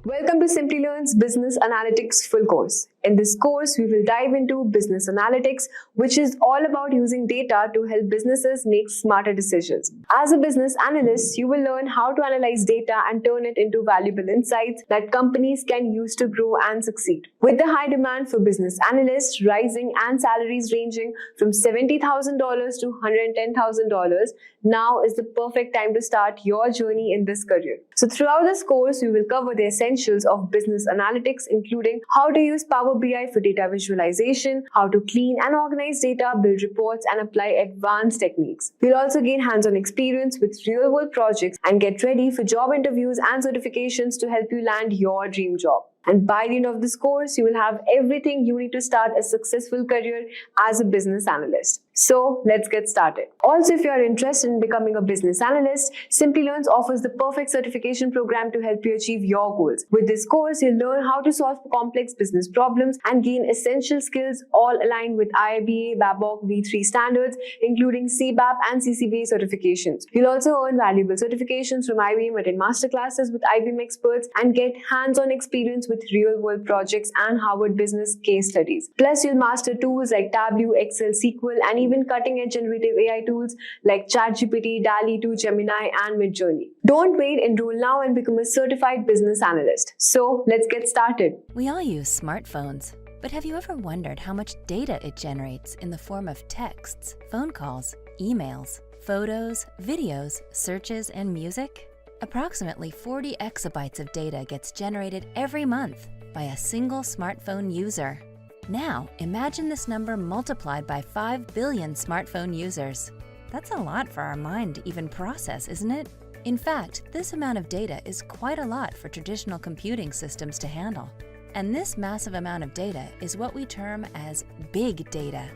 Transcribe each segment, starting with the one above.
Welcome to Simplilearn's Business Analytics Full Course. In this course, we will dive into business analytics, which is all about using data to help businesses make smarter decisions. As a business analyst, you will learn how to analyze data and turn it into valuable insights that companies can use to grow and succeed. With the high demand for business analysts rising and salaries ranging from $70,000 to $110,000, now is the perfect time to start your journey in this career. So throughout this course, we will cover the essentials of business analytics, including how to use PowerBI for data visualization, how to clean and organize data, build reports, and apply advanced techniques. We'll also gain hands-on experience with real-world projects and get ready for job interviews and certifications to help you land your dream job. And by the end of this course, you will have everything you need to start a successful career as a business analyst. So let's get started. Also, if you are interested in becoming a business analyst, Simplilearn offers the perfect certification program to help you achieve your goals. With this course, you'll learn how to solve complex business problems and gain essential skills all aligned with IIBA, Babcock V3 standards, including CBAP and CCBA certifications. You'll also earn valuable certifications from IBM, attend masterclasses with IBM experts, and get hands-on experience with real-world projects and Harvard Business case studies. Plus, you'll master tools like Tableau, Excel, SQL, and even cutting-edge generative AI tools like ChatGPT, DALL-E 2, Gemini, and Midjourney. Don't wait, enroll now and become a certified business analyst. So, let's get started. We all use smartphones, but have you ever wondered how much data it generates in the form of texts, phone calls, emails, photos, videos, searches, and music? Approximately 40 exabytes of data gets generated every month by a single smartphone user. Now, imagine this number multiplied by 5 billion smartphone users. That's a lot for our mind to even process, isn't it? In fact, this amount of data is quite a lot for traditional computing systems to handle. And this massive amount of data is what we term as big data.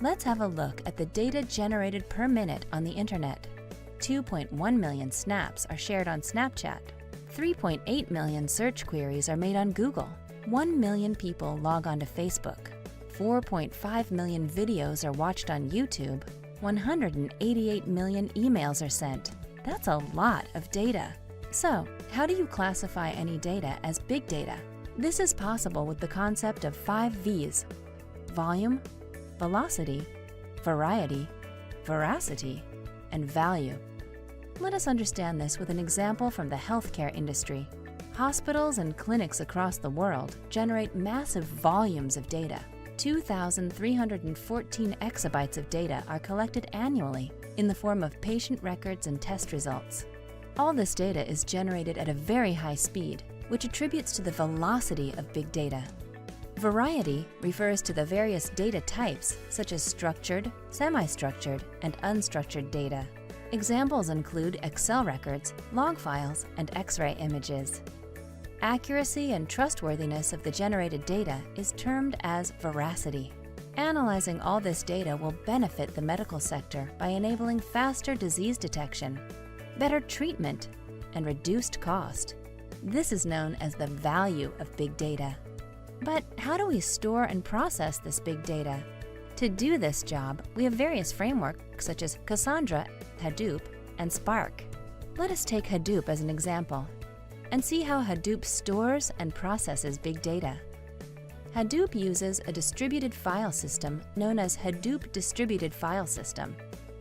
Let's have a look at the data generated per minute on the internet. 2.1 million snaps are shared on Snapchat. 3.8 million search queries are made on Google. 1 million people log on to Facebook. 4.5 million videos are watched on YouTube. 188 million emails are sent. That's a lot of data. So, how do you classify any data as big data? This is possible with the concept of 5 V's: volume, velocity, variety, veracity, and value. Let us understand this with an example from the healthcare industry. Hospitals and clinics across the world generate massive volumes of data. 2,314 exabytes of data are collected annually in the form of patient records and test results. All this data is generated at a very high speed, which attributes to the velocity of big data. Variety refers to the various data types, such as structured, semi-structured, and unstructured data. Examples include Excel records, log files, and X-ray images. Accuracy and trustworthiness of the generated data is termed as veracity. Analyzing all this data will benefit the medical sector by enabling faster disease detection, better treatment, and reduced cost. This is known as the value of big data. But how do we store and process this big data? To do this job, we have various frameworks such as Cassandra, Hadoop, and Spark. Let us take Hadoop as an example and see how Hadoop stores and processes big data. Hadoop uses a distributed file system known as Hadoop Distributed File System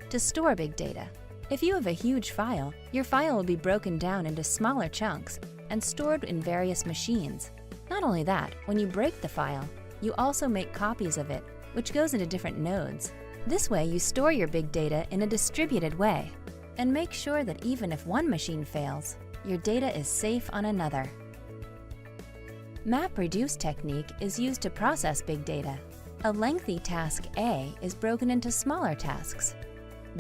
to store big data. If you have a huge file, your file will be broken down into smaller chunks and stored in various machines. Not only that, when you break the file, you also make copies of it, which goes into different nodes. This way, you store your big data in a distributed way and make sure that even if one machine fails, your data is safe on another. MapReduce technique is used to process big data. A lengthy task A is broken into smaller tasks,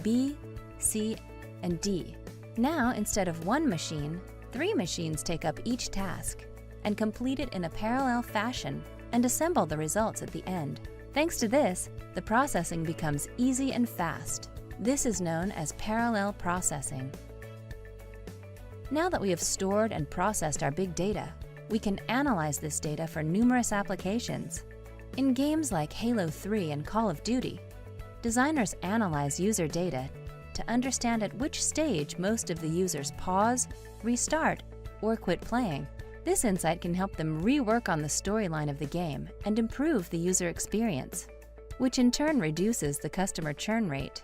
B, C, and D. Now, instead of one machine, 3 machines take up each task and complete it in a parallel fashion and assemble the results at the end. Thanks to this, the processing becomes easy and fast. This is known as parallel processing. Now that we have stored and processed our big data, we can analyze this data for numerous applications. In games like Halo 3 and Call of Duty, designers analyze user data to understand at which stage most of the users pause, restart, or quit playing. This insight can help them rework on the storyline of the game and improve the user experience, which in turn reduces the customer churn rate.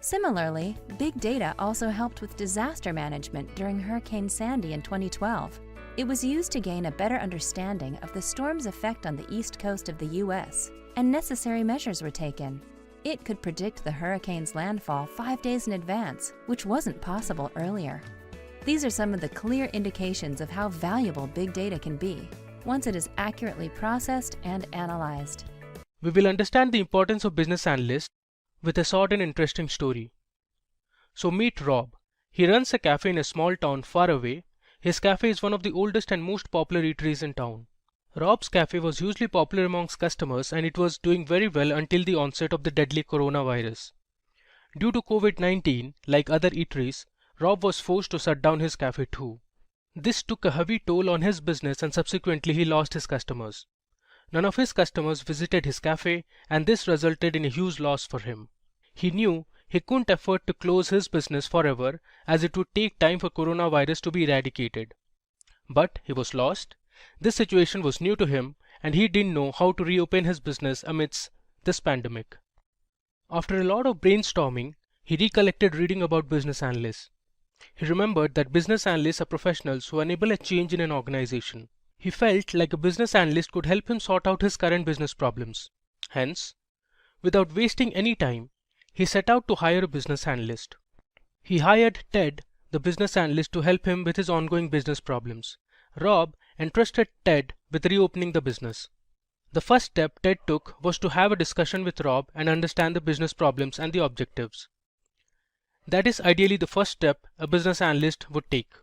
Similarly, big data also helped with disaster management during Hurricane Sandy in 2012. It was used to gain a better understanding of the storm's effect on the east coast of the U.S., and necessary measures were taken. It could predict the hurricane's landfall 5 days in advance, which wasn't possible earlier. These are some of the clear indications of how valuable big data can be once it is accurately processed and analyzed. We will understand the importance of business analysts with a short and interesting story. So meet Rob. He runs a cafe in a small town far away. His cafe is one of the oldest and most popular eateries in town. Rob's cafe was hugely popular amongst customers and it was doing very well until the onset of the deadly coronavirus. Due to COVID-19, like other eateries, Rob was forced to shut down his cafe too. This took a heavy toll on his business and subsequently he lost his customers. None of his customers visited his cafe and this resulted in a huge loss for him. He knew he couldn't afford to close his business forever as it would take time for coronavirus to be eradicated. But he was lost. This situation was new to him and he didn't know how to reopen his business amidst this pandemic. After a lot of brainstorming, he recollected reading about business analysts. He remembered that business analysts are professionals who enable a change in an organization. He felt like a business analyst could help him sort out his current business problems. Hence, without wasting any time, he set out to hire a business analyst. He hired Ted, the business analyst, to help him with his ongoing business problems. Rob entrusted Ted with reopening the business. The first step Ted took was to have a discussion with Rob and understand the business problems and the objectives. That is ideally the first step a business analyst would take.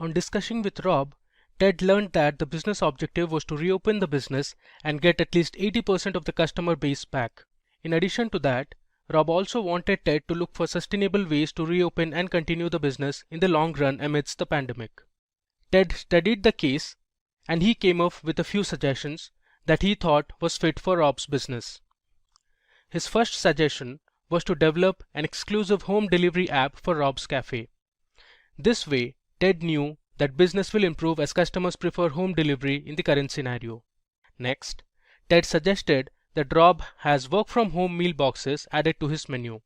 On discussing with Rob, Ted learned that the business objective was to reopen the business and get at least 80% of the customer base back. In addition to that, Rob also wanted Ted to look for sustainable ways to reopen and continue the business in the long run amidst the pandemic. Ted studied the case and he came up with a few suggestions that he thought was fit for Rob's business. His first suggestion was to develop an exclusive home delivery app for Rob's cafe. This way, Ted knew that business will improve as customers prefer home delivery in the current scenario. Next, Ted suggested that Rob has work from home meal boxes added to his menu.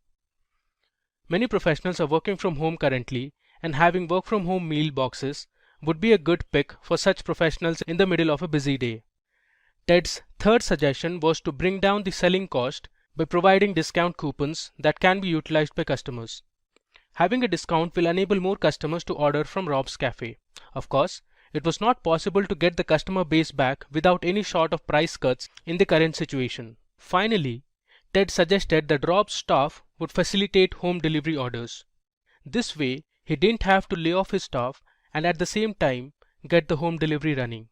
Many professionals are working from home currently and having work from home meal boxes would be a good pick for such professionals in the middle of a busy day. Ted's third suggestion was to bring down the selling cost by providing discount coupons that can be utilized by customers. Having a discount will enable more customers to order from Rob's cafe. Of course, it was not possible to get the customer base back without any sort of price cuts in the current situation. Finally, Ted suggested that Rob's staff would facilitate home delivery orders. This way, he didn't have to lay off his staff and at the same time get the home delivery running.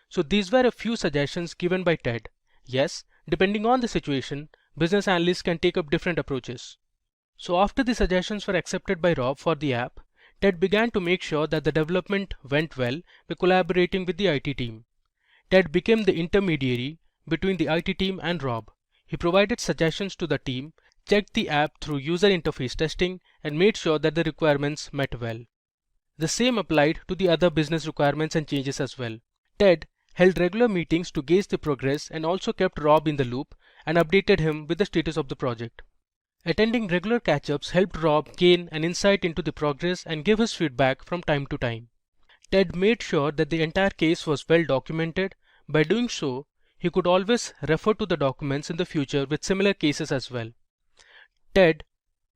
So these were a few suggestions given by Ted. Yes, depending on the situation, business analysts can take up different approaches. So after the suggestions were accepted by Rob for the app, Ted began to make sure that the development went well by collaborating with the IT team. Ted became the intermediary between the IT team and Rob. He provided suggestions to the team, checked the app through user interface testing, and made sure that the requirements met well. The same applied to the other business requirements and changes as well. Ted held regular meetings to gauge the progress and also kept Rob in the loop and updated him with the status of the project. Attending regular catch-ups helped Rob gain an insight into the progress and give his feedback from time to time. Ted made sure that the entire case was well documented. By doing so, he could always refer to the documents in the future with similar cases as well. Ted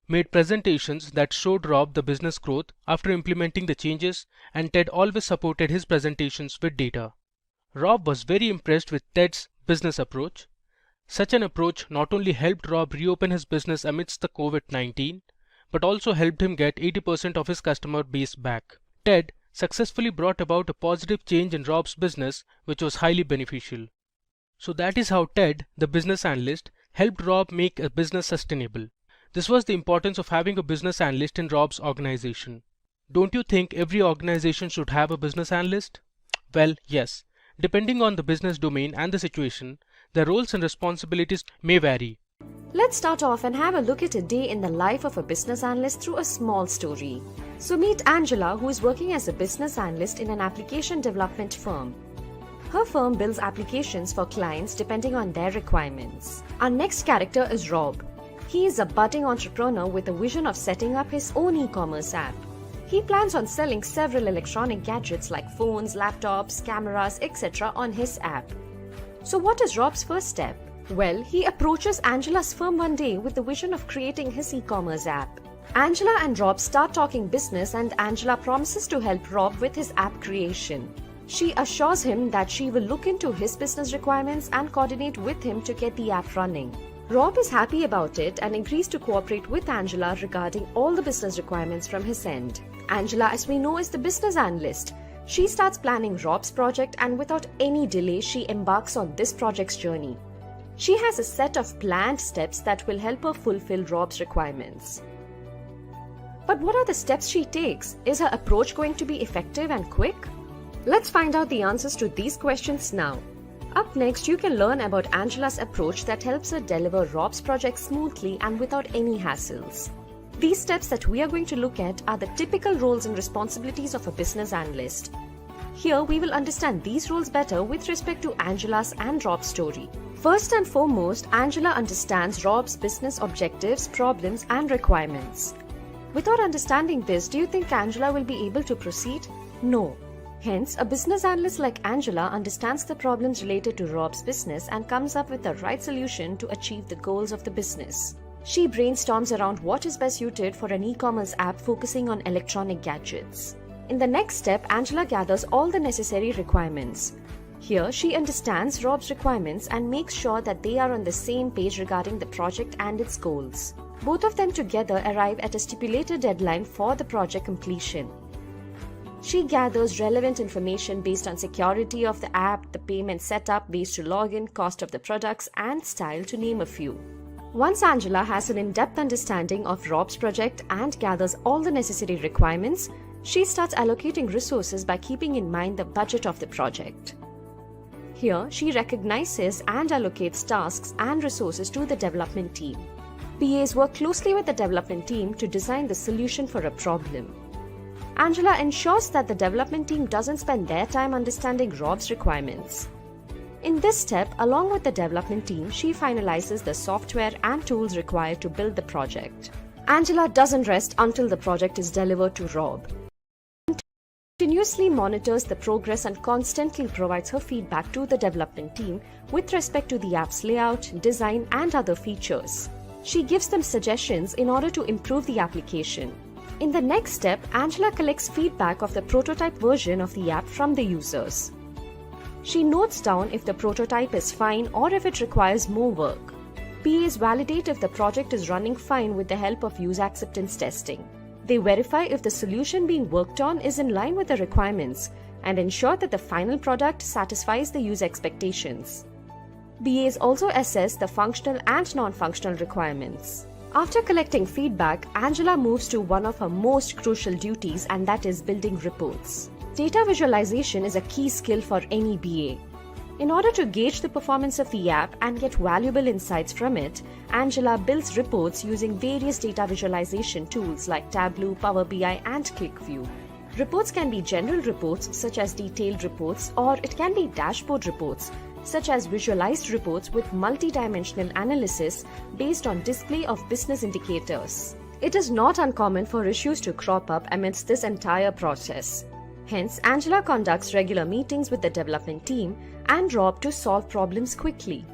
made presentations that showed Rob the business growth after implementing the changes, and Ted always supported his presentations with data. Rob was very impressed with Ted's business approach. Such an approach not only helped Rob reopen his business amidst the COVID-19, but also helped him get 80% of his customer base back. Ted successfully brought about a positive change in Rob's business, which was highly beneficial. So that is how Ted, the business analyst, helped Rob make a business sustainable. This was the importance of having a business analyst in Rob's organization. Don't you think every organization should have a business analyst? Well, yes. Depending on the business domain and the situation, the roles and responsibilities may vary. Let's start off and have a look at a day in the life of a business analyst through a small story. So meet Angela, who is working as a business analyst in an application development firm. Her firm builds applications for clients depending on their requirements. Our next character is Rob. He is a budding entrepreneur with a vision of setting up his own e-commerce app. He plans on selling several electronic gadgets like phones, laptops, cameras, etc. on his app. So what is Rob's first step? Well, he approaches Angela's firm one day with the vision of creating his e-commerce app. Angela and Rob start talking business and Angela promises to help Rob with his app creation. She assures him that she will look into his business requirements and coordinate with him to get the app running. Rob is happy about it and agrees to cooperate with Angela regarding all the business requirements from his end. Angela, as we know, is the business analyst. She starts planning Rob's project and without any delay, she embarks on this project's journey. She has a set of planned steps that will help her fulfill Rob's requirements. But what are the steps she takes? Is her approach going to be effective and quick? Let's find out the answers to these questions now. Up next, you can learn about Angela's approach that helps her deliver Rob's project smoothly and without any hassles. These steps that we are going to look at are the typical roles and responsibilities of a business analyst. Here, we will understand these roles better with respect to Angela's and Rob's story. First and foremost, Angela understands Rob's business objectives, problems, and requirements. Without understanding this, do you think Angela will be able to proceed? No. Hence, a business analyst like Angela understands the problems related to Rob's business and comes up with the right solution to achieve the goals of the business. She brainstorms around what is best suited for an e-commerce app focusing on electronic gadgets. In the next step, Angela gathers all the necessary requirements. Here, she understands Rob's requirements and makes sure that they are on the same page regarding the project and its goals. Both of them together arrive at a stipulated deadline for the project completion. She gathers relevant information based on security of the app, the payment setup, ways to log in, cost of the products, and style, to name a few. Once Angela has an in-depth understanding of Rob's project and gathers all the necessary requirements, she starts allocating resources by keeping in mind the budget of the project. Here, she recognizes and allocates tasks and resources to the development team. BAs work closely with the development team to design the solution for a problem. Angela ensures that the development team doesn't spend their time understanding Rob's requirements. In this step, along with the development team, she finalizes the software and tools required to build the project. Angela doesn't rest until the project is delivered to Rob. She continuously monitors the progress and constantly provides her feedback to the development team with respect to the app's layout, design, and other features. She gives them suggestions in order to improve the application. In the next step, Angela collects feedback of the prototype version of the app from the users. She notes down if the prototype is fine or if it requires more work. BAs validate if the project is running fine with the help of user acceptance testing. They verify if the solution being worked on is in line with the requirements and ensure that the final product satisfies the user expectations. BAs also assess the functional and non-functional requirements. After collecting feedback, Angela moves to one of her most crucial duties, and that is building reports. Data visualization is a key skill for any BA. In order to gauge the performance of the app and get valuable insights from it, Angela builds reports using various data visualization tools like Tableau, PowerBI, and QlikView. Reports can be general reports such as detailed reports, or it can be dashboard reports such as visualized reports with multi-dimensional analysis based on display of business indicators. It is not uncommon for issues to crop up amidst this entire process. Hence, Angela conducts regular meetings with the development team and Rob to solve problems quickly.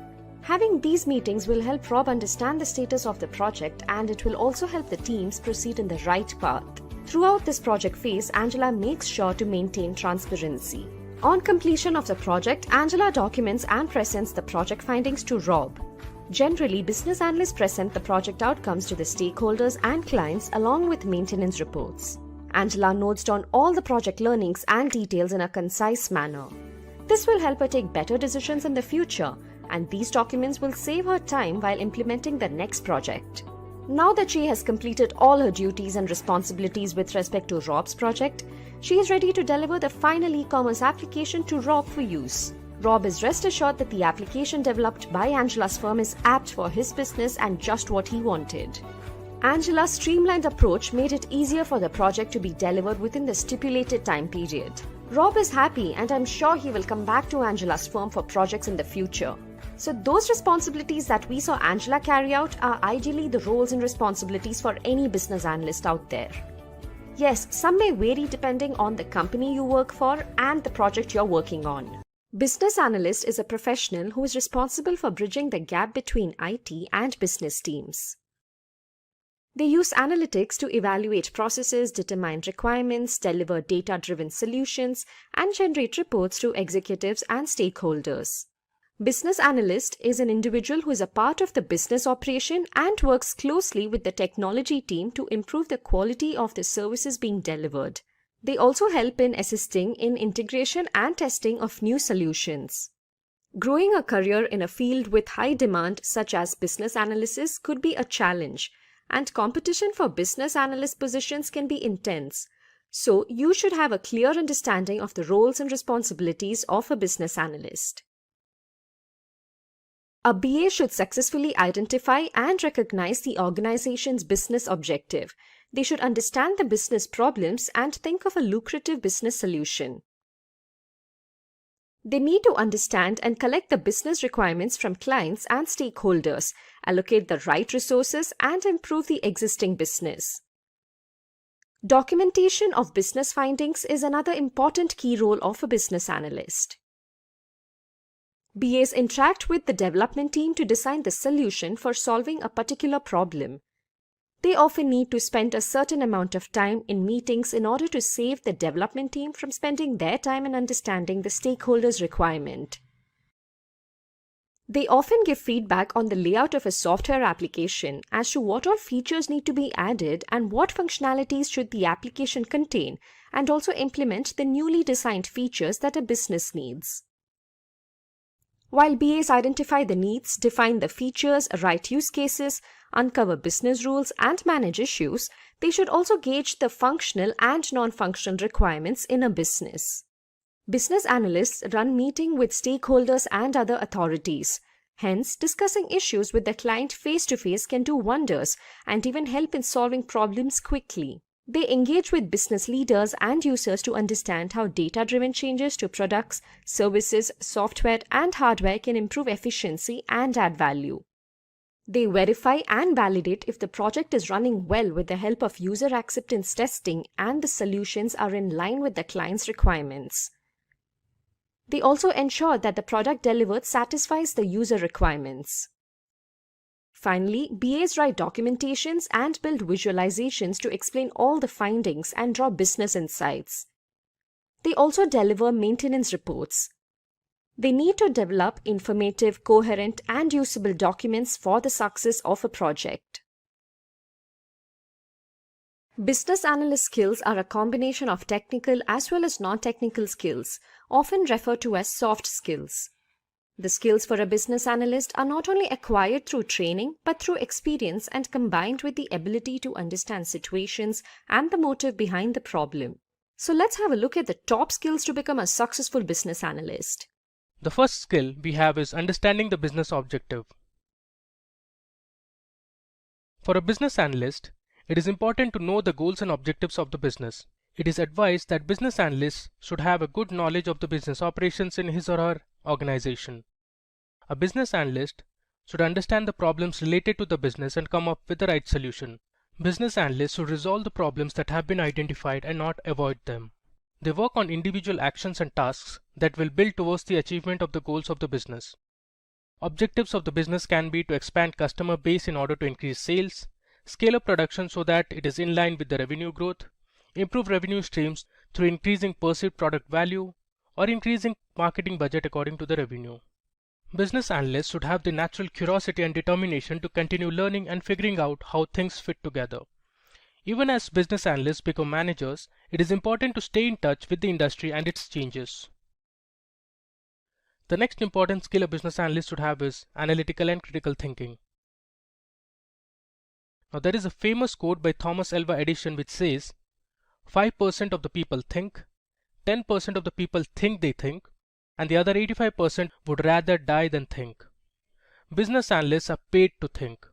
Having these meetings will help Rob understand the status of the project, and it will also help the teams proceed in the right path. Throughout this project phase, Angela makes sure to maintain transparency. On completion of the project, Angela documents and presents the project findings to Rob. Generally, business analysts present the project outcomes to the stakeholders and clients along with maintenance reports. Angela notes down all the project learnings and details in a concise manner. This will help her take better decisions in the future, and these documents will save her time while implementing the next project. Now that she has completed all her duties and responsibilities with respect to Rob's project, she is ready to deliver the final e-commerce application to Rob for use. Rob is rest assured that the application developed by Angela's firm is apt for his business and just what he wanted. Angela's streamlined approach made it easier for the project to be delivered within the stipulated time period. Rob is happy, and I'm sure he will come back to Angela's firm for projects in the future. So those responsibilities that we saw Angela carry out are ideally the roles and responsibilities for any business analyst out there. Yes, some may vary depending on the company you work for and the project you're working on. Business analyst is a professional who is responsible for bridging the gap between IT and business teams. They use analytics to evaluate processes, determine requirements, deliver data-driven solutions, and generate reports to executives and stakeholders. Business analyst is an individual who is a part of the business operation and works closely with the technology team to improve the quality of the services being delivered. They also help in assisting in integration and testing of new solutions. Growing a career in a field with high demand, such as business analysis, could be a challenge, and competition for business analyst positions can be intense. So, you should have a clear understanding of the roles and responsibilities of a business analyst. A BA should successfully identify and recognize the organization's business objective. They should understand the business problems and think of a lucrative business solution. They need to understand and collect the business requirements from clients and stakeholders, allocate the right resources, and improve the existing business. Documentation of business findings is another important key role of a business analyst. BAs interact with the development team to design the solution for solving a particular problem. They often need to spend a certain amount of time in meetings in order to save the development team from spending their time in understanding the stakeholders' requirement. They often give feedback on the layout of a software application as to what all features need to be added and what functionalities should the application contain, and also implement the newly designed features that a business needs. While BAs identify the needs, define the features, write use cases, uncover business rules, and manage issues, they should also gauge the functional and non-functional requirements in a business. Business analysts run meetings with stakeholders and other authorities. Hence, discussing issues with the client face-to-face can do wonders and even help in solving problems quickly. They engage with business leaders and users to understand how data-driven changes to products, services, software, and hardware can improve efficiency and add value. They verify and validate if the project is running well with the help of user acceptance testing and the solutions are in line with the client's requirements. They also ensure that the product delivered satisfies the user requirements. Finally, BAs write documentations and build visualizations to explain all the findings and draw business insights. They also deliver maintenance reports. They need to develop informative, coherent, and usable documents for the success of a project. Business analyst skills are a combination of technical as well as non-technical skills, often referred to as soft skills. The skills for a business analyst are not only acquired through training, but through experience and combined with the ability to understand situations and the motive behind the problem. So let's have a look at the top skills to become a successful business analyst. The first skill we have is understanding the business objective. For a business analyst, it is important to know the goals and objectives of the business. It is advised that business analysts should have a good knowledge of the business operations in his or her organization. A business analyst should understand the problems related to the business and come up with the right solution. Business analysts should resolve the problems that have been identified and not avoid them. They work on individual actions and tasks that will build towards the achievement of the goals of the business. Objectives of the business can be to expand customer base in order to increase sales, scale up production so that it is in line with the revenue growth, improve revenue streams through increasing perceived product value, or increasing marketing budget according to the revenue. Business analysts should have the natural curiosity and determination to continue learning and figuring out how things fit together. Even as business analysts become managers, it is important to stay in touch with the industry and its changes. The next important skill a business analyst should have is analytical and critical thinking. Now there is a famous quote by Thomas Alva Edison which says, 5% of the people think, 10% of the people think they think, and the other 85% would rather die than think. Business analysts are paid to think.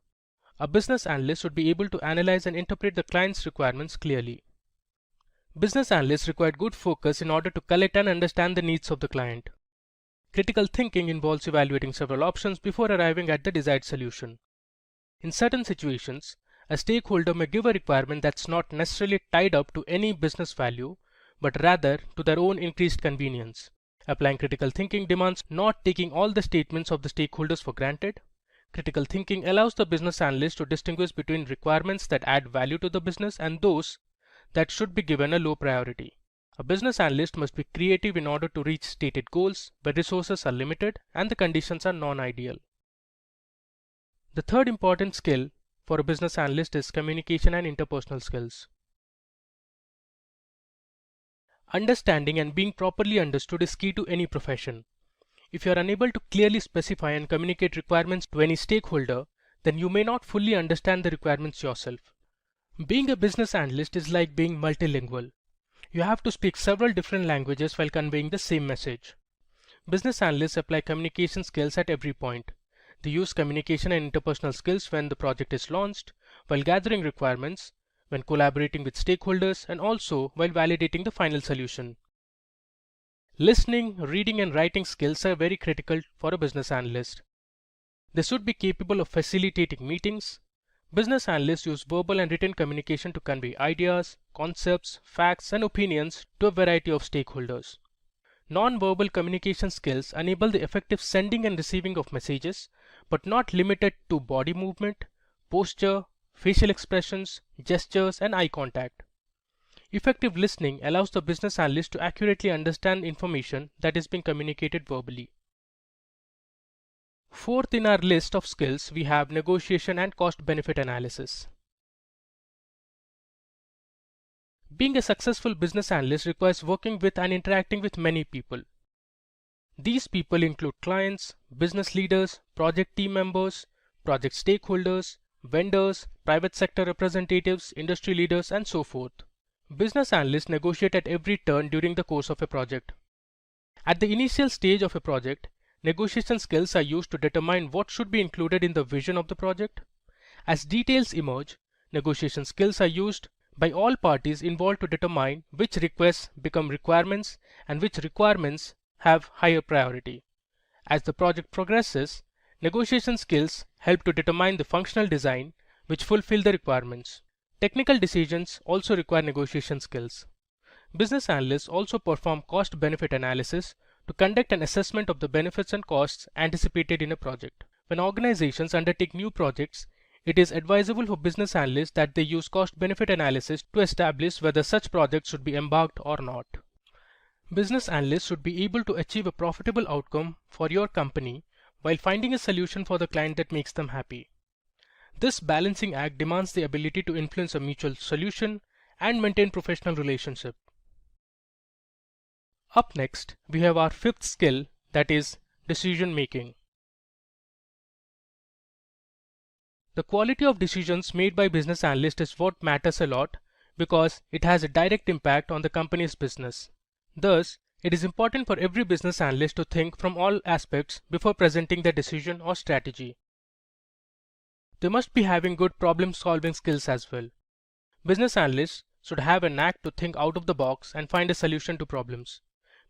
A business analyst should be able to analyze and interpret the client's requirements clearly. Business analysts require good focus in order to collect and understand the needs of the client. Critical thinking involves evaluating several options before arriving at the desired solution. In certain situations, a stakeholder may give a requirement that's not necessarily tied up to any business value, but rather to their own increased convenience. Applying critical thinking demands not taking all the statements of the stakeholders for granted. Critical thinking allows the business analyst to distinguish between requirements that add value to the business and those that should be given a low priority. A business analyst must be creative in order to reach stated goals, but resources are limited and the conditions are non-ideal. The third important skill for a business analyst is communication and interpersonal skills. Understanding and being properly understood is key to any profession. If you are unable to clearly specify and communicate requirements to any stakeholder, then you may not fully understand the requirements yourself. Being a business analyst is like being multilingual. You have to speak several different languages while conveying the same message. Business analysts apply communication skills at every point. They use communication and interpersonal skills when the project is launched, while gathering requirements, when collaborating with stakeholders, and also while validating the final solution. Listening, reading, and writing skills are very critical for a business analyst. They should be capable of facilitating meetings. Business analysts use verbal and written communication to convey ideas, concepts, facts, and opinions to a variety of stakeholders. Non-verbal communication skills enable the effective sending and receiving of messages, but not limited to body movement, posture, facial expressions, gestures, and eye contact. Effective listening allows the business analyst to accurately understand information that is being communicated verbally. Fourth in our list of skills, we have negotiation and cost-benefit analysis. Being a successful business analyst requires working with and interacting with many people. These people include clients, business leaders, project team members, project stakeholders, vendors, private sector representatives, industry leaders, and so forth. Business analysts negotiate at every turn during the course of a project. At the initial stage of a project, negotiation skills are used to determine what should be included in the vision of the project. As details emerge, negotiation skills are used by all parties involved to determine which requests become requirements and which requirements have higher priority. As the project progresses, negotiation skills help to determine the functional design which fulfill the requirements. Technical decisions also require negotiation skills. Business analysts also perform cost-benefit analysis to conduct an assessment of the benefits and costs anticipated in a project. When organizations undertake new projects, it is advisable for business analysts that they use cost-benefit analysis to establish whether such projects should be embarked or not. Business analysts should be able to achieve a profitable outcome for your company while finding a solution for the client that makes them happy. This balancing act demands the ability to influence a mutual solution and maintain professional relationship. Up next, we have our fifth skill, that is decision making. The quality of decisions made by business analysts is what matters a lot because it has a direct impact on the company's business. Thus, it is important for every business analyst to think from all aspects before presenting their decision or strategy. They must be having good problem-solving skills as well. Business analysts should have a knack to think out of the box and find a solution to problems.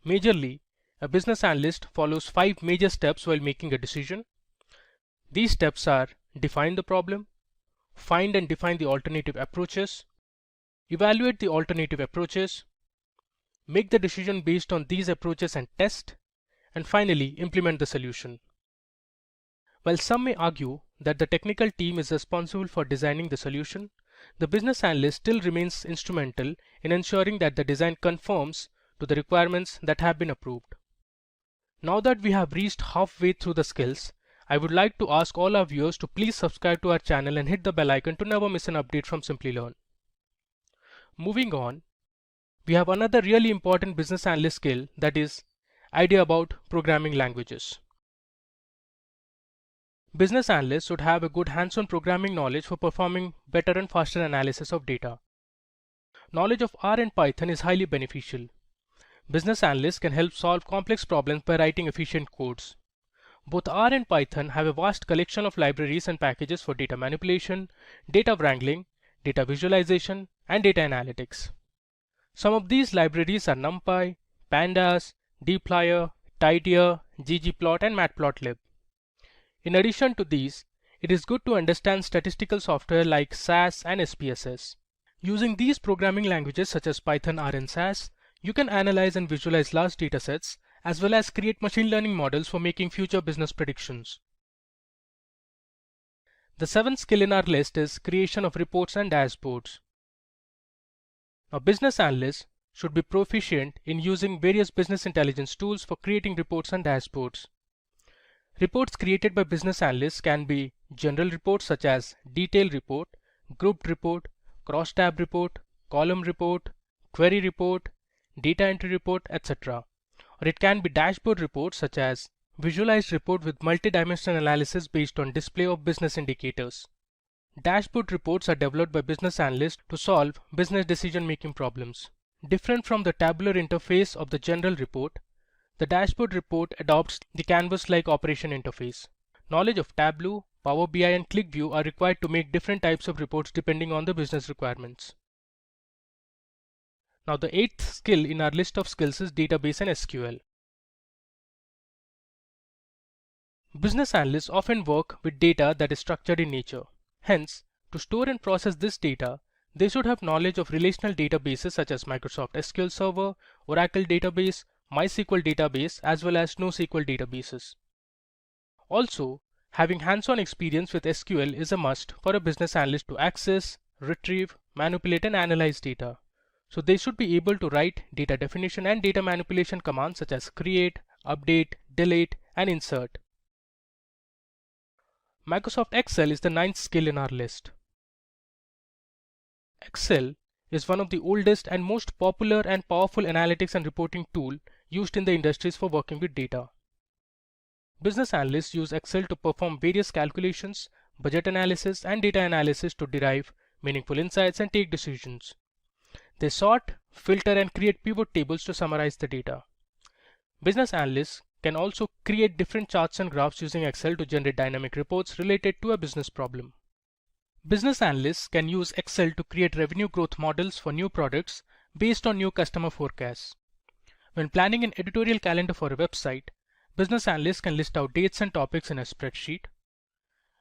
Majorly, a business analyst follows 5 major steps while making a decision. These steps are: define the problem, find and define the alternative approaches, evaluate the alternative approaches, make the decision based on these approaches and test, and finally implement the solution. While some may argue that the technical team is responsible for designing the solution, the business analyst still remains instrumental in ensuring that the design conforms to the requirements that have been approved. Now that we have reached halfway through the skills, I would like to ask all our viewers to please subscribe to our channel and hit the bell icon to never miss an update from Simplilearn. Moving on, we have another really important business analyst skill, that is idea about programming languages. Business analysts should have a good hands-on programming knowledge for performing better and faster analysis of data. Knowledge of R and Python is highly beneficial. Business analysts can help solve complex problems by writing efficient codes. Both R and Python have a vast collection of libraries and packages for data manipulation, data wrangling, data visualization, and data analytics. Some of these libraries are NumPy, Pandas, dplyr, tidyr, ggplot, and matplotlib. In addition to these, it is good to understand statistical software like SAS and SPSS. Using these programming languages such as Python, R, and SAS, you can analyze and visualize large datasets as well as create machine learning models for making future business predictions. The seventh skill in our list is creation of reports and dashboards. Now, business analysts should be proficient in using various business intelligence tools for creating reports and dashboards. Reports created by business analysts can be general reports such as detailed report, grouped report, cross-tab report, column report, query report, data entry report, etc. Or it can be dashboard reports such as visualized report with multi-dimensional analysis based on display of business indicators. Dashboard reports are developed by business analysts to solve business decision-making problems. Different from the tabular interface of the general report, the dashboard report adopts the canvas-like operation interface. Knowledge of Tableau, Power BI, and ClickView are required to make different types of reports depending on the business requirements. Now, the eighth skill in our list of skills is database and SQL. Business analysts often work with data that is structured in nature. Hence, to store and process this data, they should have knowledge of relational databases such as Microsoft SQL Server, Oracle Database, MySQL Database, as well as NoSQL databases. Also, having hands-on experience with SQL is a must for a business analyst to access, retrieve, manipulate, and analyze data. So they should be able to write data definition and data manipulation commands such as create, update, delete, and insert. Microsoft Excel is the ninth skill in our list. Excel is one of the oldest and most popular and powerful analytics and reporting tool used in the industries for working with data. Business analysts use Excel to perform various calculations, budget analysis, and data analysis to derive meaningful insights and take decisions. They sort, filter, and create pivot tables to summarize the data. Business analysts can also create different charts and graphs using Excel to generate dynamic reports related to a business problem. Business analysts can use Excel to create revenue growth models for new products based on new customer forecasts. When planning an editorial calendar for a website, business analysts can list out dates and topics in a spreadsheet.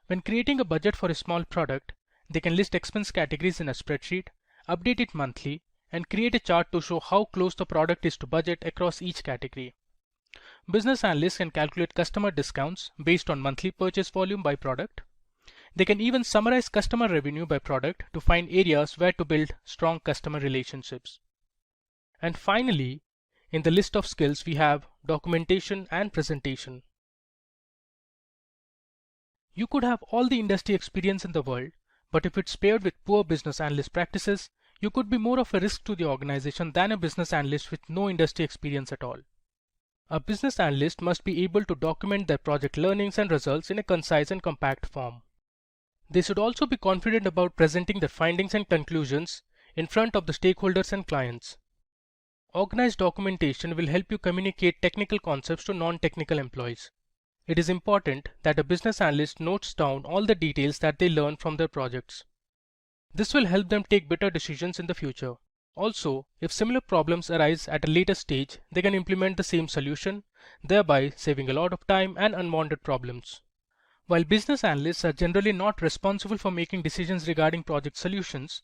When creating a budget for a small product, they can list expense categories in a spreadsheet, update it monthly, and create a chart to show how close the product is to budget across each category. Business analysts can calculate customer discounts based on monthly purchase volume by product. They can even summarize customer revenue by product to find areas where to build strong customer relationships. And finally, in the list of skills we have documentation and presentation. You could have all the industry experience in the world, but if it's paired with poor business analyst practices, you could be more of a risk to the organization than a business analyst with no industry experience at all. A business analyst must be able to document their project learnings and results in a concise and compact form. They should also be confident about presenting their findings and conclusions in front of the stakeholders and clients. Organized documentation will help you communicate technical concepts to non-technical employees. It is important that a business analyst notes down all the details that they learn from their projects. This will help them take better decisions in the future. Also, if similar problems arise at a later stage, they can implement the same solution, thereby saving a lot of time and unwanted problems. While business analysts are generally not responsible for making decisions regarding project solutions,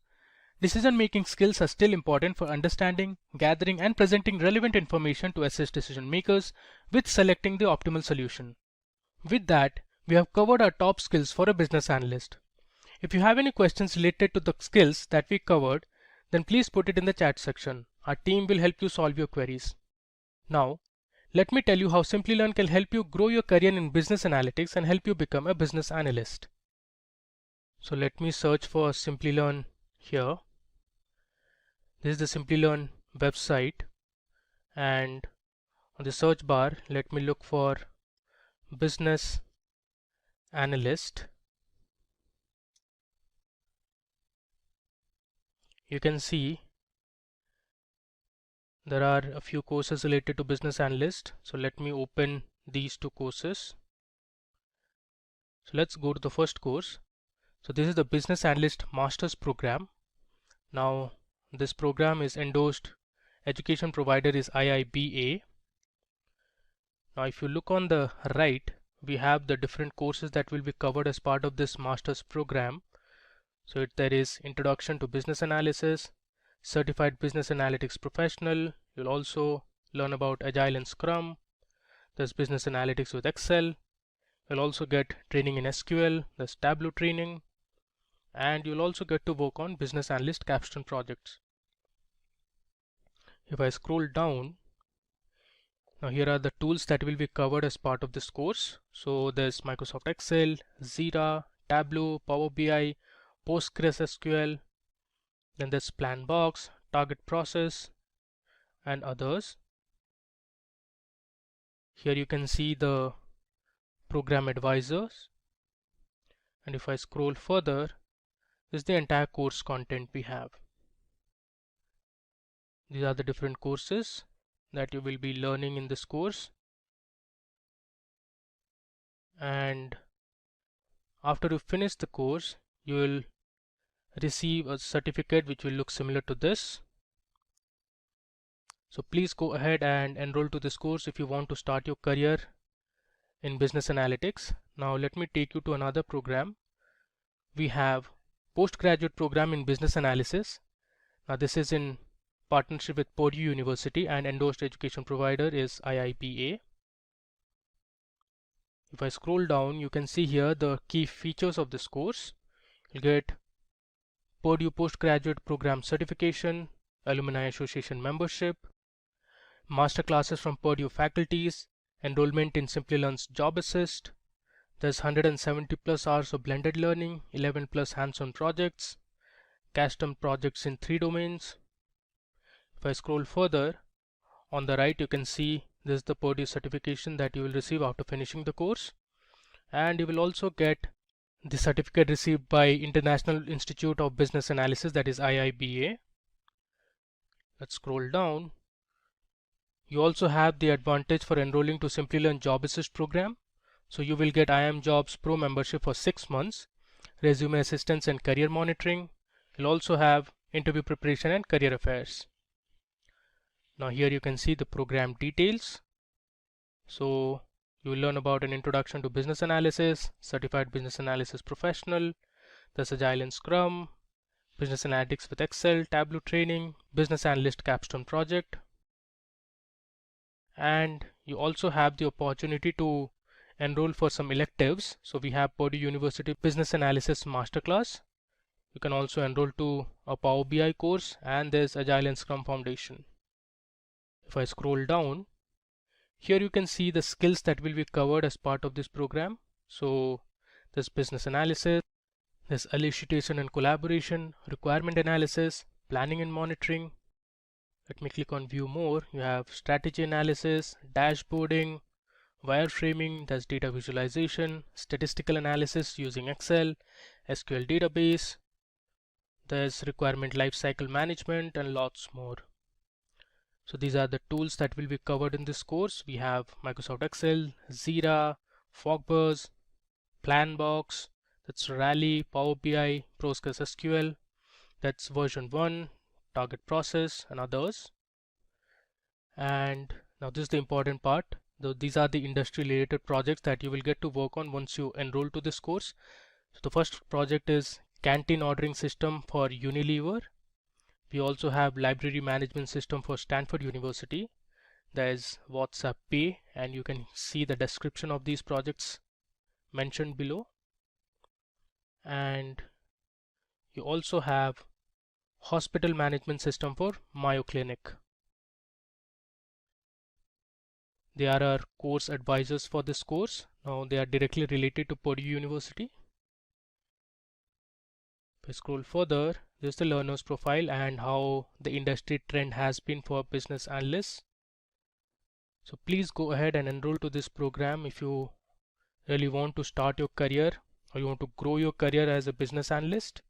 decision-making skills are still important for understanding, gathering, and presenting relevant information to assist decision makers with selecting the optimal solution. With that, we have covered our top skills for a business analyst. If you have any questions related to the skills that we covered, then please put it in the chat section. Our team will help you solve your queries. Now, let me tell you how Simplilearn can help you grow your career in business analytics and help you become a business analyst. So let me search for Simplilearn here. This is the Simplilearn website, and on the search bar, let me look for business analyst. You can see there are a few courses related to business analyst. So let me open these two courses. So let's go to the first course. So this is the Business Analyst Master's Program. Now this program is endorsed. Education provider is IIBA. Now if you look on the right, we have the different courses that will be covered as part of this master's program. So there is Introduction to Business Analysis, Certified Business Analytics Professional. You'll also learn about Agile and Scrum. There's Business Analytics with Excel. You'll also get training in SQL. There's Tableau training. And you'll also get to work on Business Analyst capstone projects. If I scroll down, now here are the tools that will be covered as part of this course. So there's Microsoft Excel, Zira, Tableau, Power BI, PostgreSQL, then there's Planbox, Target Process, and others. Here you can see the program advisors. And if I scroll further, this is the entire course content we have. These are the different courses that you will be learning in this course. And after you finish the course, you will receive a certificate which will look similar to this. So please go ahead and enroll to this course if you want to start your career in business analytics. Now let me take you to another program. We have postgraduate program in business analysis. Now this is in partnership with Purdue University and endorsed education provider is IIBA. If I scroll down, you can see here the key features of this course. You'll get Purdue postgraduate program certification, alumni association membership, master classes from Purdue faculties, enrollment in Simplilearn's Job Assist. There's 170 plus hours of blended learning, 11 plus hands-on projects, custom projects in 3 domains. If I scroll further, on the right you can see this is the Purdue certification that you will receive after finishing the course, and you will also get the certificate received by International Institute of Business Analysis, that is IIBA. Let's scroll down. You also have the advantage for enrolling to Simplilearn Job Assist program. So you will get IIMJobs Pro membership for 6 months, resume assistance and career monitoring. You'll also have interview preparation and career affairs. Now here you can see the program details. So you will learn about an introduction to business analysis, certified business analysis professional, there's Agile and Scrum, business analytics with Excel, Tableau training, business analyst capstone project. And you also have the opportunity to enroll for some electives. So we have Purdue University Business Analysis Masterclass. You can also enroll to a Power BI course, and there's Agile and Scrum Foundation. If I scroll down, here you can see the skills that will be covered as part of this program. So there's business analysis, there's elicitation and collaboration, requirement analysis, planning and monitoring. Let me click on view more. You have strategy analysis, dashboarding, wireframing, there's data visualization, statistical analysis using Excel, SQL database, there's requirement lifecycle management, and lots more. So these are the tools that will be covered in this course. We have Microsoft Excel, Zira, Fogbuzz, Planbox, that's Rally, Power BI, PostgreSQL, that's version 1, Target Process, and others. And now this is the important part. These are the industry related projects that you will get to work on once you enroll to this course. So the first project is canteen ordering system for Unilever. We also have library management system for Stanford University. There is WhatsApp Pay, and you can see the description of these projects mentioned below. And you also have hospital management system for Mayo Clinic. They are our course advisors for this course. Now they are directly related to Purdue University. If I scroll further, this is the learner's profile and how the industry trend has been for business analysts. So please go ahead and enroll to this program if you really want to start your career or you want to grow your career as a business analyst.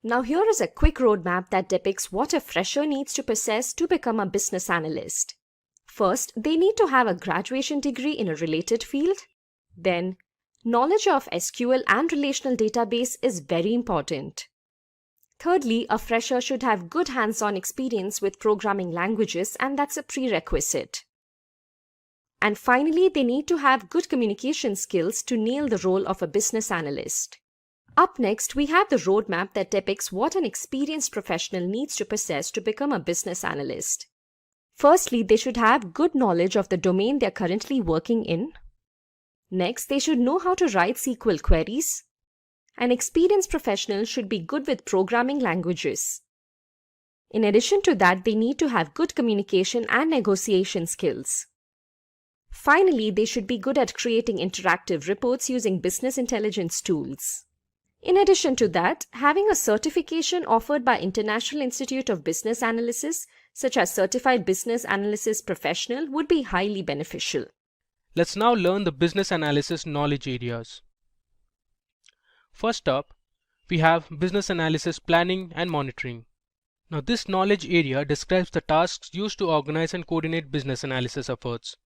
Now here is a quick roadmap that depicts what a fresher needs to possess to become a business analyst. First, they need to have a graduation degree in a related field. Then, Knowledge of SQL and relational database is very important. Thirdly, a fresher should have good hands-on experience with programming languages, and that's a prerequisite. And finally, they need to have good communication skills to nail the role of a business analyst. Up next, we have the roadmap that depicts what an experienced professional needs to possess to become a business analyst. Firstly, they should have good knowledge of the domain they're currently working in. Next, they should know how to write SQL queries. An experienced professional should be good with programming languages. In addition to that, they need to have good communication and negotiation skills. Finally, they should be good at creating interactive reports using business intelligence tools. In addition to that, having a certification offered by International Institute of Business Analysis, such as Certified Business Analysis Professional, would be highly beneficial. Let's now learn the business analysis knowledge areas. First up, we have business analysis planning and monitoring. Now this knowledge area describes the tasks used to organize and coordinate business analysis efforts.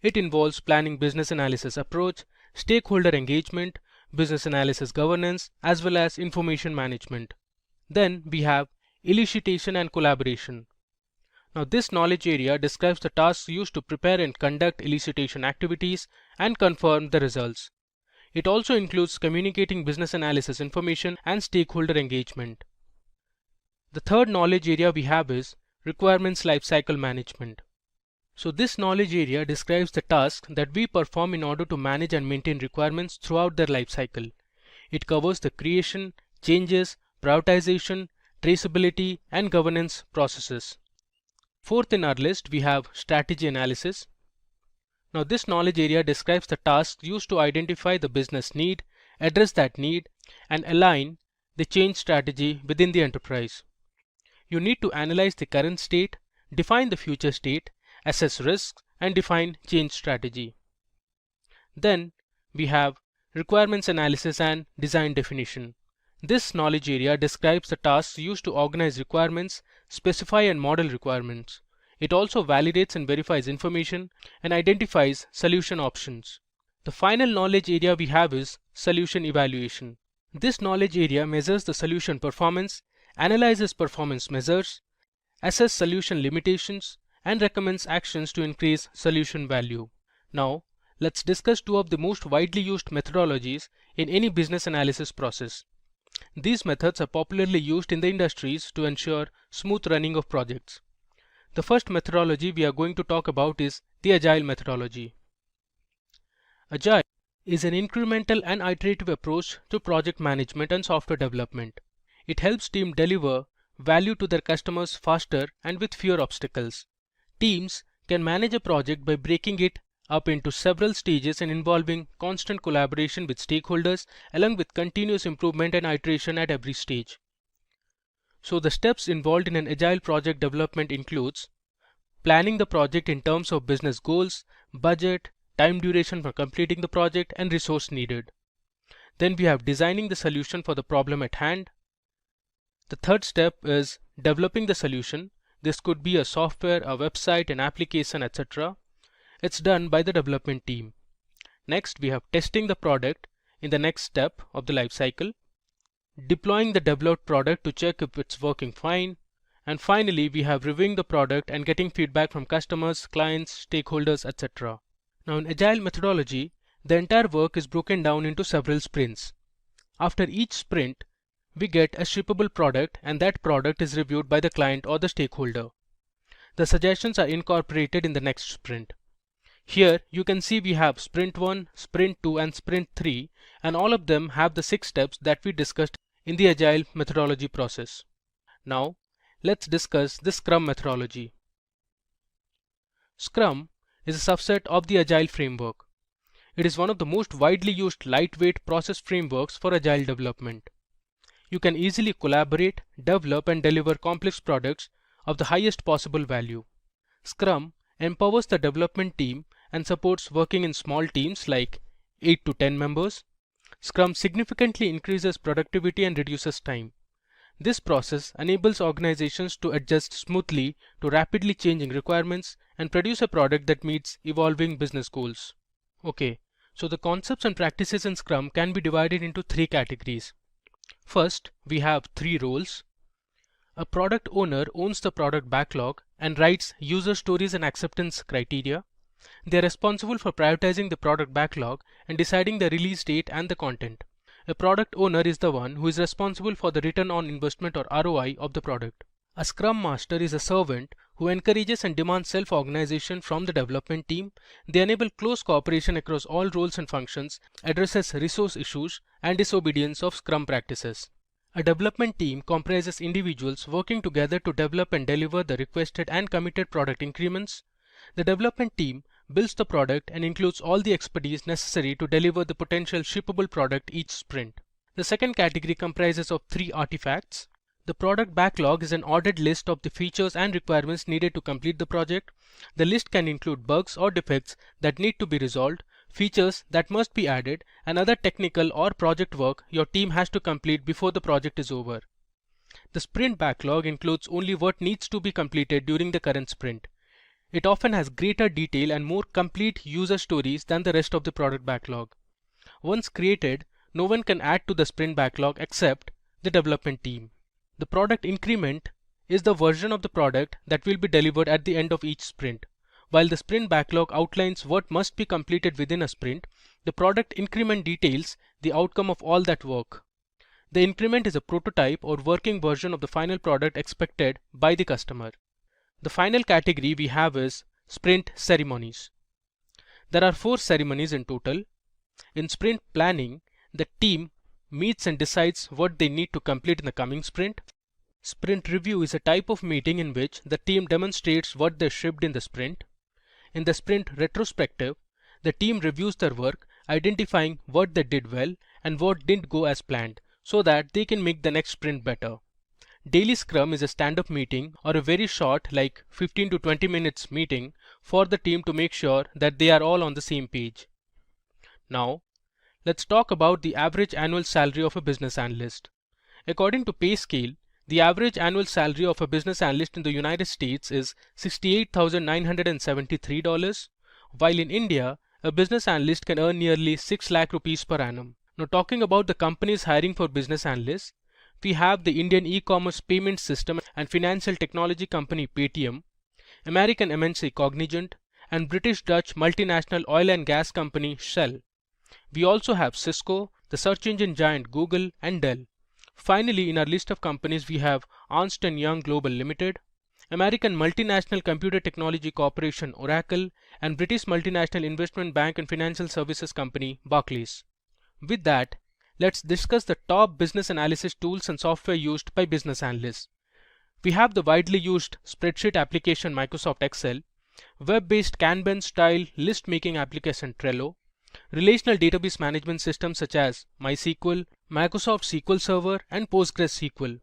It involves planning business analysis approach, stakeholder engagement, business analysis governance, as well as information management. Then we have elicitation and collaboration. Now this knowledge area describes the tasks used to prepare and conduct elicitation activities and confirm the results. It also includes communicating business analysis information and stakeholder engagement. The third knowledge area we have is requirements lifecycle management. So this knowledge area describes the tasks that we perform in order to manage and maintain requirements throughout their lifecycle. It covers the creation, changes, prioritization, traceability, and governance processes. Fourth in our list, we have strategy analysis. Now this knowledge area describes the tasks used to identify the business need, address that need, and align the change strategy within the enterprise. You need to analyze the current state, define the future state, assess risks, and define change strategy. Then we have requirements analysis and design definition. This knowledge area describes the tasks used to organize requirements, specify and model requirements. It also validates and verifies information and identifies solution options. The final knowledge area we have is solution evaluation. This knowledge area measures the solution performance, analyzes performance measures, assesses solution limitations, and recommends actions to increase solution value. Now, let's discuss two of the most widely used methodologies in any business analysis process. These methods are popularly used in the industries to ensure smooth running of projects. The first methodology we are going to talk about is the Agile methodology. Agile is an incremental and iterative approach to project management and software development. It helps teams deliver value to their customers faster and with fewer obstacles. Teams can manage a project by breaking it up into several stages and involving constant collaboration with stakeholders along with continuous improvement and iteration at every stage. So the steps involved in an agile project development includes planning the project in terms of business goals, budget, time duration for completing the project, and resource needed. Then we have designing the solution for the problem at hand. The third step is developing the solution. This could be a software, a website, an application, etc. It's done by the development team. Next, we have testing the product in the next step of the life cycle, deploying the developed product to check if it's working fine, and finally we have reviewing the product and getting feedback from customers, clients, stakeholders, etc. Now in Agile methodology, the entire work is broken down into several sprints. After each sprint, we get a shippable product and that product is reviewed by the client or the stakeholder. The suggestions are incorporated in the next sprint. Here you can see we have sprint 1, sprint 2 and sprint 3, and all of them have the 6 steps that we discussed in the Agile methodology process. Now let's discuss the Scrum methodology. Scrum is a subset of the Agile framework. It is one of the most widely used lightweight process frameworks for Agile development. You can easily collaborate, develop and deliver complex products of the highest possible value. Scrum empowers the development team and supports working in small teams like 8 to 10 members. Scrum significantly increases productivity and reduces time. This process enables organizations to adjust smoothly to rapidly changing requirements and produce a product that meets evolving business goals. Okay, So the concepts and practices in Scrum can be divided into three categories. First, we have three roles. A product owner owns the product backlog and writes user stories and acceptance criteria. They are responsible for prioritizing the product backlog and deciding the release date and the content. A product owner is the one who is responsible for the return on investment or ROI of the product. A Scrum Master is a servant who encourages and demands self-organization from the development team. They enable close cooperation across all roles and functions, addresses resource issues, and disobedience of Scrum practices. A development team comprises individuals working together to develop and deliver the requested and committed product increments. The development team builds the product and includes all the expertise necessary to deliver the potential shippable product each sprint. The second category comprises of three artifacts. The product backlog is an ordered list of the features and requirements needed to complete the project. The list can include bugs or defects that need to be resolved, features that must be added, and other technical or project work your team has to complete before the project is over. The sprint backlog includes only what needs to be completed during the current sprint. It often has greater detail and more complete user stories than the rest of the product backlog. Once created, no one can add to the sprint backlog except the development team. The product increment is the version of the product that will be delivered at the end of each sprint. While the sprint backlog outlines what must be completed within a sprint, the product increment details the outcome of all that work. The increment is a prototype or working version of the final product expected by the customer. The final category we have is sprint ceremonies. There are 4 ceremonies in total. In sprint planning, the team meets and decides what they need to complete in the coming sprint. Sprint review is a type of meeting in which the team demonstrates what they shipped in the sprint. In the sprint retrospective, the team reviews their work, identifying what they did well and what didn't go as planned, so that they can make the next sprint better. Daily Scrum is a stand-up meeting or a very short, like 15 to 20 minutes meeting for the team to make sure that they are all on the same page. Now, let's talk about the average annual salary of a business analyst. According to pay scale, the average annual salary of a business analyst in the United States is $68,973, while in India, a business analyst can earn nearly 6 lakh rupees per annum. Now, talking about the companies hiring for business analysts, we have the Indian e-commerce payment system and financial technology company Paytm, American MNC Cognizant, and British-Dutch multinational oil and gas company Shell. We also have Cisco, the search engine giant Google, and Dell. Finally, in our list of companies, we have Ernst & Young Global Limited, American multinational computer technology corporation Oracle, and British multinational investment bank and financial services company Barclays. With that, let's discuss the top business analysis tools and software used by business analysts. We have the widely used spreadsheet application Microsoft Excel, web-based Kanban-style list-making application Trello, relational database management systems such as MySQL, Microsoft SQL Server, and PostgreSQL.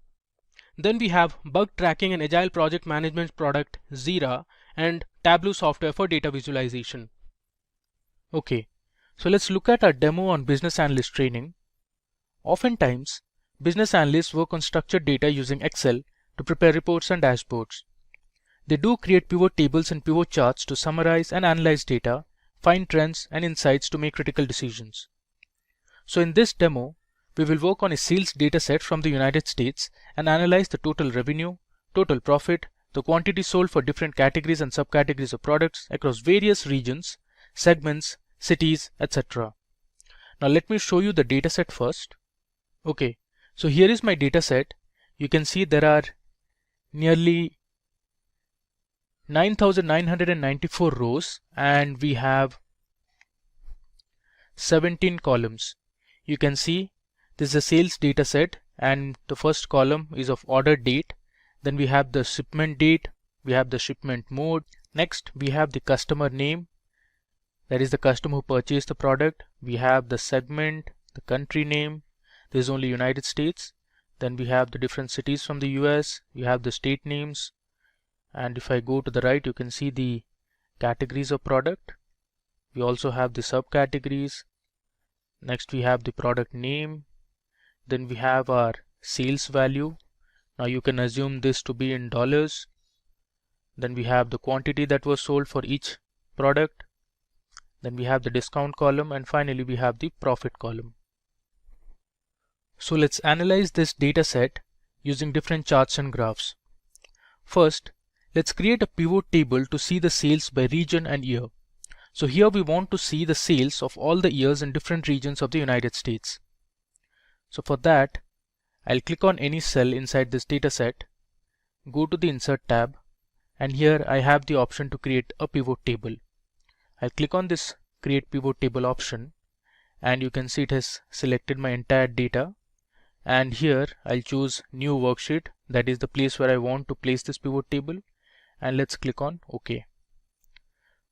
Then we have bug tracking and agile project management product Zira and Tableau software for data visualization. Okay, so let's look at our demo on business analyst training. Oftentimes, business analysts work on structured data using Excel to prepare reports and dashboards. They do create pivot tables and pivot charts to summarize and analyze data, find trends and insights to make critical decisions. So in this demo, we will work on a sales data set from the United States and analyze the total revenue, total profit, the quantity sold for different categories and subcategories of products across various regions, segments, cities, etc. Now let me show you the data set first. Okay, so here is my data set. You can see there are nearly 9,994 rows and we have 17 columns. You can see this is a sales data set and the first column is of order date. Then we have the shipment date, we have the shipment mode. Next we have the customer name, that is the customer who purchased the product. We have the segment, the country name, this is only United States. Then we have the different cities from the US, we have the state names. And if I go to the right, you can see the categories of product. We also have the subcategories. Next we have the product name. Then we have our sales value. Now you can assume this to be in dollars. Then we have the quantity that was sold for each product. then we have the discount column, and finally we have the profit column. So let's analyze this data set using different charts and graphs. First, let's create a pivot table to see the sales by region and year. So here we want to see the sales of all the years in different regions of the United States. So for that, I'll click on any cell inside this data set, go to the Insert tab, and here I have the option to create a pivot table. I'll click on this Create Pivot Table option, and you can see it has selected my entire data. And here I'll choose New Worksheet, that is the place where I want to place this pivot table, and let's click on OK.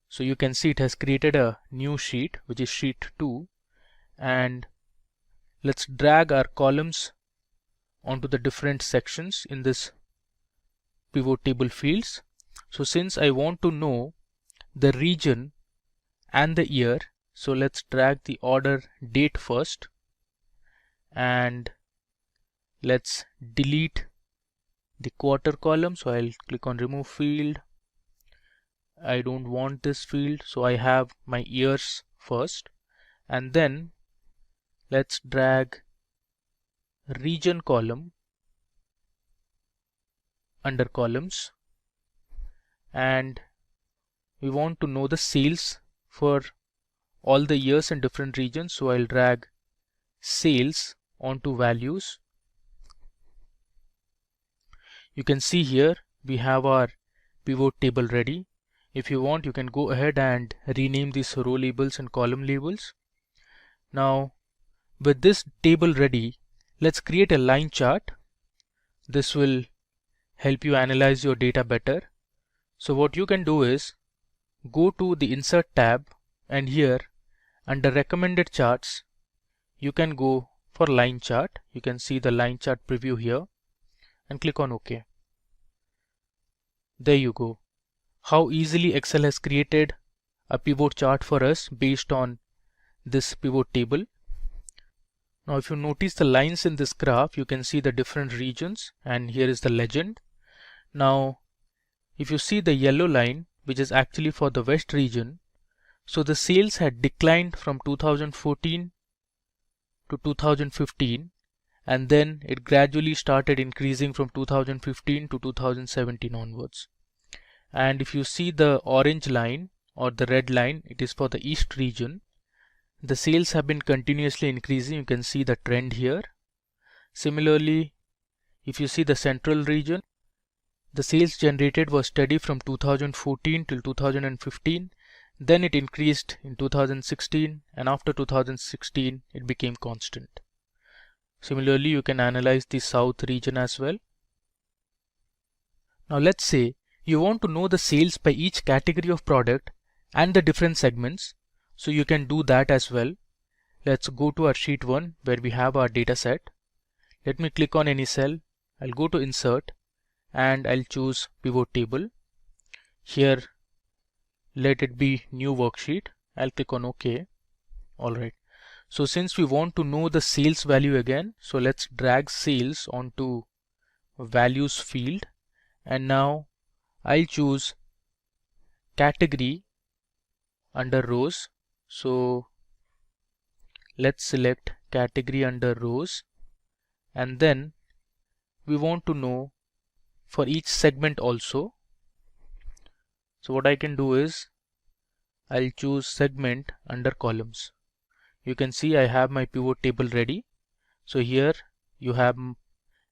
So you can see it has created a new sheet, which is sheet 2, and let's drag our columns onto the different sections in this pivot table fields. So since I want to know the region and the year, so let's drag the order date first, and let's delete the quarter column. So I'll click on Remove Field. I don't want this field, so I have my years first, and then let's drag region column under columns, and we want to know the sales for all the years in different regions, so I'll drag sales onto values. You can see here we have our pivot table ready. If you want, you can go ahead and rename these row labels and column labels. Now with this table ready, let's create a line chart. This will help you analyze your data better. So what you can do is go to the Insert tab, and here under Recommended Charts you can go for line chart. You can see the line chart preview here, and click on OK. There you go. How easily Excel has created a pivot chart for us based on this pivot table. Now if you notice the lines in this graph, you can see the different regions, and here is the legend. Now if you see the yellow line, which is actually for the West region, so the sales had declined from 2014 to 2015, and then it gradually started increasing from 2015 to 2017 onwards. And if you see the orange line or the red line, it is for the East region. The sales have been continuously increasing. You can see the trend here. Similarly, if you see the Central region, the sales generated was steady from 2014 till 2015. Then it increased in 2016, and after 2016 it became constant. Similarly, you can analyze the South region as well. Now let's say you want to know the sales by each category of product and the different segments, so you can do that as well. Let's go to our sheet 1 where we have our data set. Let me click on any cell. I'll go to Insert, and I'll choose Pivot Table. Here let it be New Worksheet. I'll click on OK. Alright, so since we want to know the sales value again, so let's drag sales onto values field, and now I'll choose category under rows. So let's select category under rows, and then we want to know for each segment also. So what I can do is I'll choose segment under columns. You can see I have my pivot table ready. So here you have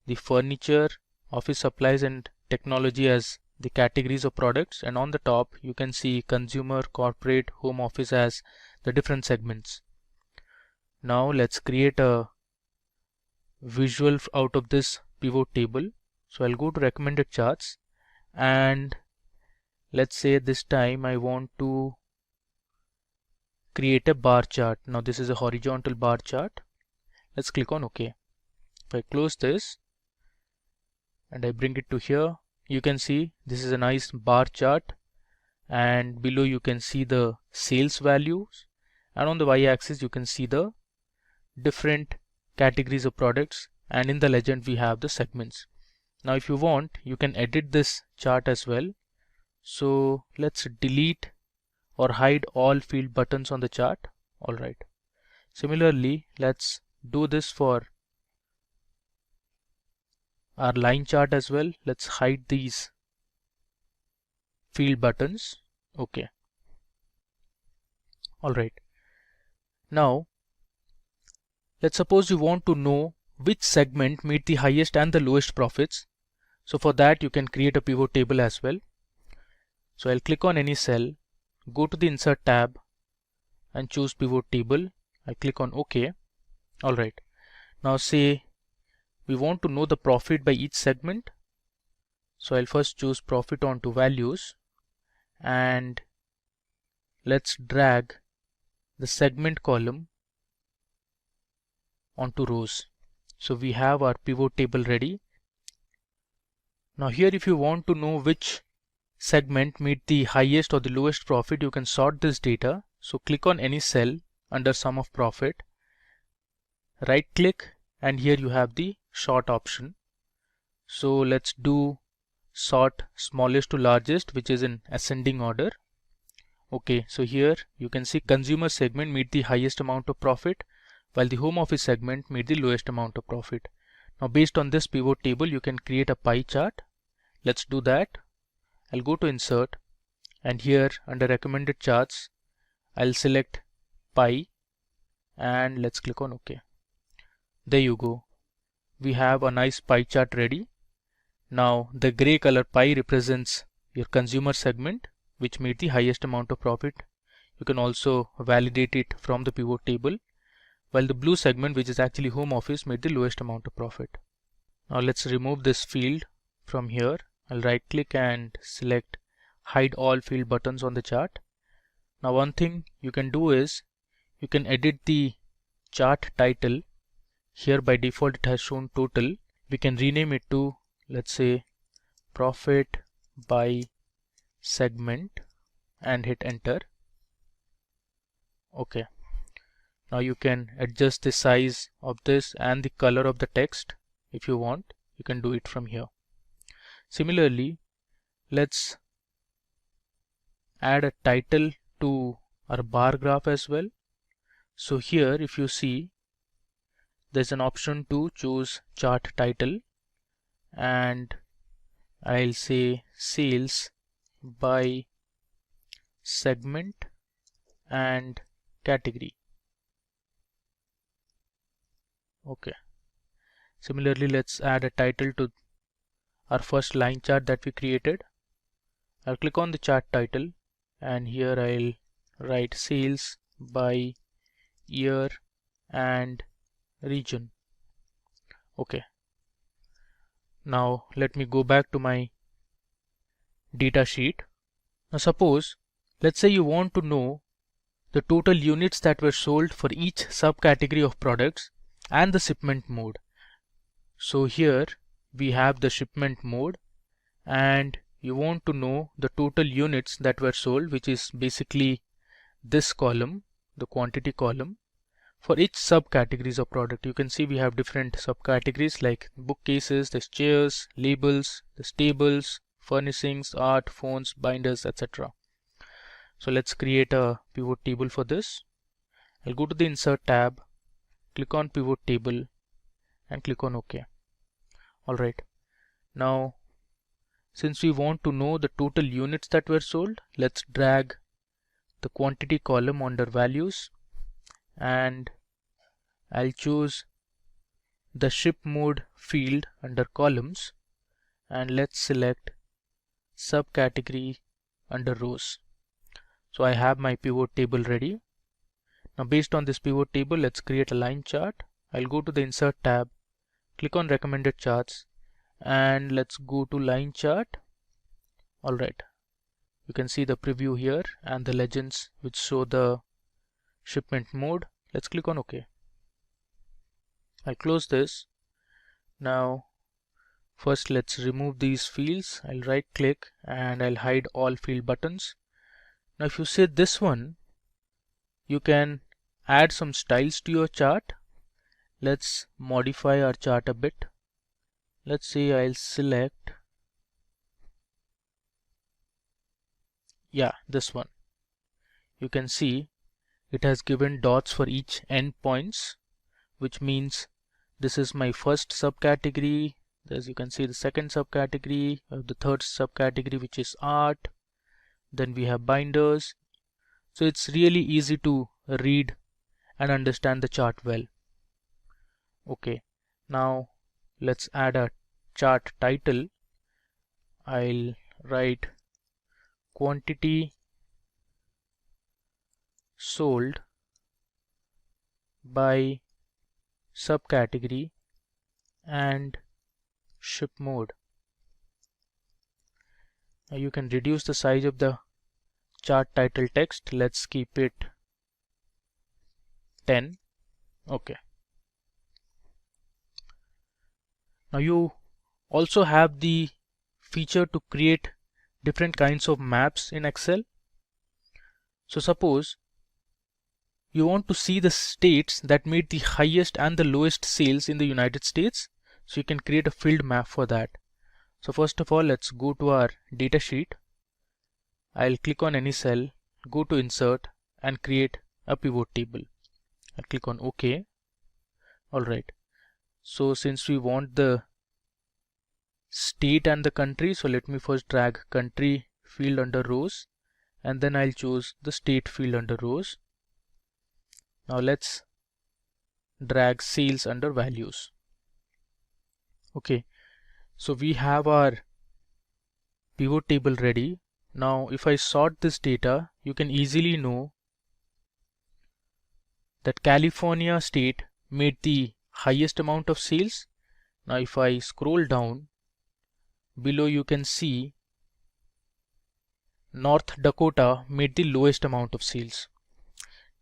the furniture, office supplies and technology as the categories of products, and on the top you can see consumer, corporate, home office as the different segments. Now let's create a visual out of this pivot table. So I'll go to Recommended Charts, and let's say this time I want to create a bar chart. Now this is a horizontal bar chart. Let's click on OK. If I close this and I bring it to here, you can see this is a nice bar chart, and below you can see the sales values, and on the y-axis you can see the different categories of products, and in the legend we have the segments. Now if you want, you can edit this chart as well. So let's delete or hide all field buttons on the chart. Alright. Similarly, let's do this for our line chart as well. Let's hide these field buttons. Okay. Alright. Now, let's suppose you want to know which segment made the highest and the lowest profits. So for that, you can create a pivot table as well. So I'll click on any cell, go to the Insert tab and choose Pivot Table. I'll click on OK. Alright. Now say we want to know the profit by each segment. So I'll first choose Profit onto Values and let's drag the segment column onto rows. So we have our pivot table ready. Now here, if you want to know which segment made the highest or the lowest profit, you can sort this data. So click on any cell under Sum of Profit, right click, and here you have the sort option. So let's do sort smallest to largest, which is in ascending order. Okay, so here you can see consumer segment made the highest amount of profit, while the home office segment made the lowest amount of profit. Now based on this pivot table, you can create a pie chart. Let's do that. I'll go to Insert, and here under Recommended Charts, I'll select Pie and let's click on OK. There you go. We have a nice pie chart ready. Now the gray color pie represents your consumer segment, which made the highest amount of profit. You can also validate it from the pivot table, while the blue segment, which is actually home office, made the lowest amount of profit. Now let's remove this field from here. I'll right click and select Hide All Field Buttons on the chart. Now one thing you can do is you can edit the chart title. Here by default it has shown total. We can rename it to, let's say, Profit by Segment and hit enter. Okay. Now you can adjust the size of this and the color of the text if you want. You can do it from here. Similarly, let's add a title to our bar graph as well. So here, if you see, there's an option to choose chart title, and I'll say sales by segment and category. Okay. Similarly, let's add a title to our first line chart that we created. I'll click on the chart title, and here I'll write sales by year and region. Okay. Now let me go back to my data sheet. Now suppose, let's say you want to know the total units that were sold for each subcategory of products and the shipment mode. So here we have the shipment mode, and you want to know the total units that were sold, which is basically this column, the quantity column, for each subcategories of product. You can see we have different subcategories like bookcases, there's chairs, labels, there's tables, furnishings, art, phones, binders, etc. So let's create a pivot table for this. I'll go to the Insert tab, click on Pivot Table and click on OK. Alright. Now since we want to know the total units that were sold, let's drag the quantity column under values, and I'll choose the ship mode field under columns, and let's select subcategory under rows. So I have my pivot table ready. Now based on this pivot table, let's create a line chart. I'll go to the Insert tab, click on Recommended Charts, and let's go to line chart. Alright, you can see the preview here and the legends which show the shipment mode. Let's click on OK. I'll close this. Now first let's remove these fields. I'll right click and I'll hide all field buttons. Now if you say this one, you can add some styles to your chart. Let's modify our chart a bit. Let's say I'll select, yeah, this one. you can see it has given dots for each endpoints, which means this is my first subcategory. As you can see, the second subcategory, the third subcategory, which is art. Then we have binders. So it's really easy to read and understand the chart well. Okay, now let's add a chart title. I'll write quantity sold by subcategory and ship mode. Now you can reduce the size of the chart title text. Let's keep it 10. Okay. Now you also have the feature to create different kinds of maps in Excel. So suppose you want to see the states that made the highest and the lowest sales in the United States. So you can create a field map for that. So first of all, let's go to our data sheet. I'll click on any cell, go to insert and create a pivot table. I'll click on OK. Alright. So since we want the state and the country, so let me first drag country field under rows and then I'll choose the state field under rows. Now let's drag sales under values. Okay, so we have our pivot table ready. Now if I sort this data, you can easily know that California state made the highest amount of sales. Now if I scroll down below, you can see North Dakota made the lowest amount of sales.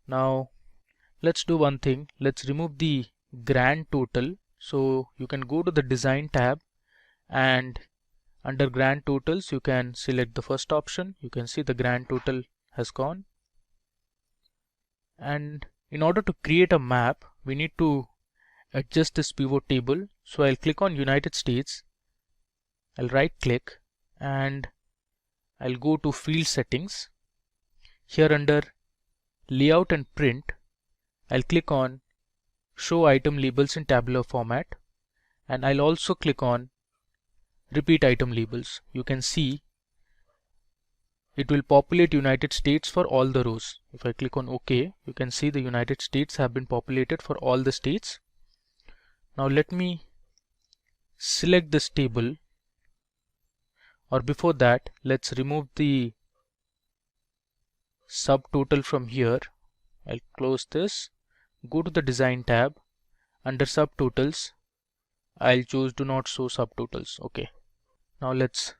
Now let's do one thing. Let's remove the grand total. So you can go to the design tab and under grand totals you can select the first option. You can see the grand total has gone. And in order to create a map, we need to adjust this pivot table. So I'll click on United States. I'll right click and I'll go to field settings. Here under layout and print, I'll click on show item labels in tabular format and I'll also click on repeat item labels. You can see it will populate United States for all the rows. If I click on OK, you can see the United States have been populated for all the states. Now let me select this table, or before that let's remove the subtotal from here. I'll close this, go to the design tab, under subtotals I'll choose do not show subtotals. Okay, now let's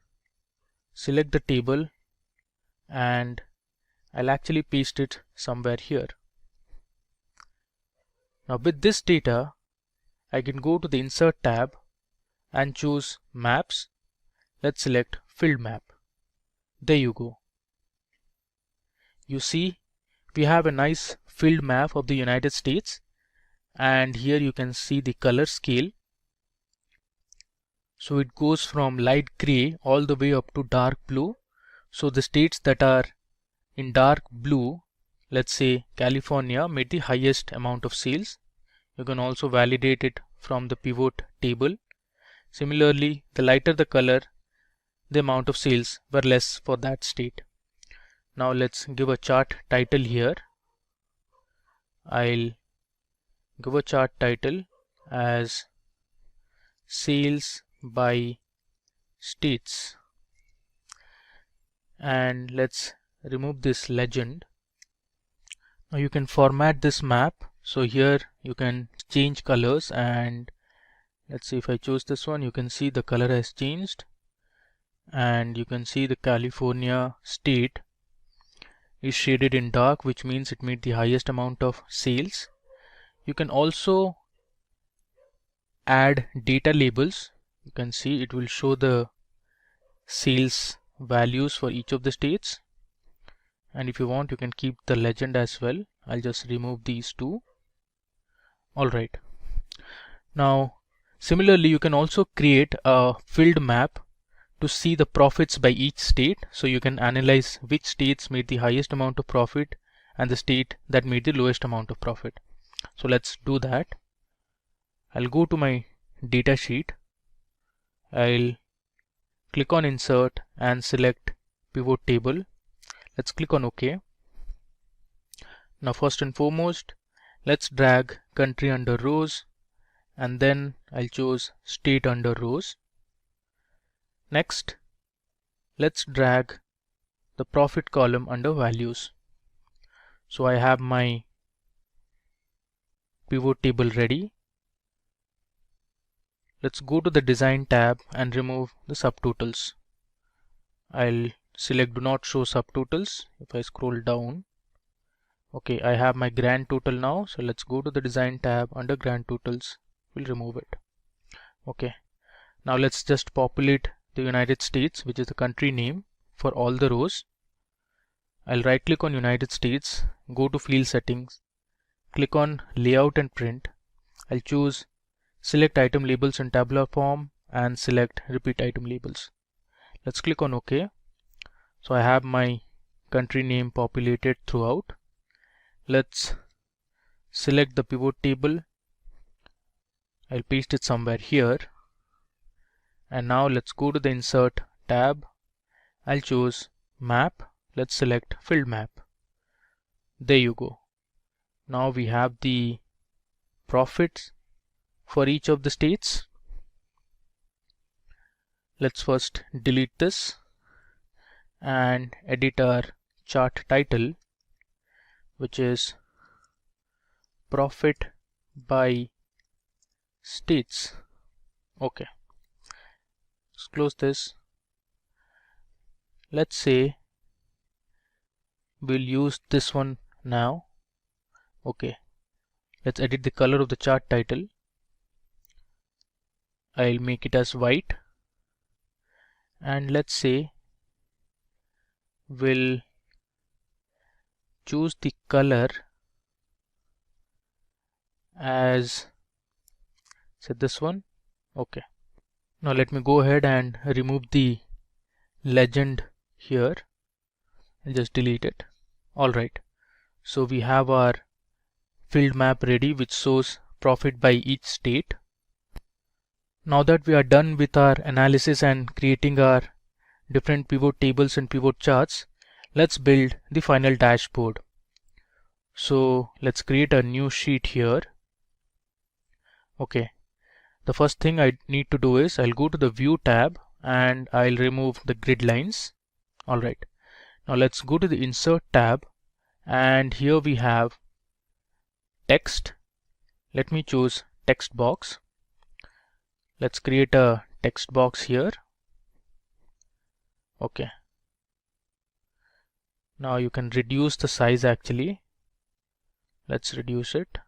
select the table and I'll actually paste it somewhere here. Now with this data I can go to the insert tab and choose maps. Let's select field map. There you go. You see we have a nice field map of the United States, and here you can see the color scale. So it goes from light gray all the way up to dark blue. So the states that are in dark blue, let's say California, made the highest amount of sales. You can also validate it from the pivot table. Similarly, the lighter the color, the amount of sales were less for that state. Now let's give a chart title here. I'll give a chart title as sales by states, and let's remove this legend. Now you can format this map. So here you can change colors, and let's see, if I choose this one, you can see the color has changed, and you can see the California state is shaded in dark, which means it made the highest amount of sales. You can also add data labels. You can see it will show the sales values for each of the states, and if you want you can keep the legend as well. I'll just remove these two. Alright, now similarly you can also create a field map to see the profits by each state. So you can analyze which states made the highest amount of profit and the state that made the lowest amount of profit. So let's do that. I'll go to my data sheet. I'll click on insert and select pivot table. Let's click on OK. Now first and foremost, let's drag country under rows, and then I'll choose state under rows. Next, let's drag the profit column under values. So I have my pivot table ready. Let's go to the design tab and remove the subtotals. I'll select do not show subtotals. If I scroll down, okay, I have my grand total now. So let's go to the design tab under grand totals. We'll remove it. Okay, now let's just populate the United States, which is the country name, for all the rows. I'll right click on United States, go to field settings, click on layout and print. I'll choose select item labels in tabular form and select repeat item labels. Let's click on OK. So I have my country name populated throughout. Let's select the pivot table. I'll paste it somewhere here. And now let's go to the insert tab. I'll choose map. Let's select filled map. There you go. Now we have the profits for each of the states. Let's first delete this and edit our chart title, which is profit by states. Okay, let's close this. Let's say we'll use this one now. Okay, let's edit the color of the chart title. I'll make it as white, and let's say we'll choose the color as, say, this one. Okay, now let me go ahead and remove the legend here and just delete it. Alright, so we have our field map ready, which shows profit by each state. Now that we are done with our analysis and creating our different pivot tables and pivot charts, let's build the final dashboard. So let's create a new sheet here. Okay, the first thing I need to do is I'll go to the view tab and I'll remove the grid lines. Alright, now let's go to the insert tab, and here we have text. Let me choose text box. Let's create a text box here. Okay, now you can reduce the size actually. Let's reduce it.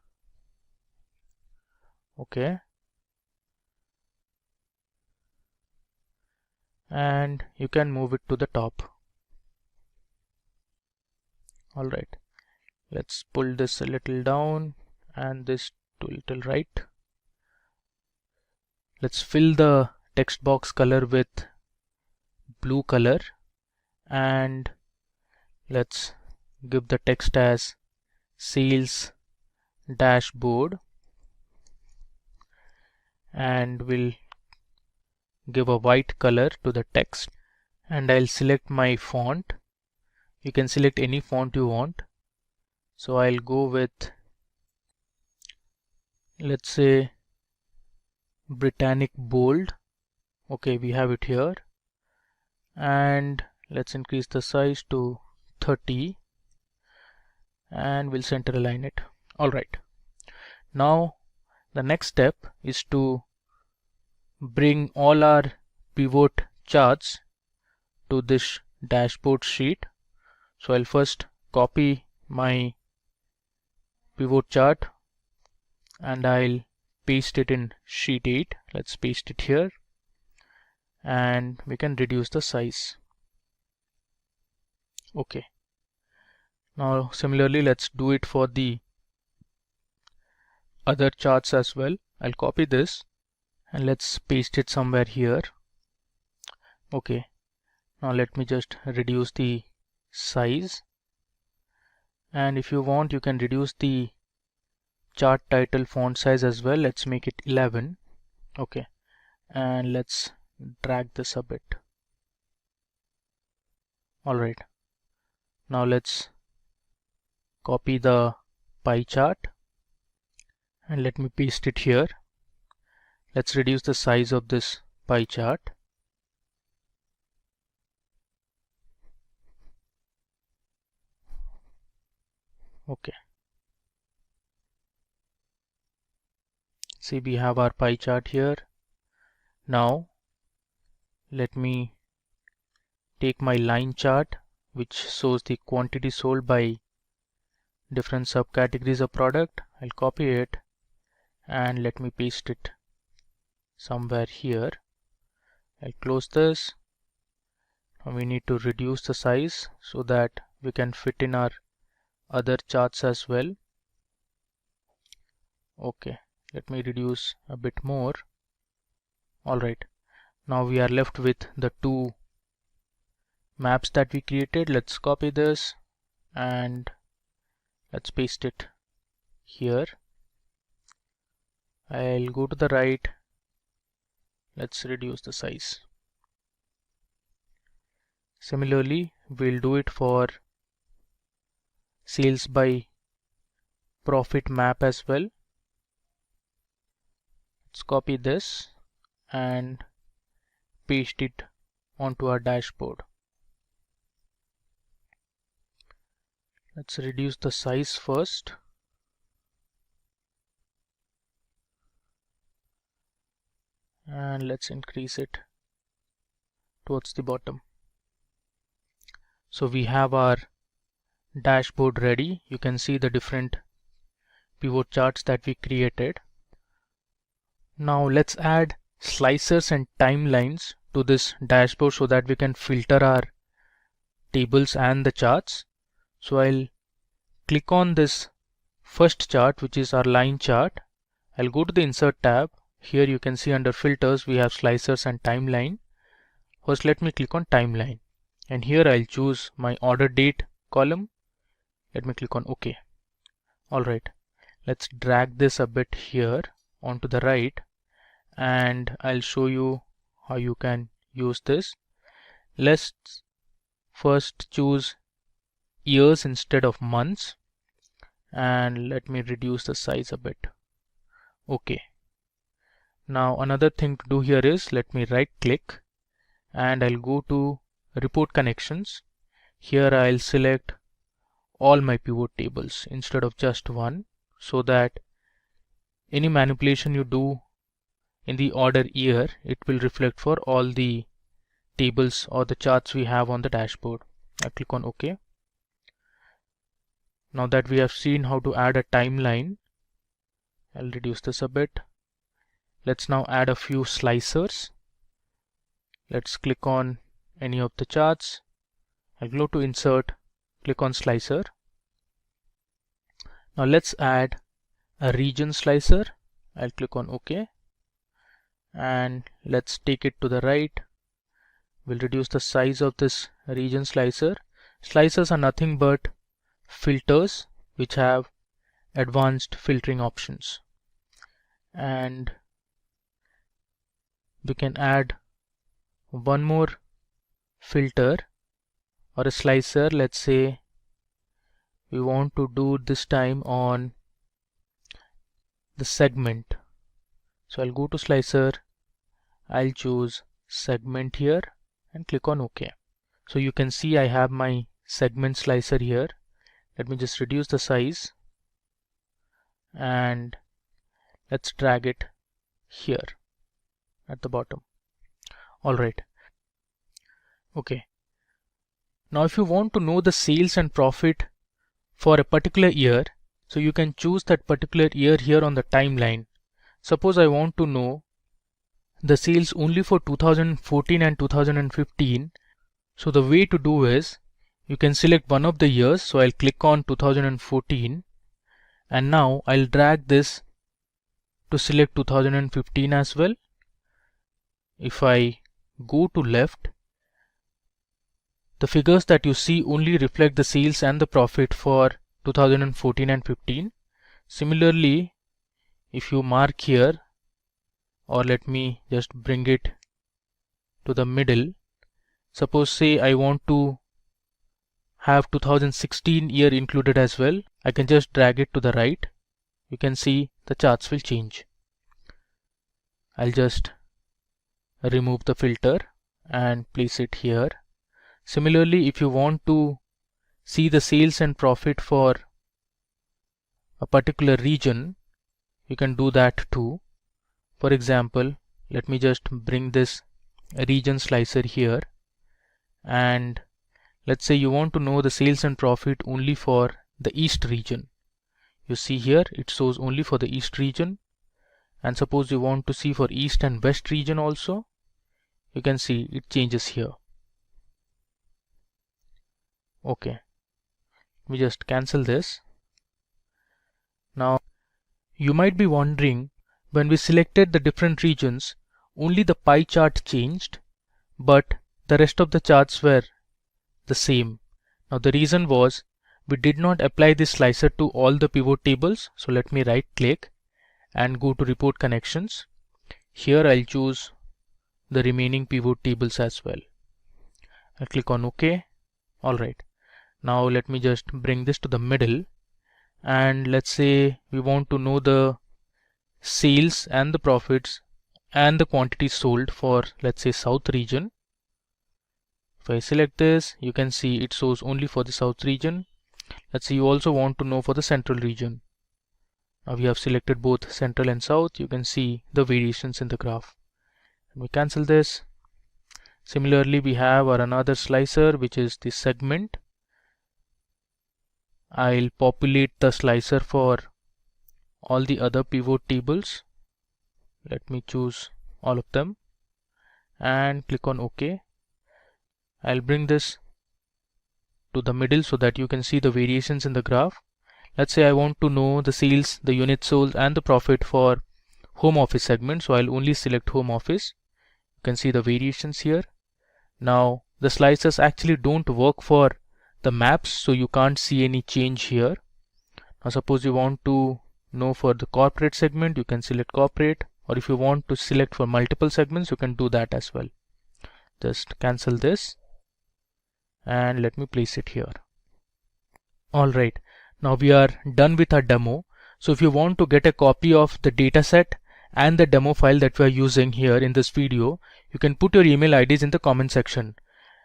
Okay, and you can move it to the top. Alright, let's pull this a little down and this to a little right. Let's fill the text box color with blue color, and let's give the text as sales dashboard, and we'll give a white color to the text, and I'll select my font. You can select any font you want. So I'll go with, let's say, Britannic bold. Okay, we have it here, and let's increase the size to 30 and we'll center align it. Alright, now the next step is to bring all our pivot charts to this dashboard sheet. So I'll first copy my pivot chart and I'll paste it in sheet 8. Let's paste it here, and we can reduce the size. Okay, now similarly let's do it for the other charts as well. I'll copy this and let's paste it somewhere here. Okay, now let me just reduce the size, And if you want, you can reduce the chart title font size as well. Let's make it 11. Okay, and let's drag this a bit. Alright, now let's copy the pie chart and let me paste it here. Let's reduce the size of this pie chart. Okay, see, we have our pie chart here. Now let me take my line chart, which shows the quantity sold by different subcategories of product. I'll copy it and let me paste it somewhere here. I'll close this. Now we need to reduce the size so that we can fit in our other charts as well. Okay, let me reduce a bit more. Alright, now we are left with the two maps that we created. Let's copy this and let's paste it here. I'll go to the right. Let's reduce the size. Similarly, we'll do it for sales by profit map as well. Let's copy this and paste it onto our dashboard. Let's reduce the size first. And let's increase it towards the bottom. So we have our dashboard ready. You can see the different pivot charts that we created. Now let's add slicers and timelines to this dashboard so that we can filter our tables and the charts. So I'll click on this first chart, which is our line chart. I'll go to the Insert tab. Here you can see under filters we have slicers and timeline. First let me click on timeline, and here I'll choose my order date column. Let me click on OK. Alright, let's drag this a bit here onto the right, and I'll show you how you can use this. Let's first choose years instead of months, and let me reduce the size a bit. Okay. Now another thing to do here is, let me right click and I'll go to report connections. Here I'll select all my pivot tables instead of just one, so that any manipulation you do in the order year, it will reflect for all the tables or the charts we have on the dashboard. I click on OK. Now that we have seen how to add a timeline, I'll reduce this a bit. Let's now add a few slicers. Let's click on any of the charts. I'll go to Insert, click on Slicer. Now let's add a region slicer. I'll click on OK. And let's take it to the right. We'll reduce the size of this region slicer. Slicers are nothing but filters which have advanced filtering options. And we can add one more filter or a slicer. Let's say we want to do this time on the segment. So I'll go to slicer, I'll choose segment here and click on OK. So you can see I have my segment slicer here. Let me just reduce the size and let's drag it here at the bottom. Alright. Okay. Now if you want to know the sales and profit for a particular year, so you can choose that particular year here on the timeline. Suppose I want to know the sales only for 2014 and 2015. So the way to do is, you can select one of the years. So I'll click on 2014 and now I'll drag this to select 2015 as well. If I go to left, the figures that you see only reflect the sales and the profit for 2014 and 15. Similarly, if you mark here, or let me just bring it to the middle, suppose say I want to have 2016 year included as well, I can just drag it to the right. You can see the charts will change. I'll just remove the filter and place it here. Similarly, if you want to see the sales and profit for a particular region, you can do that too. For example, let me just bring this region slicer here, and let's say you want to know the sales and profit only for the East region. You see here it shows only for the East region, and suppose you want to see for East and West region also, you can see it changes here. Okay, we just cancel this. Now you might be wondering, when we selected the different regions, only the pie chart changed, but the rest of the charts were the same. Now the reason was we did not apply this slicer to all the pivot tables. So let me right click and go to report connections. Here I'll choose the remaining pivot tables as well. I'll click on OK. Alright, now let me just bring this to the middle, and let's say we want to know the sales and the profits and the quantities sold for, let's say, South region. If I select this, you can see it shows only for the South region. Let's say you also want to know for the Central region. Now we have selected both Central and South. You can see the variations in the graph. And we cancel this. Similarly, we have our another slicer, which is the segment. I'll populate the slicer for all the other pivot tables. Let me choose all of them and click on OK. I'll bring this to the middle so that you can see the variations in the graph. Let's say I want to know the sales, the units sold and the profit for home office segment, so I'll only select home office. You can see the variations here. Now the slicers actually don't work for the maps, so you can't see any change here. Now suppose you want to know for the corporate segment, you can select corporate, or if you want to select for multiple segments, you can do that as well. Just cancel this and let me place it here. Alright, now we are done with our demo. So if you want to get a copy of the dataset and the demo file that we are using here in this video, you can put your email IDs in the comment section.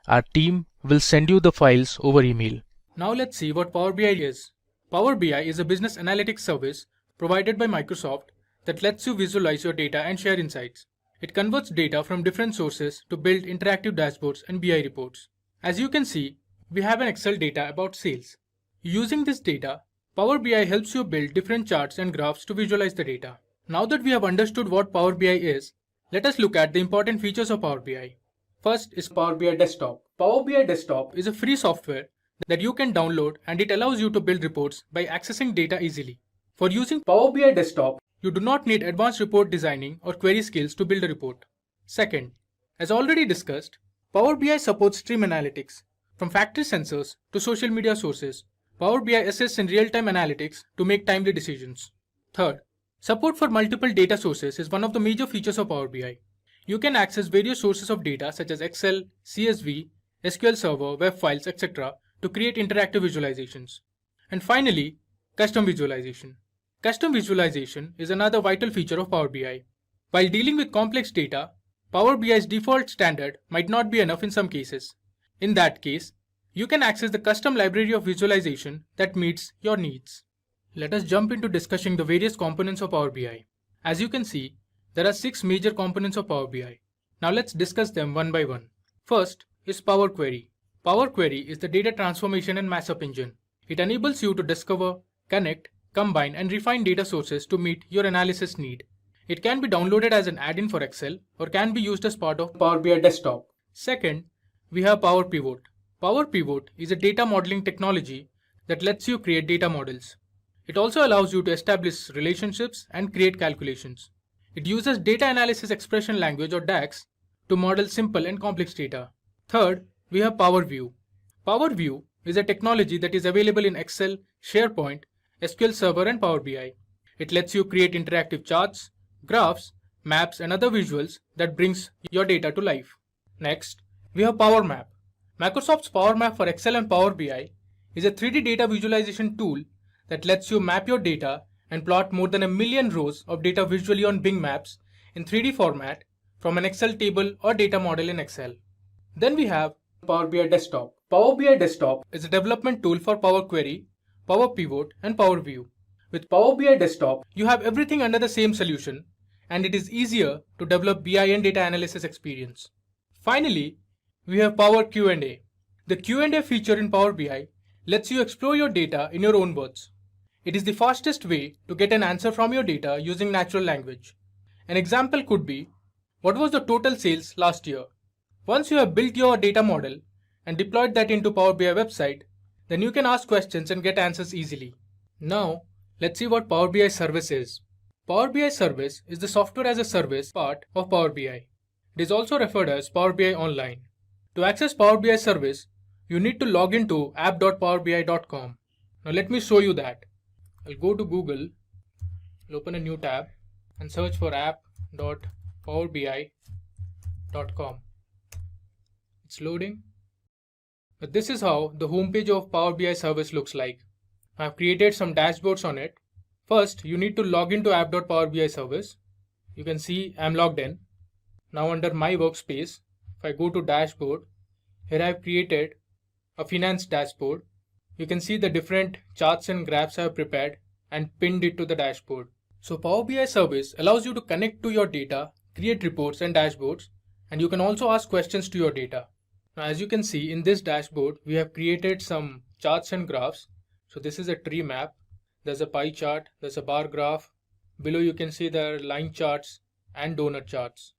Our team will send you the files over email. Now let's see what Power BI is. Power BI is a business analytics service provided by Microsoft that lets you visualize your data and share insights. It converts data from different sources to build interactive dashboards and BI reports. As you can see, we have an Excel data about sales. Using this data, Power BI helps you build different charts and graphs to visualize the data. Now that we have understood what Power BI is, let us look at the important features of Power BI. First is Power BI Desktop. Power BI Desktop is a free software that you can download, and it allows you to build reports by accessing data easily. For using Power BI Desktop, you do not need advanced report designing or query skills to build a report. Second, as already discussed, Power BI supports stream analytics. From factory sensors to social media sources, Power BI assists in real-time analytics to make timely decisions. Third, support for multiple data sources is one of the major features of Power BI. You can access various sources of data such as Excel, CSV, SQL Server, web files, etc. to create interactive visualizations. And finally, custom visualization. Custom visualization is another vital feature of Power BI. While dealing with complex data, Power BI's default standard might not be enough in some cases. In that case, you can access the custom library of visualization that meets your needs. Let us jump into discussing the various components of Power BI. As you can see, there are 6 major components of Power BI. Now let's discuss them one by one. First is Power Query. Power Query is the data transformation and mashup engine. It enables you to discover, connect, combine and refine data sources to meet your analysis need. It can be downloaded as an add-in for Excel or can be used as part of Power BI Desktop. Second, we have Power Pivot. Power Pivot is a data modeling technology that lets you create data models. It also allows you to establish relationships and create calculations. It uses data analysis expression language or DAX to model simple and complex data. Third, we have Power View. Power View is a technology that is available in Excel, SharePoint, SQL Server and Power BI. It lets you create interactive charts, graphs, maps and other visuals that brings your data to life. Next, we have Power Map. Microsoft's Power Map for Excel and Power BI is a 3D data visualization tool that lets you map your data and plot more than 1 million rows of data visually on Bing Maps in 3D format from an Excel table or data model in Excel. Then we have Power BI Desktop. Power BI Desktop is a development tool for Power Query, Power Pivot and Power View. With Power BI Desktop, you have everything under the same solution and it is easier to develop BI and data analysis experience. Finally, we have Power Q&A. The Q&A feature in Power BI lets you explore your data in your own words. It is the fastest way to get an answer from your data using natural language. An example could be, what was the total sales last year? Once you have built your data model and deployed that into Power BI website, then you can ask questions and get answers easily. Now, let's see what Power BI Service is. Power BI Service is the software as a service part of Power BI. It is also referred as Power BI Online. To access Power BI Service, you need to log into app.powerbi.com. Now let me show you that. I'll go to Google, I'll open a new tab and search for app.powerbi.com. It's loading. But this is how the homepage of Power BI Service looks like. I've created some dashboards on it. First, you need to log into app.powerbi service. You can see I'm logged in. Now under my workspace, if I go to dashboard, here I've created a finance dashboard. You can see the different charts and graphs I've prepared and pinned it to the dashboard. So Power BI Service allows you to connect to your data, create reports and dashboards, and you can also ask questions to your data. Now as you can see in this dashboard, we have created some charts and graphs. So this is a tree map. There's a pie chart, there's a bar graph. Below you can see there are line charts and donut charts.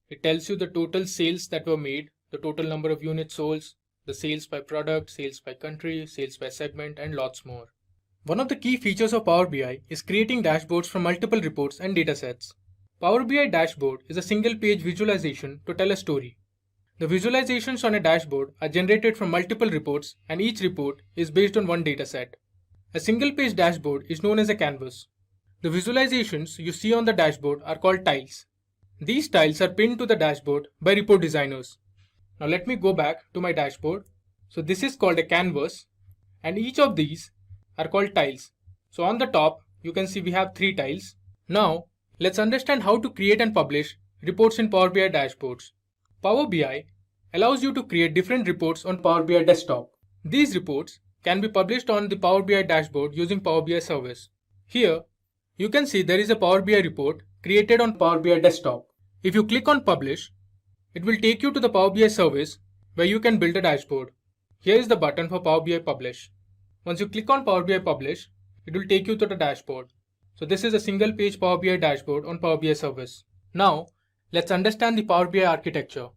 It tells you the total sales that were made, the total number of units sold, the sales by product, sales by country, sales by segment, and lots more. One of the key features of Power BI is creating dashboards from multiple reports and datasets. Power BI Dashboard is a single-page visualization to tell a story. The visualizations on a dashboard are generated from multiple reports and each report is based on one dataset. A single-page dashboard is known as a canvas. The visualizations you see on the dashboard are called tiles. These tiles are pinned to the dashboard by report designers. Now let me go back to my dashboard. So this is called a canvas and each of these are called tiles. So on the top you can see we have 3 tiles. Now let's understand how to create and publish reports in Power BI dashboards. Power BI allows you to create different reports on Power BI Desktop. These reports can be published on the Power BI dashboard using Power BI Service. Here you can see there is a Power BI report created on Power BI Desktop. If you click on Publish, it will take you to the Power BI Service where you can build a dashboard. Here is the button for Power BI Publish. Once you click on Power BI Publish, it will take you to the dashboard. So this is a single page Power BI dashboard on Power BI Service. Now let's understand the Power BI architecture.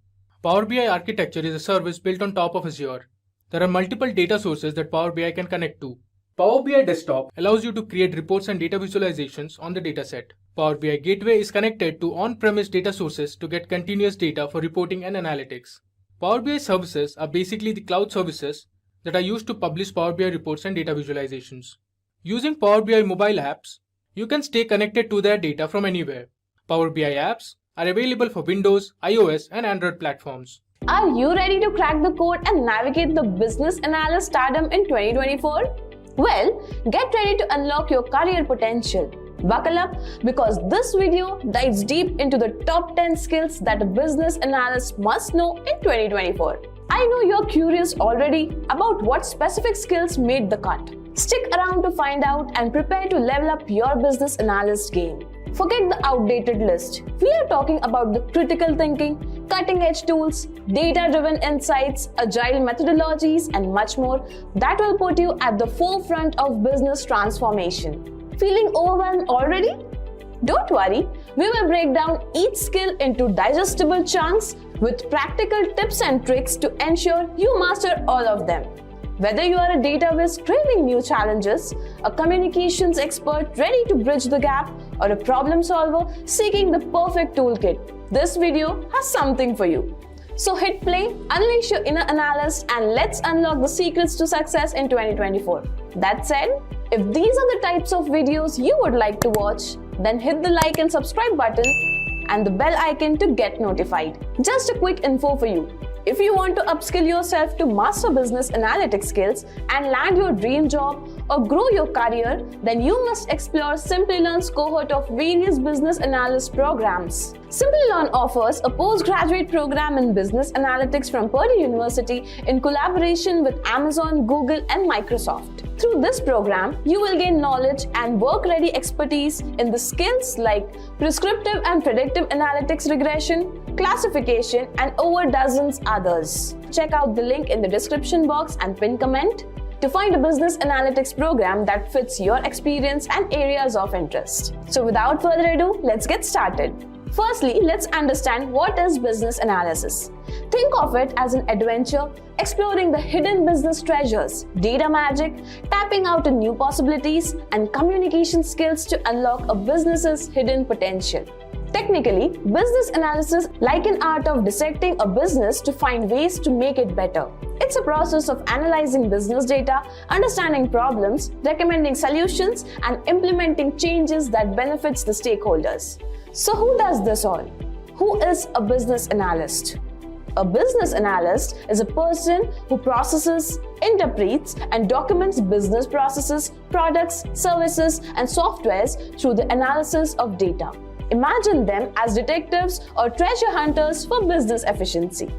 Power BI architecture is a service built on top of Azure. There are multiple data sources that Power BI can connect to. Power BI Desktop allows you to create reports and data visualizations on the dataset. Power BI Gateway is connected to on-premise data sources to get continuous data for reporting and analytics. Power BI services are basically the cloud services that are used to publish Power BI reports and data visualizations. Using Power BI mobile apps, you can stay connected to their data from anywhere. Power BI apps are available for Windows, iOS, and Android platforms. Are you ready to crack the code and navigate the business analyst stardom in 2024? Well, get ready to unlock your career potential. Buckle up because this video dives deep into the top 10 skills that a business analyst must know in 2024. I know you're curious already about what specific skills made the cut. Stick around to find out and prepare to level up your business analyst game. Forget the outdated list. We are talking about the critical thinking, cutting-edge tools, data-driven insights, agile methodologies, and much more that will put you at the forefront of business transformation. Feeling overwhelmed already? Don't worry, we will break down each skill into digestible chunks with practical tips and tricks to ensure you master all of them. Whether you are a data whiz craving new challenges, a communications expert ready to bridge the gap, or a problem solver seeking the perfect toolkit, this video has something for you. So hit play, unleash your inner analyst, and let's unlock the secrets to success in 2024. That said, If these are the types of videos you would like to watch, then hit the like and subscribe button and the bell icon to get notified. Just a quick info for you. If you want to upskill yourself to master business analytics skills and land your dream job or grow your career, then you must explore Simplilearn's cohort of various business analyst programs. Simplilearn offers a postgraduate program in business analytics from Purdue University in collaboration with Amazon, Google, and Microsoft. Through this program, you will gain knowledge and work-ready expertise in the skills like prescriptive and predictive analytics regression, classification, and over dozens others. Check out the link in the description box and pin comment to find a business analytics program that fits your experience and areas of interest. So without further ado, let's get started. Firstly, let's understand what is business analysis. Think of it as an adventure exploring the hidden business treasures, data magic, tapping out new possibilities, and communication skills to unlock a business's hidden potential. Technically, business analysis is like an art of dissecting a business to find ways to make it better. It's a process of analyzing business data, understanding problems, recommending solutions, and implementing changes that benefits the stakeholders. So who does this all? Who is a business analyst? A business analyst is a person who processes, interprets, and documents business processes, products, services, and softwares through the analysis of data. Imagine them as detectives or treasure hunters for business efficiency.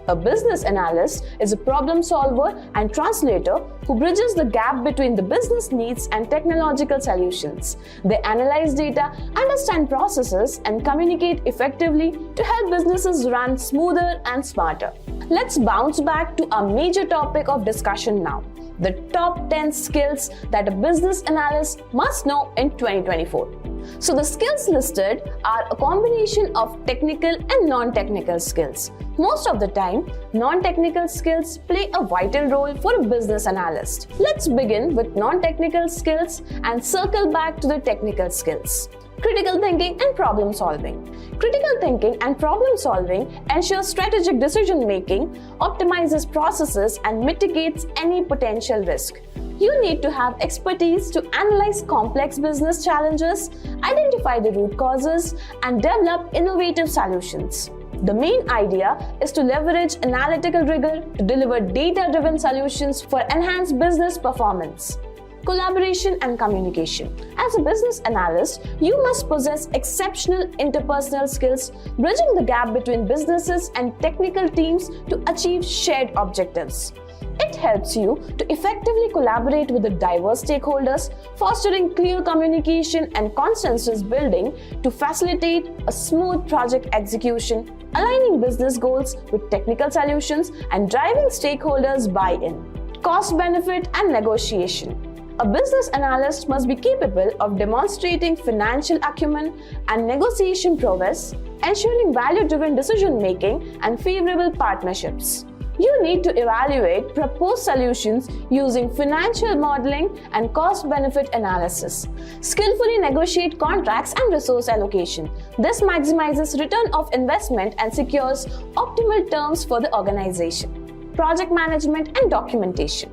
A business analyst is a problem solver and translator who bridges the gap between the business needs and technological solutions. They analyze data, understand processes, and communicate effectively to help businesses run smoother and smarter. Let's bounce back to our major topic of discussion now: the top 10 skills that a business analyst must know in 2024. So the skills listed are a combination of technical and non-technical skills. Most of the time, non-technical skills play a vital role for a business analyst. Let's begin with non-technical skills and circle back to the technical skills. Critical thinking and problem solving. Critical thinking and problem solving ensures strategic decision making, optimizes processes, and mitigates any potential risk. You need to have expertise to analyze complex business challenges, identify the root causes, and develop innovative solutions. The main idea is to leverage analytical rigor to deliver data-driven solutions for enhanced business performance. Collaboration and communication. As a business analyst, you must possess exceptional interpersonal skills, bridging the gap between businesses and technical teams to achieve shared objectives. It helps you to effectively collaborate with the diverse stakeholders, fostering clear communication and consensus building to facilitate a smooth project execution, aligning business goals with technical solutions, and driving stakeholders' buy-in. Cost benefit and negotiation. A business analyst must be capable of demonstrating financial acumen and negotiation prowess, ensuring value-driven decision-making and favorable partnerships. You need to evaluate proposed solutions using financial modeling and cost-benefit analysis. Skillfully negotiate contracts and resource allocation. This maximizes return of investment and secures optimal terms for the organization. Project management and documentation.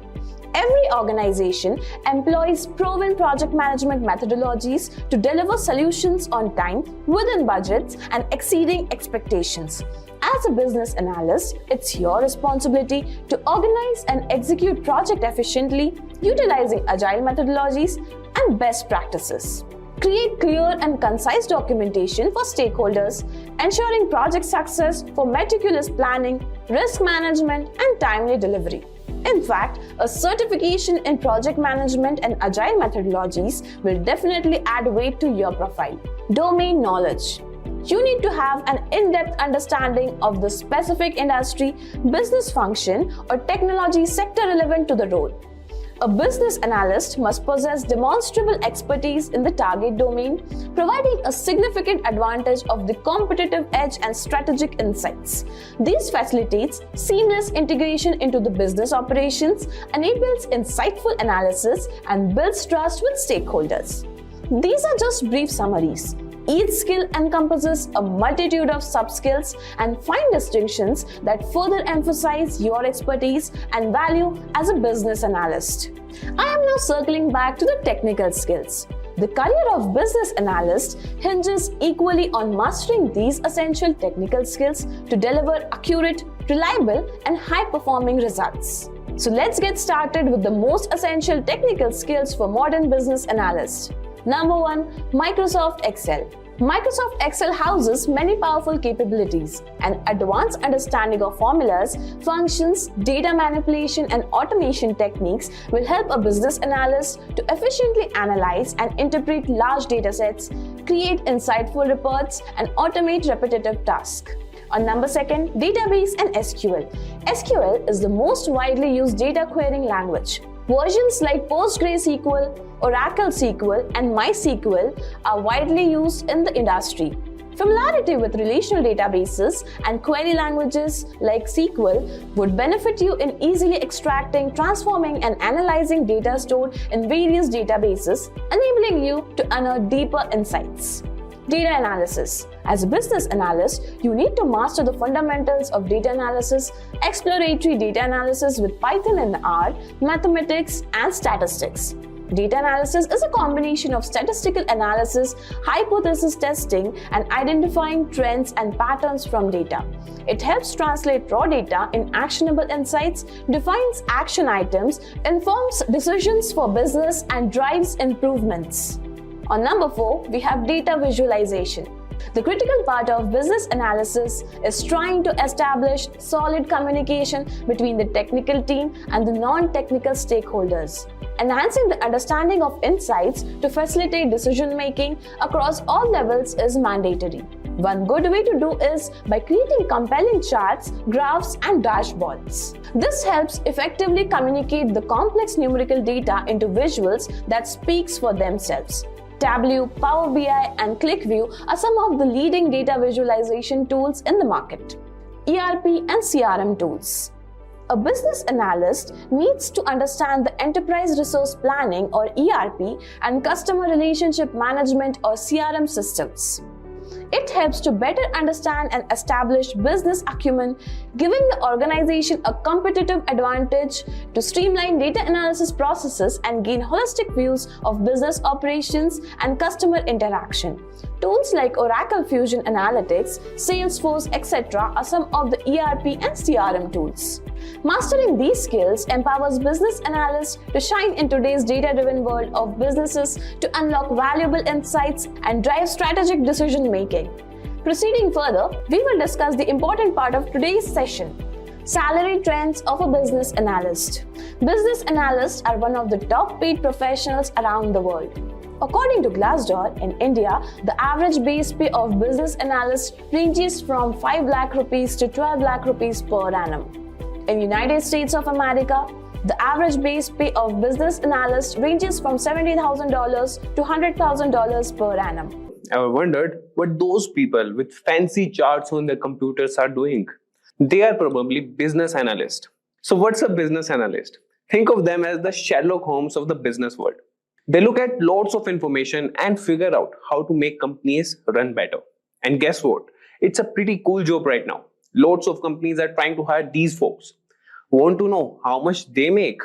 Every organization employs proven project management methodologies to deliver solutions on time, within budgets, and exceeding expectations. As a business analyst, it's your responsibility to organize and execute project efficiently, utilizing agile methodologies and best practices. Create clear and concise documentation for stakeholders, ensuring project success for meticulous planning, risk management, and timely delivery. In fact, a certification in project management and agile methodologies will definitely add weight to your profile. Domain knowledge. You need to have an in-depth understanding of the specific industry, business function, or technology sector relevant to the role. A business analyst must possess demonstrable expertise in the target domain, providing a significant advantage of the competitive edge and strategic insights. This facilitates seamless integration into the business operations, enables insightful analysis, and builds trust with stakeholders. These are just brief summaries. Each skill encompasses a multitude of sub-skills and fine distinctions that further emphasize your expertise and value as a business analyst. I am now circling back to the technical skills. The career of business analyst hinges equally on mastering these essential technical skills to deliver accurate, reliable, and high-performing results. So let's get started with the most essential technical skills for modern business analysts. Number 1. Microsoft Excel. Microsoft Excel houses many powerful capabilities. An advanced understanding of formulas, functions, data manipulation, and automation techniques will help a business analyst to efficiently analyze and interpret large datasets, create insightful reports, and automate repetitive tasks. On number 2, database and SQL. SQL is the most widely used data querying language. Versions like PostgreSQL, Oracle SQL, and MySQL are widely used in the industry. Familiarity with relational databases and query languages like SQL would benefit you in easily extracting, transforming, and analyzing data stored in various databases, enabling you to unearth deeper insights. Data analysis. As a business analyst, you need to master the fundamentals of data analysis, exploratory data analysis with Python and R, mathematics, and statistics. Data analysis is a combination of statistical analysis, hypothesis testing, and identifying trends and patterns from data. It helps translate raw data in actionable insights, defines action items, informs decisions for business, and drives improvements. On number 4, we have data visualization. The critical part of business analysis is trying to establish solid communication between the technical team and the non-technical stakeholders. Enhancing the understanding of insights to facilitate decision-making across all levels is mandatory. One good way to do is by creating compelling charts, graphs, and dashboards. This helps effectively communicate the complex numerical data into visuals that speaks for themselves. Tableau, PowerBI, and ClickView are some of the leading data visualization tools in the market. ERP and CRM tools. A business analyst needs to understand the enterprise resource planning or ERP and customer relationship management or CRM systems. It helps to better understand and establish business acumen, giving the organization a competitive advantage to streamline data analysis processes and gain holistic views of business operations and customer interaction. Tools like Oracle Fusion Analytics, Salesforce, etc. are some of the ERP and CRM tools. Mastering these skills empowers business analysts to shine in today's data-driven world of businesses to unlock valuable insights and drive strategic decision-making. Proceeding further, we will discuss the important part of today's session: salary trends of a business analyst. Business analysts are one of the top paid professionals around the world. According to Glassdoor, in India, the average base pay of business analysts ranges from 5 lakh rupees to 12 lakh rupees per annum. In United States of America, the average base pay of business analysts ranges from $70,000 to $100,000 per annum. Ever wondered what those people with fancy charts on their computers are doing? They are probably business analysts. So what's a business analyst? Think of them as the Sherlock Holmes of the business world. They look at lots of information and figure out how to make companies run better. And guess what? It's a pretty cool job right now. Lots of companies are trying to hire these folks. Want to know how much they make?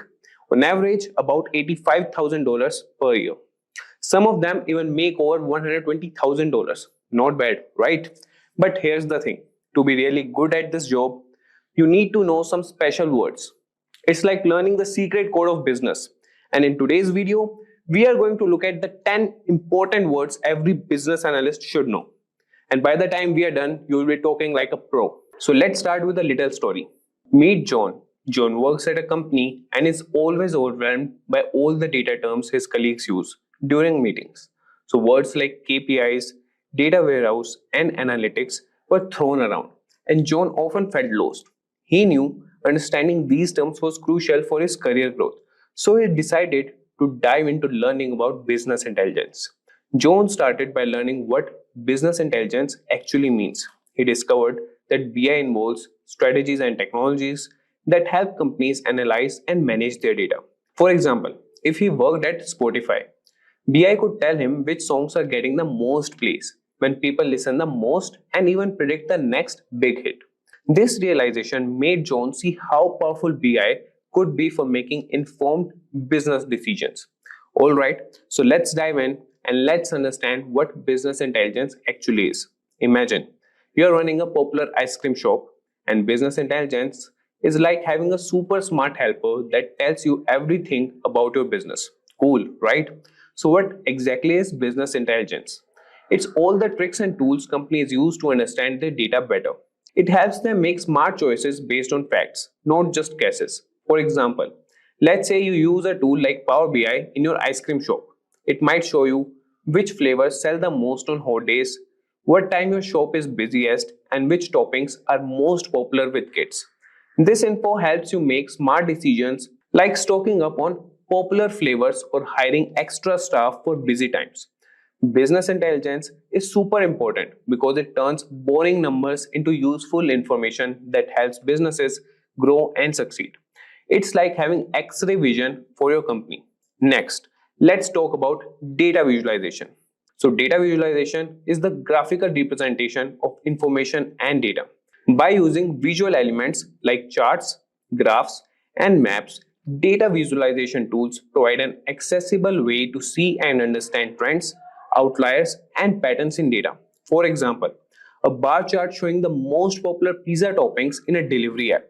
On average, about $85,000 per year. Some of them even make over $120,000. Not bad, right? But here's the thing. To be really good at this job, you need to know some special words. It's like learning the secret code of business. And in today's video, we are going to look at the 10 important words every business analyst should know. And by the time we are done, you will be talking like a pro. So let's start with a little story. Meet John. John works at a company and is always overwhelmed by all the data terms his colleagues use during meetings. So words like KPIs, data warehouse, and analytics were thrown around, and John often felt lost. He knew understanding these terms was crucial for his career growth, so he decided to dive into learning about business intelligence. John started by learning what business intelligence actually means. He discovered that BI involves strategies and technologies that help companies analyze and manage their data. For example, if he worked at Spotify, BI could tell him which songs are getting the most plays, when people listen the most and even predict the next big hit. This realization made John see how powerful BI could be for making informed business decisions. Alright, so let's dive in and let's understand what business intelligence actually is. Imagine you're running a popular ice cream shop, and business intelligence is like having a super smart helper that tells you everything about your business. Cool, right? So, what exactly is business intelligence? It's all the tricks and tools companies use to understand their data better. It helps them make smart choices based on facts, not just guesses. For example, let's say you use a tool like Power BI in your ice cream shop. It might show you which flavors sell the most on hot days, what time your shop is busiest, and which toppings are most popular with kids. This info helps you make smart decisions like stocking up on popular flavors or hiring extra staff for busy times. Business intelligence is super important because it turns boring numbers into useful information that helps businesses grow and succeed. It's like having X-ray vision for your company. Next, let's talk about data visualization. So data visualization is the graphical representation of information and data. By using visual elements like charts, graphs, and maps, data visualization tools provide an accessible way to see and understand trends, outliers, and patterns in data. For example, a bar chart showing the most popular pizza toppings in a delivery app.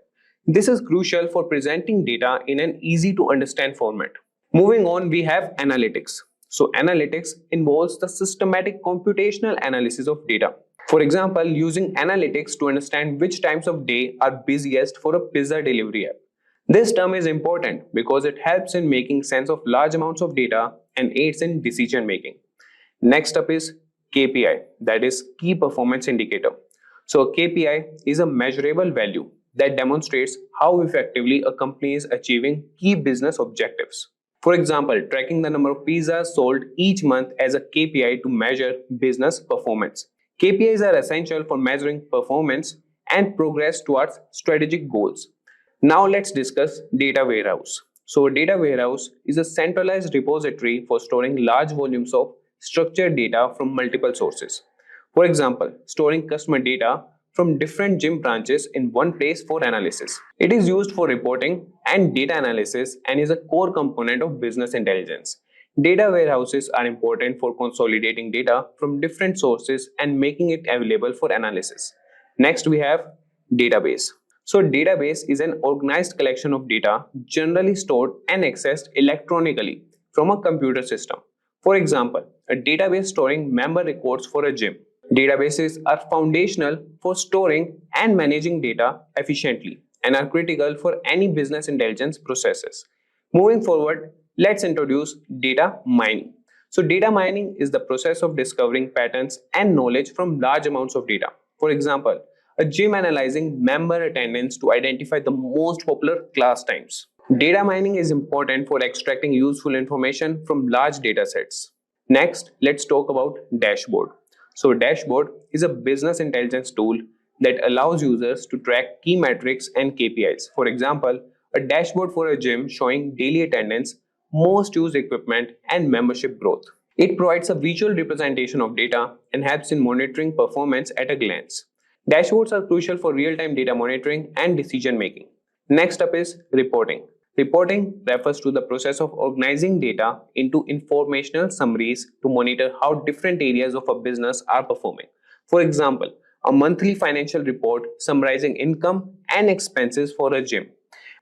This is crucial for presenting data in an easy to understand format. Moving on, we have analytics. So analytics involves the systematic computational analysis of data. For example, using analytics to understand which times of day are busiest for a pizza delivery app. This term is important because it helps in making sense of large amounts of data and aids in decision making. Next up is KPI, that is key performance indicator. So a KPI is a measurable value that demonstrates how effectively a company is achieving key business objectives. For example, tracking the number of pizzas sold each month as a KPI to measure business performance. KPIs are essential for measuring performance and progress towards strategic goals. Now let's discuss data warehouse. So a data warehouse is a centralized repository for storing large volumes of structured data from multiple sources. For example, storing customer data from different gym branches in one place for analysis. It is used for reporting and data analysis and is a core component of business intelligence. Data warehouses are important for consolidating data from different sources and making it available for analysis. Next, we have database. So database is an organized collection of data generally stored and accessed electronically from a computer system. For example, a database storing member records for a gym. Databases are foundational for storing and managing data efficiently and are critical for any business intelligence processes. Moving forward, let's introduce data mining. So data mining is the process of discovering patterns and knowledge from large amounts of data. For example, a gym analyzing member attendance to identify the most popular class times. Data mining is important for extracting useful information from large data sets. Next, let's talk about dashboard. So dashboard is a business intelligence tool that allows users to track key metrics and KPIs. For example, a dashboard for a gym showing daily attendance, most used equipment, and membership growth. It provides a visual representation of data and helps in monitoring performance at a glance. Dashboards are crucial for real-time data monitoring and decision making. Next up is reporting. Reporting refers to the process of organizing data into informational summaries to monitor how different areas of a business are performing. For example, a monthly financial report summarizing income and expenses for a gym.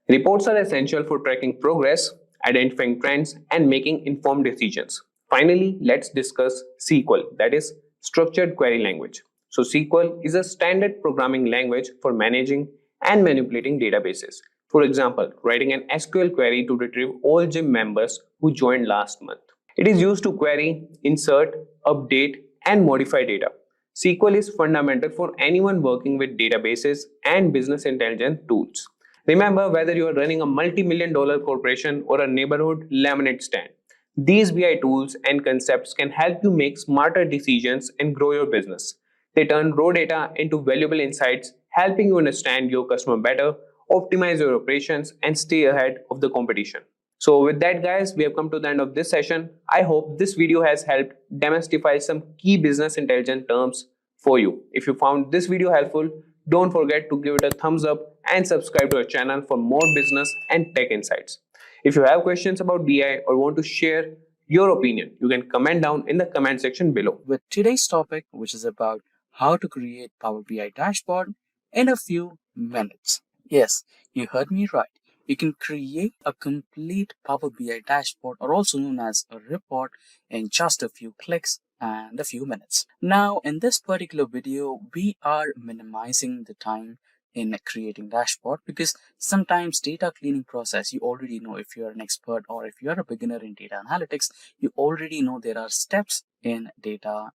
Reports are essential for tracking progress, identifying trends, and making informed decisions. Finally, let's discuss SQL, that is structured query language. So SQL is a standard programming language for managing and manipulating databases. For example, writing an SQL query to retrieve all gym members who joined last month. It is used to query, insert, update, and modify data. SQL is fundamental for anyone working with databases and business intelligence tools. Remember, whether you are running a multi-million-dollar corporation or a neighborhood lemonade stand, these BI tools and concepts can help you make smarter decisions and grow your business. They turn raw data into valuable insights, helping you understand your customer better, optimize your operations, and stay ahead of the competition. So with that guys, we have come to the end of this session. I hope this video has helped demystify some key business intelligence terms for you. If you found this video helpful, don't forget to give it a thumbs up and subscribe to our channel for more business and tech insights. If you have questions about BI or want to share your opinion, you can comment down in the comment section below. With today's topic, which is about how to create Power BI dashboard in a few minutes. Yes, you heard me right. You can create a complete Power BI dashboard, or also known as a report, in just a few clicks and a few minutes. Now, in this particular video, we are minimizing the time in creating dashboard, because sometimes data cleaning process, you already know, if you're an expert or if you're a beginner in data analytics, you already know there are steps in data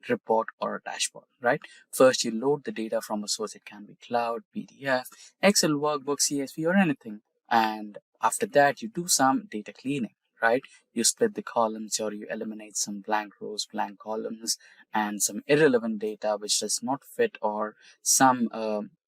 report or a dashboard, right? First, you load the data from a source. It can be cloud, PDF, Excel workbook, CSV, or anything. And after that, you do some data cleaning, right? You split the columns, or you eliminate some blank rows, blank columns, and some irrelevant data which does not fit, or some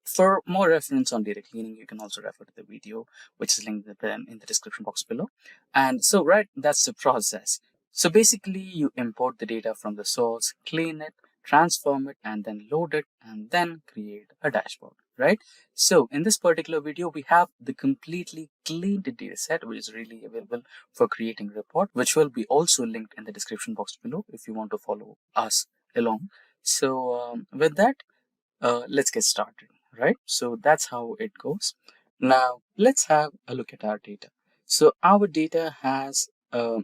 for more reference on data cleaning, you can also refer to the video, which is linked in the description box below. And so, right, that's the process. So basically, you import the data from the source, clean it, transform it, and then load it, and then create a dashboard, right? So in this particular video, we have the completely cleaned data set, which is really available for creating a report, which will be also linked in the description box below if you want to follow us along. So with that, let's get started, right? So that's how it goes. Now let's have a look at our data. So our data has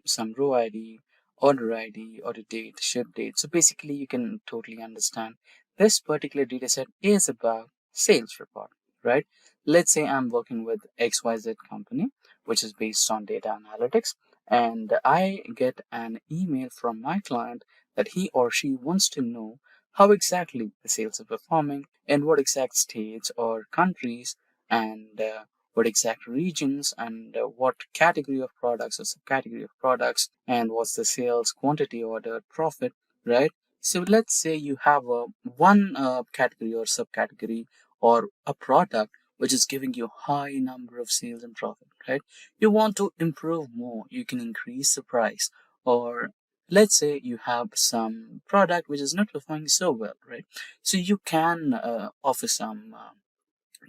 some row ID, order ID, order date, ship date. So basically, you can totally understand this particular data set is about sales report, right? Let's say I'm working with XYZ company, which is based on data analytics, and I get an email from my client that he or she wants to know how exactly the sales are performing, in what exact states or countries, and what exact regions, and what category of products or subcategory of products, and what's the sales quantity, order, profit, right? So let's say you have a one category or subcategory or a product which is giving you a high number of sales and profit, right? You want to improve more, you can increase the price. Or let's say you have some product which is not performing so well, right? So you can offer some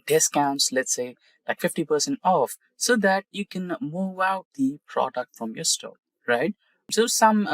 discounts, let's say like 50% off, so that you can move out the product from your store, right? So some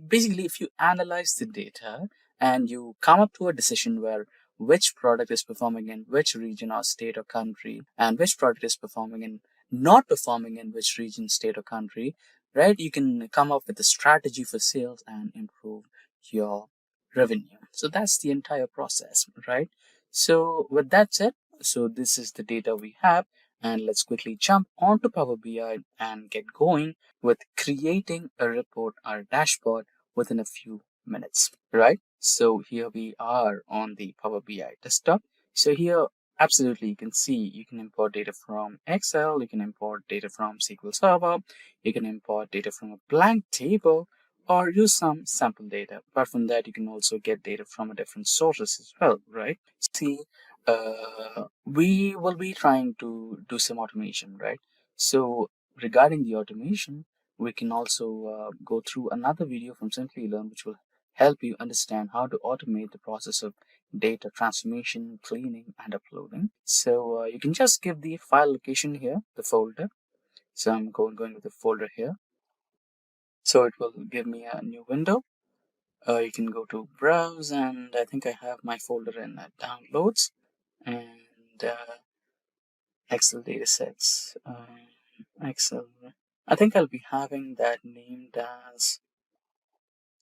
basically, if you analyze the data and you come up to a decision where which product is performing in which region or state or country, and which product is performing in not performing in which region, state or country, right? You can come up with a strategy for sales and improve your revenue. So that's the entire process, right? So with that said, so this is the data we have, and let's quickly jump onto Power BI and get going with creating a report or dashboard within a few minutes, right? So here we are on the Power BI desktop. So here, absolutely, you can see you can import data from Excel, you can import data from SQL Server, you can import data from a blank table, or use some sample data. Apart from that, you can also get data from a different sources as well, right? See, we will be trying to do some automation, right? So regarding the automation, we can also go through another video from Simplilearn, which will help you understand how to automate the process of data transformation, cleaning, and uploading. So you can just give the file location here, the folder. So I'm going with the folder here. So it will give me a new window. You can go to browse, and I think I have my folder in downloads, and Excel datasets. Excel. I think I'll be having that named as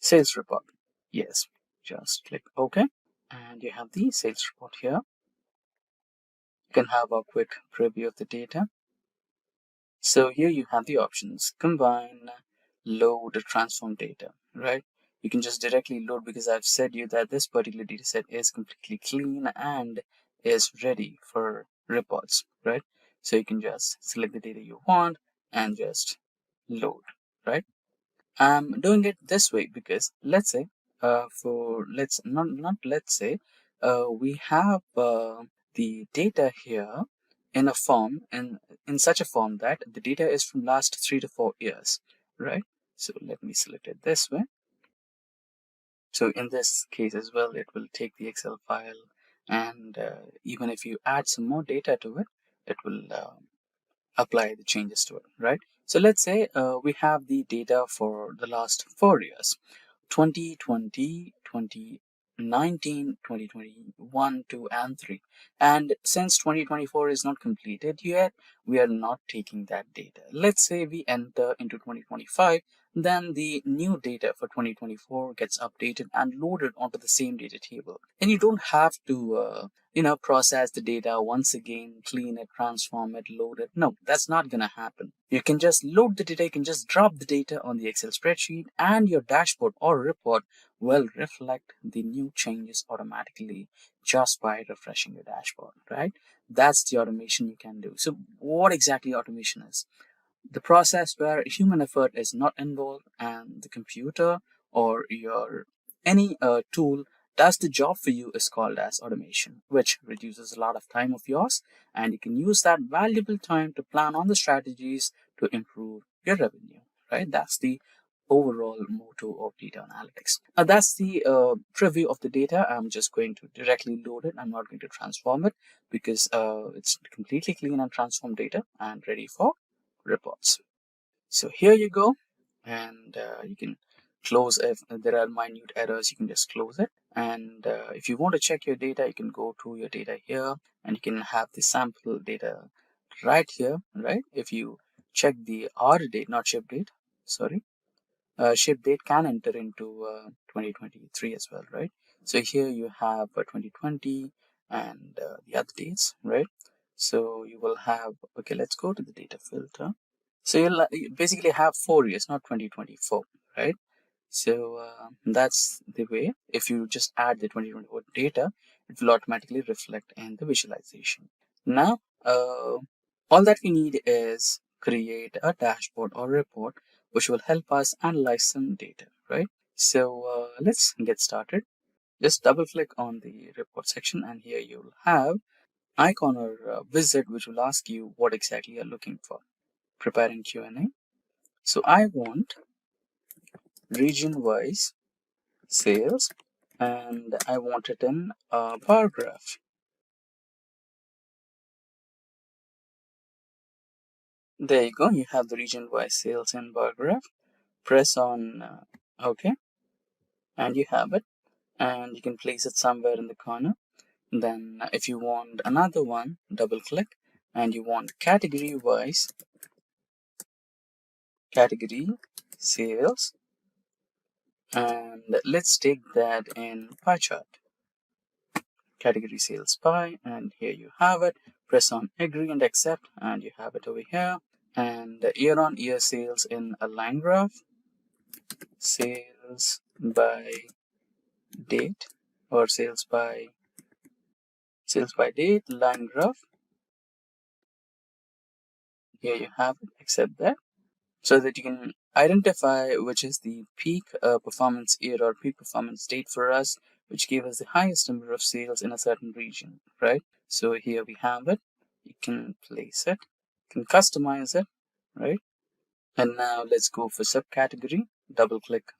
sales report. Yes, just click OK, and you have the sales report here. You can have a quick preview of the data. So here you have the options: combine, load, transform data, right? You can just directly load, because I've said you that this particular data set is completely clean and is ready for reports, right? So you can just select the data you want and just load, right? I'm doing it this way because let's say we have the data here in a form, in such a form that the data is from last 3 to 4 years, right? So let me select it this way. So in this case as well, it will take the Excel file, and even if you add some more data to it, it will apply the changes to it, right? So let's say we have the data for the last 4 years, 2020, 2019, 2021, 2, and 3. And since 2024 is not completed yet, we are not taking that data. Let's say we enter into 2025, then the new data for 2024 gets updated and loaded onto the same data table. And you don't have to process the data once again, clean it, transform it, load it. No, that's not going to happen. You can just load the data, you can just drop the data on the Excel spreadsheet, and your dashboard or report will reflect the new changes automatically just by refreshing your dashboard, right? That's the automation you can do. So what exactly automation is? The process where human effort is not involved, and the computer or your any tool does the job for you is called as automation, which reduces a lot of time of yours, and you can use that valuable time to plan on the strategies to improve your revenue, right? That's the overall motto of data analytics. Now that's the preview of the data. I'm just going to directly load it. I'm not going to transform it because it's completely clean and transformed data and ready for reports. So here you go, and you can close if there are minute errors. You can just close it, and if you want to check your data, you can go to your data here, and you can have the sample data right here, right? If you check the R date, not ship date, sorry, ship date can enter into 2023 as well, right? So here you have 2020 and the other dates, right? So you will have, okay, let's go to the data filter. So you basically have 4 years, not 2024, right? So that's the way. If you just add the 2024 data, it will automatically reflect in the visualization. Now, all that we need is create a dashboard or report which will help us analyze some data, right? So let's get started. Just double click on the report section, and here you'll have icon or wizard which will ask you what exactly you're looking for. Preparing Q&A. So I want region-wise sales, and I want it in a bar graph. There you go. You have the region-wise sales in bar graph. Press on OK, and you have it. And you can place it somewhere in the corner. Then if you want another one, double click, and you want category-wise category sales, and let's take that in pie chart. Category sales pie, and here you have it. Press on agree and accept, and you have it over here. And year-on-year sales in a line graph, sales by date, or sales by date line graph. Here you have it. Accept that, so that you can identify which is the peak performance year or peak performance date for us, which gave us the highest number of sales in a certain region, right? So here we have it. You can place it, you can customize it, right? And now let's go for subcategory. Double click,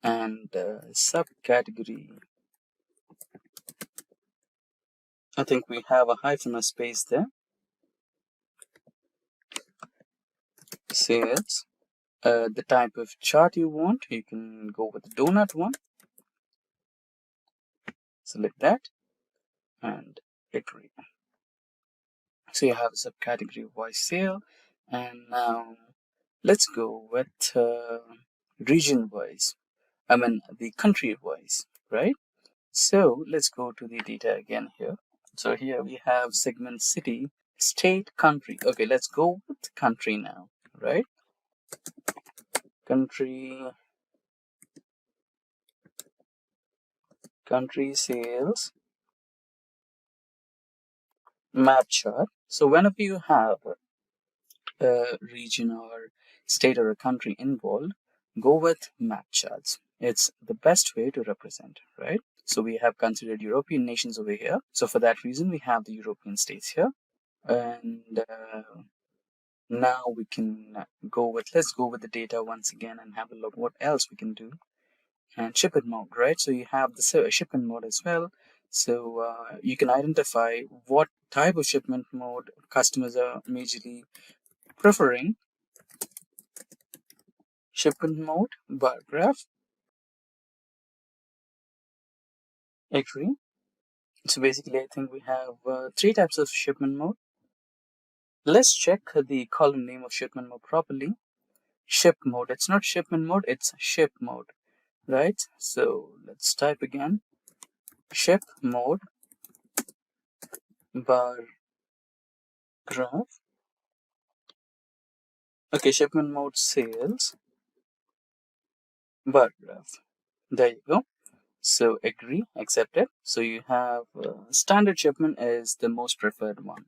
and subcategory. I think we have a hyphen or space there. Sales. The type of chart you want, you can go with the donut one. Select that and agree. So you have a subcategory wise sale, and now let's go with region wise. I mean the country wise, right? So let's go to the data again here. So here we have segment city, state, country. Okay, let's go with country now, right? Country sales map chart. So whenever you have a region or state or a country involved, go with map charts. It's the best way to represent, right? So we have considered European nations over here. So for that reason, we have the European states here. And now we can let's go with the data once again and have a look what else we can do. And shipment mode, right? So you have the shipment mode as well. So you can identify what type of shipment mode customers are majorly preferring. Shipment mode, bar graph, agree. So basically, I think we have 3 types of shipment mode. Let's check the column name of shipment mode properly. Ship mode. It's not shipment mode, it's ship mode, right? So let's type again. Ship mode, bar graph. Okay, shipment mode sales, bar graph. There you go. So agree, accept it. So you have standard shipment is the most preferred one.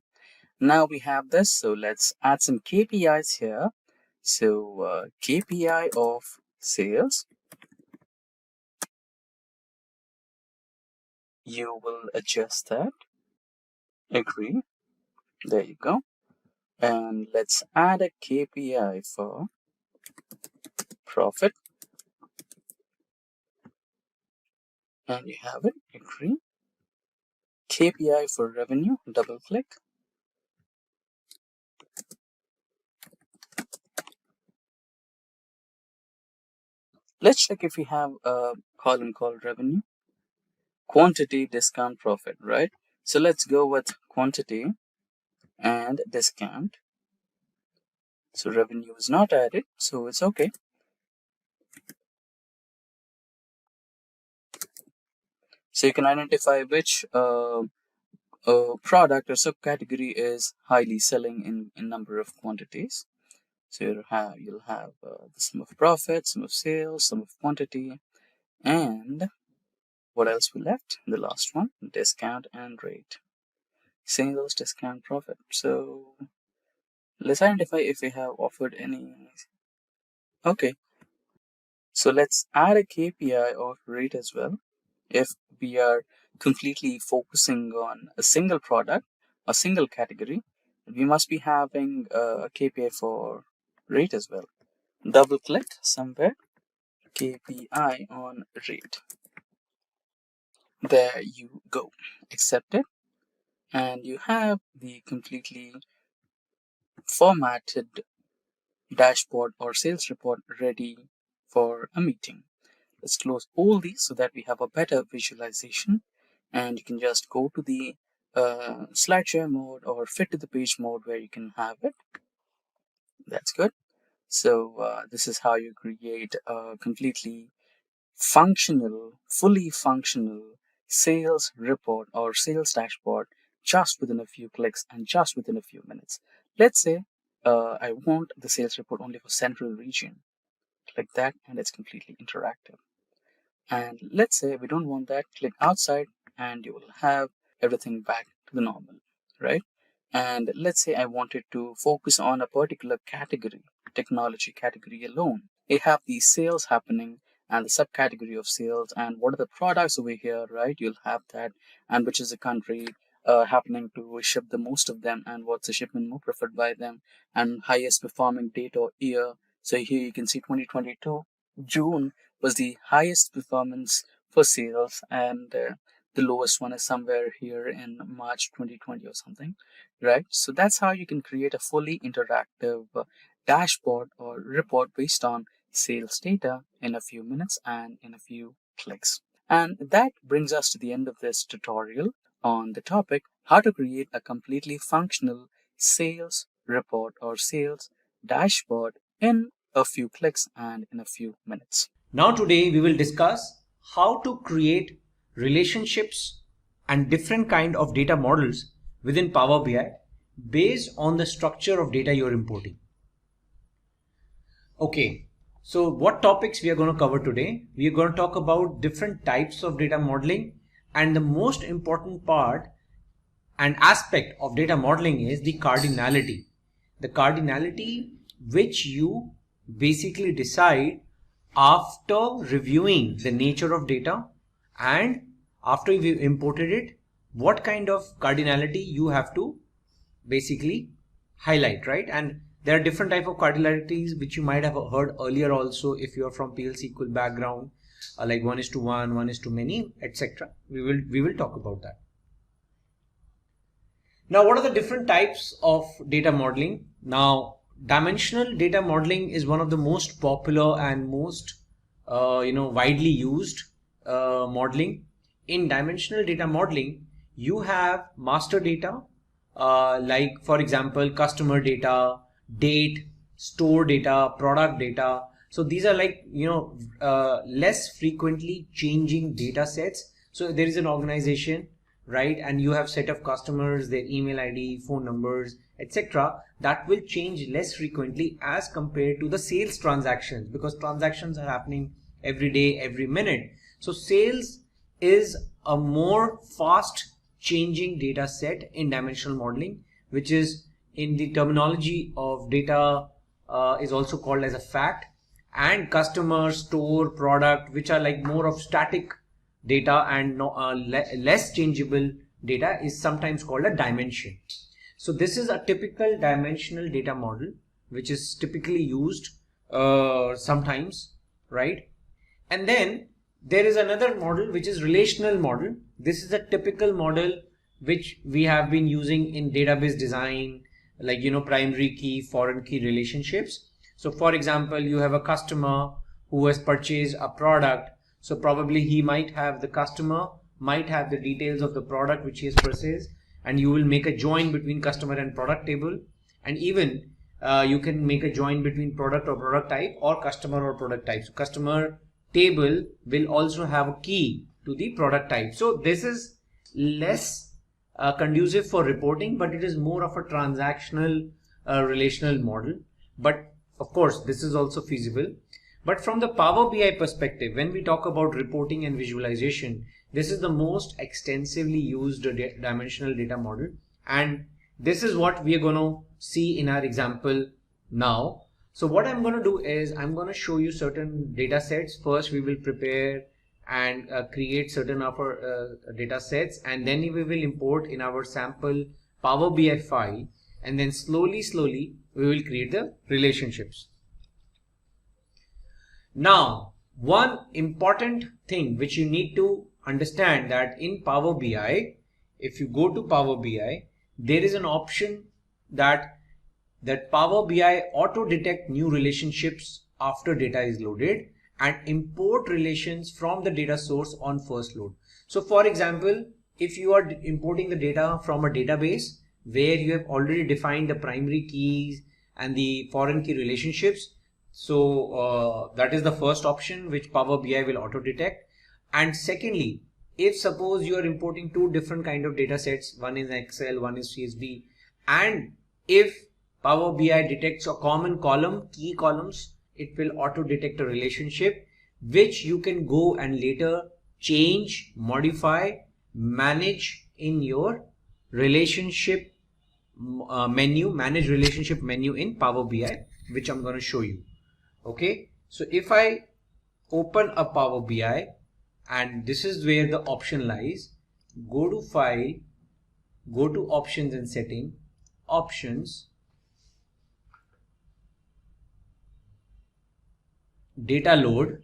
Now we have this, so let's add some KPIs here. So KPI of sales, you will adjust that, agree, there you go. And let's add a KPI for profit, and you have it, agree. KPI for revenue, double click. Let's check if we have a column called revenue. Quantity, discount, profit, right? So let's go with quantity and discount. So revenue is not added, so it's okay. So you can identify which product or subcategory is highly selling in number of quantities. So you'll have the sum of profit, sum of sales, sum of quantity, and what else we left? The last one, discount and rate. Sales, discount, profit. So let's identify if we have offered any. Okay. So let's add a KPI of rate as well. If we are completely focusing on a single product, a single category, we must be having a KPI for rate as well. Double click somewhere, KPI on rate. There you go. Accept it. And you have the completely formatted dashboard or sales report ready for a meeting. Let's close all these so that we have a better visualization, and you can just go to the slideshare mode or fit to the page mode where you can have it. That's good. So this is how you create a completely fully functional sales report or sales dashboard just within a few clicks and just within a few minutes. Let's say I want the sales report only for central region, like that, and it's completely interactive. And let's say we don't want that, click outside and you will have everything back to the normal, right? And let's say I wanted to focus on a particular category, technology category alone. I have the sales happening and the subcategory of sales and what are the products over here, right? You'll have that, and which is the country happening to ship the most of them, and what's the shipment more preferred by them, and highest performing date or year. So here you can see 2022 June was the highest performance for sales, and the lowest one is somewhere here in March 2020 or something, right? So that's how you can create a fully interactive dashboard or report based on sales data in a few minutes and in a few clicks. And that brings us to the end of this tutorial on the topic how to create a completely functional sales report or sales dashboard in a few clicks and in a few minutes. Now today we will discuss how to create relationships and different kind of data models within Power BI based on the structure of data you're importing. Okay, so what topics we are going to cover today? We are going to talk about different types of data modeling, and the most important part and aspect of data modeling is the cardinality. The cardinality which you basically decide after reviewing the nature of data, and after you've imported it, what kind of cardinality you have to basically highlight, right? And there are different type of cardinalities which you might have heard earlier also if you are from PL SQL background, like 1:1, 1:many, etc. We will talk about that. Now, what are the different types of data modeling? Now, dimensional data modeling is one of the most popular and most widely used modeling. In dimensional data modeling, you have master data, like for example customer data, date, store data, product data. So these are like less frequently changing data sets. So there is an organization, right, and you have set of customers, their email ID, phone numbers, etc. that will change less frequently as compared to the sales transactions, because transactions are happening every day, every minute. So sales is a more fast changing data set in dimensional modeling, which is in the terminology of data is also called as a fact. And customer, store, product, which are like more of static data and less changeable data, is sometimes called a dimension. So this is a typical dimensional data model which is typically used sometimes, right? And then there is another model which is relational model. This is a typical model which we have been using in database design, like primary key, foreign key relationships. So for example, you have a customer who has purchased a product. So probably the customer might have the details of the product which he has purchased, and you will make a join between customer and product table. And even you can make a join between product or product type or customer or product type. So customer table will also have a key to the product type. So this is less conducive for reporting, but it is more of a transactional relational model. But of course, this is also feasible. But from the Power BI perspective, when we talk about reporting and visualization, this is the most extensively used dimensional data model. And this is what we are going to see in our example now. So what I'm going to do is I'm going to show you certain data sets. First, we will prepare and create certain of our data sets, and then we will import in our sample Power BI file, and then slowly we will create the relationships. Now, one important thing which you need to understand, that in Power BI, if you go to Power BI, there is an option that Power BI auto detect new relationships after data is loaded and import relations from the data source on first load. So for example, if you are importing the data from a database where you have already defined the primary keys and the foreign key relationships, so that is the first option which Power BI will auto detect. And secondly, if suppose you are importing two different kind of data sets, one is Excel, one is CSV, and if Power BI detects a common column, key columns, it will auto detect a relationship which you can go and later change, modify, manage in your relationship menu, manage relationship menu in Power BI, which I'm going to show you. Okay, so if I open a Power BI, and this is where the option lies, go to File, go to Options and Setting, Options, Data Load,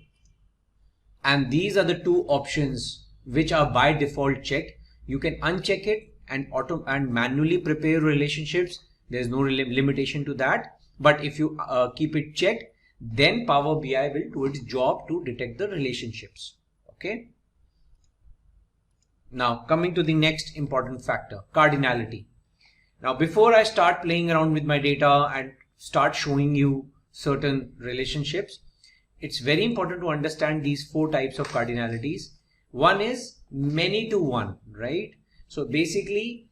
and these are the two options which are by default checked. You can uncheck it and manually prepare relationships. There's no limitation to that, but if you keep it checked, then Power BI will do its job to detect the relationships. Okay. Now coming to the next important factor, cardinality. Now before I start playing around with my data and start showing you certain relationships, it's very important to understand these four types of cardinalities. One is many to one, right? So basically,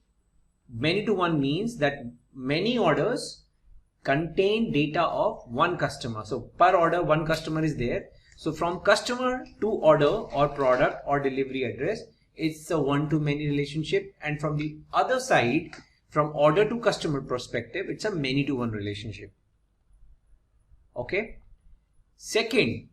many to one means that many orders contain data of one customer. So per order, one customer is there. So from customer to order or product or delivery address, it's a one-to-many relationship. And from the other side, from order to customer perspective, it's a many-to-one relationship. Okay. Second,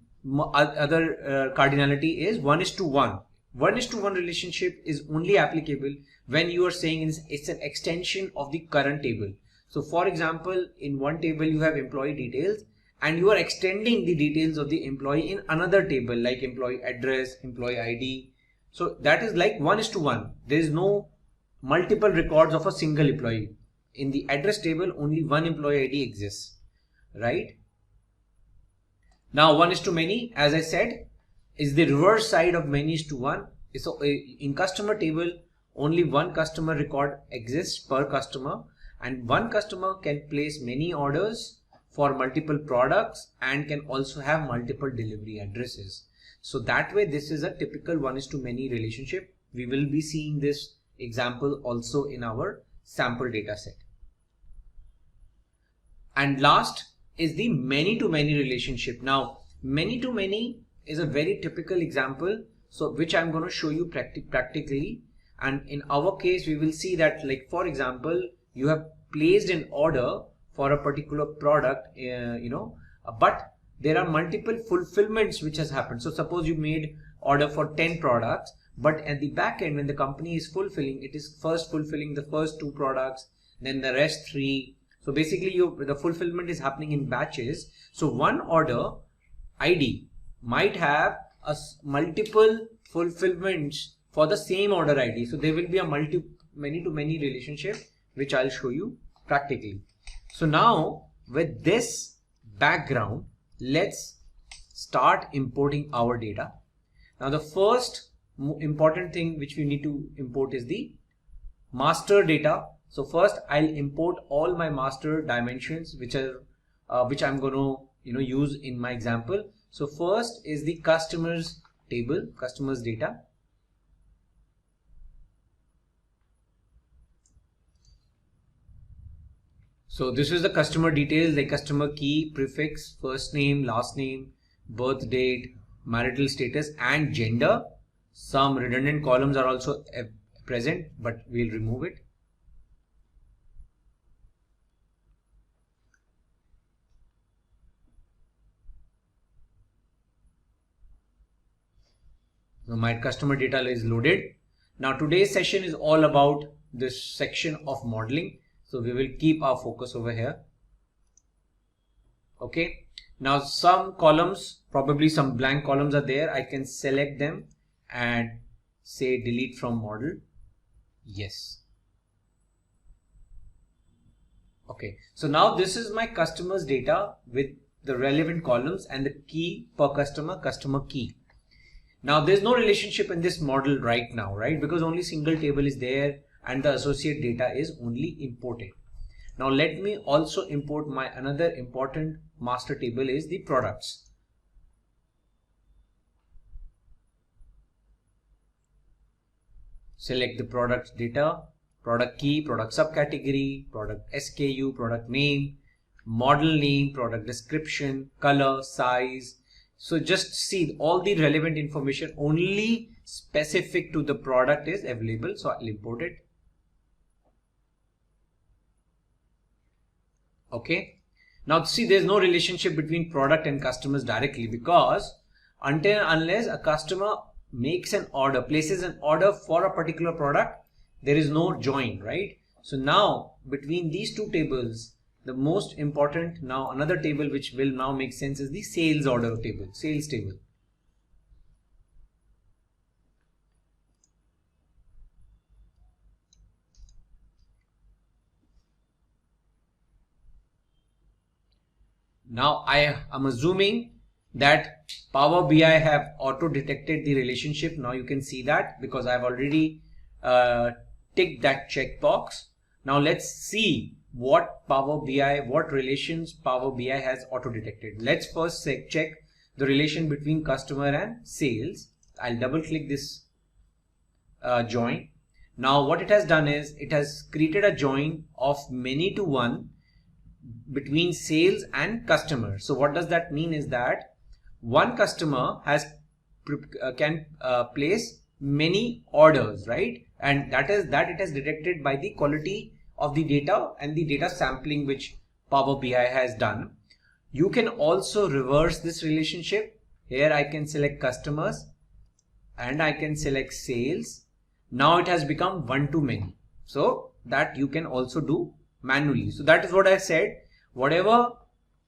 other cardinality is 1:1. 1:1 relationship is only applicable when you are saying it's an extension of the current table. So for example, in one table you have employee details and you are extending the details of the employee in another table like employee address, employee ID. So that is like 1:1. There is no multiple records of a single employee. In the address table, only one employee ID exists, right? Now 1:many, as I said, is the reverse side of many:1. So in customer table, only one customer record exists per customer, and one customer can place many orders for multiple products and can also have multiple delivery addresses. So that way, this is a typical 1:many relationship. We will be seeing this example also in our sample data set. And last is the many-to-many relationship. Now, many-to-many is a very typical example, so which I'm going to show you practically. And in our case, we will see that, like for example, you have placed an order for a particular product, but there are multiple fulfillments which has happened. So suppose you made order for 10 products, but at the back end, when the company is fulfilling, it is first fulfilling the first 2 products, then the rest 3. So basically the fulfillment is happening in batches. So one order ID might have multiple fulfillments for the same order ID. So there will be a many-to-many relationship, which I'll show you practically. So now with this background, let's start importing our data. Now the first important thing which we need to import is the master data. So first I'll import all my master dimensions which I'm going to use in my example. So first is the customers table, customers data. So this is the customer details like customer key, prefix, first name, last name, birth date, marital status and gender. Some redundant columns are also present, but we'll remove it. So my customer data is loaded. Now today's session is all about this section of modeling. So we will keep our focus over here. Okay. Now some columns, probably some blank columns are there. I can select them and say delete from model. Yes. Okay. So now this is my customers data with the relevant columns and the key per customer, customer key. Now there's no relationship in this model right now, right? Because only single table is there and the associate data is only imported. Now let me also import my another important master table is the products. Select the product data, product key, product subcategory, product SKU, product name, model name, product description, color, size. So just see all the relevant information only specific to the product is available. So I'll import it. Okay. Now see, there's no relationship between product and customers directly because unless a customer makes an order, places an order for a particular product, there is no join, right? So now between these two tables, the most important now another table which will now make sense is the sales order table, sales table. Now I am assuming that Power BI have auto detected the relationship. Now you can see that because I've already ticked that checkbox. Now let's see what relations Power BI has auto detected. Let's first check the relation between customer and sales. I'll double click this join. Now what it has done is it has created a join of many-to-one between sales and customer. So what does that mean is that one customer can place many orders, right? And that it has detected by the quality of the data and the data sampling which Power BI has done. You can also reverse this relationship. Here I can select customers and I can select sales. Now it has become one to many. So that you can also do manually. So that is what I said. Whatever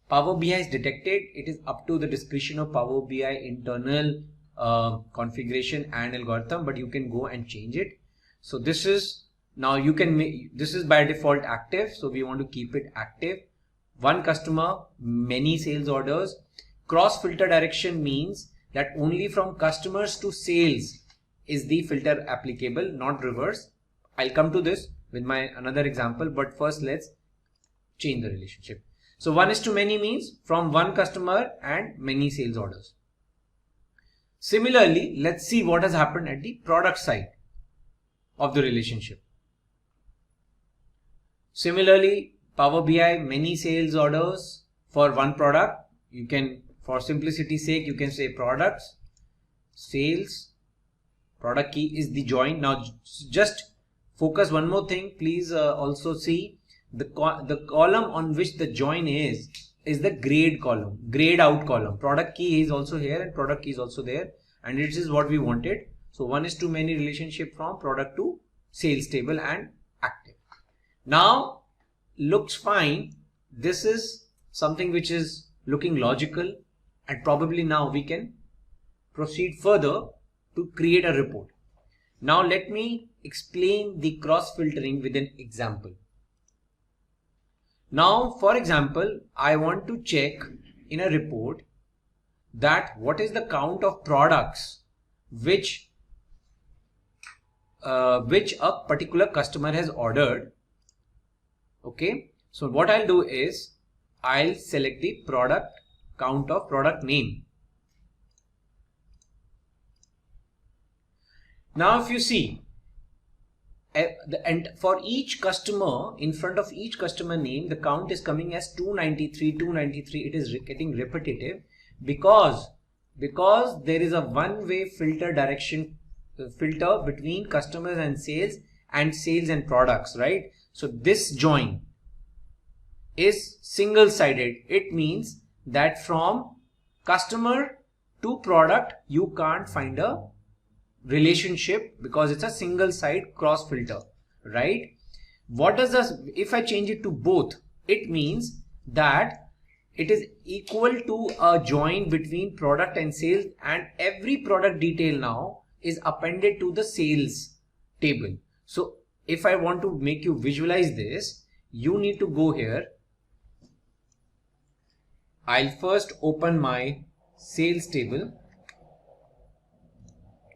Power BI is detected, it is up to the discretion of Power BI internal configuration and algorithm, but you can go and change it. So this is, now you can make, this is by default active, so we want to keep it active. One customer, many sales orders. Cross filter direction means that only from customers to sales is the filter applicable, not reverse. I'll come to this with my another example, but first let's change the relationship. So 1:many means from one customer and many sales orders. Similarly, let's see what has happened at the product side of the relationship. Similarly, Power BI, many sales orders for one product. You can, for simplicity's sake, you can say products, sales, product key is the join. Now just focus one more thing. Please also see the column on which the join is the grade column, grayed out column. Product key is also here and product key is also there, and it is what we wanted. So 1:many relationship from product to sales table and active. Now looks fine. This is something which is looking logical, and probably now we can proceed further to create a report. Now let me explain the cross filtering with an example. Now, for example, I want to check in a report that what is the count of products which a particular customer has ordered. Okay, so what I'll do is I'll select the product count of product name. Now if you see, and for each customer, in front of each customer name, the count is coming as 293, 293. It is getting repetitive because there is a one-way filter direction filter between customers and sales and products, right? So this join is single-sided. It means that from customer to product, you can't find a relationship because it's a single side cross filter, right? What does this, if I change it to both, it means that it is equal to a join between product and sales, and every product detail now is appended to the sales table. So if I want to make you visualize this, you need to go here. I'll first open my sales table.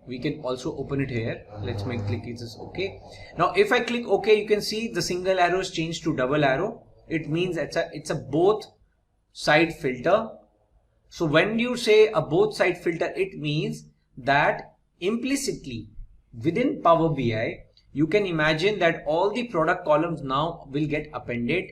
We can also open it here. Let's make click this OK. Now if I click OK, you can see the single arrow is changed to double arrow. It means it's a both side filter. So when you say a both side filter, it means that implicitly within Power BI, you can imagine that all the product columns now will get appended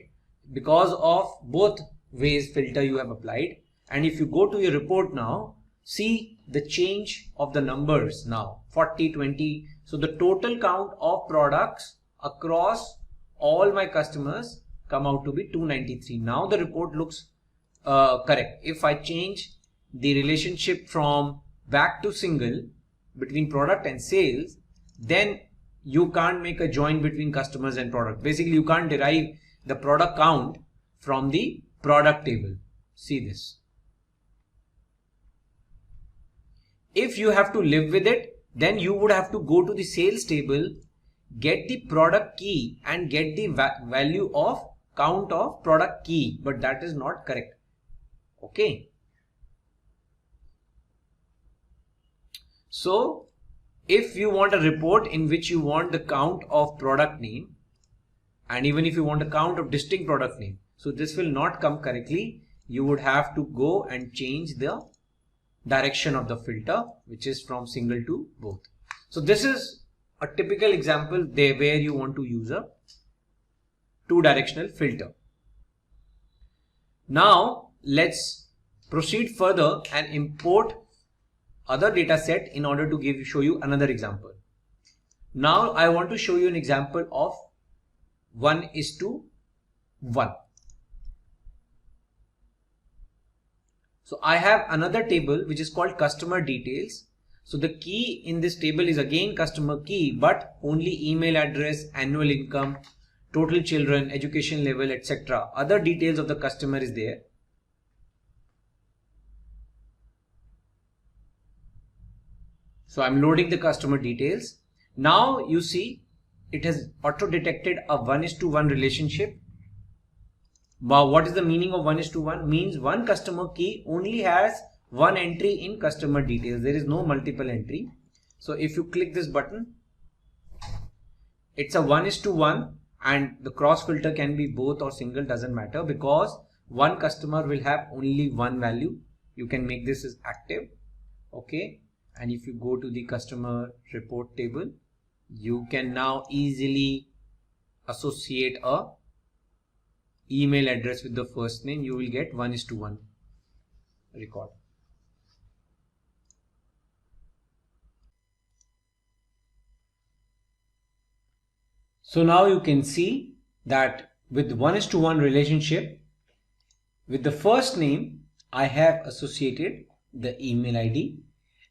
because of both ways filter you have applied. And if you go to your report now, see the change of the numbers now, 40, 20. So the total count of products across all my customers come out to be 293. Now the report looks correct. If I change the relationship from back to single between product and sales, then you can't make a join between customers and product. Basically, you can't derive the product count from the product table. See this. If you have to live with it, then you would have to go to the sales table, get the product key and get the value of count of product key, but that is not correct. Okay. So if you want a report in which you want the count of product name, and even if you want a count of distinct product name, so this will not come correctly. You would have to go and change the direction of the filter, which is from single to both. So this is a typical example there where you want to use a two-directional filter. Now let's proceed further and import other data set in order to show you another example. Now I want to show you an example of 1:1. So I have another table which is called customer details. So the key in this table is again customer key, but only email address, annual income, total children, education level, etc. Other details of the customer is there. So I'm loading the customer details. Now you see it has auto detected a 1:1 relationship. Wow, what is the meaning of 1:1? Means one customer key only has one entry in customer details. There is no multiple entry. So if you click this button, it's a 1:1, and the cross filter can be both or single, doesn't matter, because one customer will have only one value. You can make this as active. Okay. And if you go to the customer report table, you can now easily associate a email address with the first name. You will get 1:1 record. So now you can see that with 1:1 relationship, with the first name, I have associated the email ID,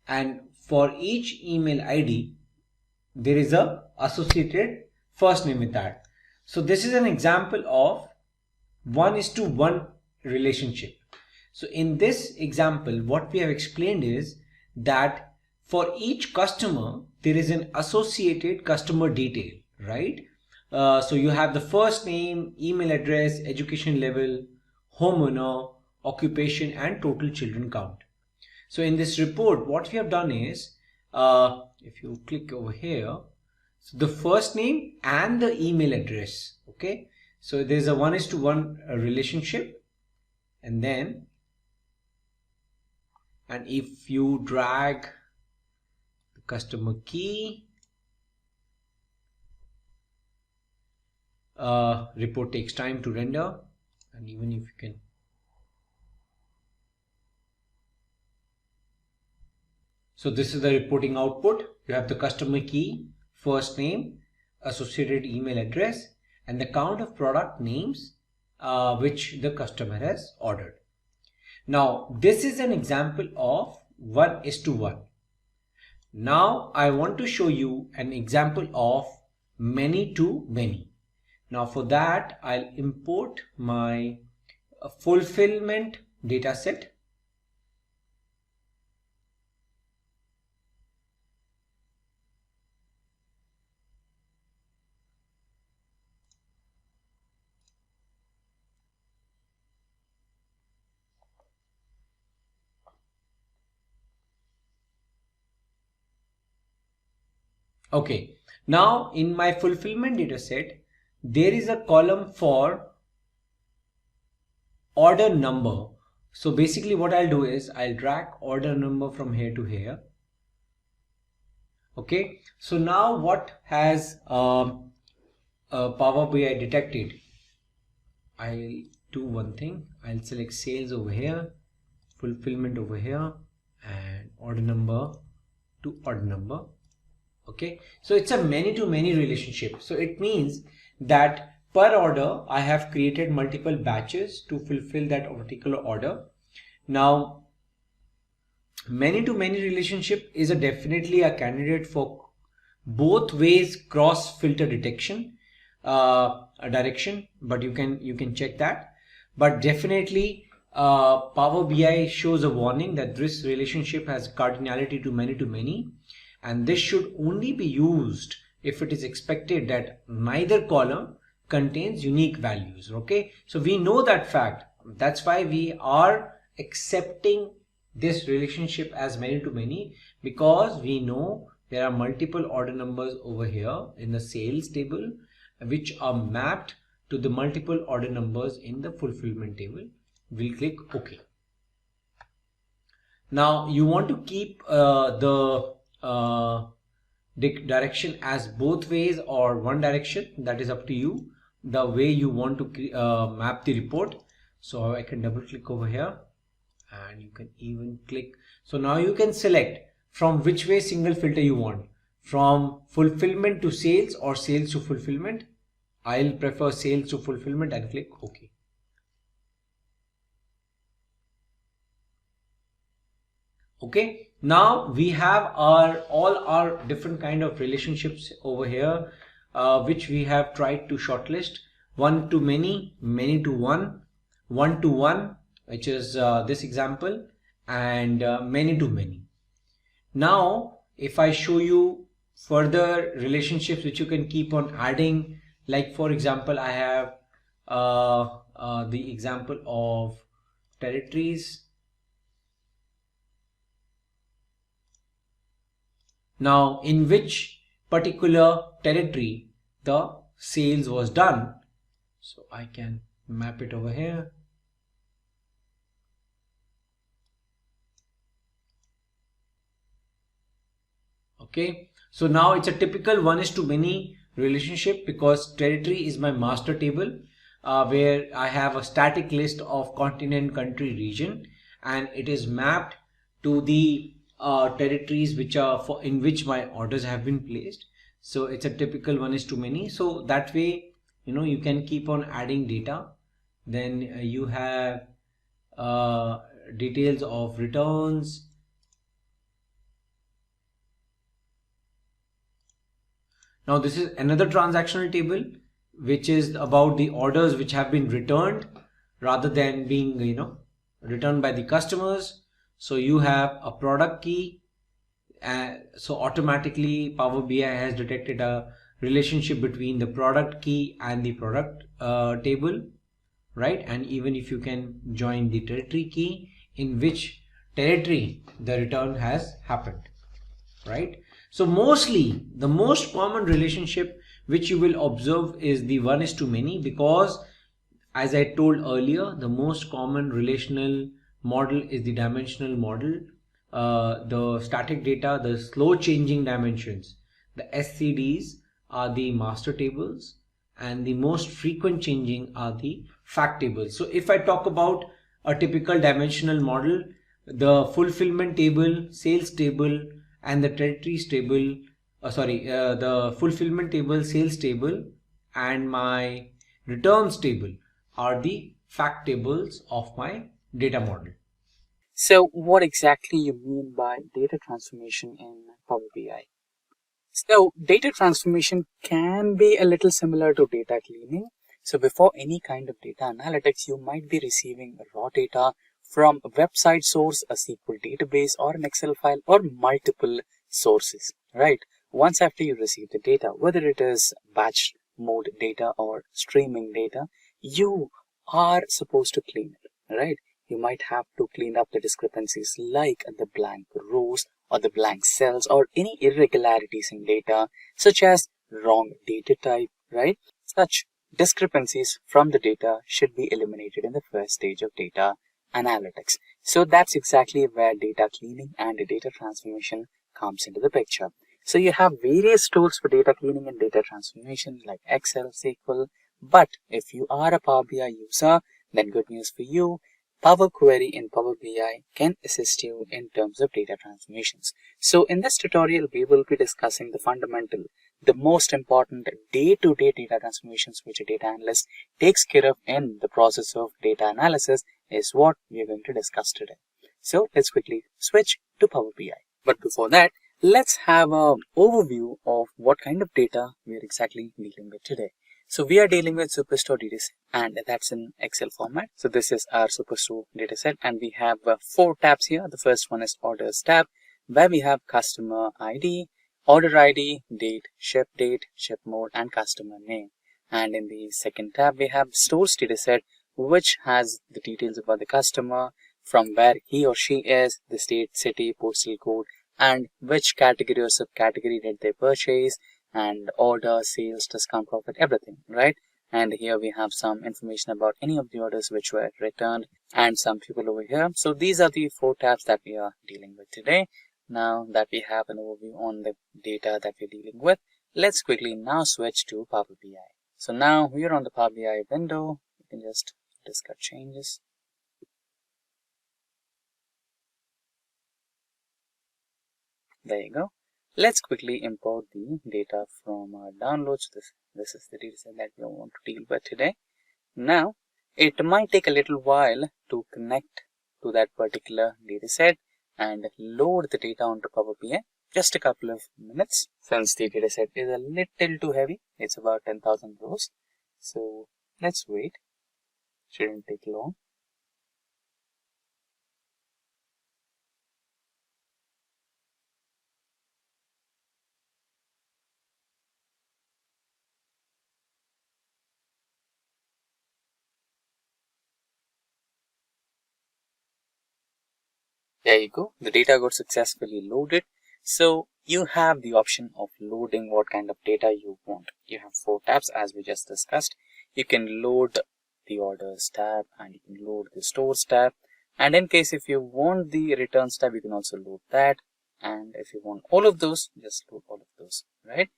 and for each email ID, there is a associated first name with that. So this is an example of 1:1 relationship. So in this example, what we have explained is that for each customer, there is an associated customer detail, right? So you have the first name, email address, education level, homeowner, occupation, and total children count. So in this report, what we have done is, if you click over here, so the first name and the email address. Okay, so there is a 1:1 relationship, and if you drag the customer key, report takes time to render, and even if you can, so this is the reporting output. You have the customer key, first name, associated email address, and the count of product names which the customer has ordered. Now this is an example of 1:1. Now I want to show you an example of many to many. Now for that, I'll import my fulfillment data set. Okay, now in my fulfillment data set, there is a column for order number. So basically what I'll do is I'll drag order number from here to here. Okay, so now what has Power BI detected? I'll do one thing. I'll select sales over here, fulfillment over here, and order number to order number. Okay, so it's a many to many relationship. So it means that per order I have created multiple batches to fulfill that particular order. Now many to many relationship is definitely a candidate for both ways cross filter detection direction, but you can check that. But definitely Power BI shows a warning that this relationship has cardinality to many, and this should only be used if it is expected that neither column contains unique values. Okay, so we know that fact. That's why we are accepting this relationship as many to many, because we know there are multiple order numbers over here in the sales table which are mapped to the multiple order numbers in the fulfillment table. We'll click OK. Now you want to keep the direction as both ways or one direction. That is up to you, the way you want to map the report. So I can double click over here, and you can even click. So now you can select from which way single filter you want, from fulfillment to sales or sales to fulfillment. I'll prefer sales to fulfillment and click OK. Okay, Now we have all our different kind of relationships over here, which we have tried to shortlist: one to many, many to one, one to one, which is this example, and many to many. Now, if I show you further relationships which you can keep on adding, like for example, I have the example of territories. Now, in which particular territory the sales was done. So I can map it over here. Okay, so now it's a typical 1:many relationship, because territory is my master table, where I have a static list of continent, country, region, and it is mapped to the territories which are in which my orders have been placed. So it's a typical 1:many. So that way, you can keep on adding data. Then you have details of returns. Now this is another transactional table, which is about the orders which have been returned rather than being returned by the customers. So you have a product key, so automatically Power BI has detected a relationship between the product key and the product table, right? And even if you can join the territory key, in which territory the return has happened, right? So mostly the most common relationship which you will observe is the 1:many, because as I told earlier, the most common relational model is the dimensional model. The static data, the slow changing dimensions, the SCDs, are the master tables, and the most frequent changing are the fact tables. So if I talk about a typical dimensional model, the fulfillment table, sales table, and the territories table, the fulfillment table, sales table, and my returns table are the fact tables of my data model. So what exactly you mean by data transformation in Power BI? So data transformation can be a little similar to data cleaning. So before any kind of data analytics, you might be receiving raw data from a website source, a SQL database, or an Excel file, or multiple sources, right? Once after you receive the data, whether it is batch mode data or streaming data, you are supposed to clean it, right? You might have to clean up the discrepancies like the blank rows or the blank cells or any irregularities in data, such as wrong data type, right? Such discrepancies from the data should be eliminated in the first stage of data analytics. So that's exactly where data cleaning and data transformation comes into the picture. So you have various tools for data cleaning and data transformation like Excel, SQL, but if you are a Power BI user, then good news for you. Power Query in Power BI can assist you in terms of data transformations. So in this tutorial, we will be discussing the most important day-to-day data transformations which a data analyst takes care of in the process of data analysis is what we are going to discuss today. So let's quickly switch to Power BI. But before that, let's have an overview of what kind of data we are exactly dealing with today. So we are dealing with Superstore dataset, and that's in Excel format. So this is our Superstore dataset, and we have 4 tabs here. The first one is Orders tab, where we have Customer ID, Order ID, Date, Ship Mode, and Customer Name. And in the second tab, we have Stores dataset, which has the details about the customer, from where he or she is, the state, city, postal code, and which category or subcategory did they purchase, and order, sales, discount, profit, everything, right? And here we have some information about any of the orders which were returned and some people over here. So these are the 4 tabs that we are dealing with today. Now that we have an overview on the data that we're dealing with, let's quickly now switch to Power BI. So now we are on the Power BI window. You can just discuss changes. There you go. Let's quickly import the data from our downloads. This is the dataset that we want to deal with today. Now, it might take a little while to connect to that particular dataset, and load the data onto Power BI. Just a couple of minutes, since the data set is a little too heavy. It's about 10,000 rows. So let's wait. Shouldn't take long. There you go. The data got successfully loaded. So you have the option of loading what kind of data you want. You have 4 tabs as we just discussed. You can load the orders tab, and you can load the stores tab. And in case if you want the returns tab, you can also load that. And if you want all of those, just load all of those, right?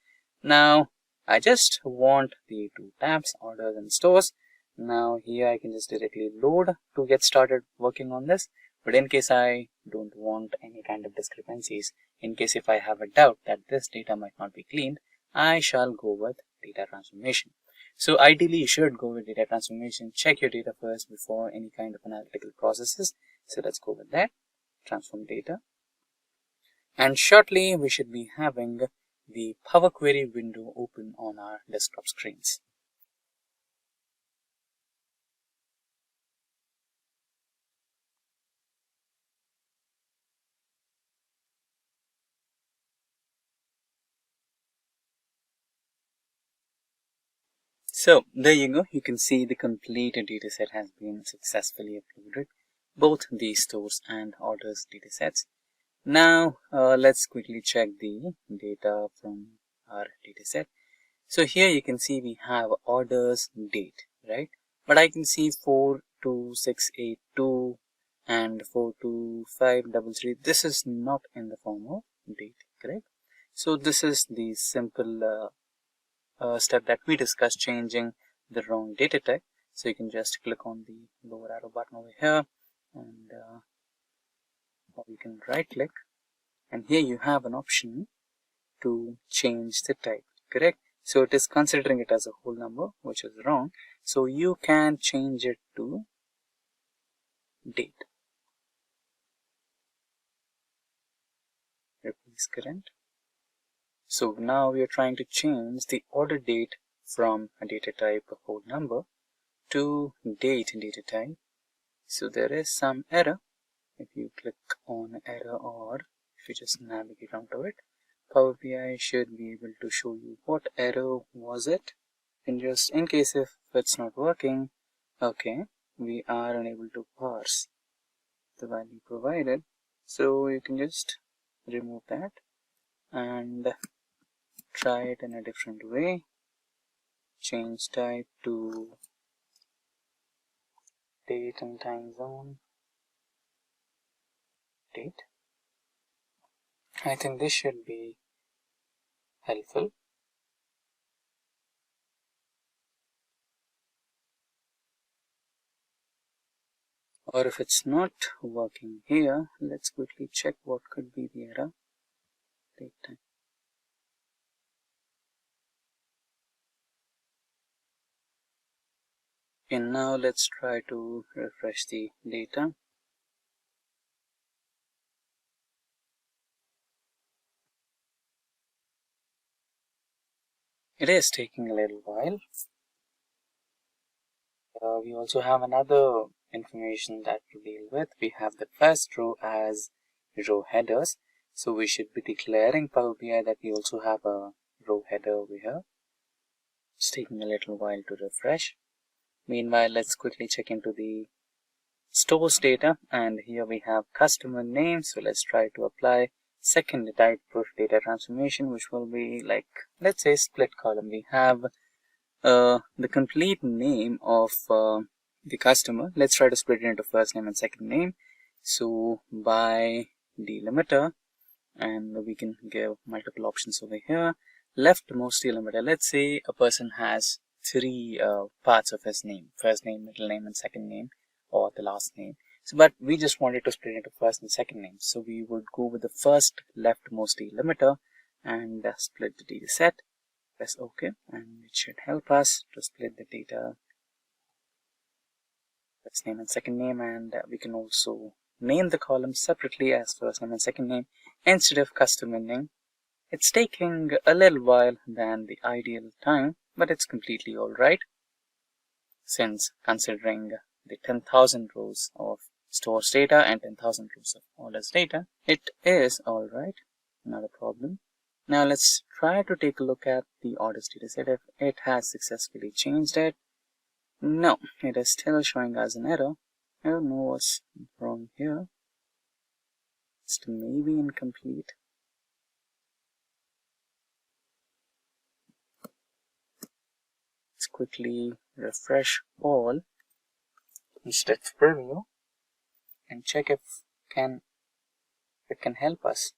Now, I just want the 2 tabs, orders and stores. Now here I can just directly load to get started working on this. But in case I don't want any kind of discrepancies, in case if I have a doubt that this data might not be cleaned, I shall go with data transformation. So ideally you should go with data transformation. Check your data first before any kind of analytical processes. So let's go with that. Transform data. And shortly we should be having the Power Query window open on our desktop screens. So there you go. You can see the complete dataset has been successfully uploaded, both the stores and orders datasets. Now let's quickly check the data from our dataset. So here you can see we have orders date, right? But I can see 42682 and 42533. This is not in the form of date, correct? So this is the simple step that we discussed, changing the wrong data type. So you can just click on the lower arrow button over here, and or you can right click, and here you have an option to change the type, correct? So it is considering it as a whole number, which is wrong. So you can change it to date. Replace current. So now we are trying to change the order date from a data type of whole number to date data type. So there is some error. If you click on error, or if you just navigate onto it, Power BI should be able to show you what error was it. And just in case if it's not working, okay, we are unable to parse the value provided. So you can just remove that and try it in a different way. Change type to date and time zone. Date. I think this should be helpful. Or if it's not working here, let's quickly check what could be the error. Date time. And now let's try to refresh the data. It is taking a little while. We also have another information that to deal with. We have the first row as row headers. So we should be declaring Power BI that we also have a row header over here. It's taking a little while to refresh. Meanwhile, let's quickly check into the stores data, and here we have customer name. So let's try to apply second type of data transformation, which will be like, let's say, split column. We have the complete name of the customer. Let's try to split it into first name and second name. So by delimiter, and we can give multiple options over here. Leftmost delimiter, let's say a person has 3 parts of his name: first name, middle name and second name, or the last name. So but we just wanted to split it into first and second name, so we would go with the first leftmost delimiter and split the data set. Press OK, and it should help us to split the data, first name and second name. And we can also name the columns separately as first name and second name instead of customer name. It's taking a little while than the ideal time, but it's completely alright, since considering the 10,000 rows of stores data and 10,000 rows of orders data, it is alright, not a problem. Now let's try to take a look at the orders data set if it has successfully changed it. No, it is still showing us an error. I don't know what's wrong here. It's maybe incomplete. Let's quickly refresh all instead of preview and check if it can help us.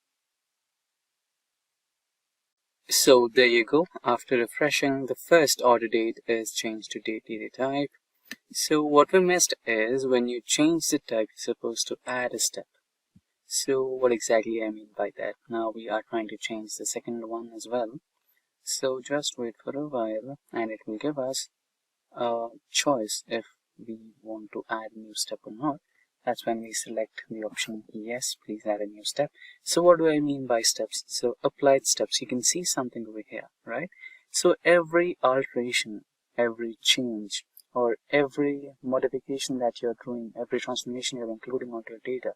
So there you go. After refreshing, the first order date is changed to date data type. So what we missed is when you change the type, you're supposed to add a step. So what exactly I mean by that? Now we are trying to change the second one as well. So just wait for a while and it will give us a choice if we want to add a new step or not. That's when we select the option yes, please add a new step. So what do I mean by steps? So applied steps, you can see something over here, right? So every alteration, every change, or every modification that you're doing, every transformation you're including onto your data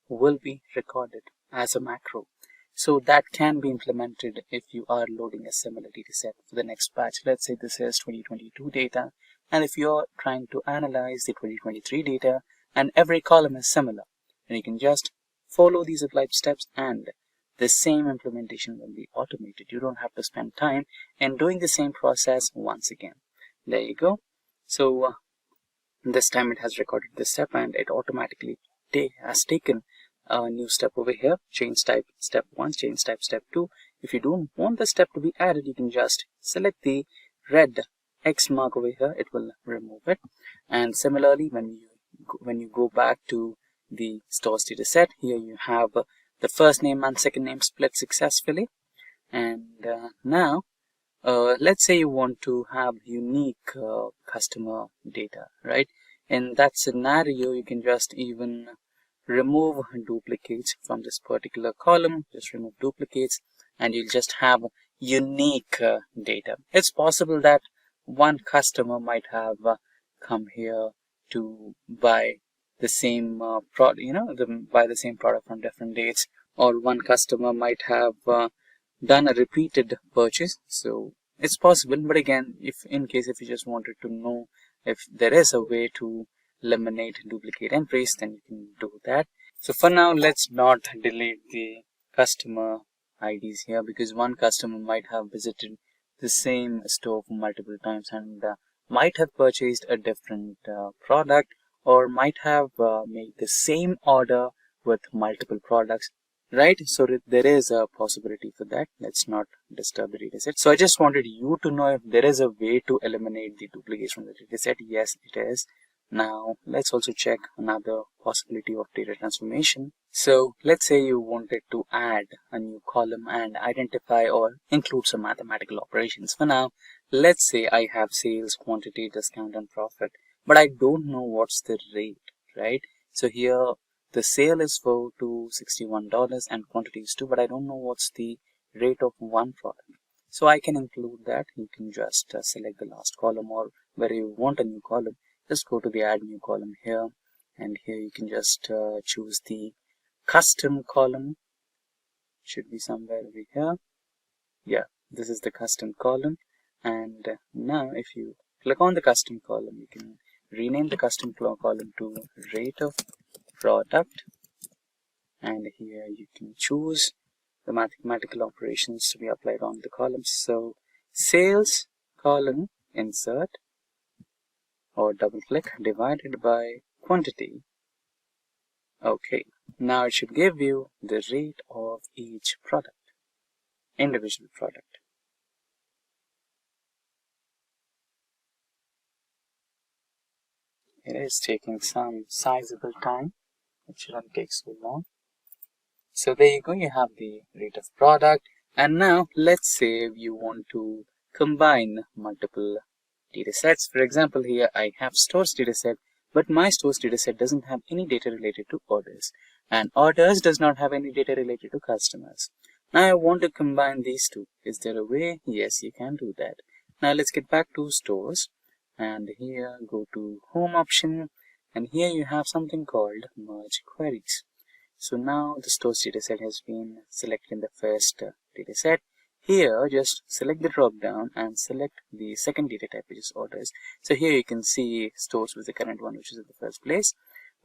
will be recorded as a macro. So that can be implemented if you are loading a similar data set for the next batch. Let's say this is 2022 data, and if you're trying to analyze the 2023 data, and every column is similar, and you can just follow these applied steps and the same implementation will be automated. You don't have to spend time in doing the same process once again. There you go. So this time it has recorded this step and it automatically has taken a new step over here. Change type step 1, change type step 2. If you don't want the step to be added, you can just select the red X mark over here. It will remove it. And similarly, when you go back to the stores data set, here you have the first name and second name split successfully. And now let's say you want to have unique customer data, right? In that scenario, you can just even remove duplicates from this particular column. Just remove duplicates and you'll just have unique data. It's possible that one customer might have come here to buy the same product, buy the same product on different dates, or one customer might have done a repeated purchase. So it's possible, but again, if you just wanted to know if there is a way to eliminate duplicate entries, then you can do that. So for now, let's not delete the customer IDs here, because one customer might have visited the same store for multiple times and might have purchased a different product, or might have made the same order with multiple products, right? So there is a possibility for that. Let's not disturb the data set. So I just wanted you to know if there is a way to eliminate the duplicates from the data set. Yes, it is. Now let's also check another possibility of data transformation. So let's say you wanted to add a new column and identify or include some mathematical operations. For now, let's say I have sales, quantity, discount, and profit, but I don't know what's the rate, right? So here the sale is for $261 and quantity is 2, but I don't know what's the rate of one product. So I can include that. You can just select the last column, or where you want a new column, just go to the add new column here, and here you can just choose the custom column. Should be somewhere over here. Yeah, this is the custom column. And now if you click on the custom column, you can rename the custom column to rate of product, and here you can choose the mathematical operations to be applied on the columns. So sales column, insert, or double click, divided by quantity. Okay, now it should give you the rate of each product, individual product. It is taking some sizable time. It shouldn't take so long. So there you go, you have the rate of product. And now let's say you want to combine multiple data sets. For example, here I have stores data set, But my stores dataset doesn't have any data related to orders, and orders does not have any data related to customers. Now I want to combine these two. Is there a way? Yes, you can do that. Now let's get back to stores, and here go to home option, and here you have something called merge queries. So now the stores dataset has been selected in the first dataset. Here just select the drop down and select the second data type, which is orders. So here you can see stores with the current one, which is in the first place.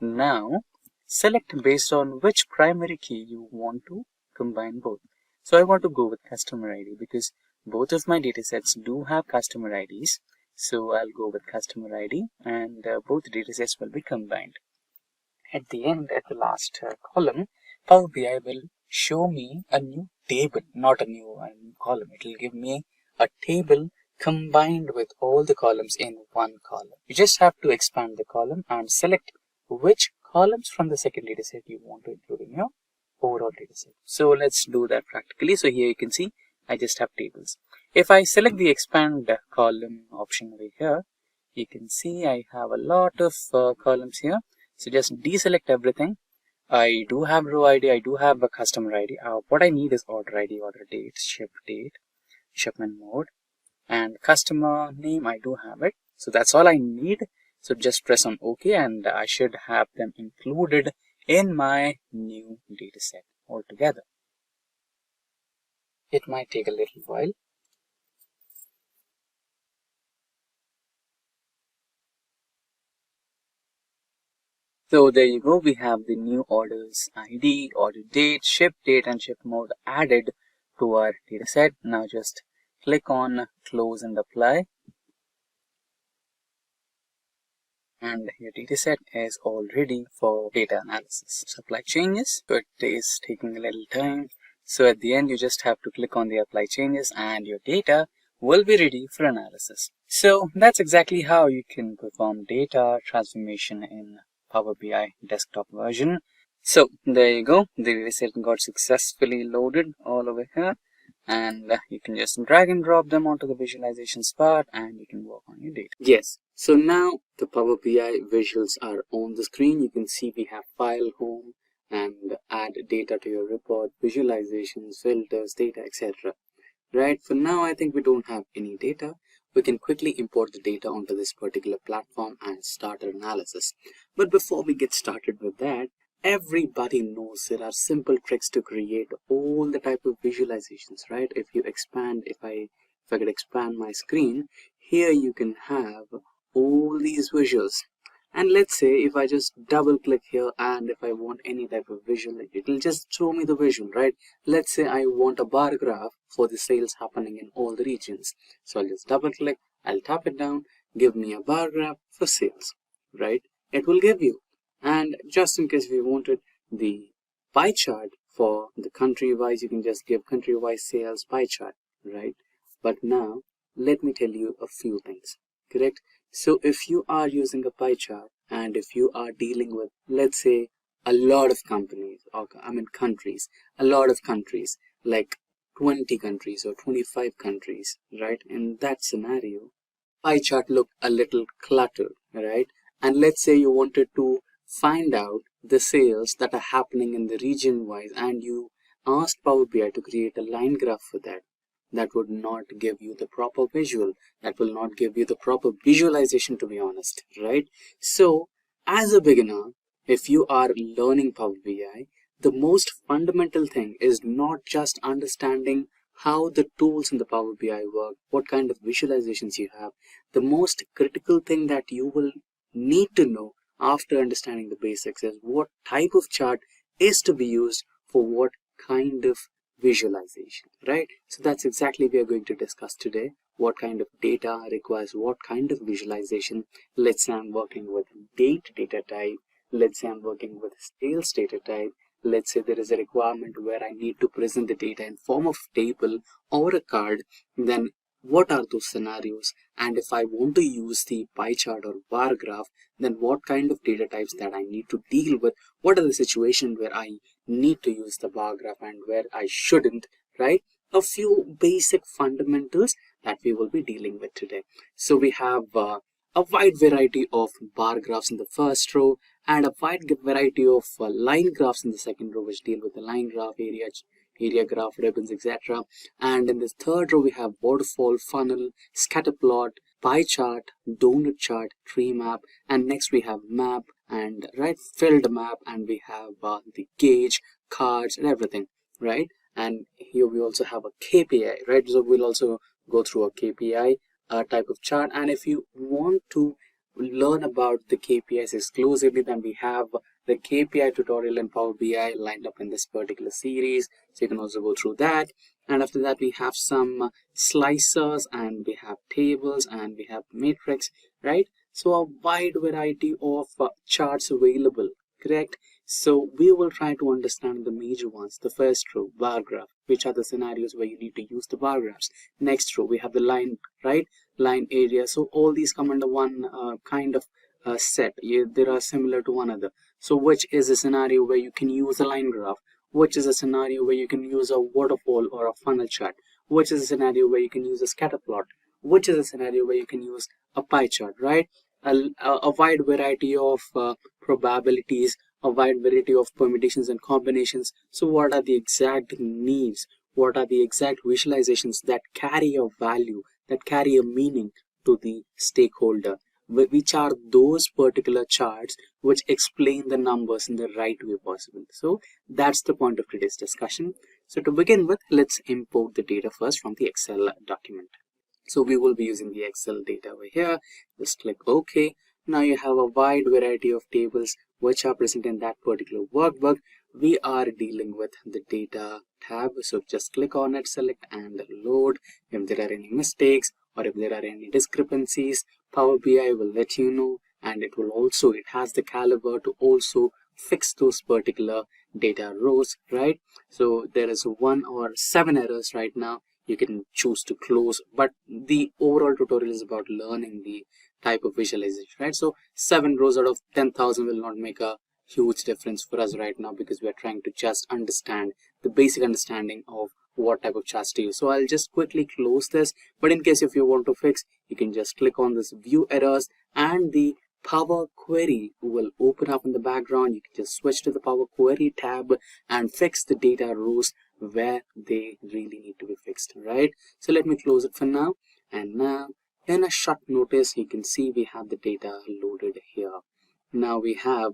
Now select based on which primary key you want to combine both. So I want to go with customer ID because both of my datasets do have customer IDs. So I'll go with customer ID, and both datasets will be combined. At the end, at the last column, Power BI will show me a new table, not a new column. It will give me a table combined with all the columns in one column. You just have to expand the column and select which columns from the second dataset you want to include in your overall dataset. So let's do that practically. So here you can see I just have tables. If I select the expand column option over here, you can see I have a lot of columns here. So just deselect everything. I do have row ID, I do have a customer ID. What I need is order ID, order date, shipment mode, and customer name. I do have it. So that's all I need. So just press on OK, and I should have them included in my new dataset altogether. It might take a little while. So there you go, we have the new orders ID, order date, ship date, and ship mode added to our dataset. Now just click on close and apply. And your dataset is all ready for data analysis. Apply changes, so it is taking a little time. So at the end, you just have to click on the apply changes and your data will be ready for analysis. So that's exactly how you can perform data transformation in Power BI desktop version. So there you go, the dataset got successfully loaded all over here, and you can just drag and drop them onto the visualizations part and you can work on your data. Yes, so now the Power BI visuals are on the screen. You can see we have file, home, and add data to your report, visualizations, filters, data, etc. Right, for now I think we don't have any data. We can quickly import the data onto this particular platform and start our analysis. But before we get started with that, everybody knows there are simple tricks to create all the type of visualizations, right? If I could expand my screen, here you can have all these visuals. And let's say if I just double click here and if I want any type of visual, it will just show me the visual, right? Let's say I want a bar graph for the sales happening in all the regions. So I'll just double click, I'll tap it down, give me a bar graph for sales, right? It will give you. And just in case we wanted the pie chart for the country wise, you can just give country wise sales pie chart, right? But now let me tell you a few things, correct? So if you are using a pie chart and if you are dealing with, let's say, a lot of companies, or countries, a lot of countries, like 20 countries or 25 countries, right? In that scenario, pie chart look a little cluttered, right? And let's say you wanted to find out the sales that are happening in the region wise and you asked Power BI to create a line graph for that. That would not give you the proper visual. That will not give you the proper visualization, to be honest, right? So as a beginner, if you are learning Power BI, the most fundamental thing is not just understanding how the tools in the Power BI work, what kind of visualizations you have. The most critical thing that you will need to know after understanding the basics is what type of chart is to be used for what kind of visualization, right? So that's exactly we are going to discuss today. What kind of data requires what kind of visualization. Let's say I'm working with date data type. Let's say I'm working with sales data type. Let's say there is a requirement where I need to present the data in form of table or a card. Then what are those scenarios? And if I want to use the pie chart or bar graph, then what kind of data types that I need to deal with? What are the situations where I need to use the bar graph and where I shouldn't, right? A few basic fundamentals that we will be dealing with today. So we have a wide variety of bar graphs in the first row, and a wide variety of line graphs in the second row, which deal with the line graph, area graph, ribbons, etc. And in this third row, we have waterfall, funnel, scatter plot, pie chart, donut chart, tree map, and next we have map and filled map, and we have the gauge, cards, and everything, right? And here we also have a KPI, right? So we'll also go through a KPI type of chart. And if you want to learn about the KPIs exclusively, then we have the KPI tutorial in Power BI lined up in this particular series, so you can also go through that. And after that, we have some slicers, and we have tables, and we have matrix, right? So a wide variety of charts available, correct? So we will try to understand the major ones. The first row, bar graph, which are the scenarios where you need to use the bar graphs. Next row, we have the line, right? Line area. So all these come under one kind of set. They are similar to one another. So which is a scenario where you can use a line graph? Which is a scenario where you can use a waterfall or a funnel chart? Which is a scenario where you can use a scatter plot? Which is a scenario where you can use a pie chart, right? A wide variety of probabilities, a wide variety of permutations and combinations. So what are the exact needs? What are the exact visualizations that carry a value, that carry a meaning to the stakeholder? Which are those particular charts which explain the numbers in the right way possible? So that's the point of today's discussion. So to begin with, let's import the data first from the Excel document. So we will be using the Excel data over here. Just click OK. Now you have a wide variety of tables which are present in that particular workbook. We are dealing with the data tab. So just click on it, select and load. If there are any mistakes or if there are any discrepancies, Power BI will let you know, and it has the caliber to also fix those particular data rows, right? So there is 1 or 7 errors right now. You can choose to close, but the overall tutorial is about learning the type of visualization, right? So 7 rows out of 10,000 will not make a huge difference for us right now, because we are trying to just understand the basic understanding of what type of charts to use. So I'll just quickly close this, but in case if you want to fix, you can just click on this view errors, and the Power Query will open up in the background. You can just switch to the Power Query tab and fix the data rows where they really need to be fixed, right? So let me close it for now. And now in a short notice, you can see we have the data loaded here. Now we have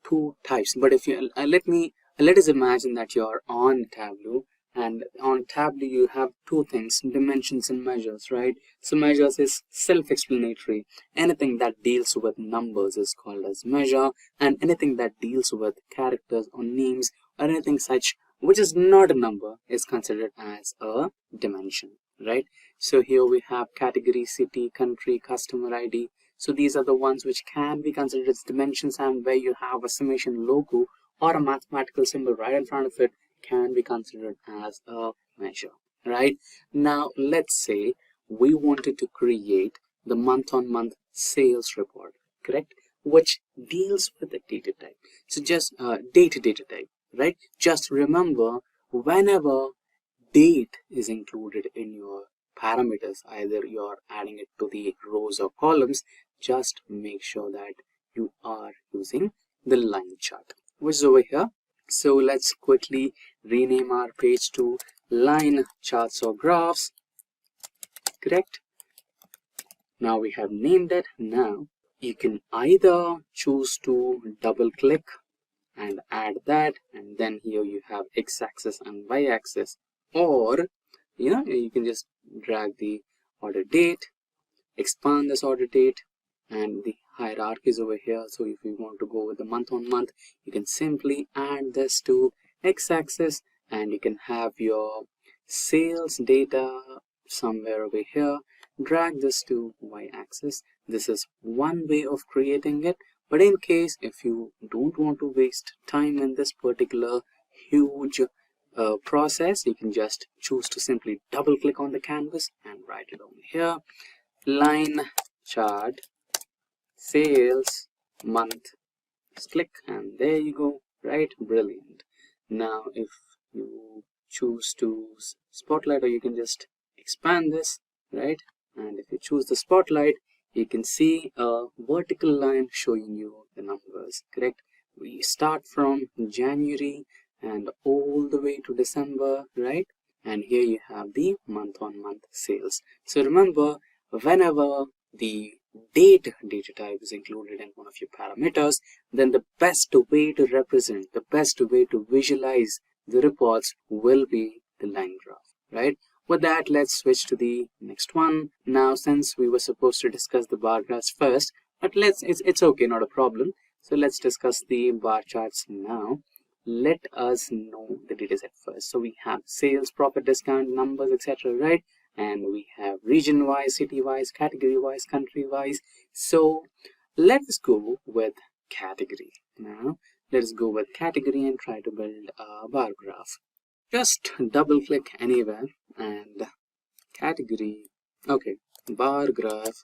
2 types, but if you let us imagine that you're on Tableau, and on Tableau you have 2 things, dimensions and measures, right? So measures is self-explanatory. Anything that deals with numbers is called as measure, and anything that deals with characters or names or anything such which is not a number is considered as a dimension, right? So here we have category, city, country, customer ID. So these are the ones which can be considered as dimensions, and where you have a summation logo or a mathematical symbol right in front of it can be considered as a measure, right? Now let's say we wanted to create the month-on-month sales report, correct? Which deals with the data type. So just data type, right? Just remember, whenever date is included in your parameters, either you're adding it to the rows or columns, just make sure that you are using the line chart, which is over here. So let's quickly rename our page to line charts or graphs, correct? Now we have named it. Now you can either choose to double click and add that, and then here you have x-axis and y-axis, or you can just drag the order date, expand this order date, and the hierarchy is over here. So if you want to go with the month on month, you can simply add this to x-axis, and you can have your sales data somewhere over here. Drag this to y-axis. This is one way of creating it. But in case if you don't want to waste time in this particular huge process, you can just choose to simply double click on the canvas and write it over here. Line chart sales month. Just click and there you go, right? Brilliant. Now if you choose to spotlight, or you can just expand this, right? And if you choose the spotlight, you can see a vertical line showing you the numbers, correct? We start from January and all the way to December, right? And here you have the month-on-month sales. So remember, whenever the data type is included in one of your parameters, then the best way to represent, the best way to visualize the reports will be the line graph, right? With that, let's switch to the next one. Now, since we were supposed to discuss the bar graphs first, but it's okay, not a problem. So let's discuss the bar charts now. Let us know the data set first. So we have sales, profit, discount, numbers, etc., right? And we have region-wise, city-wise, category-wise, country-wise. So let us go with category. Now, let us go with category and try to build a bar graph. Just double click anywhere and category. Okay, bar graph.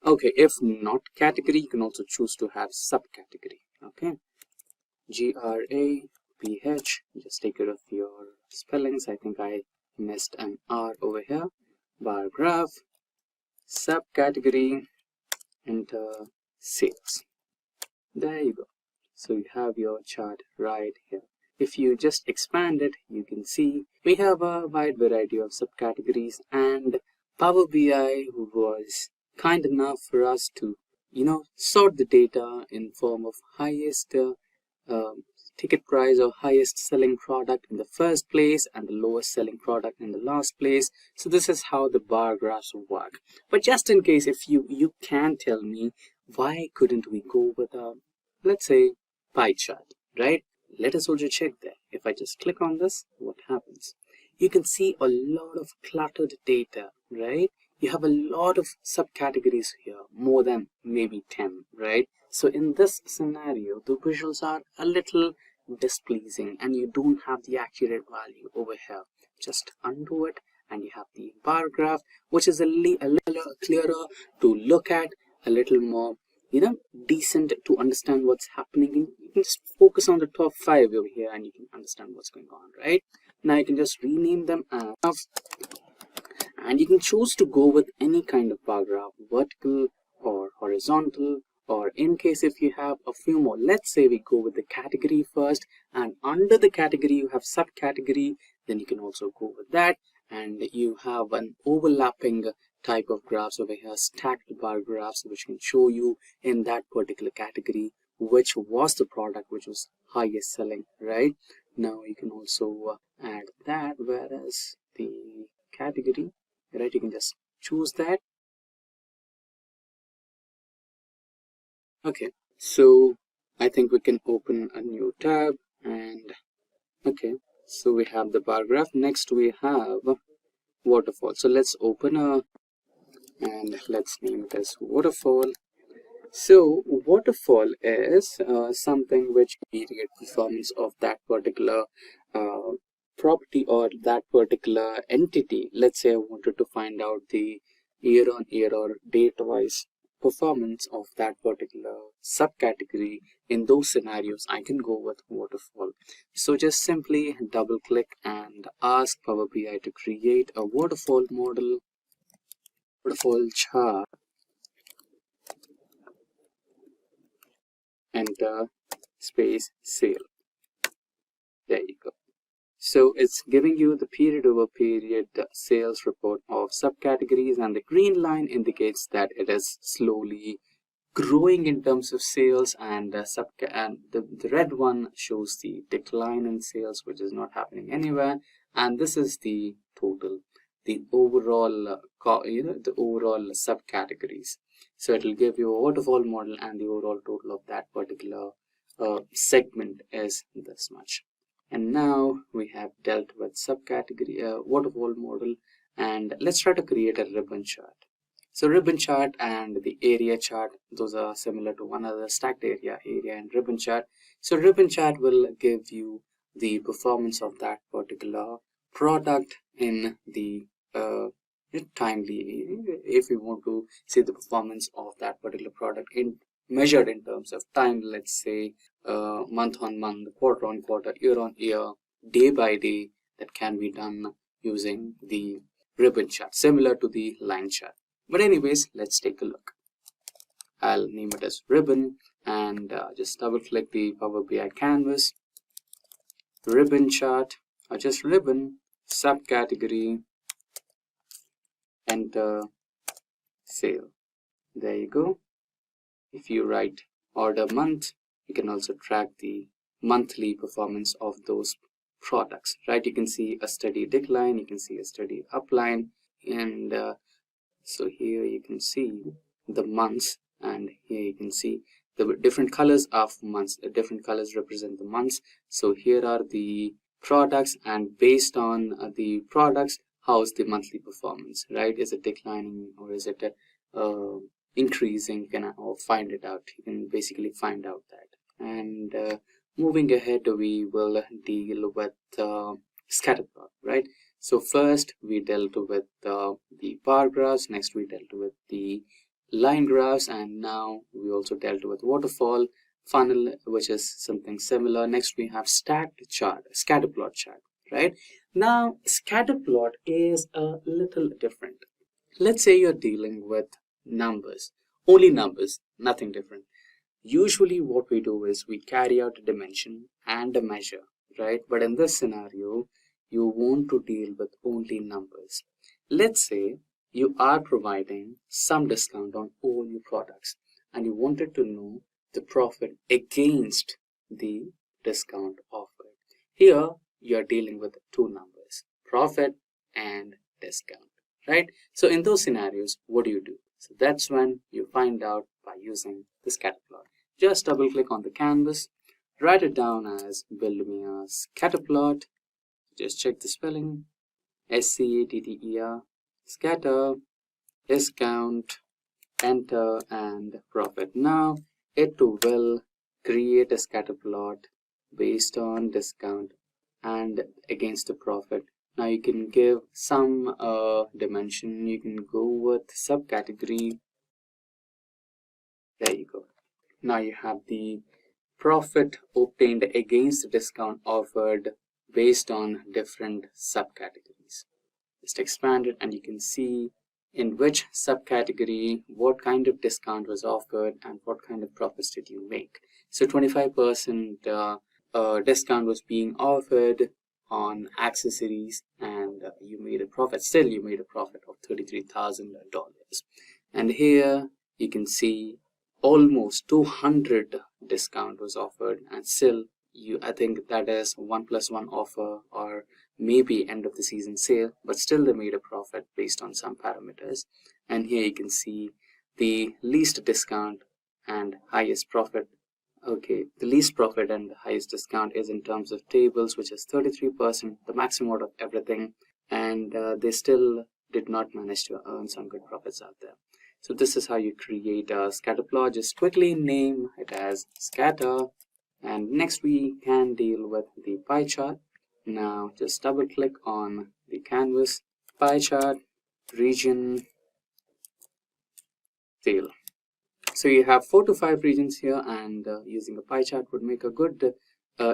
Okay, if not category, you can also choose to have subcategory. Okay, GRAPH. Just take care of your spellings. I think I missed an R over here. Bar graph, subcategory, enter sales. There you go. So you have your chart right here. If you just expand it, you can see we have a wide variety of subcategories, and Power BI was kind enough for us to, sort the data in form of highest ticket price or highest selling product in the first place and the lowest selling product in the last place. So this is how the bar graphs work. But just in case, if you can tell me, why couldn't we go with a, let's say, pie chart, right? Let us also check that. If I just click on this, what happens? You can see a lot of cluttered data, right? You have a lot of subcategories here, more than maybe 10, right? So in this scenario, the visuals are a little displeasing and you don't have the accurate value over here. Just undo it and you have the bar graph, which is a little clearer to look at, a little more decent to understand what's happening. You can just focus on the top 5 over here and you can understand what's going on, right? Now you can just rename them as, and you can choose to go with any kind of bar graph, vertical or horizontal, or in case if you have a few more, let's say we go with the category first, and under the category you have subcategory, then you can also go with that, and you have an overlapping type of graphs over here, stacked bar graphs, which can show you in that particular category which was the product which was highest selling, right? Now you can also add that, whereas the category, right, you can just choose that. Okay, so I think we can open a new tab, and okay, so we have the bar graph. Next we have waterfall. So let's open a, and let's name it as waterfall. So waterfall is something which period performance of that particular property or that particular entity. Let's say I wanted to find out the year-on-year or date-wise performance of that particular subcategory. In those scenarios, I can go with waterfall. So just simply double click and ask Power BI to create a waterfall model, waterfall chart, enter space sale. There you go. So it's giving you the period over period sales report of subcategories, and the green line indicates that it is slowly growing in terms of sales, and the red one shows the decline in sales, which is not happening anywhere. And this is the total, the overall the overall subcategories. So it will give you a waterfall model, and the overall total of that particular segment is this much. And now we have dealt with subcategory waterfall model, and let's try to create a ribbon chart. So ribbon chart and the area chart, those are similar to one another, stacked area and ribbon chart. So ribbon chart will give you the performance of that particular product in the timely, if you want to see the performance of that particular product in measured in terms of time, let's say month on month, quarter on quarter, year on year, day by day, that can be done using the ribbon chart, similar to the line chart. But anyways, let's take a look. I'll name it as ribbon, and just double click the Power BI canvas, ribbon chart, or just ribbon, subcategory, enter, sale. There you go. If you write order month, you can also track the monthly performance of those products, right? You can see a steady decline, you can see a steady upline, and so here you can see the months, and here you can see the different colors of months. The different colors represent the months. So here are the products, and based on the products, how's the monthly performance, right? Is it declining or is it increasing? You can find it out. You can basically find out that. And moving ahead, we will deal with scatter plot, right? So first we dealt with the bar graphs, next we dealt with the line graphs, and now we also dealt with waterfall funnel, which is something similar. Next we have stacked chart, scatter plot chart, right? Now scatter plot is a little different. Let's say you're dealing with numbers, only numbers, nothing different. Usually what we do is we carry out a dimension and a measure, right? But in this scenario, you want to deal with only numbers. Let's say you are providing some discount on all your products and you wanted to know the profit against the discount offered. Here you are dealing with two numbers, profit and discount, right? So in those scenarios, what do? So that's when you find out by using the scatter plot. Just double click on the canvas, write it down as build me a scatter plot. Just check the spelling, SCATTER, scatter, discount, enter, and profit. Now it will create a scatter plot based on discount and against the profit. Now you can give some dimension, you can go with subcategory. There you go. Now you have the profit obtained against the discount offered based on different subcategories. Just expand it and you can see in which subcategory what kind of discount was offered and what kind of profits did you make. So 25% discount was being offered on accessories, and you made a profit. Still you made a profit of $33,000. And here you can see almost 200 discount was offered, and still I think that is 1+1 offer or maybe end of the season sale, but still they made a profit based on some parameters. And here you can see the least discount and highest profit. Okay, the least profit and the highest discount is in terms of tables, which is 33%, the maximum out of everything, and they still did not manage to earn some good profits out there. So this is how you create a scatter plot. Just quickly name it as scatter. And next we can deal with the pie chart. Now just double click on the canvas, pie chart, region, sale. So you have 4 to 5 regions here, and using a pie chart would make a good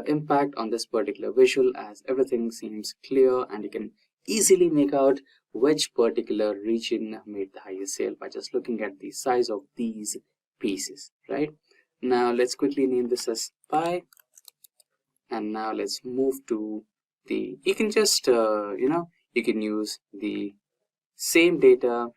impact on this particular visual, as everything seems clear and you can easily make out which particular region made the highest sale by just looking at the size of these pieces, right? Now let's quickly name this as pie, and now let's move to the, you can just you can use the same data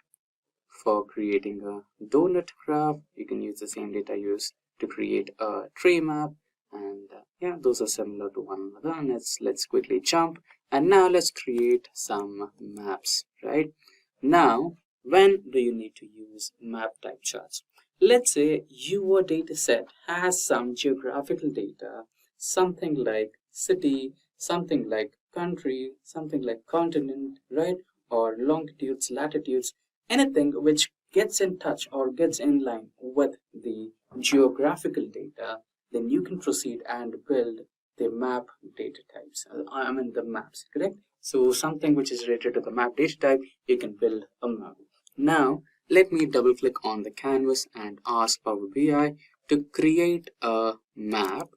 for creating a donut graph. You can use the same data used to create a tree map, and yeah, those are similar to one another. And let's quickly jump, and now let's create some maps, right? Now when do you need to use map type charts? Let's say your data set has some geographical data, something like city, something like country, something like continent, right? Or longitudes, latitudes, anything which gets in touch or gets in line with the geographical data, then you can proceed and build the map data types. I mean the maps, correct? So something which is related to the map data type, you can build a map. Now let me double click on the canvas and ask Power BI to create a map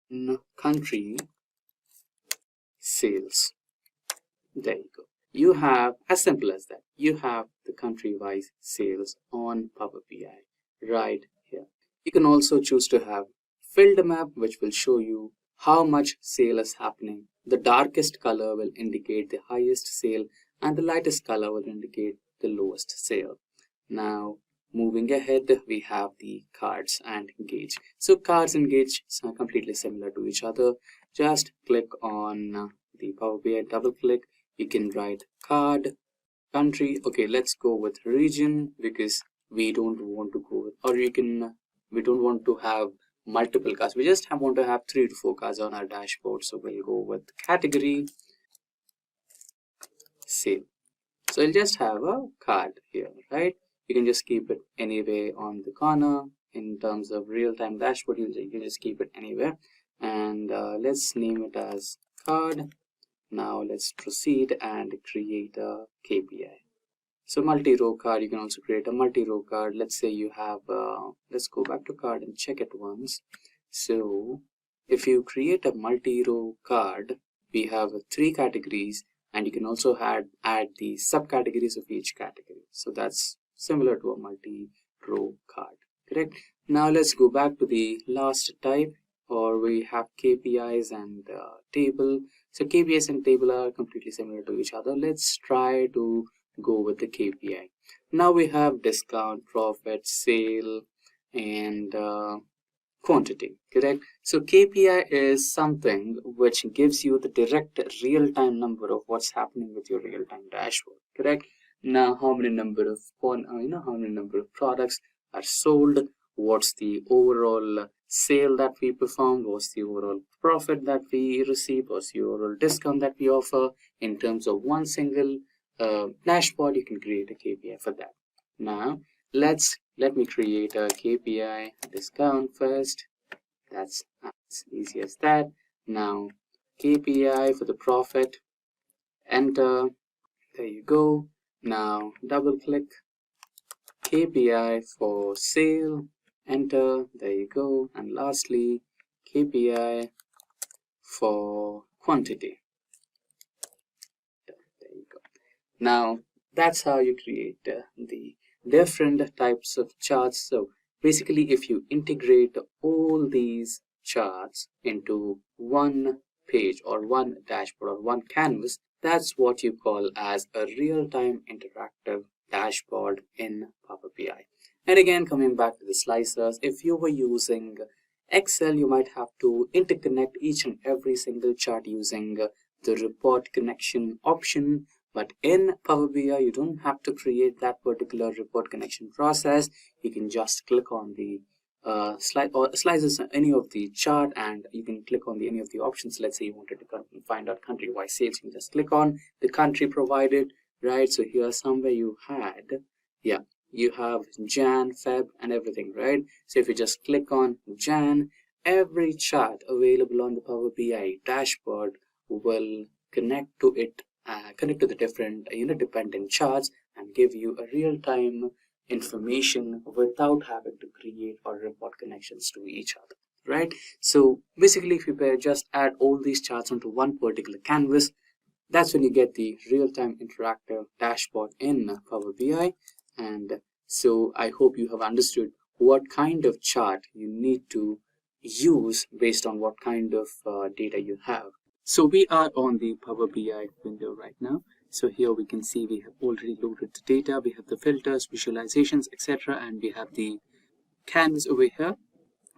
in country sales. There you go. you have, as simple as that, you have the country-wise sales on Power BI right here. You can also choose to have filled map, which will show you how much sale is happening. The darkest color will indicate the highest sale and the lightest color will indicate the lowest sale. Now, moving ahead, we have the cards and gauge. So cards and gauge are completely similar to each other. Just click on the Power BI, double click. You can write card, country. Okay, let's go with region because we don't want to go with, we don't want to have multiple cards. We just want to have 3 to 4 cards on our dashboard. So we'll go with category, sale. So I'll just have a card here, right? You can just keep it anywhere on the corner. In terms of real-time dashboard, you can just keep it anywhere. And let's name it as card. Now let's proceed and create a KPI. So multi-row card, you can also create a multi-row card. Let's say you have, let's go back to card and check it once. So if you create a multi-row card, we have 3 categories and you can also add the subcategories of each category. So that's similar to a multi-row card, correct? Now let's go back to the last type, or we have KPIs and table. So KPIs and table are completely similar to each other. Let's try to go with the KPI. Now we have discount, profit, sale, and quantity, correct? So KPI is something which gives you the direct real-time number of what's happening with your real-time dashboard, correct? Now how many number of products are sold, what's the overall sale that we performed, what's the overall profit that we received, what's the overall discount that we offer. In terms of one single dashboard, you can create a KPI for that. Now let me create a KPI discount first. That's as easy as that. Now KPI for the profit, enter, there you go. Now double click, KPI for sale, enter, there you go. And lastly, KPI for quantity. There you go. Now that's how you create the different types of charts. So basically, if you integrate all these charts into one page or one dashboard or one canvas, that's what you call as a real-time interactive dashboard in Power BI. And again, coming back to the slicers, if you were using Excel, you might have to interconnect each and every single chart using the report connection option. But in Power BI, you don't have to create that particular report connection process. You can just click on the slices any of the chart, and you can click on any of the options. Let's say you wanted to find out country-wise sales. You can just click on the country provided, right? So here somewhere you have Jan, Feb, and everything, right? So if you just click on Jan, every chart available on the Power BI dashboard will connect to it. Connect to the different dependent charts and give you a real-time information without having to create or report connections to each other, right? So basically, if you just add all these charts onto one particular canvas, that's when you get the real-time interactive dashboard in Power BI. And so I hope you have understood what kind of chart you need to use based on what kind of data you have. So we are on the Power BI window right now. So here we can see we have already loaded the data. We have the filters, visualizations, etc. And we have the canvas over here,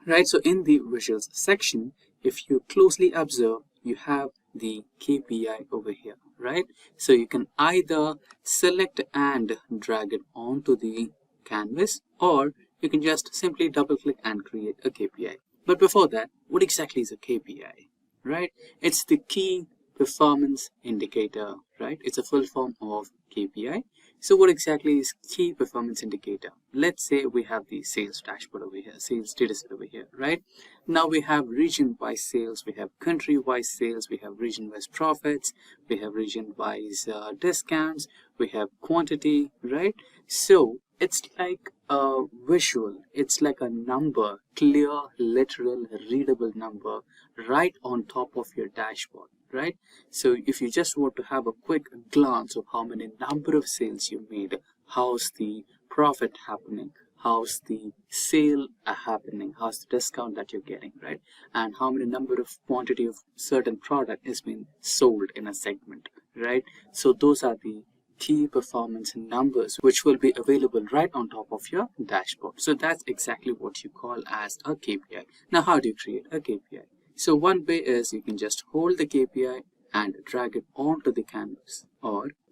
right? So in the visuals section, if you closely observe, you have the KPI over here, right? So you can either select and drag it onto the canvas, or you can just simply double click and create a KPI. But before that, what exactly is a KPI? Right? It's the key performance indicator, right? It's a full form of KPI. So what exactly is key performance indicator? Let's say we have the sales dashboard over here, sales data set over here, right? Now we have region-wise sales, we have country-wise sales, we have region-wise profits, we have region-wise discounts, we have quantity, right? So it's like a visual, it's like a number, clear, literal, readable number right on top of your dashboard, right? So if you just want to have a quick glance of how many number of sales you made, how's the profit happening, how's the sale happening, how's the discount that you're getting, right? And how many number of quantity of certain product is being sold in a segment, right? So those are the key performance numbers which will be available right on top of your dashboard. So that's exactly what you call as a KPI. Now, how do you create a KPI? So one way is you can just hold the KPI and drag it onto the canvas.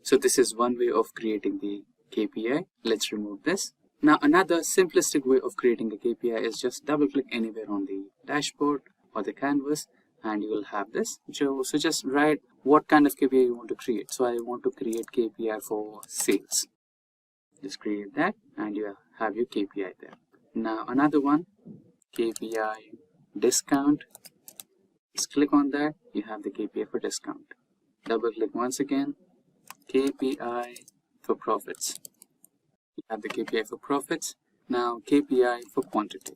So this is one way of creating the KPI. Let's remove this. Now another simplistic way of creating a KPI is just double click anywhere on the dashboard or the canvas and you will have this. So just write what kind of KPI you want to create. So I want to create KPI for sales. Just create that and you have your KPI there. Now another one, KPI discount. Just click on that, you have the KPI for discount. Double click once again, KPI for profits. You have the KPI for profits. Now KPI for quantity.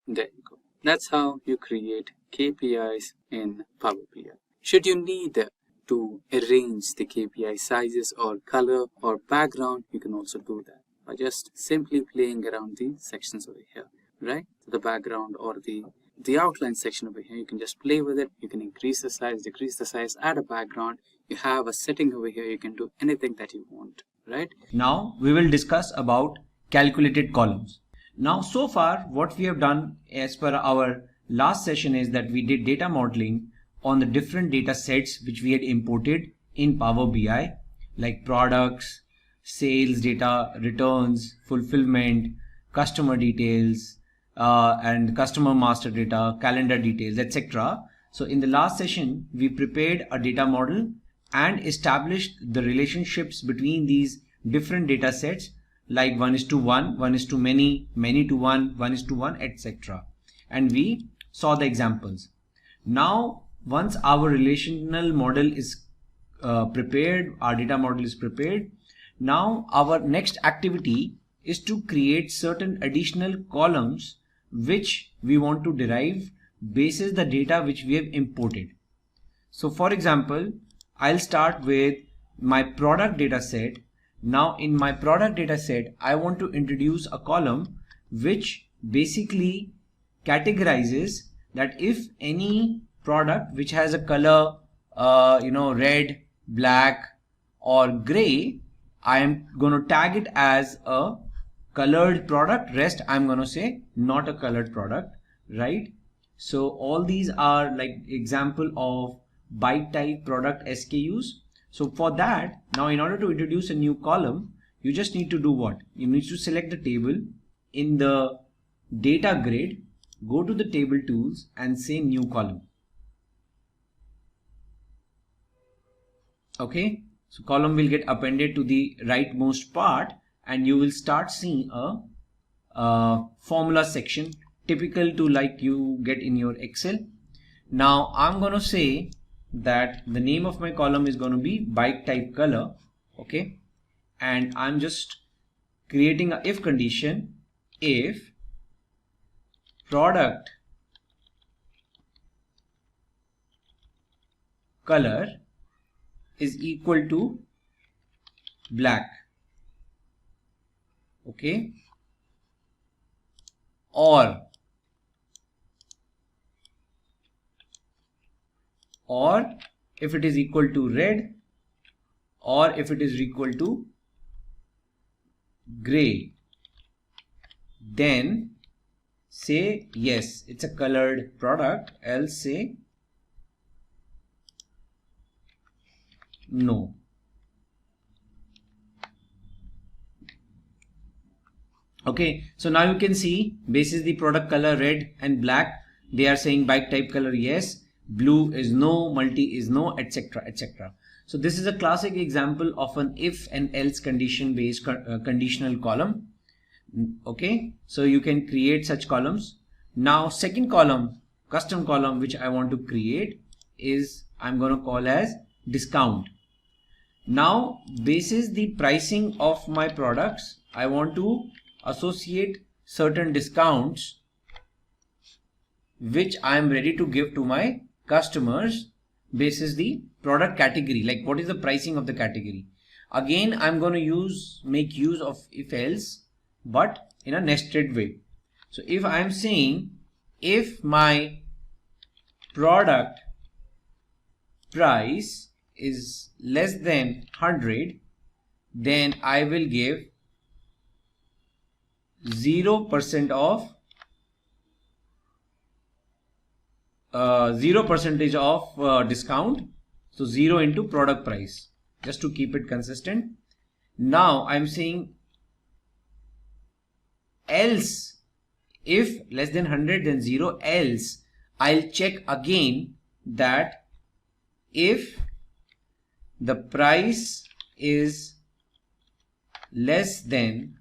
There you go. That's how you create KPIs in Power BI. Should you need to arrange the KPI sizes or color or background, you can also do that by just simply playing around the sections over here, right? The background or the outline section over here, you can just play with it. You can increase the size, decrease the size, add a background. You have a setting over here. You can do anything that you want, right? Now we will discuss about calculated columns. Now so far what we have done as per our last session is that we did data modeling on the different data sets which we had imported in Power BI, like products, sales data, returns, fulfillment, customer details, and customer master data, calendar details, etc. So in the last session, we prepared a data model and established the relationships between these different data sets, like 1:1, 1:many, many-to-one, 1:1, etc. And we saw the examples. Now, once our relational model is prepared, our data model is prepared, now our next activity is to create certain additional columns which we want to derive basis the data which we have imported. So for example, I'll start with my product data set. Now in my product data set, I want to introduce a column which basically categorizes that if any product which has a color red, black or gray, I am going to tag it as a colored product. Rest I'm going to say not a colored product, right? So all these are like example of byte type product SKUs. So for that, now in order to introduce a new column, you just need to do what? You need to select the table in the data grid, go to the table tools and say new column. Okay, so column will get appended to the rightmost part and you will start seeing a formula section typical to like you get in your Excel. Now I'm going to say that the name of my column is going to be byte type color. Okay, and I'm just creating a if condition. If product color is equal to black, okay, or if it is equal to red, or if it is equal to gray, then say yes, it's a colored product, else say no. Okay, so now you can see basis the product color red and black, they are saying byte type color yes, blue is no, multi is no, etc, etc. So this is a classic example of an if and else condition based conditional column. Okay, so you can create such columns. Now second column, custom column, which I want to create is I'm going to call as discount. Now basis the pricing of my products, I want to associate certain discounts which I am ready to give to my customers basis the product category, like what is the pricing of the category. Again, I'm going to make use of if else, but in a nested way. So if I'm saying if my product price is less than 100, then I will give 0% of 0% of discount. So 0 into product price, just to keep it consistent. Now I'm saying else, if less than 100 then 0, else I'll check again that if the price is less than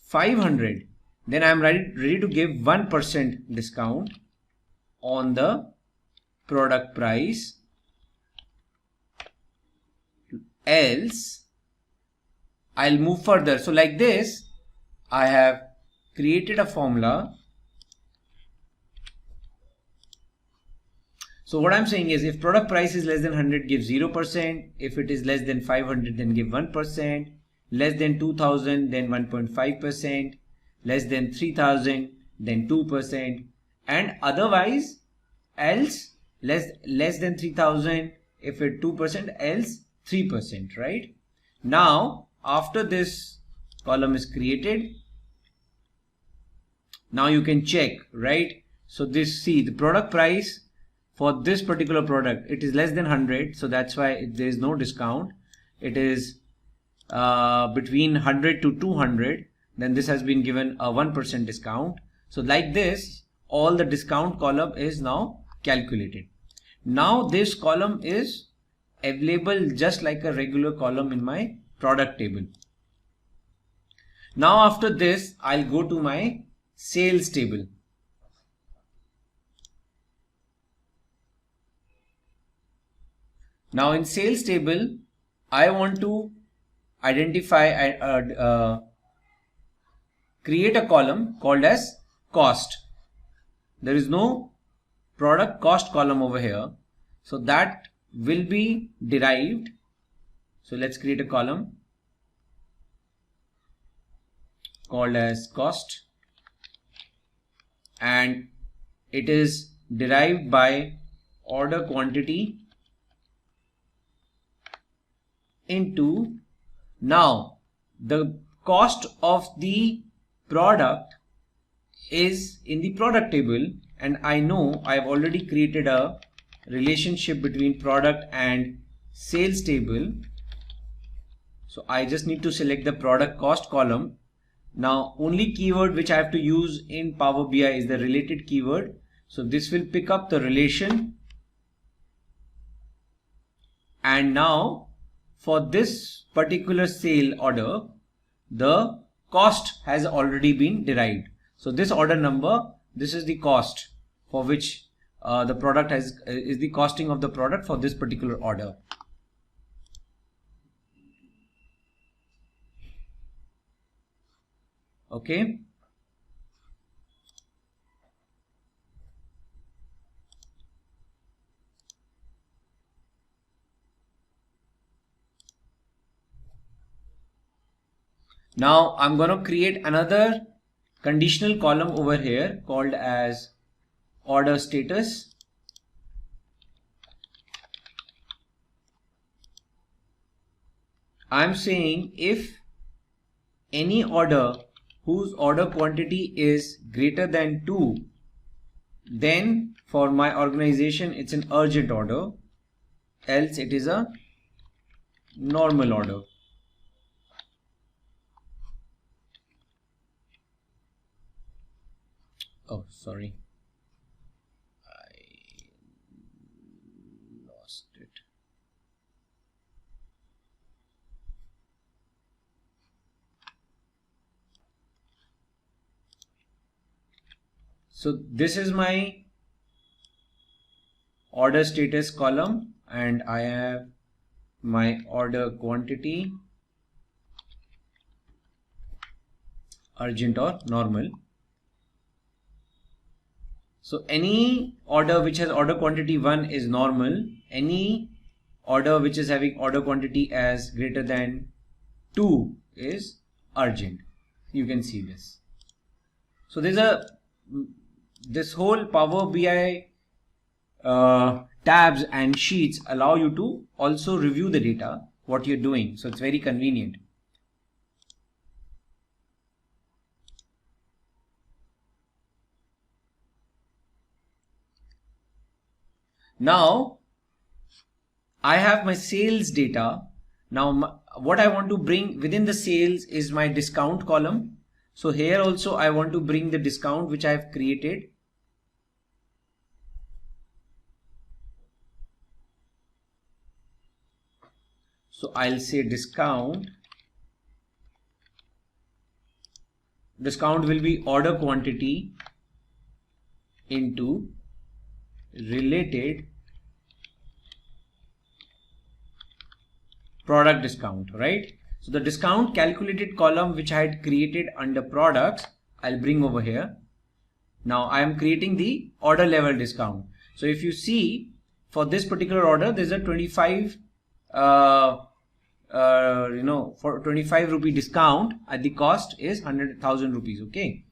500, then I'm ready to give 1% discount on the product price. Else I'll move further. So like this, I have created a formula. So what I'm saying is if product price is less than 100, give 0%. If it is less than 500, then give 1%. Less than 2000, then 1.5%. Less than 3000, then 2%. And otherwise, else less than 3000, if it 2%, else 3%, right? Now, after this column is created, now you can check, right? So this, see, the product price for this particular product, it is less than 100, so that's why there is no discount. It is between 100 to 200, then this has been given a 1% discount. So like this, all the discount column is now calculated. Now this column is available just like a regular column in my product table. Now after this, I'll go to my sales table. Now in sales table, I want to identify and create a column called as cost. There is no product cost column over here, so that will be derived. So let's create a column called as cost, and it is derived by order quantity into, now the cost of the product is in the product table, and I know I've already created a relationship between product and sales table. So I just need to select the product cost column. Now only keyword which I have to use in Power BI is the related keyword. So this will pick up the relation, and now for this particular sale order, the cost has already been derived. So this order number, this is the cost for which the product is the costing of the product for this particular order. Okay. Now I'm going to create another conditional column over here called as order status. I'm saying if any order whose order quantity is greater than 2, then for my organization it's an urgent order, else it is a normal order. Oh, sorry, I lost it. So this is my order status column, and I have my order quantity, urgent or normal. So any order which has order quantity 1 is normal. Any order which is having order quantity as greater than 2 is urgent. You can see this. So this whole Power BI tabs and sheets allow you to also review the data, what you're doing. So it's very convenient. Now I have my sales data. Now what I want to bring within the sales is my discount column. So here also I want to bring the discount which I have created. So I'll say discount. Discount will be order quantity into related product discount, right? So the discount calculated column which I had created under products, I'll bring over here. Now I am creating the order level discount. So if you see, for this particular order, there's a 25 for 25 rupee discount at the cost is 100,000 rupees. Okay.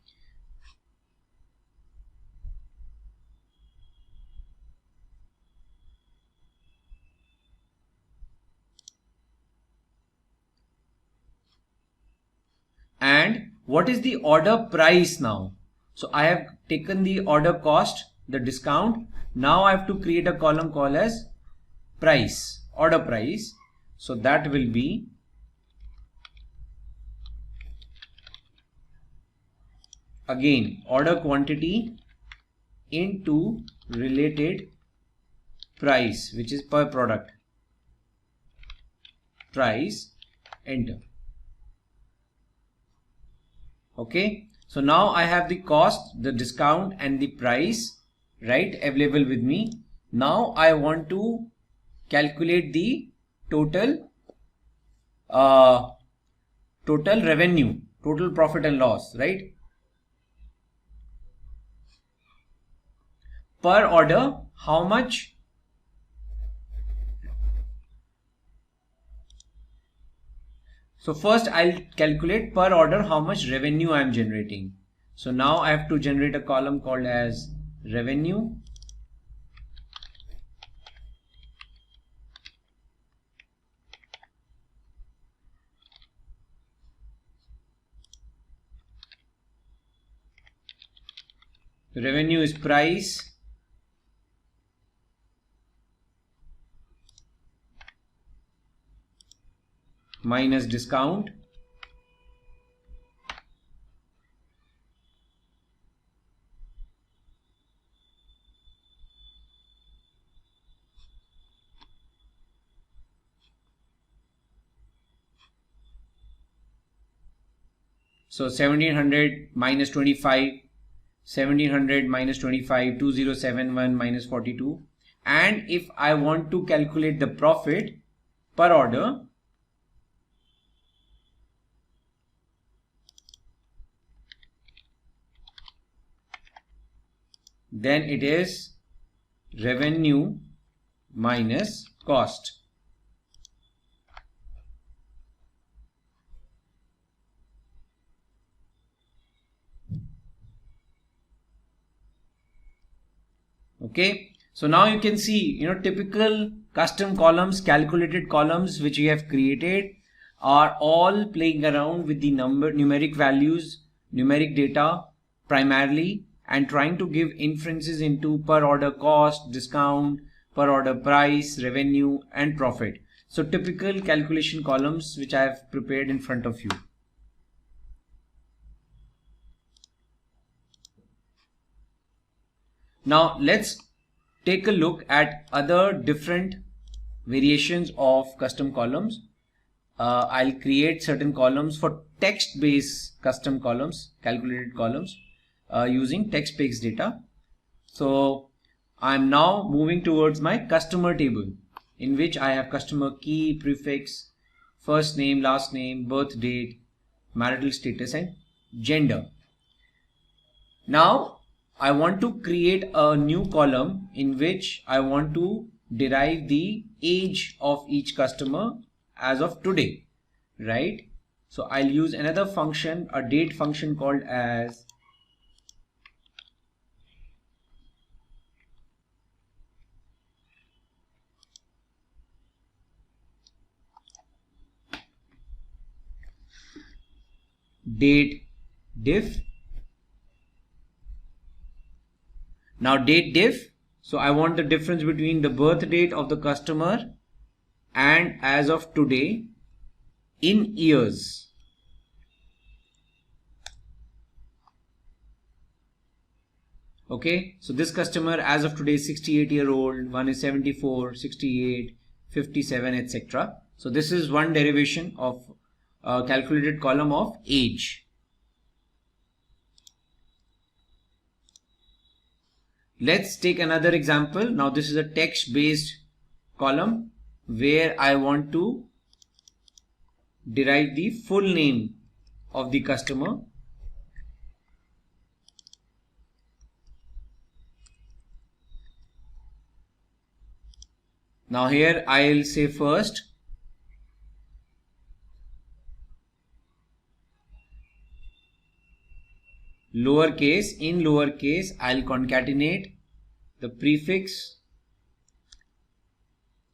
And what is the order price now? So I have taken the order cost, the discount. Now I have to create a column called as price, order price. So that will be again order quantity into related price, which is per product. Price, enter. Okay, so now I have the cost, the discount and the price, right, available with me. Now I want to calculate the total revenue, total profit and loss, right? Per order, how much? So first I'll calculate per order how much revenue I am generating. So now I have to generate a column called as revenue. Revenue is price minus discount so 1700 minus 25, 1700 minus 25, 2071 minus 42. And if I want to calculate the profit per order, then it is revenue minus cost. Okay, so now you can see, typical custom columns, calculated columns which we have created are all playing around with the numeric values, numeric data primarily, and trying to give inferences into per order cost, discount, per order price, revenue and profit. So typical calculation columns which I have prepared in front of you. Now let's take a look at other different variations of custom columns. I'll create certain columns for text-based custom columns, calculated columns using text-based data. So I'm now moving towards my customer table, in which I have customer key, prefix, first name, last name, birth date, marital status and gender. Now I want to create a new column in which I want to derive the age of each customer as of today, right? So I'll use another function, a date function called as date diff. Now date diff, so I want the difference between the birth date of the customer and as of today in years. Okay, so this customer as of today is 68-year-old, one is 74, 68, 57, etc. So this is one derivation of a calculated column of age. Let's take another example. Now this is a text based column where I want to derive the full name of the customer. Now here I'll say first lowercase, in lowercase I'll concatenate the prefix,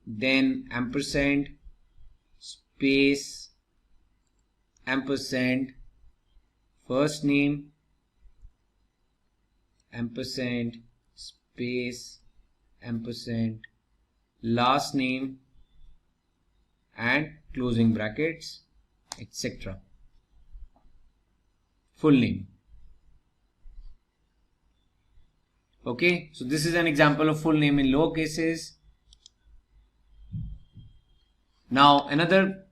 then ampersand, space, ampersand, first name, ampersand, space, ampersand, last name, and closing brackets, etc. Full name. Okay, so this is an example of full name in lower cases. Now another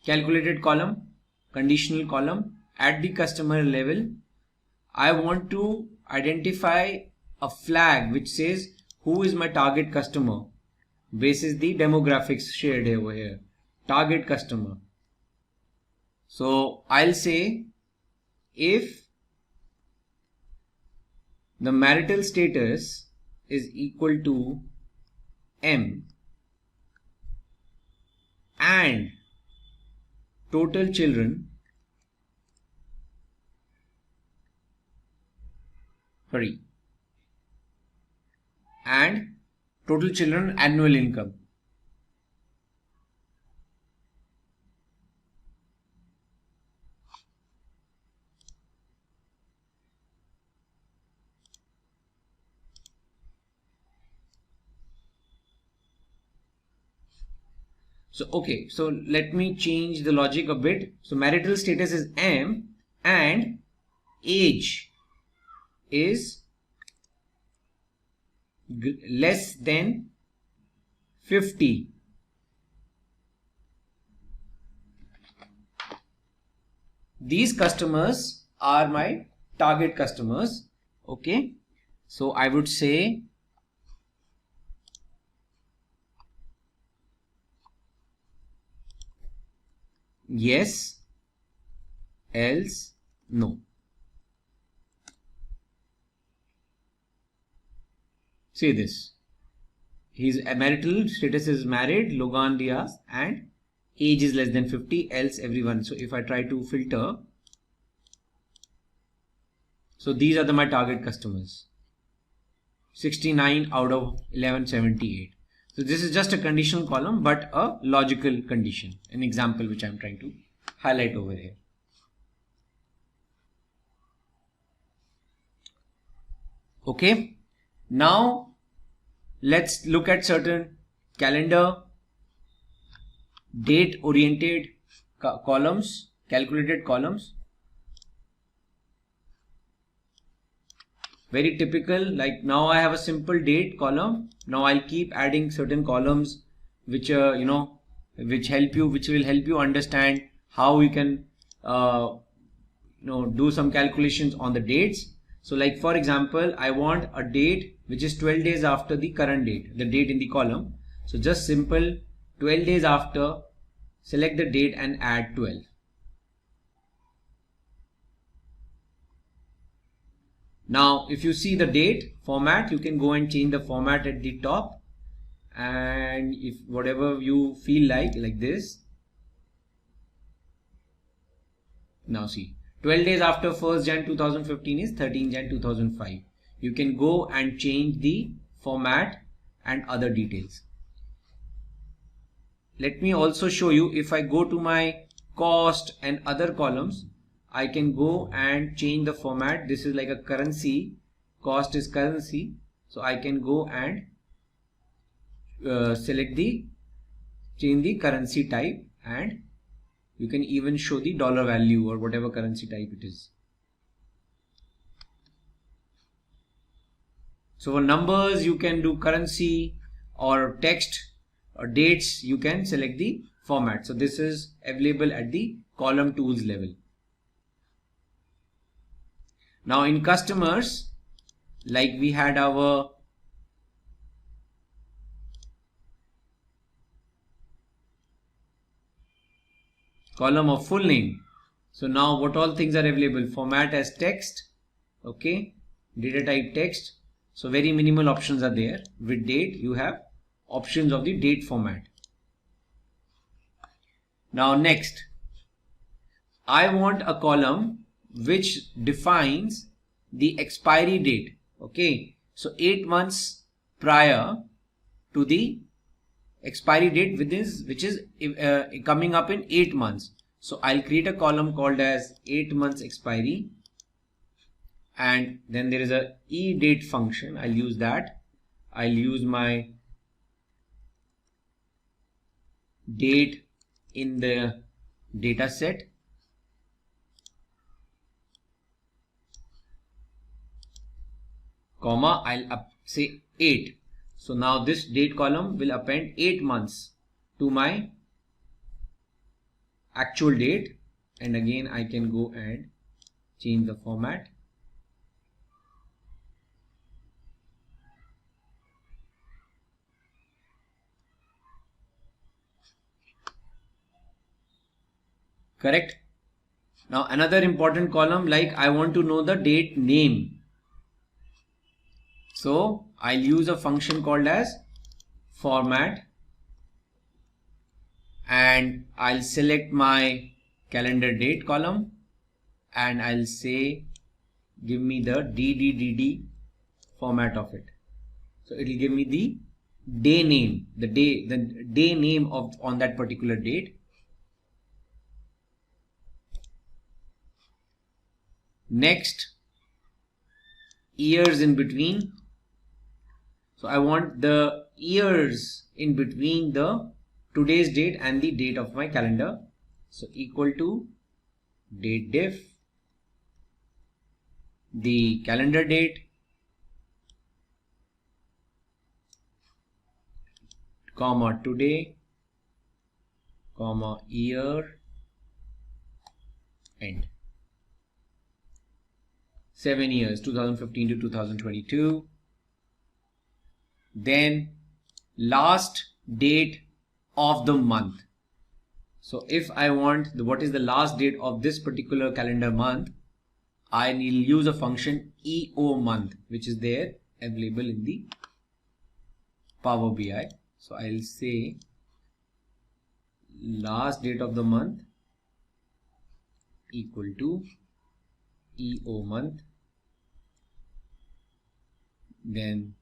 calculated column, conditional column at the customer level. I want to identify a flag which says who is my target customer basis the demographics shared over here. Target customer. So I'll say if the marital status is equal to M and total children, and total children annual income. So okay, so let me change the logic a bit. So marital status is M and age is less than 50. These customers are my target customers. Okay, so I would say yes, else no. Say this. His marital status is married, Logan Diaz, and age is less than 50, else everyone. So if I try to filter, so these are my target customers. 69 out of 1178. So this is just a conditional column, but a logical condition, an example which I'm trying to highlight over here. Okay, now let's look at certain calendar date oriented columns, calculated columns. Very typical, like now I have a simple date column. Now I'll keep adding certain columns which which will help you understand how you can do some calculations on the dates. So like for example, I want a date which is 12 days after the current date, the date in the column. So just simple 12 days after, select the date and add 12. Now if you see the date format, you can go and change the format at the top, and if whatever you feel like this. Now see, 12 days after 1st Jan 2015 is 13 Jan 2005. You can go and change the format and other details. Let me also show you, if I go to my cost and other columns, I can go and change the format. This is like a currency, cost is currency, so I can go and change the currency type, and you can even show the dollar value or whatever currency type it is. So for numbers you can do currency, or text or dates you can select the format. So this is available at the column tools level. Now in customers, like we had our column of full name. So now what all things are available? Format as text, okay, data type text. So very minimal options are there. With date you have options of the date format. Now next, I want a column which defines the expiry date. Okay, so 8 months prior to the expiry date which is coming up in 8 months. So I'll create a column called as 8 months expiry, and then there is a eDate function. I'll use that. I'll use my date in the data set, comma, I'll say 8. So now this date column will append 8 months to my actual date, and again I can go and change the format. Correct. Now another important column, like I want to know the date name. So I'll use a function called as format, and I'll select my calendar date column, and I'll say give me the DDDD format of it. So it will give me the day name, the day name of on that particular date. Next, years in between. So I want the years in between the today's date and the date of my calendar. So equal to date diff, the calendar date, comma today, comma year, end. 7 years, 2015 to 2022. Then last date of the month. So if I want what is the last date of this particular calendar month, I will use a function EO month, which is there available in the Power BI. So I'll say last date of the month equal to EO month. Then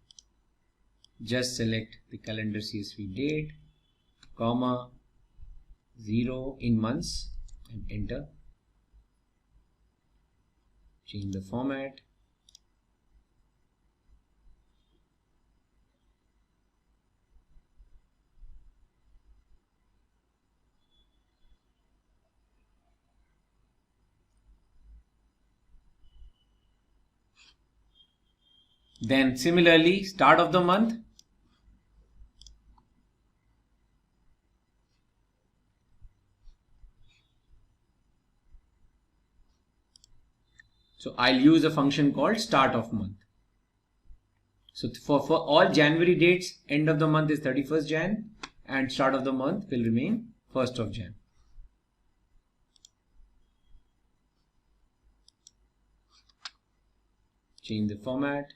just select the calendar CSV date, comma 0 in months, and enter. Change the format. Then similarly, start of the month. So I'll use a function called start of month. So for all January dates, end of the month is 31st Jan and start of the month will remain 1st of Jan. change the format.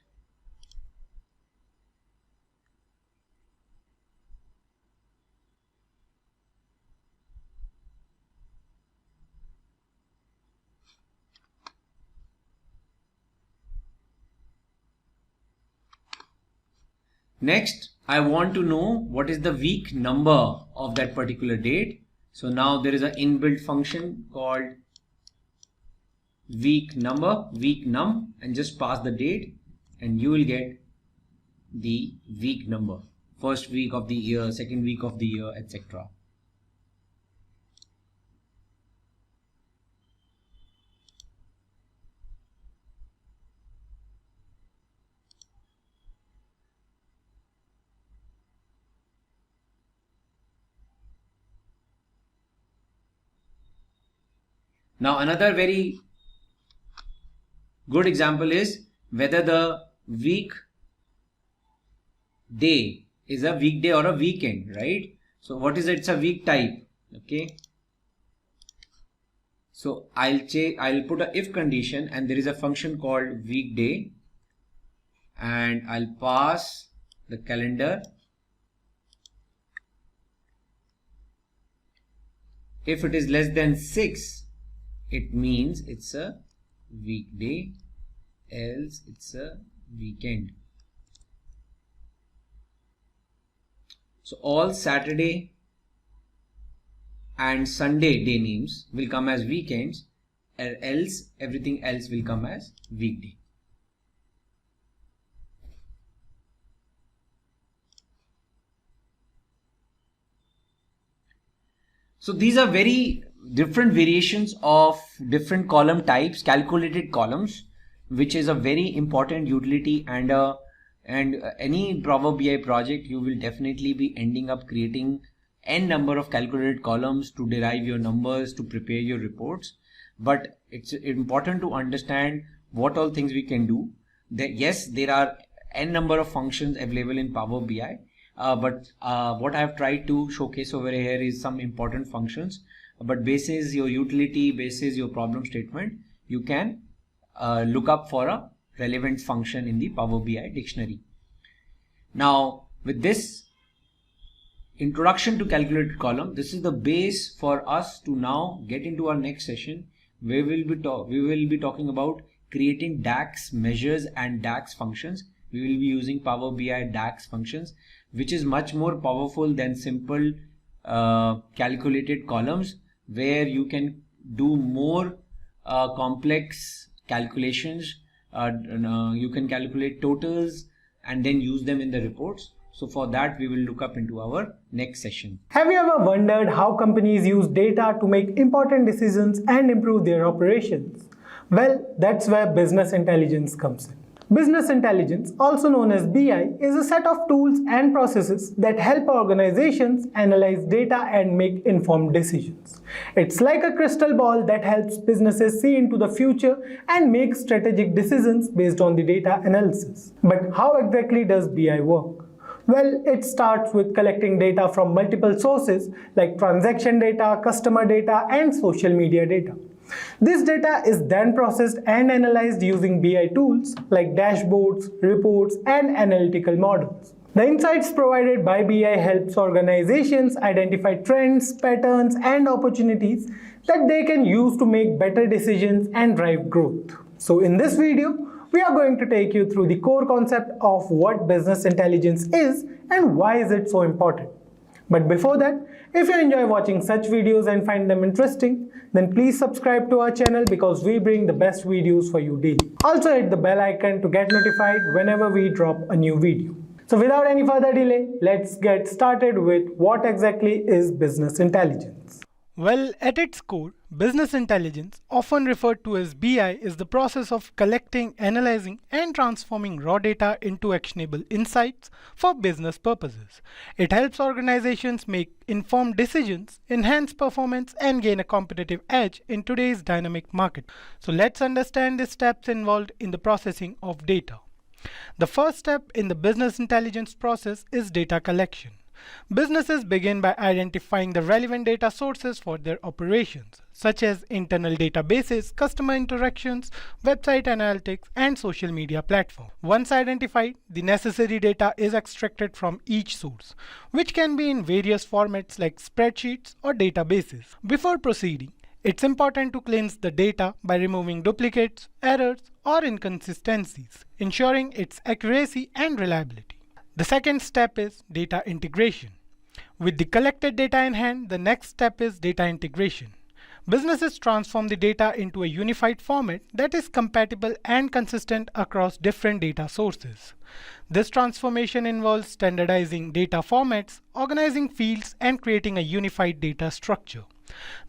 Next, I want to know what is the week number of that particular date. So now there is an inbuilt function called week number, week num, and just pass the date and you will get the week number. First week of the year, second week of the year, etc. Now another very good example is whether the week day is a weekday or a weekend, right? So what is it? It's a week type. Okay. So I'll put a if condition and there is a function called weekday and I'll pass the calendar. If it is less than 6, it means it's a weekday, else it's a weekend. So all Saturday and Sunday day names will come as weekends, else everything else will come as weekday. So these are very different variations of different column types, calculated columns, which is a very important utility, and any Power BI project you will definitely be ending up creating n number of calculated columns to derive your numbers, to prepare your reports. But it's important to understand what all things we can do. Yes, there are n number of functions available in Power BI, but what I have tried to showcase over here is some important functions. But basis your utility, basis your problem statement, you can look up for a relevant function in the Power BI dictionary. Now with this introduction to calculated column, this is the base for us to now get into our next session where we will be talking about creating DAX measures and DAX functions. We will be using Power BI DAX functions, which is much more powerful than simple calculated columns, where you can do more complex calculations. You can calculate totals and then use them in the reports. So for that we will look up into our next session. Have you ever wondered how companies use data to make important decisions and improve their operations? Well, that's where business intelligence comes in. Business intelligence, also known as BI, is a set of tools and processes that help organizations analyze data and make informed decisions. It's like a crystal ball that helps businesses see into the future and make strategic decisions based on the data analysis. But how exactly does BI work? Well, it starts with collecting data from multiple sources like transaction data, customer data, and social media data. This data is then processed and analyzed using BI tools like dashboards, reports, and analytical models. The insights provided by BI helps organizations identify trends, patterns, and opportunities that they can use to make better decisions and drive growth. So in this video, we are going to take you through the core concept of what business intelligence is and why is it so important. But before that, if you enjoy watching such videos and find them interesting, then please subscribe to our channel because we bring the best videos for you daily. Also hit the bell icon to get notified whenever we drop a new video. So without any further delay, let's get started with what exactly is business intelligence. Well, at its core, business intelligence, often referred to as BI, is the process of collecting, analyzing, and transforming raw data into actionable insights for business purposes. It helps organizations make informed decisions, enhance performance, and gain a competitive edge in today's dynamic market. So let's understand the steps involved in the processing of data. The first step in the business intelligence process is data collection. Businesses begin by identifying the relevant data sources for their operations, such as internal databases, customer interactions, website analytics, and social media platforms. Once identified, the necessary data is extracted from each source, which can be in various formats like spreadsheets or databases. Before proceeding, it's important to cleanse the data by removing duplicates, errors, or inconsistencies, ensuring its accuracy and reliability. The second step is data integration. With the collected data in hand, the next step is data integration. Businesses transform the data into a unified format that is compatible and consistent across different data sources. This transformation involves standardizing data formats, organizing fields, and creating a unified data structure.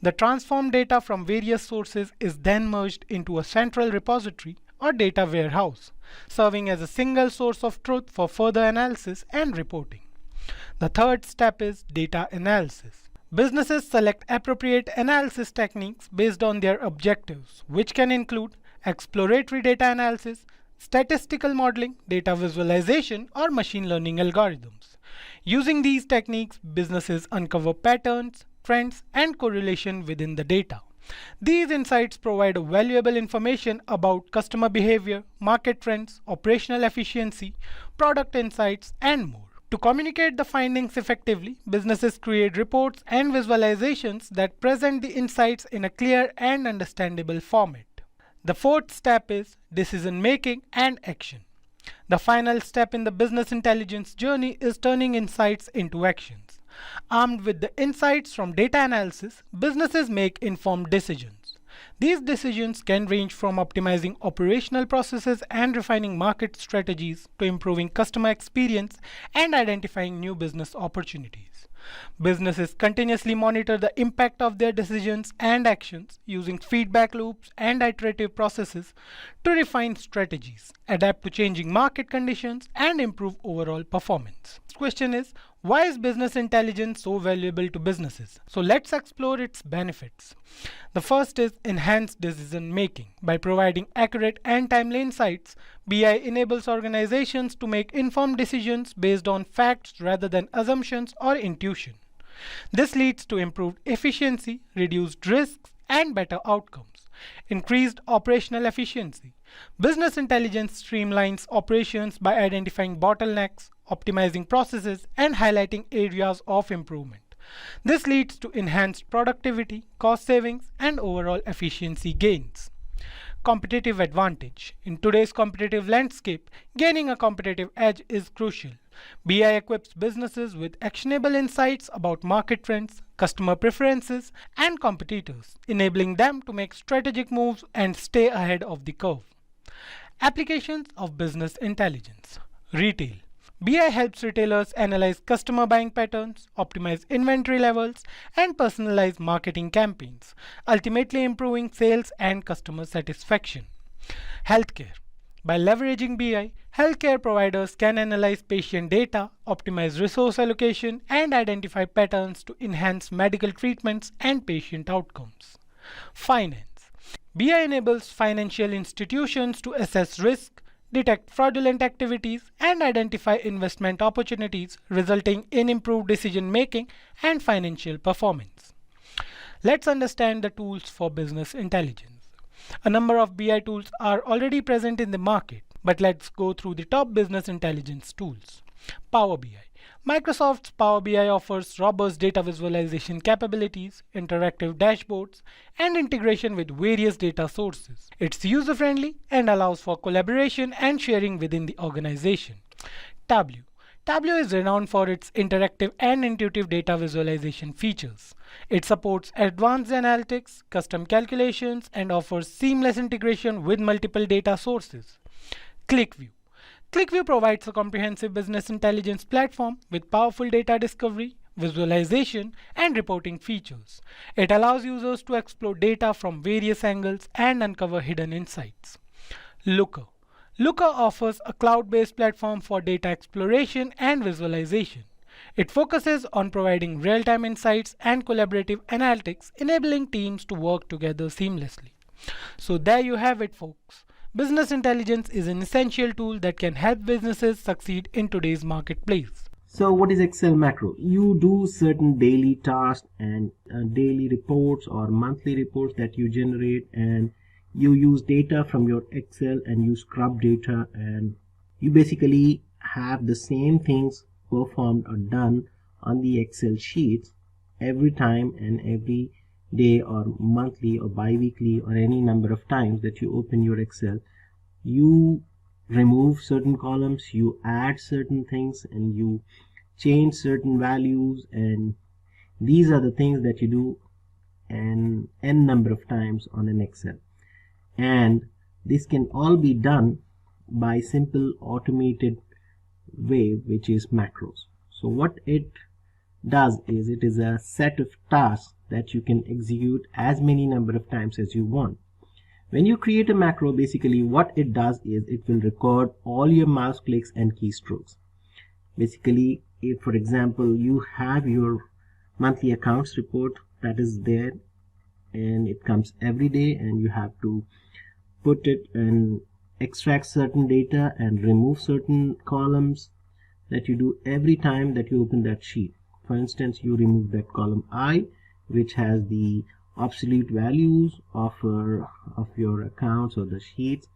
The transformed data from various sources is then merged into a central repository or data warehouse, serving as a single source of truth for further analysis and reporting. The third step is data analysis. Businesses select appropriate analysis techniques based on their objectives, which can include exploratory data analysis, statistical modeling, data visualization, or machine learning algorithms. Using these techniques, businesses uncover patterns, trends, and correlation within the data. These insights provide valuable information about customer behavior, market trends, operational efficiency, product insights, and more. To communicate the findings effectively, businesses create reports and visualizations that present the insights in a clear and understandable format. The fourth step is decision making and action. The final step in the business intelligence journey is turning insights into actions. Armed with the insights from data analysis, businesses make informed decisions. These decisions can range from optimizing operational processes and refining market strategies to improving customer experience and identifying new business opportunities. Businesses continuously monitor the impact of their decisions and actions using feedback loops and iterative processes to refine strategies, adapt to changing market conditions, and improve overall performance. Next question is, why is business intelligence so valuable to businesses? So let's explore its benefits. The first is enhanced decision making. By providing accurate and timely insights, BI enables organizations to make informed decisions based on facts rather than assumptions or intuition. This leads to improved efficiency, reduced risks, and better outcomes. Increased operational efficiency. Business intelligence streamlines operations by identifying bottlenecks, optimizing processes, and highlighting areas of improvement. This leads to enhanced productivity, cost savings, and overall efficiency gains. Competitive advantage. In today's competitive landscape, gaining a competitive edge is crucial. BI equips businesses with actionable insights about market trends, customer preferences, and competitors, enabling them to make strategic moves and stay ahead of the curve. Applications of business intelligence. Retail. BI helps retailers analyze customer buying patterns, optimize inventory levels, and personalize marketing campaigns, ultimately improving sales and customer satisfaction. Healthcare. By leveraging BI, healthcare providers can analyze patient data, optimize resource allocation, and identify patterns to enhance medical treatments and patient outcomes. Finance. BI enables financial institutions to assess risk, detect fraudulent activities, and identify investment opportunities, resulting in improved decision making and financial performance. Let's understand the tools for business intelligence. A number of BI tools are already present in the market, but let's go through the top business intelligence tools. Power BI. Microsoft's Power BI offers robust data visualization capabilities, interactive dashboards, and integration with various data sources. It's user-friendly and allows for collaboration and sharing within the organization. Tableau. Tableau is renowned for its interactive and intuitive data visualization features. It supports advanced analytics, custom calculations, and offers seamless integration with multiple data sources. ClickView. ClickView provides a comprehensive business intelligence platform with powerful data discovery, visualization, and reporting features. It allows users to explore data from various angles and uncover hidden insights. Looker. Looker offers a cloud-based platform for data exploration and visualization. It focuses on providing real-time insights and collaborative analytics, enabling teams to work together seamlessly. So there you have it, folks. Business intelligence is an essential tool that can help businesses succeed in today's marketplace. So what is Excel macro? You do certain daily tasks and daily reports or monthly reports that you generate, and you use data from your Excel and you scrub data, and you basically have the same things performed or done on the Excel sheets every time and every day or monthly or bi-weekly or any number of times that you open your Excel. You remove certain columns, you add certain things, and you change certain values, and these are the things that you do an n number of times on an Excel. And this can all be done by simple automated way, which is macros. So what it does is, it is a set of tasks that you can execute as many number of times as you want. When you create a macro, basically what it does is it will record all your mouse clicks and keystrokes. Basically, if for example you have your monthly accounts report that is there, and it comes every day, and you have to put it and extract certain data and remove certain columns that you do every time that you open that sheet. For instance, you remove that column I, which has the obsolete values of your accounts or the sheets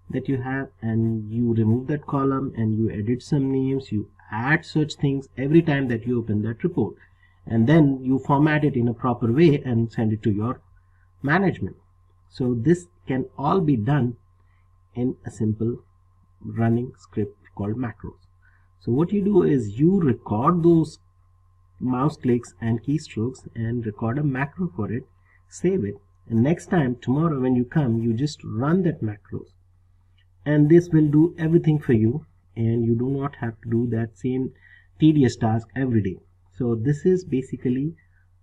that you have, and you remove that column and you edit some names, you add such things every time that you open that report, and then you format it in a proper way and send it to your management. So this can all be done in a simple running script called macros. So what you do is you record those mouse clicks and keystrokes and record a macro for it, save it, and next time, tomorrow when you come, you just run that macros, and this will do everything for you, and you do not have to do that same tedious task every day. So this is basically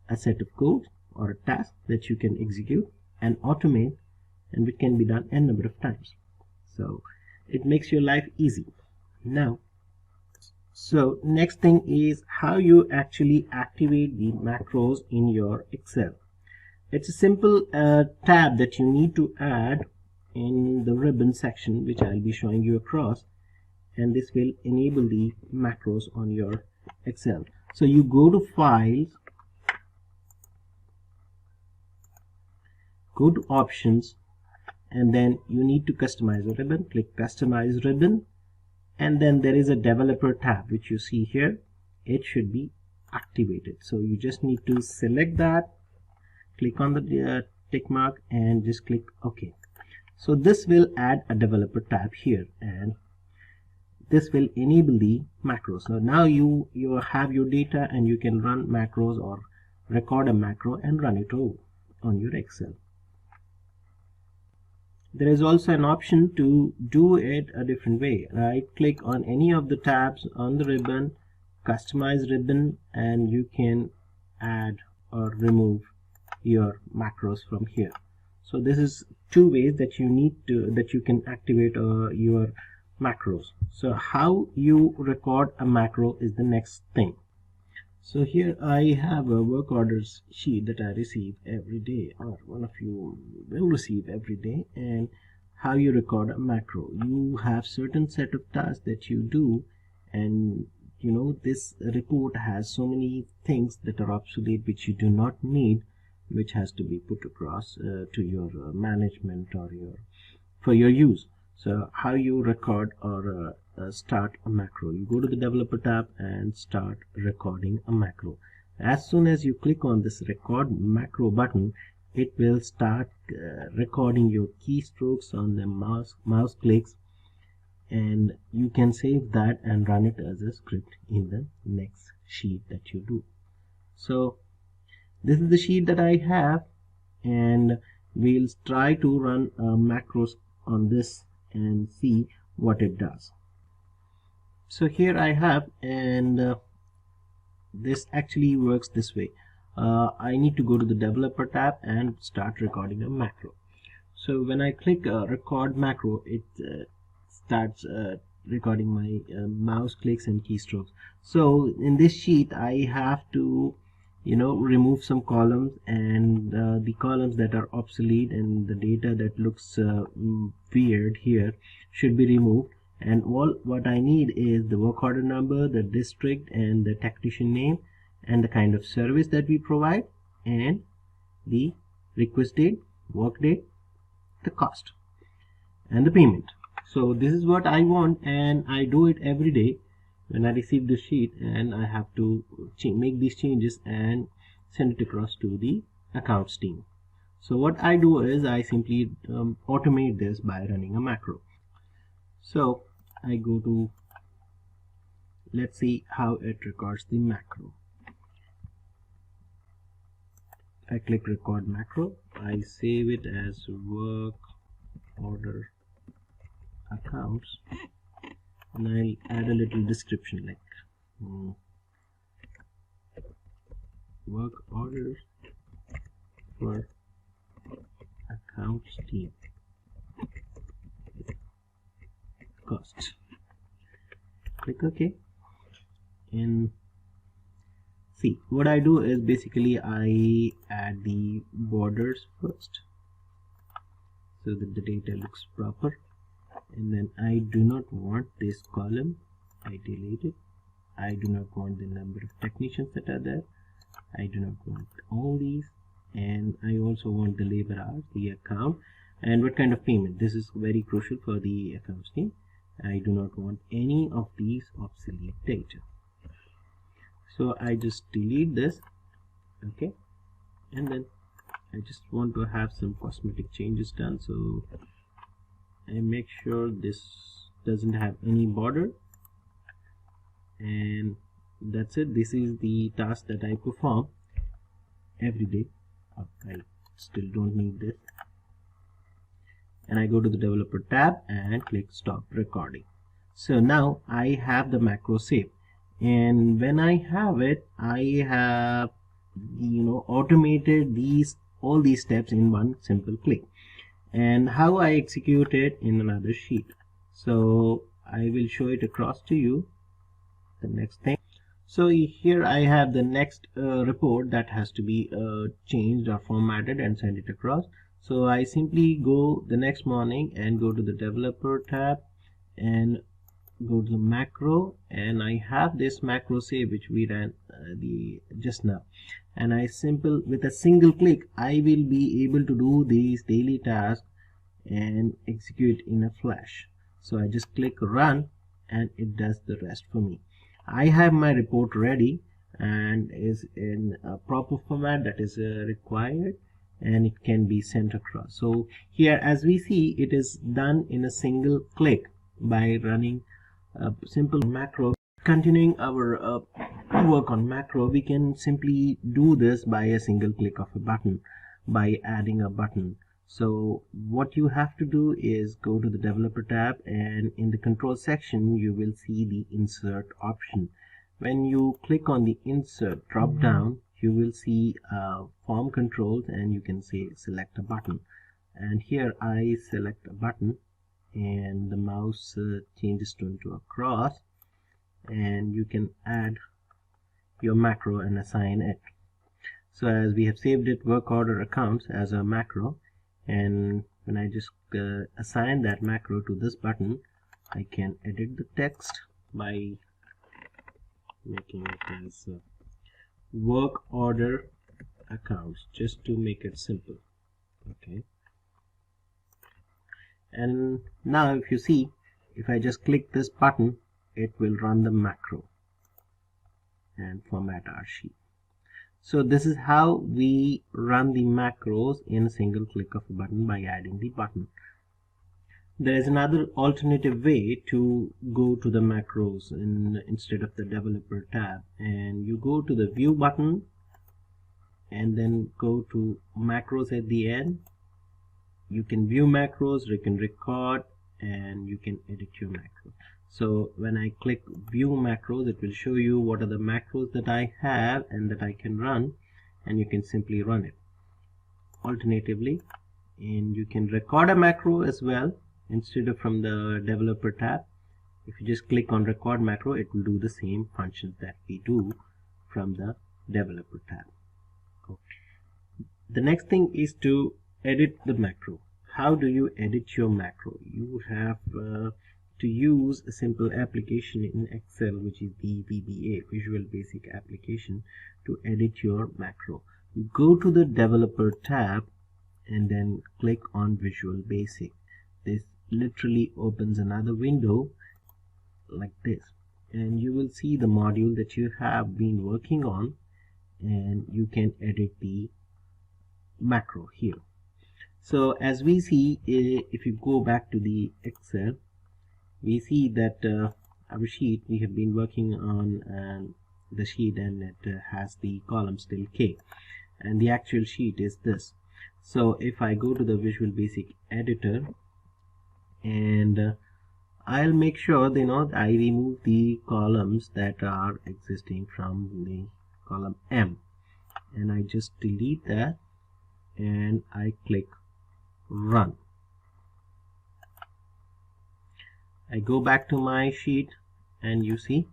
a set of code or a task that you can execute and automate, and it can be done n number of times. So it makes your life easy. Now, so next thing is how you actually activate the macros in your Excel. It's a simple tab that you need to add in the ribbon section, which I'll be showing you across, and this will enable the macros on your Excel. So you go to Files, go to Options, and then you need to customize a ribbon. Click Customize Ribbon, and then there is a Developer tab which you see here. It should be activated, so you just need to select that, click on the tick mark, and just click OK. So this will add a Developer tab here, and this will enable the macros. So now you have your data, and you can run macros or record a macro and run it on your Excel. There is also an option to do it a different way. Right click on any of the tabs on the ribbon, customize ribbon, and you can add or remove your macros from here. So this is two ways that you can activate your macros. So how you record a macro is the next thing. So here I have a work orders sheet that I receive every day, or one of you will receive every day. And how you record a macro, you have certain set of tasks that you do, and this report has so many things that are obsolete which you do not need, which has to be put across to your management or for your use. So how you record or start a macro, you go to the Developer tab and start recording a macro. As soon as you click on this Record Macro button, it will start recording your keystrokes on the mouse clicks, and you can save that and run it as a script in the next sheet that you do. So this is the sheet that I have, and we'll try to run macros on this and see what it does. So here I have, and this actually works this way. I need to go to the Developer tab and start recording a macro. So when I click Record Macro, it starts recording my mouse clicks and keystrokes. So in this sheet I have to remove some columns, and the columns that are obsolete and the data that looks weird here should be removed, and what I need is the work order number, the district and the technician name, and the kind of service that we provide, and the request date, work date, the cost, and the payment. So this is what I want, and I do it every day when I receive the sheet, and I have to make these changes and send it across to the accounts team. So what I do is I simply automate this by running a macro. So I go to, let's see how it records the macro. I click record macro, I save it as work order accounts, and I'll add a little description like work orders for accounts team, cost. Click OK, and see what I do is basically I add the borders first so that the data looks proper, and then I do not want this column, I delete it. I do not want the number of technicians that are there, I do not want all these, and I also want the labor hours, the account, and what kind of payment. This is very crucial for the accounts team. I do not want any of these obsolete data, so I just delete this. Okay, and then I just want to have some cosmetic changes done, so I make sure this doesn't have any border, and that's it. This is the task that I perform every day. I still don't need this, and I go to the developer tab and click stop recording. So now I have the macro saved, and when I have it, I have automated all these steps in one simple click. And how I execute it in another sheet, so I will show it across to you. The next thing, so here I have the next report that has to be changed or formatted and send it across. So I simply go the next morning and go to the developer tab and go to the macro, and I have this macro save which we ran just now, and with a single click I will be able to do these daily tasks and execute in a flash. So I just click run and it does the rest for me. I have my report ready and is in a proper format that is required, and it can be sent across. So here, as we see, it is done in a single click by running a simple macro. Continuing our work on macro, we can simply do this by a single click of a button, by adding a button. So what you have to do is go to the developer tab, and in the control section you will see the insert option. When you click on the insert drop down, you will see form controls, and you can say select a button, and here I select a button and the mouse changes to a cross, and you can add your macro and assign it. So as we have saved it, work order accounts, as a macro, and when I just assign that macro to this button, I can edit the text by making it as work order accounts, just to make it simple. Okay, and now if you see, if I just click this button, it will run the macro and format our sheet. So this is how we run the macros in a single click of a button by adding the button. There is another alternative way to go to the macros instead of the developer tab, and you go to the view button and then go to macros at the end. You can view macros, you can record, and you can edit your macros. So when I click view macros, it will show you what are the macros that I have and that I can run, and you can simply run it. Alternatively, and you can record a macro as well instead of from the developer tab. If you just click on record macro, it will do the same functions that we do from the developer tab. Okay. The next thing is to edit the macro. How do you edit your macro? You have to use a simple application in Excel, which is the VBA, Visual Basic Application, to edit your macro. You go to the Developer tab and then click on Visual Basic. This literally opens another window like this, and you will see the module that you have been working on, and you can edit the macro here. So as we see, if you go back to the Excel, we see that our sheet we have been working on the sheet, and it has the column still K, and the actual sheet is this. So if I go to the Visual Basic editor, and I'll make sure I remove the columns that are existing from the column M, and I just delete that and I click run. I go back to my sheet, and you see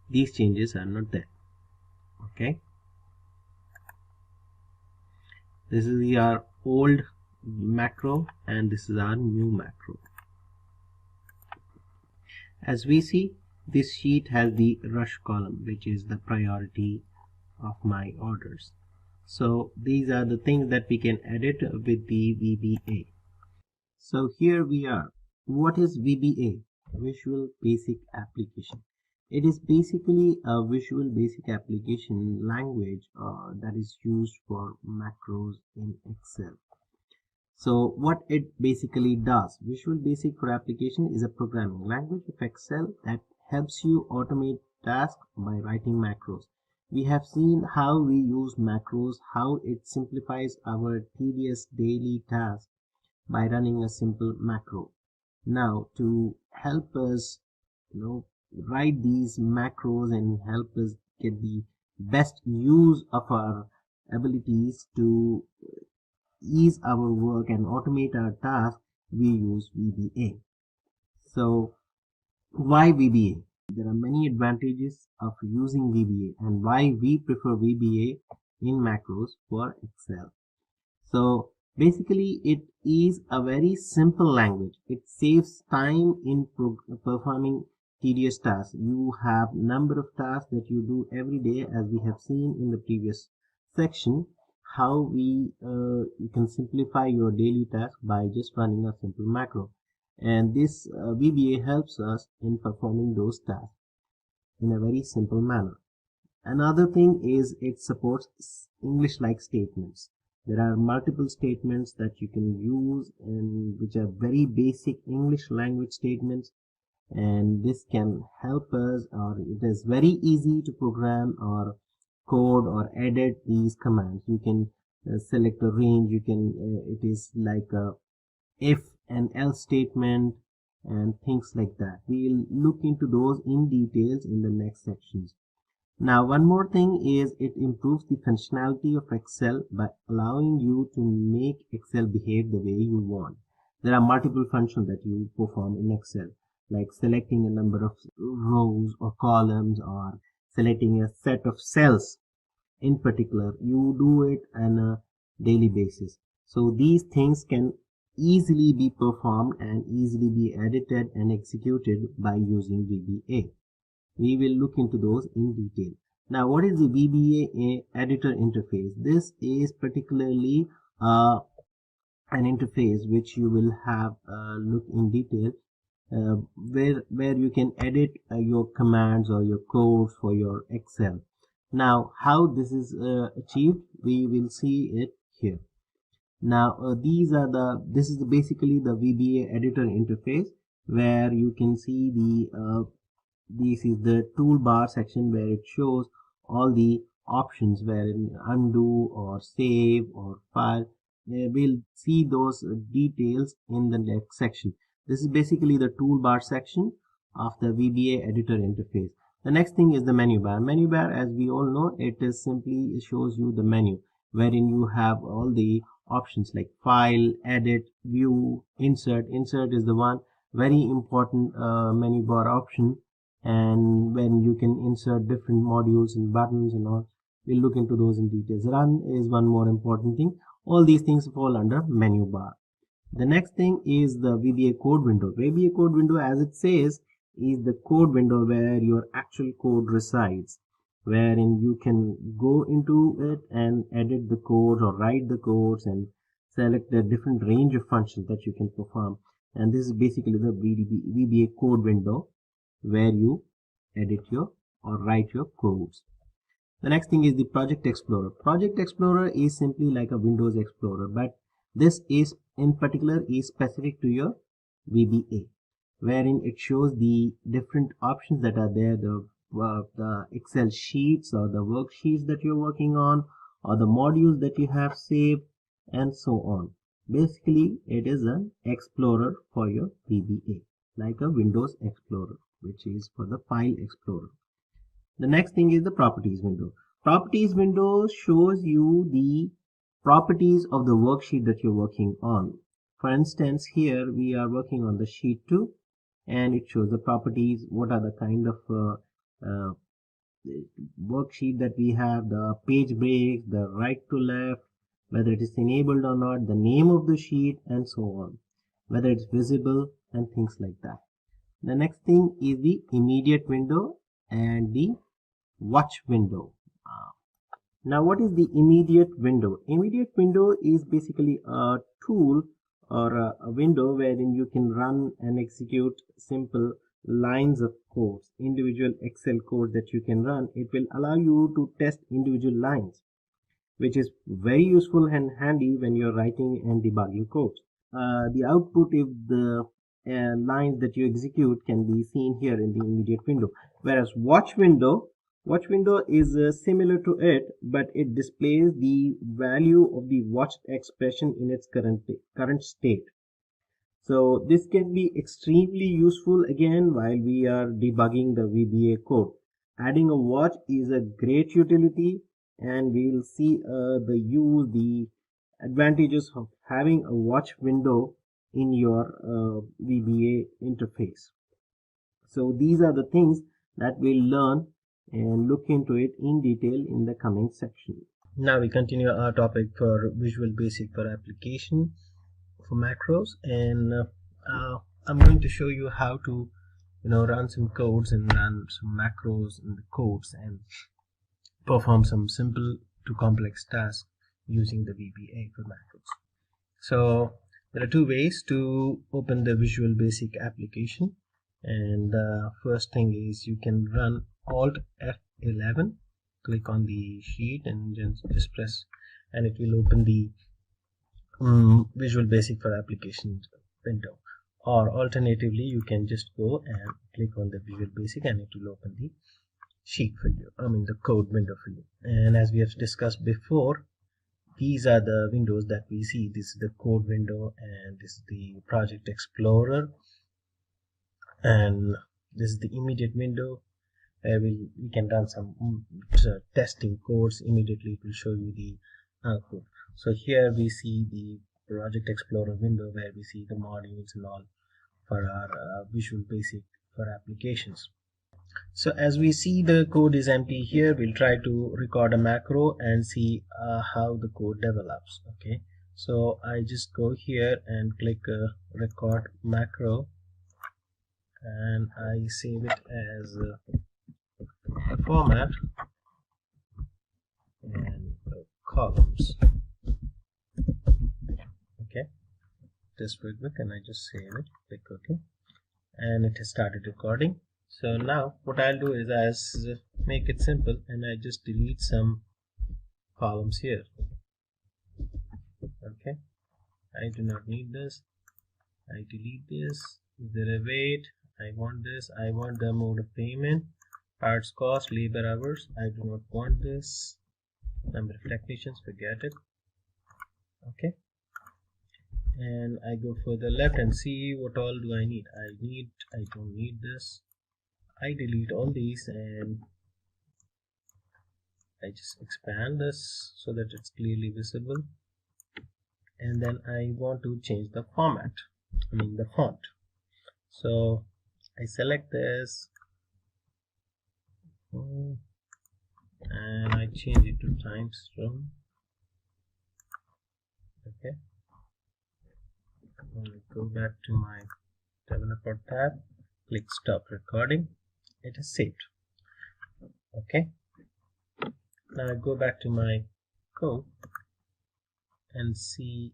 these changes are not there. Okay, this is our old macro and this is our new macro. As we see, this sheet has the rush column, which is the priority of my orders. So these are the things that we can edit with the VBA. So here we are. What is VBA? Visual Basic Application. It is basically a Visual Basic Application language that is used for macros in Excel. So what it basically does, Visual Basic for Application is a programming language of Excel that helps you automate tasks by writing macros. We have seen how we use macros, how it simplifies our tedious daily tasks by running a simple macro. Now to help us write these macros and help us get the best use of our abilities to ease our work and automate our tasks, we use VBA. So why VBA? There are many advantages of using VBA and why we prefer VBA in macros for Excel. So basically it is a very simple language. It saves time in performing tedious tasks. You have number of tasks that you do every day, as we have seen in the previous section, how you can simplify your daily task by just running a simple macro, and this VBA helps us in performing those tasks in a very simple manner. Another thing is it supports English-like statements. There are multiple statements that you can use and which are very basic English language statements, and this can help us, or it is very easy to program or code or edit these commands. You can select a range, you can it is like a if and else statement and things like that. We'll look into those in details in the next sections. Now one more thing is it improves the functionality of Excel by allowing you to make Excel behave the way you want. There are multiple functions that you perform in Excel, like selecting a number of rows or columns, or selecting a set of cells in particular. You do it on a daily basis. So these things can easily be performed and easily be edited and executed by using VBA. We will look into those in detail. Now what is the VBA editor interface? This is particularly an interface which you will have look in detail, where you can edit your commands or your codes for your Excel. Now how this is achieved, we will see it here. Now this is basically the VBA editor interface, where you can see this is the toolbar section where it shows all the options, where undo or save or file. We'll see those details in the next section. This is basically the toolbar section of the VBA editor interface. The next thing is the menu bar. Menu bar, as we all know, it shows you the menu, wherein you have all the options like file, edit, view, insert. Insert is the one very important menu bar option, and when you can insert different modules and buttons and all. We'll look into those in details. Run is one more important thing. All these things fall under menu bar. The next thing is the VBA code window. VBA code window, as it says, is the code window where your actual code resides, wherein you can go into it and edit the code or write the codes and select the different range of functions that you can perform. And this is basically the VBA code window where you edit your or write your codes. The next thing is the Project Explorer. Project Explorer is simply like a Windows Explorer, but this is in particular is specific to your VBA, wherein it shows the different options that are there, the Excel sheets or the worksheets that you're working on, or the modules that you have saved, and so on. Basically, it is an explorer for your VBA, like a Windows Explorer, which is for the File Explorer. The next thing is the Properties window. Properties window shows you the properties of the worksheet that you're working on. For instance, here we are working on the sheet 2, and it shows the properties, what are the kind of worksheet that we have, the page breaks, the right to left, whether it is enabled or not, the name of the sheet, and so on, whether it's visible and things like that. The next thing is the immediate window and the watch window. Now, what is the immediate window? Immediate window is basically a tool or a window wherein you can run and execute simple lines of codes, individual Excel code that you can run. It will allow you to test individual lines, which is very useful and handy when you're writing and debugging codes. The output of the lines that you execute can be seen here in the immediate window, whereas watch window is similar to it, but it displays the value of the watched expression in its current state. So this can be extremely useful again while we are debugging the VBA code. Adding a watch is a great utility, and we'll see the advantages of having a watch window in your VBA interface. So these are the things that we'll learn and look into it in detail in the coming section. Now we continue our topic for Visual Basic for application for macros, and I'm going to show you how to run some codes and run some macros in the codes and perform some simple to complex tasks using the VBA for macros. So there are two ways to open the Visual Basic application, and the first thing is you can run Alt F11, click on the sheet and just press, and it will open the Visual Basic for applications window. Or alternatively, you can just go and click on the Visual Basic and it will open the sheet for you, the code window for you. And as we have discussed before, these are the windows that we see. This is the code window, and this is the Project Explorer, and this is the immediate window. We can run some testing codes. Immediately it will show you the output. So here we see the Project Explorer window where we see the modules and all for our Visual Basic for applications. So as we see the code is empty here, we'll try to record a macro and see how the code develops. Okay, so I just go here and click record macro, and I save it as a format and columns. Okay, just real quick, and I just save it, click OK, and it has started recording. So now what I'll do is I'll make it simple, and I just delete some columns here. Okay, I do not need this. I delete this. Is there a weight? I want this. I want the mode of payment, parts cost, labor hours. I do not want this. Number of technicians, forget it. Okay, and I go further left and see what all do I need. I don't need this. I delete all these, and I just expand this so that it's clearly visible, and then I want to change the format, the font. So I select this and I change it to Times Room. Okay, Go back to my developer tab, click stop recording. It is saved. Okay, now I go back to my code and see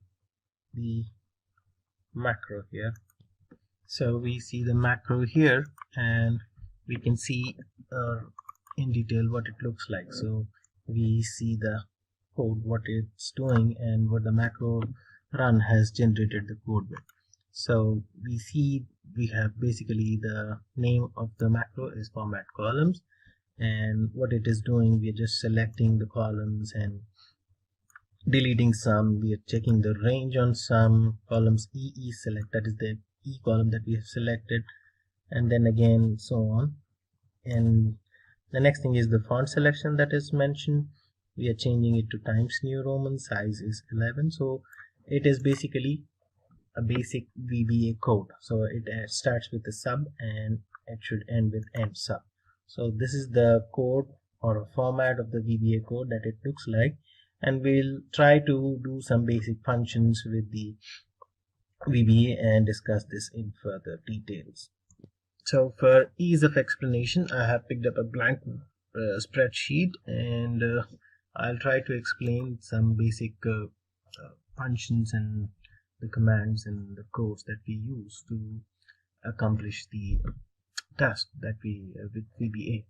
the macro here. So we see the macro here, and we can see in detail what it looks like. So we see the code, what it's doing, and what the macro run has generated the code with. So we see we have basically the name of the macro is format columns, and what it is doing, we are just selecting the columns and deleting some. We are checking the range on some columns. EE select, that is the E column that we have selected, and then again so on. And the next thing is the font selection that is mentioned. We are changing it to Times New Roman, size is 11. So it is basically a basic VBA code. So it starts with the sub and it should end with end sub. So this is the code or a format of the VBA code that it looks like, and we'll try to do some basic functions with the VBA and discuss this in further details. So for ease of explanation, I have picked up a blank spreadsheet, and I'll try to explain some basic functions and the commands and the codes that we use to accomplish the task that we with VBA.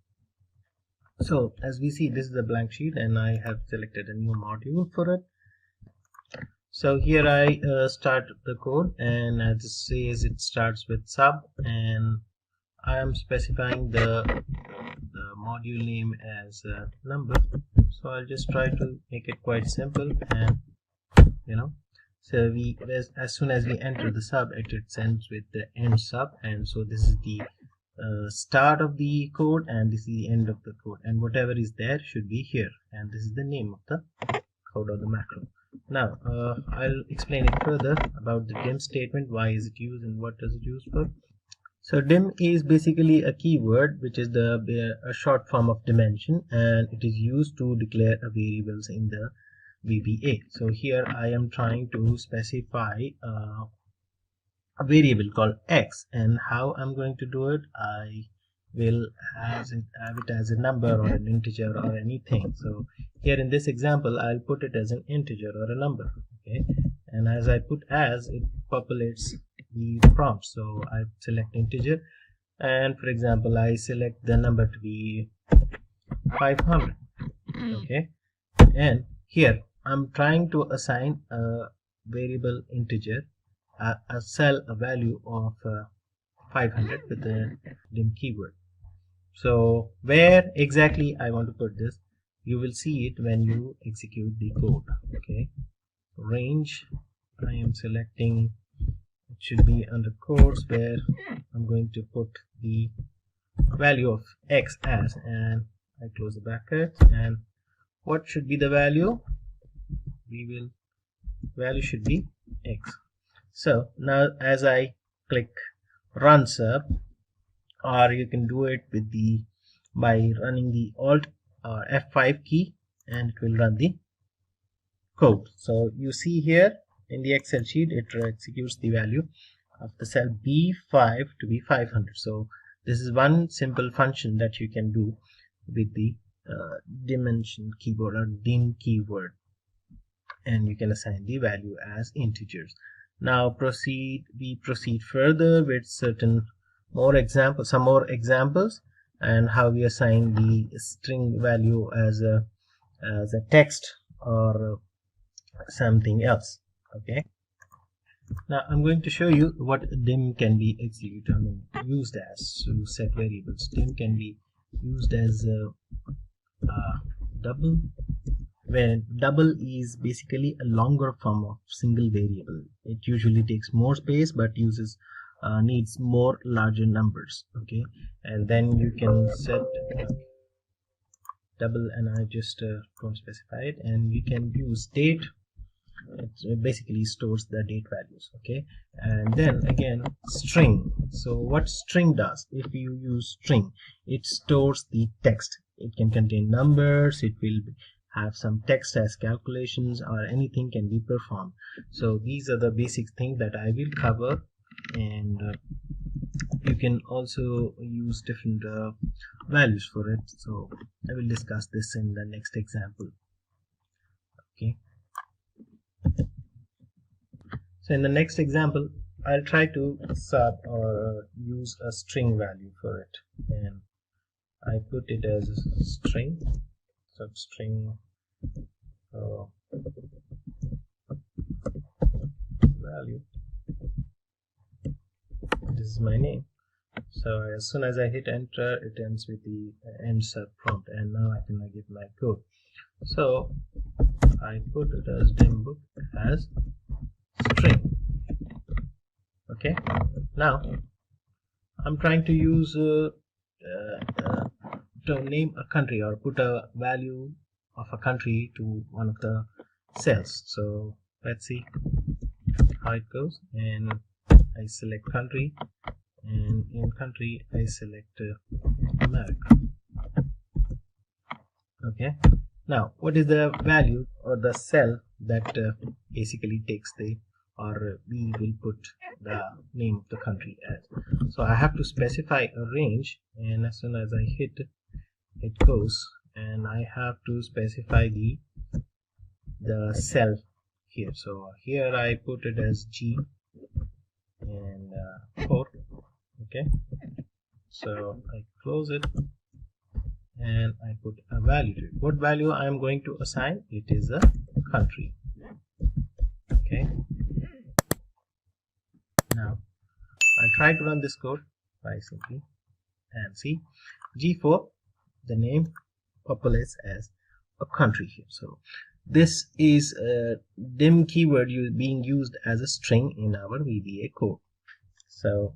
So as we see, this is a blank sheet and I have selected a new module for it. So here I start the code, and as it says, it starts with sub, and I am specifying the module name as a number. So I'll just try to make it quite simple, and so we as soon as we enter the sub, it ends with the end sub, and so this is the start of the code and this is the end of the code, and whatever is there should be here, and this is the name of the code or the macro. Now I'll explain it further about the dim statement. Why is it used and what does it use for? So dim is basically a keyword which is a short form of dimension, and it is used to declare a variables in the VBA. So here I am trying to specify a variable called x, and how I'm going to do it, I will have it as a number or an integer or anything. So here in this example, I'll put it as an integer or a number. Okay, and as I put as, it populates the prompt. So I select integer, and for example I select the number to be 500. Okay, and here I'm trying to assign a variable integer a cell, a value of 500 with the dim keyword. So where exactly I want to put this, you will see it when you execute the code. Okay, range, I am selecting, it should be under course, where I'm going to put the value of x as, and I close the brackets, and what should be the value? Value should be x. So now as I click run sub, or you can do it with by running the alt or F5 key, and it will run the code. So you see here in the Excel sheet, it executes the value of the cell B5 to be 500. So this is one simple function that you can do with the dimension keyboard or dim keyword, and you can assign the value as integers. Now we proceed further with some more examples, and how we assign the string value as a text or something else. Okay, now I'm going to show you what dim can be used as to set variables. Dim can be used as double, where double is basically a longer form of single variable. It usually takes more space but needs more larger numbers. Okay, and then you can set double, and I just don't specify it, and you can use date. It basically stores the date values. Okay, and then again string. So what string does, if you use string, it stores the text. It can contain numbers, it will have some text as calculations or anything can be performed. So these are the basic things that I will cover, and you can also use different values for it. So I will discuss this in the next example. Okay. So in the next example, I'll try to sort or use a string value for it, and I put it as a string, substring value. This is my name. So as soon as I hit enter, it ends with the end sub prompt, and now I can get my code. So I put it as dembook as string. Okay, now I'm trying to use to name a country or put a value of a country to one of the cells. So let's see how it goes, and I select country, and in country I select America. Okay, now what is the value or the cell that basically takes the, or we will put the name of the country as? So I have to specify a range, and as soon as I hit it goes, and I have to specify the cell here. So here I put it as G and 4. Okay, so I close it and I put a value to it. What value I am going to assign? It is a country. Okay, now I try to run this code by simply and see G4, the name populates as a country here. So this is a dim keyword being used as a string in our VBA code. So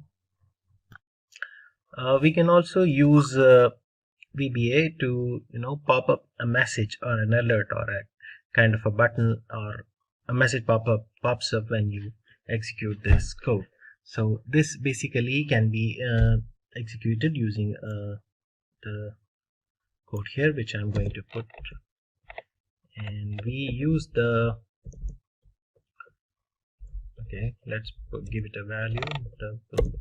we can also use VBA to pop up a message or an alert or a kind of a button, or a message pops up when you execute this code. So this basically can be executed using the code here, which I'm going to put, and we use the, okay, let's give it a value, double.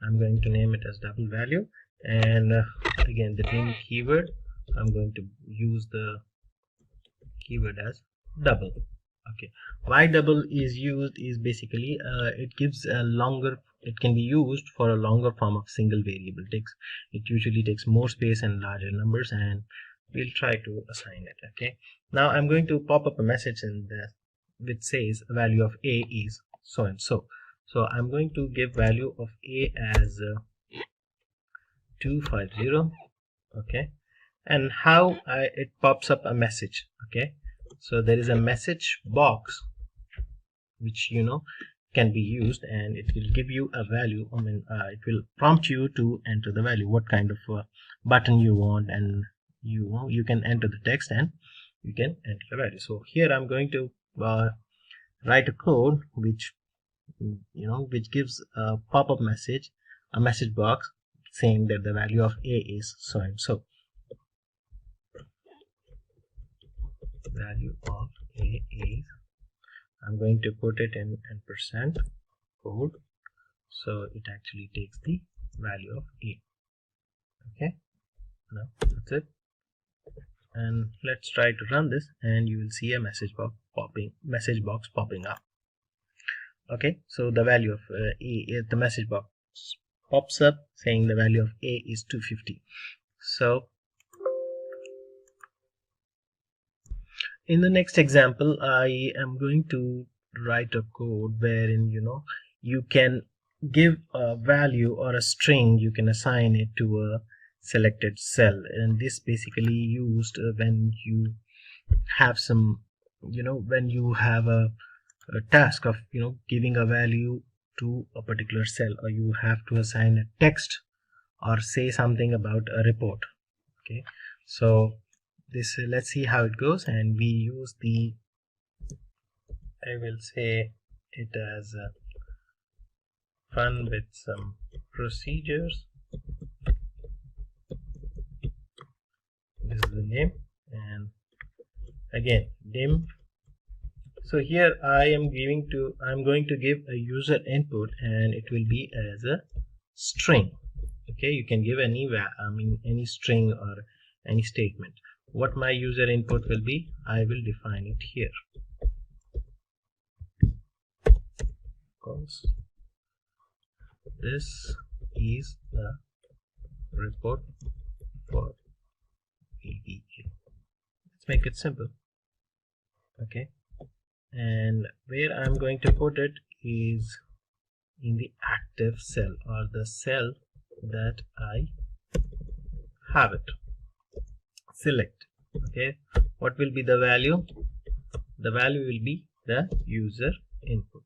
I'm going to name it as double value, and again the dim keyword, I'm going to use the keyword as double. Okay, why double is used is basically it gives a longer, it can be used for a longer form of single variable text. It usually takes more space and larger numbers, and we'll try to assign it. Okay, now I'm going to pop up a message in the which says a value of a is so and so. So I'm going to give value of a as 250. Okay, and how it pops up a message. Okay, so there is a message box which can be used, and it will give you a value. I mean, it will prompt you to enter the value, what kind of button you want, and you can enter the text and you can enter the value. So here I'm going to write a code which gives a pop-up message, a message box saying that the value of a is so and so. Value of a is, I'm going to put it in % code, so it actually takes the value of a. Okay, now that's it, and let's try to run this, and you will see a message box popping up. Okay, so the value of a, the message box pops up saying the value of a is 250. So in the next example, I am going to write a code wherein you can give a value or a string, you can assign it to a selected cell, and this basically used when you have some when you have a task of giving a value to a particular cell, or you have to assign a text or say something about a report. Okay, so this, let's see how it goes, and we use the, I will say it as fun with some procedures. This is the name, and again dim. So here I'm going to give a user input, and it will be as a string. Okay, you can give any string or any statement. What my user input will be, I will define it here. This is the report for PBA. Let's make it simple. Okay, and where I'm going to put it is in the active cell, or the cell that I have it. Select. Okay, what will be the value? The value will be the user input.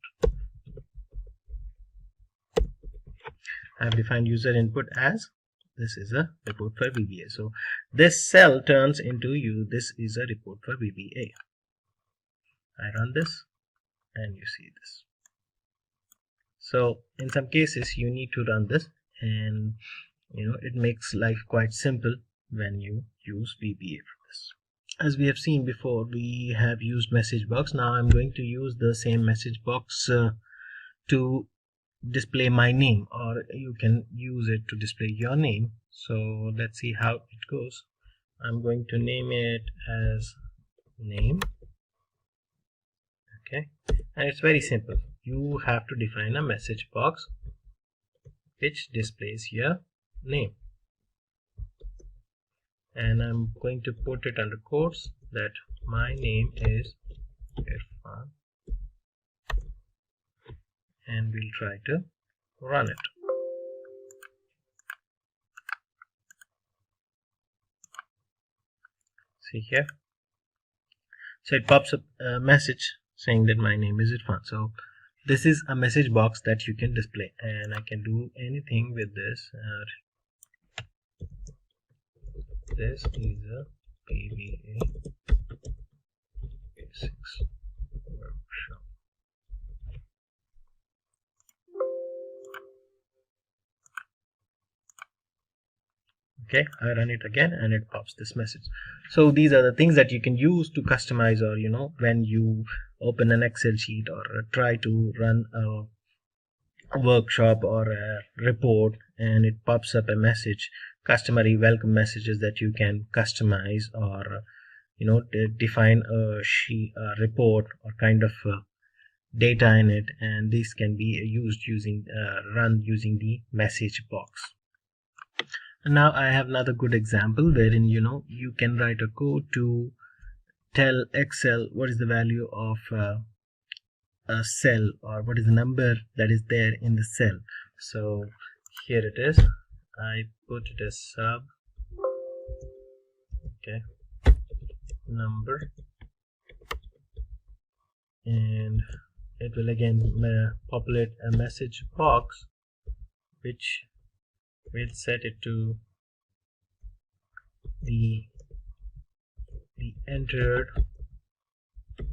I have defined user input as this is a report for VBA. So this cell turns into this is a report for VBA. I run this and you see this. So in some cases you need to run this, and it makes life quite simple when you use VBA for this. As we have seen before, we have used message box. Now I'm going to use the same message box to display my name, or you can use it to display your name. So let's see how it goes. I'm going to name it as name. Okay, and it's very simple. You have to define a message box which displays your name, and I'm going to put it under quotes that my name is Irfan, and we'll try to run it. See here, so it pops up a message saying that my name is Irfan. So this is a message box that you can display, and I can do anything with this. This is a PBA basics workshop. Okay, I run it again and it pops this message. So these are the things that you can use to customize, or when you open an Excel sheet or try to run a workshop or a report, and it pops up a message, customary welcome messages that you can customize, or define a report or kind of data in it, and this can be used run using the message box. And now I have another good example wherein you can write a code to tell Excel what is the value of a cell, or what is the number that is there in the cell. So here it is. I put it as sub, okay, number, and it will again populate a message box which will set it to the entered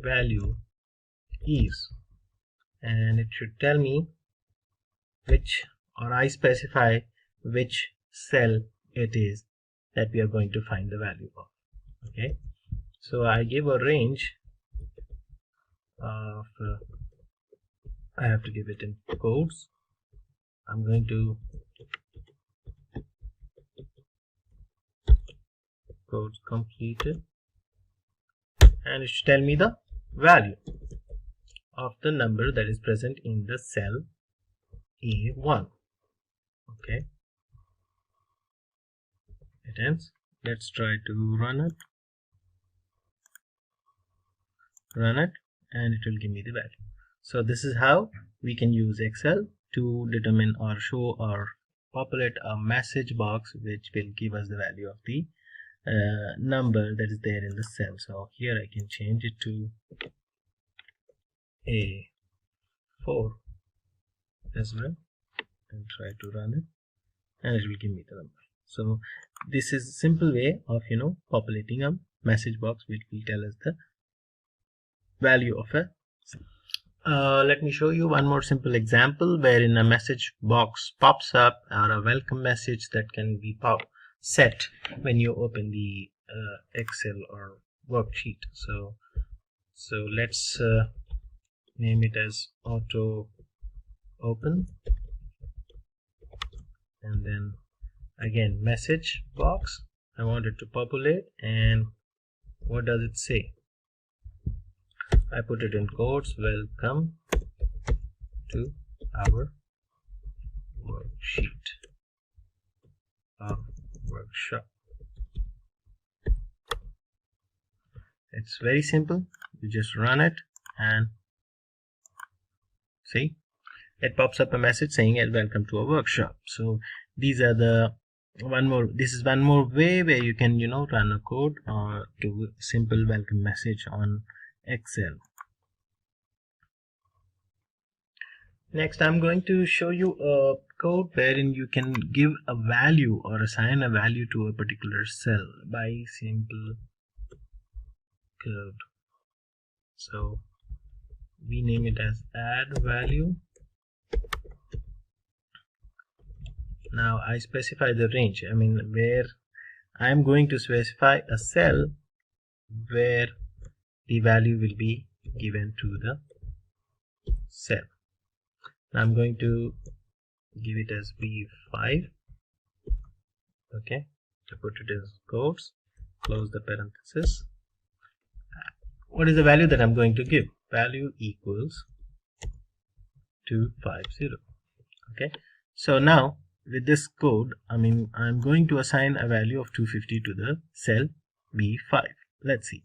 value is, and it should tell me I specify which cell it is that we are going to find the value of. Okay, so I give a range of I have to give it in codes. I'm going to codes completed, and it should tell me the value of the number that is present in the cell A1. Okay, it ends. Let's try to run it, and it will give me the value. So this is how we can use Excel to determine or show or populate a message box which will give us the value of the number that is there in the cell. So here I can change it to A4 as well, and try to run it, and it will give me the number. So this is a simple way of populating a message box which will tell us the value of a cell. let me show you one more simple example wherein a message box pops up, or a welcome message that can be set when you open the Excel or worksheet. So let's name it as auto open, and then again message box. I want it to populate, and what does it say? I put it in quotes, welcome to our worksheet or workshop. It's very simple. You just run it and see, it pops up a message saying welcome to a workshop. So these are this is one more way where you can run a code or do a simple welcome message on Excel. Next, I'm going to show you a code wherein you can give a value or assign a value to a particular cell by simple code. So we name it as add value. Now I specify the range. Where I'm going to specify a cell where the value will be given to the cell. Now I'm going to give it as B5. Okay, to put it as quotes, close the parenthesis. What is the value that I'm going to give? Value equals 250. Okay, so now with this code, I'm going to assign a value of 250 to the cell B5. Let's see.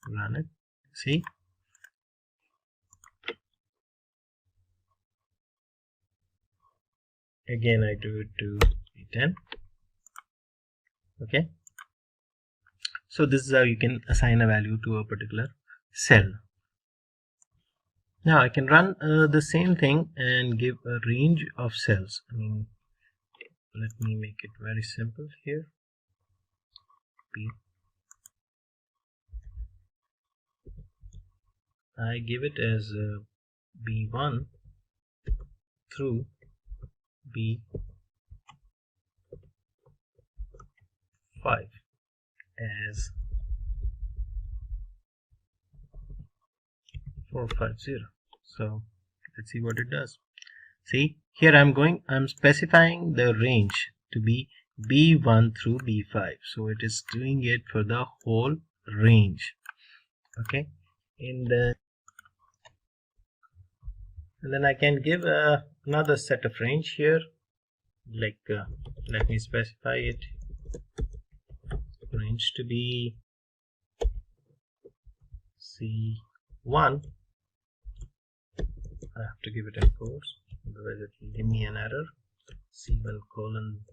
Run it. See. Again, I do it to B10. Okay. So this is how you can assign a value to a particular cell. Now I can run the same thing and give a range of cells. Let me make it very simple here. I give it as B1 through B5 as 450. So let's see what it does. See, here I'm specifying the range to be B1 through B5. So it is doing it for the whole range. Okay, and then I can give another set of range here, like let me specify it, range to be C1. I have to give it in quotes, otherwise it will give me an error. C1 colon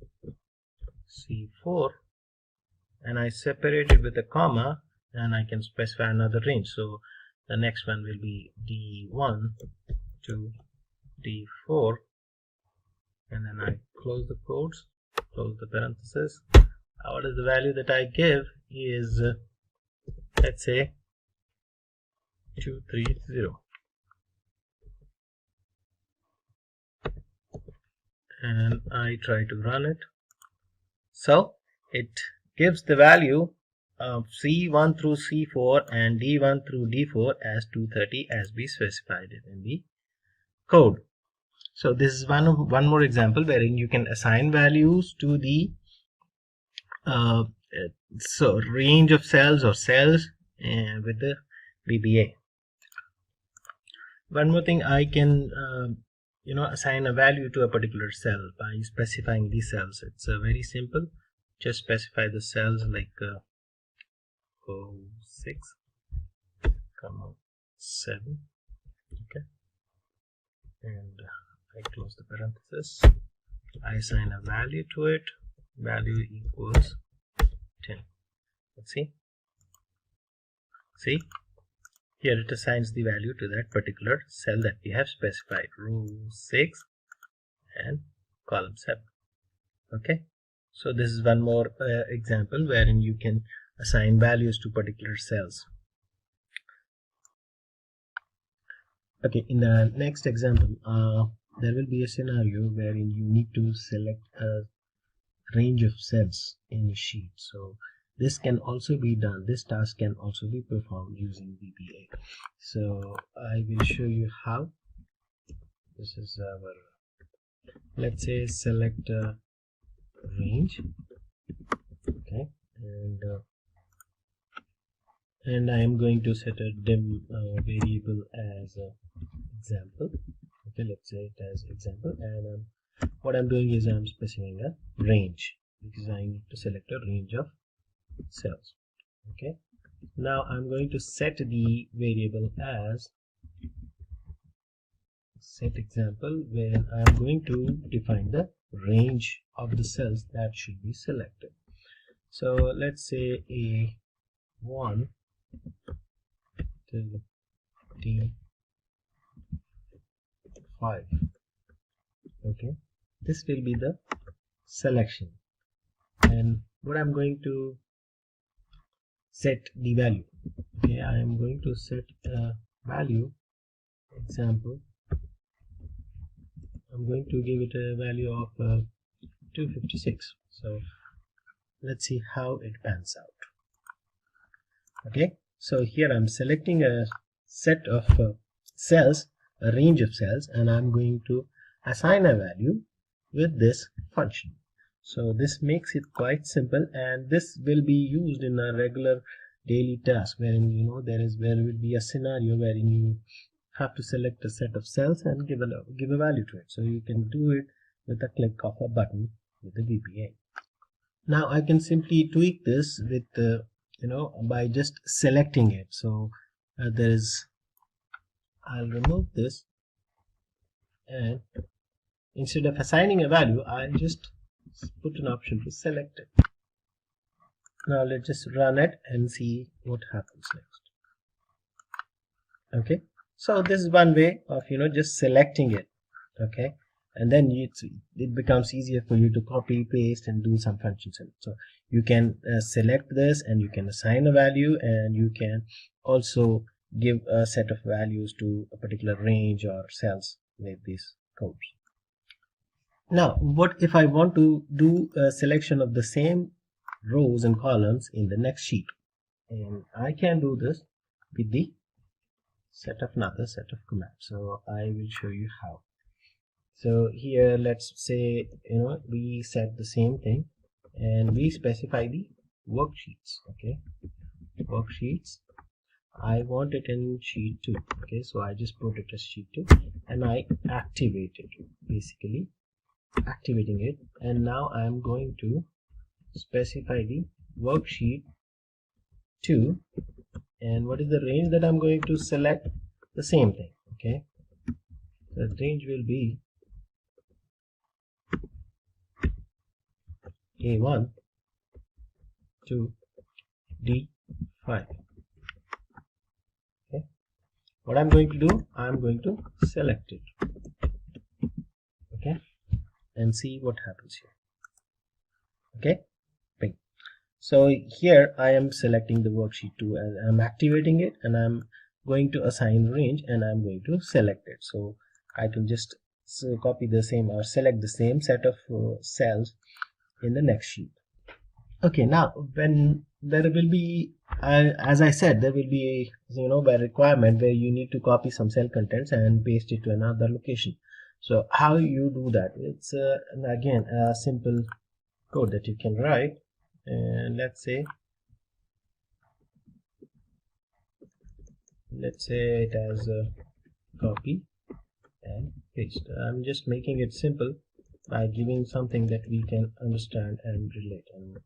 C4, and I separate it with a comma, and I can specify another range. So the next one will be D1 to D4, and then I close the quotes, close the parenthesis. What is the value that I give is let's say 230, and I try to run it. So it gives the value of C1 through C4 and D1 through D4 as 230 as we specified it in the code. So this is one more example wherein you can assign values to the range of cells or cells with the VBA. One more thing, I can assign a value to a particular cell by specifying these cells. It's very simple. Just specify the cells like 06, 7. Okay, and I close the parenthesis. I assign a value to it. Value equals 10. Let's see. See, here it assigns the value to that particular cell that we have specified, row 6 and column 7. Okay, so this is one more example wherein you can assign values to particular cells. Okay, in the next example, there will be a scenario wherein you need to select a range of cells in a sheet. So this can also be done, this task can also be performed using VBA. So I will show you how. This is our, let's say, select a range. Okay, and I am going to set a dim variable as example. Okay, let's say it as example, and what I'm doing is I'm specifying a range because I need to select a range of cells. Okay, now I'm going to set the variable as set example, where I'm going to define the range of the cells that should be selected. So let's say A1 to D5. Okay, this will be the selection, and what I'm going to set the value. Okay, I am going to set a value example. I'm going to give it a value of 256. So let's see how it pans out. Okay, so here I'm selecting a set of cells, a range of cells, and I'm going to assign a value with this function. So this makes it quite simple, and this will be used in a regular daily task wherein there will be a scenario wherein you have to select a set of cells and give a value to it. So you can do it with a click of a button with the VBA. Now I can simply tweak this with by just selecting it. So I'll remove this, and instead of assigning a value, I'll just put an option to select it. Now let's just run it and see what happens next. Okay, so this is one way of just selecting it. Okay, and then it becomes easier for you to copy, paste, and do some functions in it. So you can select this, and you can assign a value, and you can also give a set of values to a particular range or cells with these codes. Now, what if I want to do a selection of the same rows and columns in the next sheet? And I can do this with the another set of commands. So I will show you how. So here, let's say we set the same thing, and we specify the worksheets. Okay, worksheets, I want it in sheet 2. Okay, so I just put it as sheet 2, and I activate it, basically activating it. And now I'm going to specify the worksheet 2, and what is the range that I'm going to select? The same thing. Okay, the range will be A1 to D5. Okay, what I'm going to do, I'm going to select it. Okay, and see what happens here. Okay, bing. So here I am selecting the worksheet 2, and I'm activating it, and I'm going to assign range, and I'm going to select it. So I can just copy the same or select the same set of cells in the next sheet. Okay, now when there will be as I said, there will be a requirement where you need to copy some cell contents and paste it to another location. So how you do that? It's again a simple code that you can write, and let's say it as a copy and paste. I'm just making it simple by giving something that we can understand and relate. And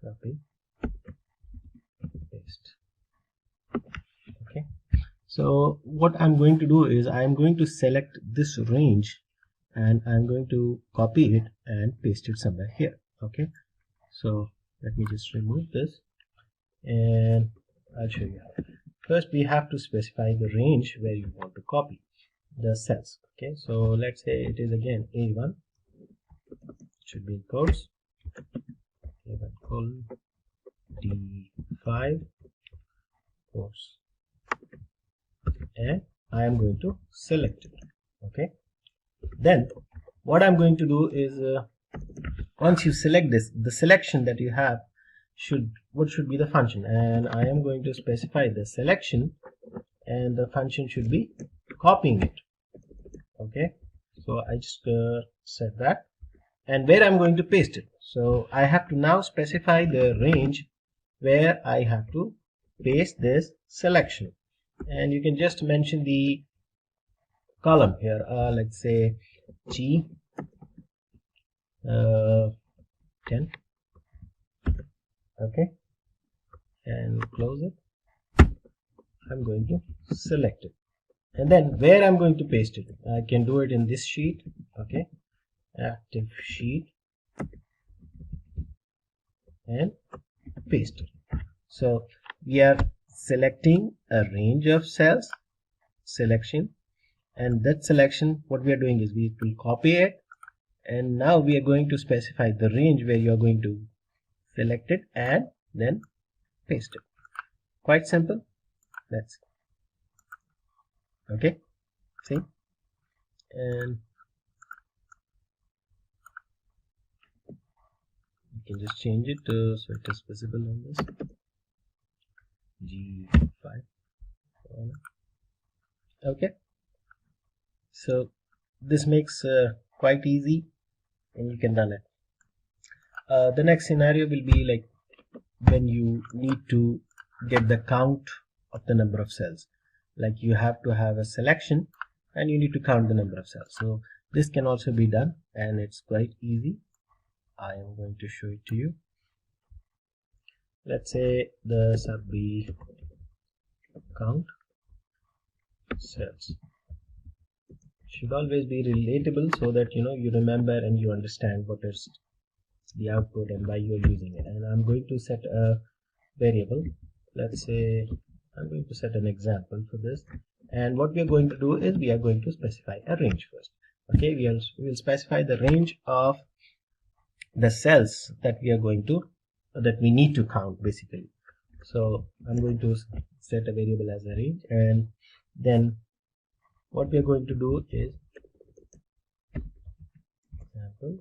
copy, paste. Okay, so what I'm going to do is I'm going to select this range, and I'm going to copy it and paste it somewhere here. Okay, so let me just remove this, and I'll show you how. First, we have to specify the range where you want to copy the cells. Okay, so let's say it is again A1, should be in quotes, A1 colon D5, course, and I am going to select it. Okay, then what I'm going to do is once you select this, the selection that you have what should be the function, and I am going to specify the selection, and the function should be copying it. Okay, so I just set that, and where I'm going to paste it. So I have to now specify the range where I have to paste this selection, and you can just mention the column here, let's say G 10. Okay, and close it. I'm going to select it, and then where I'm going to paste it, I can do it in this sheet. Okay, active sheet, and paste it. So we are selecting a range of cells, selection, and that selection, what we are doing is we will copy it, and now we are going to specify the range where you are going to select it and then paste it. Quite simple. Let's see. Okay, see, and you can just change it so it is visible on this G5. Okay, so this makes quite easy, and you can run it. The next scenario will be like when you need to get the count of the number of cells. Like you have to have a selection and you need to count the number of cells. So this can also be done, and it's quite easy. I am going to show it to you. Let's say the sub be count cells. Should always be relatable so that you remember and you understand what is the output and why you're using it. And I'm going to set a variable. Let's say I'm going to set an example for this, and what we are going to do is we are going to specify a range first. Okay, we will specify the range of the cells that we need to count basically. So I'm going to set a variable as a range, and then what we are going to do is example,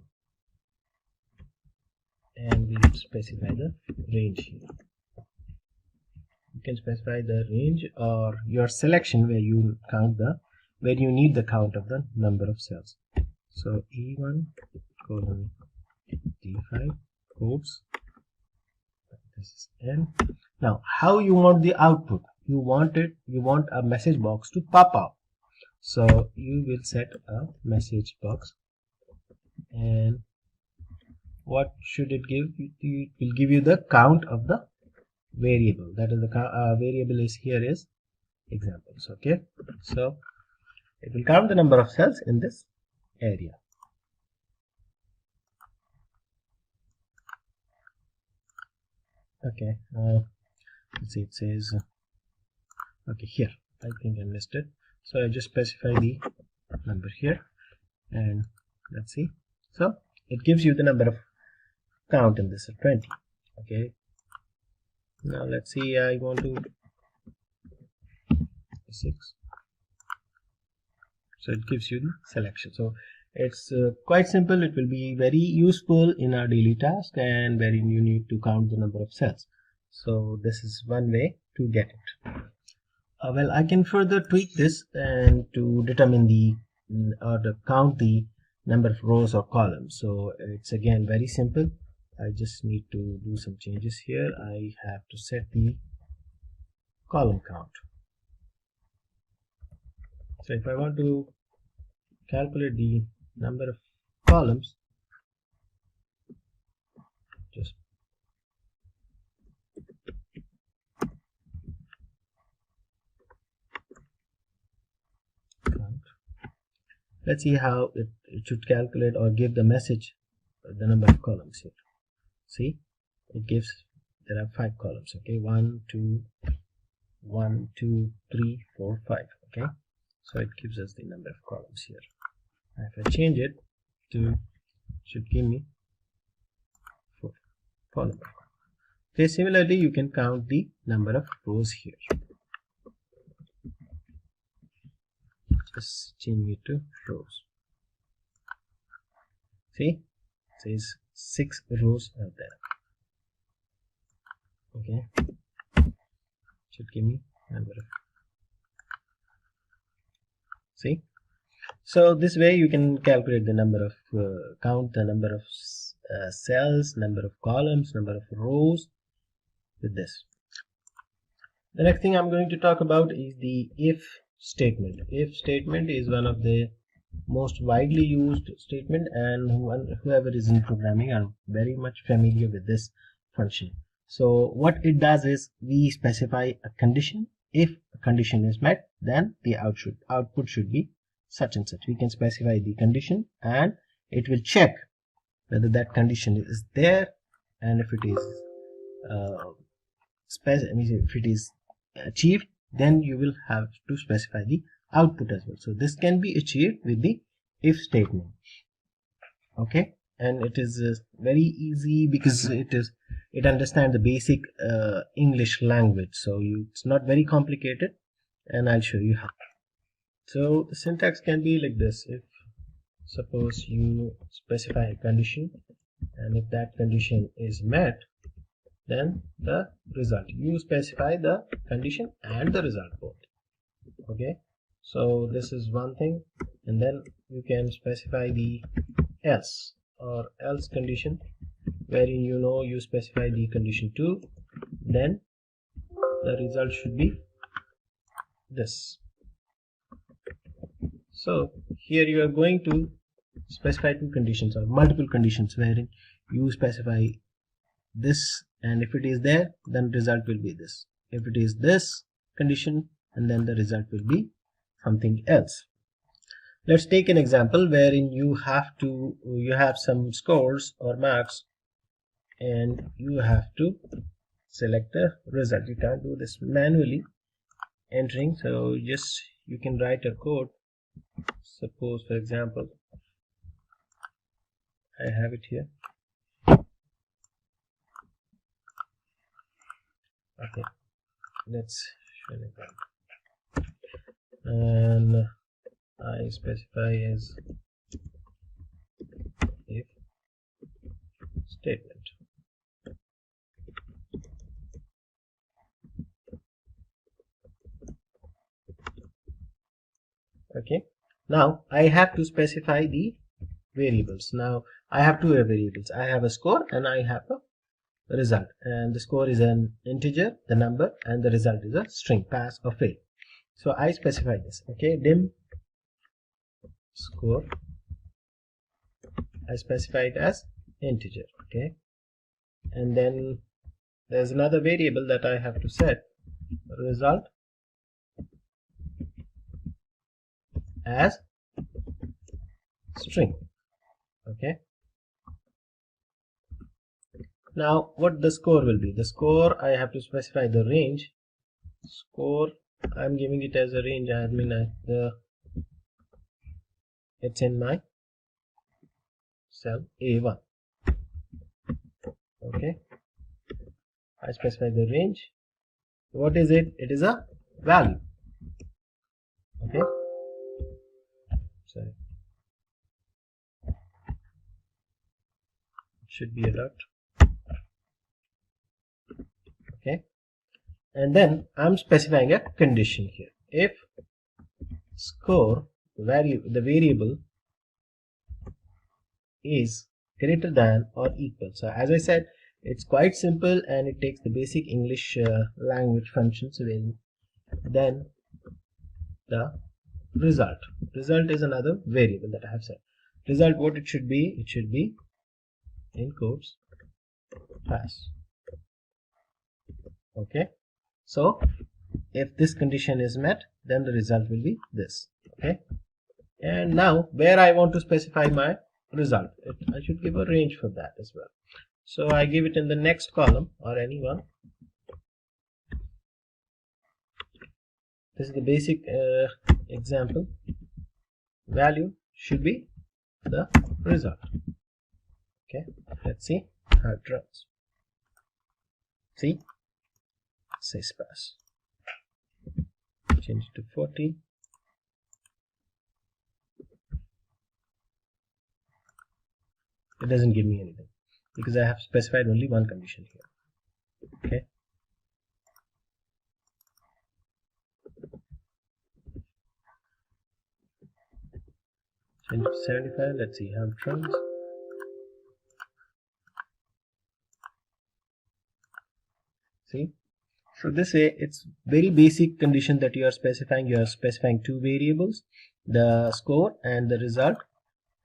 and we will specify the range here. You can specify the range or your selection where you need the count of the number of cells. So E1 colon D5 quotes, this is N. Now how you want the output? You want a message box to pop out. So you will set a message box, and what should it give? It will give you the count of the variable. That is the variable is here is examples. Okay, so it will count the number of cells in this area. Okay, let's see, it says okay here. I think I missed it, so I just specify the number here, and let's see. So it gives you the number of count in this 20. Okay, now let's see, I want to 6, so it gives you the selection. So it's quite simple. It will be very useful in our daily task, and where you need to count the number of cells. So this is one way to get it. Well, I can further tweak this and to determine to count the number of rows or columns. So it's again very simple. I just need to do some changes here. I have to set the column count. So if I want to calculate the number of columns, just count. Let's see how it should calculate or give the message the number of columns here. See, it gives, there are 5 columns. Okay, 1 2 3 4 5. Okay, so it gives us the number of columns here. If I change it to, should give me 4 number. Okay, similarly you can count the number of rows here. just change it to rows. See, it says 6 rows are there. Okay, should give me number of. See, so this way you can calculate the number of count the number of cells, number of columns, number of rows with this. The next thing I'm going to talk about is the if statement. If statement is one of the most widely used statement, and whoever is in programming are very much familiar with this function. So what it does is we specify a condition. If a condition is met, then the output should be such and such. We can specify the condition and it will check whether that condition is there, and if it is achieved, then you will have to specify the output as well. So this can be achieved with the if statement. Okay, and it is very easy because it understands the basic English language, so it's not very complicated, and I'll show you how. So the syntax can be like this. If suppose you specify a condition, and if that condition is met, then the result, you specify the condition and the result both. Okay, so this is one thing, and then you can specify the else or else condition, wherein you specify the condition 2, then the result should be this. So here you are going to specify 2 conditions or multiple conditions, wherein you specify this, and if it is there, then result will be this. If it is this condition, and then the result will be something else. Let's take an example wherein you have some scores or marks, and you have to select the result. You can't do this manually entering, so just you can write a code. Suppose, for example, I have it here. Okay, let's show an example, and I specify as if statement. Okay, now I have to specify the variables. Now I have 2 variables. I have a score and I have a result, and the score is an integer, the number, and the result is a string, pass or fail. So I specify this. Okay, dim score, I specify it as integer. Okay, and then there's another variable that I have to set, result as string. Okay, now what the score will be? The score, I have to specify the range. Score, I'm giving it as a range. I mean it's in my cell A1. Okay, I specify the range. What is it? It is a value. Okay, sorry, it should be a dot. Okay, and then I'm specifying a condition here. If score value, the variable, is greater than or equal. So as I said, it's quite simple, and it takes the basic English language functions. Then the result is another variable that I have set. Result, what it should be? It should be in quotes pass. Okay, so if this condition is met, then the result will be this. Okay, and now where I want to specify my result, I should give a range for that as well. So I give it in the next column or any one. This is the basic example. Value should be the result. Okay, let's see how it runs. See, it says pass. Change it to 40. it doesn't give me anything because I have specified only one condition here. Okay. Change to 75. Let's see how it runs. See, so this way it's very basic condition that you are specifying. You are specifying two variables, the score and the result,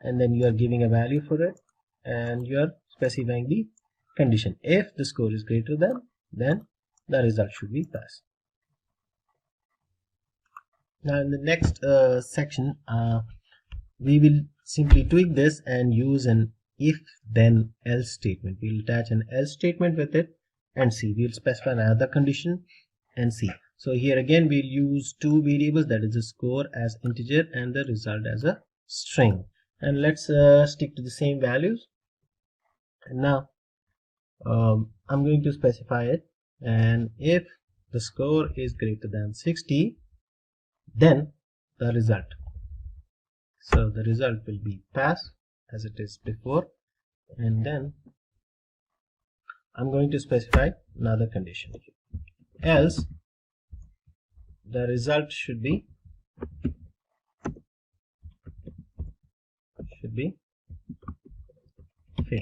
and then you are giving a value for it, and you are specifying the condition. If the score is greater than, then the result should be passed. Now in the next section, we will simply tweak this and use an if then else statement. We'll attach an else statement with it and see. We'll specify another condition and see. So here again we'll use two variables, that is the score as integer and the result as a string. And let's stick to the same values. And now I'm going to specify it, and if the score is greater than 60, then the result. So the result will be pass as it is before, and then I'm going to specify another condition, else the result should be fail.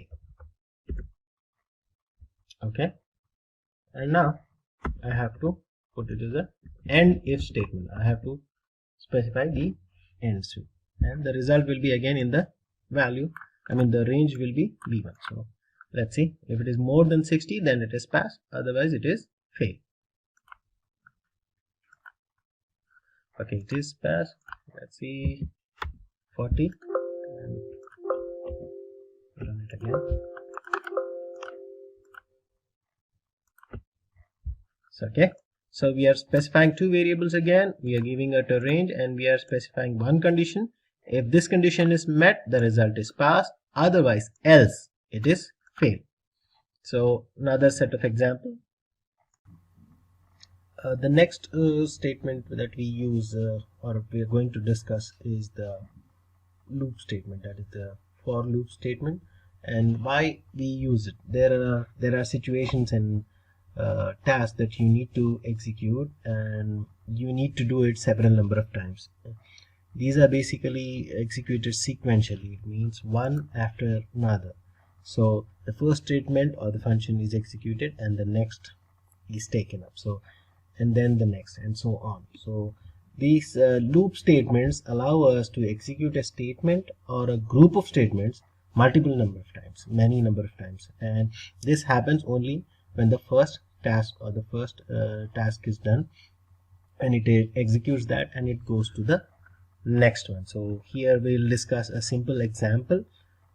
Okay, and now I have to put it as a end if statement. I have to specify the end string, and the result will be again in the value, the range will be b1. So let's see, if it is more than 60, then it is pass, otherwise it is fail. Okay, it is pass. Let's see, 40, and run it again. So, okay, so we are specifying two variables again. We are giving it a range, and we are specifying one condition. If this condition is met, the result is pass, otherwise else it is fail. So another set of example. The next statement that we use or we are going to discuss is the loop statement, that is the for loop statement, and why we use it. There are situations and tasks that you need to execute, and you need to do it several number of times. These are basically executed sequentially. It means one after another. So the first statement or the function is executed, and the next is taken up. So, and then the next, and so on. So these loop statements allow us to execute a statement or a group of statements multiple number of times, many number of times, and this happens only when the first task or the first task is done, and it executes that and it goes to the next one. So here we'll discuss a simple example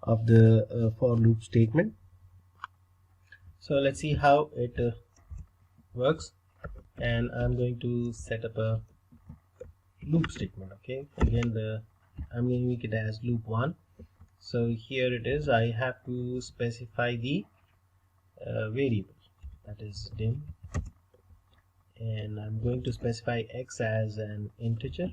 of the for loop statement. So let's see how it works, and I'm going to set up a loop statement. Okay, again I'm going to make it as loop 1. So here it is. I have to specify the variable, that is dim, and I'm going to specify x as an integer.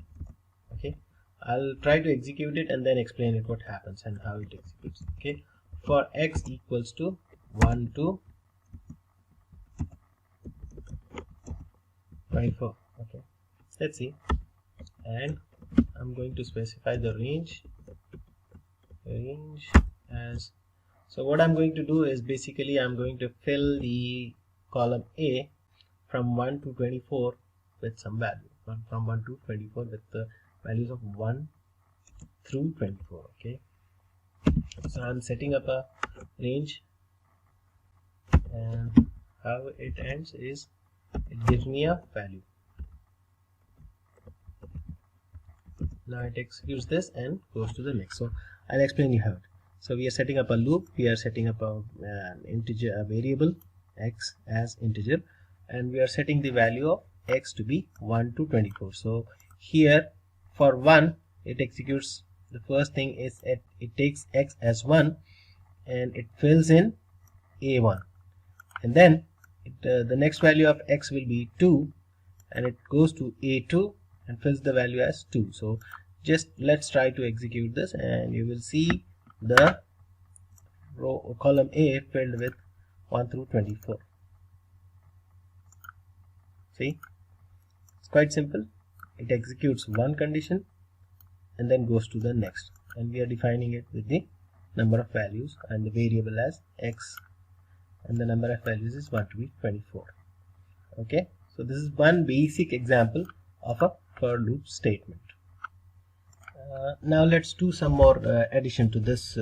Okay, I'll try to execute it and then explain it what happens and how it executes. Okay, for x equals to 1 to 24. Okay, let's see, and I'm going to specify the range as, so what I'm going to do is basically I'm going to fill the column A from 1 to 24 with some value, from 1 to 24 with the values of 1 through 24. Okay, so I'm setting up a range, and how it ends is it gives me a value. Now it executes this and goes to the next. So I'll explain you how it. So we are setting up a loop, we are setting up an integer, a variable x as integer, and we are setting the value of x to be 1 to 24. So here for 1, it executes, the first thing is it takes x as 1 and it fills in a1, and then the next value of x will be 2, and it goes to a2 and fills the value as 2. So just let's try to execute this, and you will see the column A filled with 1 through 24. See, it's quite simple. It executes one condition and then goes to the next, and we are defining it with the number of values and the variable as x, and the number of values is 1 to be 24. Okay, so this is one basic example of a for loop statement. Now let's do some more addition to this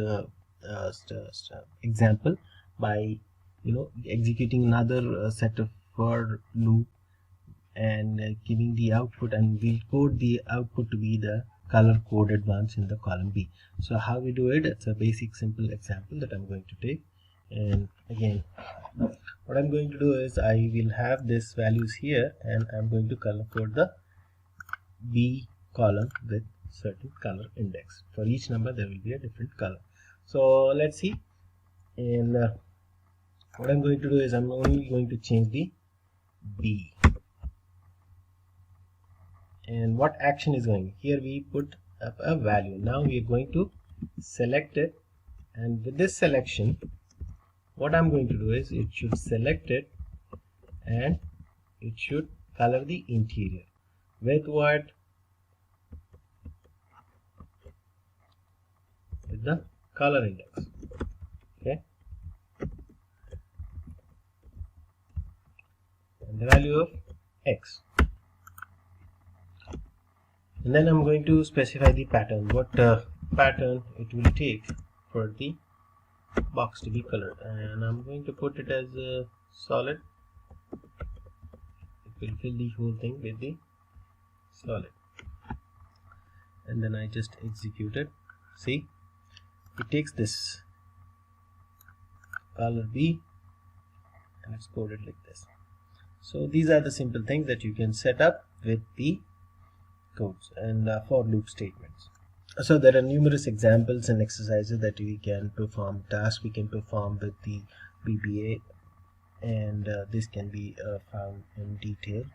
example by executing another set of for loop and giving the output, and we'll code the output to be the color coded ones in the column B. So how we do it, it's a basic simple example that I'm going to take. And again, what I'm going to do is I will have this values here, and I'm going to color code the B column with certain color index. For each number there will be a different color. So let's see. And what I'm going to do is I'm only going to change the B. And what action is going here, we put up a value. Now we are going to select it, and with this selection what I'm going to do is it should select it and it should color the interior with what, with the color index. Okay, and the value of x. And then I'm going to specify the pattern, what pattern it will take for the box to be colored, and I'm going to put it as a solid. It will fill the whole thing with the solid, and then I just execute it. See, it takes this color B and it's coded like this. So these are the simple things that you can set up with the codes and for loop statements. So there are numerous examples and exercises that we can perform, tasks we can perform with the VBA, and this can be found in detail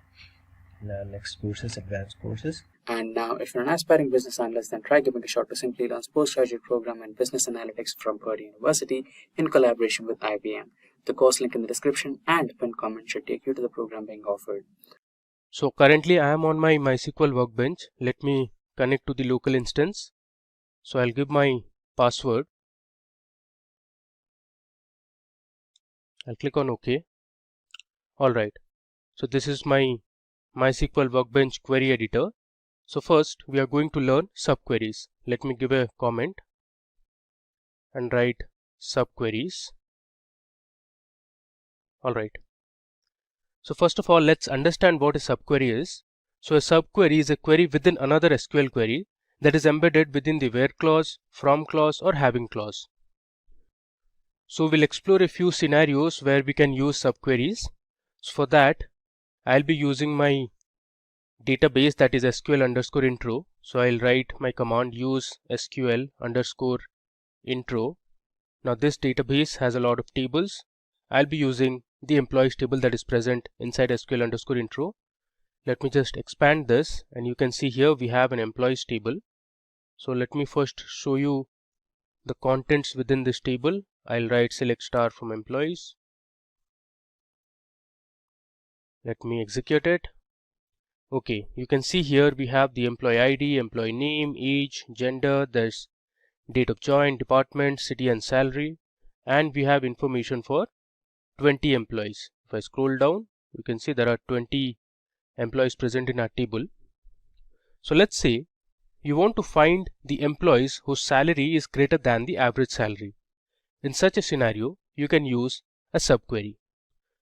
in our next courses, advanced courses. And now, if you're an aspiring business analyst, then try giving a shot to Simplilearn's postgraduate program in Business Analytics from Purdue University in collaboration with IBM. The course link in the description and pinned comment should take you to the program being offered. So currently I am on my MySQL workbench. Let me connect to the local instance. So I'll give my password. I'll click on OK. Alright. So this is my MySQL workbench query editor. So first we are going to learn subqueries. Let me give a comment and write subqueries. Alright. So first of all, let's understand what a subquery is. So a subquery is a query within another SQL query that is embedded within the where clause, from clause or having clause. So we'll explore a few scenarios where we can use subqueries. So for that, I'll be using my database, that is SQL_intro. So I'll write my command use SQL_intro. Now this database has a lot of tables. I'll be using the employees table that is present inside SQL_intro. Let me just expand this, and you can see here we have an employees table. So let me first show you the contents within this table. I'll write select star from employees. Let me execute it. Okay, you can see here we have the employee ID, employee name, age, gender, there's date of join, department, city and salary, and we have information for 20 employees. If I scroll down, you can see there are 20 employees present in our table. So let's say you want to find the employees whose salary is greater than the average salary. In such a scenario, you can use a subquery.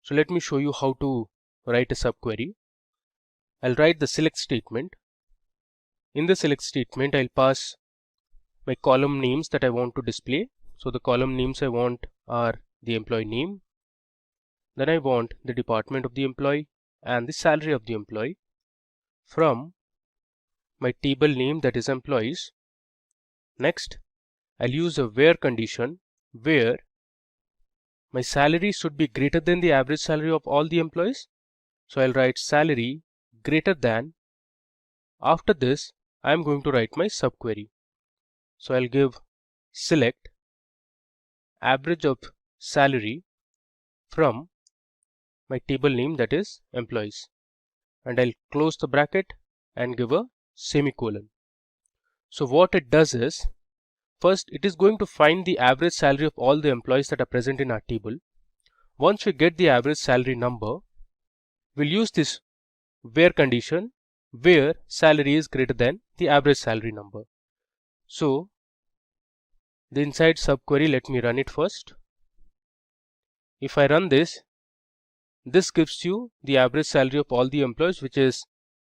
So let me show you how to write a subquery. I'll write the select statement. In the select statement, I'll pass my column names that I want to display. So the column names I want are the employee name. Then I want the department of the employee and the salary of the employee. From my table name, that is employees. Next, I'll use a where condition where my salary should be greater than the average salary of all the employees. So I'll write salary greater than. After this, I'm going to write my subquery. So I'll give select average of salary from my table name, that is employees, and I'll close the bracket and give a semicolon. So what it does is, first it is going to find the average salary of all the employees that are present in our table. Once we get the average salary number, we'll use this where condition where salary is greater than the average salary number. So the inside subquery, let me run it first. If I run this gives you the average salary of all the employees, which is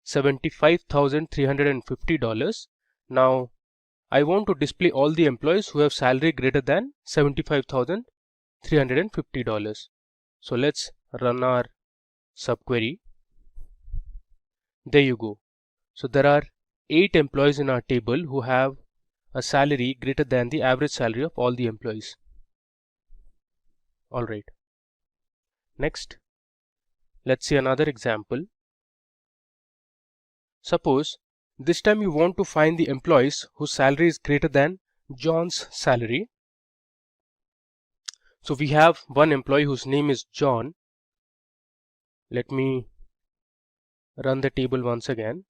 $75,350. Now I want to display all the employees who have salary greater than $75,350. So let's run our subquery. There you go. So there are 8 employees in our table who have a salary greater than the average salary of all the employees. Alright. Next, let's see another example. Suppose this time you want to find the employees whose salary is greater than John's salary. So we have one employee whose name is John. Let me run the table once again.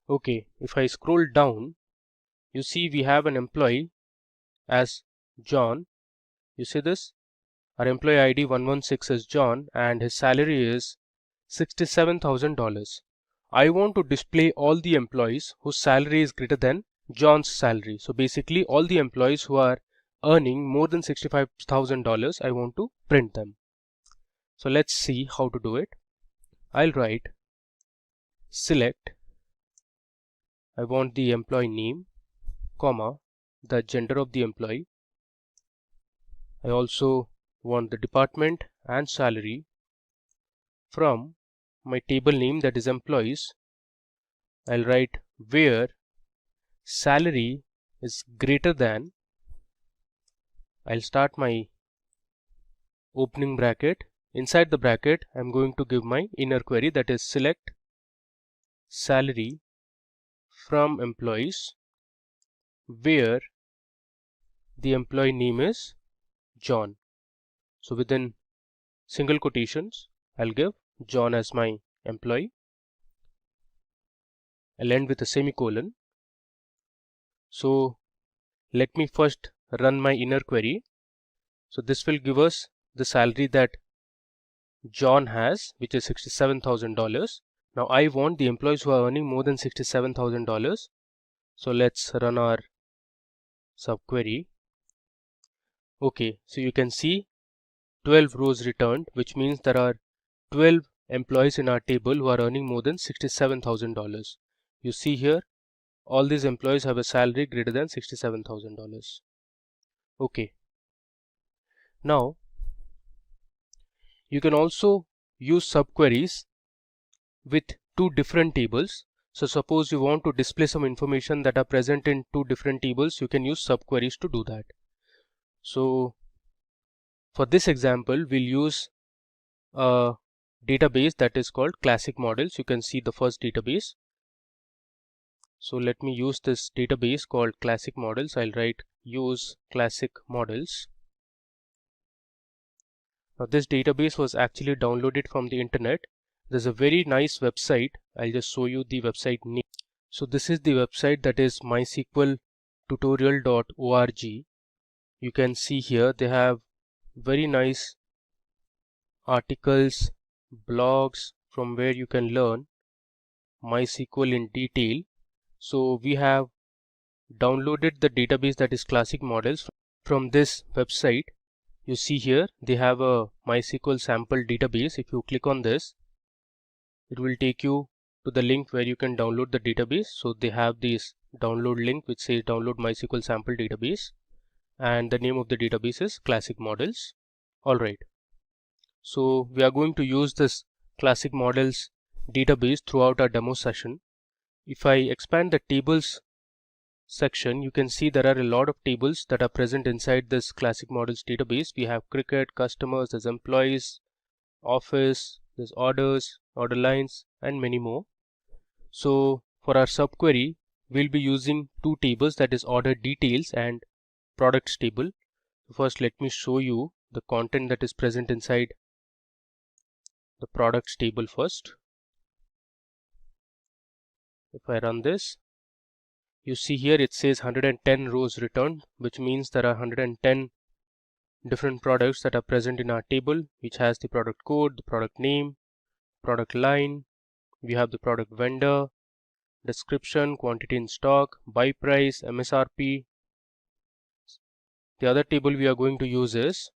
Okay, if I scroll down, you see we have an employee as John. You see this? Our employee ID 116 is John and his salary is $67,000. I want to display all the employees whose salary is greater than John's salary. So basically all the employees who are earning more than $65,000, I want to print them. So let's see how to do it. I'll write select, I want the employee name, comma, the gender of the employee. I also want the department and salary. From my table name, that is employees, I'll write where salary is greater than, I'll start my opening bracket. Inside the bracket, I'm going to give my inner query, that is select salary from employees where the employee name is John. So within single quotations, I'll give John as my employee. I'll end with a semicolon. So let me first run my inner query. So this will give us the salary that John has, which is $67,000. Now I want the employees who are earning more than $67,000. So let's run our subquery. Okay, so you can see 12 rows returned, which means there are 12 employees in our table who are earning more than $67,000. You see here, all these employees have a salary greater than $67,000. Okay. Now, you can also use subqueries with 2 different tables. So suppose you want to display some information that are present in 2 different tables, you can use subqueries to do that. So for this example, we'll use a database that is called classic models. You can see the first database. So let me use this database called classic models. I'll write use classic models. Now this database was actually downloaded from the internet. There's a very nice website. I'll just show you the website name. So this is the website, that is mysqltutorial.org. You can see here they have very nice articles, blogs from where you can learn MySQL in detail. So we have downloaded the database, that is classic models, from this website. You see here they have a MySQL sample database. If you click on this, it will take you to the link where you can download the database. So they have this download link which says download MySQL sample database, and the name of the database is classic models. Alright, so we are going to use this classic models database throughout our demo session. If I expand the tables section, you can see there are a lot of tables that are present inside this classic models database. We have cricket, customers, there's employees, office, there's orders, order lines, and many more. So for our subquery, we'll be using 2 tables, that is order details and products table. First, let me show you the content that is present inside the products table first. If I run this, you see here it says 110 rows returned, which means there are 110 different products that are present in our table, which has the product code, the product name, product line. We have the product vendor, description, quantity in stock, buy price, MSRP. The other table we are going to use is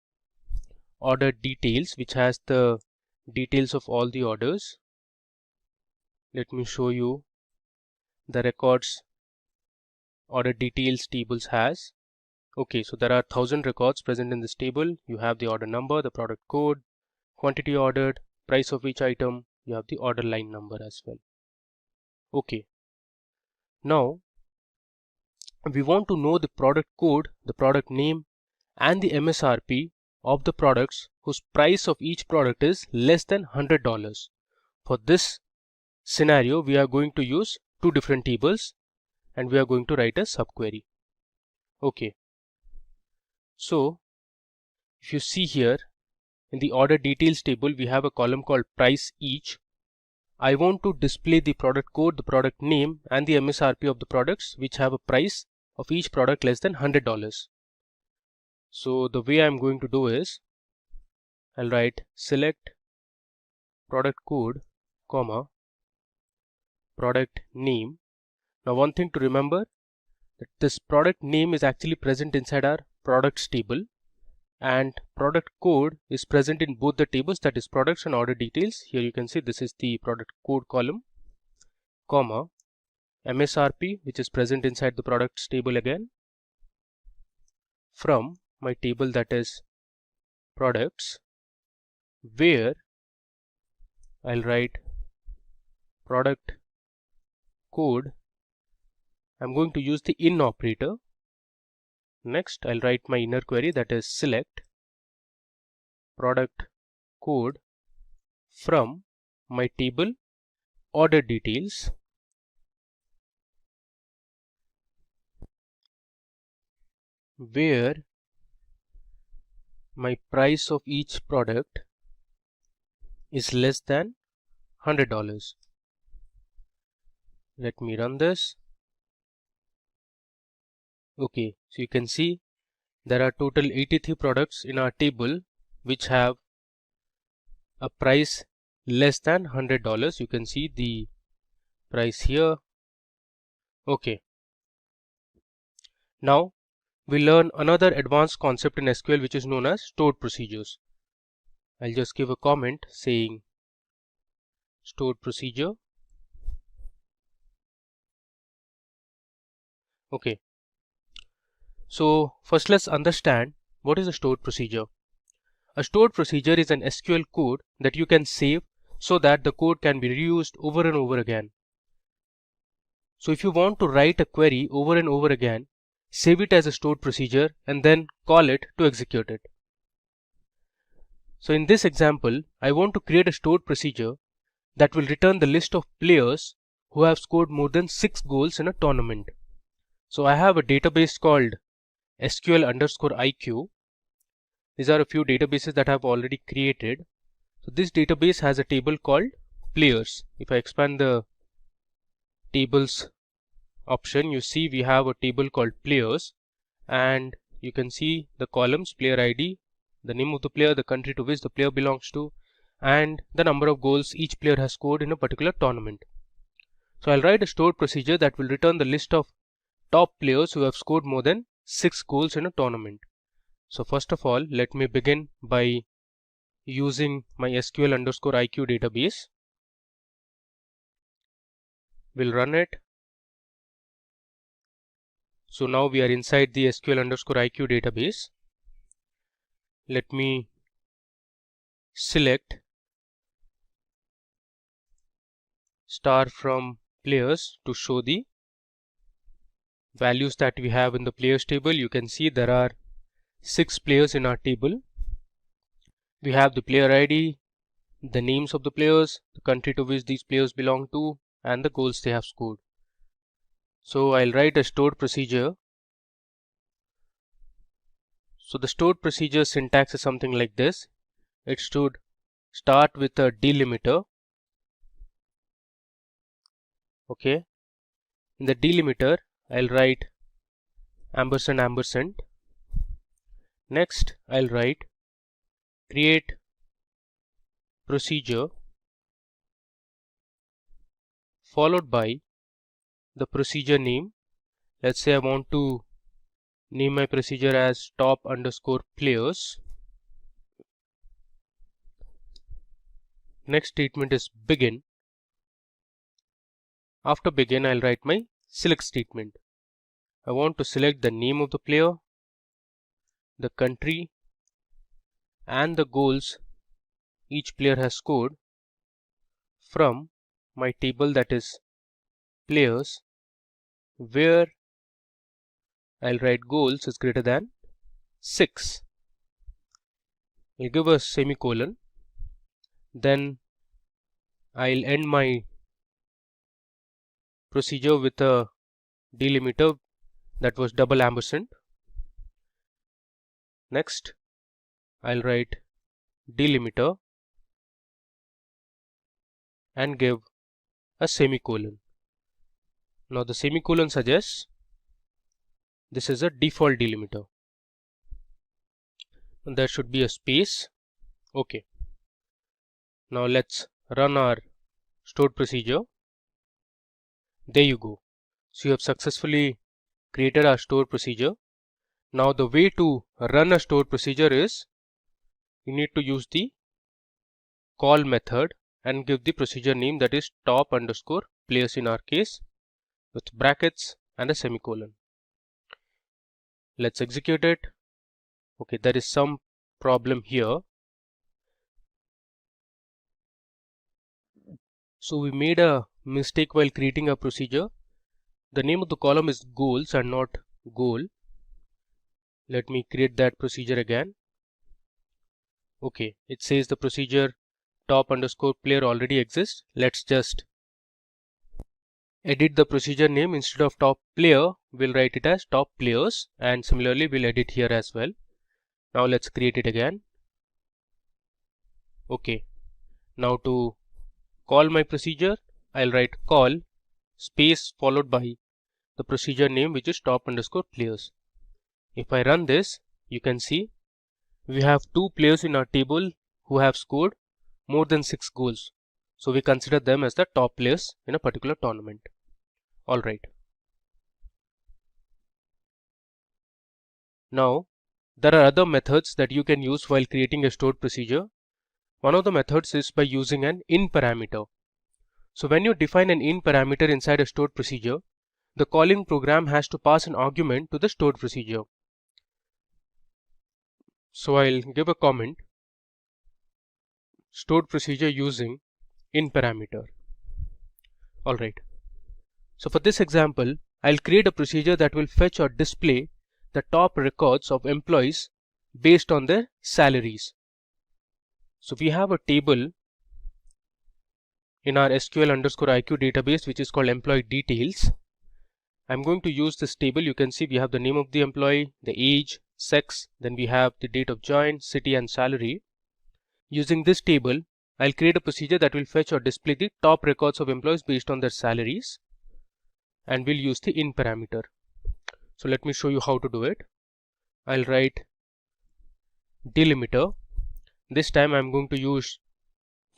order details, which has the details of all the orders. Let me show you the records order details tables has. Okay, so there are 1000 records present in this table. You have the order number, the product code, quantity ordered, price of each item. You have the order line number as well. Okay, now we want to know the product code, the product name, and the MSRP of the products whose price of each product is less than $100. For this scenario, we are going to use two different tables and we are going to write a subquery. Okay, so if you see here in the order details table, we have a column called price each. I want to display the product code, the product name, and the MSRP of the products which have a price of each product less than $100. So the way I'm going to do is, I'll write select product code, comma, product name. Now one thing to remember, that this product name is actually present inside our products table, and product code is present in both the tables, that is products and order details. Here you can see this is the product code column, comma, MSRP, which is present inside the products table again, from my table that is products, where I'll write product code. I'm going to use the in operator. Next, I'll write my inner query, that is select product code from my table order details, where my price of each product is less than $100. Let me run this. Okay, so you can see there are total 83 products in our table which have a price less than $100. You can see the price here. Okay, now we learn another advanced concept in SQL which is known as stored procedures. I'll just give a comment saying stored procedure. Okay, so first let's understand what is a stored procedure. A stored procedure is an SQL code that you can save so that the code can be reused over and over again. So if you want to write a query over and over again, save it as a stored procedure and then call it to execute it. So in this example, I want to create a stored procedure that will return the list of players who have scored more than 6 goals in a tournament. So I have a database called SQL_IQ. These are a few databases that I have already created. So this database has a table called players. If I expand the tables option, you see we have a table called players, and you can see the columns player ID, the name of the player, the country to which the player belongs to, and the number of goals each player has scored in a particular tournament. So I'll write a stored procedure that will return the list of top players who have scored more than 6 goals in a tournament. So first of all, let me begin by using my SQL_IQ database. We'll run it. So now we are inside the SQL_IQ database. Let me select star from players to show the values that we have in the players table. You can see there are 6 players in our table. We have the player ID, the names of the players, the country to which these players belong to, and the goals they have scored. So I'll write a stored procedure So the stored procedure syntax is something like this. It should start with a delimiter. Okay. In the delimiter, I'll write ampersand ampersand. Next, I'll write create procedure followed by the procedure name. Let's say I want to name my procedure as top_players. Next statement is begin. After begin, I'll write my select statement. I want to select the name of the player, the country, and the goals each player has scored from my table, that is players, where I'll write goals is greater than 6. I'll give a semicolon. Then I'll end my procedure with a delimiter that was double ampersand. Next, I'll write delimiter and give a semicolon. Now the semicolon suggests this is a default delimiter. And there should be a space. Okay. Now let's run our stored procedure. There you go. So you have successfully created our stored procedure. Now the way to run a stored procedure is you need to use the call method and give the procedure name, that is top_players in our case, with brackets and a semicolon. Let's execute it. Okay, there is some problem here. So we made a mistake while creating a procedure. The name of the column is goals and not goal. Let me create that procedure again. Okay, it says the procedure top_player already exists. Let's just edit the procedure name. Instead of top player, we'll write it as top players, and similarly we'll edit here as well. Now let's create it again. Okay, now to call my procedure, I'll write call space followed by the procedure name, which is top_players. If I run this, you can see we have 2 players in our table who have scored more than 6 goals. So we consider them as the top players in a particular tournament. Alright. Now, there are other methods that you can use while creating a stored procedure. One of the methods is by using an in parameter. So when you define an in parameter inside a stored procedure, the calling program has to pass an argument to the stored procedure. So I'll give a comment, stored procedure using in parameter. Alright. So for this example, I'll create a procedure that will fetch or display the top records of employees based on their salaries. So we have a table in our SQL_IQ database, which is called employee details. I'm going to use this table. You can see we have the name of the employee, the age, sex, then we have the date of join, city and salary. Using this table, I'll create a procedure that will fetch or display the top records of employees based on their salaries, and we'll use the in parameter. So let me show you how to do it. I'll write delimiter. This time I'm going to use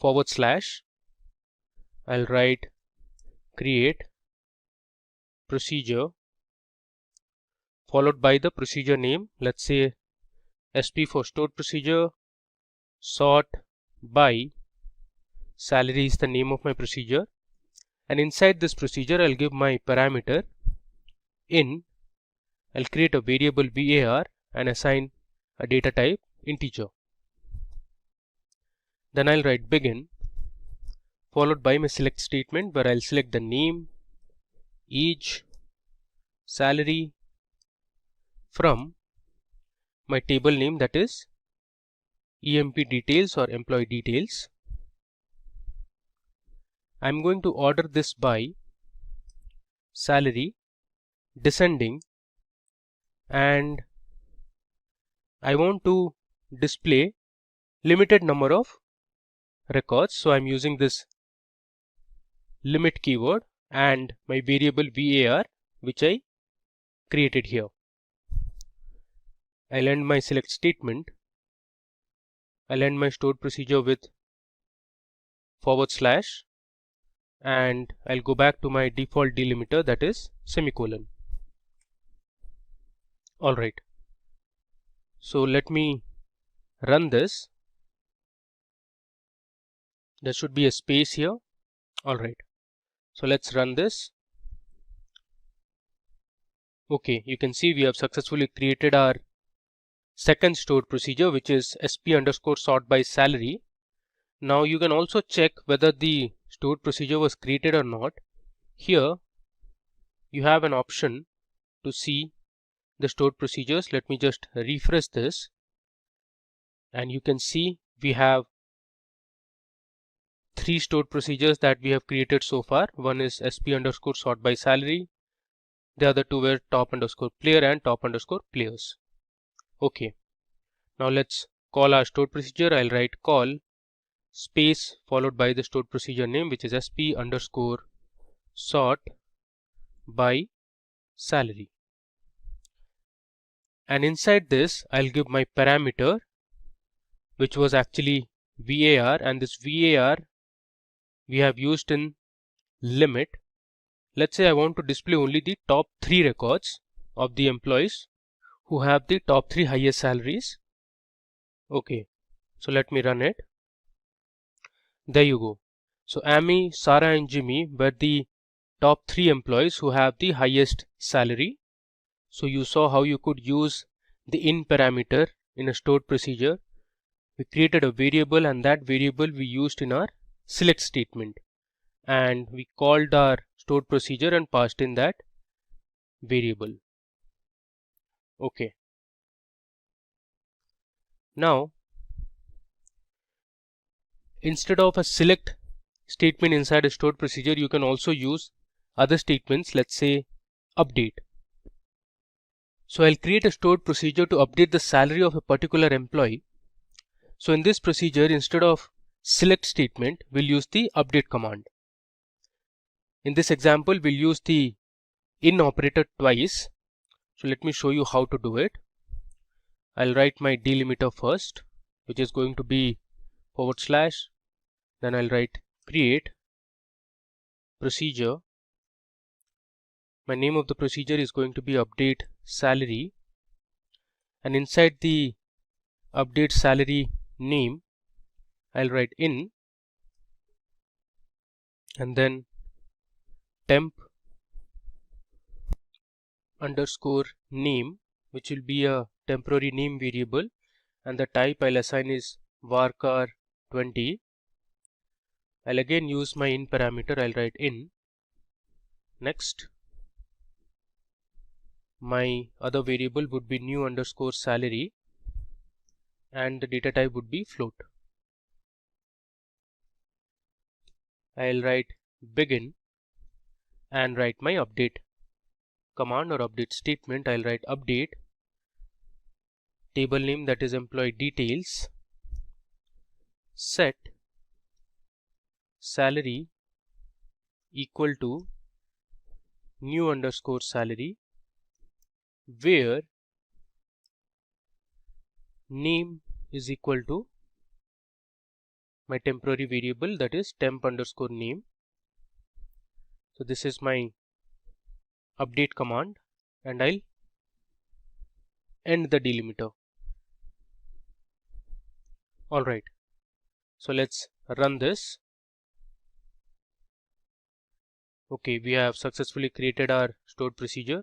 /. I'll write create procedure followed by the procedure name. Let's say SP for stored procedure, sort by salary is the name of my procedure, and inside this procedure I'll give my parameter in. I'll create a variable var and assign a data type integer. Then I'll write begin followed by my select statement, where I'll select the name, age, salary from my table name, that is EMP details or employee details. I'm going to order this by salary descending, and I want to display limited number of records, so I'm using this limit keyword and my variable var, which I created here. I'll end my select statement. I'll end my stored procedure with / and I'll go back to my default delimiter, that is semicolon. Alright, so let me run this. There should be a space here. Alright, so let's run this. Okay, you can see we have successfully created our second stored procedure, which is sp_sort by salary. Now you can also check whether the stored procedure was created or not. Here you have an option to see the stored procedures. Let me just refresh this, and you can see we have 3 stored procedures that we have created so far. One is sp_sort by salary, the other two were top_player and top_players. Okay, now let's call our stored procedure. I'll write call space followed by the stored procedure name, which is sp_sort by salary, and inside this I'll give my parameter, which was actually var, and this var we have used in limit. Let's say I want to display only the top 3 records of the employees who have the top 3 highest salaries. Okay, so let me run it. There you go. So Amy, Sarah and Jimmy were the top 3 employees who have the highest salary. So you saw how you could use the in parameter in a stored procedure. We created a variable, and that variable we used in our select statement, and we called our stored procedure and passed in that variable. Okay. Now, instead of a select statement inside a stored procedure, you can also use other statements. Let's say update. So I'll create a stored procedure to update the salary of a particular employee. So in this procedure, instead of select statement, we'll use the update command. In this example, we'll use the in operator twice. So let me show you how to do it. I'll write my delimiter first, which is going to be /, then I'll write create procedure. My name of the procedure is going to be update salary, and inside the update salary name I'll write in, and then temp underscore name, which will be a temporary name variable, and the type I'll assign is varchar 20. I'll again use my in parameter. I'll write in. Next, my other variable would be new underscore salary, and the data type would be float. I'll write begin and write my update command or update statement. I'll write update table name, that is employee details, set salary equal to new underscore salary, where name is equal to my temporary variable, that is temp underscore name. So this is my update command, and I'll end the delimiter. Alright, so let's run this. Okay, we have successfully created our stored procedure.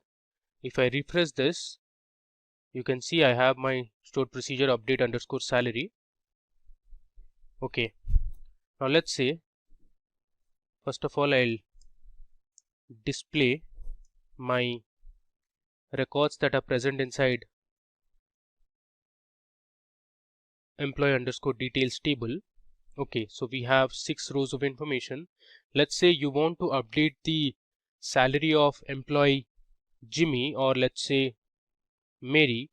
If I refresh this, you can see I have my stored procedure update underscore salary. Okay, now let's say, first of all, I'll display my records that are present inside employee underscore details table. Okay, so we have 6 rows of information. Let's say you want to update the salary of employee Jimmy, or let's say Mary.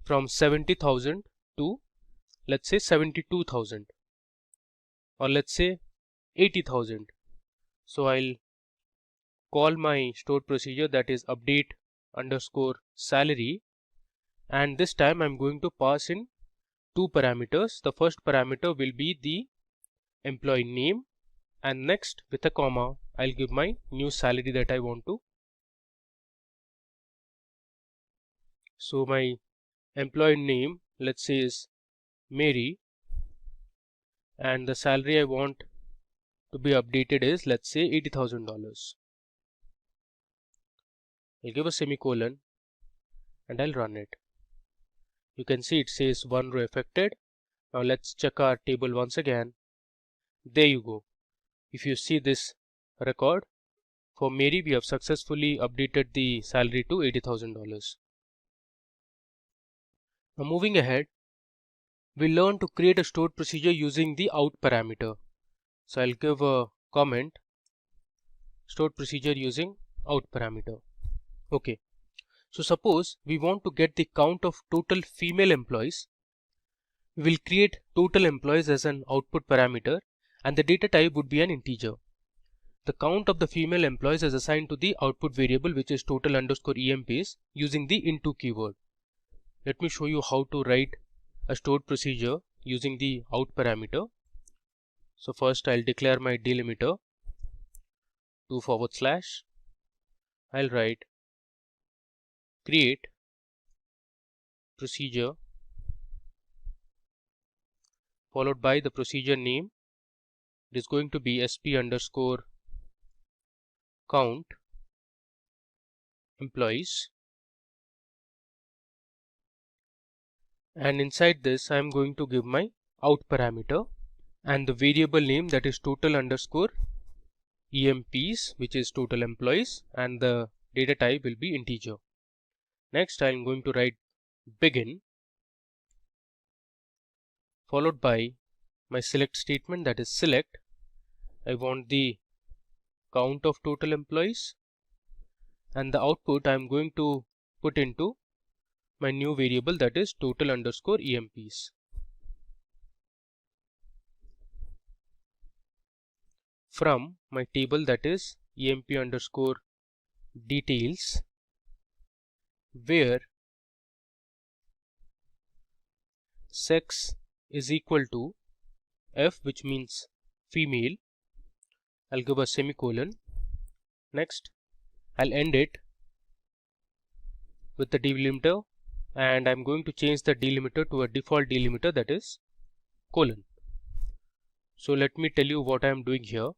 from 70,000 to let's say 72,000, or let's say 80,000. So I'll call my stored procedure, that is update underscore salary, and this time I'm going to pass in two parameters. The first parameter will be the employee name, and next with a comma I'll give my new salary that I want to. So my employee name, let's say, is Mary, and the salary I want to be updated is, let's say, $80,000. I'll give a semicolon and I'll run it. You can see it says one row affected. Now let's check our table once again. There you go. If you see this record, for Mary we have successfully updated the salary to $80,000. Now moving ahead, we learn to create a stored procedure using the out parameter. So I'll give a comment, stored procedure using out parameter. Okay, so suppose we want to get the count of total female employees. We will create total employees as an output parameter, and the data type would be an integer. The count of the female employees is assigned to the output variable, which is total underscore EMPs, using the into keyword. Let me show you how to write a stored procedure using the out parameter. So first I'll declare my delimiter to / I'll write create procedure followed by the procedure name. It is going to be sp underscore count employees, and inside this I am going to give my out parameter and the variable name, that is total underscore EMPs, which is total employees, and the data type will be integer. Next I am going to write begin followed by my select statement, that is select. I want the count of total employees, and the output I am going to put into my new variable, that is total underscore EMPs. From my table, that is EMP underscore details, where sex is equal to F, which means female, I'll give a semicolon. Next I'll end it with the delimiter, and I'm going to change the delimiter to a default delimiter, that is colon. So let me tell you what I am doing here.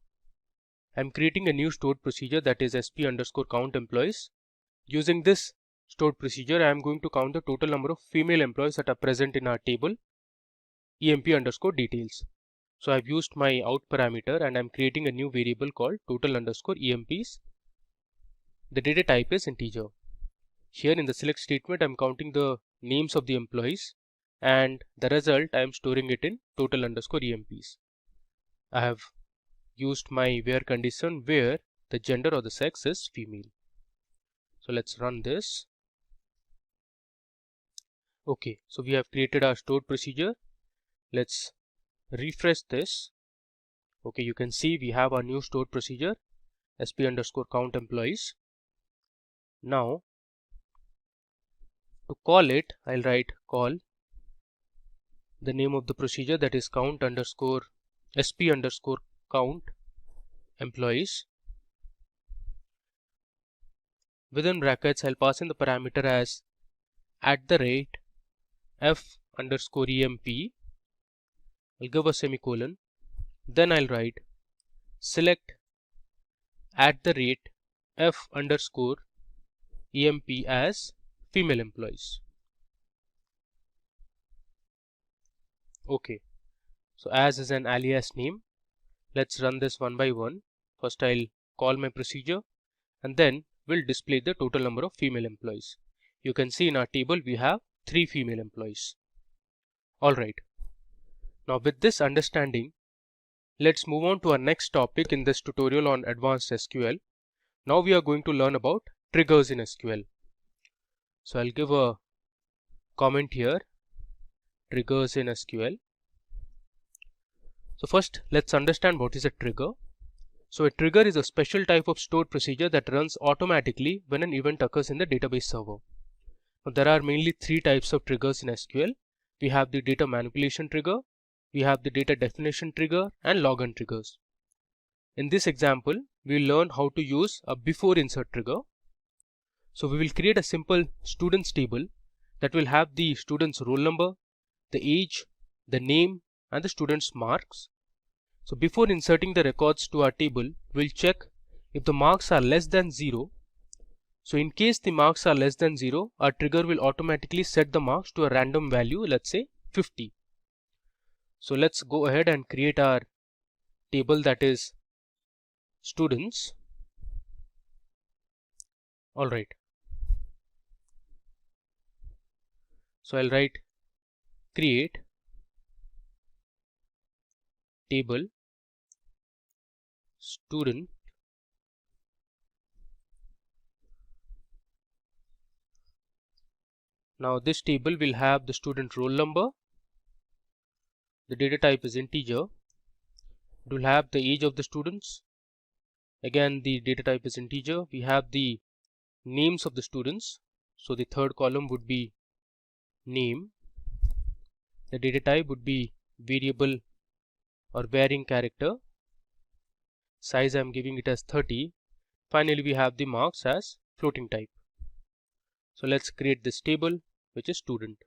I'm creating a new stored procedure, that is sp underscore count employees. Using this stored procedure I am going to count the total number of female employees that are present in our table emp underscore details. So I've used my out parameter and I'm creating a new variable called total underscore EMPs. The data type is integer. Here in the select statement I'm counting the names of the employees, and the result I am storing it in total underscore EMPs. I have used my where condition where the gender or the sex is female. So let's run this. Okay, so we have created our stored procedure. Let's refresh this. Okay, you can see we have our new stored procedure sp underscore count employees. Now to call it, I'll write call the name of the procedure, that is count underscore sp underscore count employees. Within brackets I'll pass in the parameter as @ f underscore emp. I'll give a semicolon. Then I'll write select @ f underscore emp as female employees. Okay, so as is an alias name. Let's run this one by one. First I'll call my procedure and then we'll display the total number of female employees. You can see in our table we have 3 female employees. Alright, now with this understanding, let's move on to our next topic in this tutorial on advanced SQL. Now we are going to learn about triggers in SQL. So I'll give a comment here, triggers in SQL. So first let's understand what is a trigger. So a trigger is a special type of stored procedure that runs automatically when an event occurs in the database server. Now, there are mainly three types of triggers in SQL. We have the data manipulation trigger, we have the data definition trigger, and login triggers. In this example, we will learn how to use a before insert trigger. So we will create a simple students table that will have the student's roll number, the age, the name, and the student's marks. So before inserting the records to our table, we'll check if the marks are less than 0. So in case the marks are less than 0, our trigger will automatically set the marks to a random value, let's say 50. So let's go ahead and create our table, that is students. Alright. So I'll write create table student . Now this table will have the student roll number, the data type is integer, it will have the age of the students, again the data type is integer, we have the names of the students, so the third column would be name, the data type would be variable or varying character, size I am giving it as 30, finally we have the marks as floating type. So let's create this table which is student.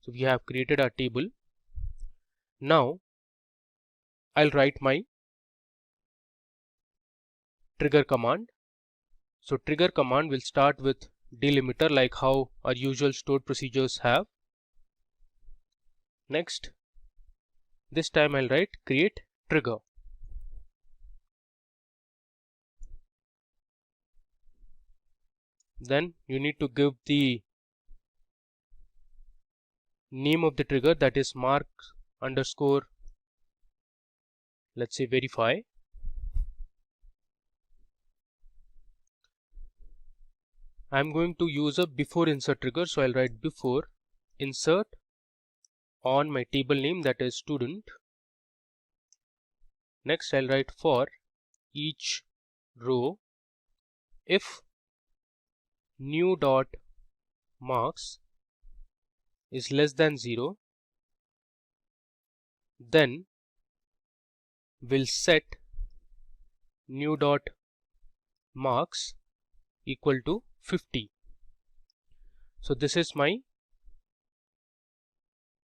So we have created our table. Now I'll write my trigger command. So trigger command will start with delimiter like how our usual stored procedures have. Next, this time I'll write create trigger. Then you need to give the name of the trigger, that is mark underscore, let's say verify. I'm going to use a before insert trigger, so I'll write before insert on my table name, that is student. Next I'll write for each row if new dot marks is less than 0, then we'll set new dot marks equal to 50. So this is my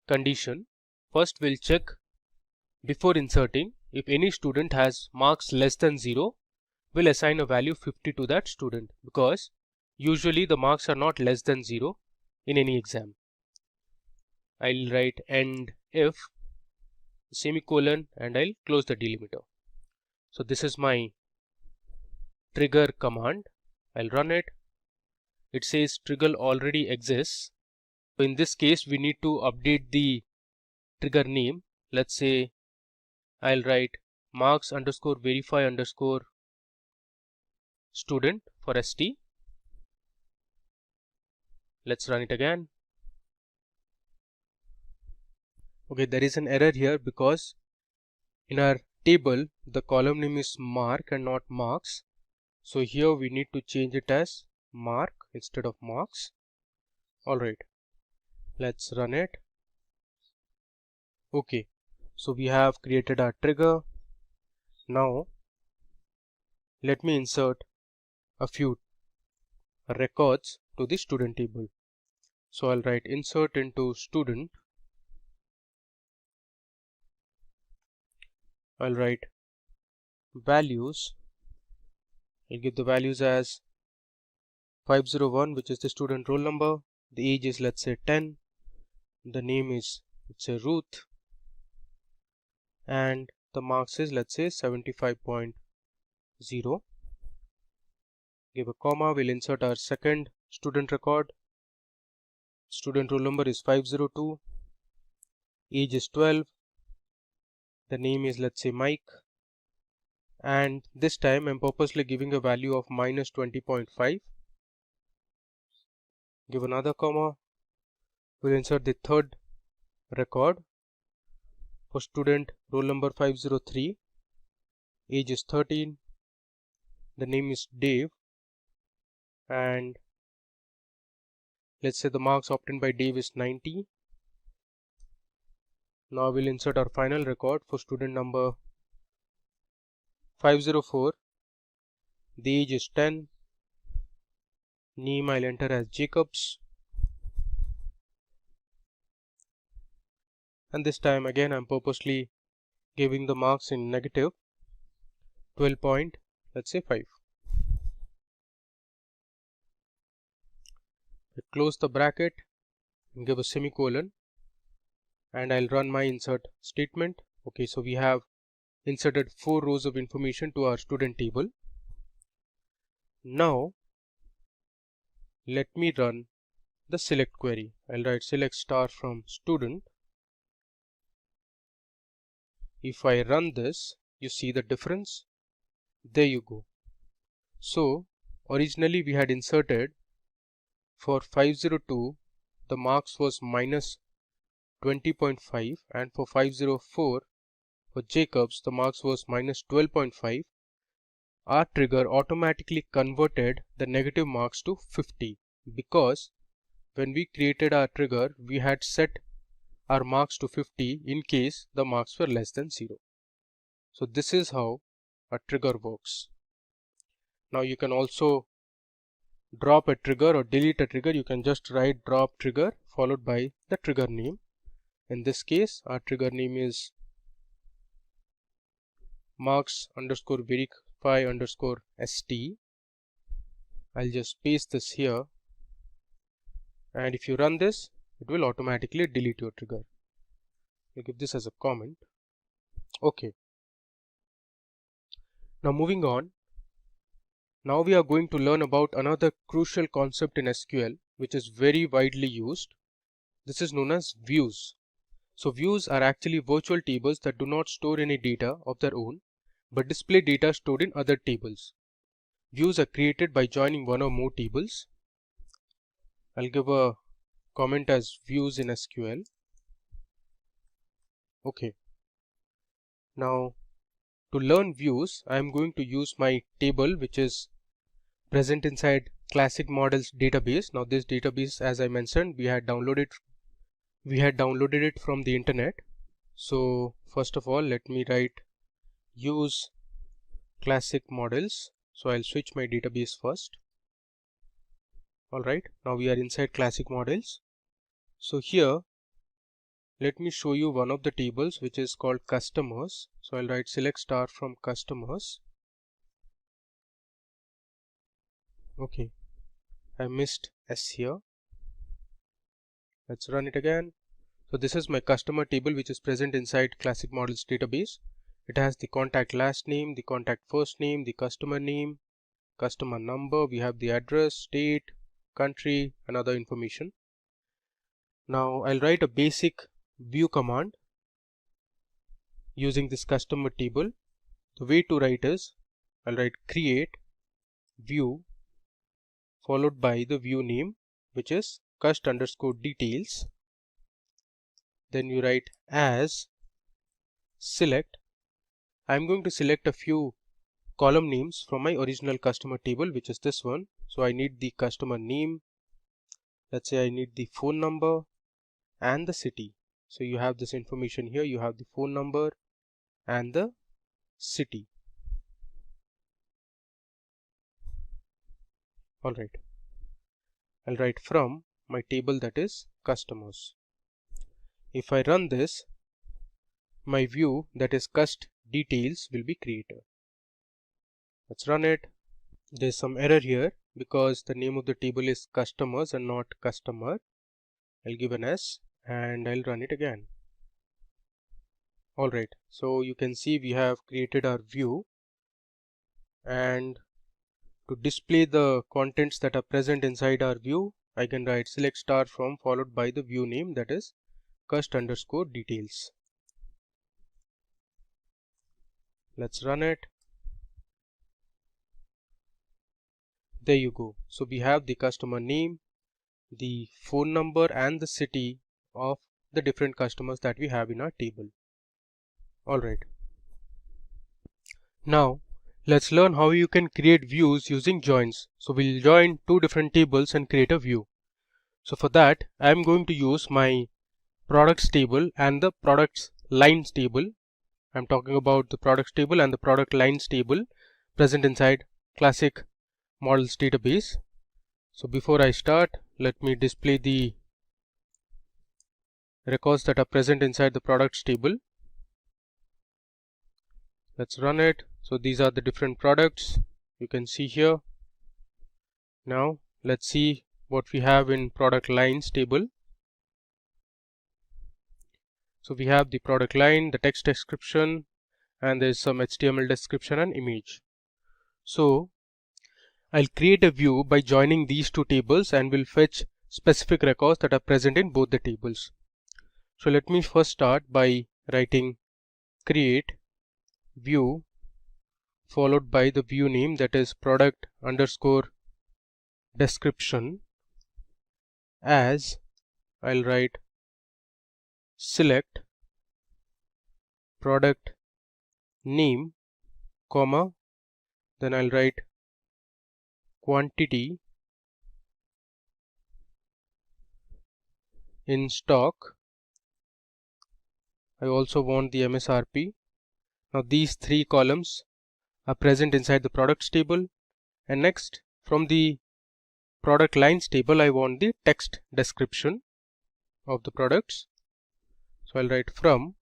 condition. First we'll check before inserting if any student has marks less than 0, we'll assign a value 50 to that student, because usually the marks are not less than 0 in any exam. I'll write end if semicolon and I'll close the delimiter. So this is my trigger command. I'll run it. It says trigger already exists. So in this case we need to update the trigger name. Let's say I'll write marks underscore verify underscore student for ST. Let's run it again. Okay, there is an error here because in our table the column name is mark and not marks. So here we need to change it as mark instead of marks. Alright, let's run it. Okay, so we have created our trigger. Now let me insert a few records to the student table. So I'll write insert into student. I'll write values. I'll give the values as 501, which is the student roll number. The age is, let's say, 10. The name is, let's say, Ruth. And the marks is, let's say, 75.0. Give a comma. We'll insert our second student record. Student roll number is 502. Age is 12. The name is, let's say, Mike. And this time I'm purposely giving a value of minus 20.5. Give another comma. We'll insert the third record for student roll number 503. Age is 13. The name is Dave. And let's say the marks obtained by Dave is 90. Now we'll insert our final record for student number 504. The age is 10. Name I'll enter as Jacobs. And this time again I'm purposely giving the marks in negative. 12 point, let's say 5. I close the bracket and give a semicolon, and I'll run my insert statement. Okay, so we have inserted 4 rows of information to our student table. Now let me run the select query. I'll write select star from student. If I run this, you see the difference. There you go. So originally we had inserted for 502 the marks was minus 20.5, and for 504 for Jacobs the marks was minus 12.5. Our trigger automatically converted the negative marks to 50, because when we created our trigger we had set our marks to 50 in case the marks were less than 0. So this is how a trigger works. Now you can also drop a trigger or delete a trigger. You can just write drop trigger followed by the trigger name. In this case our trigger name is marks underscore verify underscore st. I'll just paste this here, and if you run this it will automatically delete your trigger. I'll give this as a comment. Okay. Now moving on. Now we are going to learn about another crucial concept in SQL which is very widely used. This is known as views. So views are actually virtual tables that do not store any data of their own but display data stored in other tables. Views are created by joining one or more tables. I'll give a comment as views in SQL. Okay. Now to learn views, I am going to use my table which is present inside Classic Models database. Now this database, as I mentioned, we had downloaded it from the internet. So first of all, let me write use Classic Models. So I'll switch my database first. Alright, now we are inside Classic Models. So here let me show you one of the tables which is called customers. So I'll write select star from customers. Okay, I missed S here. Let's run it again. So this is my customer table which is present inside Classic Models database. It has the contact last name, the contact first name, the customer name, customer number, we have the address, state, country, and other information. Now I'll write a basic view command using this customer table. The way to write is I'll write create view followed by the view name which is cust underscore details. Then you write as select. I'm going to select a few column names from my original customer table, which is this one. So I need the customer name. Let's say I need the phone number and the city. So you have this information here. You have the phone number and the city. Alright. I'll write from my table, that is customers. If I run this, my view, that is cust details, will be created. Let's run it. There's some error here because the name of the table is customers and not customer. I'll give an S and I'll run it again. Alright, so you can see we have created our view, and to display the contents that are present inside our view, I can write select star from followed by the view name, that is cust underscore details. Let's run it. There you go. So we have the customer name, the phone number and the city of the different customers that we have in our table. Alright. Now let's learn how you can create views using joins. So we'll join two different tables and create a view. So for that I am going to use my products table and the products lines table. I'm talking about the products table and the product lines table present inside classic models database. So before I start, let me display the records that are present inside the products table. Let's run it. So these are the different products you can see here. Now let's see what we have in product lines table. So we have the product line, the text description, and there is some HTML description and image. So I'll create a view by joining these two tables and will fetch specific records that are present in both the tables. So let me first start by writing create view followed by the view name, that is product underscore description, as I'll write select product name, comma, then I'll write quantity in stock. I also want the MSRP. Now these three columns are present inside the products table, and next from the product lines table I want the text description of the products. So I'll write from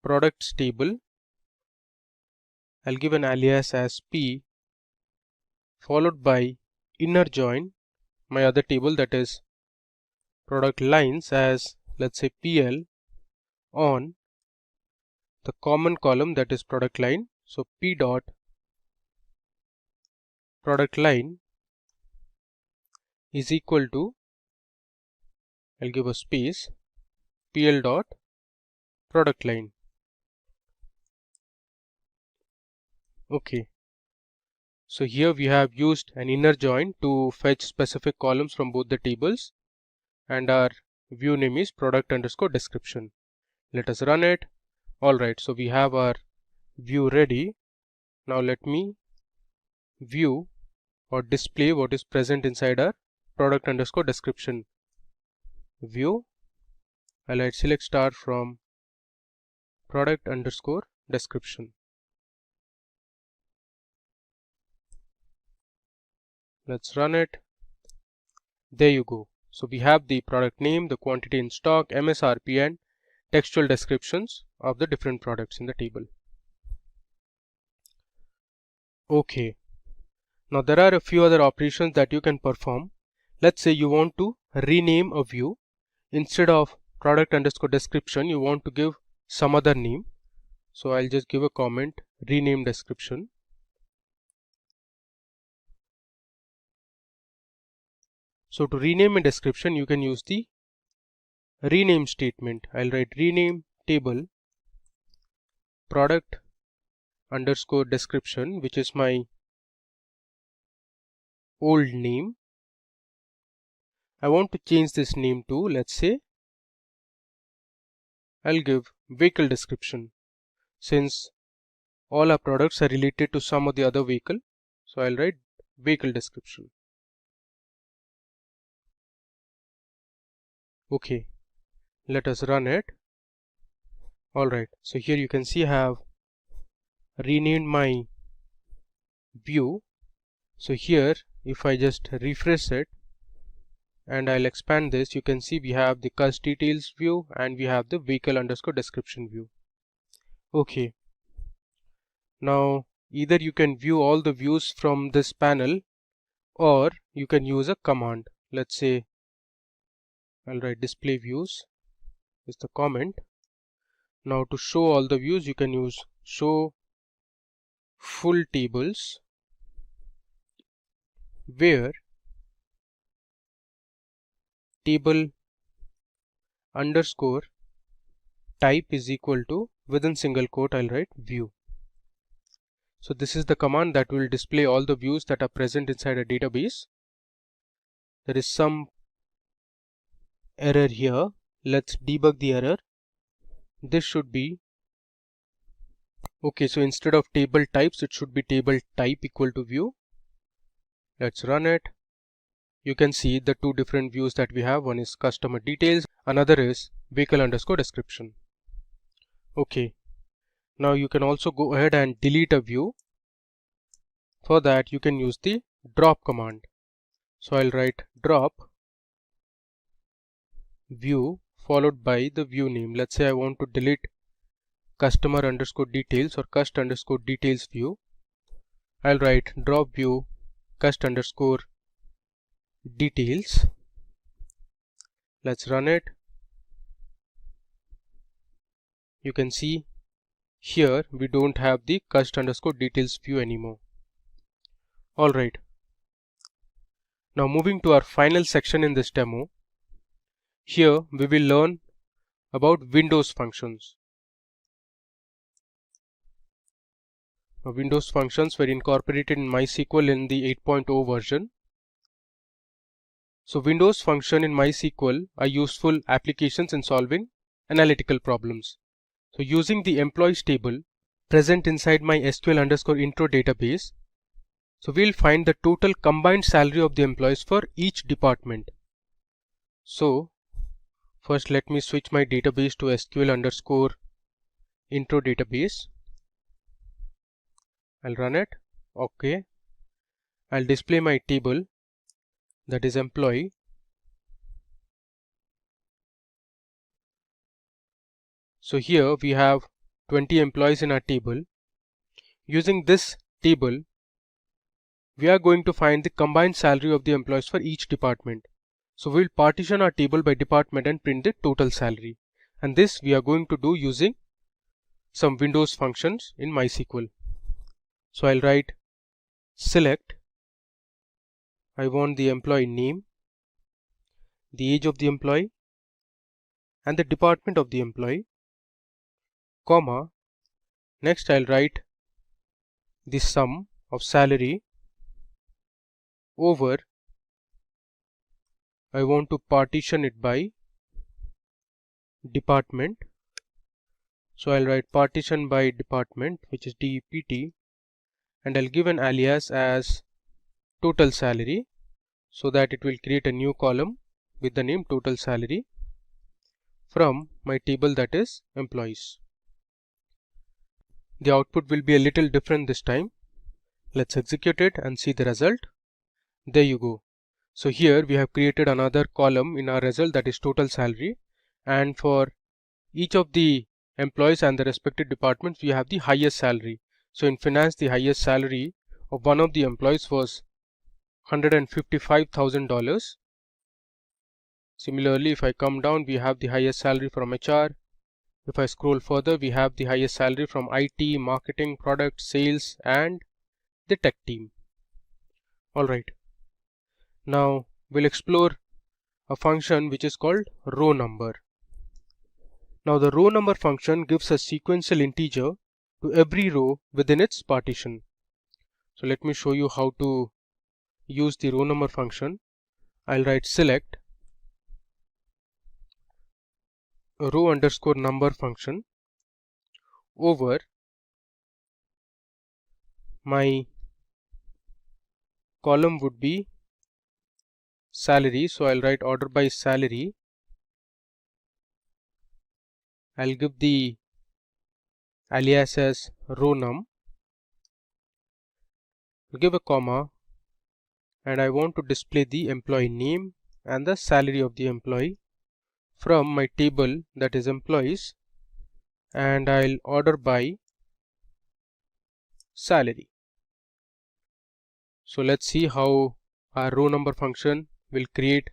products table, I'll give an alias as P followed by inner join my other table, that is product lines, as let's say PL on the common column, that is product line. So P dot product line is equal to, I'll give a space, PL dot product line. Okay, so here we have used an inner join to fetch specific columns from both the tables, and our view name is product underscore description. Let us run it. Alright, so we have our view ready. Now let me view or display what is present inside our product underscore description view. I'll write select star from product underscore description. Let's run it. There you go. So we have the product name, the quantity in stock, MSRP, and textual descriptions of the different products in the table. Okay, now there are a few other operations that you can perform. Let's say you want to rename a view. Instead of product underscore description, you want to give some other name. So I'll just give a comment, rename description. So to rename a description, you can use the rename statement. I'll write rename table product underscore description, which is my old name. I want to change this name to, let's say, I'll give vehicle description, since all our products are related to some of the other vehicle. So I'll write vehicle description. Okay, let us run it. Alright, so here you can see I have renamed my view. So here if I just refresh it and I'll expand this, you can see we have the cus details view and we have the vehicle underscore description view. Okay, now either you can view all the views from this panel or you can use a command. Let's say I'll write display views is the comment. Now to show all the views, you can use show full tables, where table underscore type is equal to, within single quote I'll write view. So this is the command that will display all the views that are present inside a database. there is some error here. Let's debug the error. This should be okay. So instead of table types, it should be table type equal to view. Let's run it. You can see the two different views that we have. One is customer details, another is vehicle underscore description. Okay, now you can also go ahead and delete a view. For that you can use the drop command. So I'll write drop view followed by the view name. Let's say I want to delete customer underscore details or cust underscore details view. I'll write drop view cust underscore details. Let's run it. You can see here we don't have the cust underscore details view anymore. Alright, now moving to our final section in this demo. Here we will learn about Windows functions. Now, Windows functions were incorporated in MySQL in the 8.0 version. So Windows function in MySQL are useful applications in solving analytical problems. So using the employees table present inside my SQL underscore intro database, so we'll find the total combined salary of the employees for each department. So first let me switch my database to SQL underscore intro database. I'll run it. Okay, I'll display my table, that is employee. So here we have 20 employees in our table. Using this table, we are going to find the combined salary of the employees for each department. So we'll partition our table by department and print the total salary. And this we are going to do using some Windows functions in MySQL. So I'll write select. I want the employee name, the age of the employee, and the department of the employee, comma. Next I'll write the sum of salary over. I want to partition it by department. So I'll write partition by department, which is DEPT, and I'll give an alias as total salary so that it will create a new column with the name total salary from my table, that is employees. The output will be a little different this time. Let's execute it and see the result. There you go. So here we have created another column in our result, that is total salary, and for each of the employees and the respective departments we have the highest salary. So in finance, the highest salary of one of the employees was $155,000. Similarly, if I come down, we have the highest salary from HR. If I scroll further, we have the highest salary from IT, marketing, product, sales, and the tech team. Alright, now we'll explore a function which is called row number. Now the row number function gives a sequential integer to every row within its partition. So let me show you how to use the row number function. I'll write select row underscore number function over my column would be salary. So I'll write order by salary. I'll give the alias as row num, give a comma, and I want to display the employee name and the salary of the employee from my table, that is employees, and I'll order by salary. So let's see how our row number function will create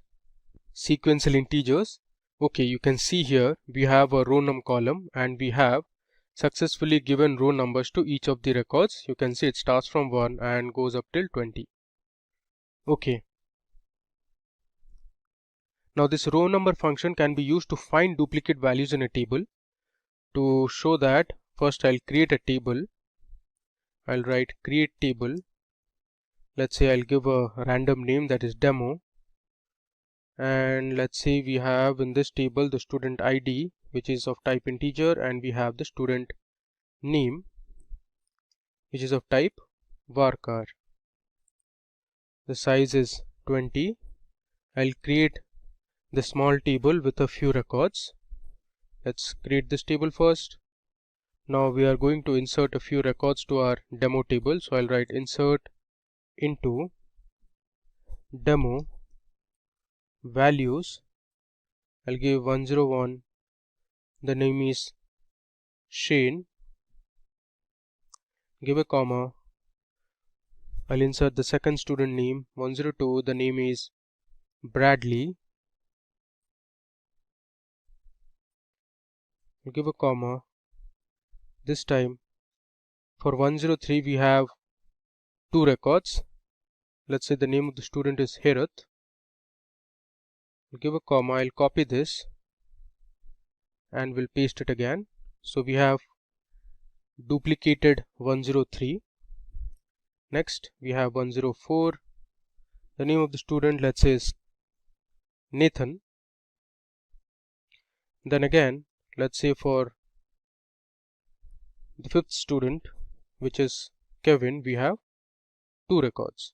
sequential integers. Okay, you can see here we have a row num column and we have successfully given row numbers to each of the records. You can see it starts from 1 and goes up till 20. Okay. Now this row number function can be used to find duplicate values in a table. To show that, first I'll create a table. I'll write create table. Let's say I'll give a random name, that is demo. and let's say we have in this table the student ID, which is of type integer, and we have the student name, which is of type varchar. The size is 20. I'll create the small table with a few records. Let's create this table first. Now we are going to insert a few records to our demo table. So I'll write insert into demo values. I'll give 101. The name is Shane. Give a comma. I'll insert the second student name 102. The name is Bradley. I'll give a comma. This time for 103 we have two records. Let's say the name of the student is Herath. I'll give a comma. I'll copy this and we'll paste it again. So we have duplicated 103. Next we have 104. The name of the student, let's say, is Nathan. Then again, let's say for the fifth student, which is Kevin, we have two records.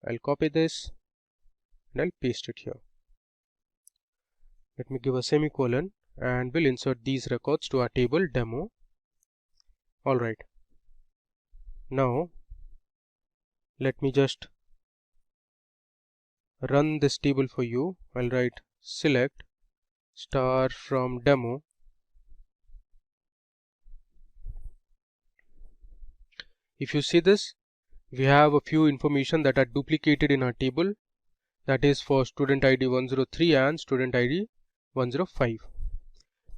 I'll copy this and I'll paste it here. Let me give a semicolon and we'll insert these records to our table demo. Alright. Now let me just run this table for you. I'll write select star from demo. If you see this, we have a few information that are duplicated in our table, that is for student ID 103 and student ID 105.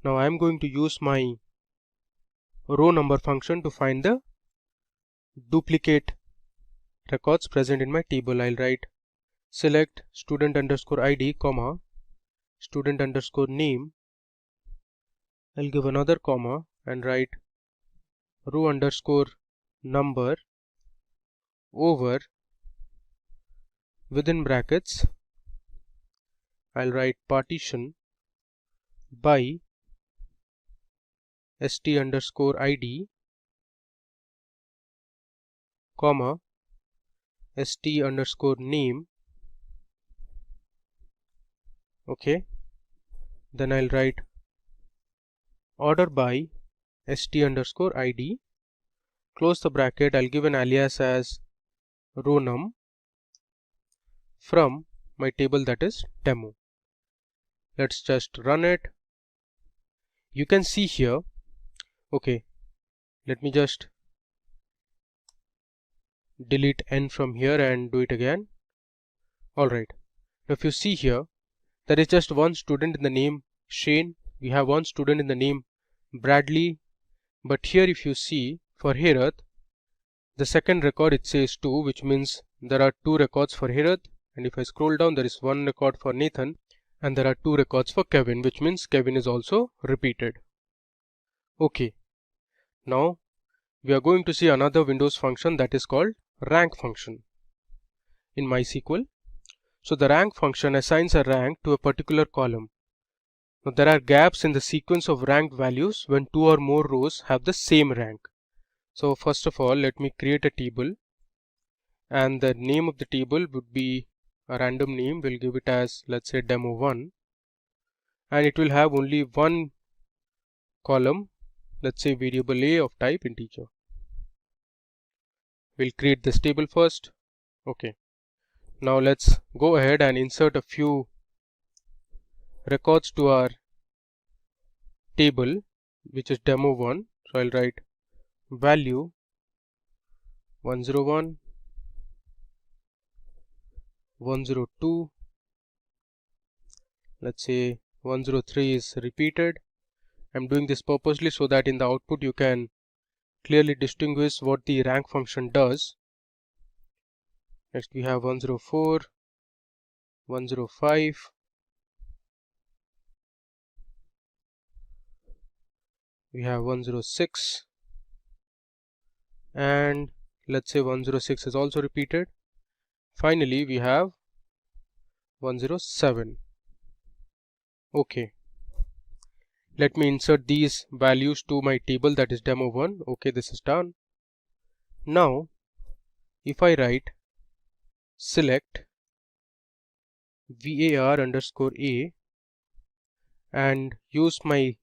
Now I am going to use my row number function to find the duplicate records present in my table. I'll write select student underscore ID comma student underscore name. I'll give another comma and write row underscore number over within brackets. I'll write partition by st underscore id comma st underscore name. Okay, then I'll write order by st underscore id, close the bracket. I'll give an alias as row num from my table, that is demo. Let's just run it. You can see here, okay, let me just delete n from here and do it again. Alright, now if you see here, there is just one student in the name Shane. We have one student in the name Bradley, but here if you see for Herath, the second record it says 2, which means there are two records for Herath, and if I scroll down there is one record for Nathan and there are two records for Kevin, which means Kevin is also repeated. Okay, now we are going to see another Windows function that is called rank function in MySQL. So the rank function assigns a rank to a particular column. Now there are gaps in the sequence of ranked values when two or more rows have the same rank. So first of all, let me create a table, and the name of the table would be a random name. We'll give it as, let's say, demo1, and it will have only one column, let's say variable a of type integer. We'll create this table first. Okay, now let's go ahead and insert a few records to our table, which is demo1. So I'll write value 101, 102, let's say 103 is repeated. I'm doing this purposely so that in the output you can clearly distinguish what the rank function does. Next we have 104, 105, we have 106, and let's say 106 is also repeated. Finally we have 107. Okay. Let me insert these values to my table, that is demo1. Okay, this is done. Now, if I write select var underscore a and use my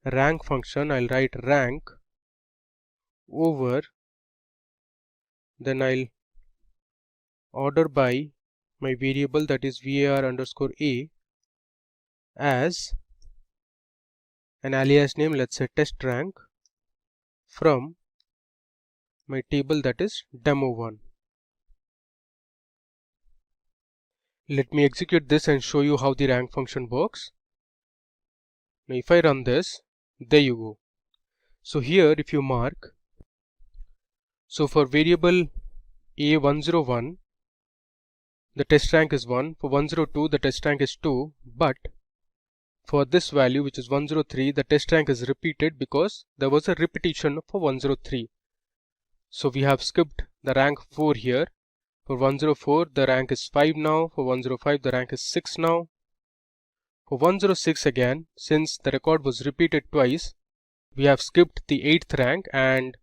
rank function, I'll write rank over, then I'll order by my variable, that is var underscore a, as an alias name, let's say test rank, from my table, that is demo1. Let me execute this and show you how the rank function works. Now if I run this, there you go. So here if you mark, so for variable a101 the test rank is 1, for 102 the test rank is 2, but for this value which is 103 the test rank is repeated because there was a repetition for 103. So we have skipped the rank 4 here. For 104 the rank is 5 now, for 105 the rank is 6 now. For 106 again, since the record was repeated twice, we have skipped the 8th rank and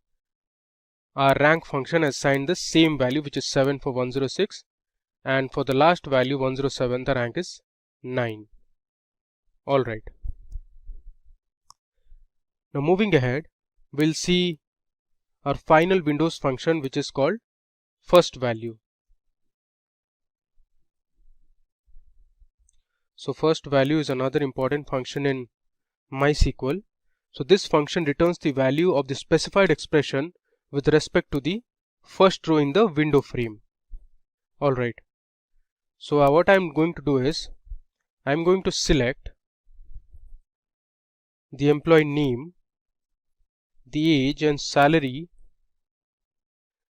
our rank function has assigned the same value which is 7 for 106, and for the last value 107 the rank is 9. Alright. Now moving ahead, we'll see our final Windows function which is called first value. So first value is another important function in MySQL. So this function returns the value of the specified expression with respect to the first row in the window frame. Alright. So what I'm going to do is, I'm going to select the employee name, the age and salary,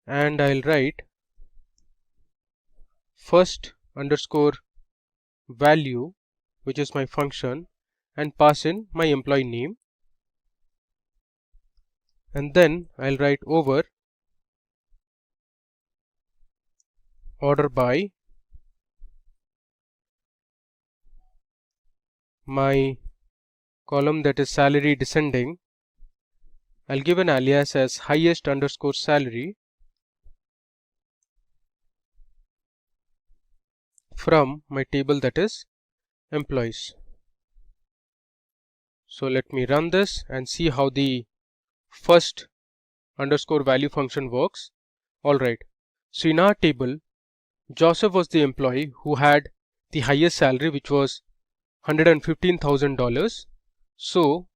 and I'll write first underscore value, which is my function, and pass in my employee name, and then I'll write over order by my column, that is salary descending. I'll give an alias as highest underscore salary from my table, that is employees. So let me run this and see how the first underscore value function works. Alright, so in our table Joseph was the employee who had the highest salary, which was $115,000. So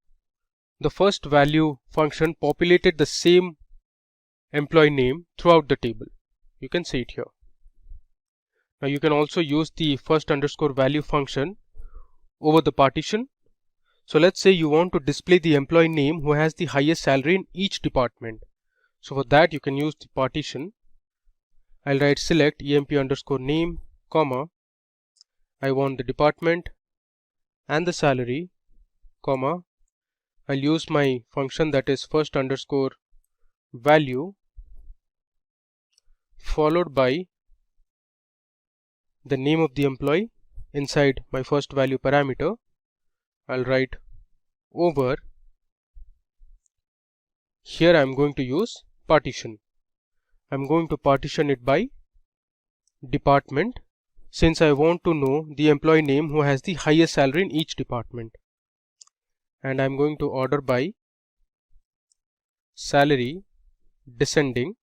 the first value function populated the same employee name throughout the table. You can see it here. Now you can also use the first underscore value function over the partition. So let's say you want to display the employee name who has the highest salary in each department. So for that you can use the partition. I'll write select emp underscore name, comma, I want the department and the salary, comma, I'll use my function, that is first underscore value, followed by the name of the employee inside my first value parameter. I'll write over, here I'm going to use partition. I'm going to partition it by department, since I want to know the employee name who has the highest salary in each department. And I'm going to order by salary descending,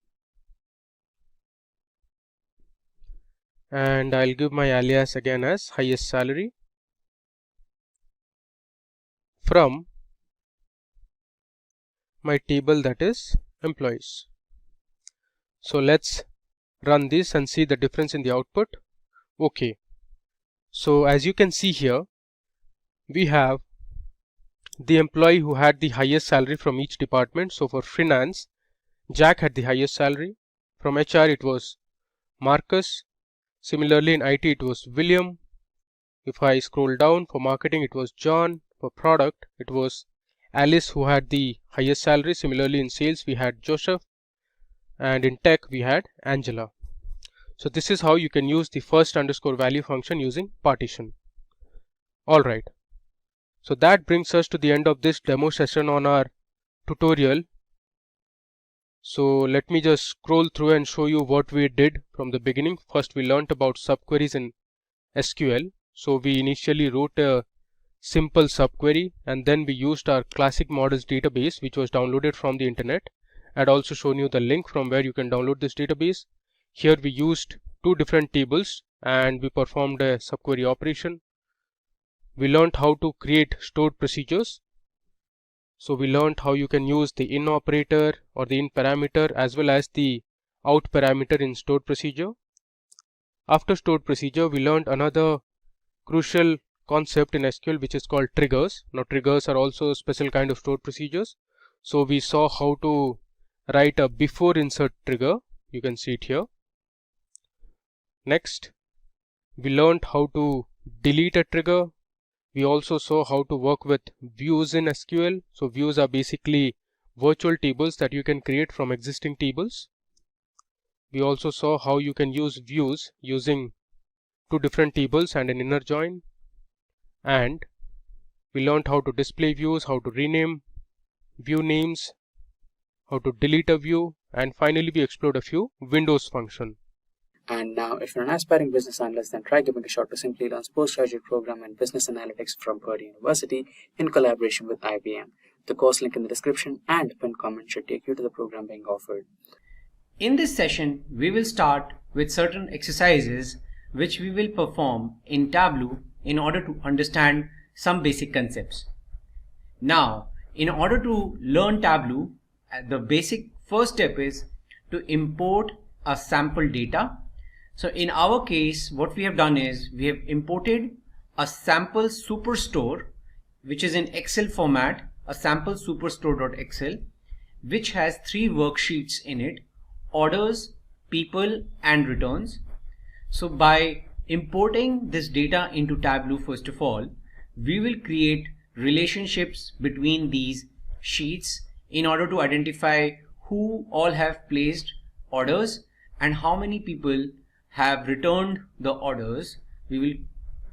and I'll give my alias again as highest salary from my table, that is employees. So let's run this and see the difference in the output. Okay, so as you can see here, we have the employee who had the highest salary from each department. So for finance, Jack had the highest salary. From HR it was Marcus. Similarly in IT it was William. If I scroll down, for marketing it was John. For product it was Alice who had the highest salary. Similarly in sales we had Joseph, and in tech we had Angela. So this is how you can use the first underscore value function using partition. Alright, so that brings us to the end of this demo session on our tutorial. So let me just scroll through and show you what we did from the beginning. First we learnt about subqueries in SQL. So we initially wrote a simple subquery, and then we used our classic models database, which was downloaded from the internet. I'd also shown you the link from where you can download this database. Here we used two different tables and we performed a subquery operation. We learned how to create stored procedures. So we learned how you can use the in operator or the in parameter as well as the out parameter in stored procedure. After stored procedure, we learned another crucial concept in SQL, which is called triggers. Now triggers are also a special kind of stored procedures. So we saw how to write a before insert trigger. You can see it here. Next, we learned how to delete a trigger. We also saw how to work with views in SQL. So views are basically virtual tables that you can create from existing tables. We also saw how you can use views using two different tables and an inner join. And we learned how to display views, how to rename view names, how to delete a view, and finally we explored a few Windows functions. And now, if you're an aspiring business analyst, then try giving a shot to Simplilearn's postgraduate program in Business Analytics from Purdue University in collaboration with IBM. The course link in the description and pinned comment should take you to the program being offered. In this session, we will start with certain exercises which we will perform in Tableau in order to understand some basic concepts. Now, in order to learn Tableau, the basic first step is to import a sample data. So in our case, what we have done is we have imported a sample superstore, which is in Excel format, a sample superstore.excel, which has three worksheets in it: orders, people, and returns. So by importing this data into Tableau, first of all, we will create relationships between these sheets in order to identify who all have placed orders and how many people have returned the orders. We will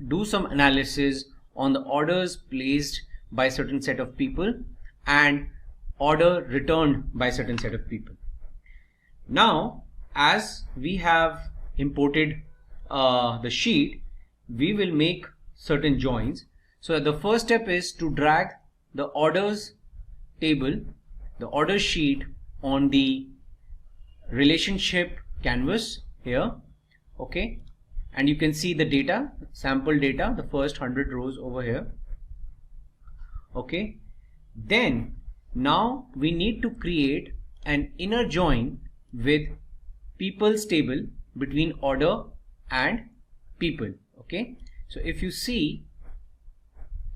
do some analysis on the orders placed by a certain set of people and order returned by a certain set of people. Now, as we have imported the sheet, we will make certain joins. So the first step is to drag the orders table, the order sheet, on the relationship canvas here. Okay, and you can see the data, sample data, the first 100 rows over here. Okay, then now we need to create an inner join with people's table between order and people. Okay, so if you see,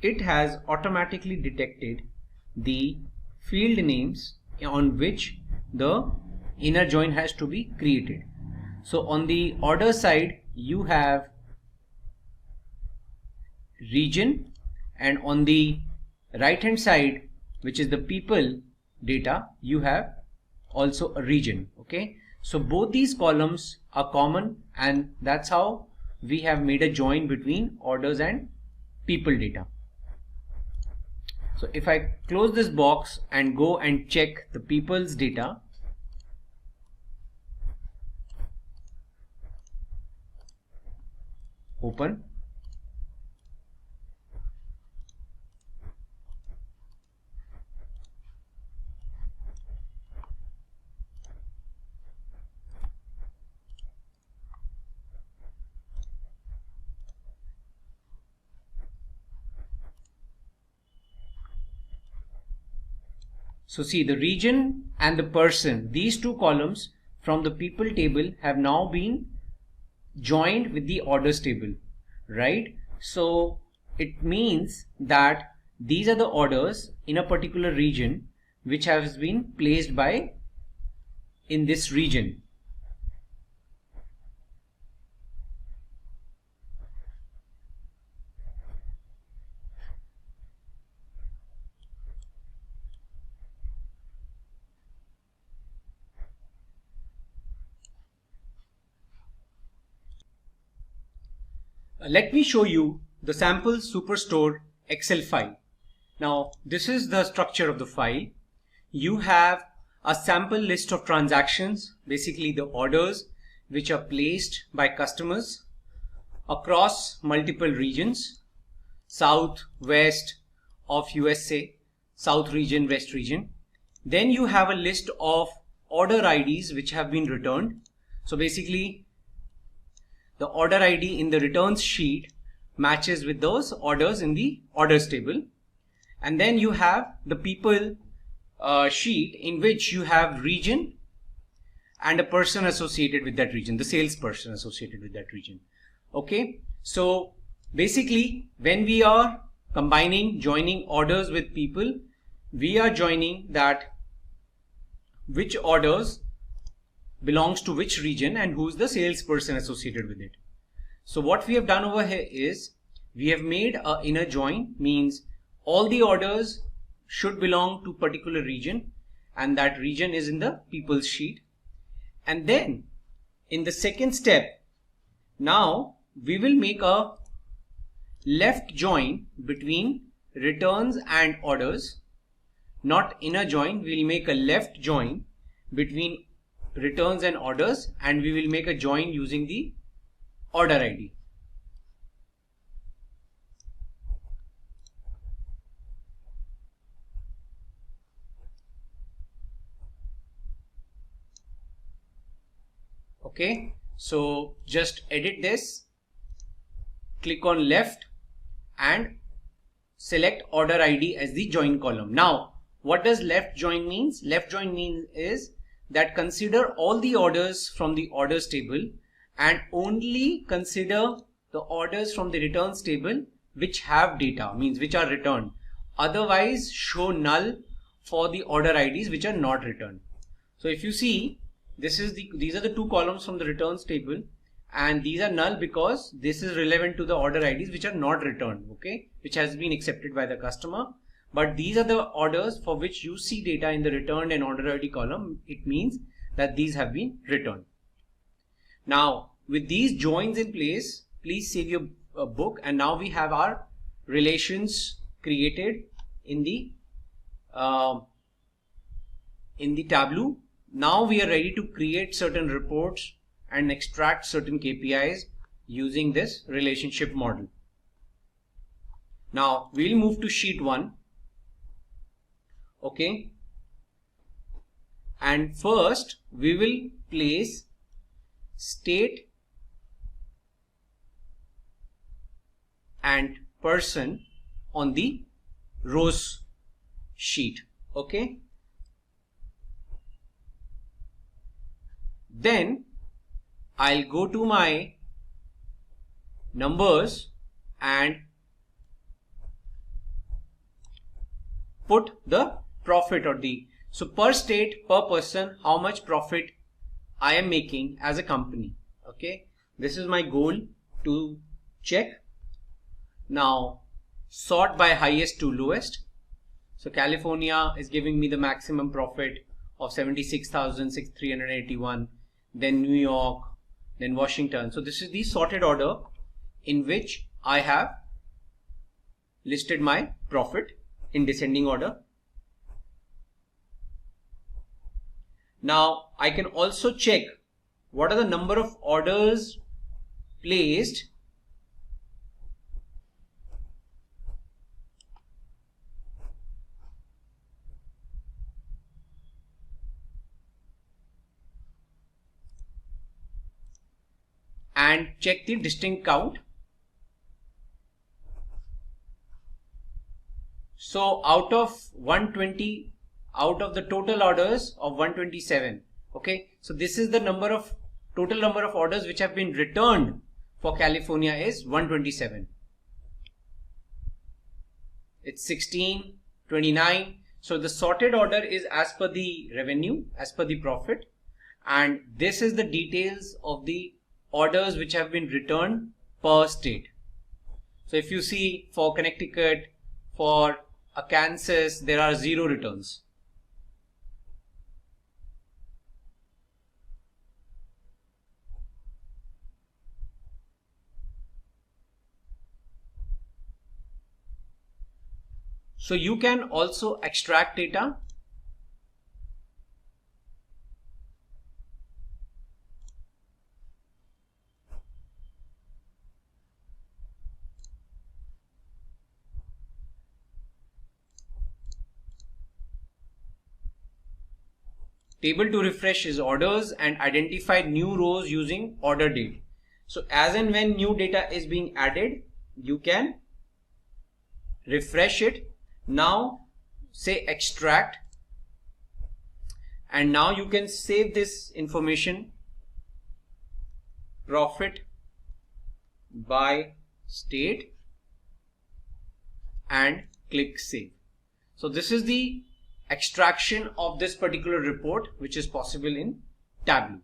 it has automatically detected the field names on which the inner join has to be created. So on the order side, you have region, and on the right hand side, which is the people data, you have also a region. Okay, so both these columns are common, and that's how we have made a join between orders and people data. So if I close this box and go and check the people's data, open, so see, the region and the person, these two columns from the people table have now been joined with the orders table, right? So it means that these are the orders in a particular region which has been placed by in this region. Let me show you the sample superstore Excel file. Now, this is the structure of the file. You have a sample list of transactions, basically the orders which are placed by customers across multiple regions, south, west of USA, south region, west region. Then you have a list of order IDs which have been returned. So basically the order ID in the returns sheet matches with those orders in the orders table. And then you have the people sheet in which you have region and a person associated with that region, the salesperson associated with that region. Okay, so basically when we are joining orders with people, we are joining that which orders belongs to which region and who's the salesperson associated with it. So what we have done over here is we have made an inner join, means all the orders should belong to particular region and that region is in the people's sheet. And then in the second step, now we will make a left join between returns and orders, not inner join. We will make a left join between returns and orders, and we will make a join using the order ID. Okay, so just edit this, click on left and select order ID as the join column. Now, what does left join means? Left join means is that consider all the orders from the orders table and only consider the orders from the returns table which have data, means which are returned. Otherwise, show null for the order IDs which are not returned. So if you see, these are the two columns from the returns table, and these are null because this is relevant to the order IDs which are not returned, okay, which has been accepted by the customer. But these are the orders for which you see data in the returned and order ID column. It means that these have been returned. Now, with these joins in place, please save your book, and now we have our relations created in the Tableau. Now we are ready to create certain reports and extract certain KPIs using this relationship model. Now we'll move to sheet 1. Okay. And first we will place state and person on the rows sheet. Okay. Then I'll go to my numbers and put the profit or the, so per state, per person, how much profit I am making as a company. Okay, this is my goal to check. Now sort by highest to lowest. So California is giving me the maximum profit of 76,381. Then New York, then Washington. So this is the sorted order in which I have listed my profit in descending order. Now I can also check what are the number of orders placed and check the distinct count. So out of 120, out of the total orders of 127, okay, so this is the total number of orders which have been returned for California is 127. It's 16, 29. So the sorted order is as per the revenue, as per the profit, and this is the details of the orders which have been returned per state. So if you see for Connecticut, for Kansas, there are 0 returns. So you can also extract data. Table to refresh is orders and identify new rows using order date. So as and when new data is being added, you can refresh it. Now say extract, and now you can save this information, profit by state, and click save. So this is the extraction of this particular report, which is possible in Tableau.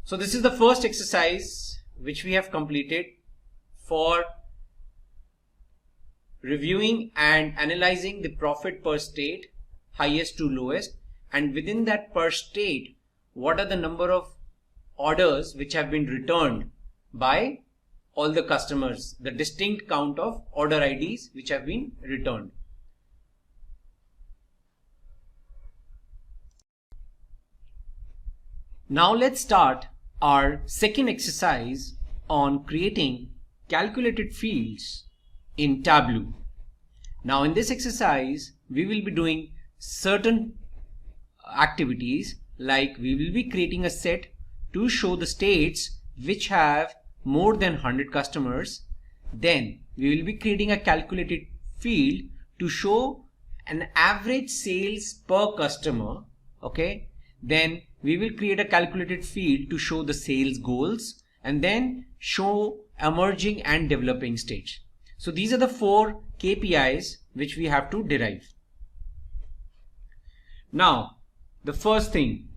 So this is the first exercise which we have completed for reviewing and analyzing the profit per state, highest to lowest, and within that per state, what are the number of orders which have been returned by all the customers, the distinct count of order IDs which have been returned. Now let's start our second exercise on creating calculated fields in Tableau. Now in this exercise, we will be doing certain activities, like we will be creating a set to show the states which have more than 100 customers. Then we will be creating a calculated field to show an average sales per customer. Okay. Then we will create a calculated field to show the sales goals, and then show emerging and developing stage. So these are the 4 KPIs which we have to derive. Now the first thing,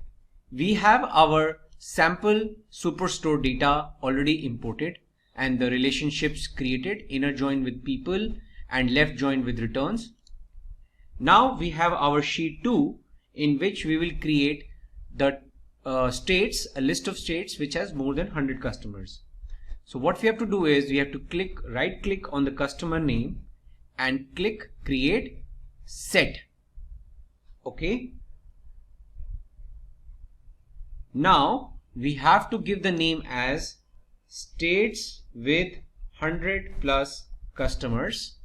we have our sample superstore data already imported and the relationships created, inner join with people and left join with returns. Now we have our sheet 2, in which we will create the states, a list of states which has more than 100 customers. So what we have to do is we have to right click on the customer name and click create set. Okay. Now we have to give the name as states with 100 plus customers,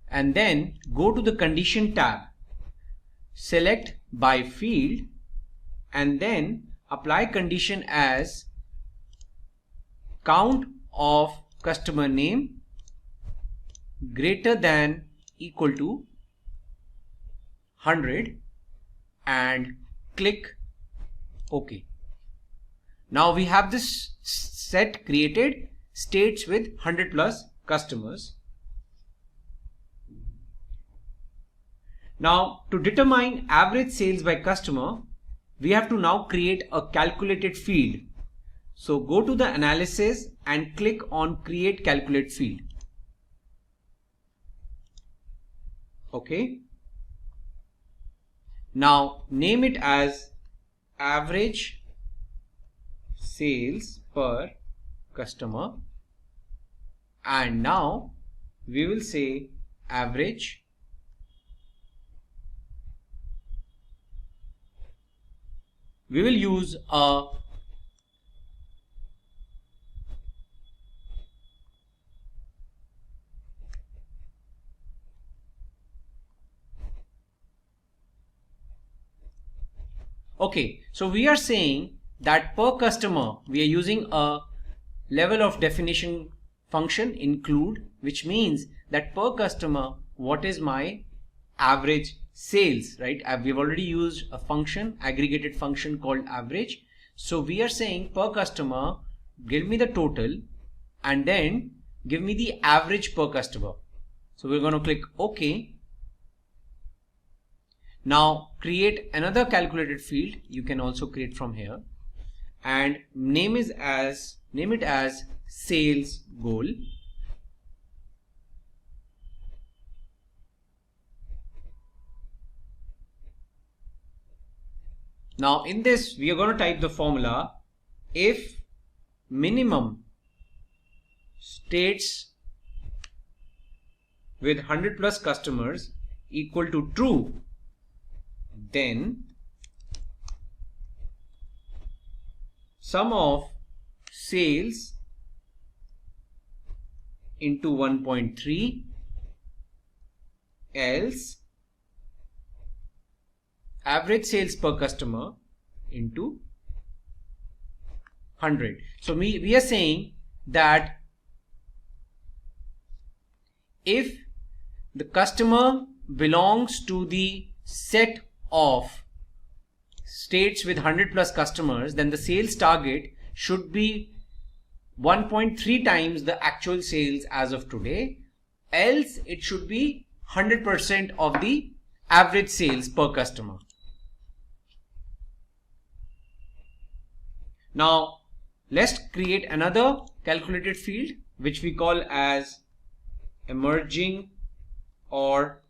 and then go to the condition tab, select by field, and then apply condition as count of customer name greater than equal to 100 and click OK. Now we have this set created, states with 100 plus customers. Now to determine average sales by customer, we have to now create a calculated field. So go to the analysis and click on create calculate field. Okay. Now name it as average sales per customer, and now we will say average we will use a okay, so we are saying that per customer we are using a level of definition function include, which means that per customer what is my average sales, right? We've already used a function, aggregated function called average. So we are saying per customer give me the total and then give me the average per customer. So we're going to click OK. Now create another calculated field. You can also create from here and name it as sales goal. Now in this we are going to type the formula if minimum states with 100 plus customers equal to true, then sum of sales into 1.3, else average sales per customer into 100. So we are saying that if the customer belongs to the set of states with 100 plus customers, then the sales target should be 1.3 times the actual sales as of today, else it should be 100% of the average sales per customer. Now let's create another calculated field which we call as emerging or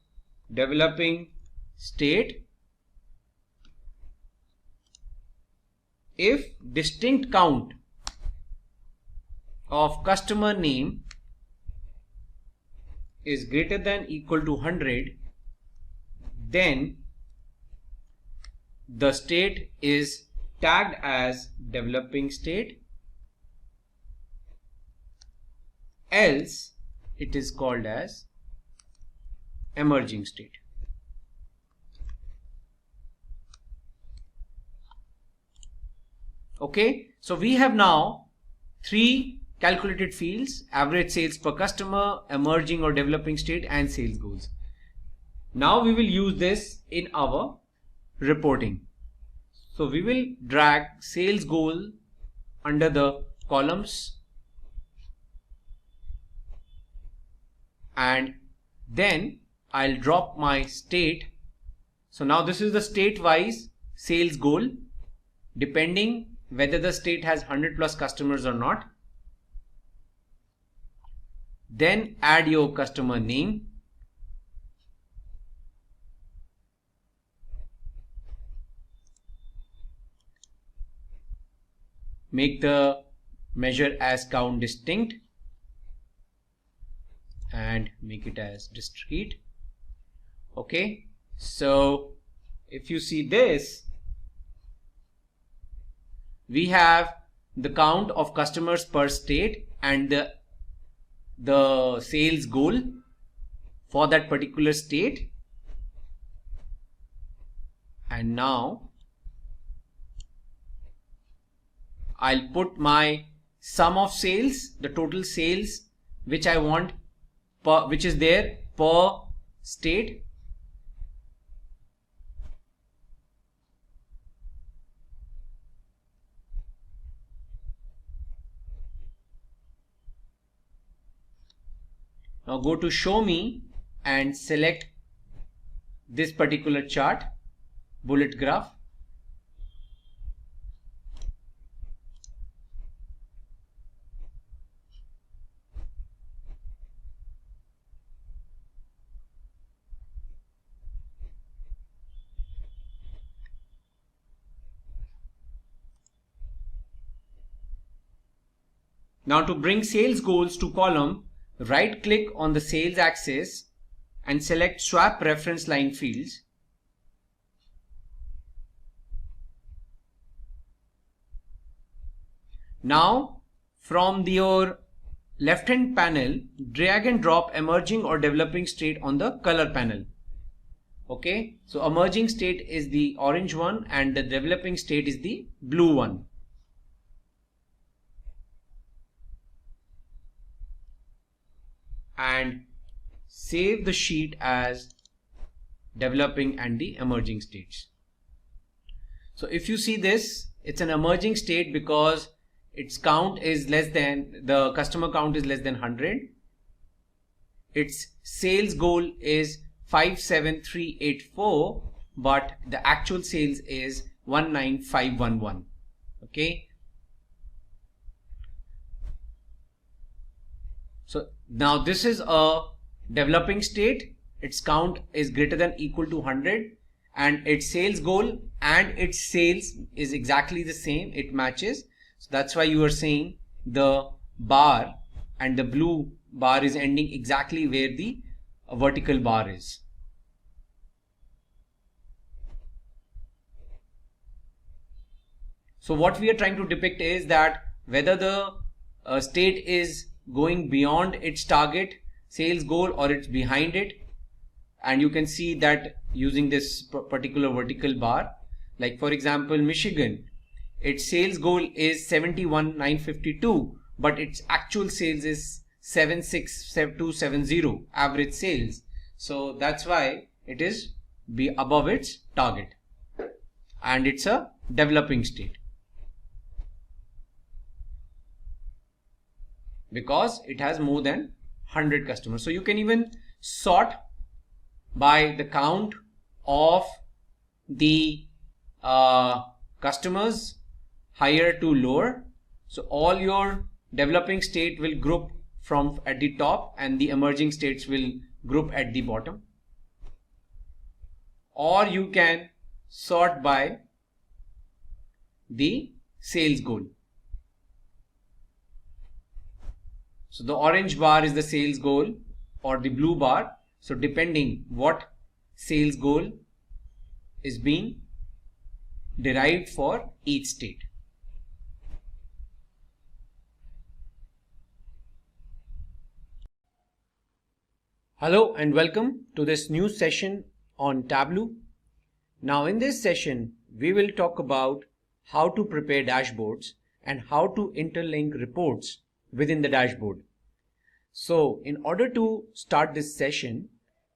developing state. If distinct count of customer name is greater than equal to 100, then the state is tagged as developing state, else it is called as emerging state. Okay, so we have now 3 calculated fields: average sales per customer, emerging or developing state, and sales goals. Now we will use this in our reporting. So we will drag sales goal under the columns, and then I'll drop my state. So now this is the state wise sales goal, depending whether the state has 100 plus customers or not. Then add your customer name, make the measure as count distinct and make it as discrete. Okay, so if you see this, we have the count of customers per state and the sales goal for that particular state. And now I'll put my sum of sales, the total sales which I want per, which is there per state. Now go to show me and select this particular chart, bullet graph. Now to bring sales goals to column, right click on the sales axis and select swap reference line fields. Now from your left hand panel, drag and drop emerging or developing state on the color panel. Okay, so emerging state is the orange one and the developing state is the blue one. And save the sheet as developing and the emerging states. So if you see this, it's an emerging state because its count is less than, the customer count is less than 100. Its sales goal is 57384, but the actual sales is 19511. Okay. So now this is a developing state. Its count is greater than equal to 100 and its sales goal and its sales is exactly the same. It matches. So that's why you are saying the bar and the blue bar is ending exactly where the a vertical bar is. So what we are trying to depict is that whether the state is going beyond its target sales goal or it's behind it. And you can see that using this particular vertical bar. Like for example, Michigan, its sales goal is 71,952, but its actual sales is 76,270 average sales. So that's why it is above its target, and it's a developing state because it has more than 100 customers. So you can even sort by the count of the customers, higher to lower. So all your developing state will group from at the top and the emerging states will group at the bottom. Or you can sort by the sales goal. So the orange bar is the sales goal or the blue bar. So depending what sales goal is being derived for each state. Hello and welcome to this new session on Tableau. Now in this session, we will talk about how to prepare dashboards and how to interlink reports within the dashboard. So in order to start this session,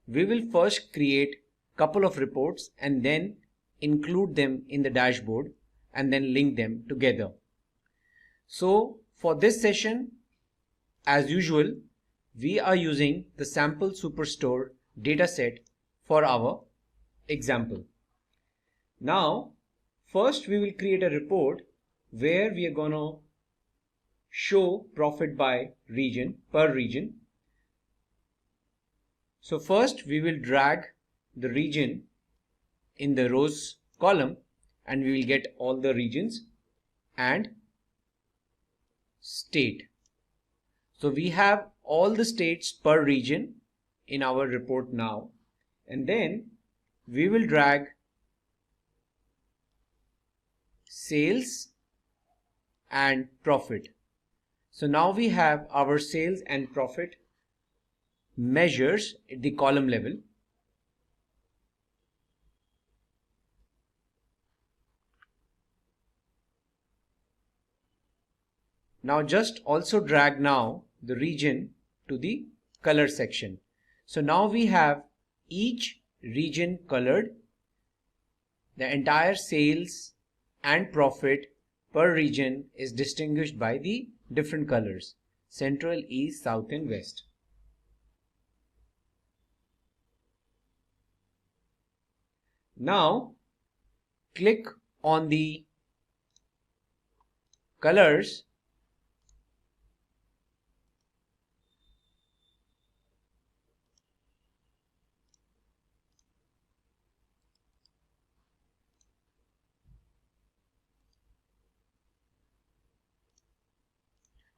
we will first create a couple of reports and then include them in the dashboard and then link them together. So for this session, as usual, we are using the sample superstore dataset for our example. Now, first we will create a report where we are going to show profit by region, per region. So first we will drag the region in the rows column and we will get all the regions and state. So we have all the states per region in our report now, and then we will drag sales and profit. So now we have our sales and profit measures at the column level. Now just also drag now the region to the color section. So now we have each region colored. The entire sales and profit per region is distinguished by the different colors: central, east, south and west. Now click on the colors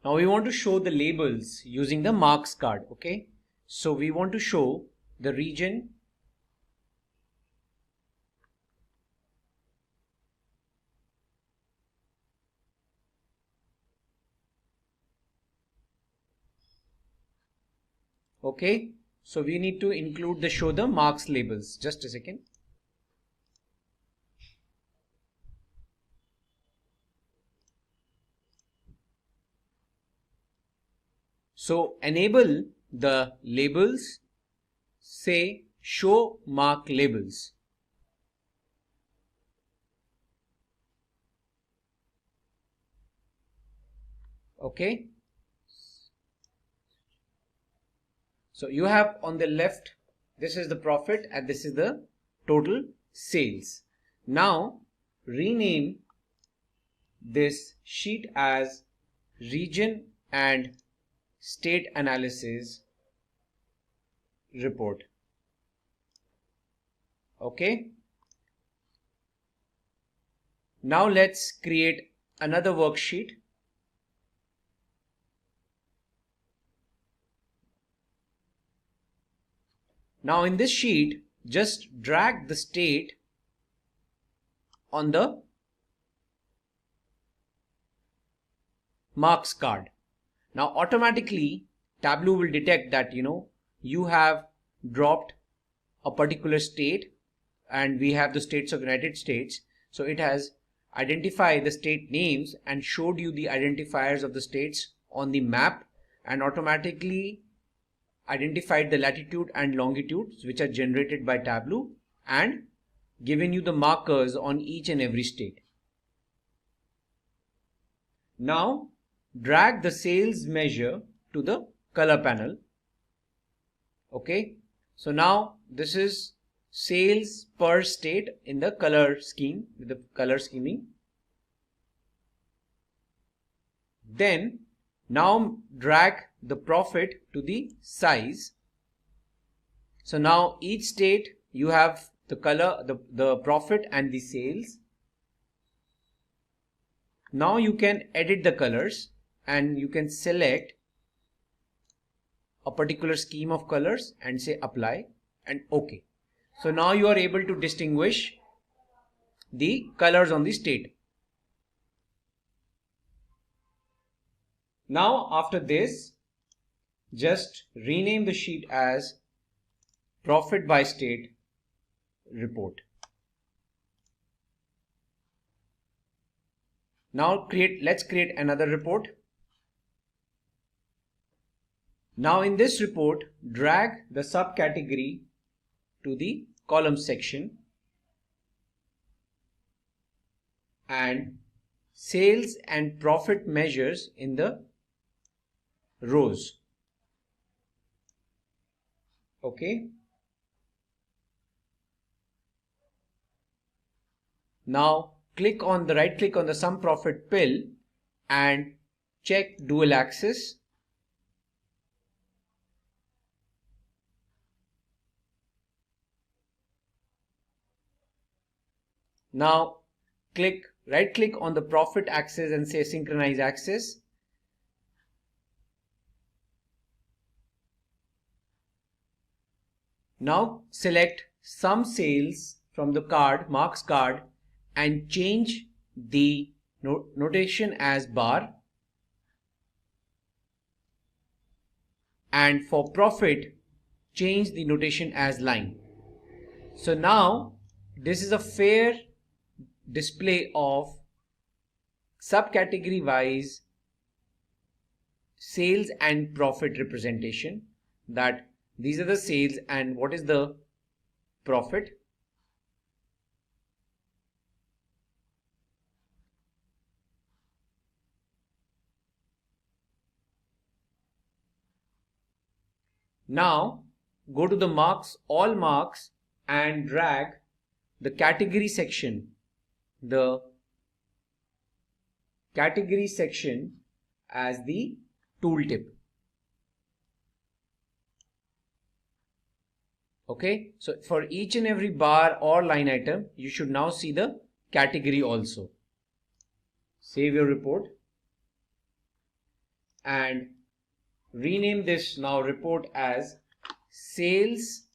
Now we want to show the labels using the marks card. Okay, so we want to show the region okay, so we need to include the show the marks labels. Just a second. So enable the labels, say show mark labels. Okay. So you have on the left, this is the profit and this is the total sales. Now rename this sheet as region and state analysis report. Okay. Now let's create another worksheet. Now in this sheet, just drag the state on the marks card. Now automatically Tableau will detect that you have dropped a particular state, and we have the states of United States. So it has identified the state names and showed you the identifiers of the states on the map, and automatically identified the latitude and longitudes which are generated by Tableau, and given you the markers on each and every state. Now drag the sales measure to the color panel. Okay, so now this is sales per state in the color scheme, with the color scheming. Then now drag the profit to the size. So now each state you have the color, the profit and the sales. Now you can edit the colors and you can select a particular scheme of colors and say apply and OK. So now you are able to distinguish the colors on the state. Now after this, just rename the sheet as profit by state report. Now let's create another report. Now in this report, drag the subcategory to the column section and sales and profit measures in the rows. Okay. Now right click on the sum profit pill and check dual axis. Now right click on the profit axis and say synchronize axis. Now select sum sales from the marks card and change the notation as bar, and for profit change the notation as line. So now this is a fair display of subcategory wise sales and profit representation, that these are the sales and what is the profit. Now go to the all marks and drag the category section, as the tooltip. Okay, so for each and every bar or line item, you should now see the category also. Save your report and rename this now report as sales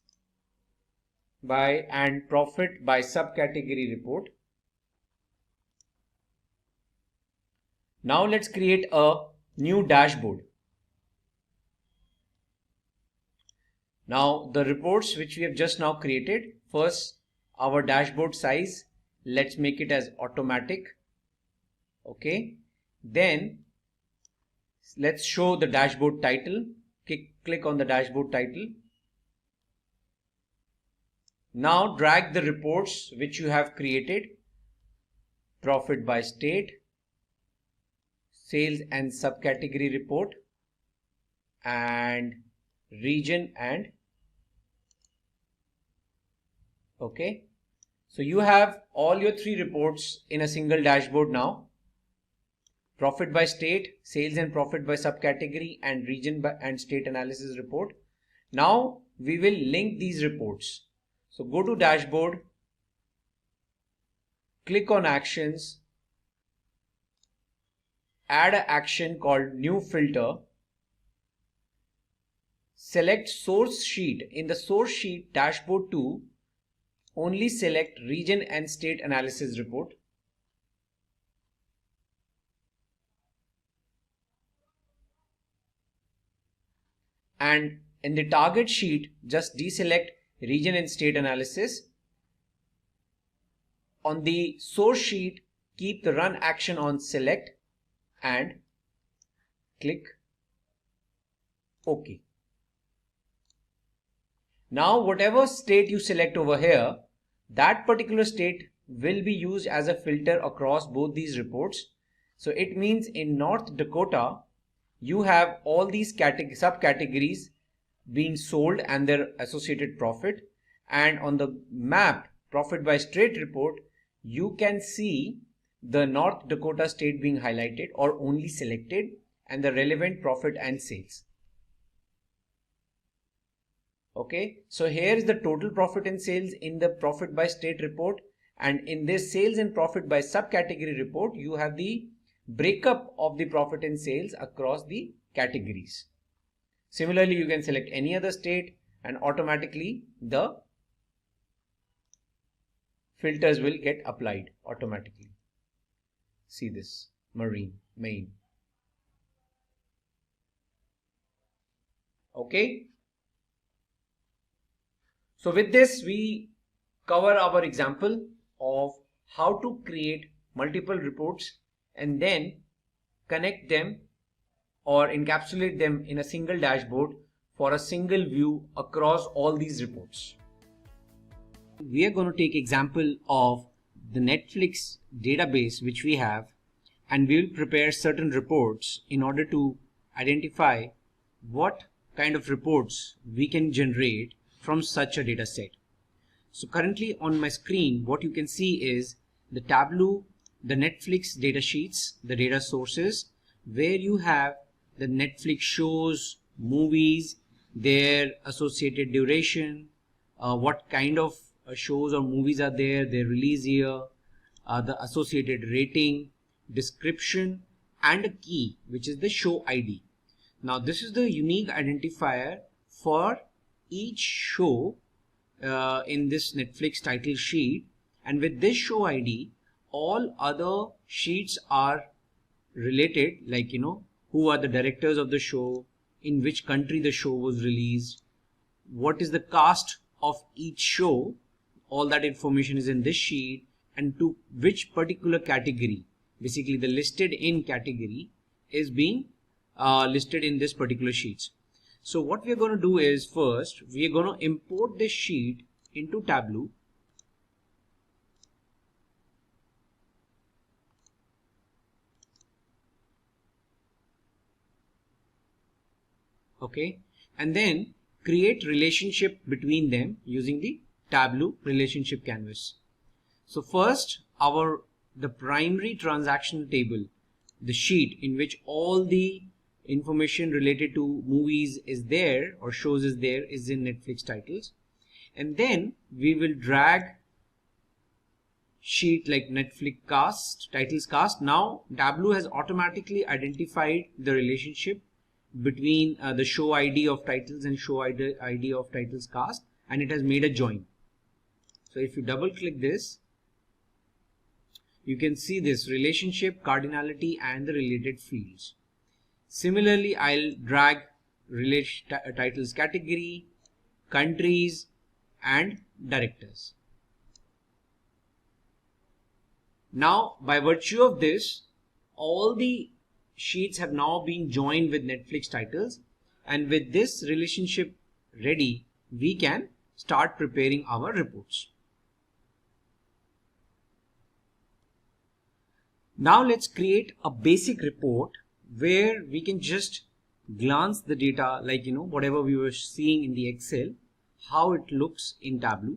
by and profit by subcategory report. Now let's create a new dashboard. Now the reports which we have just now created, first our dashboard size, let's make it as automatic. Okay, then let's show the dashboard title. Click on the dashboard title. Now drag the reports which you have created, profit by state, sales and subcategory report, and region and okay. So you have all your three reports in a single dashboard now. Profit by state, sales and profit by subcategory, and region and state analysis report. Now we will link these reports. So go to dashboard, click on actions, add an action called new filter, select source sheet. In the source sheet dashboard 2, only select region and state analysis report. And in the target sheet, just deselect region and state analysis. On the source sheet, keep the run action on select and click OK. Now whatever state you select over here, that particular state will be used as a filter across both these reports. So it means in North Dakota, you have all these subcategories being sold and their associated profit. And on the map profit by state report, you can see the North Dakota state being highlighted or only selected and the relevant profit and sales. Okay, so here is the total profit and sales in the profit by state report, and in this sales and profit by subcategory report, you have the breakup of the profit and sales across the categories. Similarly, you can select any other state and automatically the filters will get applied automatically. See this, Maine. Okay. So with this, we cover our example of how to create multiple reports and then connect them or encapsulate them in a single dashboard for a single view across all these reports. We are going to take example of the Netflix database which we have, and we will prepare certain reports in order to identify what kind of reports we can generate from such a data set. So currently on my screen, what you can see is the Tableau, the Netflix data sheets, the data sources, where you have the Netflix shows, movies, their associated duration, what kind of shows or movies are there, their release year, the associated rating, description, and a key, which is the show ID. Now this is the unique identifier for each show in this Netflix title sheet, and with this show ID, all other sheets are related, like who are the directors of the show, in which country the show was released, what is the cast of each show, all that information is in this sheet, and to which particular category, basically the listed in category is being listed in this particular sheets. So what we are going to do is, first we are going to import this sheet into Tableau. Okay, and then create relationship between them using the Tableau relationship canvas. So first, the primary transactional table, the sheet in which all the information related to movies is there or shows is there, is in Netflix titles, and then we will drag sheet like Netflix cast, titles cast. Now Tableau has automatically identified the relationship between the show ID of titles and show ID of titles cast, and it has made a join. So if you double click this, you can see this relationship, cardinality, and the related fields. Similarly, I'll drag titles category, countries, and directors. Now, by virtue of this, all the sheets have now been joined with Netflix titles, and with this relationship ready, we can start preparing our reports. Now let's create a basic report where we can just glance the data, like whatever we were seeing in the Excel, how it looks in Tableau.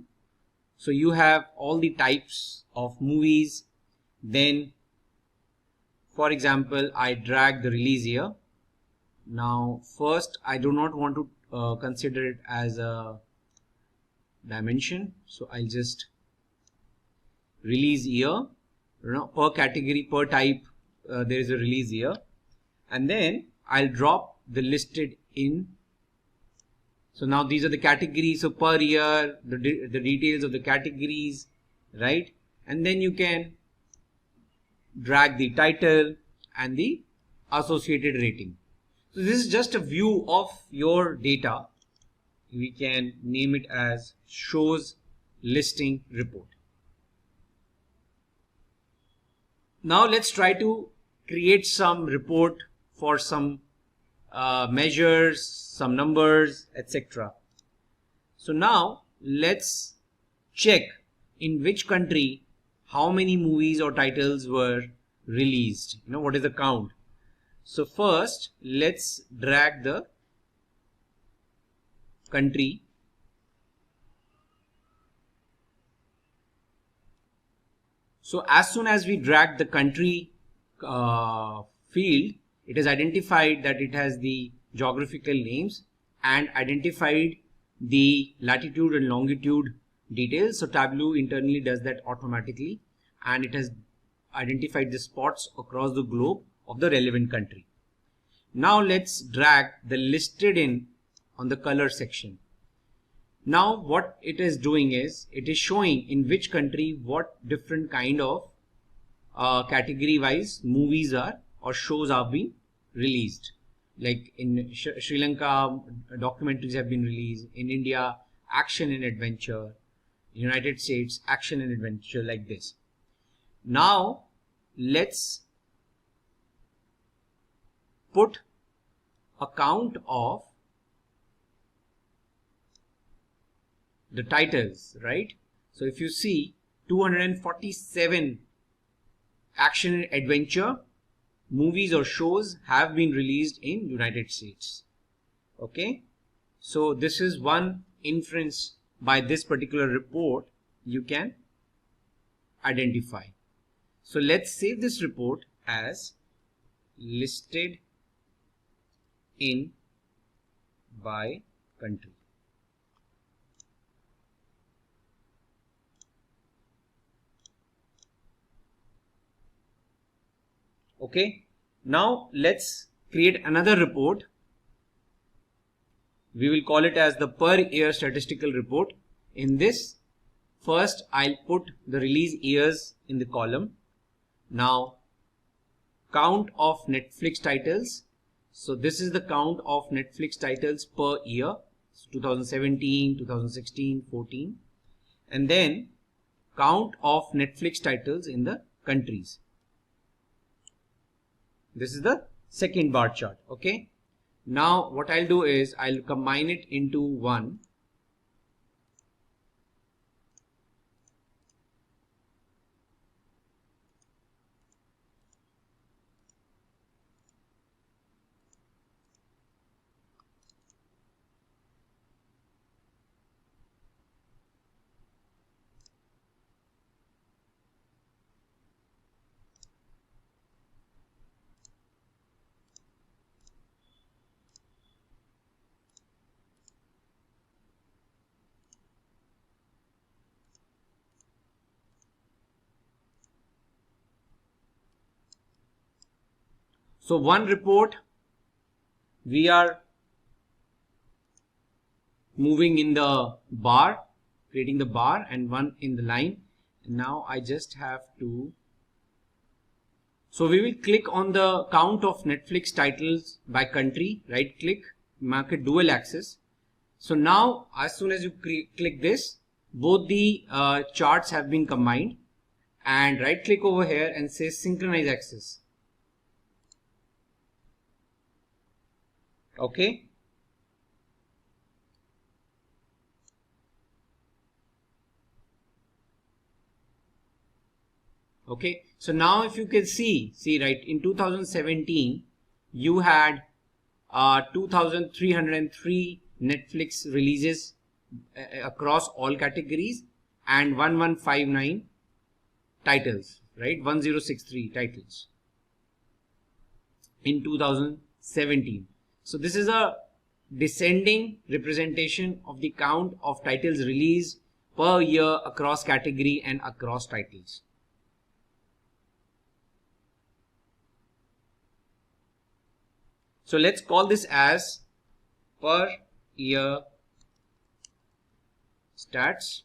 So you have all the types of movies. Then for example, I drag the release year. Now first, I do not want to consider it as a dimension, so I'll just release year. Per category, per type, there is a release year, and then I'll drop the listed in So now these are the categories. So per year, the details of the categories, right? And then you can drag the title and the associated rating. So this is just a view of your data. We can name it as shows listing report. Now let's try to create some report for some measures, some numbers, etc. So now let's check in which country how many movies or titles were released. What is the count? So first let's drag the country. So as soon as we drag the country field, it has identified that it has the geographical names and identified the latitude and longitude details. So Tableau internally does that automatically, and it has identified the spots across the globe of the relevant country. Now let's drag the listed in on the color section. Now what it is doing is it is showing in which country what different kind of category wise movies are or shows are being released. Like in Sri Lanka, documentaries have been released. In India, action and adventure. United States, action and adventure, like this. Now let's put a count of the titles, right? So if you see 247 action and adventure movies or shows have been released in United States. Okay, so this is one inference by this particular report you can identify. So let's save this report as listed in by country. Okay, now let's create another report. We will call it as the per year statistical report. In this, first I'll put the release years in the column. Now count of Netflix titles. So this is the count of Netflix titles per year, 2017, 2016, 14. And then count of Netflix titles in the countries. This is the second bar chart. Okay. Now what I'll do is I'll combine it into one. So one report we are moving in the bar, creating the bar, and one in the line. And now I just have to, so we will click on the count of Netflix titles by country, right click, mark it dual axis. So now as soon as you click this, both the charts have been combined, and right click over here and say synchronize axis. Okay. Okay. So now if you can see right, in 2017 you had 2,303 Netflix releases across all categories and 1159 titles, right? 1063 titles in 2017. So this is a descending representation of the count of titles released per year across category and across titles. So let's call this as per year stats,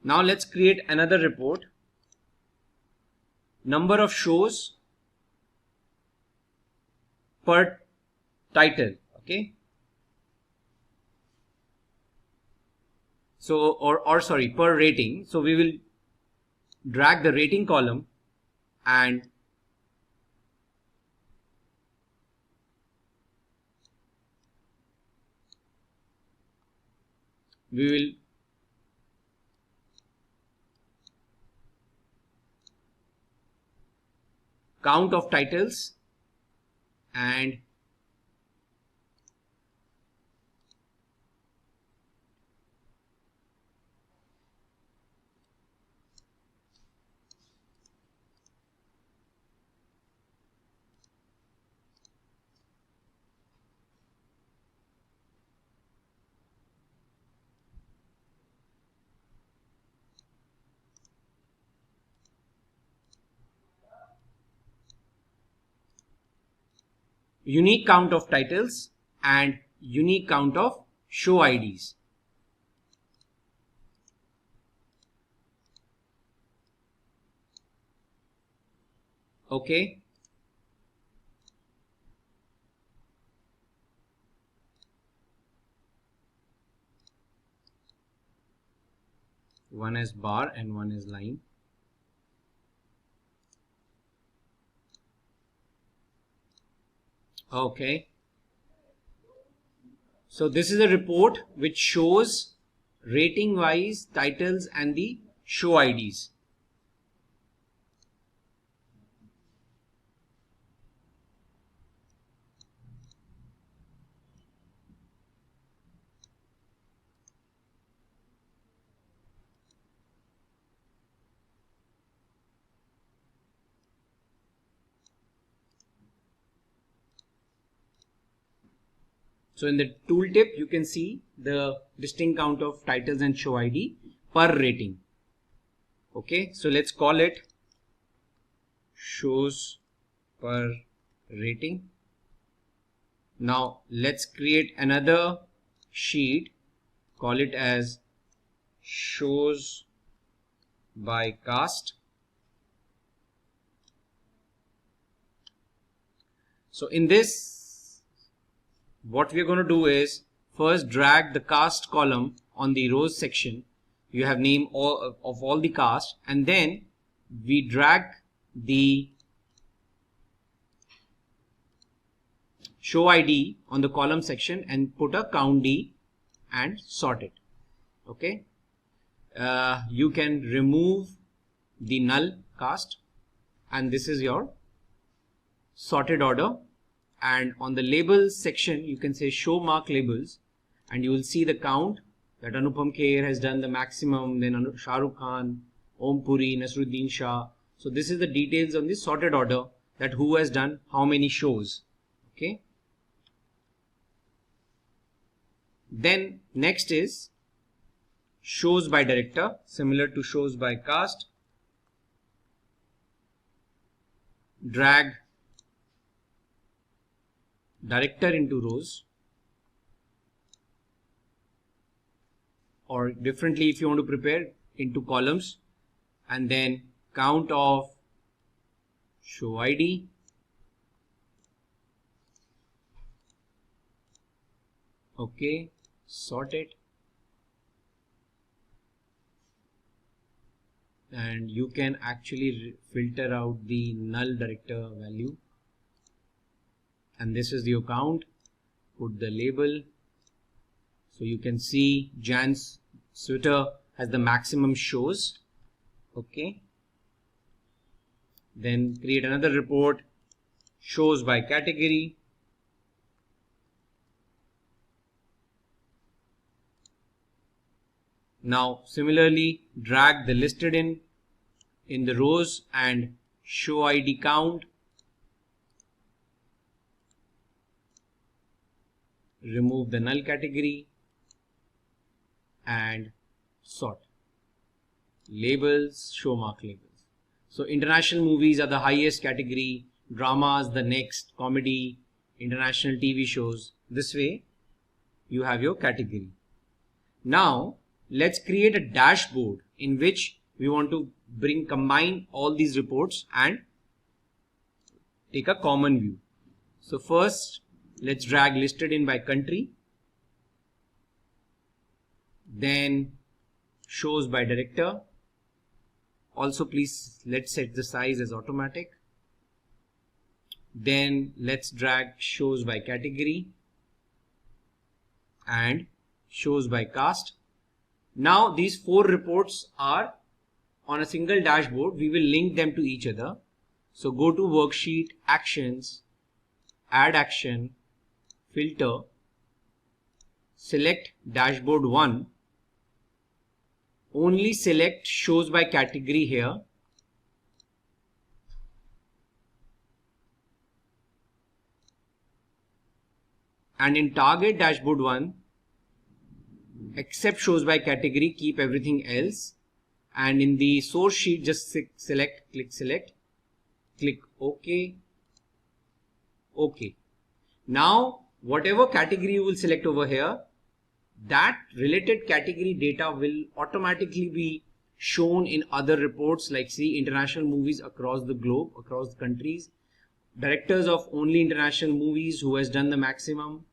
now let's create another report. Number of shows per title. Okay. So, or sorry, per rating. So we will drag the rating column and we will count of titles and unique count of titles and unique count of show IDs. Okay. One is bar and one is line. Okay. So this is a report which shows rating wise titles and the show IDs. So in the tooltip, you can see the distinct count of titles and show ID per rating. Okay, so let's call it shows per rating. Now let's create another sheet, call it as shows by cast. So in this, what we are going to do is first drag the cast column on the rows section. You have name of all the cast, and then we drag the show ID on the column section and put a count D and sort it. Okay. You can remove the null cast, and this is your sorted order. And on the labels section, you can say show mark labels, and you will see the count that Anupam Kher has done the maximum, then Shah Rukh Khan, Om Puri, Nasruddin Shah. So this is the details on the sorted order, that who has done how many shows. Okay. Then next is shows by director, similar to shows by cast. Drag director into rows, or differently if you want to prepare, into columns, and then count of show ID, okay, sort it, and you can actually filter out the null director value. And this is your count. Put the label. So you can see Jan's sweater has the maximum shows. Okay. Then create another report, shows by category. Now similarly drag the listed in the rows and show ID count. Remove the null category and sort. labels, show mark labels. So international movies are the highest category, dramas the next, comedy, international TV shows. This way you have your category. Now let's create a dashboard in which we want to combine all these reports and take a common view. So first let's drag listed in by country, then shows by director. Also please let's set the size as automatic. Then let's drag shows by category and shows by cast. Now these 4 reports are on a single dashboard. We will link them to each other. So go to worksheet, actions, add action, filter, select dashboard 1, only select shows by category here, and in target dashboard 1, except shows by category, keep everything else, and in the source sheet just select, click OK. OK. Now whatever category you will select over here, that related category data will automatically be shown in other reports, like see international movies across the globe, across the countries, directors of only international movies, who has done the maximum,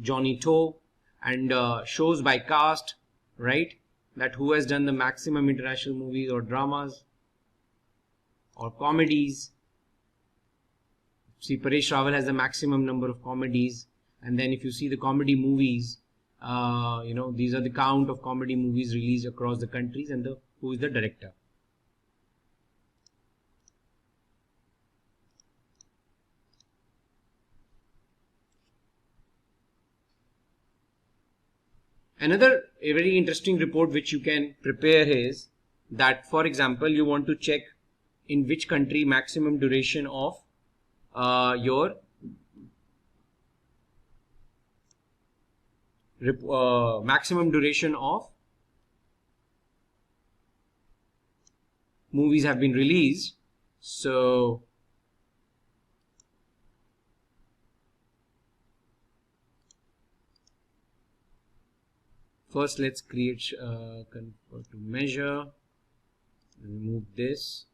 Johnny To, and shows by cast, right, that who has done the maximum international movies or dramas or comedies. See, Paresh Rawal has the maximum number of comedies, and then if you see the comedy movies, these are the count of comedy movies released across the countries and who is the director. Another very interesting report which you can prepare is that, for example, you want to check in which country maximum duration of your maximum duration of movies have been released. So first let's create convert to measure, remove this.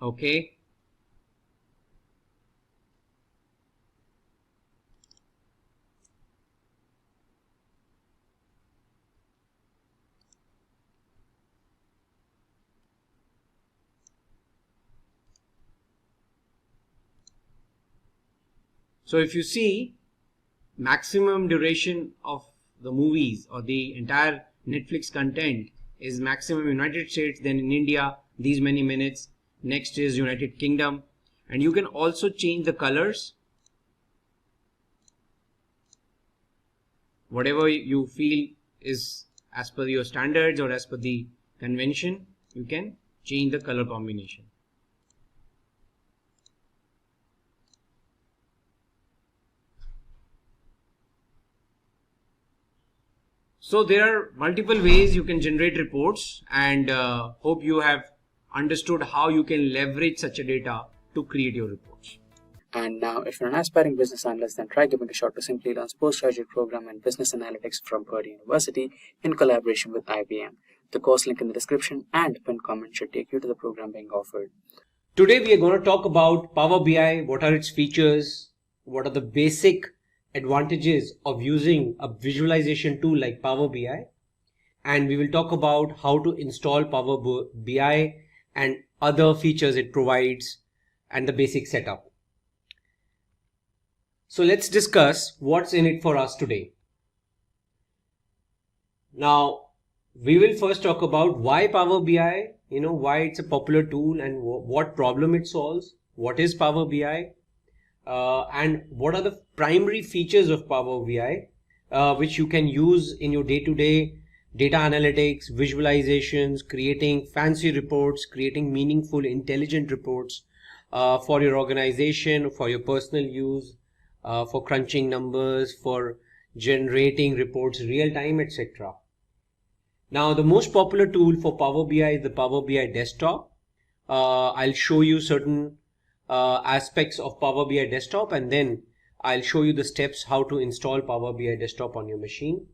Okay. So if you see, maximum duration of the movies or the entire Netflix content is maximum United States, then in India these many minutes, next is United Kingdom, and you can also change the colors. Whatever you feel is as per your standards or as per the convention, you can change the color combination. So there are multiple ways you can generate reports, and hope you have understood how you can leverage such a data to create your reports. And now, if you're an aspiring business analyst, then try giving a shot to Simplilearn's postgraduate program in Business Analytics from Purdue University in collaboration with IBM. The course link in the description and pinned comment should take you to the program being offered. Today we are going to talk about Power BI, what are its features, what are the basic advantages of using a visualization tool like Power BI, and we will talk about how to install Power BI and other features it provides and the basic setup. So let's discuss what's in it for us today. Now, we will first talk about why Power BI, why it's a popular tool and what problem it solves, what is Power BI. and what are the primary features of Power BI which you can use in your day-to-day data analytics, visualizations, creating fancy reports, creating meaningful, intelligent reports for your organization, for your personal use, for crunching numbers, for generating reports real time, etc. Now, the most popular tool for Power BI is the Power BI Desktop. I'll show you certain aspects of Power BI Desktop, and then I'll show you the steps how to install Power BI Desktop on your machine.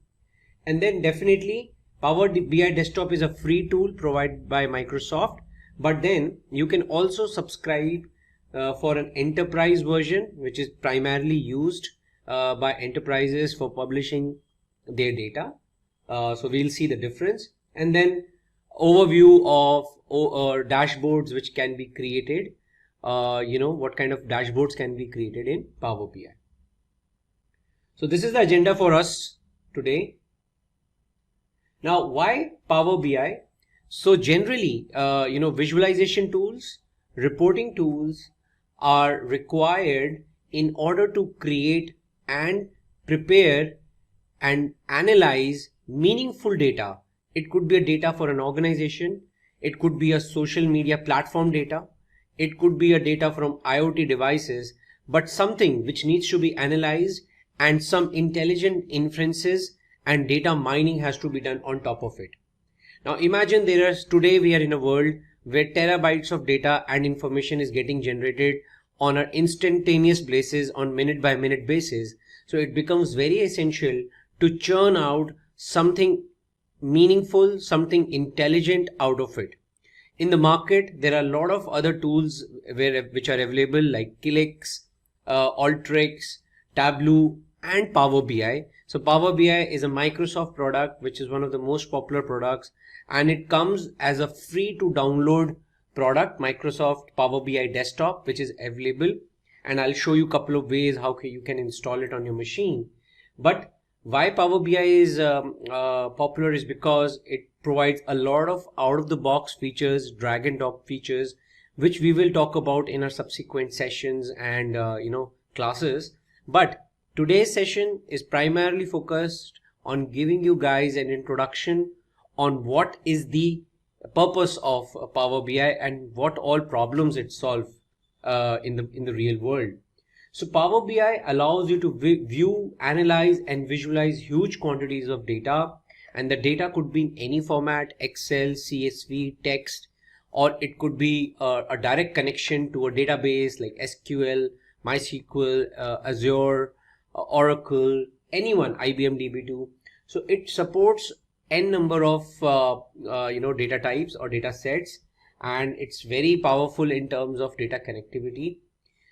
And then definitely Power BI Desktop is a free tool provided by Microsoft, but then you can also subscribe for an enterprise version, which is primarily used by enterprises for publishing their data. So we'll see the difference, and then overview of dashboards which can be created. What kind of dashboards can be created in Power BI. So this is the agenda for us today. Now, why Power BI? So generally, visualization tools, reporting tools are required in order to create and prepare and analyze meaningful data. It could be a data for an organization. It could be a social media platform data. It could be a data from IoT devices, but something which needs to be analyzed, and some intelligent inferences and data mining has to be done on top of it. Now imagine today we are in a world where terabytes of data and information is getting generated on an instantaneous basis, on minute by minute basis. So it becomes very essential to churn out something meaningful, something intelligent out of it. In the market, there are a lot of other tools which are available, like Clix, Alteryx, Tableau, and Power BI. So Power BI is a Microsoft product, which is one of the most popular products, and it comes as a free to download product, Microsoft Power BI Desktop, which is available, and I'll show you a couple of ways how you can install it on your machine. But why Power BI is popular is because it provides a lot of out-of-the-box features, drag and drop features, which we will talk about in our subsequent sessions and classes. But today's session is primarily focused on giving you guys an introduction on what is the purpose of Power BI and what all problems it solves in the real world. So Power BI allows you to view, analyze, and visualize huge quantities of data, and the data could be in any format: Excel, CSV, text, or it could be a direct connection to a database like SQL, MySQL, Azure, Oracle, anyone, IBM DB2. So it supports n number of data types or data sets, and it's very powerful in terms of data connectivity.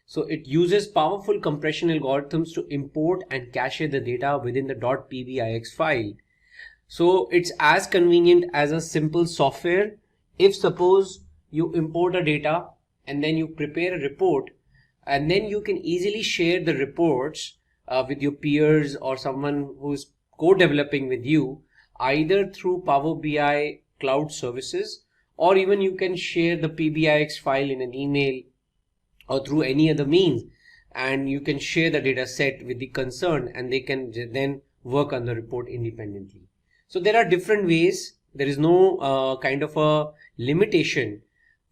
So it uses powerful compression algorithms to import and cache the data within the .pbix file. So it's as convenient as a simple software. If suppose you import a data and then you prepare a report, and then you can easily share the reports with your peers or someone who's co-developing with you, either through Power BI cloud services, or even you can share the PBIX file in an email or through any other means, and you can share the data set with the concerned, and they can then work on the report independently. So there are different ways. There is no kind of a limitation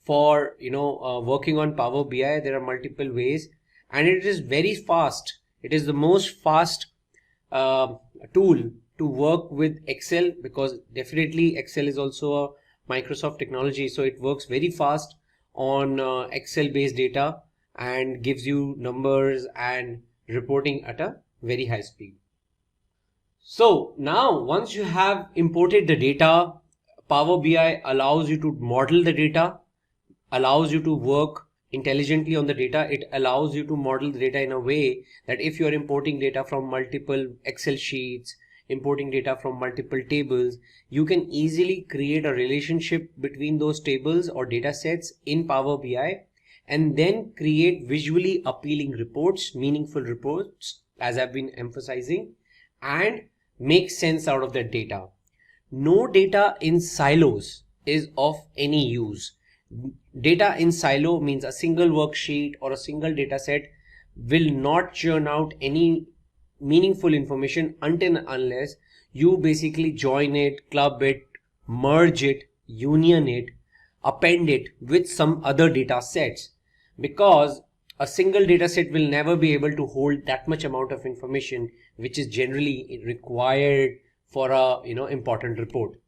for working on Power BI. There are multiple ways, and it is very fast. It is the most fast tool to work with Excel, because definitely Excel is also a Microsoft technology, so it works very fast on Excel based data and gives you numbers and reporting at a very high speed. So now once you have imported the data, Power BI allows you to model the data, allows you to work intelligently on the data. It allows you to model the data in a way that if you are importing data from multiple Excel sheets, importing data from multiple tables, you can easily create a relationship between those tables or data sets in Power BI, and then create visually appealing reports, meaningful reports, as I've been emphasizing, and make sense out of that data. No data in silos is of any use. Data in silo means a single worksheet or a single data set will not churn out any meaningful information until and unless you basically join it, club it, merge it, union it, append it with some other data sets, because a single data set will never be able to hold that much amount of information which is generally required for a important report.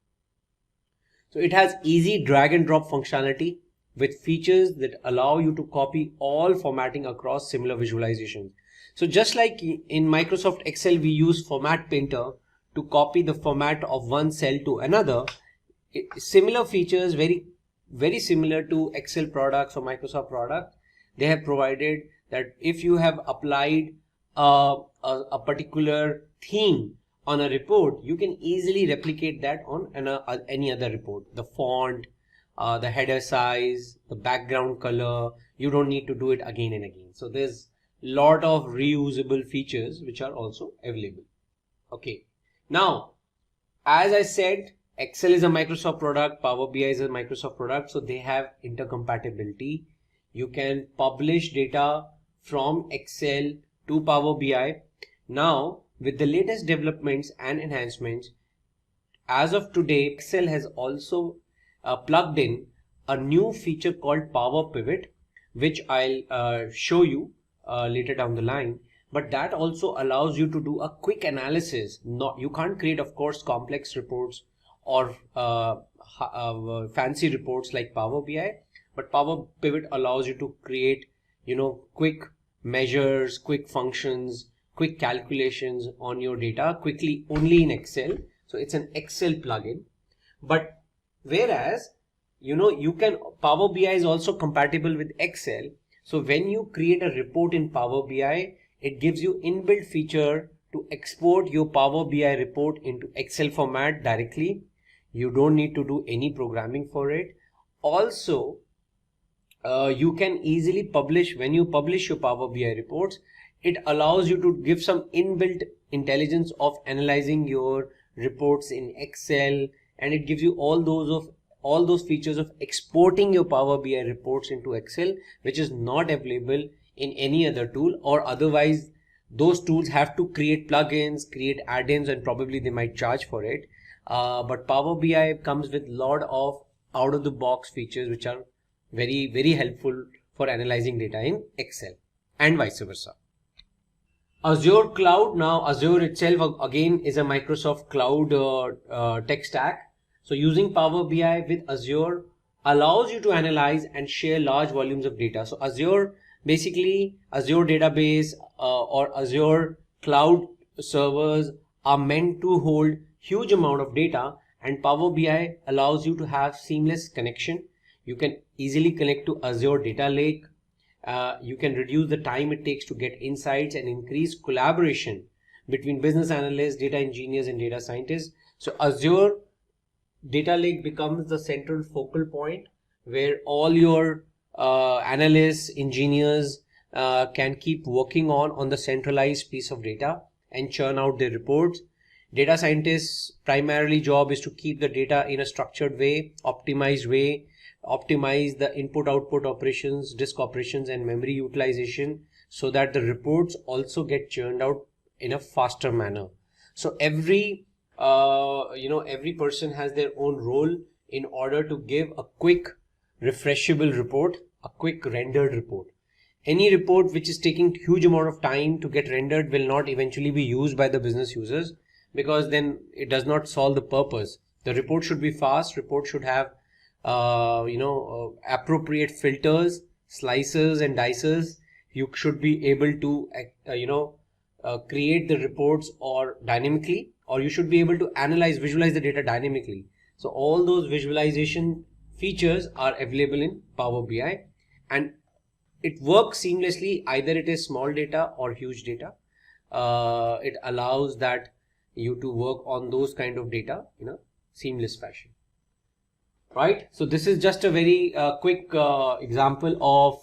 So it has easy drag and drop functionality with features that allow you to copy all formatting across similar visualizations. So just like in Microsoft Excel we use Format Painter to copy the format of one cell to another, similar features, very similar to Excel products or Microsoft products, they have provided that if you have applied a particular theme on a report, you can easily replicate that on any other report. The font, the header size, the background color, you don't need to do it again and again. So there's lot of reusable features which are also available. Okay, now as I said, Excel is a Microsoft product, Power BI is a Microsoft product, so they have intercompatibility. You can publish data from Excel to Power BI. Now, with the latest developments and enhancements, as of today, Excel has also plugged in a new feature called Power Pivot, which I'll show you later down the line. But that also allows you to do a quick analysis. You can't create, of course, complex reports or fancy reports like Power BI, but Power Pivot allows you to create, quick measures, quick functions, quick calculations on your data quickly only in Excel. So it's an Excel plugin. But whereas, Power BI is also compatible with Excel. So when you create a report in Power BI, it gives you inbuilt feature to export your Power BI report into Excel format directly. You don't need to do any programming for it. Also, you can easily publish, when you publish your Power BI reports, it allows you to give some inbuilt intelligence of analyzing your reports in Excel, and it gives you all those features of exporting your Power BI reports into Excel, which is not available in any other tool, or otherwise those tools have to create plugins, create add-ins, and probably they might charge for it. But Power BI comes with a lot of out-of-the-box features which are very, very helpful for analyzing data in Excel, and vice versa. Azure Cloud. Now Azure itself again is a Microsoft Cloud tech stack. So using Power BI with Azure allows you to analyze and share large volumes of data. So Azure, basically Azure database or Azure cloud servers are meant to hold huge amount of data, and Power BI allows you to have seamless connection. You can easily connect to Azure Data Lake. You can reduce the time it takes to get insights and increase collaboration between business analysts, data engineers, and data scientists. So Azure Data Lake becomes the central focal point where all your analysts, engineers can keep working on the centralized piece of data and churn out their reports. Data scientists' primarily job is to keep the data in a structured way, optimized way, optimize the input-output operations, disk operations, and memory utilization, so that the reports also get churned out in a faster manner. So every person has their own role in order to give a quick refreshable report, a quick rendered report. Any report which is taking huge amount of time to get rendered will not eventually be used by the business users, because then it does not solve the purpose. The report should be fast. Report should have appropriate filters, slices and dices. You should be able to create the reports or dynamically, or you should be able to visualize the data dynamically. So all those visualization features are available in Power BI, and it works seamlessly. Either it is small data or huge data. It allows that you to work on those kind of data in a seamless fashion. Right, so this is just a very quick example of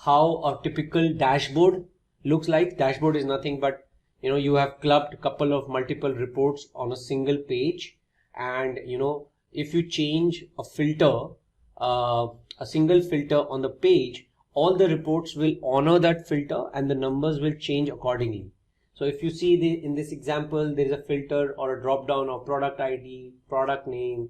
how a typical dashboard looks like. Dashboard is nothing but, you have clubbed a couple of multiple reports on a single page, and if you change a filter, a single filter on the page, all the reports will honor that filter and the numbers will change accordingly. So if you see in this example, there is a filter or a drop down of product ID, product name,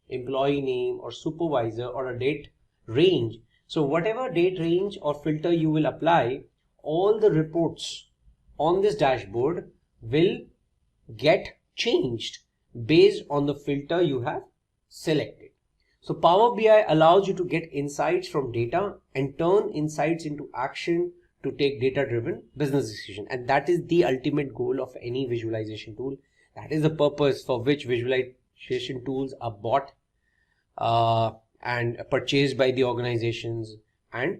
employee name, or supervisor, or a date range. So whatever date range or filter you will apply, all the reports on this dashboard will get changed based on the filter you have selected. So Power BI allows you to get insights from data and turn insights into action to take data-driven business decision. And that is the ultimate goal of any visualization tool. That is the purpose for which visualization tools are bought and purchased by the organizations, and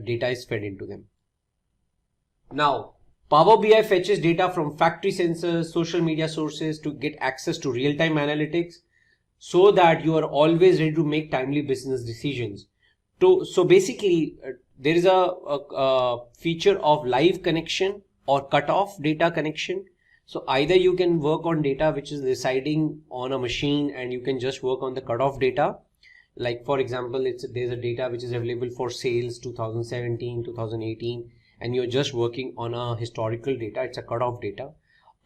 data is fed into them. Now, Power BI fetches data from factory sensors, social media sources to get access to real-time analytics, so that you are always ready to make timely business decisions. So basically, there is a feature of live connection or cut-off data connection. So either you can work on data which is residing on a machine and you can just work on the cut-off data. Like for example, there's a data which is available for sales 2017, 2018, and you're just working on a historical data. It's a cut-off data.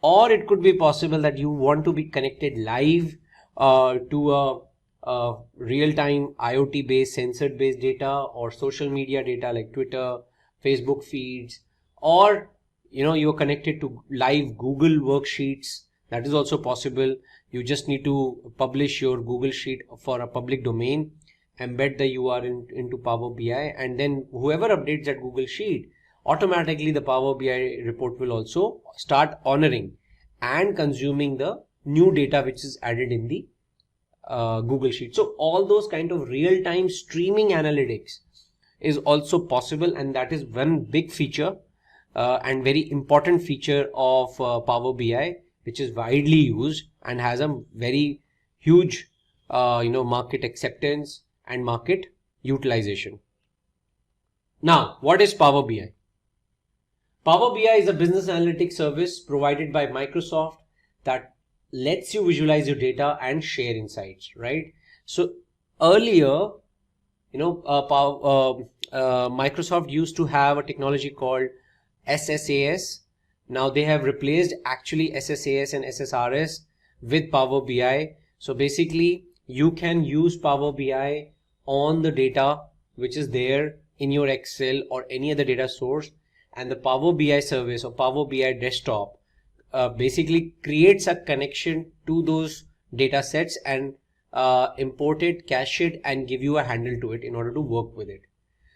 Or it could be possible that you want to be connected live to a real-time IoT based, censored based data, or social media data like Twitter, Facebook feeds, or you're connected to live Google worksheets. That is also possible. You just need to publish your Google sheet for a public domain, embed the URL into Power BI, and then whoever updates that Google sheet, automatically the Power BI report will also start honoring and consuming the new data which is added in the Google sheet. So all those kind of real-time streaming analytics is also possible, and that is one big feature and very important feature of Power BI, which is widely used and has a very huge market acceptance and market utilization. Now, what is Power BI? Power BI is a business analytics service provided by Microsoft that lets you visualize your data and share insights, right? So earlier, Microsoft used to have a technology called SSAS. Now they have replaced actually SSAS and SSRS with Power BI. So basically you can use Power BI on the data which is there in your Excel or any other data source, and the Power BI service or Power BI desktop basically creates a connection to those data sets and import it, cache it, and give you a handle to it in order to work with it.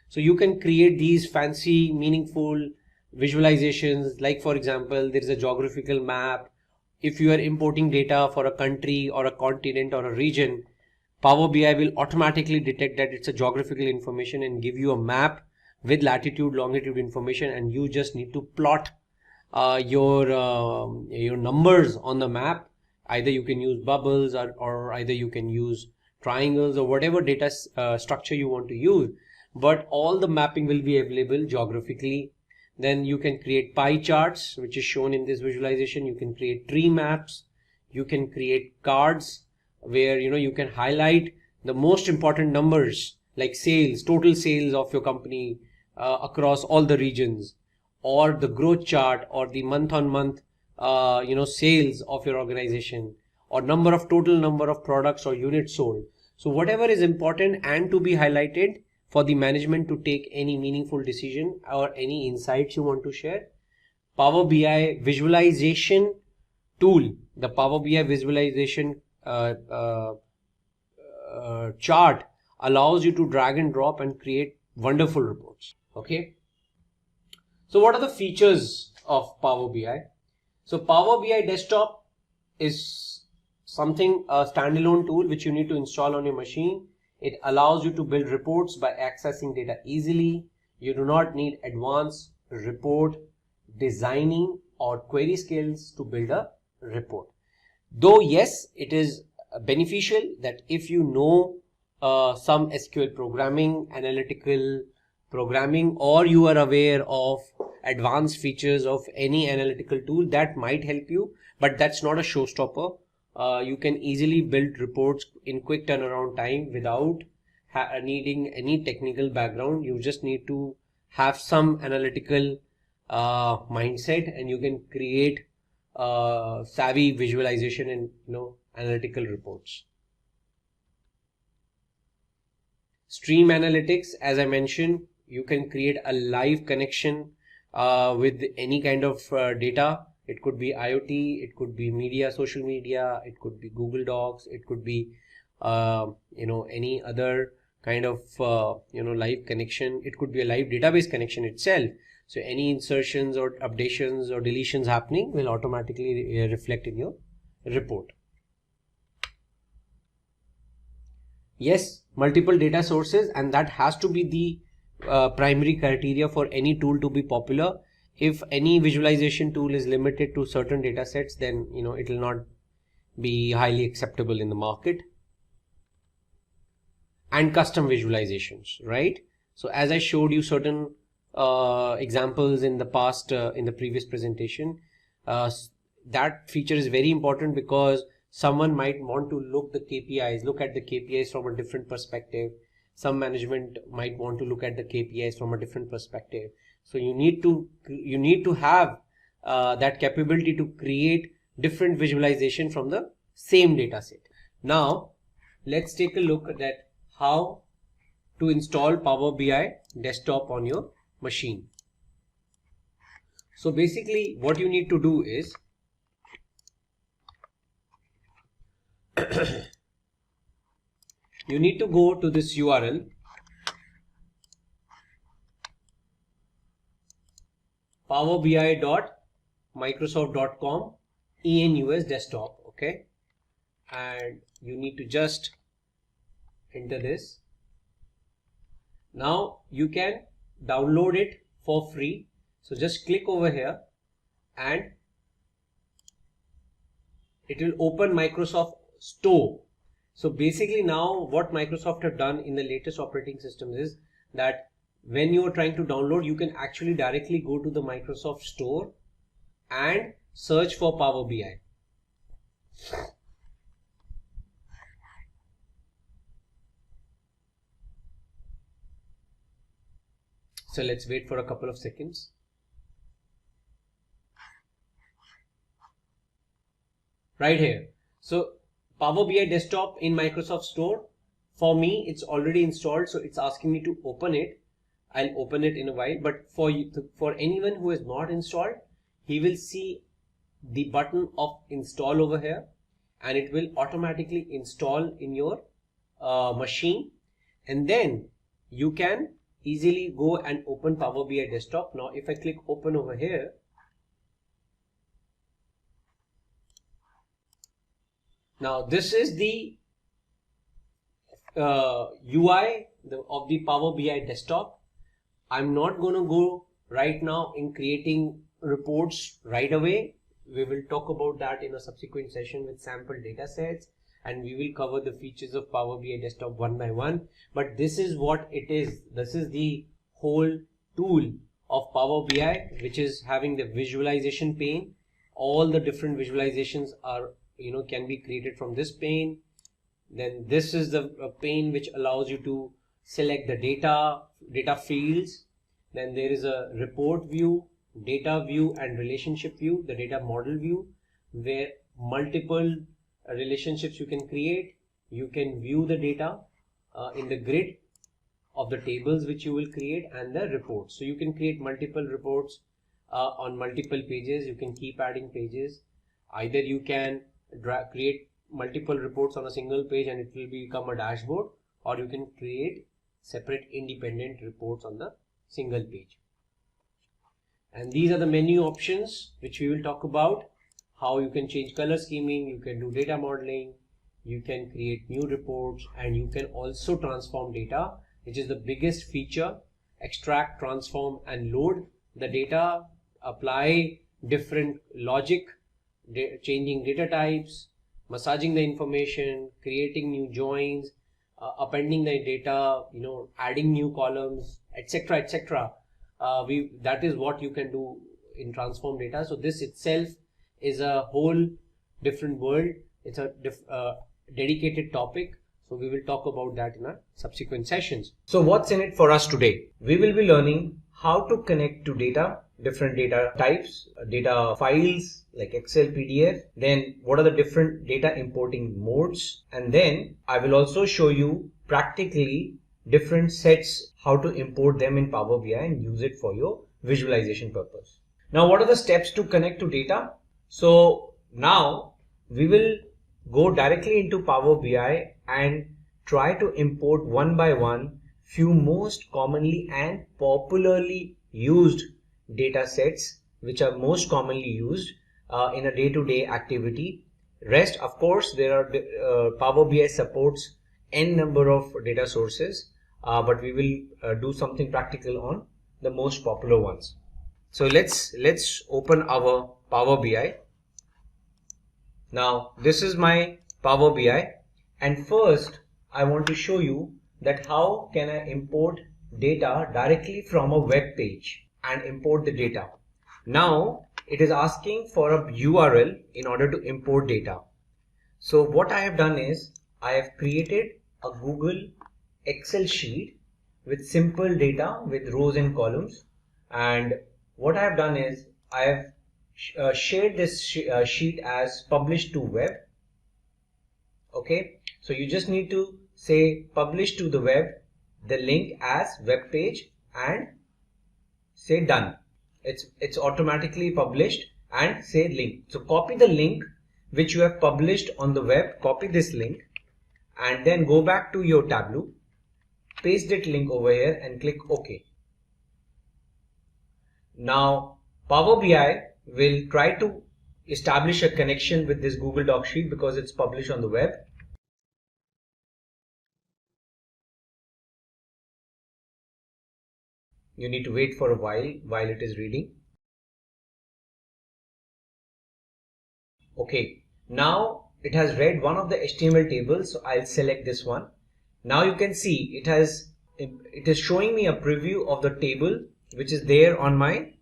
So you can create these fancy, meaningful visualizations. Like for example, there is a geographical map. If you are importing data for a country or a continent or a region, Power BI will automatically detect that it's a geographical information and give you a map with latitude, longitude information, and you just need to plot your numbers on the map. Either you can use bubbles or either you can use triangles or whatever data structure you want to use, but all the mapping will be available geographically. Then you can create pie charts, which is shown in this visualization. You can create tree maps. You can create cards where you can highlight the most important numbers like sales, total sales of your company across all the regions, or the growth chart, or the month on month sales of your organization, or total number of products or units sold. So whatever is important and to be highlighted for the management to take any meaningful decision or any insights you want to share, Power BI visualization tool, the Power BI visualization chart allows you to drag and drop and create wonderful reports. Okay. So what are the features of Power BI? So Power BI desktop is something, a standalone tool which you need to install on your machine. It allows you to build reports by accessing data easily. You do not need advanced report designing or query skills to build a report. Though yes, it is beneficial that if you know some SQL programming, analytical programming, or you are aware of advanced features of any analytical tool, that might help you, but that's not a showstopper. You can easily build reports in quick turnaround time without needing any technical background. You just need to have some analytical mindset, and you can create savvy visualization and analytical reports. Stream analytics, as I mentioned, you can create a live connection with any kind of data. It could be IoT, it could be media, social media, it could be Google Docs, it could be any other kind of live connection. It could be a live database connection itself. So any insertions or updations or deletions happening will automatically reflect in your report. Yes, multiple data sources, and that has to be the primary criteria for any tool to be popular. If any visualization tool is limited to certain data sets, then it will not be highly acceptable in the market. And custom visualizations, right? So as I showed you certain examples in the past, in the previous presentation, that feature is very important because someone might want to look at the KPIs from a different perspective. Some management might want to look at the KPIs from a different perspective. So you need to have that capability to create different visualization from the same data set. Now let's take a look at how to install Power BI desktop on your machine. So basically what you need to do is you need to go to this URL, powerbi.microsoft.com enus desktop, okay, and you need to just enter this. Now you can download it for free. So just click over here and it will open Microsoft Store. So basically now what Microsoft have done in the latest operating systems is that when you are trying to download, you can actually directly go to the Microsoft Store and search for Power BI. So let's wait for a couple of seconds. Right here. So Power BI desktop in Microsoft Store. For me, it's already installed, so it's asking me to open it. I'll open it in a while, but for anyone who is not installed, he will see the button of install over here, and it will automatically install in your machine, and then you can easily go and open Power BI desktop. Now if I click open over here, now this is the UI of the Power BI desktop. I'm not going to go right now in creating reports right away. We will talk about that in a subsequent session with sample data sets, and we will cover the features of Power BI desktop one by one. But this is what it is. This is the whole tool of Power BI, which is having the visualization pane. All the different visualizations are can be created from this pane. Then this is the pane which allows you to select the data fields. Then there is a report view, data view, and relationship view, the data model view, where multiple relationships you can create. You can view the data in the grid of the tables which you will create, and the reports. So you can create multiple reports on multiple pages. You can keep adding pages. Either you can create multiple reports on a single page and it will become a dashboard, or you can create separate independent reports on the single page. And these are the menu options which we will talk about. How you can change color scheming, you can do data modeling, you can create new reports, and you can also transform data, which is the biggest feature. Extract, transform, and load the data, apply different logic, changing data types, massaging the information, creating new joins, appending the data, adding new columns, etc., etc. That is what you can do in transform data. So this itself is a whole different world. It's a dedicated topic. So we will talk about that in our subsequent sessions. So what's in it for us today? We will be learning how to connect to data, different data types, data files like Excel, PDF, then what are the different data importing modes, and then I will also show you practically different sets, how to import them in Power BI and use it for your visualization purpose. Now what are the steps to connect to data? So now we will go directly into Power BI and try to import one by one few most commonly and popularly used data sets which are most commonly used in a day-to-day activity. Rest, of course, there are Power BI supports n number of data sources, but we will do something practical on the most popular ones. So let's open our Power BI. Now this is my Power BI, and first I want to show you that how can I import data directly from a web page and import the data. Now it is asking for a URL in order to import data. So what I have done is I have created a Google Excel sheet with simple data with rows and columns, and what I have done is I have shared this sheet as publish to web. Okay, so you just need to say publish to the web, the link as web page, and say done. It's automatically published, and say link. So copy the link which you have published on the web, copy this link, and then go back to your Tableau, paste that link over here and click OK. Now Power BI will try to establish a connection with this Google Doc sheet because it's published on the web. You need to wait for a while it is reading. Okay, now it has read one of the HTML tables, so I'll select this one. Now you can see it is showing me a preview of the table which is there on my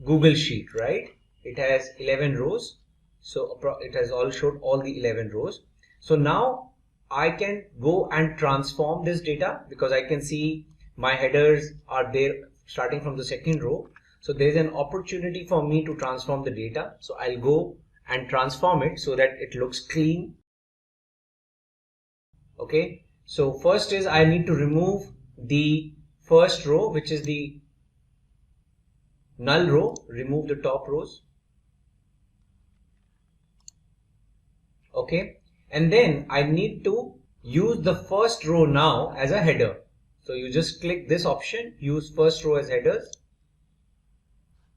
Google sheet, right? It has 11 rows, so it has all showed all the 11 rows. So now I can go and transform this data because I can see my headers are there starting from the second row. So there is an opportunity for me to transform the data. So I'll go and transform it so that it looks clean. Okay, so first is I need to remove the first row, which is the null row. Remove the top rows. Okay, and then I need to use the first row now as a header. So you just click this option, use first row as headers.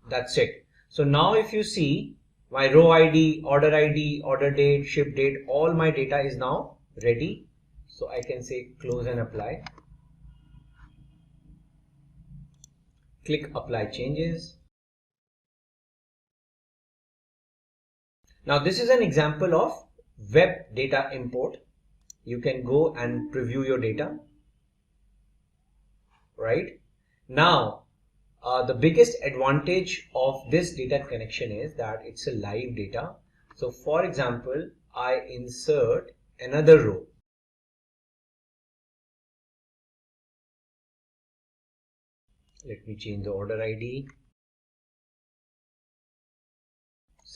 That's it. So now if you see my row ID, order date, ship date, all my data is now ready. So I can say close and apply. Click apply changes. Now this is an example of web data import. You can go and preview your data. Right now, the biggest advantage of this data connection is that it's a live data. So for example, I insert another row. Let me change the order ID.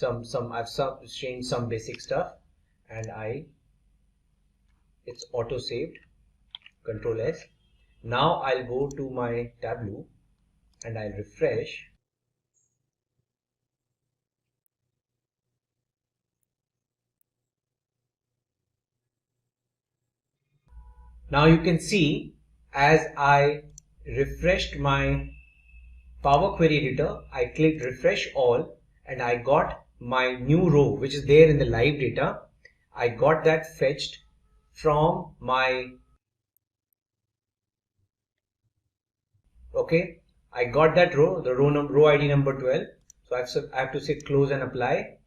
I've changed some basic stuff, and it's auto saved. Control S. Now I'll go to my Tableau and I'll refresh. Now you can see as I refreshed my Power Query Editor, I clicked refresh all and I got my new row which is there in the live data. I got that fetched from my okay, I got that row, the row ID number 12. So I have to say close and apply.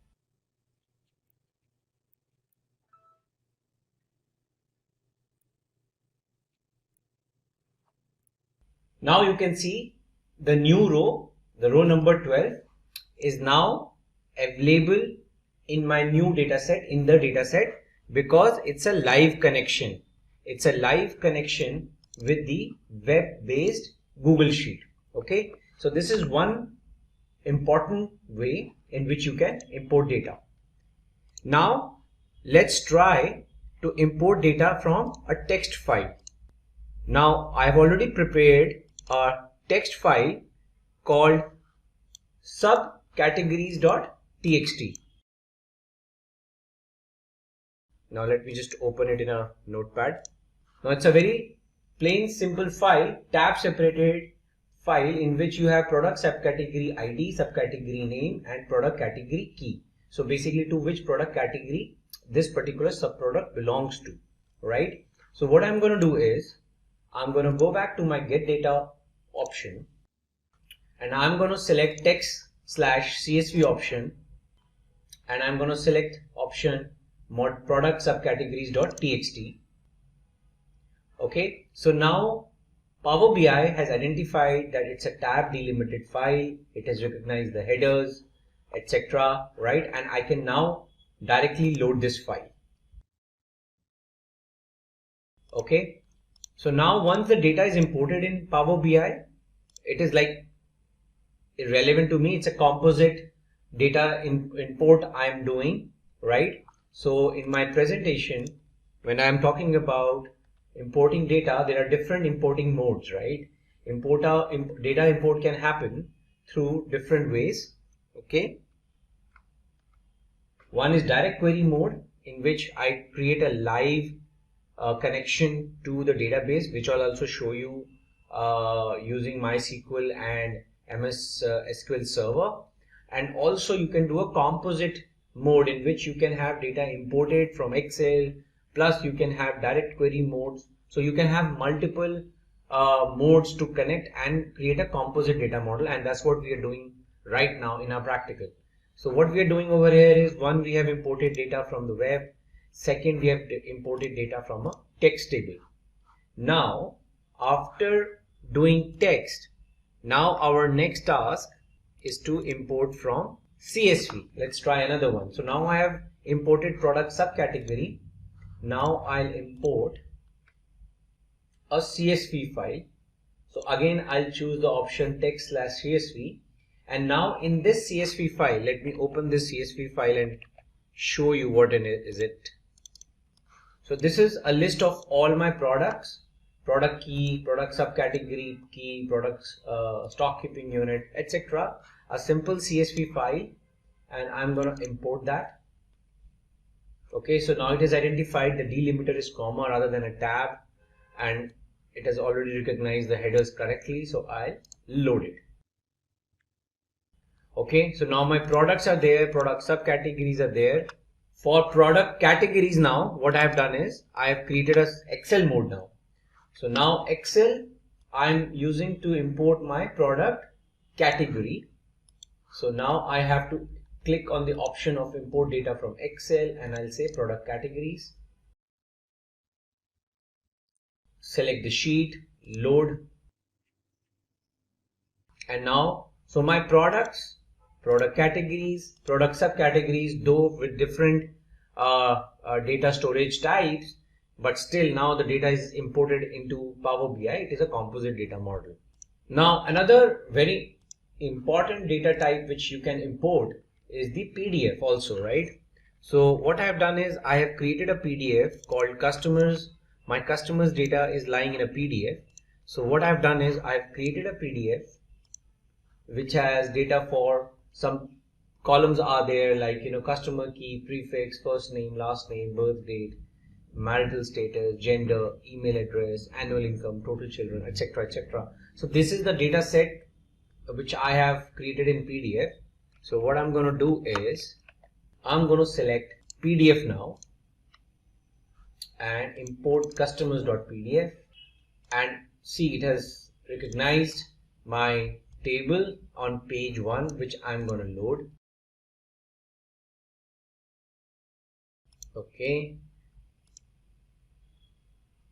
Now you can see the new row, the row number 12 is now available in my new data set, in the data set, because it's a live connection. it's a live connection with the web-based Google Sheet. Okay, so this is one important way in which you can import data. Now let's try to import data from a text file. Now I have already prepared a text file called subcategories.txt. Now let me just open it in a notepad. Now it's a very plain simple file, tab separated file in which you have product subcategory ID, subcategory name and product category key. So basically to which product category this particular subproduct belongs to, right? So what I'm going to do is I'm going to go back to my get data option and I'm going to select text/CSV option and I'm going to select option mod product subcategories.txt. Okay, so now Power BI has identified that it's a tab delimited file, it has recognized the headers, etc. right, and I can now directly load this file. Okay, so now once the data is imported in Power BI, it is like irrelevant to me, it's a composite data import I am doing, right? So in my presentation, when I am talking about importing data, there are different importing modes, right? Data import can happen through different ways. Okay, one is direct query mode, in which I create a live connection to the database, which I'll also show you using MySQL and MS SQL Server. And also you can do a composite mode in which you can have data imported from Excel, plus you can have direct query modes. So you can have multiple modes to connect and create a composite data model, and that's what we are doing right now in our practical. So what we are doing over here is, one, we have imported data from the web. Second, we have imported data from a text table. Now after doing text, now our next task is to import from CSV. Let's try another one. So now I have imported product subcategory. Now I'll import a CSV file. So again I'll choose the option text/CSV, and now in this CSV file, let me open this CSV file and show you what is it. So this is a list of all my products, product key, product subcategory key, products stock keeping unit, etc. A simple CSV file, and I'm going to import that. Okay, so now it is identified the delimiter is comma rather than a tab, and it has already recognized the headers correctly, so I'll load it. Okay, so now my products are there, product subcategories are there. For product categories, now what I have done is I have created a Excel mode now. So now Excel I'm using to import my product category. So now I have to click on the option of import data from Excel, and I'll say product categories. Select the sheet, load, and now so my products, product categories, product subcategories, though with different data storage types, but still now the data is imported into Power BI. It is a composite data model. Now another very important data type which you can import is the PDF also, right? So what I have done is I have created a PDF called customers. My customers data is lying in a PDF. So what I have done is I have created a PDF which has data for some columns are there, like, you know, customer key, prefix, first name, last name, birth date, marital status, gender, email address, annual income, total children, etc., etc. So this is the data set which I have created in PDF. So what I'm going to do is I'm going to select PDF now and import customers.pdf, and see, it has recognized my table on page 1 which I'm going to load. Okay,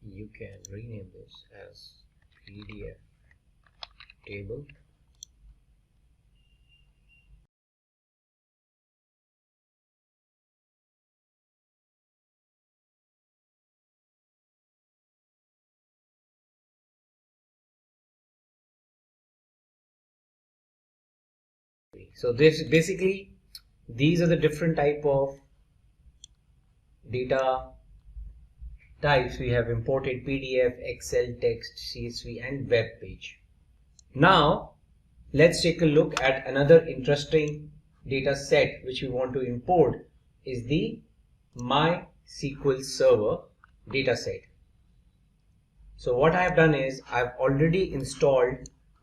you can rename this as PDF table. so this basically, these are the different type of data types we have imported: PDF, Excel, text, CSV, and web page. Now let's take a look at another interesting data set which we want to import, is the MySQL Server data set. So what I have done is I've already installed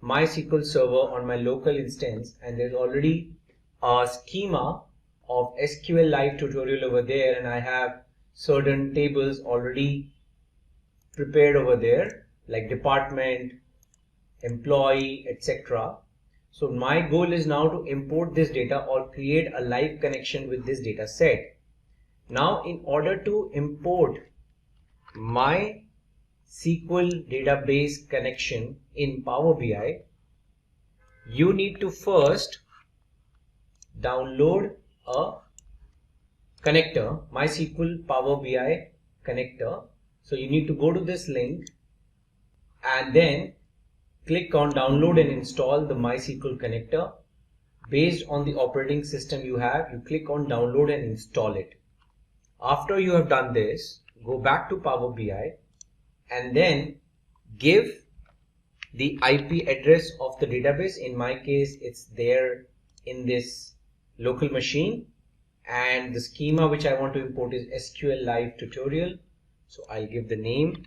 MySQL Server on my local instance, and there's already a schema of SQL live tutorial over there, and I have certain tables already prepared over there, like department, employee, etc. So my goal is now to import this data or create a live connection with this data set. Now in order to import my SQL database connection in Power BI, you need to first download a connector, MySQL Power BI connector. So you need to go to this link and then click on download and install the MySQL connector. Based on the operating system you have, you click on download and install it. After you have done this, go back to Power BI and then give the IP address of the database. In my case, it's there in this local machine, and the schema which I want to import is SQL Live Tutorial. So I'll give the name,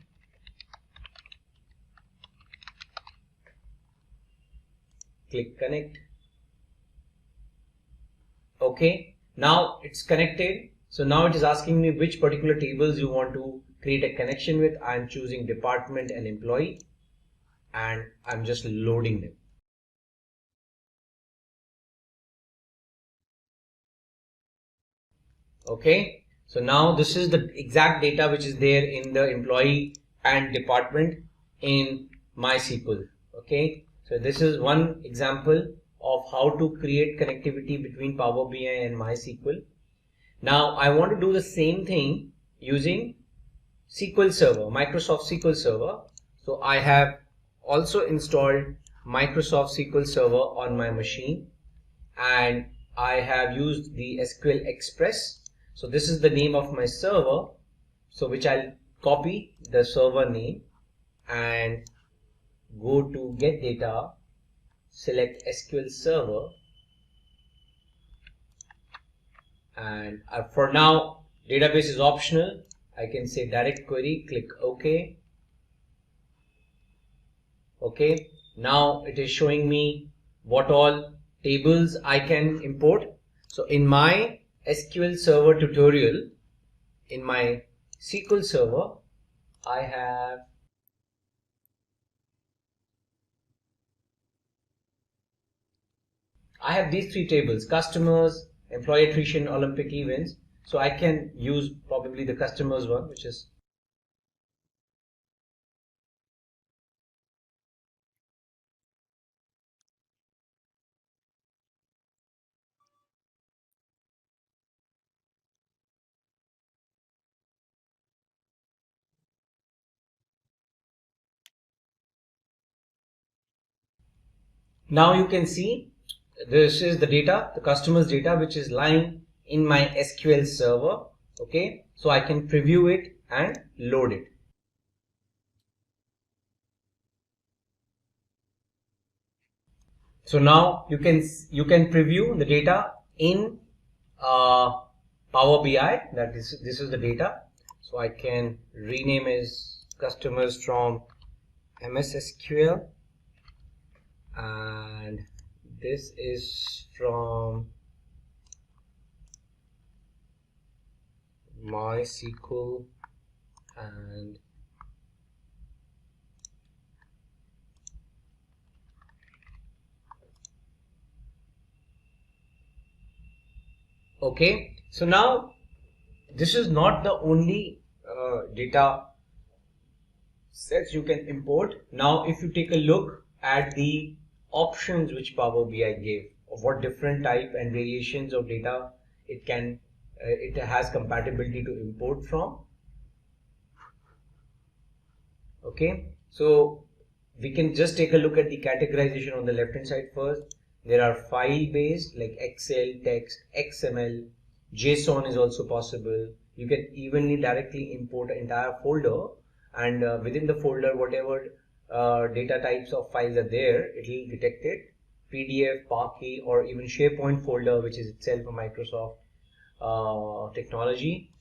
click connect. Okay, now it's connected. So now it is asking me which particular tables you want to create a connection with. I'm choosing department and employee, and I'm just loading them. Okay, so now this is the exact data which is there in the employee and department in MySQL. Okay, so this is one example of how to create connectivity between Power BI and MySQL. Now I want to do the same thing using SQL Server, Microsoft SQL Server. So I have also installed Microsoft SQL Server on my machine, and I have used the SQL Express. So this is the name of my server, so which I'll copy the server name and go to get data, select SQL Server, and for now database is optional. I can say direct query, click OK. Okay, now it is showing me what all tables I can import. So in my SQL Server tutorial, in my SQL Server, I have these three tables: customers, employee attrition, Olympic events. So I can use probably the customers one, which is now you can see this is the data, the customers data, which is lying in my SQL Server. Okay, so I can preview it and load it. So now you can preview the data in Power BI. That this is the data. So I can rename as customers from MS SQL, and this is from MySQL, and okay, so now this is not the only data sets you can import. Now if you take a look at the options which Power BI gave, of what different type and variations of data it can it has compatibility to import from. Okay, so we can just take a look at the categorization on the left hand side first. There are file based like Excel, text, XML, JSON is also possible. You can evenly directly import an entire folder, and within the folder whatever data types of files are there, it will detect it. PDF, Parquet, or even SharePoint folder, which is itself a Microsoft technology.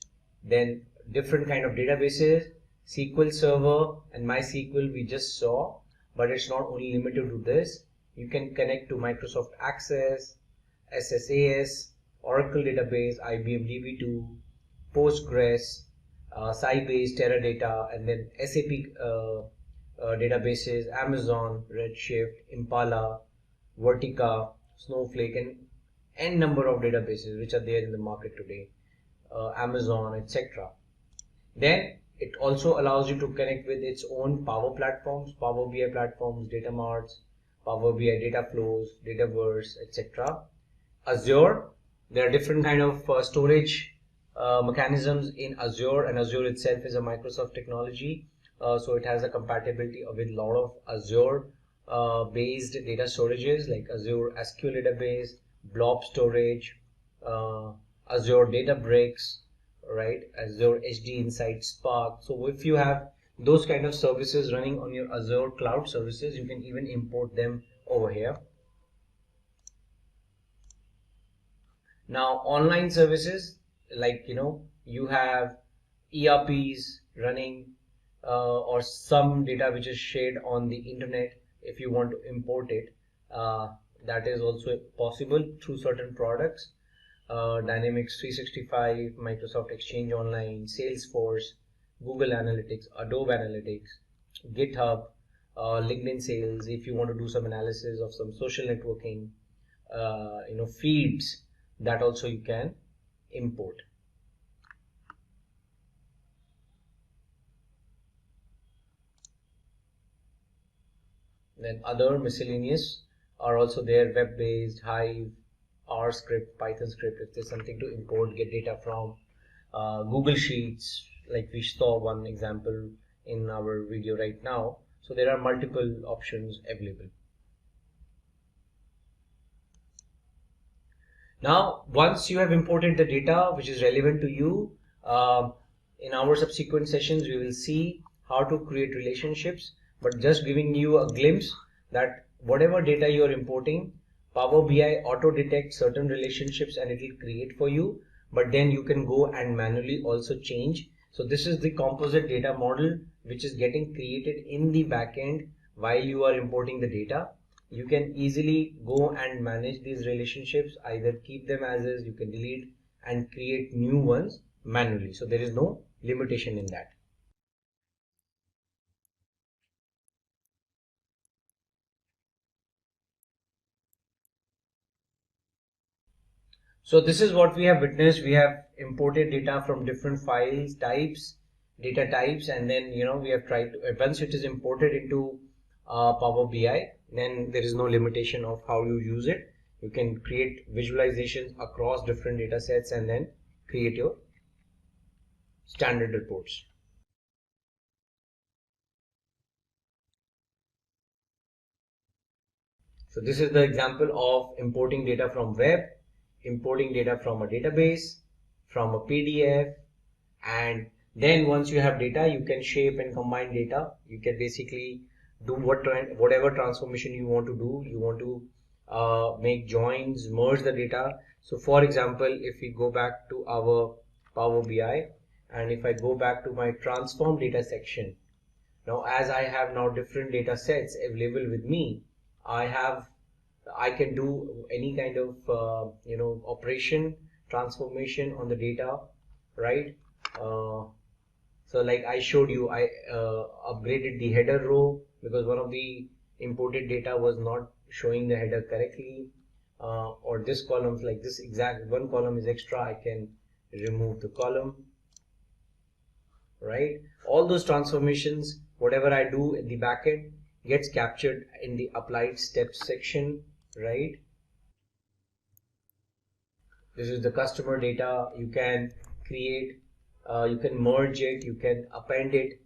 Then different kind of databases, SQL Server and MySQL we just saw, but it's not only limited to this. You can connect to Microsoft Access, SSAS, Oracle database, IBM DB2, Postgres, Sybase, Teradata, and then SAP databases, Amazon, Redshift, Impala, Vertica, Snowflake, and n number of databases which are there in the market today, Amazon, etc. Then it also allows you to connect with its own Power platforms, Power BI platforms, data marts, Power BI data flows, Dataverse, etc. Azure, there are different kind of storage mechanisms in Azure, and Azure itself is a Microsoft technology, so it has a compatibility with a lot of Azure based data storages like Azure SQL database, blob storage, Azure Databricks, right, Azure HD Insight Spark. So if you have those kind of services running on your Azure cloud services, you can even import them over here. Now online services, like you have ERPs running or some data which is shared on the internet. If you want to import it, that is also possible through certain products. Dynamics 365, Microsoft Exchange Online, Salesforce, Google Analytics, Adobe Analytics, GitHub, LinkedIn Sales. If you want to do some analysis of some social networking, feeds, that also you can import. Then other miscellaneous are also there, web-based, Hive, R script, Python script, if there's something to import, get data from. Google Sheets, like we saw one example in our video right now. So there are multiple options available. Now, once you have imported the data which is relevant to you, in our subsequent sessions we will see how to create relationships, but just giving you a glimpse that whatever data you are importing, Power BI auto detects certain relationships and it will create for you, but then you can go and manually also change. So this is the composite data model which is getting created in the backend while you are importing the data. You can easily go and manage these relationships, either keep them as is, you can delete and create new ones manually. So there is no limitation in that. So this is what we have witnessed. We have imported data from different files types, data types, and then we have tried to, once it is imported into Power BI, then there is no limitation of how you use it. You can create visualizations across different data sets and then create your standard reports. So this is the example of importing data from web, importing data from a database, from a PDF, and then once you have data, you can shape and combine data. You can basically do whatever transformation you want to do. You want to make joins, merge the data. So for example, if we go back to our Power BI, and if I go back to my transform data section, now as I have now different data sets available with me, I can do any kind of operation, transformation on the data, right? So like I showed you, I upgraded the header row because one of the imported data was not showing the header correctly, or this columns, like this exact one column is extra, I can remove the column, right? All those transformations, whatever I do in the backend gets captured in the applied steps section, right? This is the customer data. You can create, you can merge it, you can append it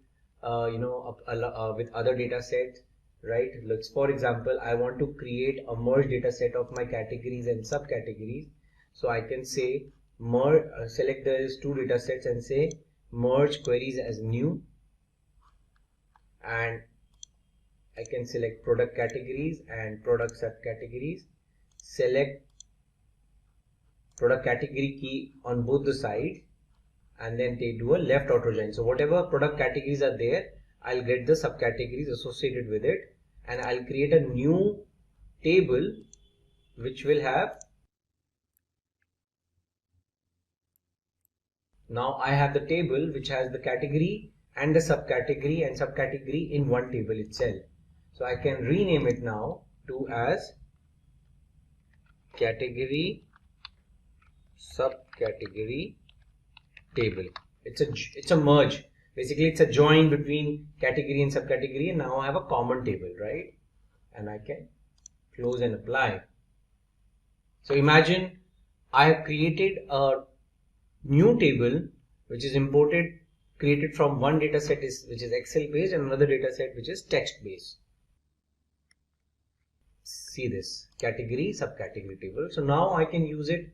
with other data sets, right? Let's, for example, I want to create a merge data set of my categories and subcategories. So I can say merge, select these two data sets and say merge queries as new, and I can select product categories and product subcategories, select product category key on both the sides, and then they do a left auto join. So whatever product categories are there, I'll get the subcategories associated with it, and I'll create a new table which will have, now I have the table which has the category and the subcategory in one table itself. So I can rename it now to as category subcategory table. It's a merge. Basically, it's a join between category and subcategory, and now I have a common table, right? And I can close and apply. So imagine I have created a new table which is created from one data set which is Excel based, and another data set which is text based. See this category subcategory table. So now I can use it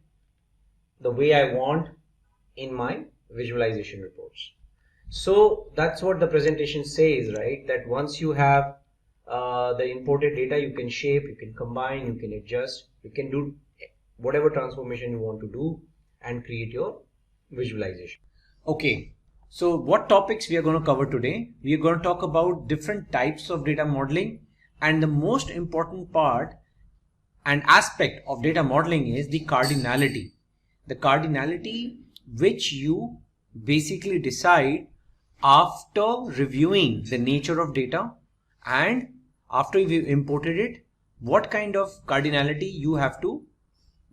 the way I want in my visualization reports. So that's what the presentation says, right? That once you have the imported data, you can shape, you can combine, you can adjust, you can do whatever transformation you want to do and create your visualization. Okay, so what topics we are going to cover today? We are going to talk about different types of data modeling, and the most important part and aspect of data modeling is the cardinality. The cardinality which you basically decide after reviewing the nature of data, and after you've imported it, what kind of cardinality you have to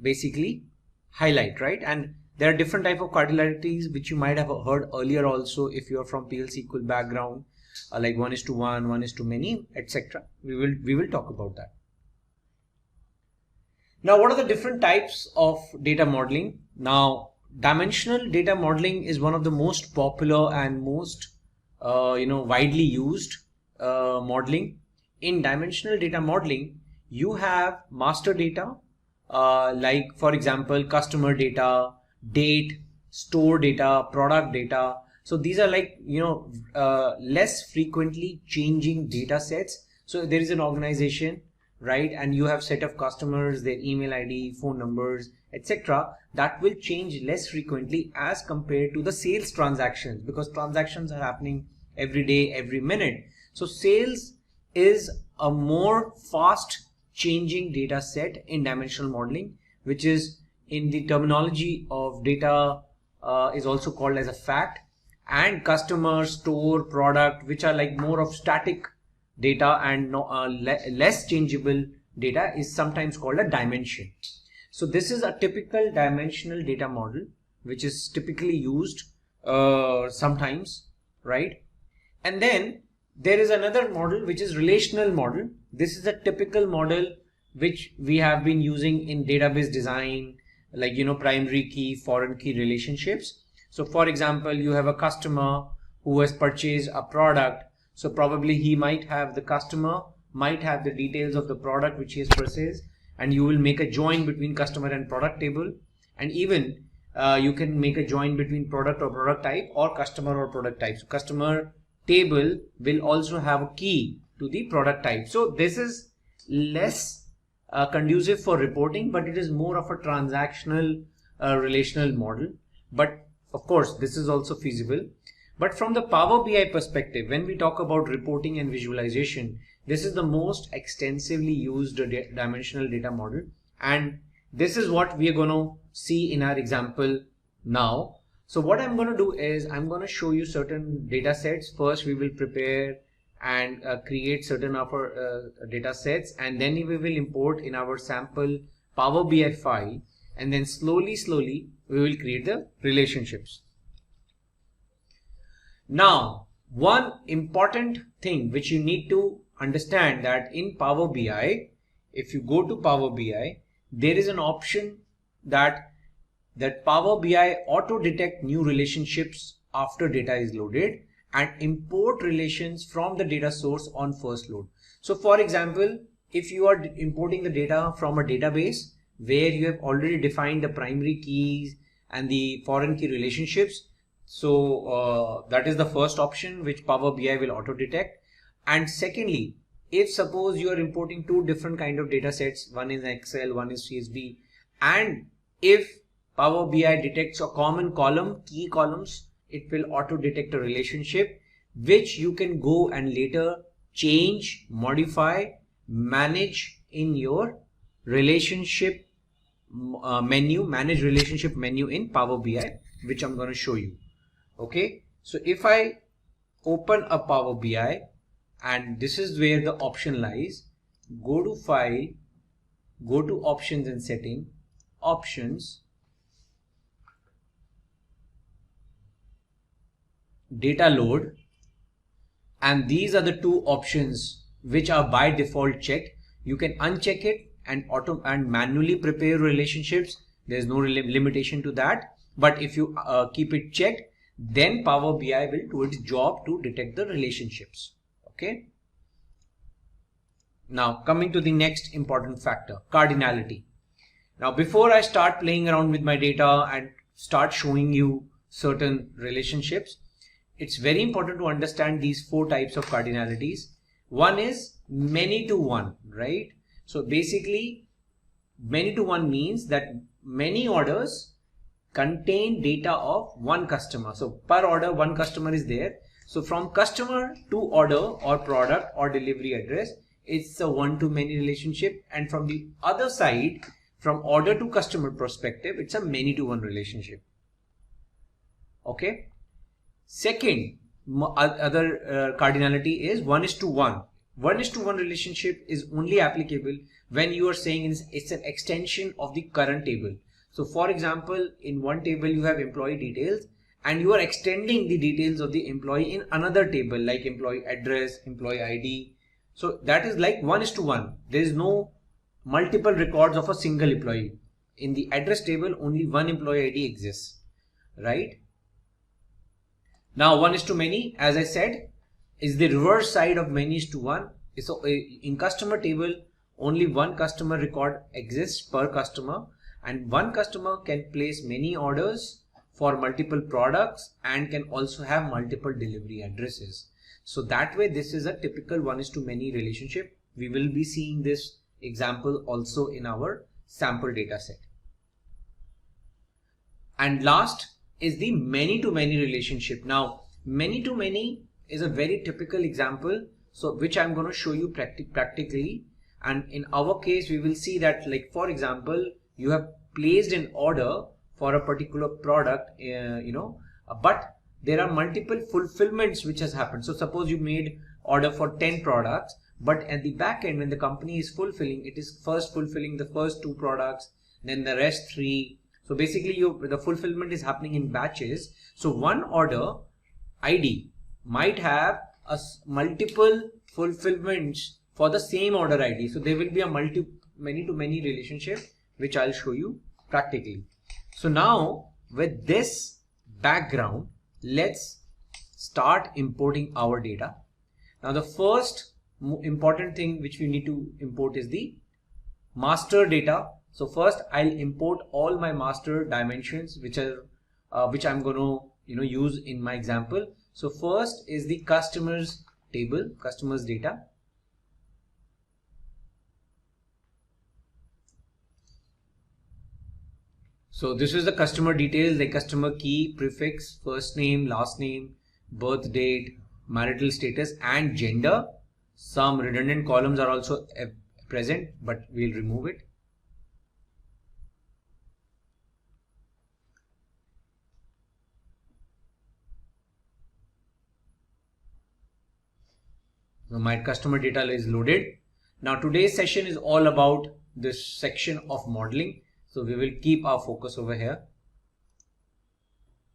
basically highlight, right? And there are different type of cardinalities which you might have heard earlier also if you are from PL SQL background, like 1:1, 1:many, etc. We will talk about that. Now, what are the different types of data modeling? Now, dimensional data modeling is one of the most popular and most widely used modeling. In dimensional data modeling, you have master data, like for example customer data, date, store data, product data. So these are like less frequently changing data sets. So there is an organization, right, and you have set of customers, their email ID, phone numbers, etc. that will change less frequently as compared to the sales transactions, because transactions are happening every day, every minute. So sales is a more fast changing data set in dimensional modeling, which is in the terminology of data is also called as a fact, and customer, store, product, which are like more of static data and less changeable data, is sometimes called a dimension. So this is a typical dimensional data model which is typically used sometimes, right? And then there is another model which is relational model. This is a typical model which we have been using in database design, like primary key, foreign key relationships. So for example, you have a customer who has purchased a product. So probably the customer might have the details of the product which he has purchased, and you will make a join between customer and product table, and even you can make a join between product or product type or customer or product type. So customer table will also have a key to the product type. So this is less conducive for reporting, but it is more of a transactional relational model. But of course, this is also feasible. But from the Power BI perspective, when we talk about reporting and visualization, this is the most extensively used dimensional data model. And this is what we are going to see in our example now. So what I'm going to do is I'm going to show you certain data sets. First, we will prepare and create certain of our data sets, and then we will import in our sample Power BI file, and then slowly we will create the relationships. Now, one important thing which you need to understand, that in Power BI, if you go to Power BI, there is an option that Power BI auto detect new relationships after data is loaded and import relations from the data source on first load. So for example, if you are importing the data from a database where you have already defined the primary keys and the foreign key relationships, so that is the first option which Power BI will auto detect. And secondly, if suppose you are importing two different kind of data sets, one is Excel, one is CSV, and if Power BI detects a common column, key columns, it will auto detect a relationship which you can go and later change, modify, manage in your relationship menu, manage relationship menu in Power BI, which I'm going to show you. Okay, so if I open a Power BI, and this is where the option lies, go to File, go to Options and Setting, Options, Data Load, and these are the two options which are by default checked. You can uncheck it and manually prepare relationships. There's no limitation to that, but if you keep it checked, then Power BI will do its job to detect the relationships. Okay. Now coming to the next important factor, cardinality. Now before I start playing around with my data and start showing you certain relationships, it's very important to understand these four types of cardinalities. One is many to one, right? So basically many to one means that many orders contain data of one customer. So per order, one customer is there. So from customer to order or product or delivery address, it's a one-to-many relationship. And from the other side, from order to customer perspective, it's a many-to-one relationship. Okay. Second, other cardinality is 1:1. 1:1 relationship is only applicable when you are saying it's an extension of the current table. So for example, in one table you have employee details and you are extending the details of the employee in another table like employee address, employee ID. So that is like 1:1. There is no multiple records of a single employee. In the address table, only one employee ID exists, right? Now 1:many, as I said, is the reverse side of many:1. So in customer table, only one customer record exists per customer, and one customer can place many orders for multiple products and can also have multiple delivery addresses. So that way, this is a typical 1:many relationship. We will be seeing this example also in our sample data set. And last is the many-to-many relationship. Now, many-to-many is a very typical example, so which I'm going to show you practically. And in our case, we will see that, like for example, you have placed an order for a particular product, but there are multiple fulfillments which has happened. So suppose you made order for 10 products, but at the back end, when the company is fulfilling, it is first fulfilling the first 2 products, then the rest 3. So basically the fulfillment is happening in batches. So one order ID might have multiple fulfillments for the same order ID. So there will be a many-to-many relationship, which I'll show you practically. So now with this background, let's start importing our data. Now the first important thing which we need to import is the master data. So first I'll import all my master dimensions which I'm going to use in my example. So first is the customers table, customers data. So this is the customer details, like customer key, prefix, first name, last name, birth date, marital status and gender. Some redundant columns are also present, but we'll remove it. So my customer data is loaded. Now today's session is all about this section of modeling. So we will keep our focus over here.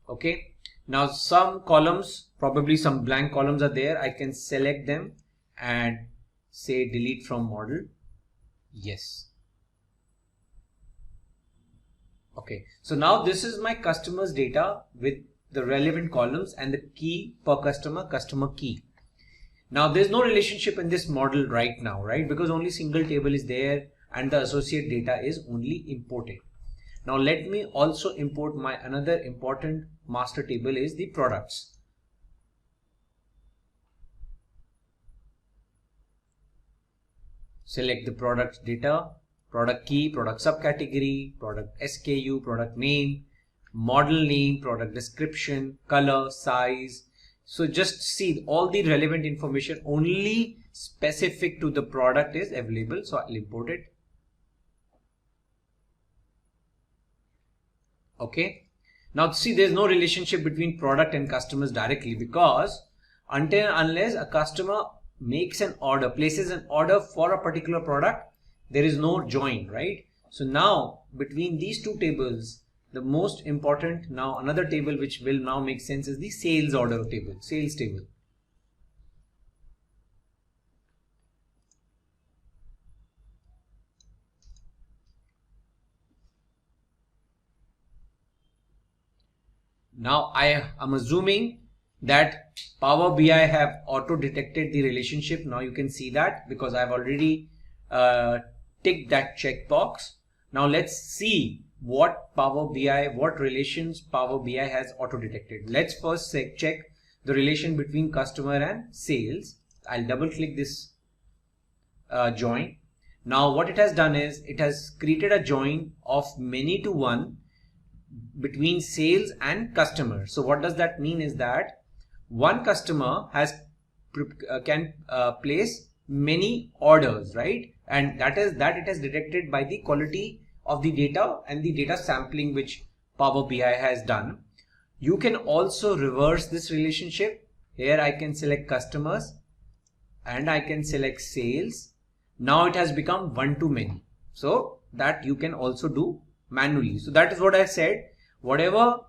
Okay. Now some columns, probably some blank columns are there. I can select them and say delete from model. Yes. Okay. So now this is my customers data with the relevant columns and the key per customer, customer key. Now there's no relationship in this model right now, right? Because only single table is there and the associate data is only imported. Now let me also import my another important master table is the products. Select the product data, product key, product subcategory, product SKU, product name, model name, product description, color, size. So just see all the relevant information only specific to the product is available. So I'll import it. Okay. Now see, there's no relationship between product and customers directly, because until and unless a customer makes an order, places an order for a particular product, there is no join, right? So now between these two tables, the most important, now another table which will now make sense is the sales order table, sales table. Now I am assuming that Power BI have auto detected the relationship. Now you can see that because I've already ticked that checkbox. Now let's see what Power BI, what relations Power BI has auto detected. Let's first check the relation between customer and sales. I'll double click this join. Now what it has done is it has created a join of many to one between sales and customer. So what does that mean is that one customer has can place many orders, right? And that it has detected by the quality of the data and the data sampling which Power BI has done. You can also reverse this relationship. Here I can select customers and I can select sales. Now it has become one to many. So that you can also do manually. So that is what I said. Whatever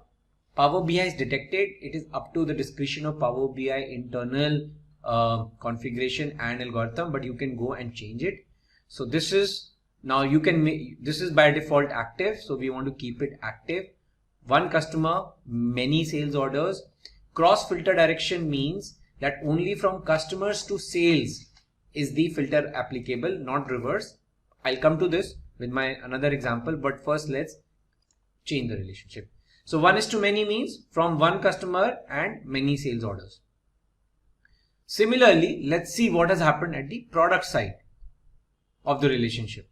Power BI is detected, it is up to the discretion of Power BI internal configuration and algorithm, but you can go and change it. So this is, now you can make, this is by default active. So we want to keep it active. One customer, many sales orders. Cross filter direction means that only from customers to sales is the filter applicable, not reverse. I'll come to this with my another example, but first let's change the relationship. So 1:many means from one customer and many sales orders. Similarly, let's see what has happened at the product side of the relationship.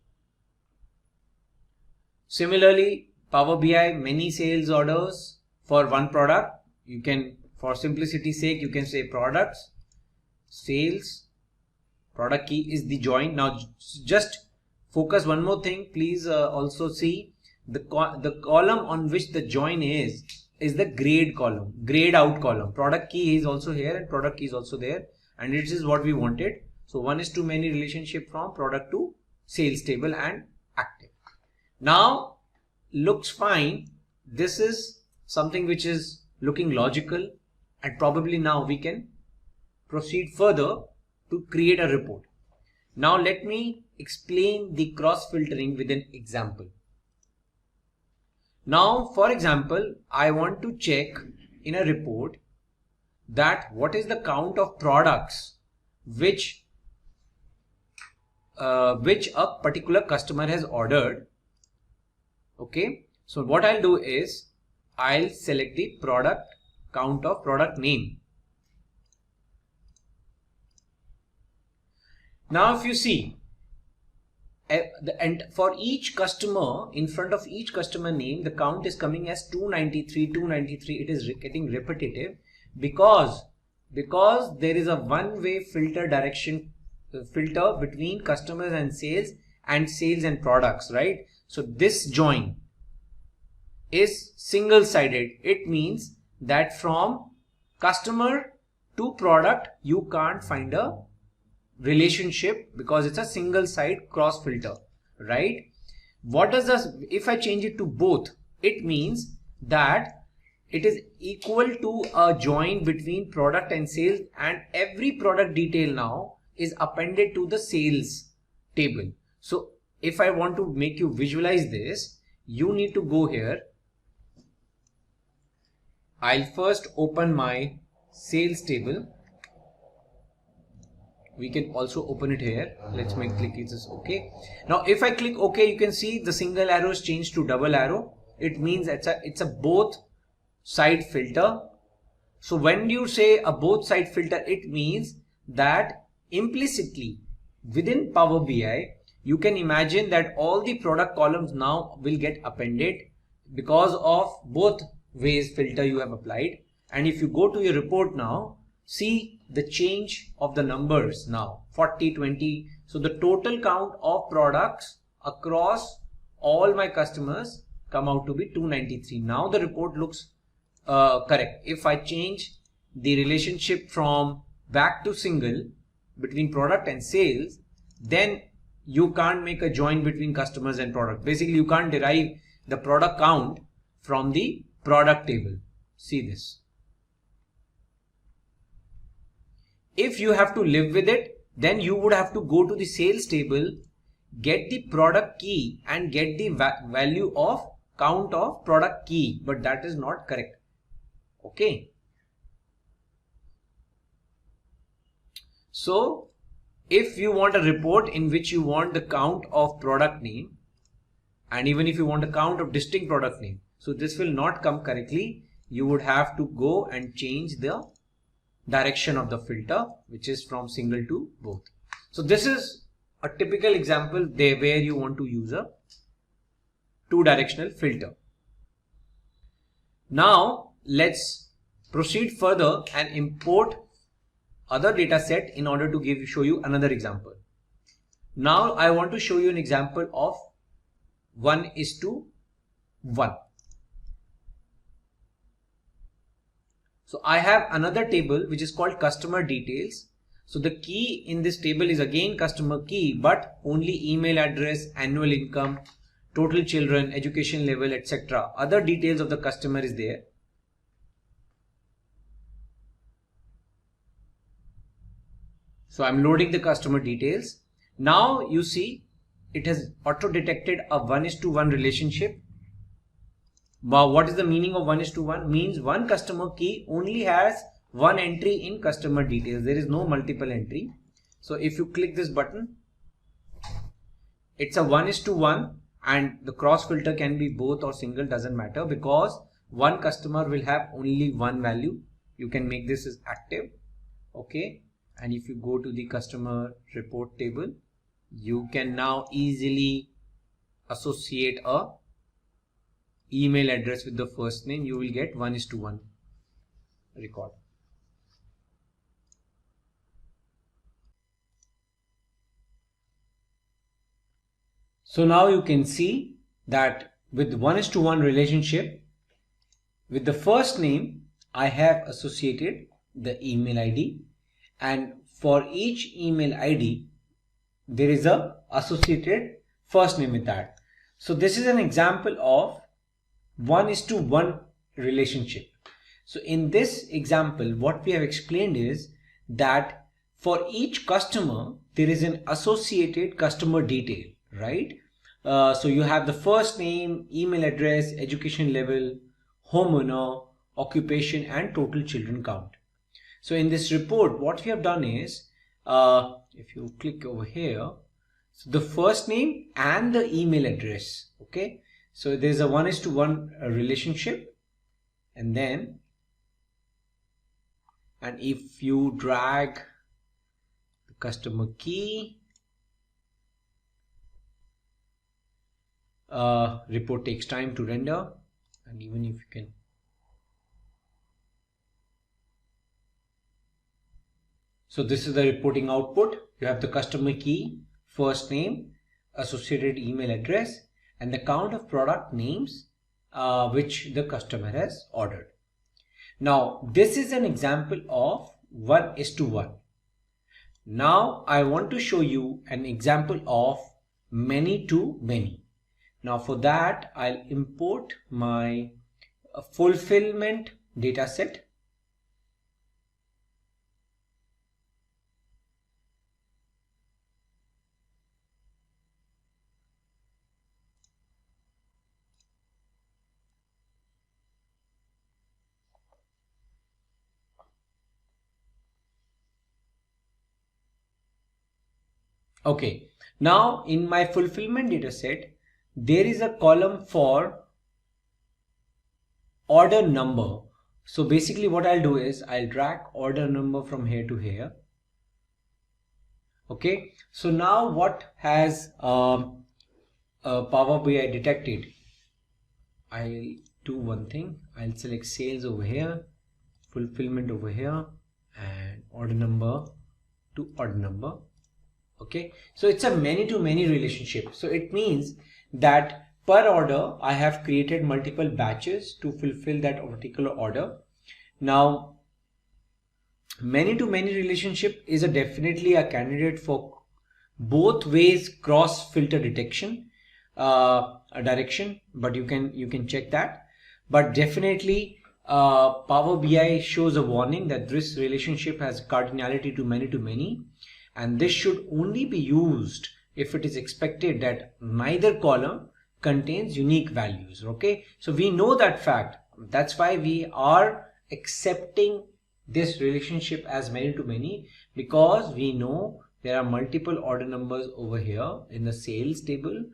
Similarly, Power BI, many sales orders for one product. You can, for simplicity's sake, you can say products, sales, product key is the join. Now just focus one more thing. Please also see the column on which the join is the grade column, grade out column. Product key is also here and product key is also there, and it is what we wanted. So 1:many relationship from product to sales table and active. Now looks fine. This is something which is looking logical, and probably now we can proceed further to create a report. Now let me explain the cross filtering with an example. Now, for example, I want to check in a report that what is the count of products which a particular customer has ordered. Okay, so what I'll do is I'll select the product count of product name. Now if you see, and for each customer, in front of each customer name, the count is coming as 293. It is getting repetitive because there is a one-way filter direction filter between customers and sales and products, right? So this join is single-sided. It means that from customer to product you can't find a relationship because it's a single side cross filter, right? What does this, if I change it to both, it means that it is equal to a join between product and sales, and every product detail now is appended to the sales table. So if I want to make you visualize this, you need to go here. I'll first open my sales table. we can also open it here. Let's make click this OK. Now if I click OK, you can see the single arrow is changed to double arrow. It means it's a both side filter. So when you say a both side filter, it means that implicitly within Power BI, you can imagine that all the product columns now will get appended because of both ways filter you have applied. And if you go to your report now, see the change of the numbers now 40, 20. So the total count of products across all my customers come out to be 293. Now the report looks correct. If I change the relationship from back to single between product and sales, then you can't make a join between customers and product. Basically, you can't derive the product count from the product table. See this. If you have to live with it, then you would have to go to the sales table, get the product key and get the value of count of product key, but that is not correct. Okay. So if you want a report in which you want the count of product name, and even if you want a count of distinct product name, so this will not come correctly. You would have to go and change the direction of the filter, which is from single to both. So this is a typical example there where you want to use a two-directional filter. Now let's proceed further and import other data set in order to show you another example. Now I want to show you an example of 1:1. So I have another table which is called customer details. So the key in this table is again customer key, but only email address, annual income, total children, education level, etc. Other details of the customer is there. So I'm loading the customer details. Now you see it has auto detected a 1:1 relationship. Now what is the meaning of 1:1? Means one customer key only has one entry in customer details. There is no multiple entry. So if you click this button, it's a 1:1 and the cross filter can be both or single, doesn't matter, because one customer will have only one value. You can make this as active. Okay. And if you go to the customer report table, you can now easily associate a email address with the first name. You will get 1:1 record. So now you can see that with 1:1 relationship, with the first name, I have associated the email ID, and for each email ID, there is a associated first name with that. So this is an example of 1:1 relationship. So in this example, what we have explained is that for each customer, there is an associated customer detail, right? So you have the first name, email address, education level, homeowner, occupation, and total children count. So in this report, what we have done is, if you click over here, so the first name and the email address. Okay. So there's a 1:1 relationship, and if you drag the customer key, report takes time to render, and even if you can, so this is the reporting output. You have the customer key, first name, associated email address, and the count of product names which the customer has ordered. Now this is an example of 1:1. Now I want to show you an example of many to many. Now for that, I'll import my fulfillment data set. Okay, now in my fulfillment data set, there is a column for order number. So basically what I'll do is I'll drag order number from here to here. Okay, so now what has Power BI detected? I'll do one thing. I'll select sales over here, fulfillment over here, and order number to order number. Okay, so it's a many-to-many relationship. So it means that per order I have created multiple batches to fulfill that particular order. Now many-to-many relationship is definitely a candidate for both ways cross filter detection direction, but you can check that. But definitely Power BI shows a warning that this relationship has cardinality to many, and this should only be used if it is expected that neither column contains unique values. Okay, so we know that fact. That's why we are accepting this relationship as many, because we know there are multiple order numbers over here in the sales table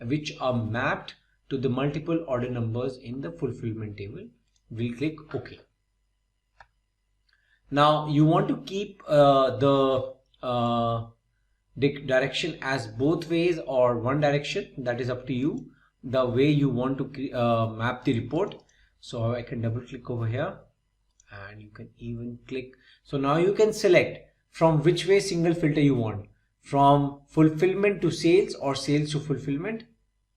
which are mapped to the multiple order numbers in the fulfillment table. We'll click OK. Now you want to keep the direction as both ways or one direction. That is up to you, the way you want to map the report. So I can double click over here, and you can even click. So now you can select from which way single filter you want, from fulfillment to sales or sales to fulfillment.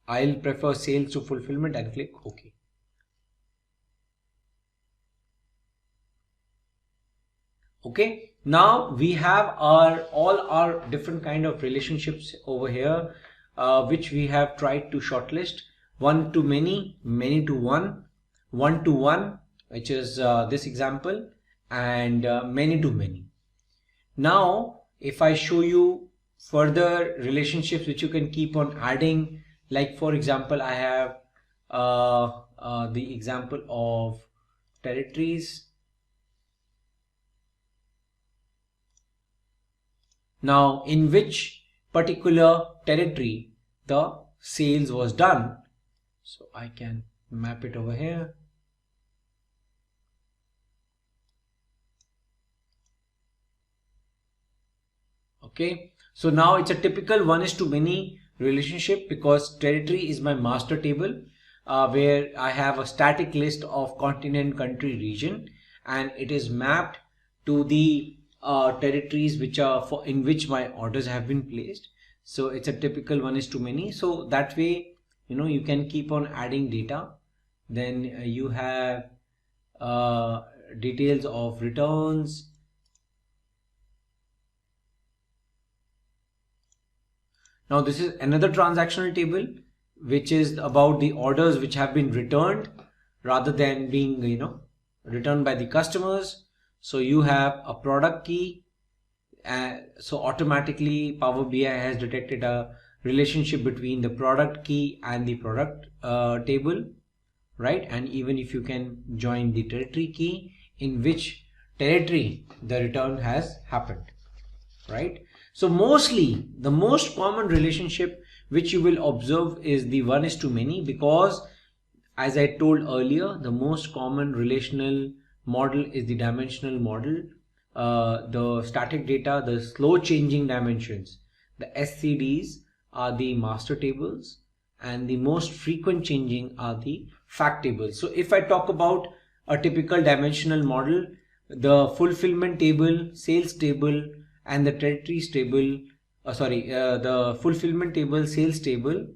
I'll prefer sales to fulfillment and click OK. Okay, now we have all our different kind of relationships over here, which we have tried to shortlist. One to many, many to one, one to one, which is this example, and many to many. Now if I show you further relationships which you can keep on adding, like for example I have the example of territories. Now in which particular territory the sales was done, so I can map it over here. Okay, so now it's a typical 1:many relationship, because territory is my master table where I have a static list of continent, country, region, and it is mapped to the territories which are in which my orders have been placed. So it's a typical 1:many. So that way, you can keep on adding data. Then you have details of returns. Now this is another transactional table which is about the orders which have been returned rather than being returned by the customers. So you have a product key, so automatically Power BI has detected a relationship between the product key and the product table, right? And even if you can join the territory key, in which territory the return has happened, right? So mostly the most common relationship which you will observe is the 1:many, because as I told earlier, the most common relational model is the dimensional model. The static data, the slow changing dimensions, the SCDs are the master tables, and the most frequent changing are the fact tables. So if I talk about a typical dimensional model, the fulfillment table, sales table, and the territories table, the fulfillment table, sales table,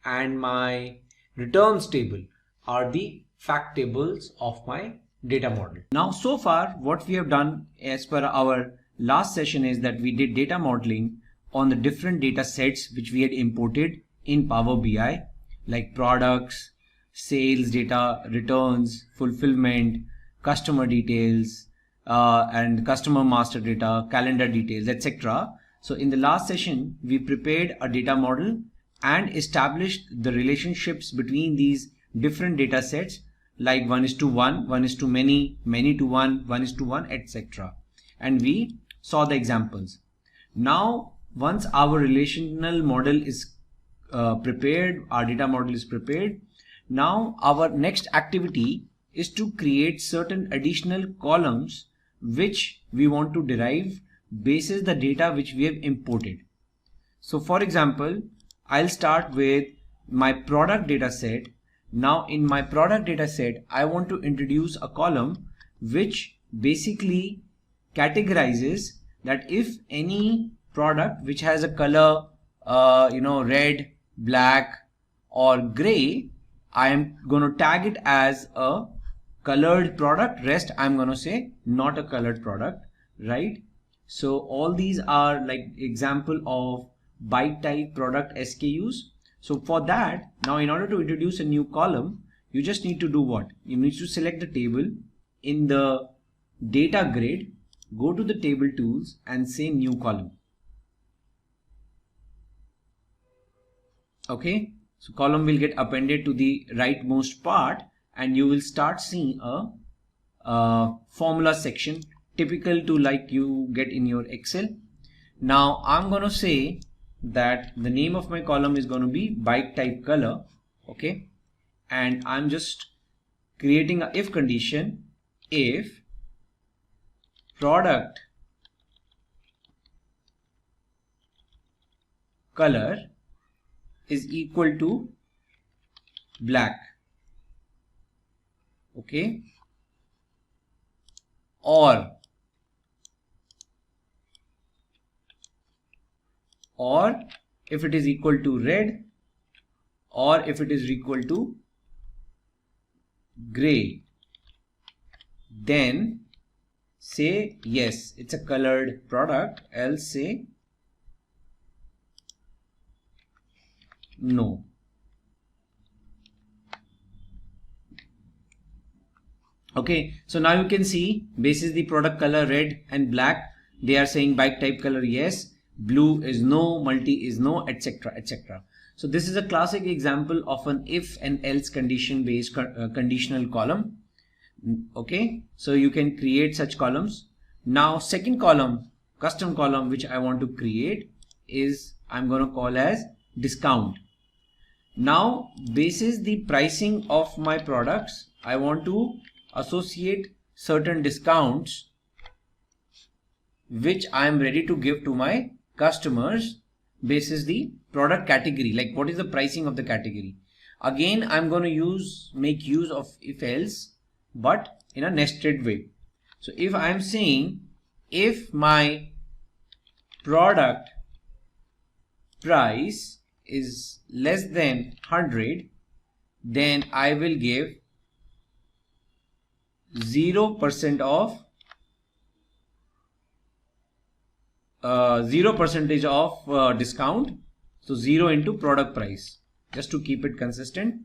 and my returns table are the fact tables of my data model. Now so far what we have done as per our last session is that we did data modeling on the different data sets which we had imported in Power BI, like products, sales data, returns, fulfillment, customer details, and customer master data, calendar details, etc. So in the last session we prepared a data model and established the relationships between these different data sets, like 1:1, 1:many, many to one, 1:1, etc. And we saw the examples. Now once our relational model is prepared, our data model is prepared, now our next activity is to create certain additional columns which we want to derive basis the data which we have imported. So for example, I'll start with my product data set. Now in my product data set, I want to introduce a column which basically categorizes that if any product which has a color red, black or gray, I am going to tag it as a colored product. Rest I'm going to say not a colored product, right? So all these are like example of byte type product SKUs. So for that, now in order to introduce a new column, you just need to do what? You need to select the table in the data grid, go to the table tools and say new column. Okay, so column will get appended to the rightmost part and you will start seeing a formula section typical to like you get in your Excel. Now I'm going to say that the name of my column is going to be byte type color. Okay, and I'm just creating a if condition. If product color is equal to black, okay, or if it is equal to red, or if it is equal to gray, then say yes, it's a colored product, else say no. Okay, so now you can see basis the product color red and black, they are saying byte type color yes, blue is no, multi is no, etc, etc. So this is a classic example of an if and else condition based conditional column. Okay, so you can create such columns. Now second column, custom column which I want to create is I'm going to call as discount. Now basis the pricing of my products, I want to associate certain discounts which I am ready to give to my customers basis the product category, like what is the pricing of the category. Again I'm going to make use of if else, but in a nested way. So if I am saying if my product price is less than 100, then I will give 0% of 0% of discount, so 0 into product price, just to keep it consistent.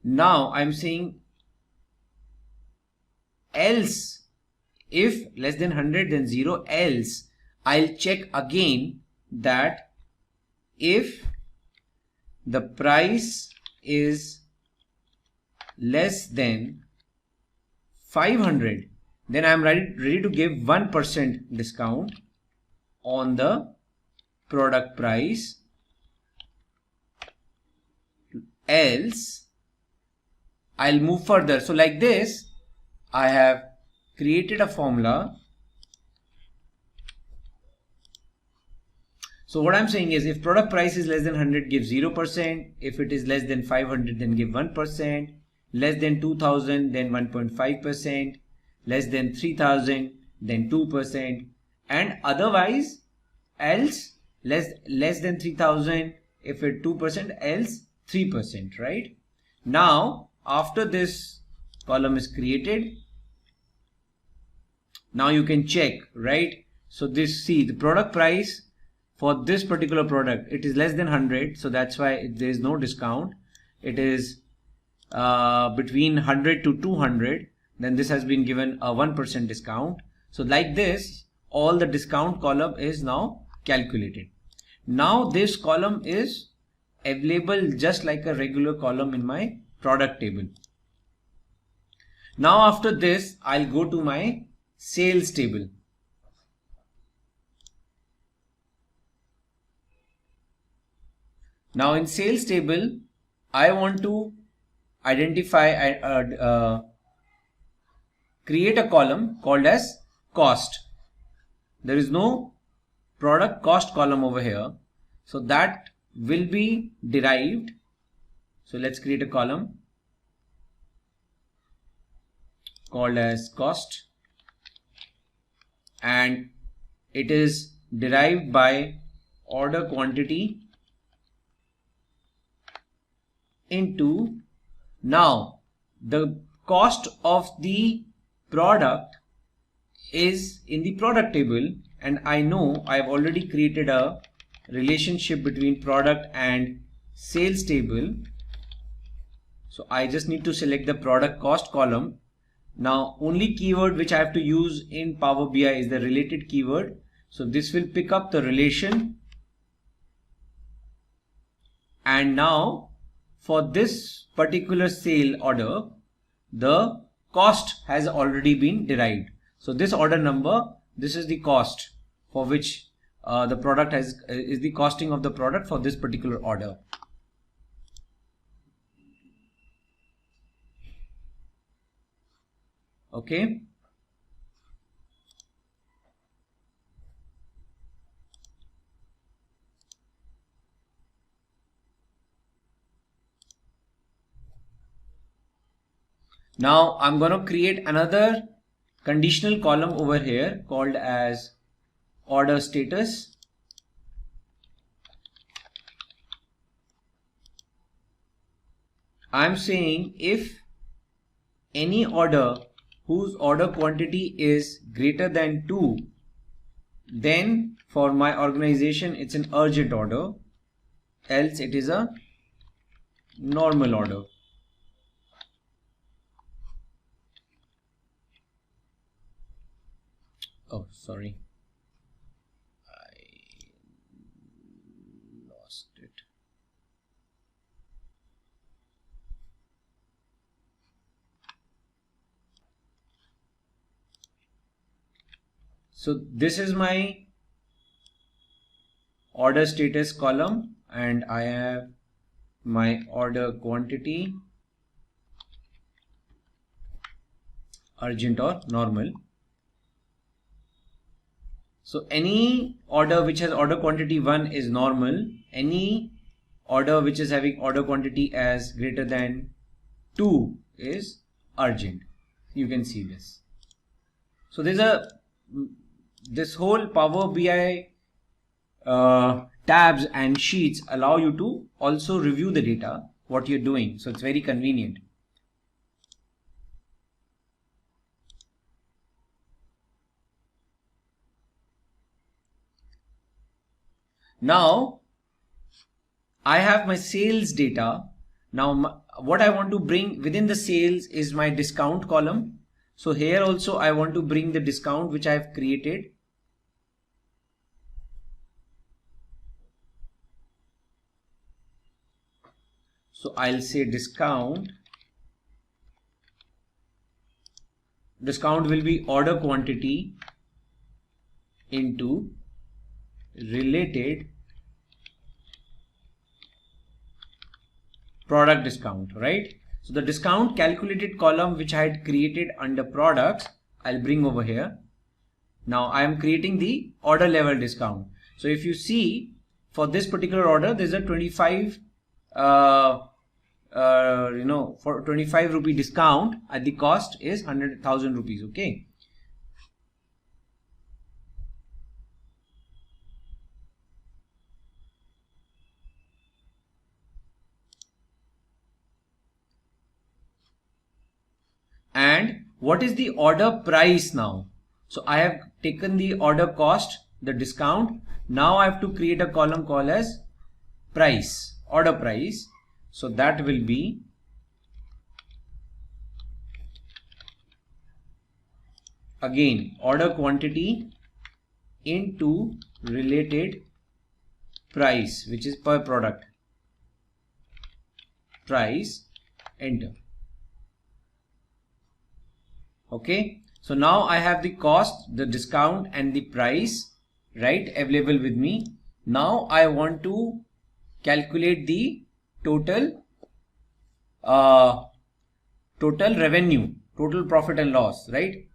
Now I'm saying else, if less than 100 then 0, else I'll check again that if the price is less than 500, then I'm ready to give 1% discount on the product price, else I'll move further. So like this, I have created a formula. So what I'm saying is if product price is less than 100, give 0%. If it is less than 500, then give 1%. Less than 2000, then 1.5%. Less than 3000, then 2%. And otherwise, else less than 3000, if it 2%, else 3%, right? Now, after this column is created, now you can check, right? So this, see the product price for this particular product, it is less than 100, so that's why there is no discount. It is between 100 to 200, then this has been given a 1% discount. So like this, all the discount column is now calculated. Now this column is available just like a regular column in my product table. Now after this, I'll go to my sales table. Now in sales table, I want to identify create a column called as cost. There is no product cost column over here, so that will be derived. So let's create a column called as cost, and it is derived by order quantity into, now the cost of the product is in the product table, and I know I've already created a relationship between product and sales table. So I just need to select the product cost column. Now only keyword which I have to use in Power BI is the related keyword. So this will pick up the relation, and now for this particular sale order, the cost has already been derived. So this order number, this is the cost for which the product is the costing of the product for this particular order. Okay. Now I'm going to create another conditional column over here called as order status. I'm saying if any order whose order quantity is greater than 2, then for my organization it's an urgent order, else it is a normal order. Oh, sorry, I lost it. So this is my order status column, and I have my order quantity, urgent or normal. So any order which has order quantity 1 is normal. Any order which is having order quantity as greater than 2 is urgent. You can see this. So there's this whole Power BI tabs and sheets allow you to also review the data, what you're doing. So it's very convenient. Now I have my sales data. Now what I want to bring within the sales is my discount column. So here also I want to bring the discount which I have created. So I'll say discount. Discount will be order quantity into related product discount, right? So the discount calculated column which I had created under products, I'll bring over here. Now I am creating the order level discount. So if you see for this particular order, there's a 25 for 25 rupee discount at the cost is 100,000 rupees. Okay. And what is the order price now? So I have taken the order cost, the discount. Now I have to create a column called as price, order price. So that will be again order quantity into related price, which is per product price, enter. Okay, so now I have the cost, the discount and the price, right, available with me. Now I want to calculate the total revenue, total profit and loss, right?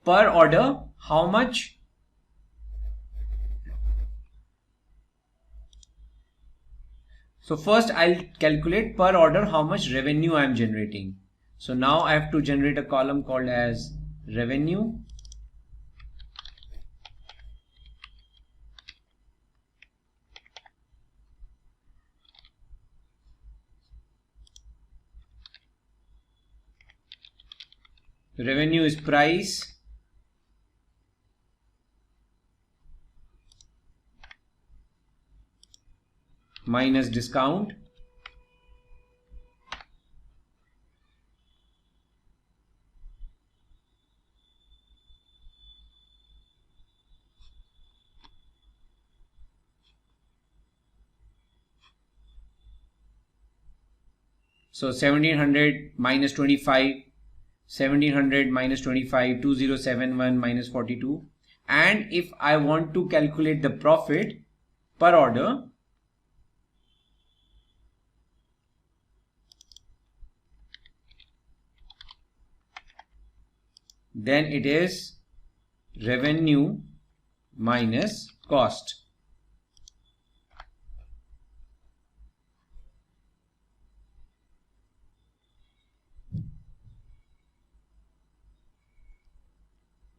Per order, how much so first I'll calculate per order how much revenue I'm generating. So now I have to generate a column called as revenue. Revenue is price minus discount so 1700 minus 25, 1700 minus 25, 2071 minus 42. And if I want to calculate the profit per order, then it is revenue minus cost.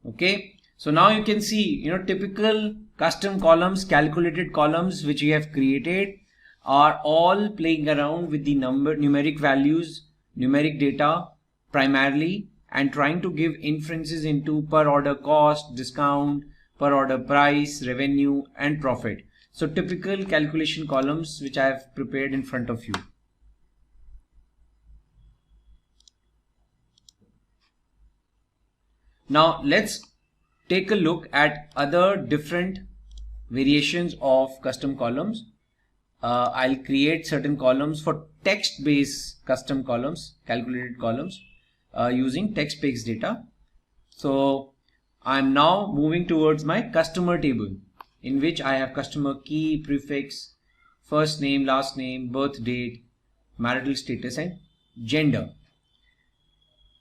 Okay, so now you can see, typical custom columns, calculated columns which we have created are all playing around with the numeric values, numeric data primarily, and trying to give inferences into per order cost, discount, per order price, revenue, and profit. So typical calculation columns which I have prepared in front of you. Now let's take a look at other different variations of custom columns. I'll create certain columns for text-based custom columns, calculated columns, using text-based data. So I'm now moving towards my customer table, in which I have customer key, prefix, first name, last name, birth date, marital status, and gender.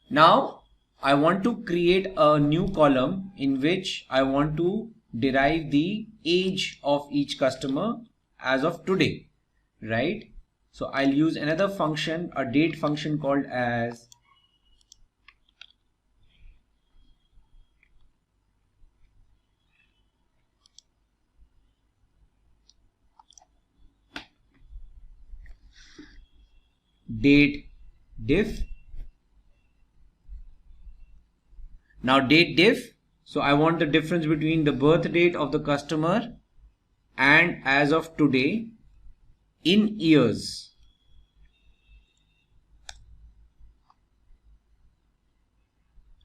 Now I want to create a new column in which I want to derive the age of each customer as of today, right? So I'll use another function, a date function called as date diff. Now date diff, so I want the difference between the birth date of the customer and as of today in years.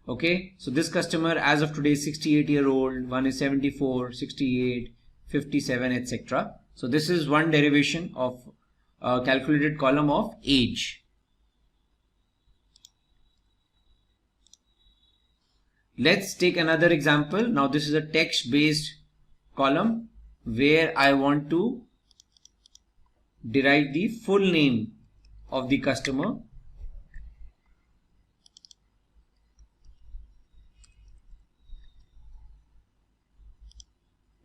Okay, so this customer as of today is 68-year-old, one is 74, 68, 57, etc. So this is one derivation of a calculated column of age. Let's take another example. Now this is a text-based column where I want to derive the full name of the customer.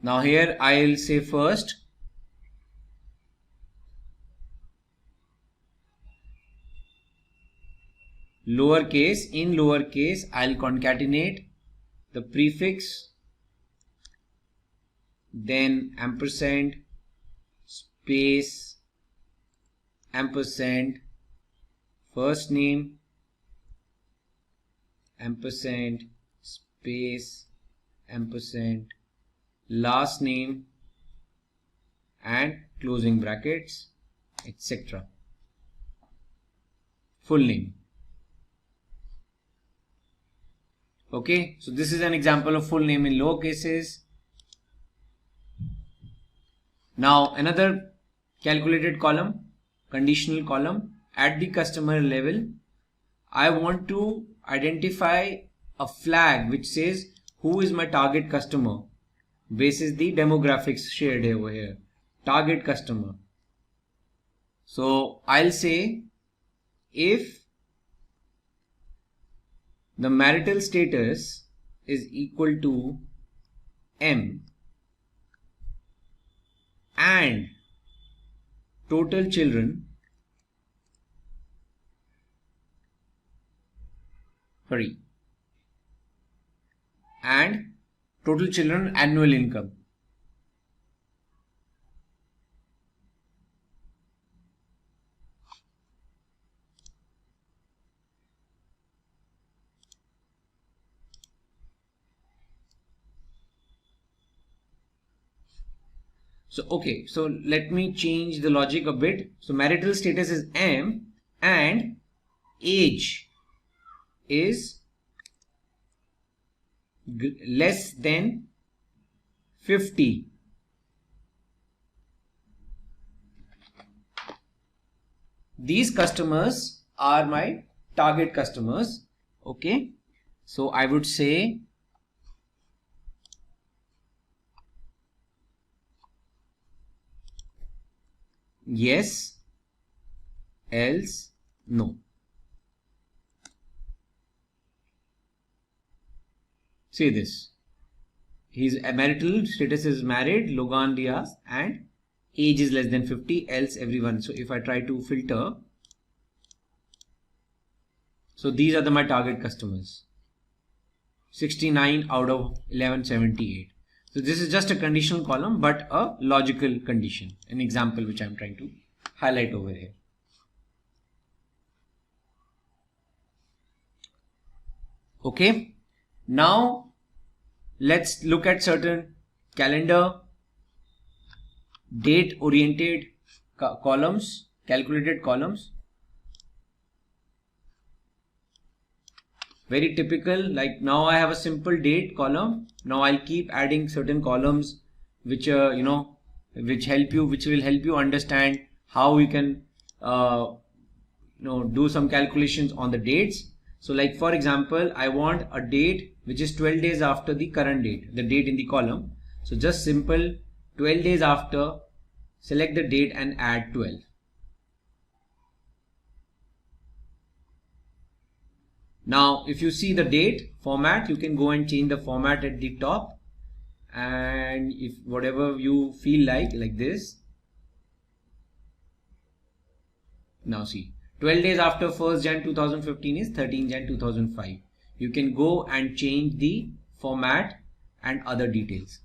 Now here I'll say first lowercase, in lowercase I'll concatenate the prefix, then ampersand, space, ampersand, first name, ampersand, space, ampersand, last name, and closing brackets, etc. Full name. Okay, so this is an example of full name in lower cases. Now another calculated column, conditional column at the customer level. I want to identify a flag which says who is my target customer basis the demographics shared over here. Target customer. So I'll say if the marital status is equal to M and total children, and total children annual income. So okay, so let me change the logic a bit. So marital status is M and age is less than 50. These customers are my target customers. Okay, so I would say yes, else no. See this. His marital status is married, Logan Diaz, and age is less than 50, else everyone. So if I try to filter, so these are my target customers. 69 out of 1178. So this is just a conditional column, but a logical condition, an example which I'm trying to highlight over here. Okay, now let's look at certain calendar date oriented columns, calculated columns. Very typical, like now I have a simple date column. Now I'll keep adding certain columns which which will help you understand how you can do some calculations on the dates. So like for example, I want a date which is 12 days after the current date, the date in the column. So just simple 12 days after, select the date and add 12. Now if you see the date format, you can go and change the format at the top, and if whatever you feel like this. Now see, 12 days after 1st Jan 2015 is 13 Jan 2005. You can go and change the format and other details.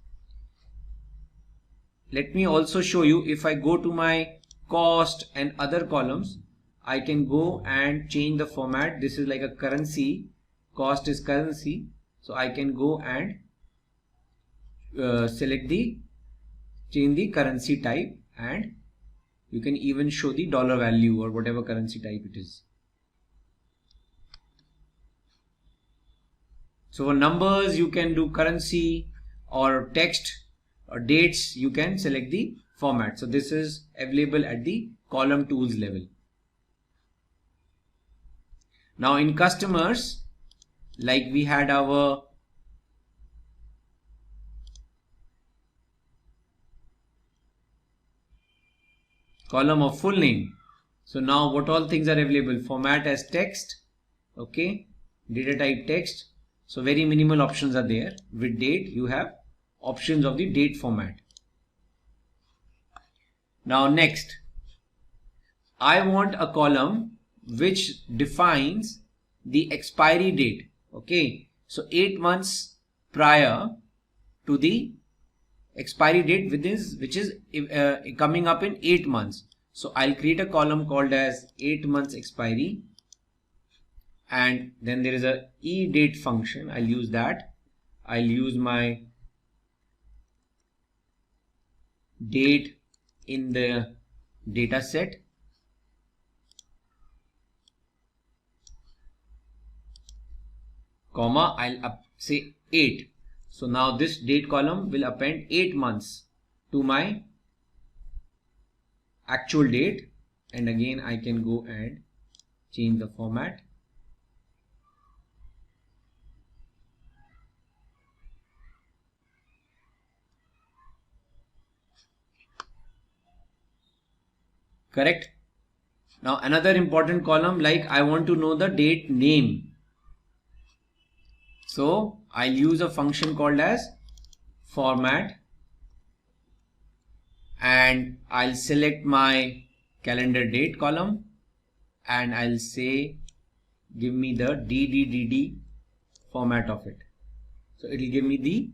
Let me also show you, if I go to my cost and other columns, I can go and change the format. This is like a currency, cost is currency. So I can go and change the currency type, and you can even show the dollar value or whatever currency type it is. So for numbers, you can do currency, or text or dates, you can select the format. So this is available at the column tools level. Now in customers, like we had our column of full name. So now what all things are available? Format as text, okay, data type text. So very minimal options are there. With date, you have options of the date format. Now next, I want a column which defines the expiry date. Okay, so 8 months prior to the expiry date which is coming up in 8 months. So I'll create a column called as 8 months expiry, and then there is a eDate function. I'll use that. I'll use my date in the data set, comma, I'll say 8. So now this date column will append 8 months to my actual date, and again I can go and change the format. Correct? Now another important column, like I want to know the date name. So I'll use a function called as format, and I'll select my calendar date column and I'll say give me the DDDD format of it. So it will give me the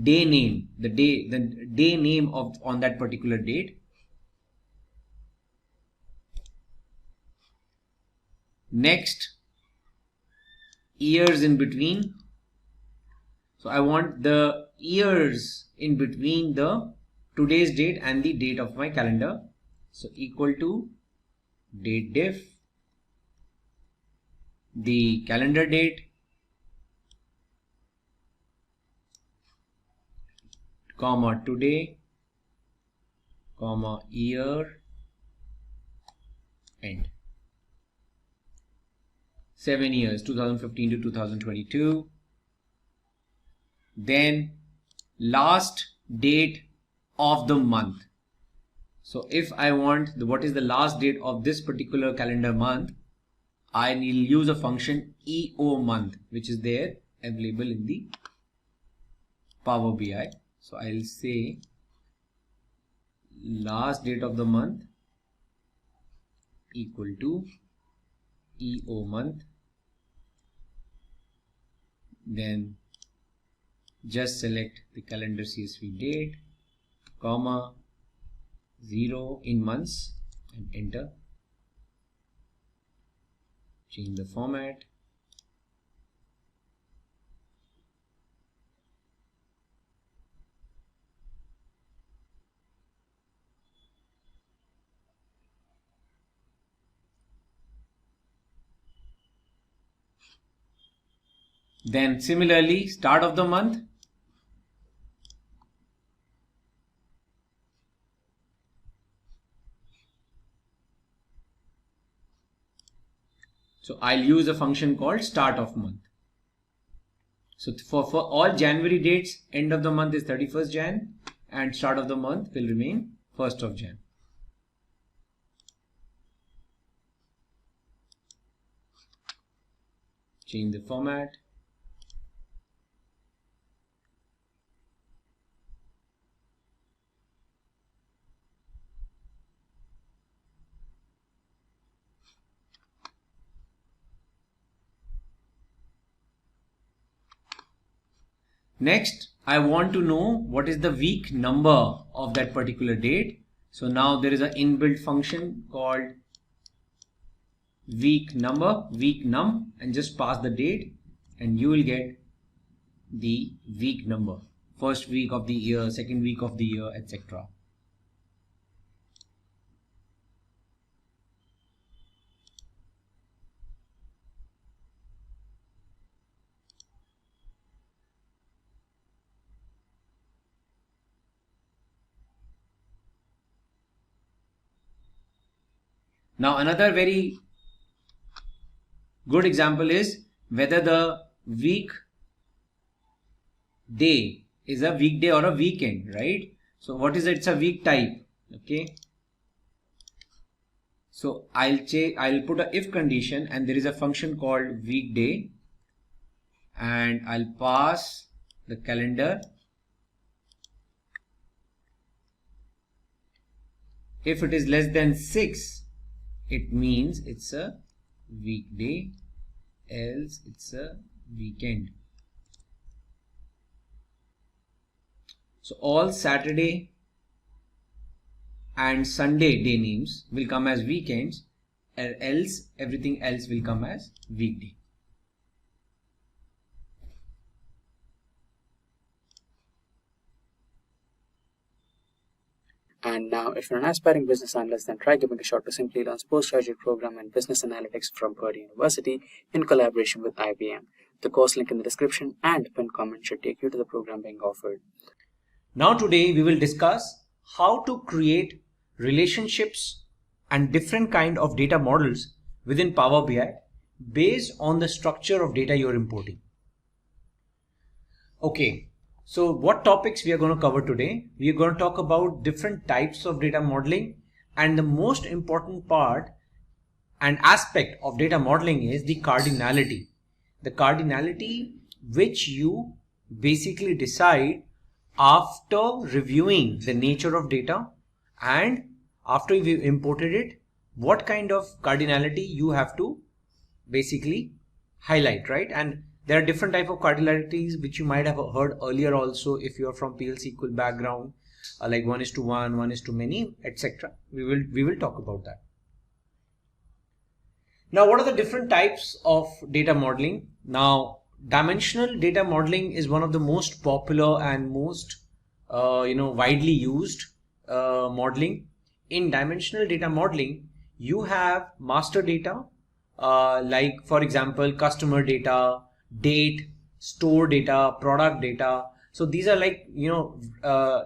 day name, the day name of on that particular date. Next, years in between. So I want the years in between the today's date and the date of my calendar. So equal to date diff, the calendar date, comma today, comma year, end. 7 years, 2015 to 2022. Then last date of the month. So if I want what is the last date of this particular calendar month, I will use a function EO month, which is there available in the Power BI. So I'll say last date of the month equal to EO month. Then just select the calendar CSV date, comma 0 in months, and enter. Change the format. Then similarly, start of the month. So I'll use a function called start of month. So for all January dates, end of the month is 31st Jan and start of the month will remain 1st of Jan. Change the format. Next, I want to know what is the week number of that particular date. So now there is an inbuilt function called week number, week num, and just pass the date and you will get the week number. First week of the year, second week of the year, etc. Now another very good example is whether the week day is a weekday or a weekend, right? So what is it? It's a week type. Okay. So I'll put a if condition and there is a function called weekday and I'll pass the calendar. If it is less than 6, it means it's a weekday, else it's a weekend. So all Saturday and Sunday day names will come as weekends, or else everything else will come as weekday. And now, if you're an aspiring business analyst, then try giving a shot to Simplilearn's postgraduate program in Business Analytics from Purdue University in collaboration with IBM. The course link in the description and pinned comment should take you to the program being offered. Now today we will discuss how to create relationships and different kind of data models within Power BI based on the structure of data you're importing. Okay. So what topics we are going to cover today? We are going to talk about different types of data modeling And the most important part and aspect of data modeling is the cardinality. The cardinality which you basically decide after reviewing the nature of data and after you've imported it, what kind of cardinality you have to basically highlight, right? And there are different type of cardinalities which you might have heard earlier also if you're from PL/SQL background, like 1:1, 1:many, etc. We will talk about that. Now, what are the different types of data modeling? Now, dimensional data modeling is one of the most popular and most widely used modeling. In dimensional data modeling, you have master data, like for example customer data, date, store data, product data. So these are like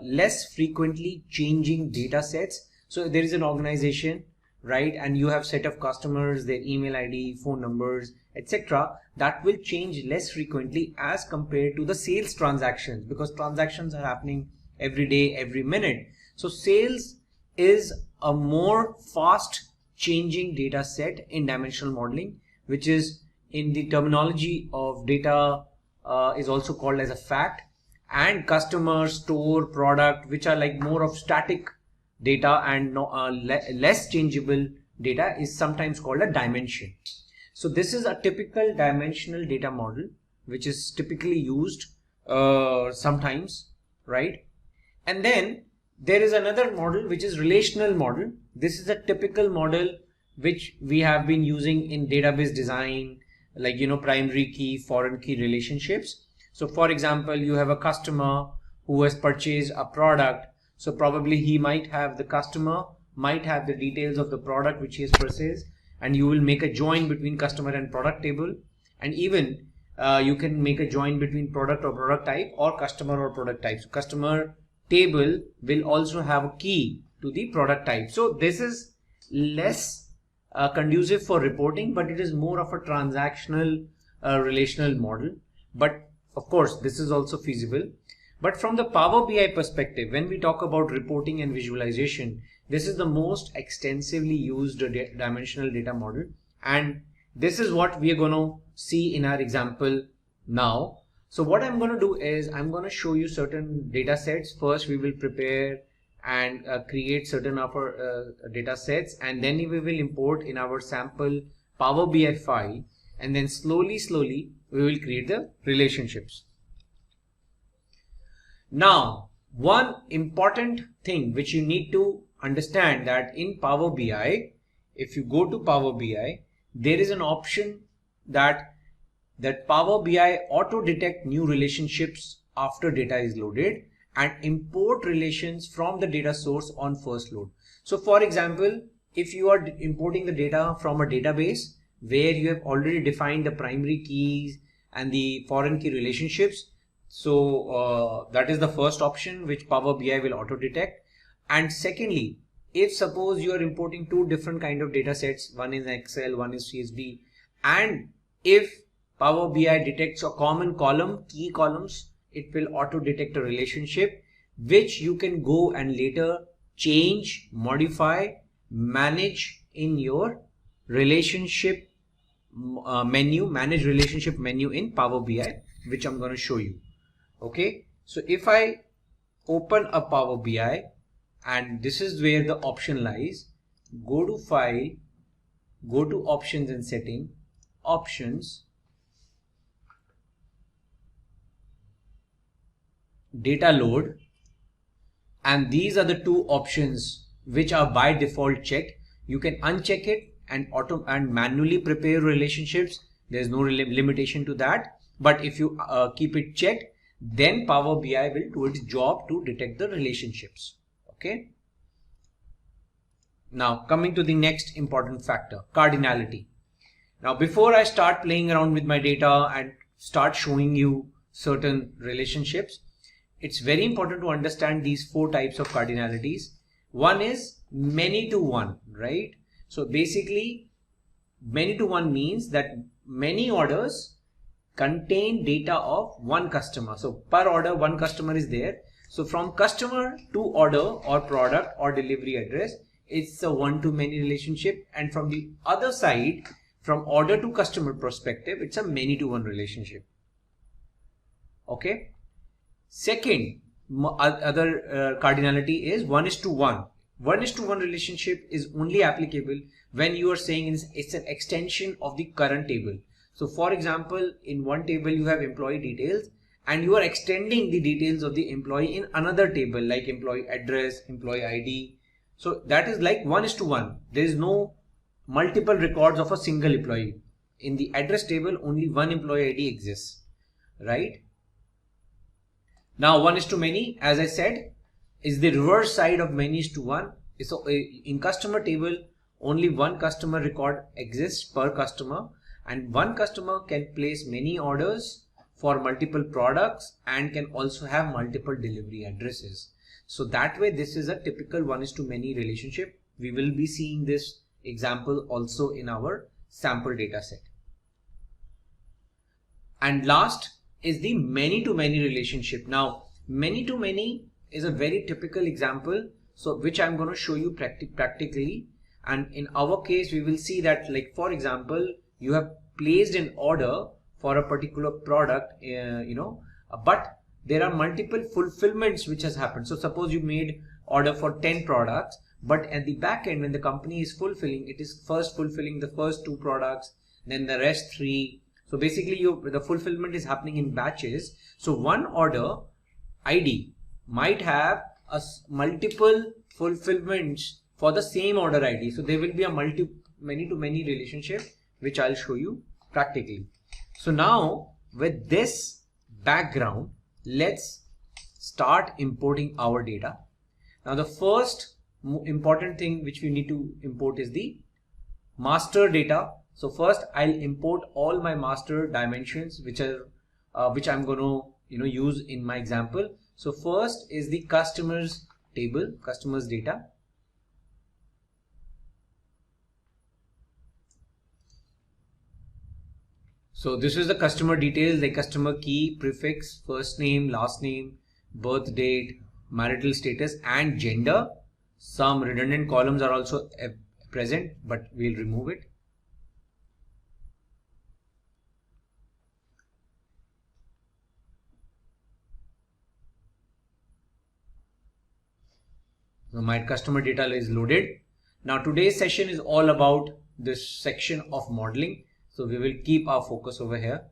less frequently changing data sets. So there is an organization, right, and you have set of customers, their email ID, phone numbers, etc. that will change less frequently as compared to the sales transactions, because transactions are happening every day, every minute. So sales is a more fast changing data set in dimensional modeling, which is in the terminology of data is also called as a fact. And customer, store, product, which are like more of static data and less changeable data, is sometimes called a dimension. So this is a typical dimensional data model which is typically used sometimes, right? And then there is another model which is relational model. This is a typical model which we have been using in database design, like primary key, foreign key relationships. So for example, you have a customer who has purchased a product. So probably the customer might have the details of the product which he has purchased, and you will make a join between customer and product table. And even you can make a join between product or product type or customer or product type. So customer table will also have a key to the product type. So this is less conducive for reporting, but it is more of a transactional relational model. But of course, this is also feasible. But from the Power BI perspective, when we talk about reporting and visualization, this is the most extensively used dimensional data model. And this is what we are going to see in our example now. So what I'm going to do is I'm going to show you certain data sets. First, we will prepare and create certain of our data sets, and then we will import in our sample Power BI file, and then slowly we will create the relationships. Now, one important thing which you need to understand, that in Power BI, if you go to Power BI, there is an option that Power BI auto detect new relationships after data is loaded and import relations from the data source on first load. So for example, if you are importing the data from a database where you have already defined the primary keys and the foreign key relationships, so that is the first option which Power BI will auto detect. And secondly, if suppose you are importing two different kind of data sets, one is Excel, one is CSV, and if Power BI detects a common column, key columns, it will auto detect a relationship which you can go and later change, modify, manage in your relationship menu, manage relationship menu in Power BI, which I'm going to show you. Okay, so if I open a Power BI, and this is where the option lies, go to File, go to Options and Setting, Options, Data Load, and these are the two options which are by default checked. You can uncheck it and manually prepare relationships. There's no limitation to that, but if you keep it checked, then Power BI will do its job to detect the relationships. Okay. Now coming to the next important factor, cardinality. Now before I start playing around with my data and start showing you certain relationships, it's very important to understand these four types of cardinalities. One is many to one, right? So basically many to one means that many orders contain data of one customer. So per order, one customer is there. So from customer to order or product or delivery address, it's a one-to-many relationship, and from the other side, from order to customer perspective, it's a many-to-one relationship. Okay. Second, other cardinality is 1:1. 1:1 relationship is only applicable when you are saying it's an extension of the current table. So for example, in one table you have employee details and you are extending the details of the employee in another table like employee address, employee ID. So that is like 1:1. There is no multiple records of a single employee. In the address table, only one employee ID exists, right? Now 1:many, as I said, is the reverse side of many:1. So in customer table, only one customer record exists per customer, and one customer can place many orders for multiple products and can also have multiple delivery addresses. So that way, this is a typical 1:many relationship. We will be seeing this example also in our sample data set. And last is the many-to-many relationship. Now, many-to-many is a very typical example, so which I'm going to show you practically. And in our case, we will see that, like for example, you have placed an order for a particular product, but there are multiple fulfillments which has happened. So suppose you made order for 10 products, but at the back end, when the company is fulfilling, it is first fulfilling the first 2 products, then the rest 3. So basically the fulfillment is happening in batches. So one order ID might have multiple fulfillments for the same order ID. So there will be a many-to-many relationship, which I'll show you practically. So now with this background, let's start importing our data. Now the first important thing which we need to import is the master data. So first I'll import all my master dimensions which I'm going to use in my example. So first is the customers table, customers data. So this is the customer details like customer key, prefix, first name, last name, birth date, marital status and gender. Some redundant columns are also present, but we'll remove it. So my customer data is loaded. Now today's session is all about this section of modeling. So we will keep our focus over here.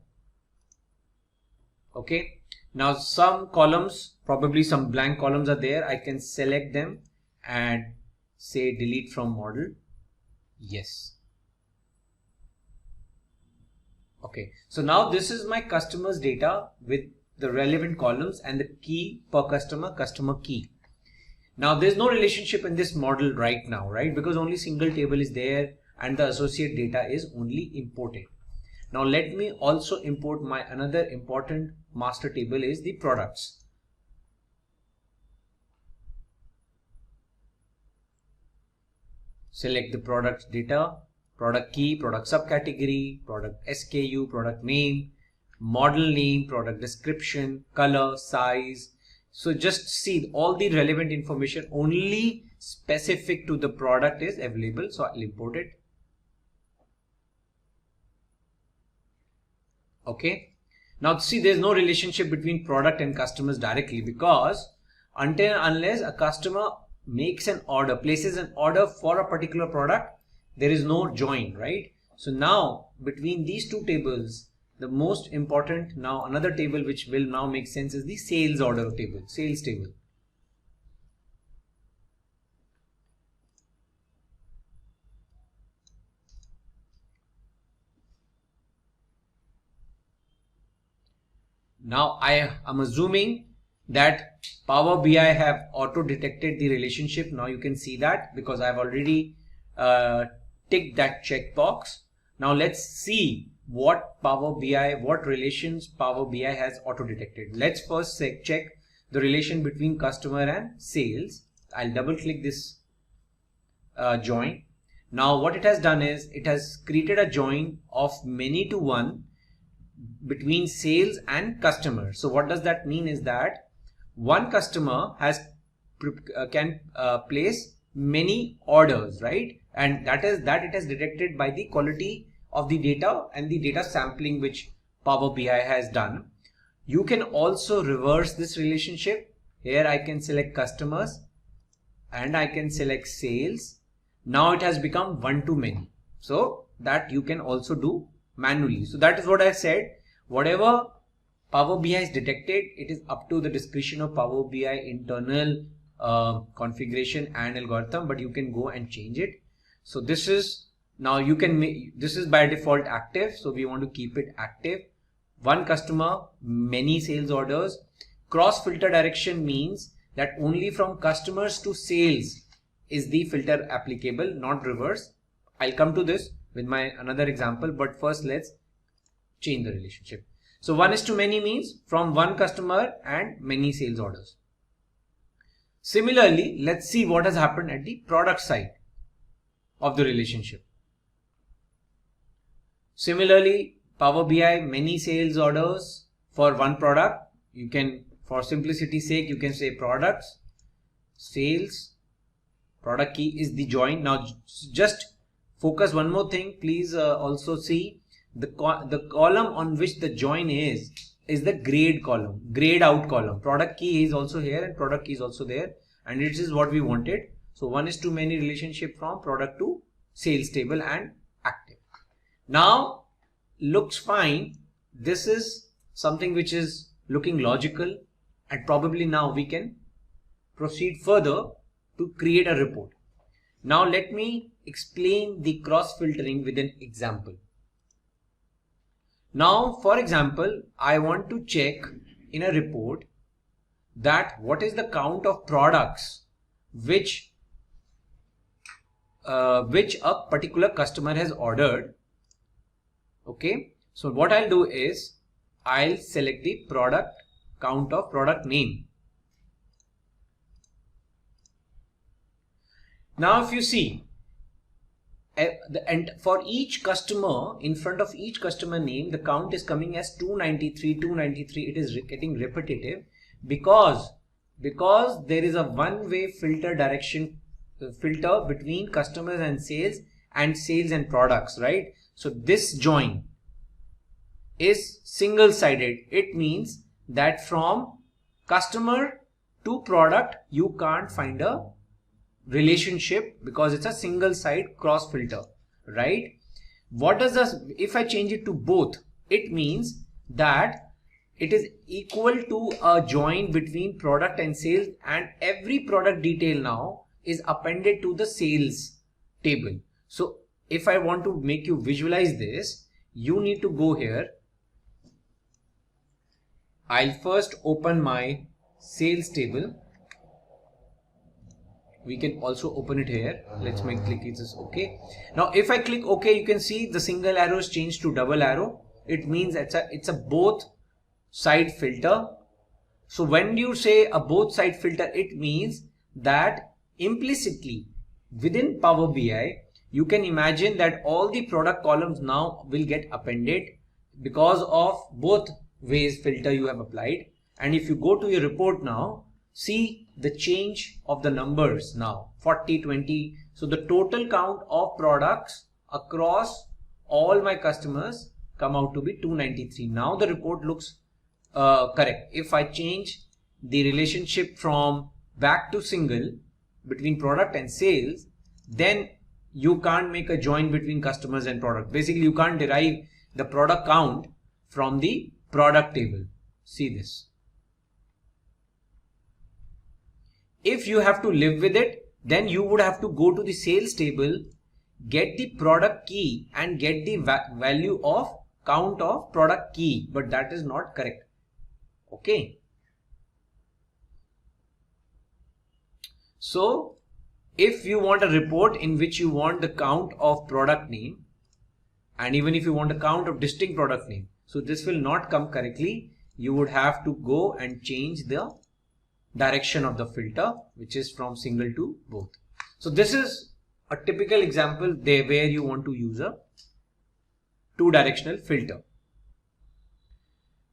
Okay. Now some columns, probably some blank columns are there. I can select them and say delete from model. Yes. Okay. So now this is my customers data with the relevant columns and the key per customer key. Now there's no relationship in this model right now, right? Because only single table is there and the associate data is only imported. Now let me also import my another important master table is the products. Select the product data, product key, product subcategory, product SKU, product name, model name, product description, color, size. So just see all the relevant information only specific to the product is available. So I'll import it. Okay. Now see, there's no relationship between product and customers directly because unless a customer makes an order, places an order for a particular product, there is no join, right? So now between these two tables, the most important now another table which will now make sense is the sales order table, sales table. Now I am assuming that Power BI have auto detected the relationship. Now you can see that because I've already ticked that checkbox. Now let's see what relations Power BI has auto detected. Let's first check the relation between customer and sales. I'll double click this join. Now what it has done is it has created a join of many-to-one between sales and customer. So what does that mean is that one customer can place many orders, right? And that it has detected by the quality of the data and the data sampling which Power BI has done. You can also reverse this relationship. Here I can select customers and I can select sales. Now it has become one to many. So that you can also do manually. So that is what I said. Whatever Power BI is detected, it is up to the discretion of Power BI internal configuration and algorithm, but you can go and change it. So this is, now you can make, this is by default active, so we want to keep it active. One customer, many sales orders. Cross filter direction means that only from customers to sales is the filter applicable, not reverse. I'll come to this with my another example, but first let's change the relationship. So 1:many means from one customer and many sales orders. Similarly, let's see what has happened at the product side of the relationship. Similarly, Power BI, many sales orders for one product. You can, for simplicity's sake, you can say products, sales, product key is the join. Now just focus one more thing. Please also see the column on which the join is the grade column, grade out column. Product key is also here and product key is also there, and it is what we wanted. So 1:many relationship from product to sales table and active. Now looks fine. This is something which is looking logical, and probably now we can proceed further to create a report. Now let me explain the cross filtering with an example. Now, for example, I want to check in a report that what is the count of products which a particular customer has ordered. Okay, so what I'll do is I'll select the product count of product name. Now if you see, and for each customer, in front of each customer name, the count is coming as 293, 293. It is getting repetitive because there is a one-way filter direction filter between customers and sales and products, right? So this join is single-sided. It means that from customer to product you can't find a relationship because it's a single side cross filter, right? What does this, if I change it to both, it means that it is equal to a join between product and sales, and every product detail now is appended to the sales table. So if I want to make you visualize this, you need to go here. I'll first open my sales table. We can also open it here. Let's make click this OK. Now if I click OK, you can see the single arrow is changed to double arrow. It means it's a both side filter. So when you say a both side filter, it means that implicitly within Power BI you can imagine that all the product columns now will get appended because of both ways filter you have applied. And if you go to your report now, see the change of the numbers now, 40, 20. So the total count of products across all my customers come out to be 293. Now the report looks correct. If I change the relationship from back to single between product and sales, then you can't make a join between customers and product. Basically, you can't derive the product count from the product table. See this. If you have to live with it, then you would have to go to the sales table, get the product key and get the value of count of product key, but that is not correct. Okay. So if you want a report in which you want the count of product name, and even if you want a count of distinct product name, so this will not come correctly. You would have to go and change the direction of the filter, which is from single to both. So this is a typical example there where you want to use a two-directional filter.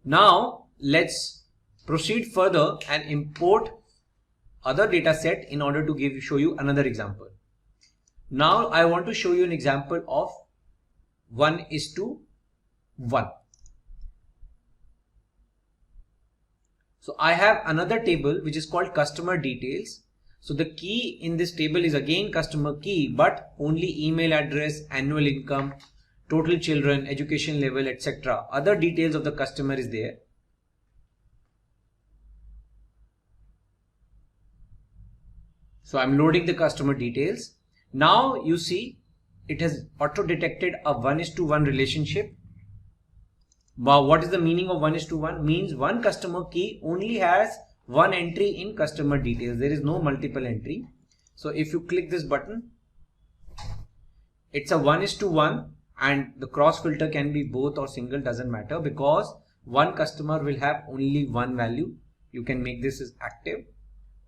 Now let's proceed further and import other data set in order to show you another example. Now I want to show you an example of 1:1. So I have another table which is called customer details. So the key in this table is again customer key, but only email address, annual income, total children, education level, etc. Other details of the customer is there. So I'm loading the customer details. Now you see it has auto detected a 1:1 relationship. Wow, what is the meaning of 1:1? Means one customer key only has one entry in customer details. There is no multiple entry. So if you click this button, it's a 1:1, and the cross filter can be both or single, doesn't matter, because one customer will have only one value. You can make this as active.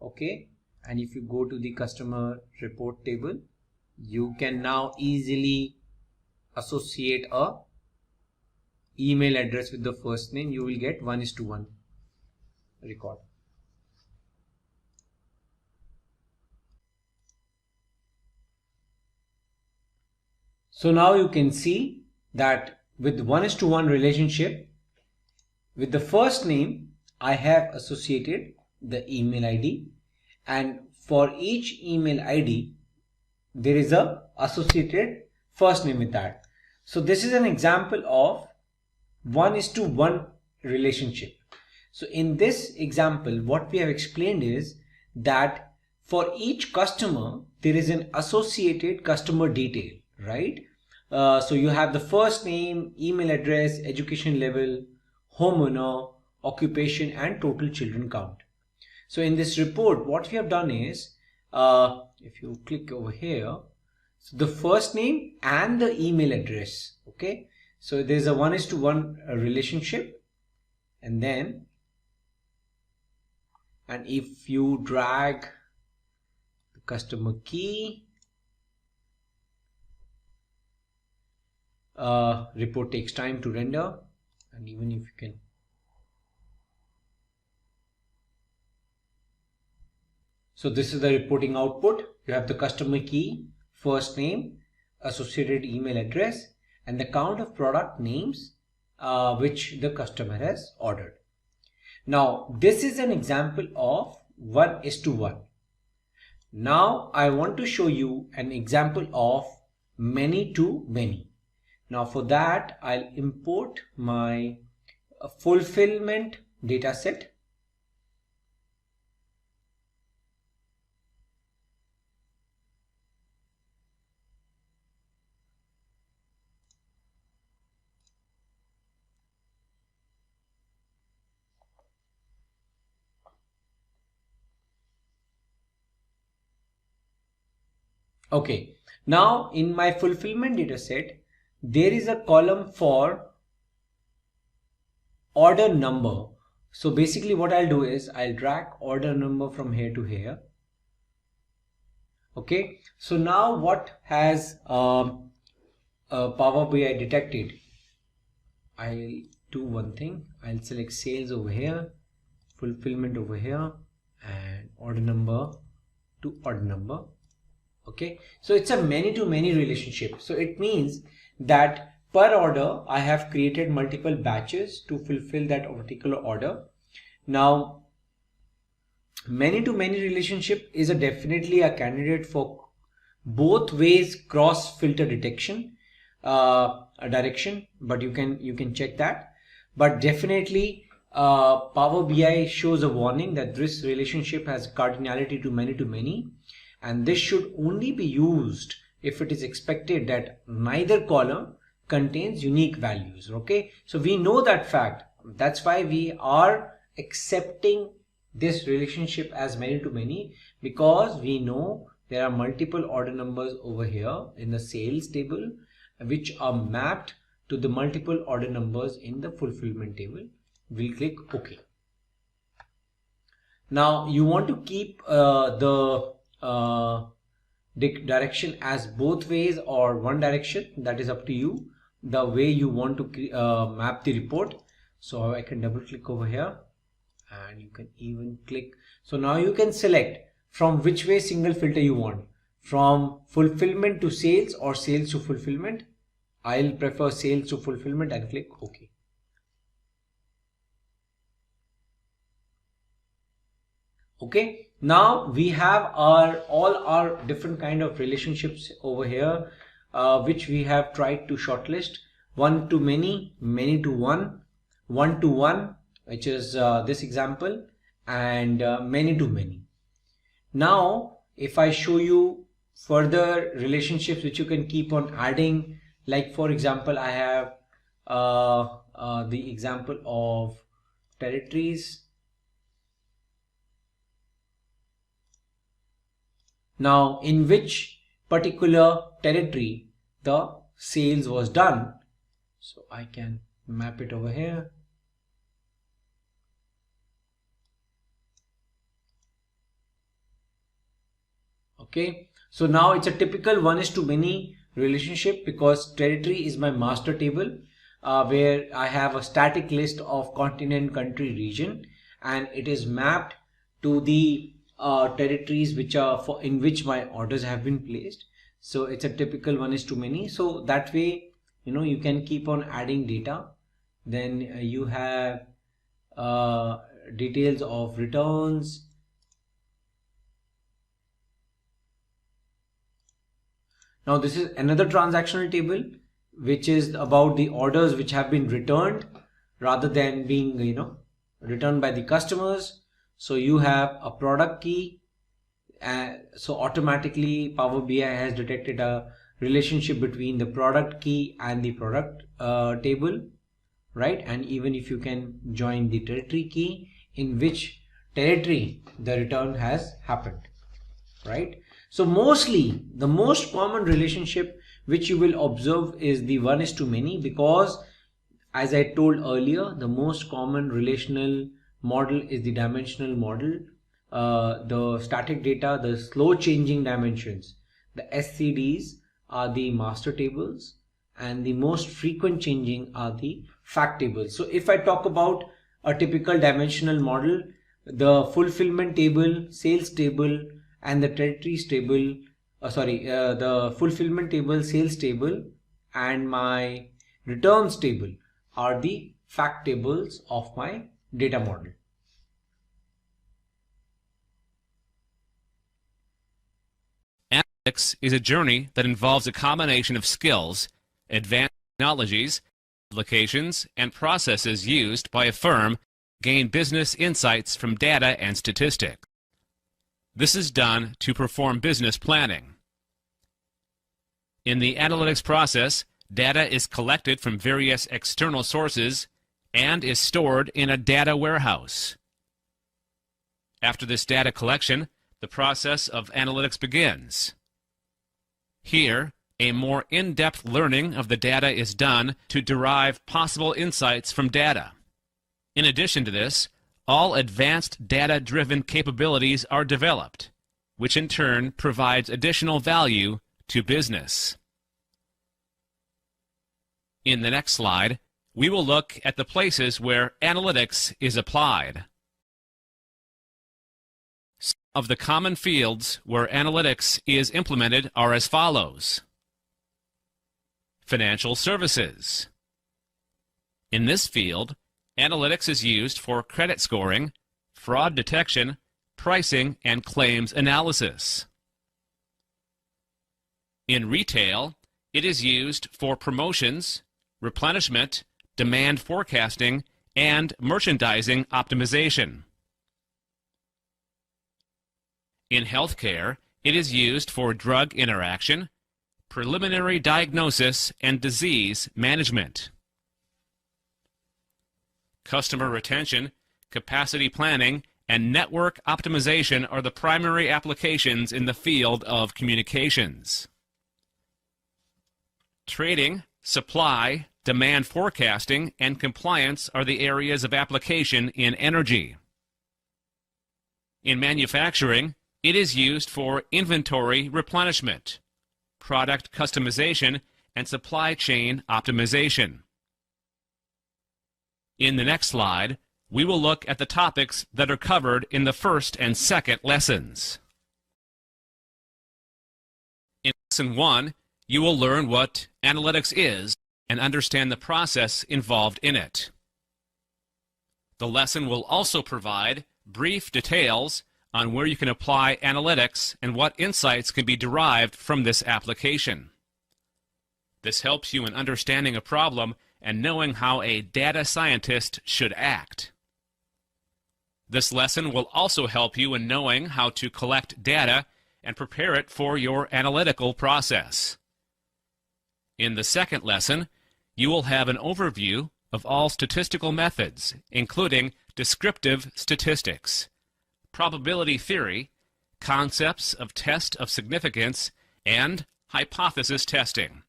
Okay. And if you go to the customer report table, you can now easily associate a email address with the first name. You will get 1:1 record. So now you can see that with 1:1 relationship, with the first name, I have associated the email ID, and for each email ID, there is a associated first name with that. So this is an example of 1:1 relationship. So in this example, what we have explained is that for each customer, there is an associated customer detail, right? So you have the first name, email address, education level, homeowner, occupation, and total children count. So in this report, what we have done is, if you click over here, so the first name and the email address. Okay. So there is a 1:1 relationship, and if you drag the customer key, report takes time to render, and even if you can, so this is the reporting output. You have the customer key, first name, associated email address, and the count of product names which the customer has ordered. Now this is an example of 1:1. Now I want to show you an example of many to many. Now for that, I'll import my fulfillment data set. Okay, now in my fulfillment data set, there is a column for order number. So basically what I'll do is I'll drag order number from here to here. Okay, so now what has Power BI detected? I'll do one thing. I'll select sales over here, fulfillment over here, and order number to order number. Okay, so it's a many to many relationship. So it means that per order I have created multiple batches to fulfill that particular order. Now many to many relationship is definitely a candidate for both ways cross filter detection direction, but you can check that. But definitely Power BI shows a warning that this relationship has cardinality to many, and this should only be used if it is expected that neither column contains unique values. Okay, so we know that fact. That's why we are accepting this relationship as many to many, because we know there are multiple order numbers over here in the sales table which are mapped to the multiple order numbers in the fulfillment table. We'll click OK. Now you want to keep the direction as both ways or one direction. That is up to you, the way you want to map the report. So I can double click over here and you can even click. So now you can select from which way single filter you want, from fulfillment to sales or sales to fulfillment. I'll prefer sales to fulfillment and click OK. Okay, now we have all our different kind of relationships over here, which we have tried to shortlist. One to many, many to one, one to one, which is this example, and many to many. Now, if I show you further relationships which you can keep on adding, like for example, I have the example of territories. Now, in which particular territory the sales was done. So I can map it over here. Okay, so now it's a typical 1:many relationship because territory is my master table where I have a static list of continent, country, region, and it is mapped to the territories which are in which my orders have been placed. So it's a typical 1:many. So that way, you can keep on adding data. Then you have details of returns. Now this is another transactional table which is about the orders which have been returned rather than being returned by the customers. So you have a product key, so automatically Power BI has detected a relationship between the product key and the product table, right? And even if you can join the territory key, in which territory the return has happened, right? So mostly the most common relationship which you will observe is the 1:many, because as I told earlier, the most common relational model is the dimensional model. The static data, the slow changing dimensions, the SCDs are the master tables, and the most frequent changing are the fact tables. So if I talk about a typical dimensional model, the fulfillment table, sales table, and the territories table, the fulfillment table, sales table, and my returns table are the fact tables of my data model. Analytics is a journey that involves a combination of skills, advanced technologies, applications, and processes used by a firm to gain business insights from data and statistics. This is done to perform business planning. In the analytics process, data is collected from various external sources and is stored in a data warehouse. After this data collection, the process of analytics begins. Here, a more in-depth learning of the data is done to derive possible insights from data. In addition to this, all advanced data-driven capabilities are developed, which in turn provides additional value to business. In the next slide, we will look at the places where analytics is applied. Some of the common fields where analytics is implemented are as follows. Financial services. In this field, analytics is used for credit scoring, fraud detection, pricing, and claims analysis. In retail, it is used for promotions, replenishment, demand forecasting, and merchandising optimization. In healthcare, it is used for drug interaction, preliminary diagnosis, and disease management. Customer retention, capacity planning, and network optimization are the primary applications in the field of communications. Trading, supply, demand forecasting, and compliance are the areas of application in energy. In manufacturing, it is used for inventory replenishment, product customization, and supply chain optimization. In the next slide, we will look at the topics that are covered in the first and second lessons. In Lesson 1, you will learn what analytics is and understand the process involved in it. The lesson will also provide brief details on where you can apply analytics and what insights can be derived from this application. This helps you in understanding a problem and knowing how a data scientist should act. This lesson will also help you in knowing how to collect data and prepare it for your analytical process. In the second lesson, you will have an overview of all statistical methods, including descriptive statistics, probability theory, concepts of test of significance, and hypothesis testing.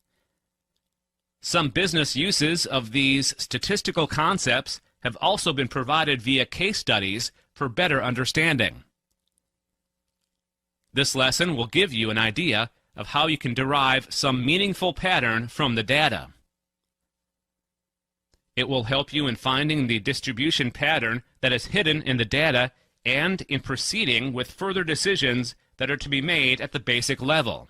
Some business uses of these statistical concepts have also been provided via case studies for better understanding. This lesson will give you an idea of how you can derive some meaningful pattern from the data. It will help you in finding the distribution pattern that is hidden in the data and in proceeding with further decisions that are to be made at the basic level.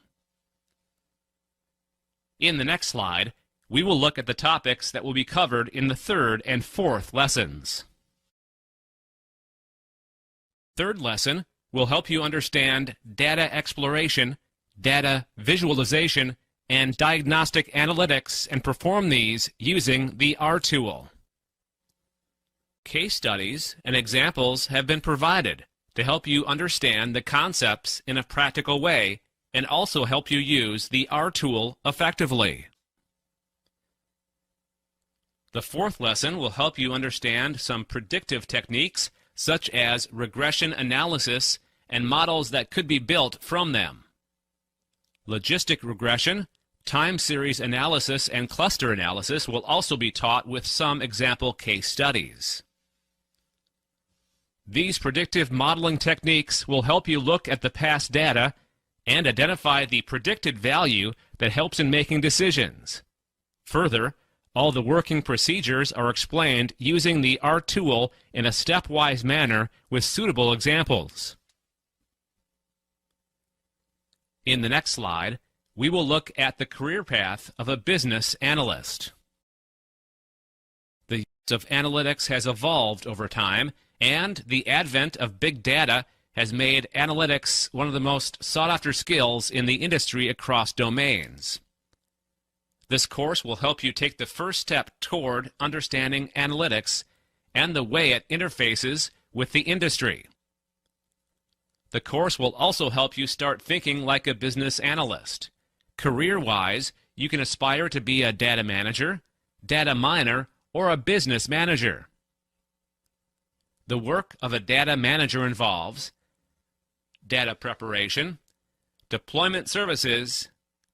In the next slide, we will look at the topics that will be covered in the third and fourth lessons. Third lesson will help you understand data exploration, data visualization, and diagnostic analytics and perform these using the R tool. Case studies and examples have been provided to help you understand the concepts in a practical way and also help you use the R tool effectively. The fourth lesson will help you understand some predictive techniques such as regression analysis and models that could be built from them. Logistic regression, time series analysis, and cluster analysis will also be taught with some example case studies. These predictive modeling techniques will help you look at the past data and identify the predicted value that helps in making decisions. Further, all the working procedures are explained using the R tool in a stepwise manner with suitable examples. In the next slide, we will look at the career path of a business analyst. The use of analytics has evolved over time, and the advent of big data has made analytics one of the most sought-after skills in the industry across domains. This course will help you take the first step toward understanding analytics and the way it interfaces with the industry. The course will also help you start thinking like a business analyst. Career-wise, you can aspire to be a data manager, data miner, or a business manager. The work of a data manager involves data preparation, deployment services,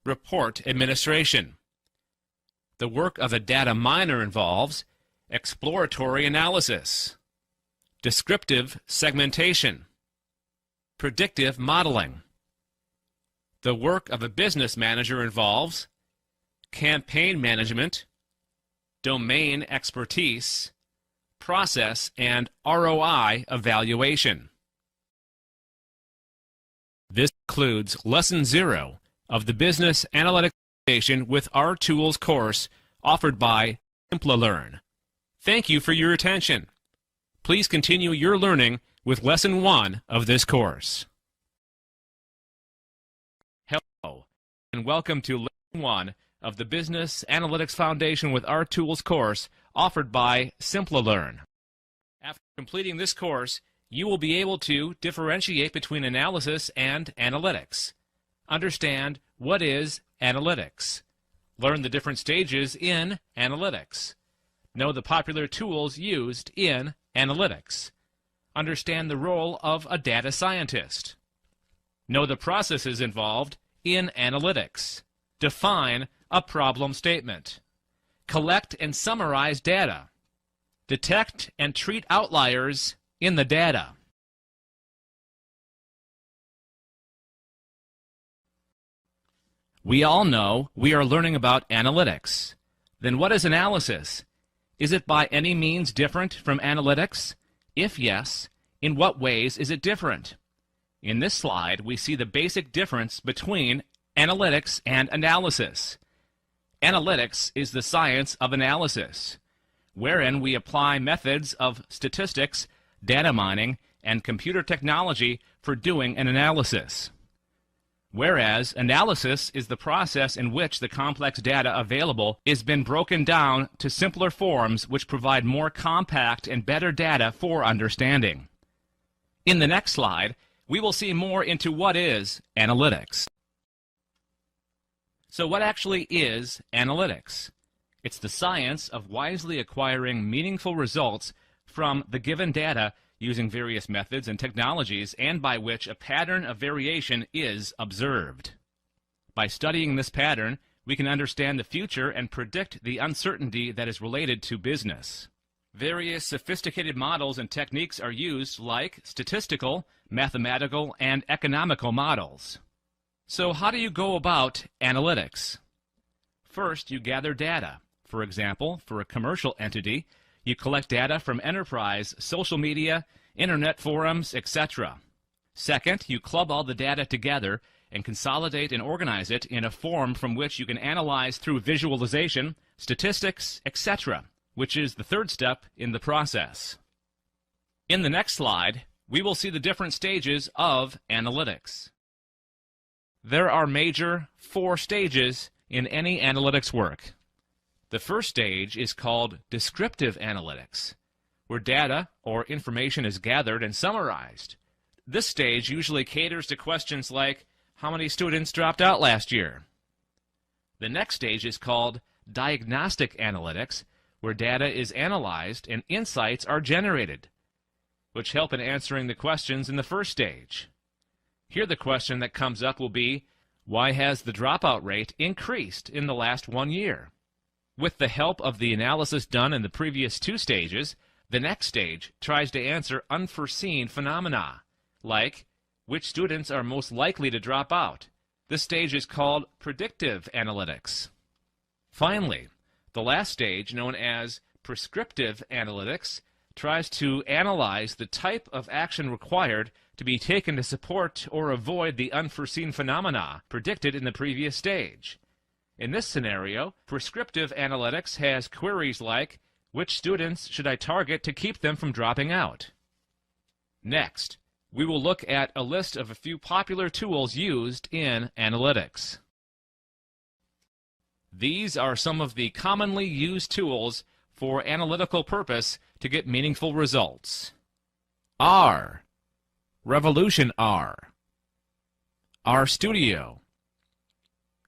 report administration. The work of a data miner involves exploratory analysis, descriptive segmentation, predictive modeling. The work of a business manager involves campaign management, domain expertise, process, and ROI evaluation. This includes Lesson 0 of the Business Analytics Foundation with R Tools course offered by Simplilearn. Thank you for your attention. Please continue your learning with Lesson 1 of this course. Hello, and welcome to Lesson 1 of the Business Analytics Foundation with R Tools course offered by Simplilearn. After completing this course, you will be able to differentiate between analysis and analytics, understand what is analytics, learn the different stages in analytics, know the popular tools used in analytics, understand the role of a data scientist, know the processes involved in analytics, define a problem statement, collect and summarize data, detect and treat outliers in the data. We all know we are learning about analytics. Then what is analysis? Is it by any means different from analytics? If yes, in what ways is it different? In this slide, we see the basic difference between analytics and analysis. Analytics is the science of analysis, wherein we apply methods of statistics, data mining, and computer technology for doing an analysis. Whereas analysis is the process in which the complex data available has been broken down to simpler forms which provide more compact and better data for understanding. In the next slide, we will see more into what is analytics. So what actually is analytics? It's the science of wisely acquiring meaningful results from the given data using various methods and technologies, and by which a pattern of variation is observed. By studying this pattern, we can understand the future and predict the uncertainty that is related to business. Various sophisticated models and techniques are used, like statistical, mathematical, and economical models. So how do you go about analytics? First, you gather data. For example, for a commercial entity, you collect data from enterprise, social media, internet forums, etc. Second, you club all the data together and consolidate and organize it in a form from which you can analyze through visualization, statistics, etc., which is the third step in the process. In the next slide, we will see the different stages of analytics. There are major 4 stages in any analytics work. The first stage is called descriptive analytics, where data or information is gathered and summarized. This stage usually caters to questions like, how many students dropped out last year? The next stage is called diagnostic analytics, where data is analyzed and insights are generated, which help in answering the questions in the first stage. Here the question that comes up will be, why has the dropout rate increased in the last 1 year? With the help of the analysis done in the previous 2 stages, the next stage tries to answer unforeseen phenomena, like which students are most likely to drop out. This stage is called predictive analytics. Finally, the last stage, known as prescriptive analytics, tries to analyze the type of action required to be taken to support or avoid the unforeseen phenomena predicted in the previous stage. In this scenario, prescriptive analytics has queries like, which students should I target to keep them from dropping out? Next, we will look at a list of a few popular tools used in analytics. These are some of the commonly used tools for analytical purpose to get meaningful results. R, Revolution R, RStudio,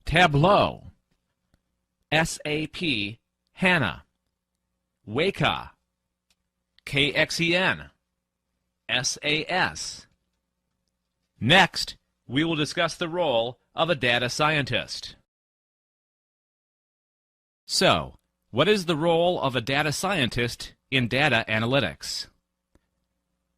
Tableau, SAP HANA, Weka, KXEN, SAS. Next, we will discuss the role of a data scientist. So, what is the role of a data scientist in data analytics?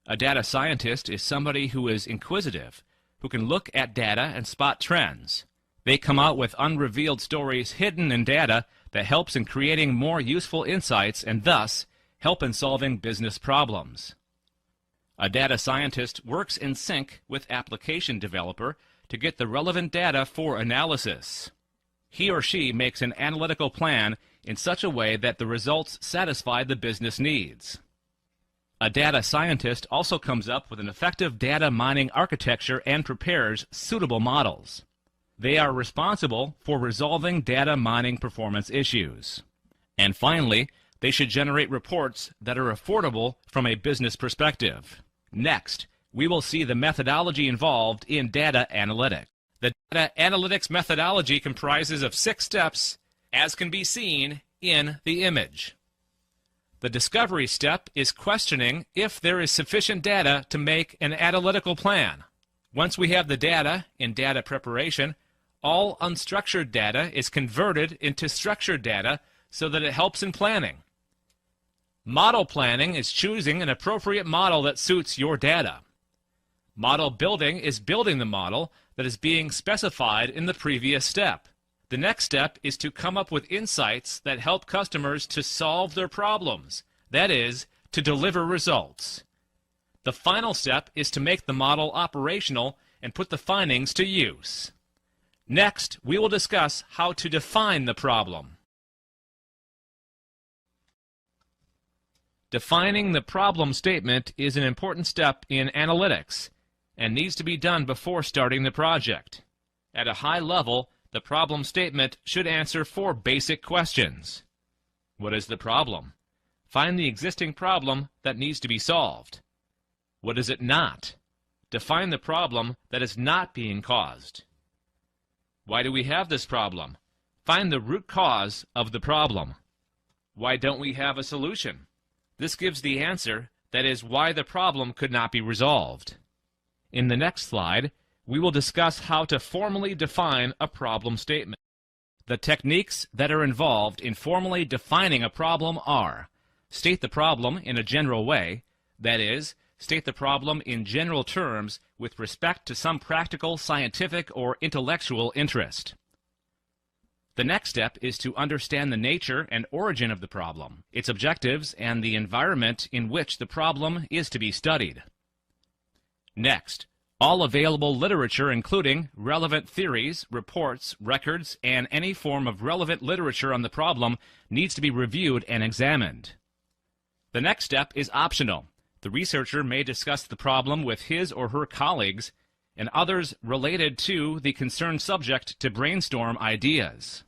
A data scientist is somebody who is inquisitive, who can look at data and spot trends. They come out with unrevealed stories hidden in data that helps in creating more useful insights and thus help in solving business problems. A data scientist works in sync with application developer to get the relevant data for analysis. He or she makes an analytical plan in such a way that the results satisfy the business needs. A data scientist also comes up with an effective data mining architecture and prepares suitable models. They are responsible for resolving data mining performance issues. And finally, they should generate reports that are affordable from a business perspective. Next, we will see the methodology involved in data analytics. The data analytics methodology comprises of 6 steps, as can be seen in the image. The discovery step is questioning if there is sufficient data to make an analytical plan. Once we have the data in data preparation, all unstructured data is converted into structured data so that it helps in planning. Model planning is choosing an appropriate model that suits your data. Model building is building the model that is being specified in the previous step. The next step is to come up with insights that help customers to solve their problems, that is, to deliver results. The final step is to make the model operational and put the findings to use. Next, we will discuss how to define the problem. Defining the problem statement is an important step in analytics and needs to be done before starting the project. At a high level, the problem statement should answer 4 basic questions. What is the problem? Find the existing problem that needs to be solved. What is it not? Define the problem that is not being caused. Why do we have this problem? Find the root cause of the problem. Why don't we have a solution? This gives the answer, that is, why the problem could not be resolved. In the next slide, we will discuss how to formally define a problem statement. The techniques that are involved in formally defining a problem are: state the problem in a general way, that is, state the problem in general terms with respect to some practical, scientific, or intellectual interest. The next step is to understand the nature and origin of the problem, its objectives, and the environment in which the problem is to be studied. Next, all available literature, including relevant theories, reports, records, and any form of relevant literature on the problem, needs to be reviewed and examined. The next step is optional. The researcher may discuss the problem with his or her colleagues and others related to the concerned subject to brainstorm ideas.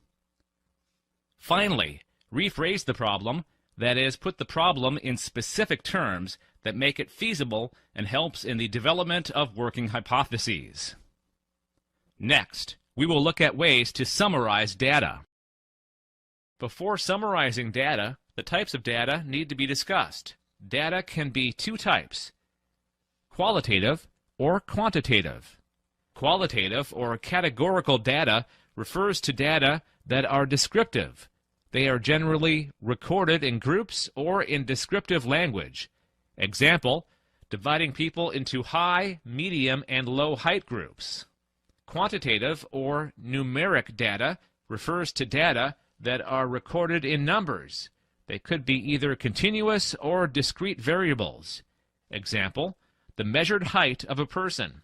Finally, rephrase the problem, that is, put the problem in specific terms that make it feasible and helps in the development of working hypotheses. Next, we will look at ways to summarize data. Before summarizing data, the types of data need to be discussed. Data can be 2 types: qualitative or quantitative. Qualitative or categorical data refers to data that are descriptive. They are generally recorded in groups or in descriptive language. Example, dividing people into high, medium, and low height groups. Quantitative or numeric data refers to data that are recorded in numbers. They could be either continuous or discrete variables. Example, the measured height of a person.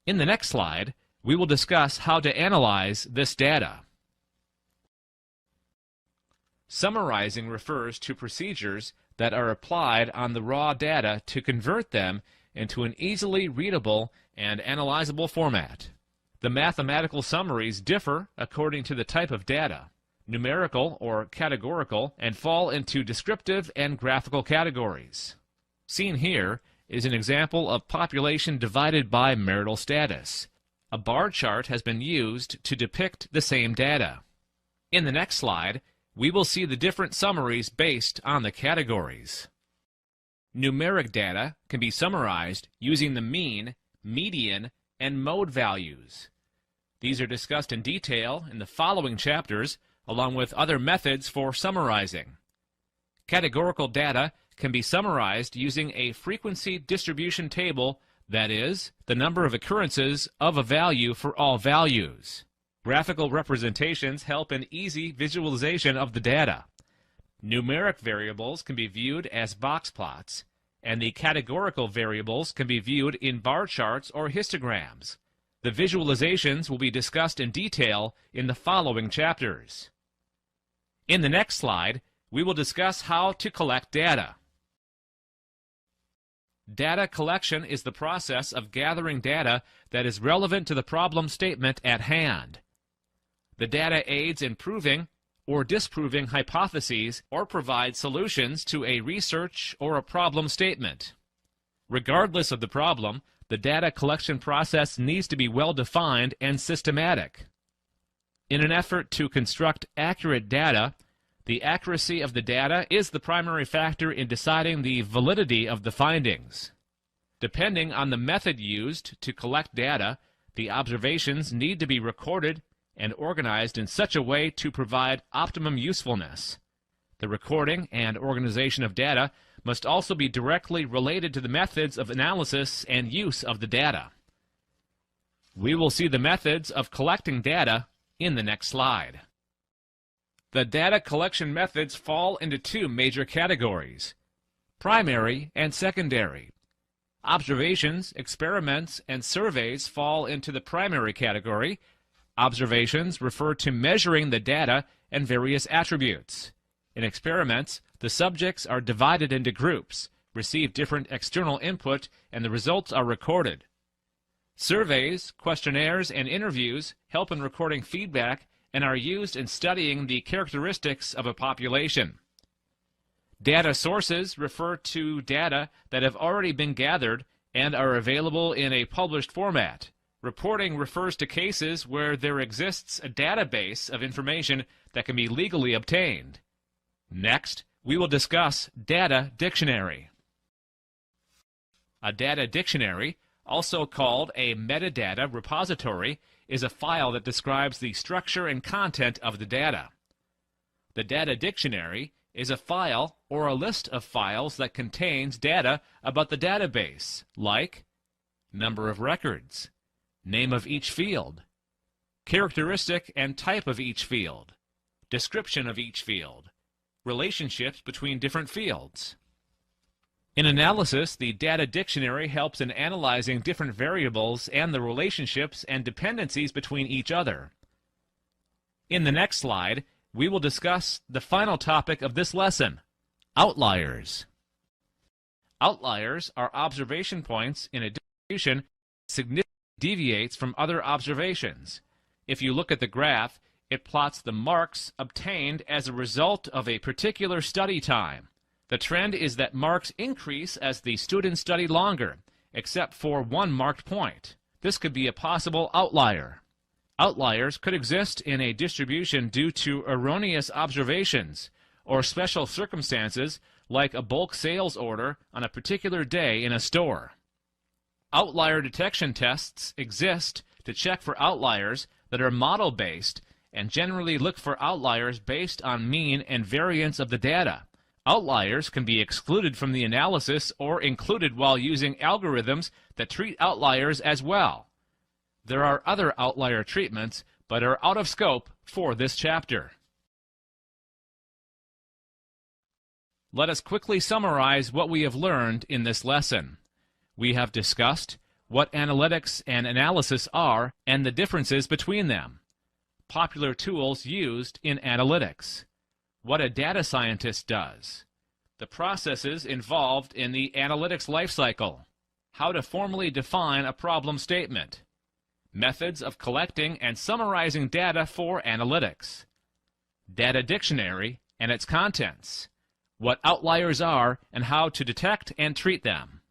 In the next slide, we will discuss how to analyze this data. Summarizing refers to procedures that are applied on the raw data to convert them into an easily readable and analyzable format. The mathematical summaries differ according to the type of data, numerical or categorical, and fall into descriptive and graphical categories. Seen here is an example of population divided by marital status. A bar chart has been used to depict the same data. In the next slide, we will see the different summaries based on the categories. Numeric data can be summarized using the mean, median, and mode values. These are discussed in detail in the following chapters, along with other methods for summarizing. Categorical data can be summarized using a frequency distribution table, that is, the number of occurrences of a value for all values. Graphical representations help in easy visualization of the data. Numeric variables can be viewed as box plots, and the categorical variables can be viewed in bar charts or histograms. The visualizations will be discussed in detail in the following chapters. In the next slide, we will discuss how to collect data. Data collection is the process of gathering data that is relevant to the problem statement at hand. The data aids in proving or disproving hypotheses or provides solutions to a research or a problem statement. Regardless of the problem, the data collection process needs to be well defined and systematic. In an effort to construct accurate data, the accuracy of the data is the primary factor in deciding the validity of the findings. Depending on the method used to collect data, the observations need to be recorded and organized in such a way to provide optimum usefulness. The recording and organization of data must also be directly related to the methods of analysis and use of the data. We will see the methods of collecting data in the next slide. The data collection methods fall into two major categories: primary and secondary. Observations, experiments, and surveys fall into the primary category. Observations refer to measuring the data and various attributes. In experiments, the subjects are divided into groups, receive different external input, and the results are recorded. Surveys, questionnaires, and interviews help in recording feedback and are used in studying the characteristics of a population. Data sources refer to data that have already been gathered and are available in a published format. Reporting refers to cases where there exists a database of information that can be legally obtained. Next, we will discuss data dictionary. A data dictionary, also called a metadata repository, is a file that describes the structure and content of the data. The data dictionary is a file or a list of files that contains data about the database, like number of records, name of each field, characteristic and type of each field, description of each field, relationships between different fields. In analysis, the data dictionary helps in analyzing different variables and the relationships and dependencies between each other. In the next slide, we will discuss the final topic of this lesson: outliers. Outliers are observation points in a distribution that significantly deviates from other observations. If you look at the graph, it plots the marks obtained as a result of a particular study time. The trend is that marks increase as the students study longer, except for one marked point. This could be a possible outlier. Outliers could exist in a distribution due to erroneous observations or special circumstances like a bulk sales order on a particular day in a store. Outlier detection tests exist to check for outliers that are model-based and generally look for outliers based on mean and variance of the data. Outliers can be excluded from the analysis or included while using algorithms that treat outliers as well. There are other outlier treatments, but are out of scope for this chapter. Let us quickly summarize what we have learned in this lesson. We have discussed what analytics and analysis are and the differences between them, popular tools used in analytics, what a data scientist does, the processes involved in the analytics lifecycle, how to formally define a problem statement, methods of collecting and summarizing data for analytics, data dictionary and its contents, what outliers are and how to detect and treat them.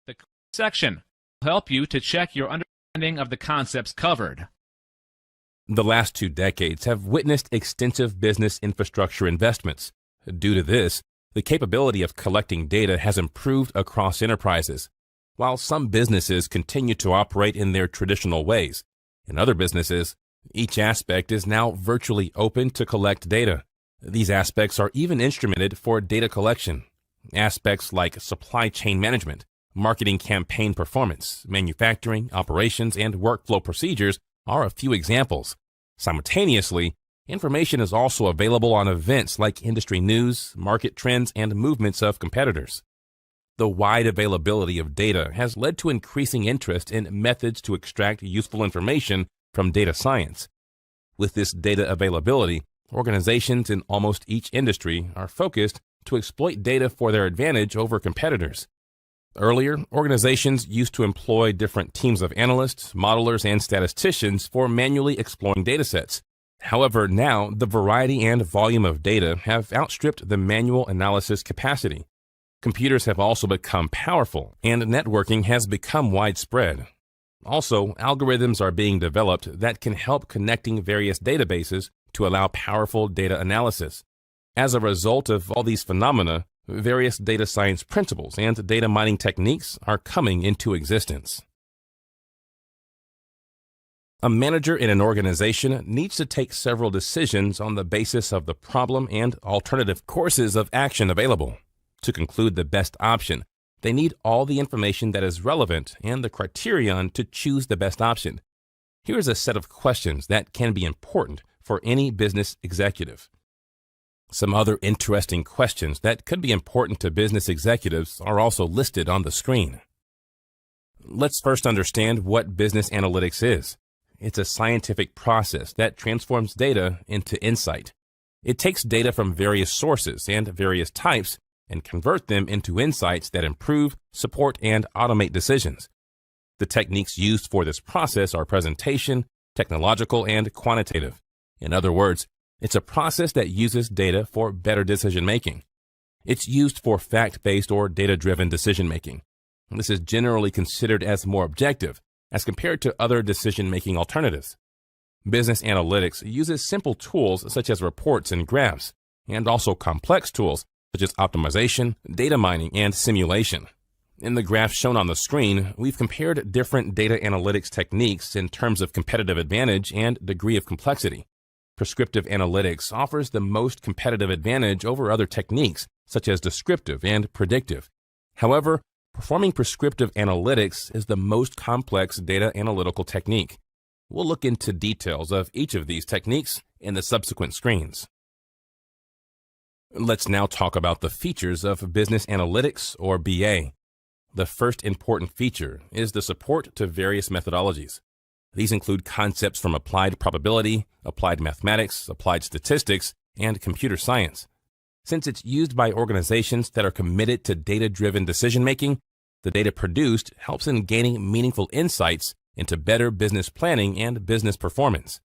The section will help you to check your understanding of the concepts covered. The last 2 decades have witnessed extensive business infrastructure investments. Due to this, the capability of collecting data has improved across enterprises. While some businesses continue to operate in their traditional ways, in other businesses, each aspect is now virtually open to collect data. These aspects are even instrumented for data collection. Aspects like supply chain management, marketing campaign performance, manufacturing, operations, and workflow procedures are a few examples. Simultaneously, information is also available on events like industry news, market trends, and movements of competitors. The wide availability of data has led to increasing interest in methods to extract useful information from data science. With this data availability, organizations in almost each industry are focused to exploit data for their advantage over competitors. Earlier, organizations used to employ different teams of analysts, modelers, and statisticians for manually exploring datasets. However, now the variety and volume of data have outstripped the manual analysis capacity. Computers have also become powerful, and networking has become widespread. Also, algorithms are being developed that can help connecting various databases to allow powerful data analysis. As a result of all these phenomena, various data science principles and data mining techniques are coming into existence. A manager in an organization needs to take several decisions on the basis of the problem and alternative courses of action available. To conclude the best option, they need all the information that is relevant and the criterion to choose the best option. Here is a set of questions that can be important for any business executive. Some other interesting questions that could be important to business executives are also listed on the screen. Let's first understand what business analytics is. It's a scientific process that transforms data into insight. It takes data from various sources and various types and convert them into insights that improve, support, and automate decisions. The techniques used for this process are presentation, technological, and quantitative. In other words, it's a process that uses data for better decision-making. It's used for fact-based or data-driven decision-making. This is generally considered as more objective as compared to other decision-making alternatives. Business analytics uses simple tools such as reports and graphs, and also complex tools such as optimization, data mining, and simulation. In the graph shown on the screen, we've compared different data analytics techniques in terms of competitive advantage and degree of complexity. Prescriptive analytics offers the most competitive advantage over other techniques, such as descriptive and predictive. However, performing prescriptive analytics is the most complex data analytical technique. We'll look into details of each of these techniques in the subsequent screens. Let's now talk about the features of business analytics, or BA. The first important feature is the support to various methodologies. These include concepts from applied probability, applied mathematics, applied statistics, and computer science. Since it's used by organizations that are committed to data-driven decision-making, the data produced helps in gaining meaningful insights into better business planning and business performance.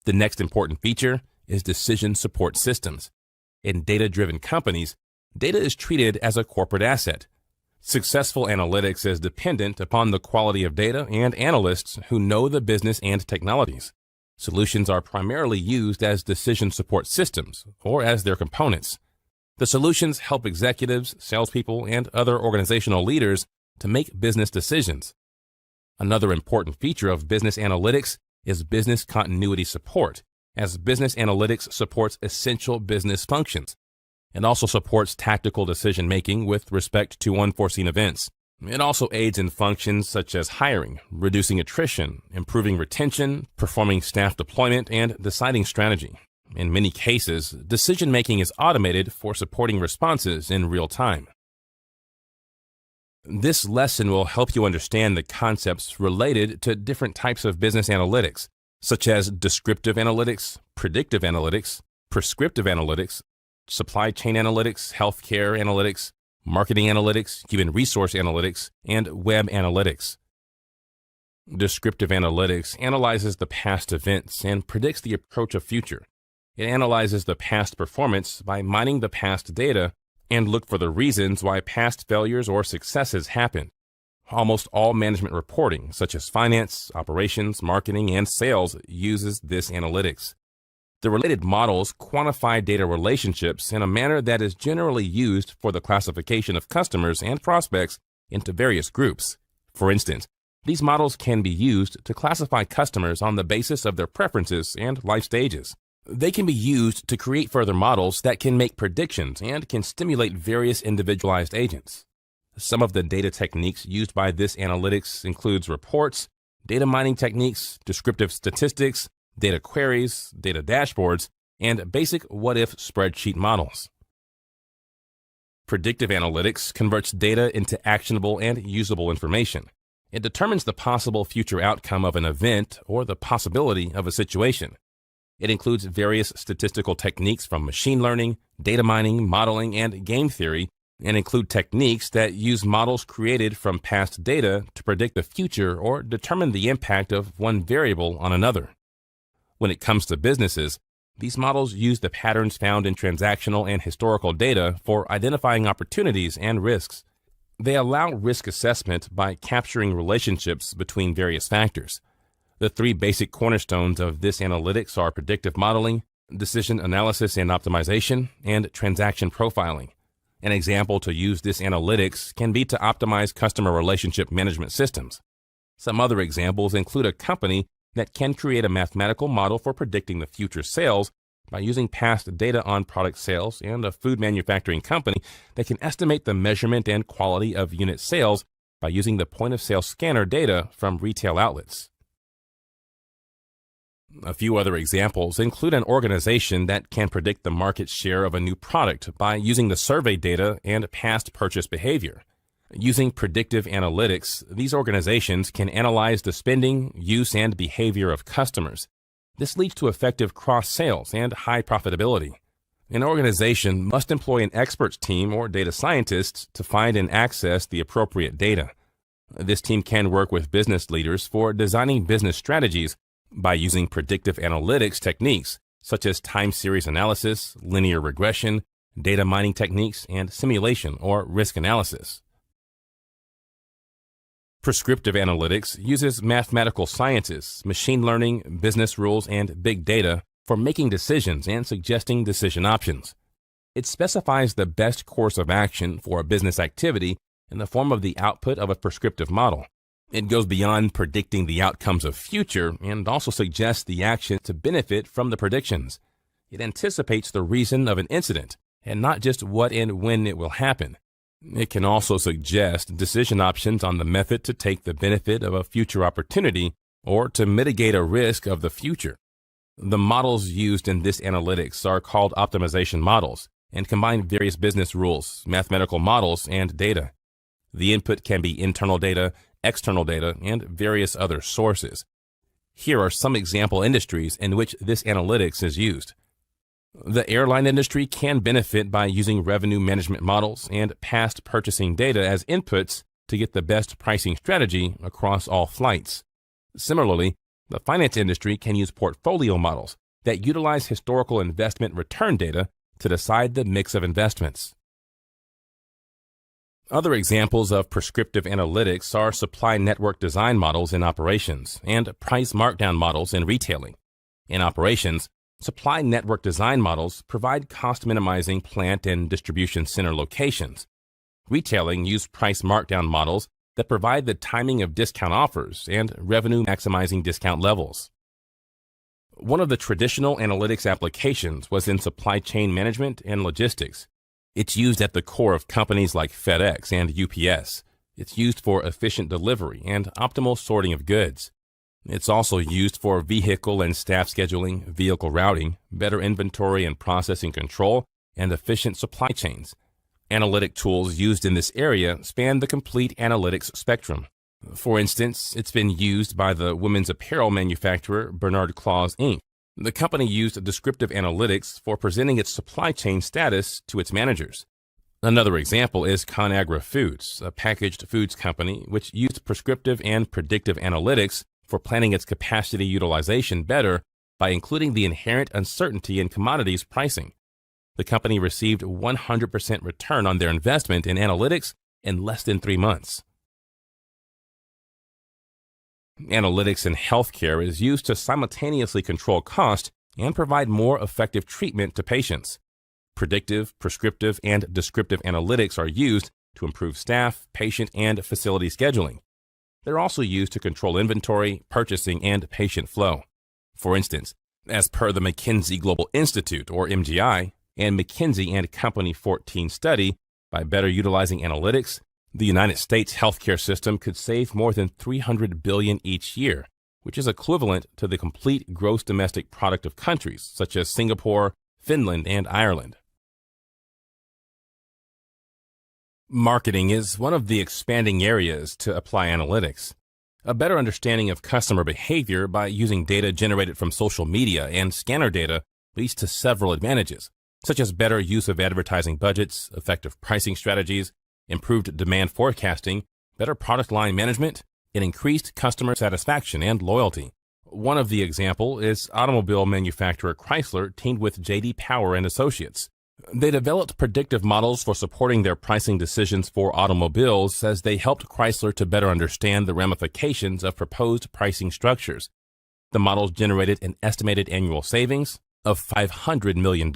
The next important feature is decision support systems. In data-driven companies, data is treated as a corporate asset. Successful analytics is dependent upon the quality of data and analysts who know the business and technologies. Solutions are primarily used as decision support systems or as their components. The solutions help executives, salespeople, and other organizational leaders to make business decisions. Another important feature of business analytics is business continuity support, as business analytics supports essential business functions. It also supports tactical decision-making with respect to unforeseen events. It also aids in functions such as hiring, reducing attrition, improving retention, performing staff deployment, and deciding strategy. In many cases, decision-making is automated for supporting responses in real time. This lesson will help you understand the concepts related to different types of business analytics, such as descriptive analytics, predictive analytics, prescriptive analytics, supply chain analytics, healthcare analytics, marketing analytics, human resource analytics, and web analytics. Descriptive analytics analyzes the past events and predicts the approach of future. It analyzes the past performance by mining the past data and look for the reasons why past failures or successes happened. Almost all management reporting, such as finance, operations, marketing, and sales, uses this analytics. The related models quantify data relationships in a manner that is generally used for the classification of customers and prospects into various groups. For instance, these models can be used to classify customers on the basis of their preferences and life stages. They can be used to create further models that can make predictions and can stimulate various individualized agents. Some of the data techniques used by this analytics includes reports, data mining techniques, descriptive statistics, data queries, data dashboards, and basic what-if spreadsheet models. Predictive analytics converts data into actionable and usable information. It determines the possible future outcome of an event or the possibility of a situation. It includes various statistical techniques from machine learning, data mining, modeling, and game theory, and include techniques that use models created from past data to predict the future or determine the impact of one variable on another. When it comes to businesses, these models use the patterns found in transactional and historical data for identifying opportunities and risks. They allow risk assessment by capturing relationships between various factors. The three basic cornerstones of this analytics are predictive modeling, decision analysis and optimization, and transaction profiling. An example to use this analytics can be to optimize customer relationship management systems. Some other examples include a company that can create a mathematical model for predicting the future sales by using past data on product sales, and a food manufacturing company that can estimate the measurement and quality of unit sales by using the point-of-sale scanner data from retail outlets. A few other examples include an organization that can predict the market share of a new product by using the survey data and past purchase behavior. Using predictive analytics, these organizations can analyze the spending, use, and behavior of customers. This leads to effective cross-sales and high profitability. An organization must employ an experts team or data scientists to find and access the appropriate data. This team can work with business leaders for designing business strategies by using predictive analytics techniques such as time series analysis, linear regression, data mining techniques, and simulation or risk analysis. Prescriptive analytics uses mathematical sciences, machine learning, business rules, and big data for making decisions and suggesting decision options. It specifies the best course of action for a business activity in the form of the output of a prescriptive model. It goes beyond predicting the outcomes of future and also suggests the action to benefit from the predictions. It anticipates the reason of an incident and not just what and when it will happen. It can also suggest decision options on the method to take the benefit of a future opportunity or to mitigate a risk of the future. The models used in this analytics are called optimization models and combine various business rules, mathematical models, and data. The input can be internal data, external data, and various other sources. Here are some example industries in which this analytics is used. The airline industry can benefit by using revenue management models and past purchasing data as inputs to get the best pricing strategy across all flights. Similarly, the finance industry can use portfolio models that utilize historical investment return data to decide the mix of investments. Other examples of prescriptive analytics are supply network design models in operations and price markdown models in retailing. In operations, supply network design models provide cost-minimizing plant and distribution center locations. Retailing use price markdown models that provide the timing of discount offers and revenue-maximizing discount levels. One of the traditional analytics applications was in supply chain management and logistics. It's used at the core of companies like FedEx and UPS. It's used for efficient delivery and optimal sorting of goods. It's also used for vehicle and staff scheduling, vehicle routing, better inventory and processing control, and efficient supply chains. Analytic tools used in this area span the complete analytics spectrum. For instance, it's been used by the women's apparel manufacturer Bernard Claus Inc. The company used descriptive analytics for presenting its supply chain status to its managers. Another example is ConAgra Foods, a packaged foods company which used prescriptive and predictive analytics for planning its capacity utilization better by including the inherent uncertainty in commodities pricing. The company received 100% return on their investment in analytics in less than 3 months. Analytics in healthcare is used to simultaneously control cost and provide more effective treatment to patients. Predictive, prescriptive, and descriptive analytics are used to improve staff, patient, and facility scheduling. They're also used to control inventory, purchasing, and patient flow. For instance, as per the McKinsey Global Institute, or MGI, and McKinsey & Company 14 study, by better utilizing analytics, the United States healthcare system could save more than $300 billion each year, which is equivalent to the complete gross domestic product of countries such as Singapore, Finland, and Ireland. Marketing is one of the expanding areas to apply analytics. A better understanding of customer behavior by using data generated from social media and scanner data leads to several advantages, such as better use of advertising budgets, effective pricing strategies, improved demand forecasting, better product line management, and increased customer satisfaction and loyalty. One of the example is automobile manufacturer Chrysler teamed with J.D. Power and Associates. They developed predictive models for supporting their pricing decisions for automobiles as they helped Chrysler to better understand the ramifications of proposed pricing structures. The models generated an estimated annual savings of $500 million.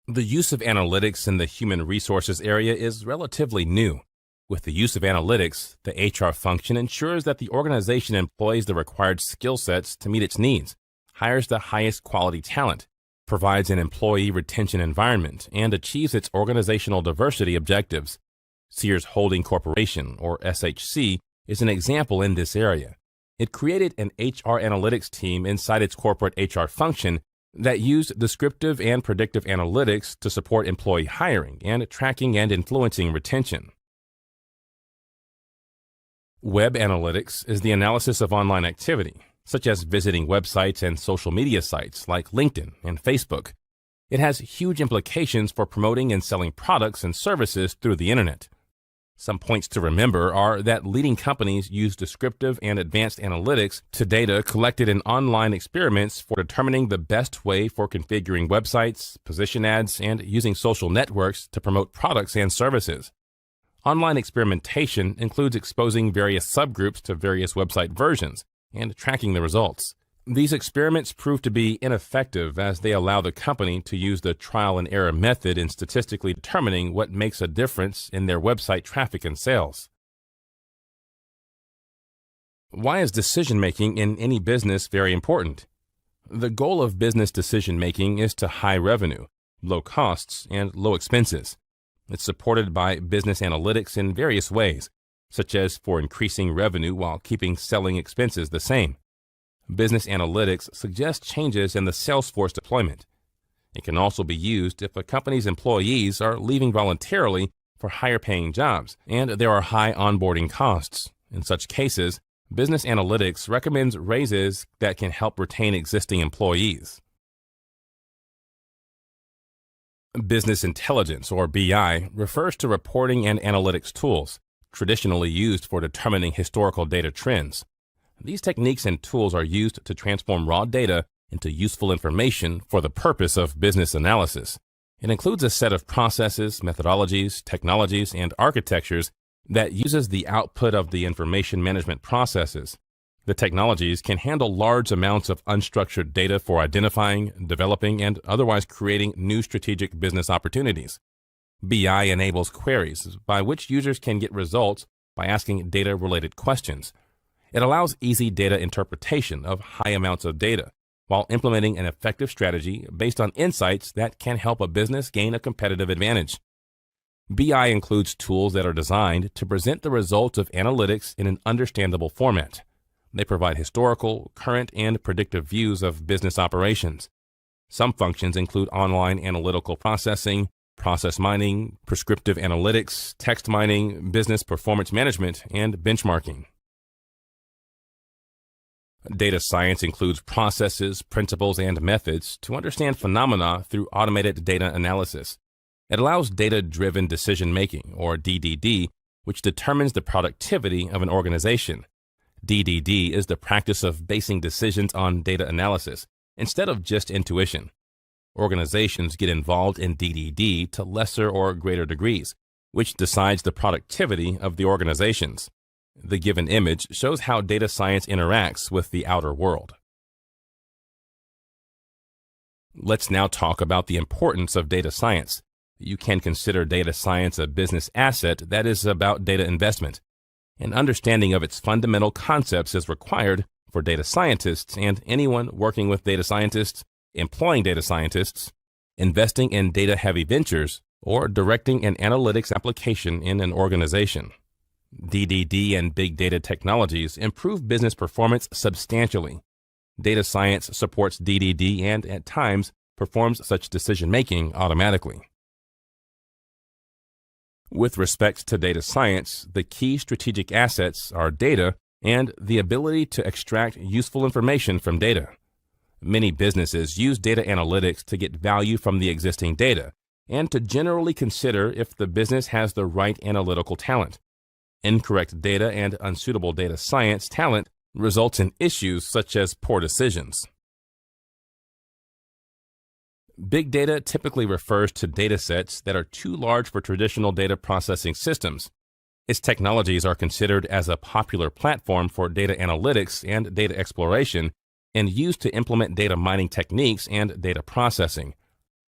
The use of analytics in the human resources area is relatively new. With the use of analytics, the HR function ensures that the organization employs the required skill sets to meet its needs, hires the highest quality talent, provides an employee retention environment, and achieves its organizational diversity objectives. Sears Holding Corporation, or SHC, is an example in this area. It created an HR analytics team inside its corporate HR function that used descriptive and predictive analytics to support employee hiring and tracking and influencing retention. Web analytics is the analysis of online activity, such as visiting websites and social media sites like LinkedIn and Facebook. It has huge implications for promoting and selling products and services through the internet. Some points to remember are that leading companies use descriptive and advanced analytics to data collected in online experiments for determining the best way for configuring websites, position ads, and using social networks to promote products and services. Online experimentation includes exposing various subgroups to various website versions and tracking the results. These experiments prove to be ineffective as they allow the company to use the trial and error method in statistically determining what makes a difference in their website traffic and sales. Why is decision-making in any business very important? The goal of business decision-making is to high revenue, low costs, and low expenses. It's supported by business analytics in various ways, such as for increasing revenue while keeping selling expenses the same. Business analytics suggests changes in the Salesforce deployment. It can also be used if a company's employees are leaving voluntarily for higher-paying jobs and there are high onboarding costs. In such cases, business analytics recommends raises that can help retain existing employees. Business intelligence, or BI, refers to reporting and analytics tools, traditionally used for determining historical data trends. These techniques and tools are used to transform raw data into useful information for the purpose of business analysis. It includes a set of processes, methodologies, technologies, and architectures that uses the output of the information management processes. The technologies can handle large amounts of unstructured data for identifying, developing, and otherwise creating new strategic business opportunities. BI enables queries by which users can get results by asking data-related questions. It allows easy data interpretation of high amounts of data while implementing an effective strategy based on insights that can help a business gain a competitive advantage. BI includes tools that are designed to present the results of analytics in an understandable format. They provide historical, current, and predictive views of business operations. Some functions include online analytical processing, process mining, prescriptive analytics, text mining, business performance management, and benchmarking. Data science includes processes, principles, and methods to understand phenomena through automated data analysis. It allows data-driven decision-making, or DDD, which determines the productivity of an organization. DDD is the practice of basing decisions on data analysis instead of just intuition. Organizations get involved in DDD to lesser or greater degrees, which decides the productivity of the organizations. The given image shows how data science interacts with the outer world. Let's now talk about the importance of data science. You can consider data science a business asset that is about data investment. An understanding of its fundamental concepts is required for data scientists and anyone working with data scientists, employing data scientists, investing in data-heavy ventures, or directing an analytics application in an organization. DDD and big data technologies improve business performance substantially. Data science supports DDD and, at times, performs such decision-making automatically. With respect to data science, the key strategic assets are data and the ability to extract useful information from data. Many businesses use data analytics to get value from the existing data and to generally consider if the business has the right analytical talent. Incorrect data and unsuitable data science talent results in issues such as poor decisions. Big data typically refers to data sets that are too large for traditional data processing systems. Its technologies are considered as a popular platform for data analytics and data exploration and used to implement data mining techniques and data processing.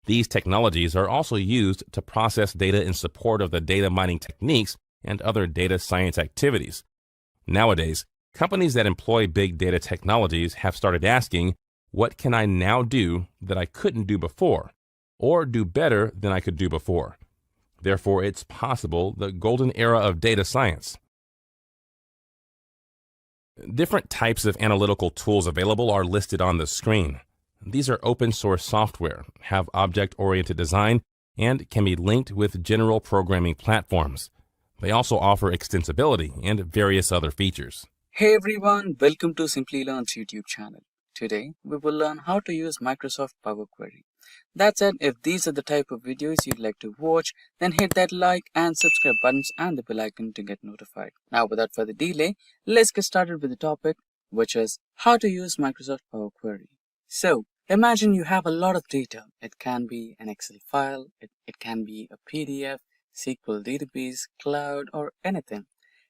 These technologies are also used to process data in support of the data mining techniques and other data science activities. Nowadays, companies that employ big data technologies have started asking, what can I now do that I couldn't do before, or do better than I could do before? Therefore, it's possible the golden era of data science. Different types of analytical tools available are listed on the screen. These are open source software, have object-oriented design, and can be linked with general programming platforms. They also offer extensibility and various other features. Hey everyone, welcome to Simplilearn's YouTube channel. Today, we will learn how to use Microsoft Power Query. That said, if these are the type of videos you'd like to watch, then hit that like and subscribe buttons and the bell icon to get notified. Now, without further delay, let's get started with the topic, which is how to use Microsoft Power Query. So, imagine you have a lot of data. It can be an Excel file, it can be a PDF, SQL database, cloud, or anything.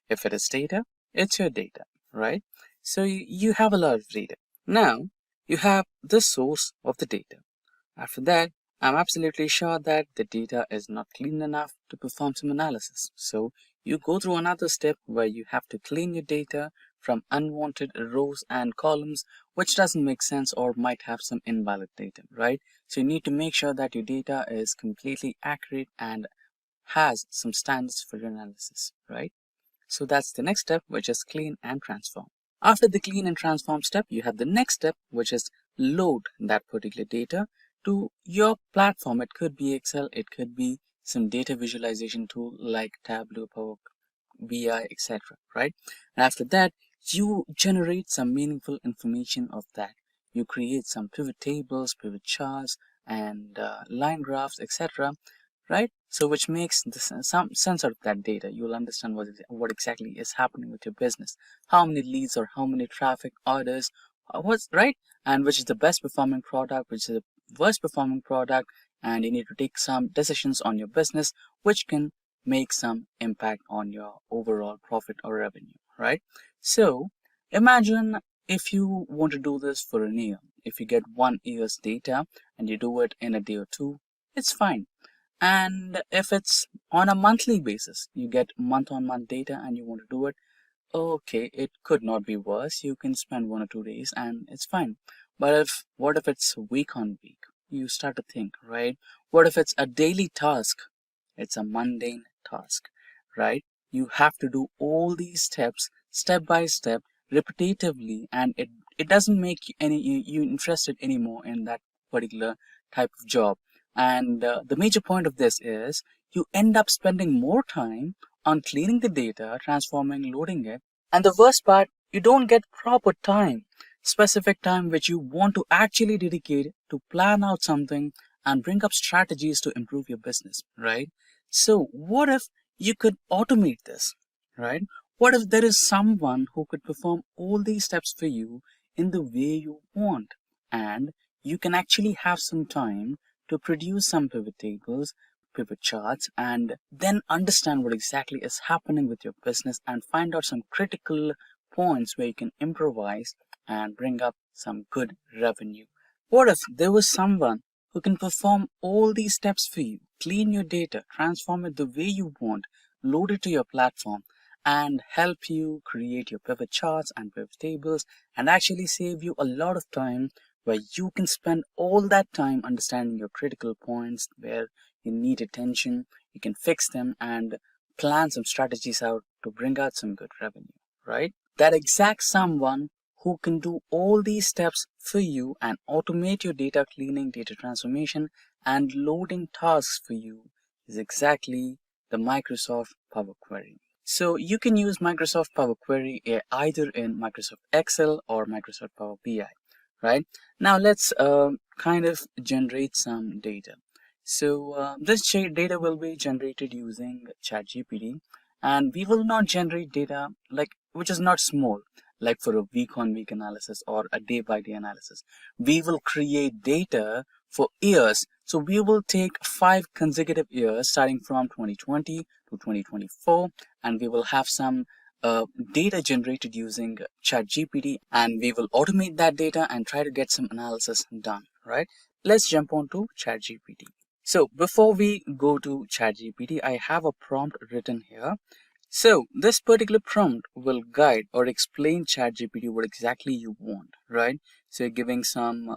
If it is data, it's your data, right? So you have a lot of data. Now, you have the source of the data. After that, I'm absolutely sure that the data is not clean enough to perform some analysis. So you go through another step where you have to clean your data from unwanted rows and columns, which doesn't make sense or might have some invalid data, right? So you need to make sure that your data is completely accurate and has some standards for your analysis, right? So that's the next step, which is clean and transform. After the clean and transform step, you have the next step, which is load that particular data to your platform. It could be Excel, it could be some data visualization tool like Tableau, Power BI, etc. Right? And after that, you generate some meaningful information of that. You create some pivot tables, pivot charts, and line graphs, etc. Right? So which makes some sense out of that data. You'll understand what exactly is happening with your business. How many leads or how many traffic orders, what's right? And which is the best performing product, which is the worst performing product. And you need to take some decisions on your business, which can make some impact on your overall profit or revenue, right? So imagine if you want to do this for a year. If you get 1 year's data and you do it in a day or two, it's fine. And if it's on a monthly basis, you get month-on-month data and you want to do it, okay, it could not be worse. You can spend 1 or 2 days and it's fine. But what if it's week on week? You start to think, right? What if it's a daily task? It's a mundane task, right? You have to do all these steps, step by step, repetitively, and it doesn't make you interested anymore in that particular type of job. And the major point of this is you end up spending more time on cleaning the data, transforming, loading it. And the worst part, you don't get proper time, specific time which you want to actually dedicate to plan out something and bring up strategies to improve your business, right? So what if you could automate this, right? What if there is someone who could perform all these steps for you in the way you want, and you can actually have some time to produce some pivot tables, pivot charts, and then understand what exactly is happening with your business and find out some critical points where you can improvise and bring up some good revenue. What if there was someone who can perform all these steps for you, clean your data, transform it the way you want, load it to your platform, and help you create your pivot charts and pivot tables, and actually save you a lot of time where you can spend all that time understanding your critical points where you need attention, you can fix them and plan some strategies out to bring out some good revenue, right? That exact someone who can do all these steps for you and automate your data cleaning, data transformation, and loading tasks for you is exactly the Microsoft Power Query. So you can use Microsoft Power Query either in Microsoft Excel or Microsoft Power BI. Right? Now let's kind of generate some data. So this data will be generated using ChatGPT, and we will not generate data which is not small, like for a week-on-week analysis or a day-by-day analysis. We will create data for years. So we will take 5 consecutive years starting from 2020 to 2024, and we will have some data generated using ChatGPT, and we will automate that data and try to get some analysis done, right? Let's jump on to ChatGPT. So before we go to ChatGPT, I have a prompt written here. So this particular prompt will guide or explain ChatGPT what exactly you want, right? So you're giving some,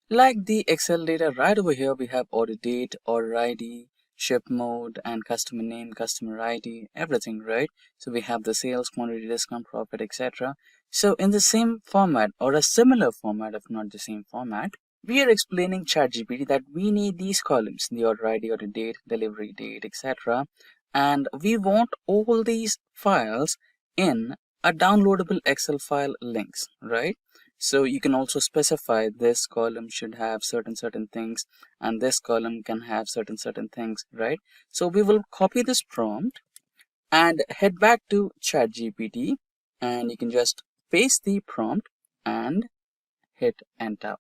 like the Excel data right over here, we have order date, order ID, ship mode, and customer name, customer ID, everything, right? So we have the sales, quantity, discount, profit, etc. So in the same format or a similar format, if not the same format, we are explaining ChatGPT that we need these columns, the order ID, order date, delivery date, etc. And we want all these files in a downloadable Excel file links, right? So you can also specify this column should have certain things, and this column can have certain things, right? So we will copy this prompt and head back to ChatGPT, and you can just paste the prompt and hit enter.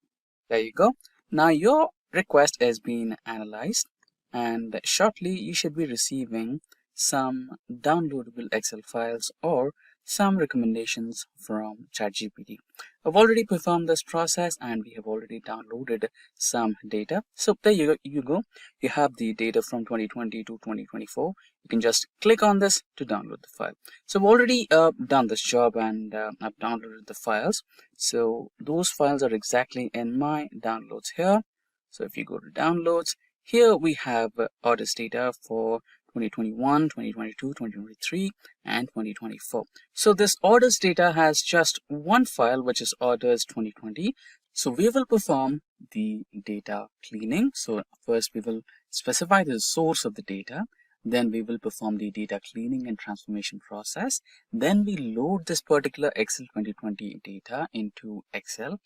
There you go. Now your request is being analyzed, and shortly you should be receiving some downloadable Excel files or some recommendations from ChatGPT. I've already performed this process and we have already downloaded some data. So there you go. You have the data from 2020 to 2024. You can just click on this to download the file. So I've already done this job, and I've downloaded the files. So those files are exactly in my downloads here. So if you go to downloads, here we have orders data for 2021, 2022, 2023, and 2024. So this orders data has just one file, which is orders 2020. So we will perform the data cleaning. So first we will specify the source of the data. Then we will perform the data cleaning and transformation process. Then we load this particular Excel 2020 data into Excel.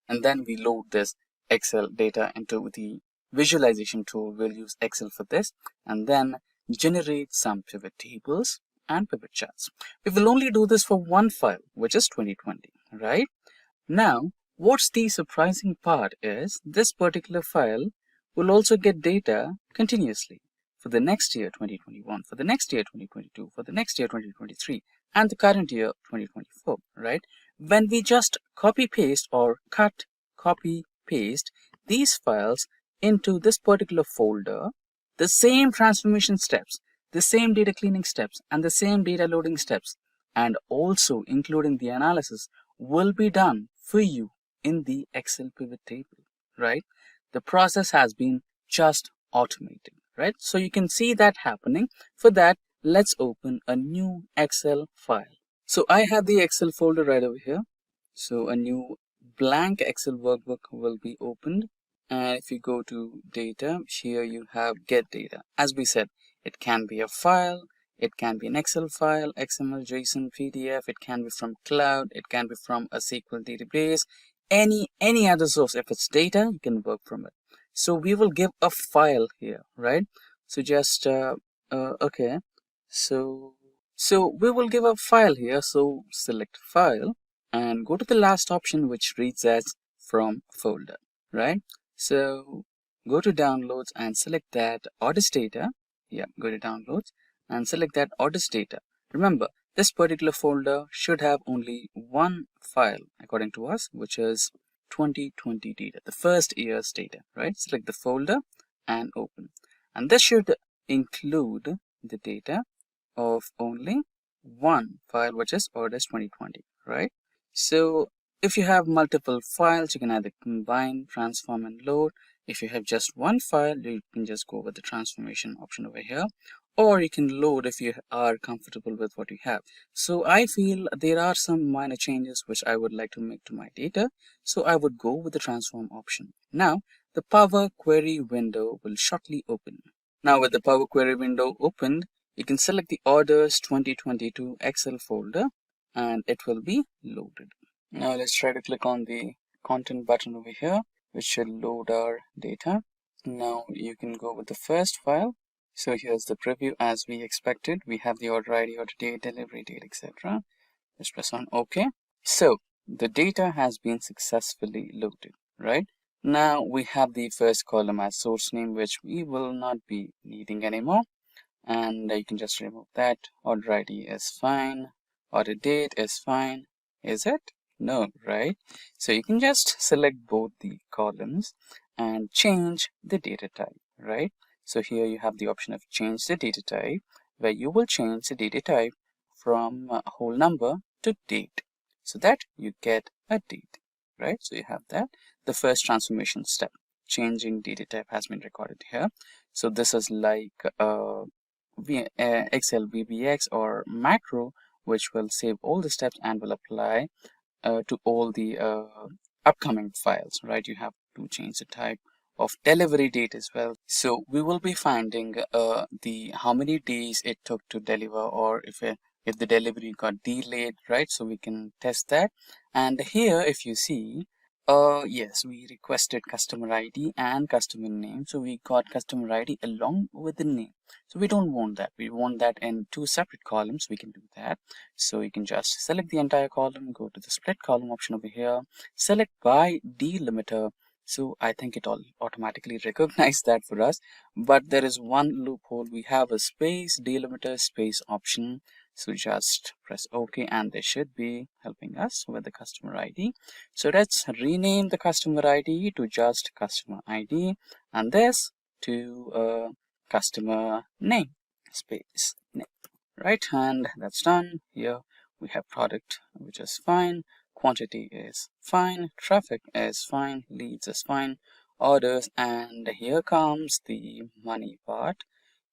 And then we load this Excel data into the visualization tool. We'll use Excel for this. And then generate some pivot tables and pivot charts. We will only do this for one file, which is 2020, right? Now, what's the surprising part is this particular file will also get data continuously for the next year 2021, for the next year 2022, for the next year 2023, and the current year 2024, right? When we just copy paste or cut, copy paste these files into this particular folder, the same transformation steps, the same data cleaning steps, and the same data loading steps, and also including the analysis, will be done for you in the Excel pivot table, right? The process has been just automated, right? So you can see that happening. For that, let's open a new Excel file. So I have the Excel folder right over here. So a new blank Excel workbook will be opened. And if you go to data, here you have get data. As we said, it can be a file, it can be an Excel file, XML, JSON, PDF, it can be from cloud, it can be from a SQL database, any other source. If it's data, you can work from it. So we will give a file here, right? So just, okay. So we will give a file here. So select file and go to the last option, which reads as from folder, right? So go to downloads and select that orders data. Yeah, go to downloads and select that orders data. Remember, this particular folder should have only one file according to us, which is 2020 data, the first year's data, right? Select the folder and open. And this should include the data of only one file, which is orders 2020, right? So if you have multiple files, you can either combine, transform, and load. If you have just one file, you can just go with the transformation option over here, or you can load if you are comfortable with what you have. So I feel there are some minor changes which I would like to make to my data, so I would go with the transform option. Now the Power Query window will shortly open. Now with the Power Query window opened, you can select the orders 2022 Excel folder and it will be loaded. Now let's try to click on the content button over here, which should load our data. Now you can go with the first file. So here's the preview as we expected. We have the order ID, order date, delivery date, etc. Let's press on OK. So the data has been successfully loaded, right? Now we have the first column as source name, which we will not be needing anymore. And you can just remove that. Order ID is fine. Order date is fine. Is it? No, right? So you can just select both the columns and change the data type, right? So here you have the option of change the data type, where you will change the data type from a whole number to date, so that you get a date, right? So you have that. The first transformation step, changing data type, has been recorded here. So this is like Excel VBX or macro, which will save all the steps and will apply to all the upcoming files, right? You have to change the type of delivery date as well. So we will be finding the how many days it took to deliver, or if the delivery got delayed, right? So we can test that. And here, if you see, yes, we requested customer ID and customer name. So we got customer ID along with the name. So we don't want that. We want that in two separate columns. We can do that. So you can just select the entire column, go to the split column option over here, select by delimiter. So I think it all automatically recognized that for us. But there is one loophole. We have a space delimiter space option. So just press OK, and they should be helping us with the customer ID. So let's rename the customer ID to just customer ID, and this to customer name space name, right? And that's done. Here we have product, which is fine, quantity is fine, traffic is fine, leads is fine, orders, and here comes the money part.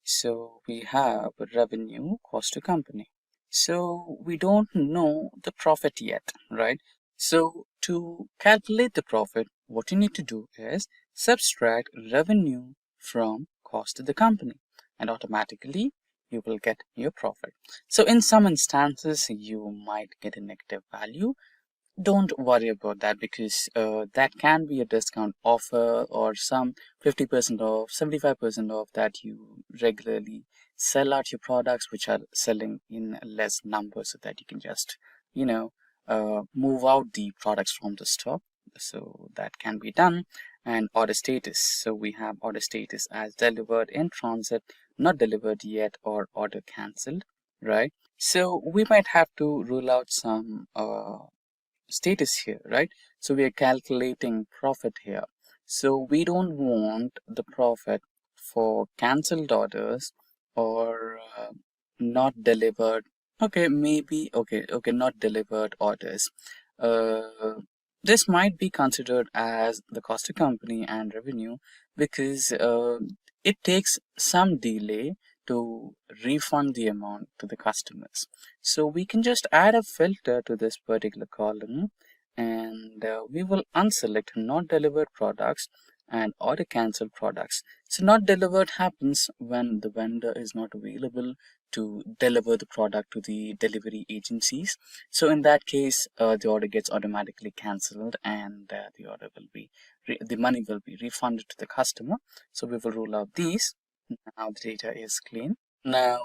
So we have revenue, cost to company. So we don't know the profit yet, right? So to calculate the profit, what you need to do is subtract revenue from cost to the company, and automatically you will get your profit. So in some instances, you might get a negative value. Don't worry about that, because that can be a discount offer or some 50% off, 75% off that you regularly sell out your products which are selling in less numbers, so that you can just, move out the products from the stock. So that can be done. And order status. So we have order status as delivered, in transit, not delivered yet, or order cancelled, right? So we might have to rule out some status here, right? So we are calculating profit here. So we don't want the profit for cancelled orders or not delivered. Okay, maybe okay, not delivered orders. This might be considered as the cost to company and revenue, because it takes some delay to refund the amount to the customers. So we can just add a filter to this particular column, and we will unselect not delivered products and order cancelled products. So not delivered happens when the vendor is not available to deliver the product to the delivery agencies. So in that case, the order gets automatically cancelled, and the order will be the money will be refunded to the customer. So we will rule out these. Now the data is clean. Now,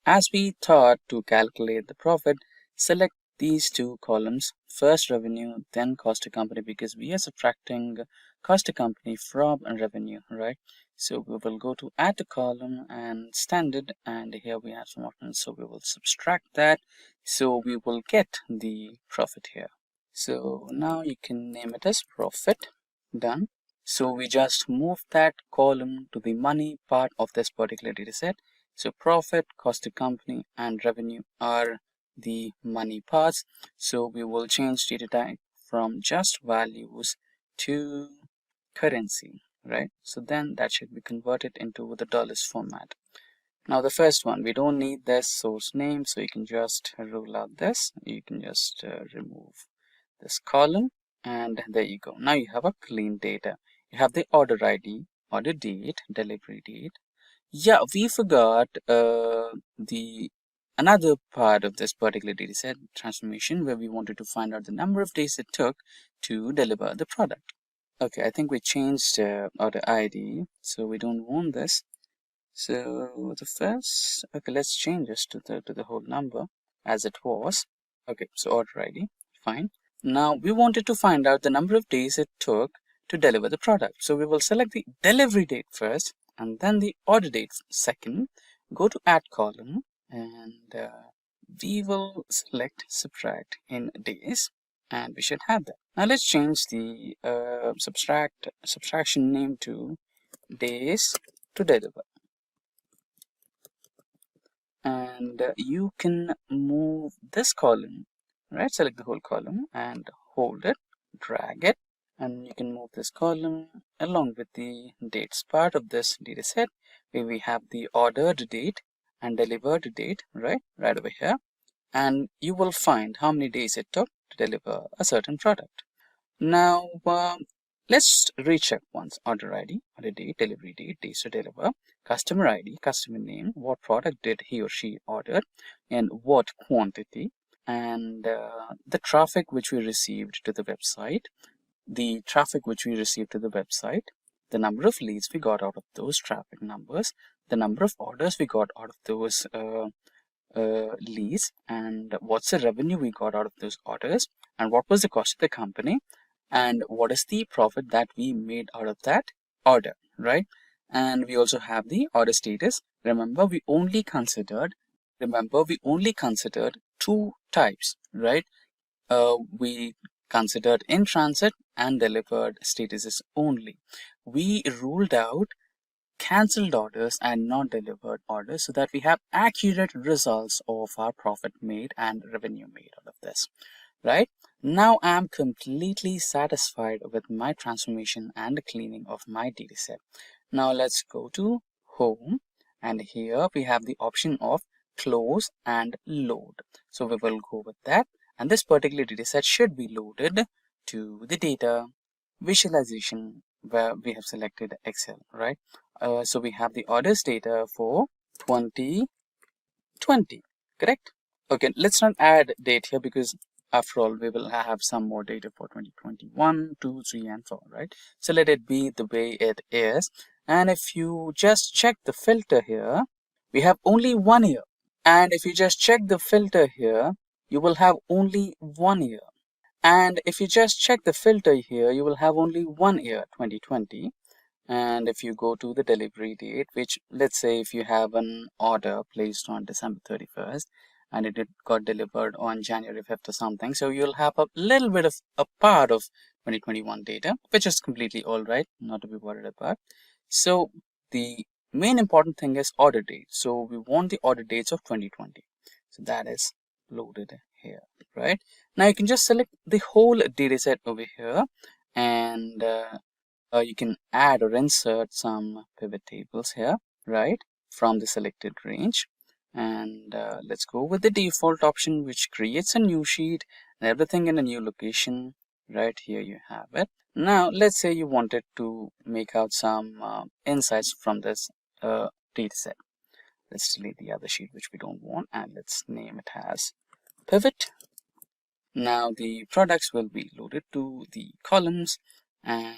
as we thought to calculate the profit, select these two columns, first revenue, then cost to company, because we are subtracting cost to company from revenue, right? So we will go to add to column and standard, and here we have some options. So we will subtract that. So we will get the profit here. So now you can name it as profit. Done. So we just move that column to the money part of this particular data set. So profit, cost to company, and revenue are the money parts. So we will change data type from just values to currency, right? So then that should be converted into the dollars format. Now the first one, we don't need this source name, so you can just rule out this. You can just remove this column, and there you go. Now you have a clean data. You have the order ID, order date, delivery date. Yeah, we forgot the another part of this particular data set, transformation, where we wanted to find out the number of days it took to deliver the product. Okay, I think we changed order ID, so we don't want this. So the first, okay, let's change this to the whole number as it was. Okay, so order ID, fine. Now we wanted to find out the number of days it took to deliver the product. So we will select the delivery date first, and then the order date second. Go to add column, and we will select subtract in days, and we should have that. Now let's change the subtraction name to days to deliver. And you can move this column, right? Select the whole column and hold it, drag it, and you can move this column along with the dates part of this data set, where we have the ordered date and delivered date, right over here. And you will find how many days it took to deliver a certain product. Now, let's recheck once. Order ID, order date, delivery date, days to deliver, customer ID, customer name, what product did he or she order, and what quantity, and the traffic which we received to the website, the number of leads we got out of those traffic numbers, the number of orders we got out of those leads, and what's the revenue we got out of those orders, and what was the cost of the company, and what is the profit that we made out of that order, right? And we also have the order status. Remember, we only considered two types, right? We considered in transit and delivered statuses only. We ruled out cancelled orders and not delivered orders so that we have accurate results of our profit made and revenue made out of this, right? Now I'm completely satisfied with my transformation and the cleaning of my dataset. Now let's go to home, and here we have the option of close and load. So we will go with that, and this particular dataset should be loaded to the data visualization where we have selected Excel, right? So we have the orders data for 2020, correct? Okay, let's not add date here because after all we will have some more data for 2021, 2, 3 and 4, right? So let it be the way it is. And if you just check the filter here, we have only 1 year. And if you just check the filter here, you will have only 1 year. And if you just check the filter here, you will have only 1 year, 2020. And if you go to the delivery date, which let's say if you have an order placed on December 31st and it got delivered on January 5th or something, so you'll have a little bit of a part of 2021 data, which is completely all right, not to be worried about. So the main important thing is order date. So we want the order dates of 2020. So that is loaded here, right? Now you can just select the whole data set over here, and you can add or insert some pivot tables here, right, from the selected range. And let's go with the default option, which creates a new sheet and everything in a new location. Right here you have it. Now let's say you wanted to make out some insights from this data set. Let's delete the other sheet which we don't want, and let's name it as pivot. Now the products will be loaded to the columns, and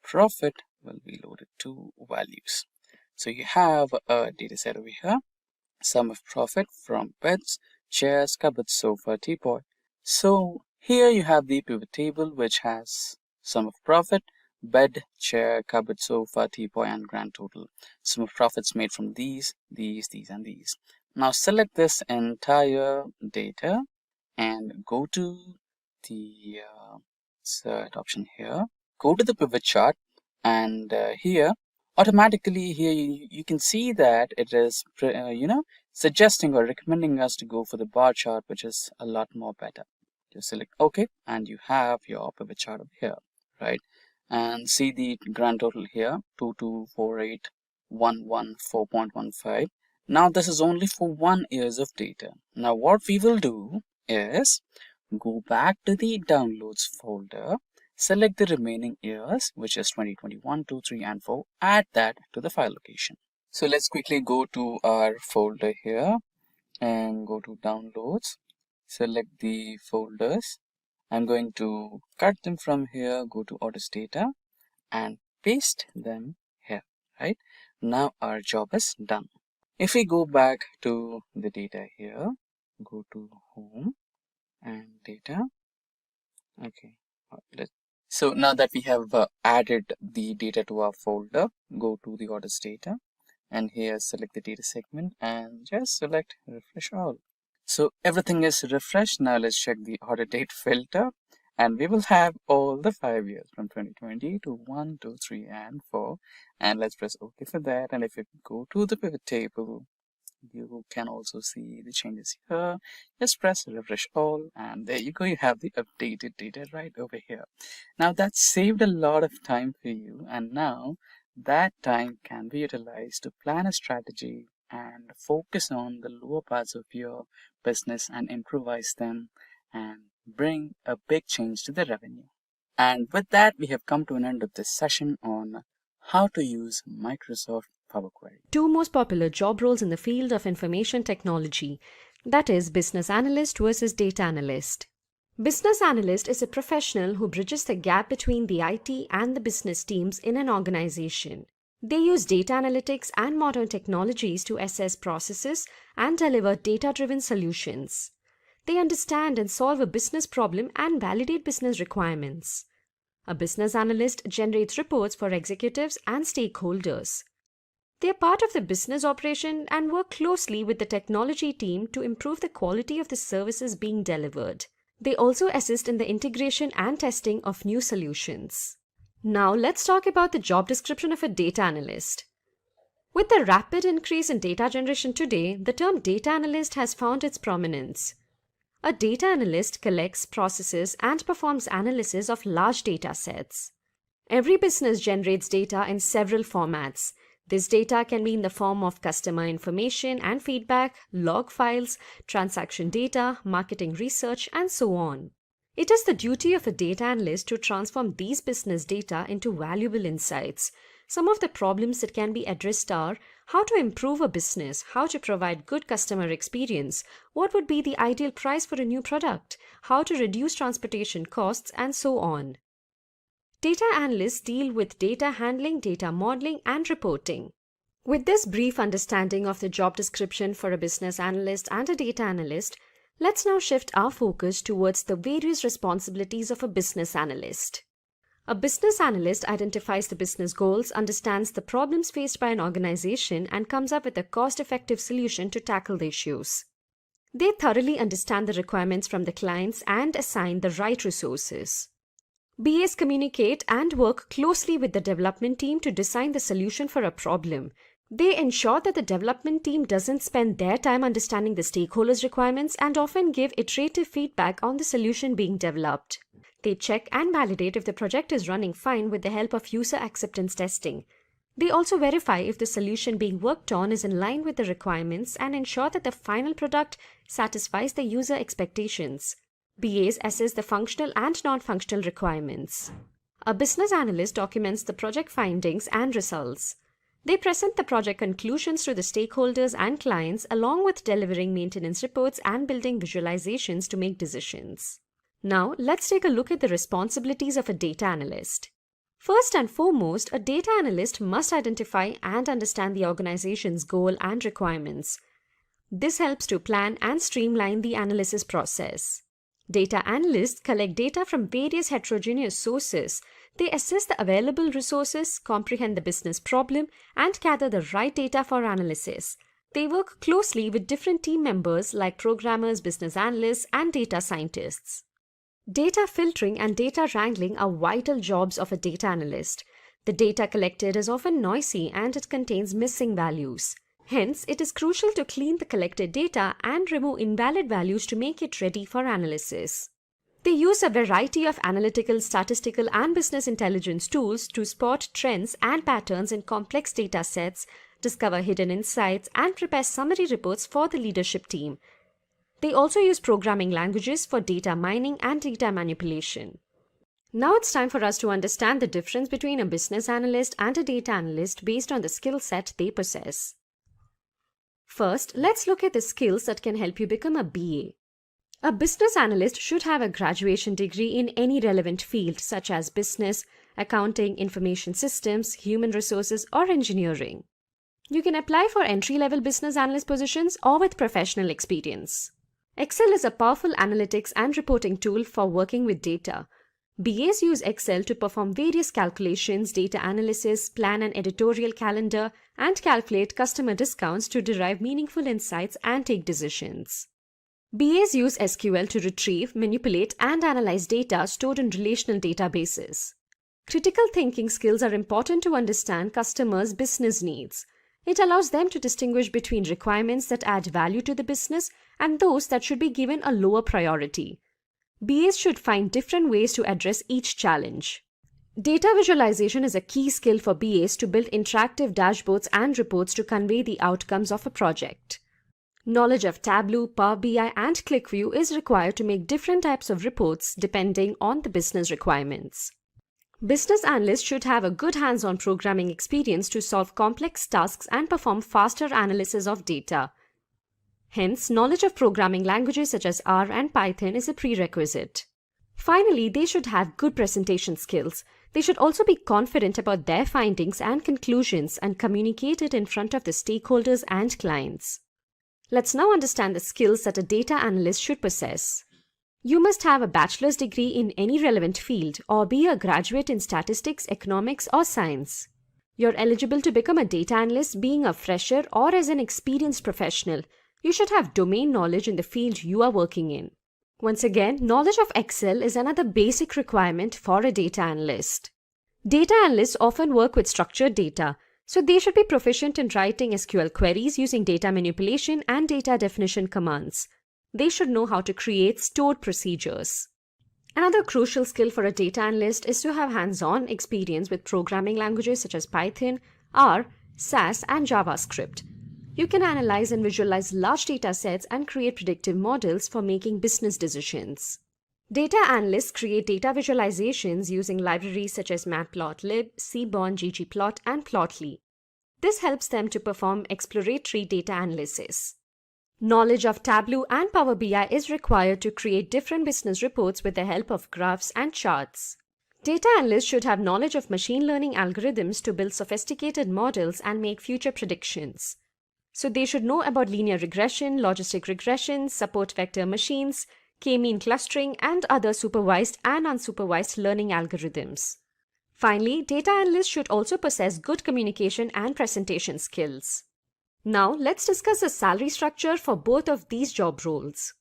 profit will be loaded to values. So you have a data set over here, sum of profit from beds, chairs, cupboards, sofa, teapot. So here you have the pivot table which has sum of profit, bed, chair, cupboard, sofa, teapot, and grand total. Sum of profits made from these, and these. Now select this entire data and go to the insert option here. Go to the pivot chart, and here automatically here you can see that it is suggesting or recommending us to go for the bar chart, which is a lot more better. Just select OK, and you have your pivot chart over here, right? And see the grand total here, 224811.4.15. Now this is only for 1 year of data. Now what we will do is go back to the downloads folder, select the remaining years, which is 2021, 2, 3 and 4, add that to the file location. So let's quickly go to our folder here and go to downloads, select the folders. I'm going to cut them from here, go to orders data and paste them here, right? Now our job is done. If we go back to the data here, go to home and data. Okay, so now that we have added the data to our folder, go to the orders data and here select the data segment and just select refresh all. So everything is refreshed. Now let's check the order date filter, and we will have all the 5 years from 2020 to 1, 2, 3 and 4, and let's press OK for that. And if you go to the pivot table, you can also see the changes here. Just press refresh all, and there you go, you have the updated data right over here. Now that saved a lot of time for you, and now that time can be utilized to plan a strategy and focus on the lower parts of your business and improvise them and bring a big change to the revenue. And with that, we have come to an end of this session on how to use Microsoft Power Query. Two most popular job roles in the field of information technology, that is Business Analyst versus Data Analyst. Business Analyst is a professional who bridges the gap between the IT and the business teams in an organization. They use data analytics and modern technologies to assess processes and deliver data-driven solutions. They understand and solve a business problem and validate business requirements. A business analyst generates reports for executives and stakeholders. They are part of the business operation and work closely with the technology team to improve the quality of the services being delivered. They also assist in the integration and testing of new solutions. Now let's talk about the job description of a data analyst. With the rapid increase in data generation today, the term data analyst has found its prominence. A data analyst collects, processes, and performs analysis of large data sets. Every business generates data in several formats. This data can be in the form of customer information and feedback, log files, transaction data, marketing research, and so on. It is the duty of a data analyst to transform these business data into valuable insights. Some of the problems that can be addressed are how to improve a business, how to provide good customer experience, what would be the ideal price for a new product, how to reduce transportation costs, and so on. Data analysts deal with data handling, data modeling, and reporting. With this brief understanding of the job description for a business analyst and a data analyst, let's now shift our focus towards the various responsibilities of a business analyst. A business analyst identifies the business goals, understands the problems faced by an organization, and comes up with a cost-effective solution to tackle the issues. They thoroughly understand the requirements from the clients and assign the right resources. BAs communicate and work closely with the development team to design the solution for a problem. They ensure that the development team doesn't spend their time understanding the stakeholders' requirements and often give iterative feedback on the solution being developed. They check and validate if the project is running fine with the help of user acceptance testing. They also verify if the solution being worked on is in line with the requirements and ensure that the final product satisfies the user expectations. BAs assess the functional and non-functional requirements. A business analyst documents the project findings and results. They present the project conclusions to the stakeholders and clients along with delivering maintenance reports and building visualizations to make decisions. Now, let's take a look at the responsibilities of a data analyst. First and foremost, a data analyst must identify and understand the organization's goal and requirements. This helps to plan and streamline the analysis process. Data analysts collect data from various heterogeneous sources. They assess the available resources, comprehend the business problem, and gather the right data for analysis. They work closely with different team members like programmers, business analysts, and data scientists. Data filtering and data wrangling are vital jobs of a data analyst. The data collected is often noisy and it contains missing values. Hence, it is crucial to clean the collected data and remove invalid values to make it ready for analysis. They use a variety of analytical, statistical, and business intelligence tools to spot trends and patterns in complex data sets, discover hidden insights, and prepare summary reports for the leadership team. They also use programming languages for data mining and data manipulation. Now it's time for us to understand the difference between a business analyst and a data analyst based on the skill set they possess. First, let's look at the skills that can help you become a BA. A business analyst should have a graduation degree in any relevant field such as business, accounting, information systems, human resources, or engineering. You can apply for entry-level business analyst positions or with professional experience. Excel is a powerful analytics and reporting tool for working with data. BAs use Excel to perform various calculations, data analysis, plan an editorial calendar, and calculate customer discounts to derive meaningful insights and take decisions. BAs use SQL to retrieve, manipulate, and analyze data stored in relational databases. Critical thinking skills are important to understand customers' business needs. It allows them to distinguish between requirements that add value to the business and those that should be given a lower priority. BAs should find different ways to address each challenge. Data visualization is a key skill for BAs to build interactive dashboards and reports to convey the outcomes of a project. Knowledge of Tableau, Power BI, and ClickView is required to make different types of reports depending on the business requirements. Business analysts should have a good hands-on programming experience to solve complex tasks and perform faster analysis of data. Hence, knowledge of programming languages such as R and Python is a prerequisite. Finally, they should have good presentation skills. They should also be confident about their findings and conclusions and communicate it in front of the stakeholders and clients. Let's now understand the skills that a data analyst should possess. You must have a bachelor's degree in any relevant field or be a graduate in statistics, economics, or science. You're eligible to become a data analyst being a fresher or as an experienced professional. You should have domain knowledge in the field you are working in. Once again, knowledge of Excel is another basic requirement for a data analyst. Data analysts often work with structured data, so they should be proficient in writing SQL queries using data manipulation and data definition commands. They should know how to create stored procedures. Another crucial skill for a data analyst is to have hands-on experience with programming languages such as Python, R, SAS, and JavaScript. You can analyze and visualize large data sets and create predictive models for making business decisions. Data analysts create data visualizations using libraries such as Matplotlib, Seaborn, ggplot, and Plotly. This helps them to perform exploratory data analysis. Knowledge of Tableau and Power BI is required to create different business reports with the help of graphs and charts. Data analysts should have knowledge of machine learning algorithms to build sophisticated models and make future predictions. So they should know about linear regression, logistic regression, support vector machines, k-mean clustering, and other supervised and unsupervised learning algorithms. Finally, data analysts should also possess good communication and presentation skills. Now, let's discuss the salary structure for both of these job roles.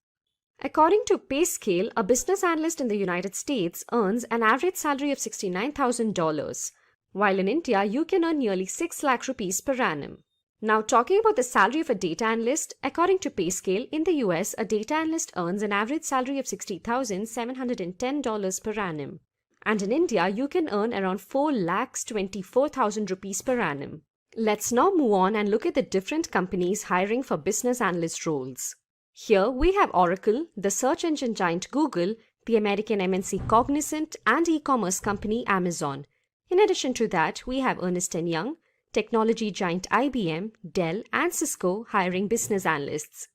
According to PayScale, a business analyst in the United States earns an average salary of $69,000, while in India, you can earn nearly 6 lakh rupees per annum. Now, talking about the salary of a data analyst, according to PayScale, in the US, a data analyst earns an average salary of $60,710 per annum. And in India, you can earn around 4,24,000 rupees per annum. Let's now move on and look at the different companies hiring for business analyst roles. Here we have Oracle, the search engine giant Google, the American MNC Cognizant, and e-commerce company Amazon. In addition to that, we have Ernst & Young, technology giant IBM, Dell, and Cisco hiring business analysts.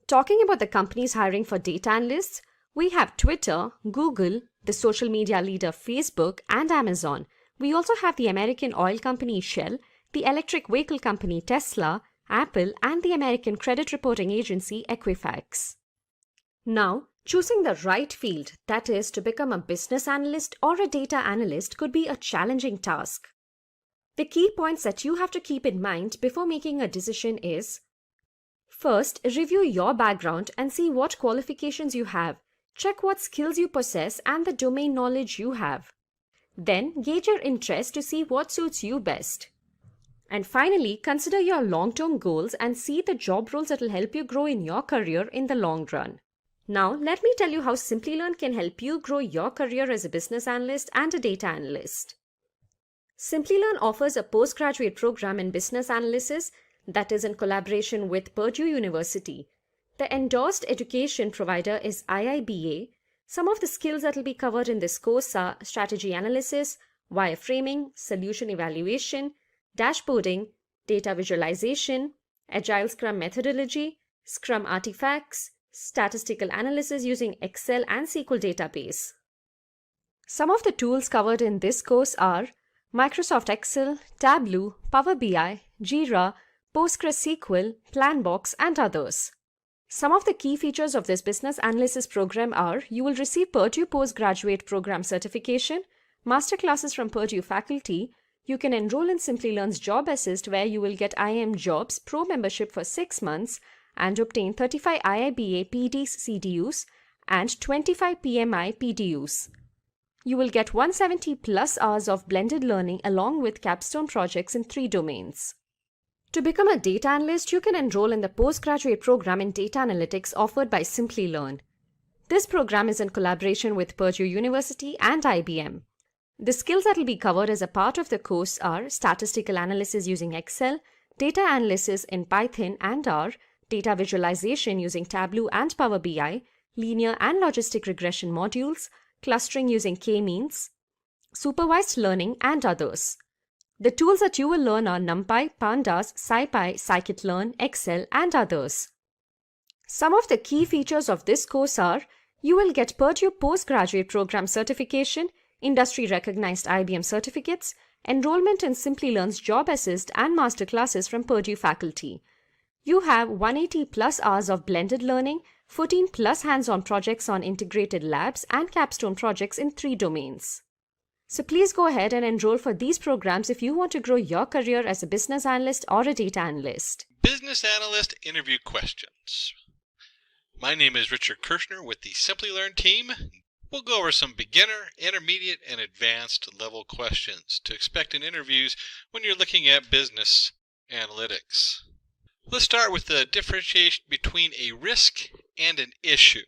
Talking about the companies hiring for data analysts, we have Twitter, Google, the social media leader Facebook, and Amazon. We also have the American oil company Shell, the electric vehicle company Tesla, Apple, and the American credit reporting agency Equifax. Now, choosing the right field, that is, to become a business analyst or a data analyst, could be a challenging task. The key points that you have to keep in mind before making a decision is: first, review your background and see what qualifications you have. Check what skills you possess and the domain knowledge you have. Then, gauge your interest to see what suits you best. And finally, consider your long-term goals and see the job roles that will help you grow in your career in the long run. Now, let me tell you how Simplilearn can help you grow your career as a business analyst and a data analyst. Simplilearn offers a postgraduate program in business analysis that is in collaboration with Purdue University. The endorsed education provider is IIBA. Some of the skills that will be covered in this course are strategy analysis, wireframing, solution evaluation, dashboarding, data visualization, agile Scrum methodology, Scrum artifacts, statistical analysis using Excel and SQL database. Some of the tools covered in this course are Microsoft Excel, Tableau, Power BI, Jira, PostgreSQL, Planbox, and others. Some of the key features of this business analysis program are: you will receive Purdue Postgraduate Program Certification, masterclasses from Purdue faculty, you can enroll in Simplilearn's Job Assist where you will get IIM Jobs Pro membership for 6 months and obtain 35 IIBA PDs CDUs and 25 PMI PDUs. You will get 170 plus hours of blended learning along with capstone projects in 3 domains. To become a data analyst, you can enroll in the postgraduate program in data analytics offered by Simplilearn. This program is in collaboration with Purdue University and IBM. The skills that will be covered as a part of the course are statistical analysis using Excel, data analysis in Python and R, data visualization using Tableau and Power BI, linear and logistic regression modules, clustering using k-means, supervised learning, and others. The tools that you will learn are NumPy, Pandas, SciPy, Scikit-learn, Excel, and others. Some of the key features of this course are: you will get Purdue Postgraduate Program Certification, industry-recognized IBM certificates, enrollment in Simplilearn's Job Assist and masterclasses from Purdue faculty. You have 180 plus hours of blended learning, 14 plus hands-on projects on integrated labs, and capstone projects in 3 domains. So please go ahead and enroll for these programs if you want to grow your career as a business analyst or a data analyst. Business Analyst Interview Questions. My name is Richard Kirshner with the Simplilearn team. We'll go over some beginner, intermediate, and advanced level questions to expect in interviews when you're looking at business analytics. Let's start with the differentiation between a risk and an issue.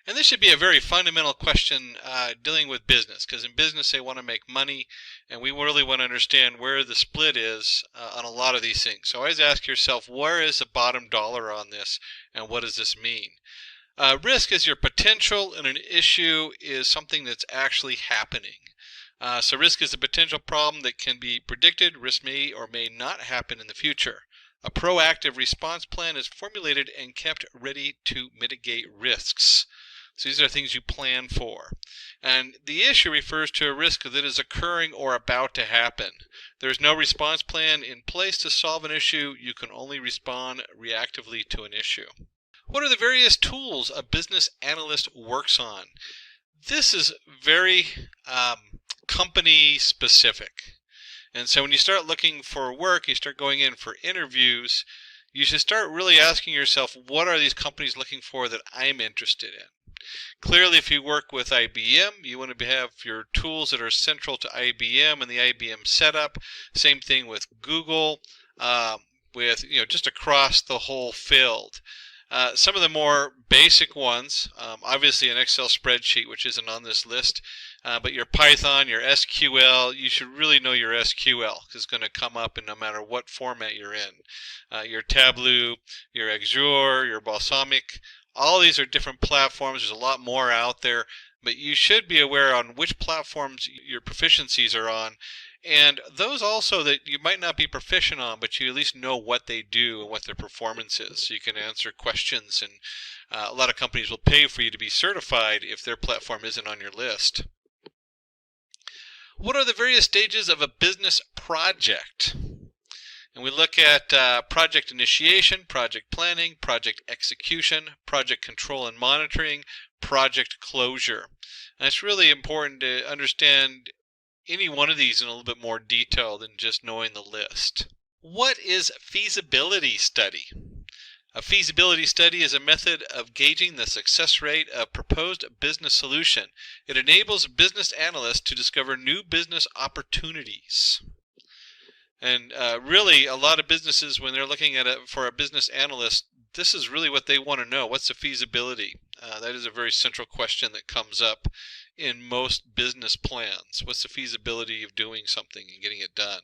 And this should be a very fundamental question dealing with business, because in business they want to make money, and we really want to understand where the split is on a lot of these things. So always ask yourself, where is the bottom dollar on this, and what does this mean? Risk is your potential, and an issue is something that's actually happening. So risk is a potential problem that can be predicted. Risk may or may not happen in the future. A proactive response plan is formulated and kept ready to mitigate risks. So these are things you plan for. And the issue refers to a risk that is occurring or about to happen. There is no response plan in place to solve an issue. You can only respond reactively to an issue. What are the various tools a business analyst works on? This is very company specific. And so when you start looking for work, you start going in for interviews, you should start really asking yourself, what are these companies looking for that I'm interested in? Clearly, if you work with IBM, you want to have your tools that are central to IBM and the IBM setup. Same thing with Google, with just across the whole field. Some of the more basic ones, obviously an Excel spreadsheet, which isn't on this list, but your Python, your SQL, you should really know your SQL, because it's going to come up in no matter what format you're in. Your Tableau, your Azure, your Balsamic, all these are different platforms. There's a lot more out there, but you should be aware on which platforms your proficiencies are on, and those also that you might not be proficient on, but you at least know what they do and what their performance is, so you can answer questions. And a lot of companies will pay for you to be certified if their platform isn't on your list. What are the various stages of a business project? And we look at project initiation, project planning, project execution, project control and monitoring, project closure. And it's really important to understand any one of these in a little bit more detail than just knowing the list. What is feasibility study? A feasibility study is a method of gauging the success rate of proposed business solution. It enables business analysts to discover new business opportunities. And really, a lot of businesses, when they're looking at it for a business analyst, this is really what they want to know. What's the feasibility? That is a very central question that comes up in most business plans. What's the feasibility of doing something and getting it done?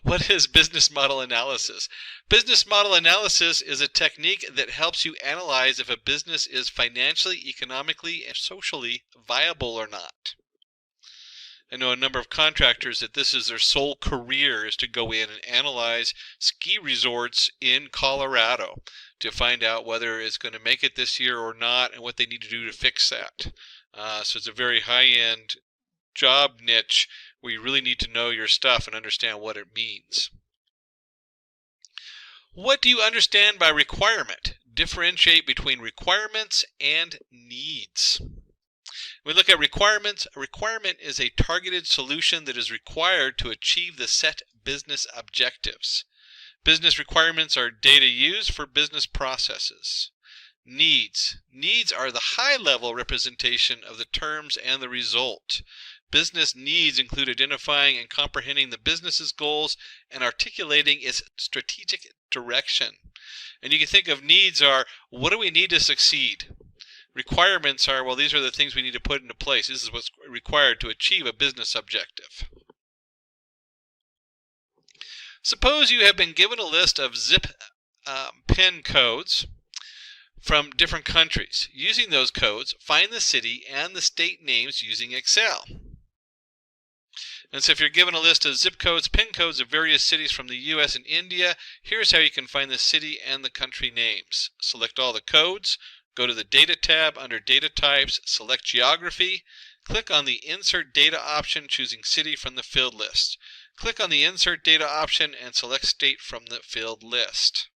What is business model analysis? Business model analysis is a technique that helps you analyze if a business is financially, economically, and socially viable or not. I know a number of contractors that this is their sole career, is to go in and analyze ski resorts in Colorado to find out whether it's going to make it this year or not and what they need to do to fix that. So it's a very high-end job niche where you really need to know your stuff and understand what it means. What do you understand by requirement? Differentiate between requirements and needs. We look at requirements. A requirement is a targeted solution that is required to achieve the set business objectives. Business requirements are data used for business processes. Needs. Needs are the high-level representation of the terms and the result. Business needs include identifying and comprehending the business's goals and articulating its strategic direction. And you can think of needs are, what do we need to succeed? Requirements are, well, these are the things we need to put into place. This is what's required to achieve a business objective. Suppose you have been given a list of zip PIN codes from different countries. Using those codes, find the city and the state names using Excel. And so if you're given a list of zip codes, PIN codes of various cities from the US and India, here's how you can find the city and the country names. Select all the codes, go to the Data tab under Data Types, select Geography, click on the Insert Data option, choosing City from the field list. Click on the Insert Data option and select State from the field list.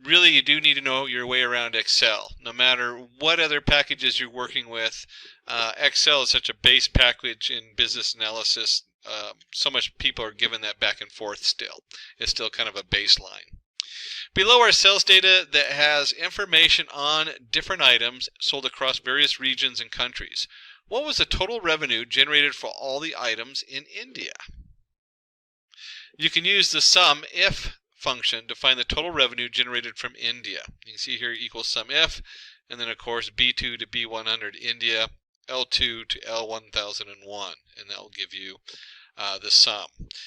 Really, you do need to know your way around Excel. No matter what other packages you're working with, Excel is such a base package in business analysis. So much people are given that back and forth still. It's still kind of a baseline. Below are sales data that has information on different items sold across various regions and countries. What was the total revenue generated for all the items in India? You can use the sum if function to find the total revenue generated from India. You can see here equals sum if, and then of course B2 to B100 India, L2 to L1001, and that will give you the sum.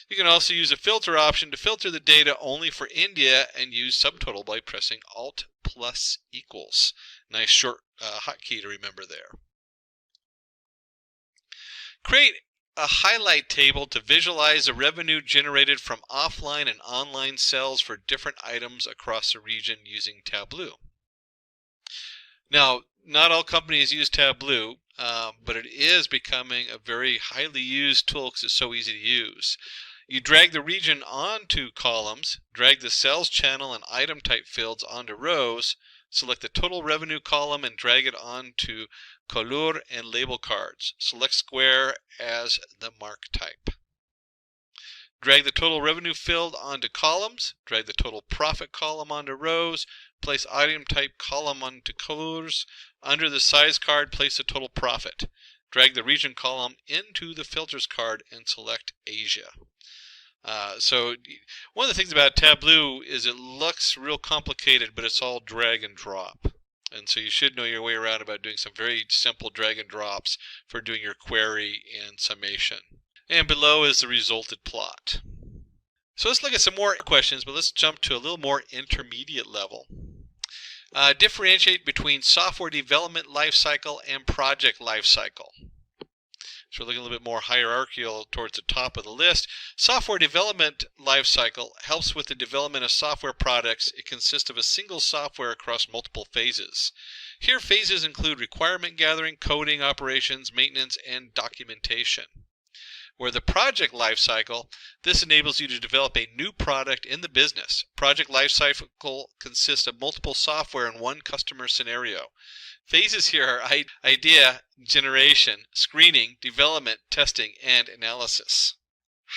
You can also use a filter option to filter the data only for India and use subtotal by pressing Alt plus equals. Nice short hotkey to remember there. Create a highlight table to visualize the revenue generated from offline and online sales for different items across the region using Tableau. Now, not all companies use Tableau, but it is becoming a very highly used tool because it's so easy to use. You drag the region onto columns, drag the sales channel and item type fields onto rows, select the total revenue column and drag it onto color and label cards. Select square as the mark type. Drag the total revenue field onto columns, drag the total profit column onto rows, place item type column onto colors. Under the size card, place the total profit. Drag the region column into the filters card and select Asia. So one of the things about Tableau is it looks real complicated, but it's all drag and drop. And so you should know your way around about doing some very simple drag and drops for doing your query and summation. And below is the resulted plot. So let's look at some more questions, but let's jump to a little more intermediate level. Differentiate between software development lifecycle and project lifecycle. So we're looking a little bit more hierarchical towards the top of the list. Software development lifecycle helps with the development of software products. It consists of a single software across multiple phases. Here, phases include requirement gathering, coding, operations, maintenance, and documentation. Where the project lifecycle, this enables you to develop a new product in the business. Project lifecycle consists of multiple software in one customer scenario. Phases here are idea generation, screening, development, testing, and analysis.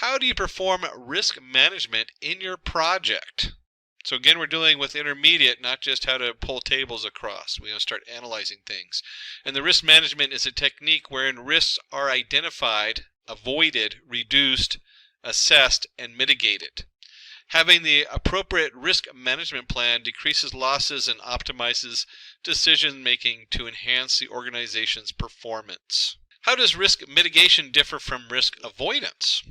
How do you perform risk management in your project? So again, we're dealing with intermediate, not just how to pull tables across. We want to start analyzing things. And the risk management is a technique wherein risks are identified, avoided, reduced, assessed, and mitigated. Having the appropriate risk management plan decreases losses and optimizes decision making to enhance the organization's performance. How does risk mitigation differ from risk avoidance?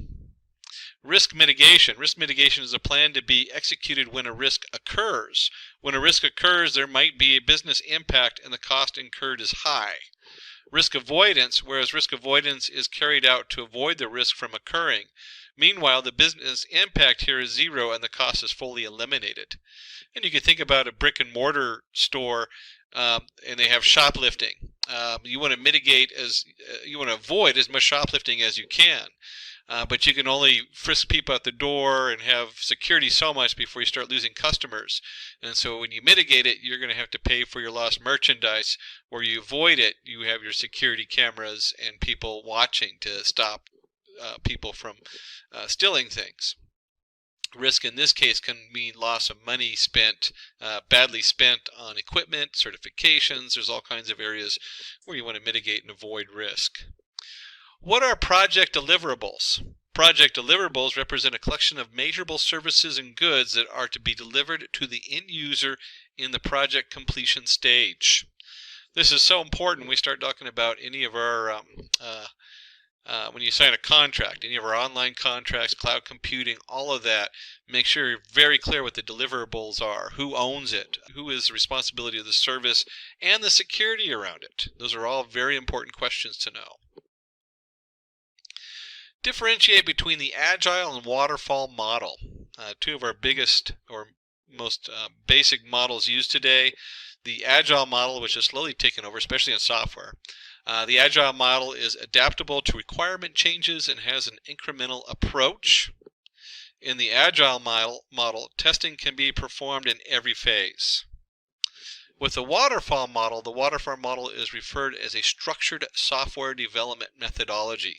Risk mitigation. Risk mitigation is a plan to be executed when a risk occurs. When a risk occurs, there might be a business impact and the cost incurred is high. Risk avoidance, whereas risk avoidance is carried out to avoid the risk from occurring. Meanwhile, the business impact here is zero and the cost is fully eliminated. And you can think about a brick and mortar store and they have shoplifting. You want to mitigate you want to avoid as much shoplifting as you can. But you can only frisk people at the door and have security so much before you start losing customers. And so when you mitigate it, you're going to have to pay for your lost merchandise. Where you avoid it, you have your security cameras and people watching to stop people from stealing things. Risk in this case can mean loss of money spent, badly spent on equipment, certifications. There's all kinds of areas where you want to mitigate and avoid risk. What are project deliverables? Project deliverables represent a collection of measurable services and goods that are to be delivered to the end user in the project completion stage. This is so important when we start talking about any of our when you sign a contract, any of our online contracts, cloud computing, all of that, make sure you're very clear what the deliverables are, who owns it, who is the responsibility of the service, and the security around it. Those are all very important questions to know. Differentiate between the Agile and Waterfall model. Two of our biggest or most basic models used today. The Agile model, which is slowly taken over, especially in software. The Agile model is adaptable to requirement changes and has an incremental approach. In the Agile model, testing can be performed in every phase. With the waterfall model is referred as a structured software development methodology.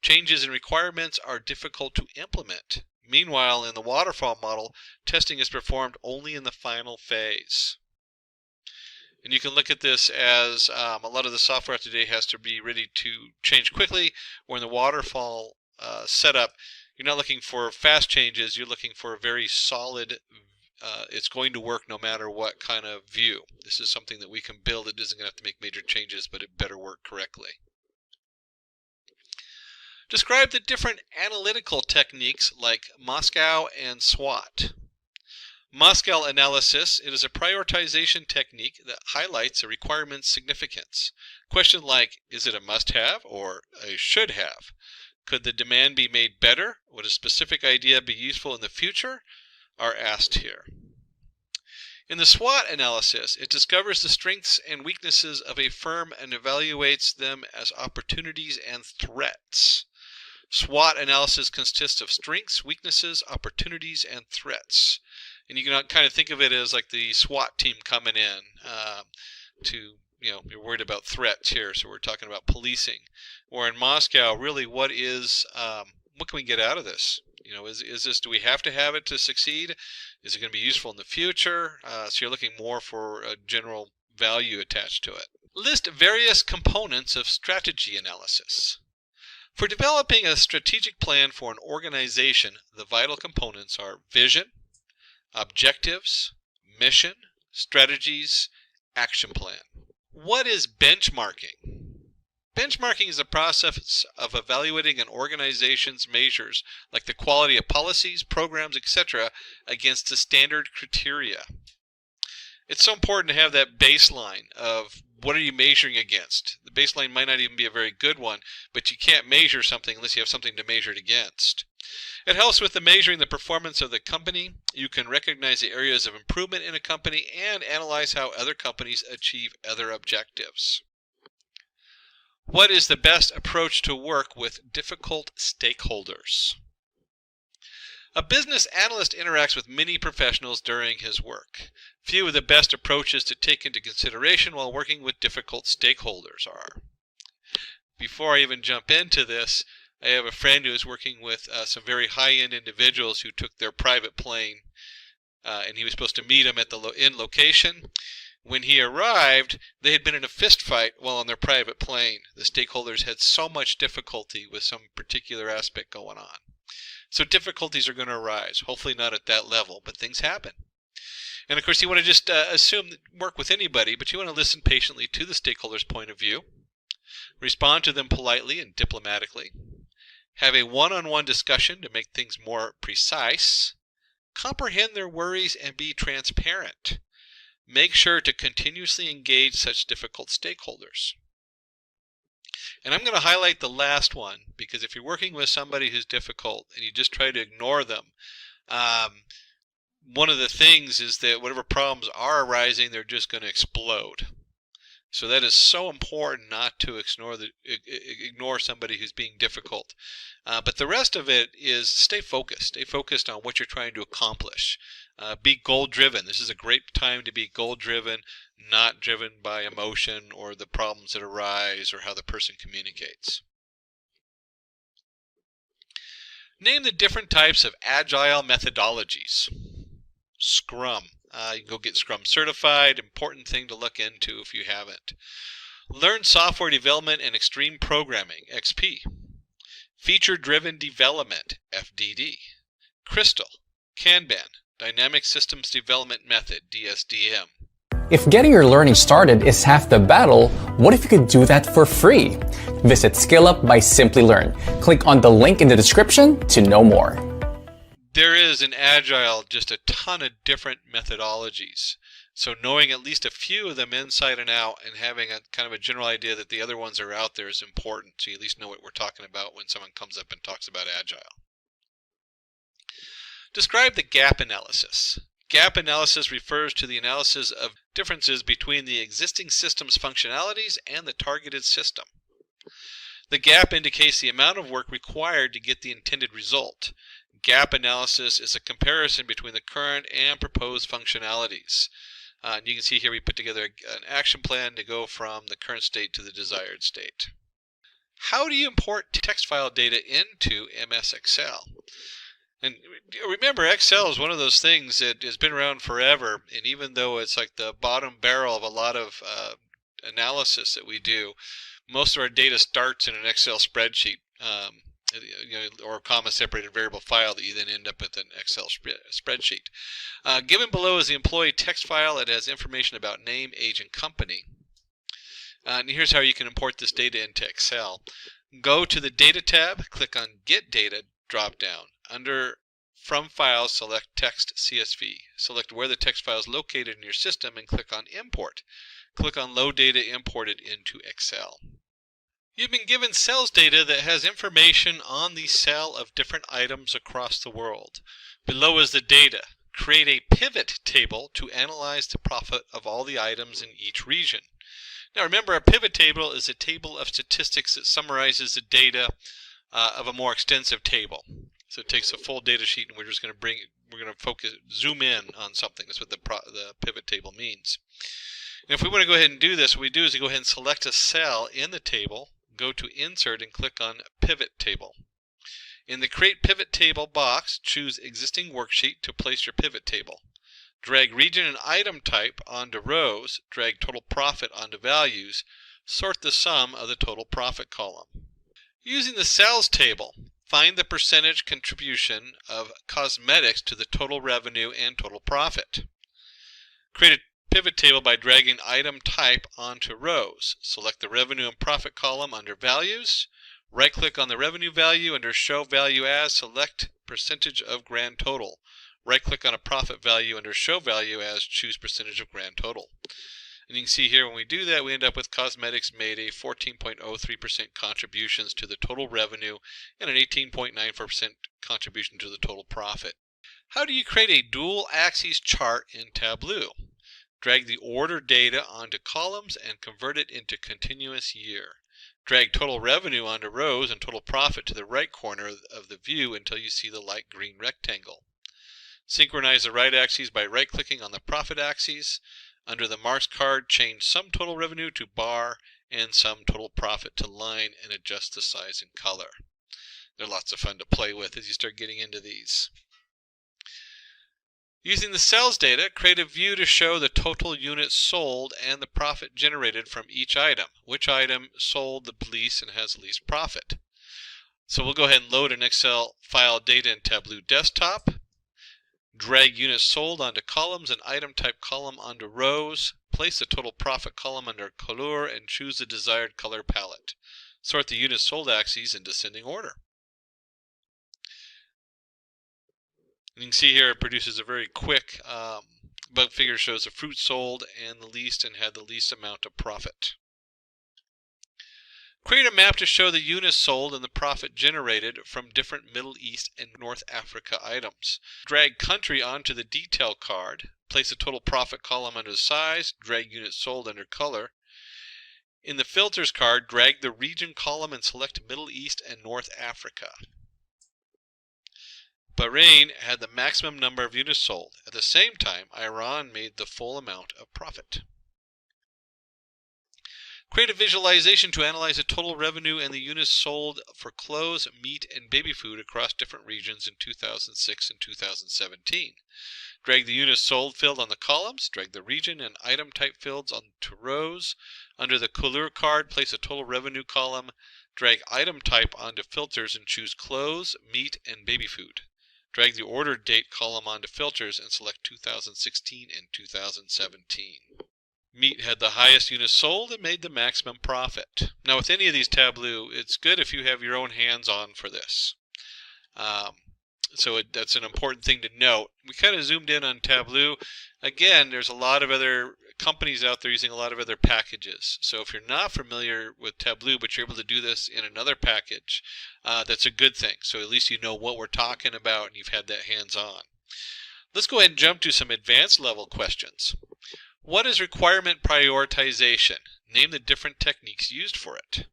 Changes in requirements are difficult to implement. Meanwhile, in the waterfall model, testing is performed only in the final phase. And you can look at this as a lot of the software today has to be ready to change quickly, or in the waterfall setup, you're not looking for fast changes, you're looking for a very solid, it's going to work no matter what kind of view. This is something that we can build. It isn't going to have to make major changes, but it better work correctly. Describe the different analytical techniques like Moscow and SWOT. Moscow analysis, it is a prioritization technique that highlights a requirement's significance. Questions like, is it a must-have or a should-have? Could the demand be made better? Would a specific idea be useful in the future? Are asked here. In the SWOT analysis, it discovers the strengths and weaknesses of a firm and evaluates them as opportunities and threats. SWOT analysis consists of strengths, weaknesses, opportunities, and threats. And you can kind of think of it as like the SWAT team coming in you're worried about threats here, so we're talking about policing. Or in Moscow, really what can we get out of this? Is this, do we have to have it to succeed? Is it going to be useful in the future? So you're looking more for a general value attached to it. List various components of strategy analysis. For developing a strategic plan for an organization, the vital components are vision, objectives, mission, strategies, action plan. What is benchmarking? Benchmarking is a process of evaluating an organization's measures, like the quality of policies, programs, etc., against the standard criteria. It's so important to have that baseline of what are you measuring against. The baseline might not even be a very good one, but you can't measure something unless you have something to measure it against. It helps with the measuring the performance of the company. You can recognize the areas of improvement in a company and analyze how other companies achieve other objectives. What is the best approach to work with difficult stakeholders? A business analyst interacts with many professionals during his work. Few of the best approaches to take into consideration while working with difficult stakeholders are. Before I even jump into this, I have a friend who is working with some very high-end individuals who took their private plane, and he was supposed to meet them at the location. When he arrived, they had been in a fist fight while on their private plane. The stakeholders had so much difficulty with some particular aspect going on. So difficulties are going to arise, hopefully not at that level, but things happen. And of course you want to just assume that work with anybody, but you want to listen patiently to the stakeholders' point of view, respond to them politely and diplomatically, have a one-on-one discussion to make things more precise, comprehend their worries and be transparent. Make sure to continuously engage such difficult stakeholders. And I'm going to highlight the last one, because if you're working with somebody who's difficult and you just try to ignore them, one of the things is that whatever problems are arising, they're just going to explode. So that is so important not to ignore somebody who's being difficult. But the rest of it is stay focused. Stay focused on what you're trying to accomplish. Be goal-driven. This is a great time to be goal-driven, not driven by emotion or the problems that arise or how the person communicates. Name the different types of agile methodologies. Scrum. You can go get Scrum certified. Important thing to look into if you haven't. Learn software development and extreme programming, XP. Feature-driven development, FDD. Crystal, Kanban, Dynamic Systems Development Method, DSDM. If getting your learning started is half the battle, what if you could do that for free? Visit SkillUp by Simplilearn. Click on the link in the description to know more. There is in Agile just a ton of different methodologies. So knowing at least a few of them inside and out and having a kind of a general idea that the other ones are out there is important. So you at least know what we're talking about when someone comes up and talks about Agile. Describe the gap analysis. Gap analysis refers to the analysis of differences between the existing system's functionalities and the targeted system. The gap indicates the amount of work required to get the intended result. Gap analysis is a comparison between the current and proposed functionalities. And you can see here we put together an action plan to go from the current state to the desired state. How do you import text file data into MS Excel? And remember, Excel is one of those things that has been around forever, and even though it's like the bottom barrel of a lot of analysis that we do, most of our data starts in an Excel spreadsheet, or a comma-separated variable file that you then end up with an Excel spreadsheet. Given below is the employee text file. It has information about name, age, and company. And here's how you can import this data into Excel. Go to the Data tab, click on Get Data drop-down. Under From Files, select Text CSV. Select where the text file is located in your system and click on Import. Click on Load Data Imported into Excel. You've been given sales data that has information on the sale of different items across the world. Below is the data. Create a pivot table to analyze the profit of all the items in each region. Now remember, a pivot table is a table of statistics that summarizes the data of a more extensive table. So it takes a full data sheet, and we're just going to zoom in on something. That's what the pivot table means. And if we want to go ahead and do this, what we do is we go ahead and select a cell in the table, go to Insert, and click on Pivot Table. In the Create Pivot Table box, choose Existing Worksheet to place your pivot table. Drag region and item type onto rows, drag total profit onto values, sort the sum of the total profit column. Using the sales table, find the percentage contribution of cosmetics to the total revenue and total profit. Create a pivot table by dragging item type onto rows. Select the revenue and profit column under values. Right-click on the revenue value under Show Value As. Select percentage of grand total. Right-click on a profit value under Show Value As. Choose percentage of grand total. And you can see here when we do that, we end up with cosmetics made a 14.03% contributions to the total revenue and an 18.94% contribution to the total profit. How do you create a dual axis chart in Tableau? Drag the order data onto columns and convert it into continuous year. Drag total revenue onto rows and total profit to the right corner of the view until you see the light green rectangle. Synchronize the right axes by right-clicking on the profit axis. Under the marks card, change sum total revenue to bar and sum total profit to line, and adjust the size and color. They're lots of fun to play with as you start getting into these. Using the sales data, create a view to show the total units sold and the profit generated from each item. Which item sold the least and has the least profit? So we'll go ahead and load an Excel file data in Tableau Desktop. Drag units sold onto columns and item type column onto rows. Place the total profit column under Couleur and choose the desired color palette. Sort the units sold axes in descending order. And you can see here it produces a very quick bug figure, shows the fruit sold and the least and had the least amount of profit. Create a map to show the units sold and the profit generated from different Middle East and North Africa items. Drag country onto the detail card. Place the total profit column under size. Drag units sold under color. In the filters card, drag the region column and select Middle East and North Africa. Bahrain had the maximum number of units sold. At the same time, Iran made the full amount of profit. Create a visualization to analyze the total revenue and the units sold for clothes, meat, and baby food across different regions in 2006 and 2017. Drag the units sold field on the columns, drag the region and item type fields onto rows. Under the Couleur card, place a total revenue column, drag item type onto filters and choose clothes, meat, and baby food. Drag the order date column onto filters and select 2016 and 2017. Meat had the highest units sold and made the maximum profit. Now with any of these Tableau, it's good if you have your own hands-on for this. That's an important thing to note. We kind of zoomed in on Tableau. Again, there's a lot of other companies out there using a lot of other packages. So if you're not familiar with Tableau, but you're able to do this in another package, that's a good thing. So at least you know what we're talking about and you've had that hands-on. Let's go ahead and jump to some advanced level questions. What is requirement prioritization? Name the different techniques used for it.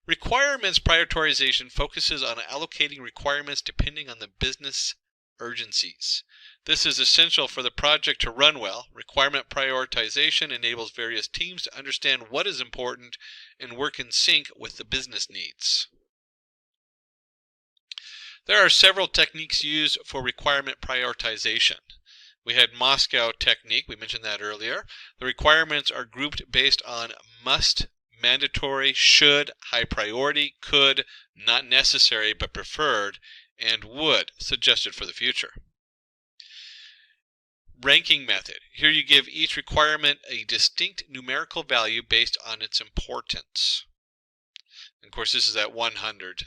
Requirements prioritization focuses on allocating requirements depending on the business urgencies. This is essential for the project to run well. Requirement prioritization enables various teams to understand what is important and work in sync with the business needs. There are several techniques used for requirement prioritization. We had Moscow technique, we mentioned that earlier. The requirements are grouped based on must, mandatory, should, high priority, could, not necessary but preferred, and would, suggested for the future. Ranking method. Here you give each requirement a distinct numerical value based on its importance. And of course this is at 100.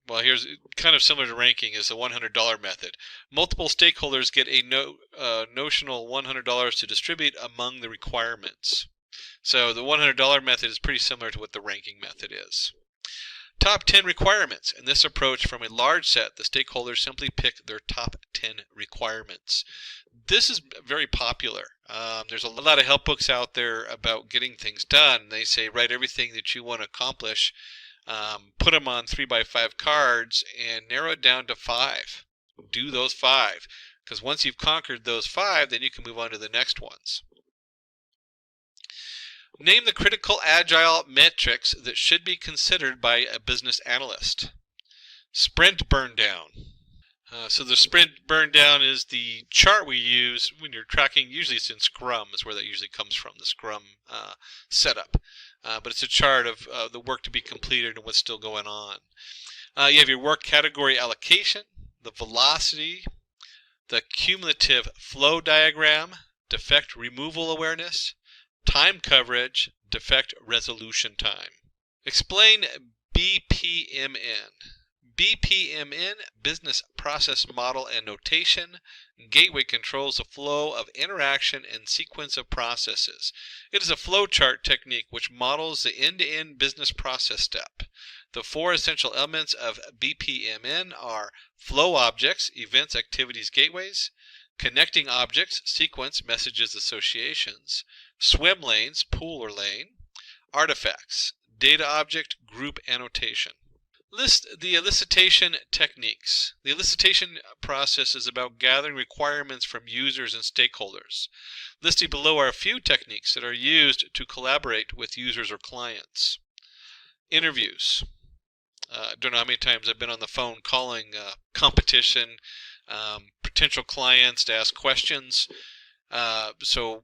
Well, here's kind of similar to ranking is the $100 method. Multiple stakeholders get a notional $100 to distribute among the requirements. So the $100 method is pretty similar to what the ranking method is. Top 10 requirements. In this approach, from a large set, the stakeholders simply pick their top 10 requirements. This is very popular. There's a lot of help books out there about getting things done. They say write everything that you want to accomplish. Put them on 3x5 cards and narrow it down to 5. Do those 5, because once you've conquered those 5, then you can move on to the next ones. Name the critical agile metrics that should be considered by a business analyst. Sprint burn down. So the sprint burn down is the chart we use when you're tracking. Usually it's in Scrum is where that usually comes from, the Scrum setup. But it's a chart of the work to be completed and what's still going on. You have your work category allocation, the velocity, the cumulative flow diagram, defect removal awareness, time coverage, defect resolution time. Explain BPMN. BPMN, Business Process Model and Notation. Gateway controls the flow of interaction and sequence of processes. It is a flowchart technique which models the end-to-end business process step. The 4 essential elements of BPMN are flow objects, events, activities, gateways, connecting objects, sequence, messages, associations, swim lanes, pool or lane, artifacts, data object, group annotation. List the elicitation techniques. The elicitation process is about gathering requirements from users and stakeholders. Listed below are a few techniques that are used to collaborate with users or clients. Interviews. I don't know how many times I've been on the phone calling competition, potential clients to ask questions. So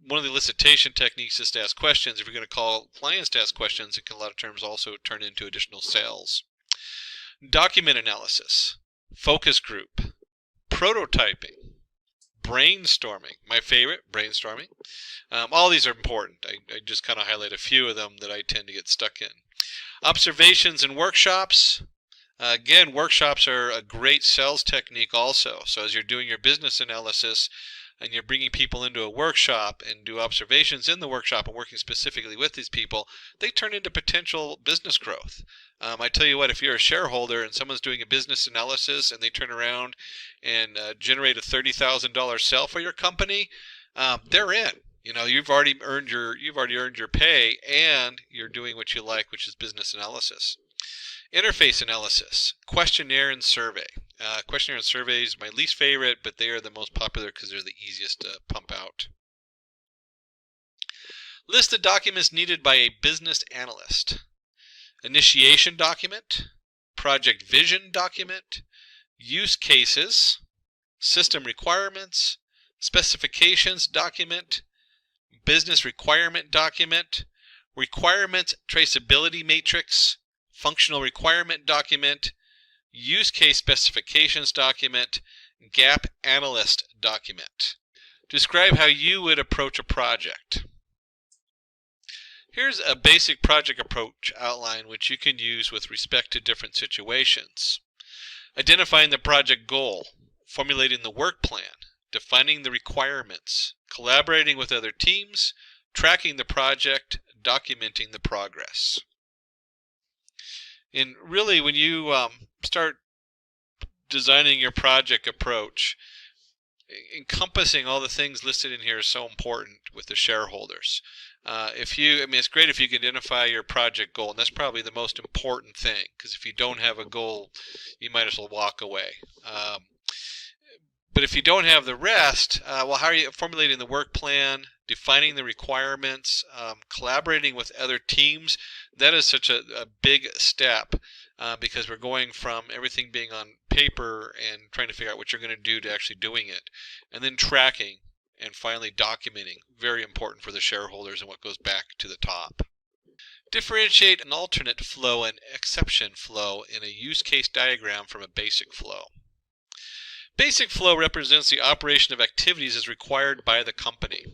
one of the elicitation techniques is to ask questions. If you're going to call clients to ask questions, it can a lot of times also turn into additional sales. Document analysis, focus group, prototyping, brainstorming. My favorite, brainstorming. All these are important. I just kind of highlight a few of them that I tend to get stuck in. Observations and workshops. Again, workshops are a great sales technique also. So as you're doing your business analysis, and you're bringing people into a workshop and do observations in the workshop and working specifically with these people, they turn into potential business growth. I tell you what, if you're a shareholder and someone's doing a business analysis and they turn around and generate a $30,000 sale for your company, they're in. You know, you've already earned your pay, and you're doing what you like, which is business analysis. Interface analysis, questionnaire and survey. Questionnaire and survey is my least favorite, but they are the most popular because they're the easiest to pump out. List the documents needed by a business analyst. Initiation document, project vision document, use cases, system requirements, specifications document, business requirement document, requirements traceability matrix, functional requirement document, use case specifications document, gap analyst document. Describe how you would approach a project. Here's a basic project approach outline which you can use with respect to different situations. Identifying the project goal, formulating the work plan, defining the requirements, collaborating with other teams, tracking the project, documenting the progress. And really, when you start designing your project approach, encompassing all the things listed in here is so important with the shareholders. It's great if you can identify your project goal, and that's probably the most important thing, because if you don't have a goal, you might as well walk away. But if you don't have the rest, well, how are you formulating the work plan, defining the requirements, collaborating with other teams? That is such a big step because we're going from everything being on paper and trying to figure out what you're going to do to actually doing it. And then tracking and finally documenting. Very important for the shareholders and what goes back to the top. Differentiate an alternate flow and exception flow in a use case diagram from a basic flow. Basic flow represents the operation of activities as required by the company.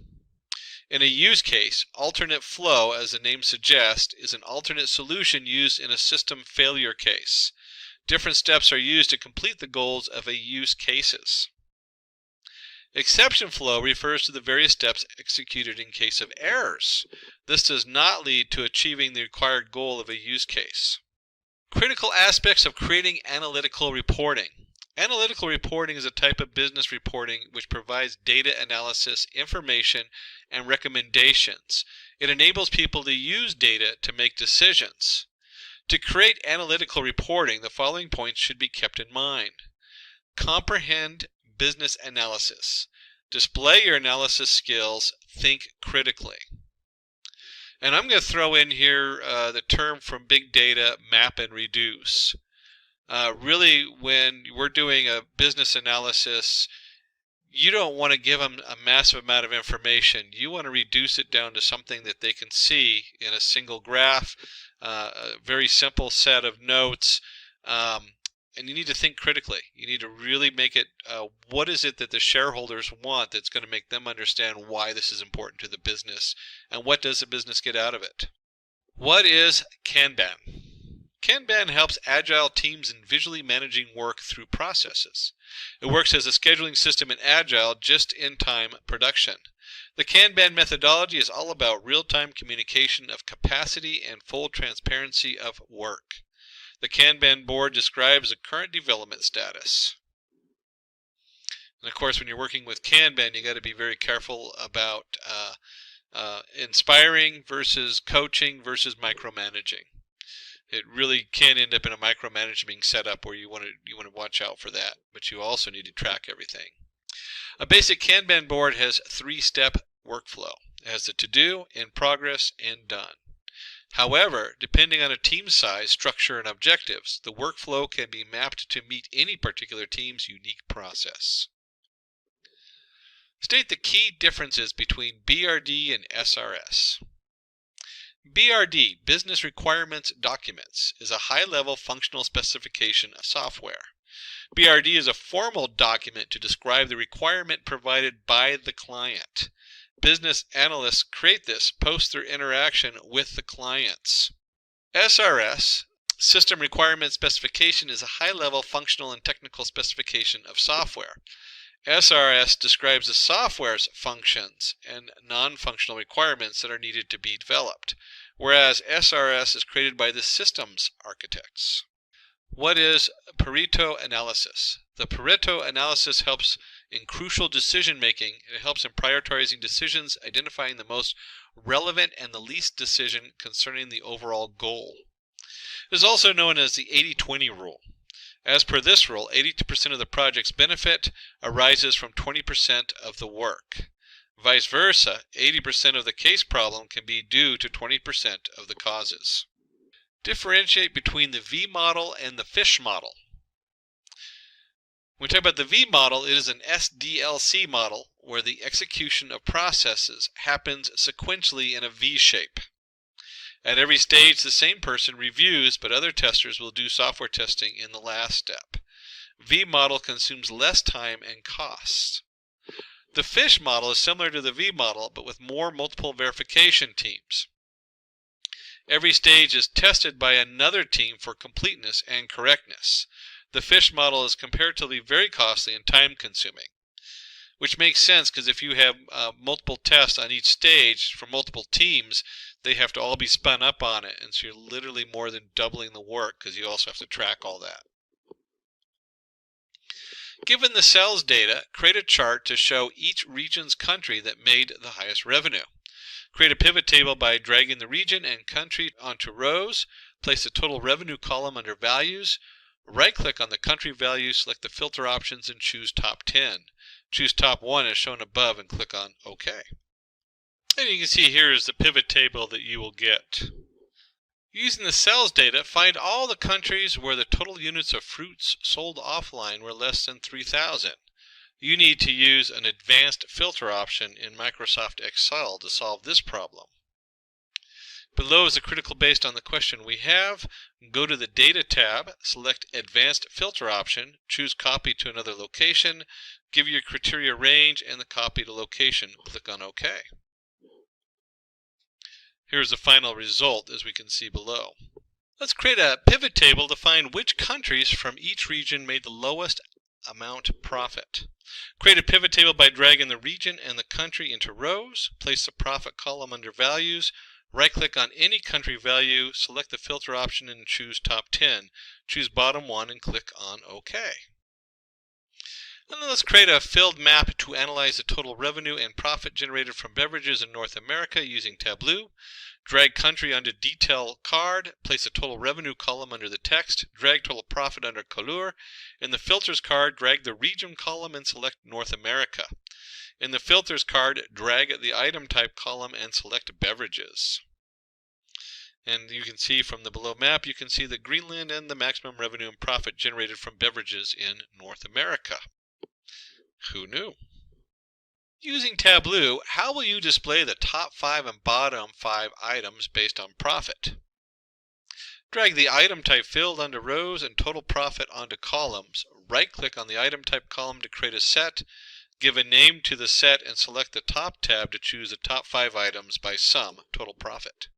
In a use case, alternate flow, as the name suggests, is an alternate solution used in a system failure case. Different steps are used to complete the goals of a use cases. Exception flow refers to the various steps executed in case of errors. This does not lead to achieving the required goal of a use case. Critical aspects of creating analytical reporting. Analytical reporting is a type of business reporting which provides data analysis, information, and recommendations. It enables people to use data to make decisions. To create analytical reporting, the following points should be kept in mind. Comprehend business analysis. Display your analysis skills. Think critically. And I'm going to throw in here the term from big data, map and reduce. Really, when we're doing a business analysis, you don't want to give them a massive amount of information. You want to reduce it down to something that they can see in a single graph, a very simple set of notes, and you need to think critically. You need to really make it, what is it that the shareholders want that's going to make them understand why this is important to the business, and what does the business get out of it? What is Kanban? Kanban helps agile teams in visually managing work through processes. It works as a scheduling system in agile just-in-time production. The Kanban methodology is all about real-time communication of capacity and full transparency of work. The Kanban board describes the current development status. And of course, when you're working with Kanban, you got to be very careful about inspiring versus coaching versus micromanaging. It really can end up in a micromanaging setup where you want to watch out for that, but you also need to track everything. A basic Kanban board has 3-step workflow. It has the to-do, in progress, and done. However, depending on a team size, structure, and objectives, the workflow can be mapped to meet any particular team's unique process. State the key differences between BRD and SRS. BRD, Business Requirements Documents, is a high-level functional specification of software. BRD is a formal document to describe the requirement provided by the client. Business analysts create this post their interaction with the clients. SRS, System Requirement Specification, is a high-level functional and technical specification of software. SRS describes the software's functions and non-functional requirements that are needed to be developed, whereas SRS is created by the systems architects. What is Pareto analysis? The Pareto analysis helps in crucial decision making. It helps in prioritizing decisions, identifying the most relevant and the least decision concerning the overall goal. It is also known as the 80-20 rule. As per this rule, 80% of the project's benefit arises from 20% of the work. Vice versa, 80% of the case problem can be due to 20% of the causes. Differentiate between the V model and the fish model. When we talk about the V model, it is an SDLC model where the execution of processes happens sequentially in a V shape. At every stage, the same person reviews, but other testers will do software testing in the last step. V model consumes less time and costs. The FISH model is similar to the V model, but with more multiple verification teams. Every stage is tested by another team for completeness and correctness. The FISH model is comparatively very costly and time-consuming, which makes sense because if you have multiple tests on each stage for multiple teams, they have to all be spun up on it, and so you're literally more than doubling the work because you also have to track all that. Given the sales data, create a chart to show each region's country that made the highest revenue. Create a pivot table by dragging the region and country onto rows. Place the total revenue column under values. Right-click on the country value, select the filter options, and choose Top 10. Choose Top 1 as shown above and click on OK. And you can see here is the pivot table that you will get. Using the sales data, find all the countries where the total units of fruits sold offline were less than 3,000. You need to use an advanced filter option in Microsoft Excel to solve this problem. Below is the critical based on the question we have. Go to the Data tab, select Advanced Filter option, choose Copy to another location, give your criteria range and the copy to location. Click on OK. Here's the final result as we can see below. Let's create a pivot table to find which countries from each region made the lowest amount profit. Create a pivot table by dragging the region and the country into rows. Place the profit column under values. Right-click on any country value, select the filter option and choose Top 10. Choose Bottom 1 and click on OK. And then let's create a filled map to analyze the total revenue and profit generated from beverages in North America using Tableau. Drag country onto detail card, place the total revenue column under the text, drag total profit under couleur. In the filters card, drag the region column and select North America. In the filters card, drag the item type column and select beverages. And you can see from the below map, you can see the Greenland and the maximum revenue and profit generated from beverages in North America. Who knew? Using Tableau, how will you display the top 5 and bottom 5 items based on profit? Drag the item type field onto rows and total profit onto columns. Right-click on the item type column to create a set. Give a name to the set and select the top tab to choose the top 5 items by sum, total profit.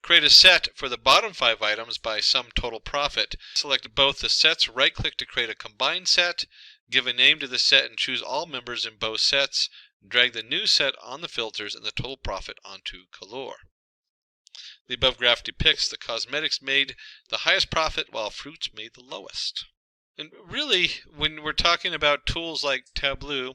Create a set for the bottom 5 items by sum total profit. Select both the sets, right-click to create a combined set. Give a name to the set and choose all members in both sets. Drag the new set on the filters and the total profit onto couleur. The above graph depicts the cosmetics made the highest profit while fruits made the lowest. And really, when we're talking about tools like Tableau,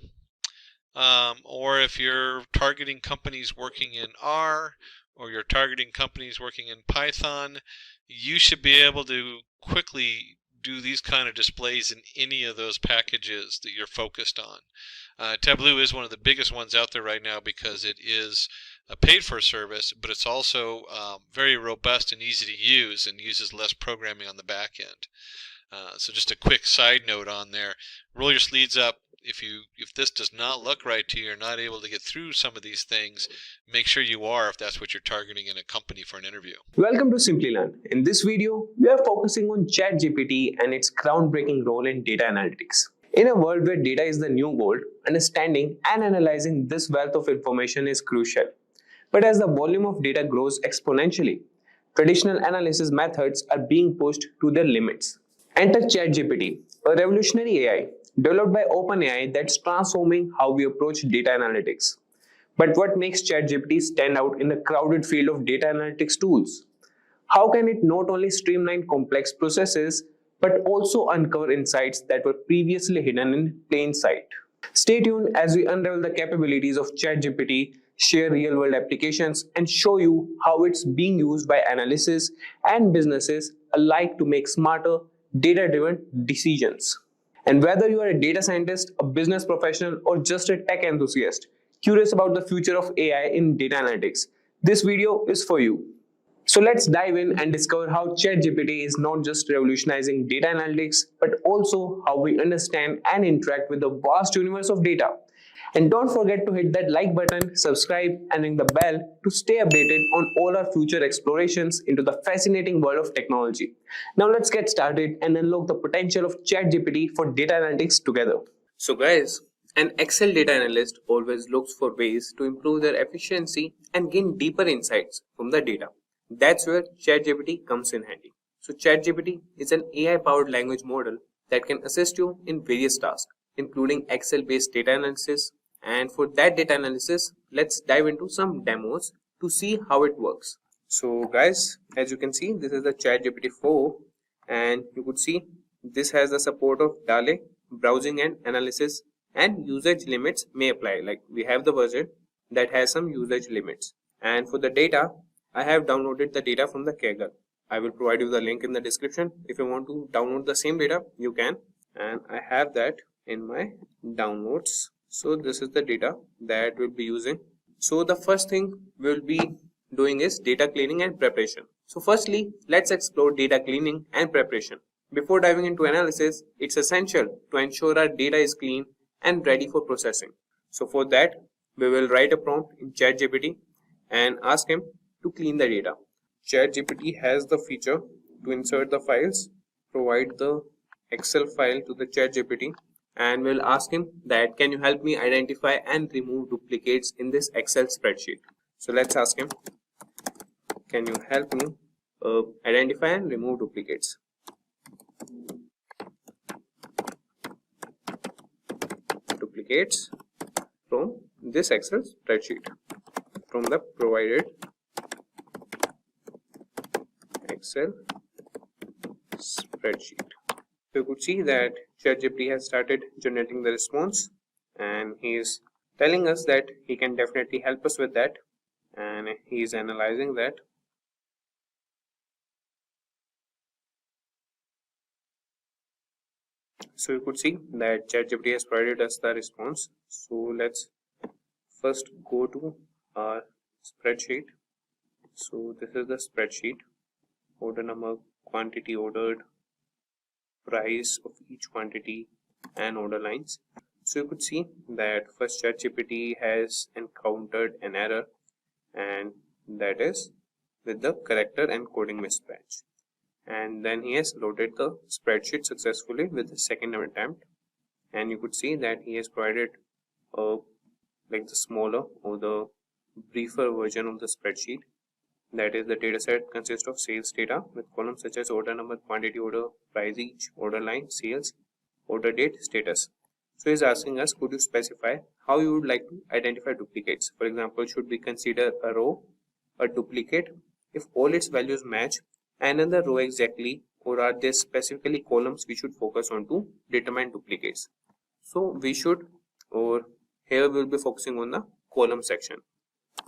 or if you're targeting companies working in R, or you're targeting companies working in Python, you should be able to quickly do these kind of displays in any of those packages that you're focused on. Tableau is one of the biggest ones out there right now because it is a paid-for service, but it's also very robust and easy to use and uses less programming on the back end. So just a quick side note on there, roll your sleeves up. If this does not look right to you, you're not able to get through some of these things, make sure you are if that's what you're targeting in a company for an interview. Welcome to Simplilearn. In this video, we are focusing on ChatGPT and its groundbreaking role in data analytics. In a world where data is the new gold, understanding and analyzing this wealth of information is crucial. But as the volume of data grows exponentially, traditional analysis methods are being pushed to their limits. Enter ChatGPT, a revolutionary AI developed by OpenAI that's transforming how we approach data analytics. But what makes ChatGPT stand out in the crowded field of data analytics tools? How can it not only streamline complex processes, but also uncover insights that were previously hidden in plain sight? Stay tuned as we unravel the capabilities of ChatGPT, share real-world applications, and show you how it's being used by analysts and businesses alike to make smarter, data-driven decisions. And whether you are a data scientist, a business professional, or just a tech enthusiast curious about the future of AI in data analytics, this video is for you. So let's dive in and discover how ChatGPT is not just revolutionizing data analytics, but also how we understand and interact with the vast universe of data. And don't forget to hit that like button, subscribe, and ring the bell to stay updated on all our future explorations into the fascinating world of technology. Now let's get started and unlock the potential of ChatGPT for data analytics together. So guys, An Excel data analyst always looks for ways to improve their efficiency and gain deeper insights from the data. That's where ChatGPT comes in handy. So ChatGPT is an AI-powered language model that can assist you in various tasks, including Excel-based data analysis. And for that data analysis, let's dive into some demos to see how it works. So guys, as you can see, this is the ChatGPT 4, and you could see this has the support of DALL-E, browsing and analysis, and usage limits may apply. Like we have the version that has some usage limits. And for the data, I have downloaded the data from the Kaggle. I will provide you the link in the description. If you want to download the same data, you can. And I have that in my downloads. So this is the data that we'll be using. So the first thing we'll be doing is data cleaning and preparation. So firstly, let's explore data cleaning and preparation. Before diving into analysis, it's essential to ensure our data is clean and ready for processing. So for that, we will write a prompt in ChatGPT and ask him to clean the data. ChatGPT has the feature to insert the files, provide the Excel file to the ChatGPT, and we'll ask him that can you help me identify and remove duplicates in this Excel spreadsheet. So let's ask him, can you help me identify and remove duplicates? Duplicates from this Excel spreadsheet, from the provided Excel spreadsheet. So you could see that ChatGPT has started generating the response, and he is telling us that he can definitely help us with that, and he is analyzing that. So you could see that ChatGPT has provided us the response. So let's first go to our spreadsheet. So this is the spreadsheet: order number, quantity ordered, price of each quantity, and order lines. So you could see that first ChatGPT has encountered an error, and that is with the character encoding mismatch. And then he has loaded the spreadsheet successfully with the second attempt, and you could see that he has provided like the smaller or the briefer version of the spreadsheet. That is, the dataset consists of sales data with columns such as order number, quantity order, price each, order line, sales, order date, status. So he's asking us, could you specify how you would like to identify duplicates? For example, should we consider a row a duplicate if all its values match another row exactly, or are there specifically columns we should focus on to determine duplicates? So we should, or here we will be focusing on the column section.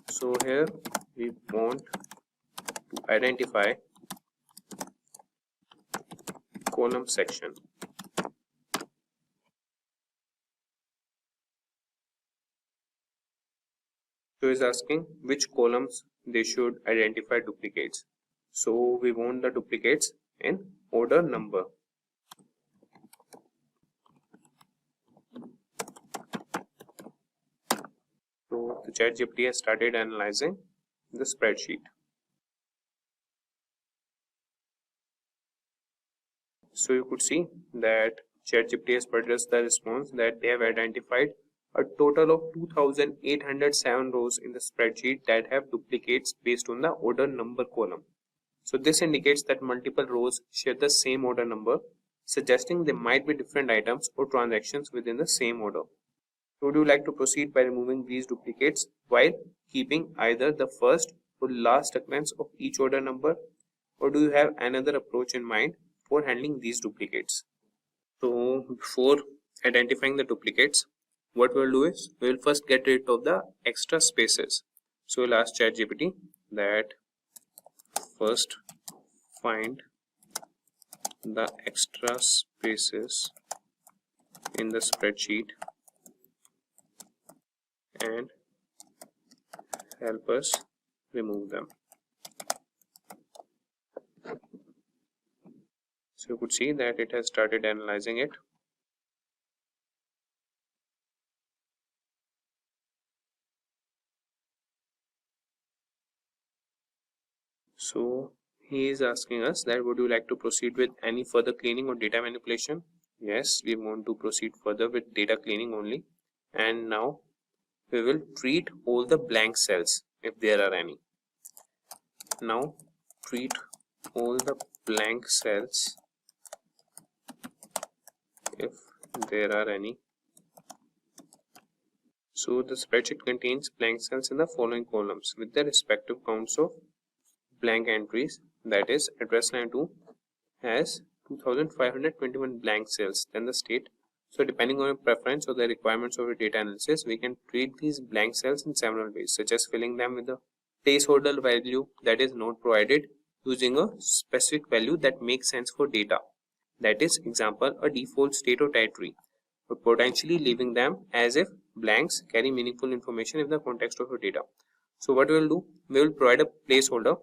So here we want to identify column section. So is asking which columns they should identify duplicates. So we want the duplicates in order number. So the ChatGPT has started analyzing the spreadsheet. So you could see that ChatGPT has produced the response that they have identified a total of 2,807 rows in the spreadsheet that have duplicates based on the order number column. So this indicates that multiple rows share the same order number, suggesting there might be different items or transactions within the same order. So would you like to proceed by removing these duplicates while keeping either the first or last occurrence of each order number, or do you have another approach in mind for handling these duplicates? So before identifying the duplicates, what we'll do is we'll first get rid of the extra spaces. So we'll ask ChatGPT that first find the extra spaces in the spreadsheet and help us remove them. So you could see that it has started analyzing it. So he is asking us that would you like to proceed with any further cleaning or data manipulation? Yes, we want to proceed further with data cleaning only. And now we will treat all the blank cells if there are any. Now treat all the blank cells if there are any. So the spreadsheet contains blank cells in the following columns with the respective counts of blank entries. That is, address line 2 has 2521 blank cells, then the state. So depending on your preference or the requirements of your data analysis, we can treat these blank cells in several ways, such as filling them with a placeholder value that is not provided using a specific value that makes sense for data. That is, example, a default state or territory, but potentially leaving them as if blanks carry meaningful information in the context of your data. So what we will do, we will provide a placeholder,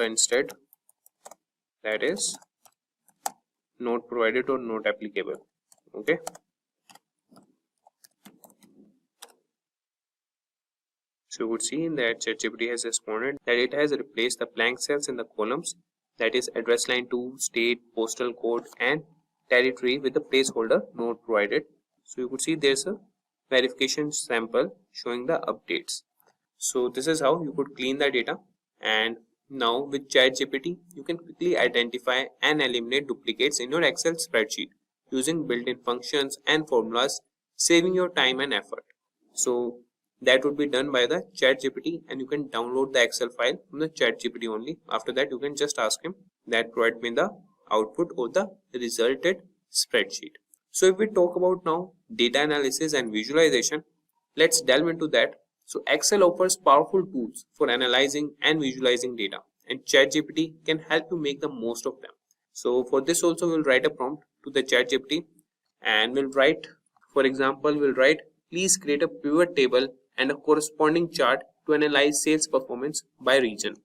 instead, that is not provided or not applicable. Okay. So you would see that ChatGPT has responded that it has replaced the blank cells in the columns, that is address line 2, state, postal code and territory, with the placeholder not provided. So you could see there's a verification sample showing the updates. So this is how you could clean the data. And now with ChatGPT, you can quickly identify and eliminate duplicates in your Excel spreadsheet using built-in functions and formulas, saving your time and effort. So that would be done by the ChatGPT, and you can download the Excel file from the ChatGPT only. After that, you can just ask him that provide me the output or the resulted spreadsheet. So if we talk about now data analysis and visualization, let's delve into that. So Excel offers powerful tools for analyzing and visualizing data, and ChatGPT can help you make the most of them. So for this also we'll write a prompt to the ChatGPT, and we'll write, for example, please create a pivot table and a corresponding chart to analyze sales performance by region.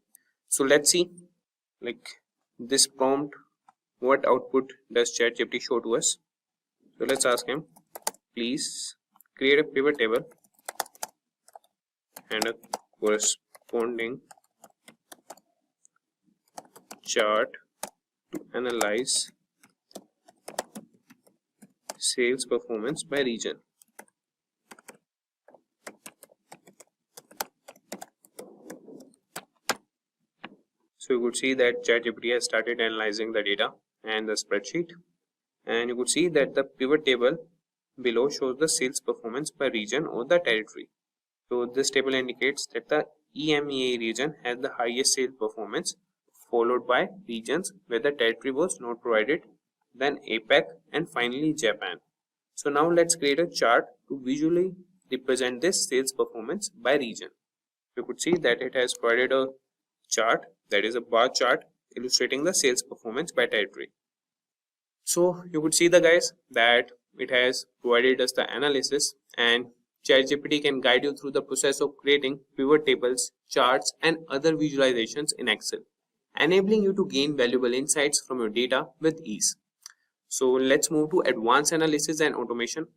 So let's see, like this prompt, what output does ChatGPT show to us. So let's ask him, please create a pivot table and a corresponding chart to analyze sales performance by region. So you could see that ChatGPT has started analyzing the data and the spreadsheet, and you could see that the pivot table below shows the sales performance by region or the territory. So this table indicates that the EMEA region has the highest sales performance, followed by regions where the territory was not provided, then APAC, and finally Japan. So now let's create a chart to visually represent this sales performance by region. You could see that it has provided a chart, that is a bar chart illustrating the sales performance by territory. So you could see the guys that it has provided us the analysis, and ChatGPT can guide you through the process of creating pivot tables, charts and other visualizations in Excel, enabling you to gain valuable insights from your data with ease. So let's move to advanced analysis and automation.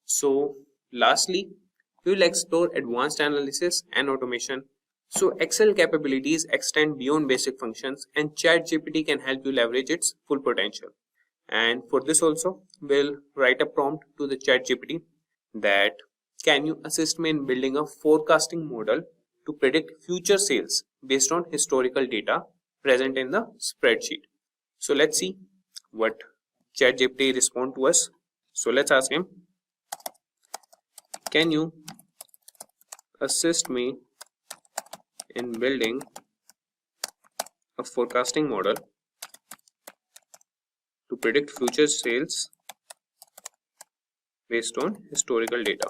So lastly, we will explore advanced analysis and automation. So Excel capabilities extend beyond basic functions, and ChatGPT can help you leverage its full potential. And for this also, we'll write a prompt to the ChatGPT that can you assist me in building a forecasting model to predict future sales based on historical data present in the spreadsheet. So let's see what ChatGPT respond to us. So let's ask him, can you assist me in building a forecasting model to predict future sales based on historical data.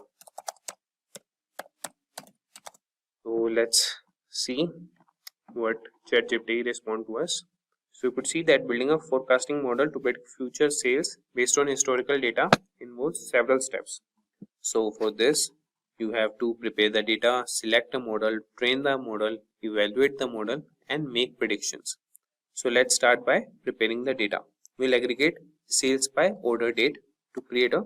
So let's see what ChatGPT respond to us. So you could see that building a forecasting model to predict future sales based on historical data involves several steps. So for this, you have to prepare the data, select a model, train the model, evaluate the model and make predictions. So let's start by preparing the data. We'll aggregate sales by order date to create a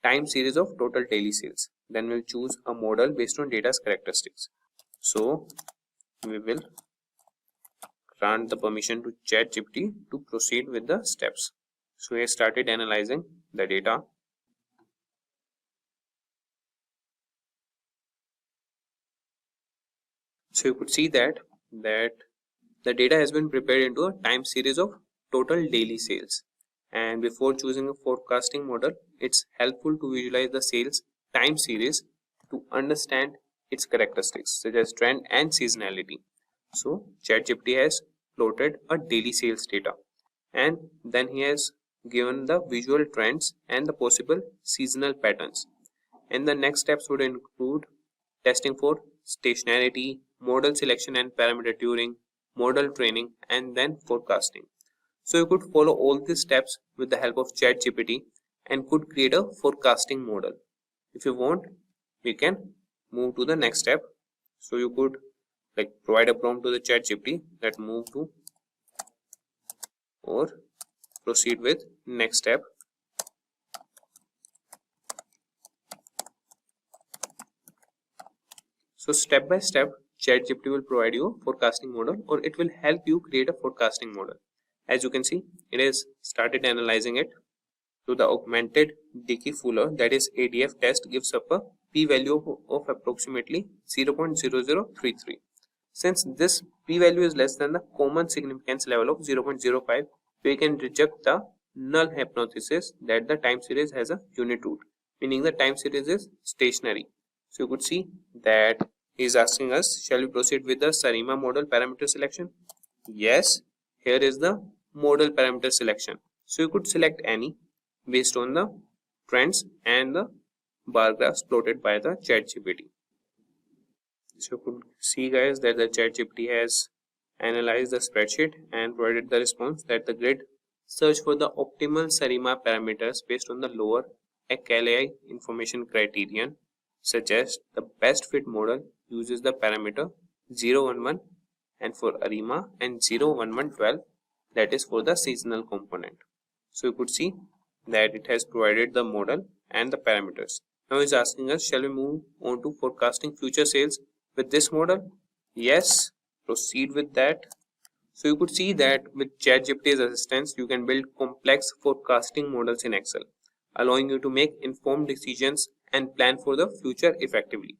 time series of total daily sales. Then we'll choose a model based on data's characteristics. So we will grant the permission to ChatGPT to proceed with the steps. So he started analyzing the data. So you could see that the data has been prepared into a time series of total daily sales. And before choosing a forecasting model, it's helpful to visualize the sales time series to understand its characteristics such as trend and seasonality. So ChatGPT has plotted a daily sales data, and then he has given the visual trends and the possible seasonal patterns. And the next steps would include testing for stationarity, model selection and parameter tuning, model training, and then forecasting. So you could follow all these steps with the help of ChatGPT and could create a forecasting model. If you want, we can move to the next step. So you could provide a prompt to the ChatGPT that move to or proceed with next step. So step by step, ChatGPT will provide you a forecasting model, or it will help you create a forecasting model. As you can see, it has started analyzing it. So the augmented Dickey Fuller, that is ADF test, gives up a p-value of approximately 0.0033. Since this p-value is less than the common significance level of 0.05, we can reject the null hypothesis that the time series has a unit root, meaning the time series is stationary. So you could see that he is asking us, shall we proceed with the SARIMA model parameter selection? Yes, here is the model parameter selection. So you could select any based on the trends and the bar graphs plotted by the ChatGPT. So you could see, guys, that the ChatGPT has analyzed the spreadsheet and provided the response that the grid search for the optimal SARIMA parameters based on the lower ACALI information criterion, suggests the best fit model uses the parameter 011 and for ARIMA and 01112, that is for the seasonal component. So you could see that it has provided the model and the parameters. Now it's asking us, shall we move on to forecasting future sales with this model? Yes, proceed with that. So you could see that with ChatGPT's assistance, you can build complex forecasting models in Excel, allowing you to make informed decisions and plan for the future effectively.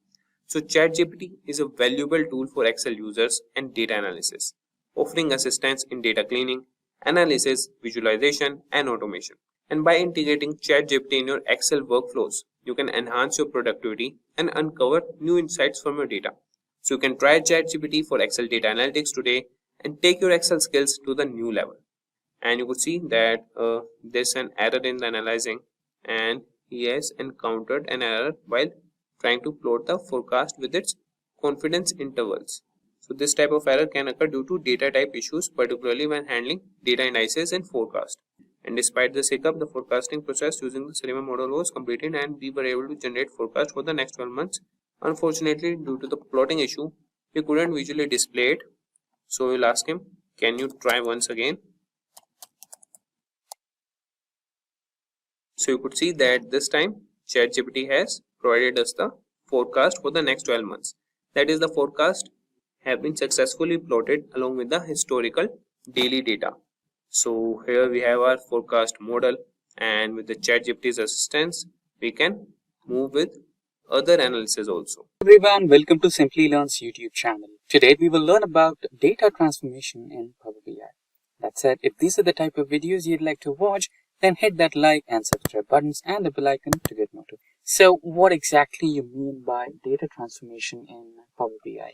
So ChatGPT is a valuable tool for Excel users and data analysis, offering assistance in data cleaning, analysis, visualization, and automation. And by integrating ChatGPT in your Excel workflows, you can enhance your productivity and uncover new insights from your data. So you can try ChatGPT for Excel data analytics today and take your Excel skills to the new level. And you could see that there's an error in the analyzing, and he has encountered an error while trying to plot the forecast with its confidence intervals. So this type of error can occur due to data type issues, particularly when handling data indices and forecast. And despite this hiccup, the forecasting process using the SARIMA model was completed and we were able to generate forecast for the next 12 months. Unfortunately, due to the plotting issue, we couldn't visually display it. So we'll ask him, can you try once again? So you could see that this time ChatGPT has provided us the forecast for the next 12 months. That is, the forecast have been successfully plotted along with the historical daily data. So here we have our forecast model, and with the ChatGPT's assistance, we can move with other analysis also. Everyone, welcome to Simplilearn's YouTube channel. Today we will learn about data transformation in Power BI. That said, if these are the type of videos you'd like to watch, then hit that like and subscribe buttons and the bell icon to get notified. So what exactly you mean by data transformation in Power BI?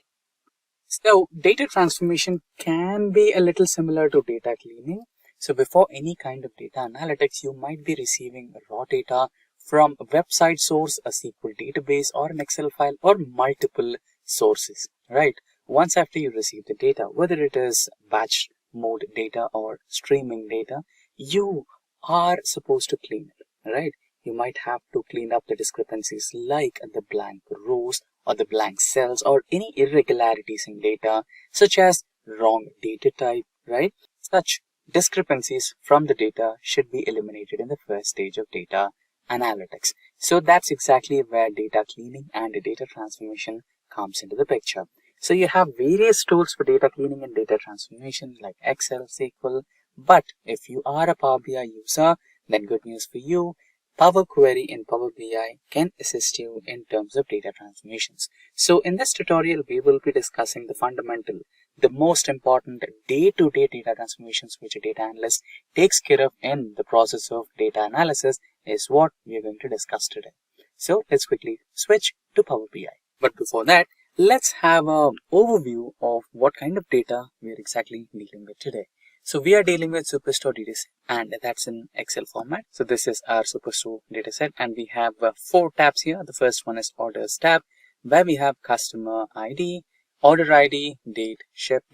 So data transformation can be a little similar to data cleaning. So before any kind of data analytics, you might be receiving raw data from a website source, a SQL database, or an Excel file, or multiple sources, right? Once after you receive the data, whether it is batch mode data or streaming data, you are supposed to clean it, right? You might have to clean up the discrepancies like the blank rows or the blank cells or any irregularities in data, such as wrong data type, right? Such discrepancies from the data should be eliminated in the first stage of data analytics. So that's exactly where data cleaning and data transformation comes into the picture. So you have various tools for data cleaning and data transformation like Excel, SQL, But if you are a Power BI user, then good news for you. Power Query in Power BI can assist you in terms of data transformations. So in this tutorial, we will be discussing the fundamental, the most important day-to-day data transformations which a data analyst takes care of in the process of data analysis is what we are going to discuss today. So let's quickly switch to Power BI. But before that, let's have an overview of what kind of data we are exactly dealing with today. So we are dealing with Superstore dataset, and that's in Excel format. So this is our Superstore dataset, and we have 4 tabs here. The first one is Orders tab, where we have Customer ID, Order ID, Date, Ship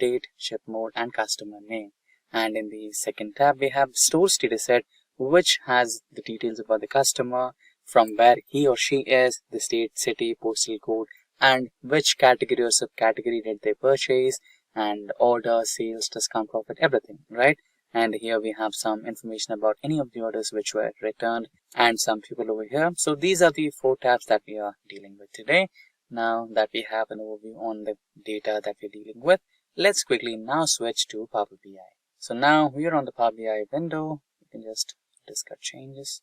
mode, and Customer name. And in the second tab, we have Stores dataset, which has the details about the customer, from where he or she is, the state, city, postal code, and which category or subcategory did they purchase, and order, sales, discount, profit, everything, right? And here we have some information about any of the orders which were returned and some people over here. So these are the 4 tabs that we are dealing with today. Now that we have an overview on the data that we're dealing with, let's quickly now switch to Power BI. So now we are on the Power BI window. You can just discuss changes.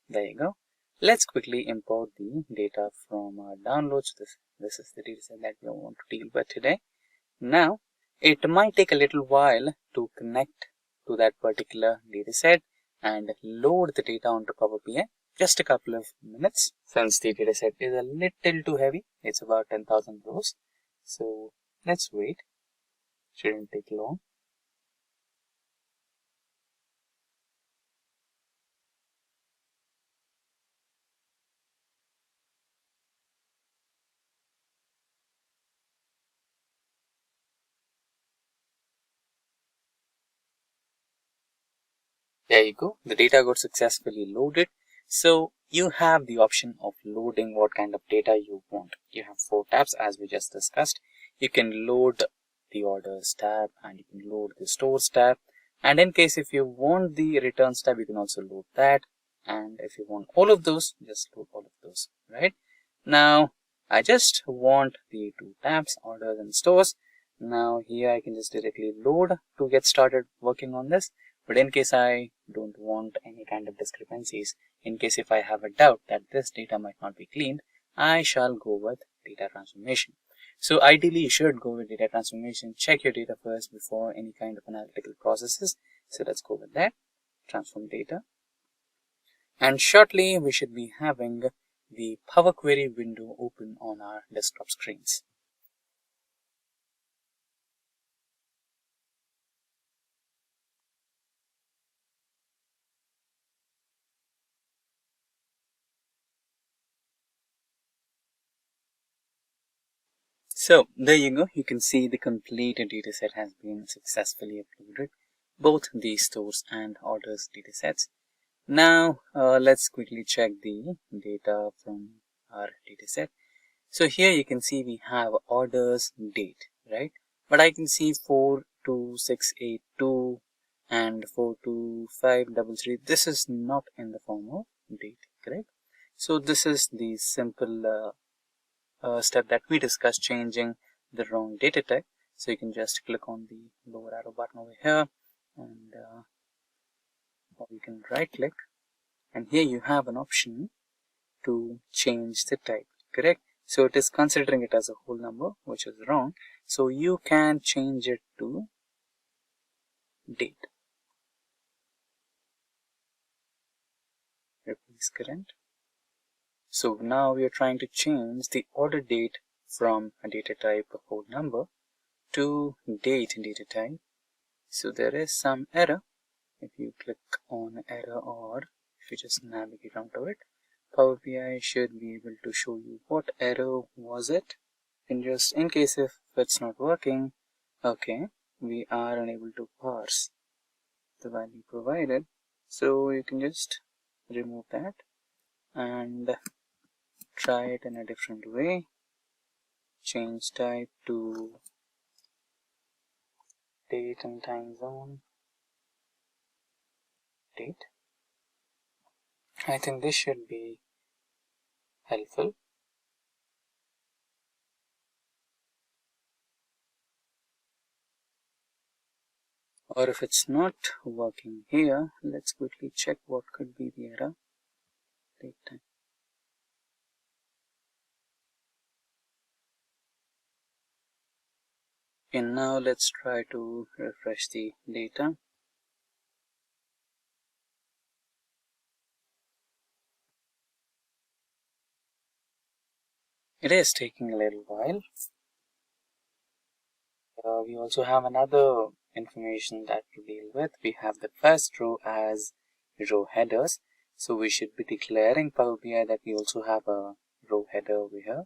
There you go. Let's quickly import the data from our downloads. This is the dataset that we want to deal with today. Now, it might take a little while to connect to that particular dataset and load the data onto Power BI. Just a couple of minutes, since the dataset is a little too heavy. It's about 10,000 rows. So let's wait. Shouldn't take long. There you go. The data got successfully loaded. So you have the option of loading what kind of data you want. You have 4 tabs as we just discussed. You can load the Orders tab, and you can load the Stores tab. And in case if you want the Returns tab, you can also load that. And if you want all of those, just load all of those, right? Now, I just want the 2 tabs, Orders and Stores. Now here I can just directly load to get started working on this. But in case I don't want any kind of discrepancies, in case if I have a doubt that this data might not be cleaned, I shall go with data transformation. So ideally you should go with data transformation. Check your data first before any kind of analytical processes. So let's go with that. Transform data. And shortly we should be having the Power Query window open on our desktop screens. So there you go. You can see the complete dataset has been successfully uploaded, both the Stores and Orders datasets. Now let's quickly check the data from our dataset. So here you can see we have orders date, right? But I can see 42682 and 42533. This is not in the form of date, correct? So this is the simple step that we discussed, changing the wrong data type. So you can just click on the lower arrow button over here, and or you can right click, and here you have an option to change the type, correct? So it is considering it as a whole number, which is wrong. So you can change it to date. Replace current. So now we are trying to change the order date from a data type of whole number to date data type. So there is some error. If you click on error, or if you just navigate onto it, Power BI should be able to show you what error was it. And just in case if it's not working, okay, we are unable to parse the value provided. So you can just remove that and try it in a different way. Change type to date and time zone. Date. I think this should be helpful. Or if it's not working here, let's quickly check what could be the error. Take time. And now let's try to refresh the data. It is taking a little while. We also have another information that to deal with. We have the first row as row headers. So we should be declaring Power BI that we also have a row header over here.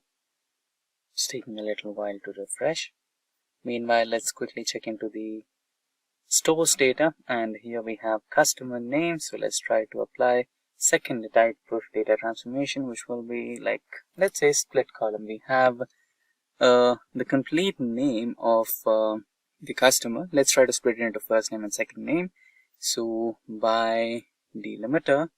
It's taking a little while to refresh. Meanwhile, let's quickly check into the stores data, and here we have customer name. So let's try to apply second type of data transformation, which will be like, let's say, split column. We have the complete name of the customer. Let's try to split it into first name and second name. So by delimiter,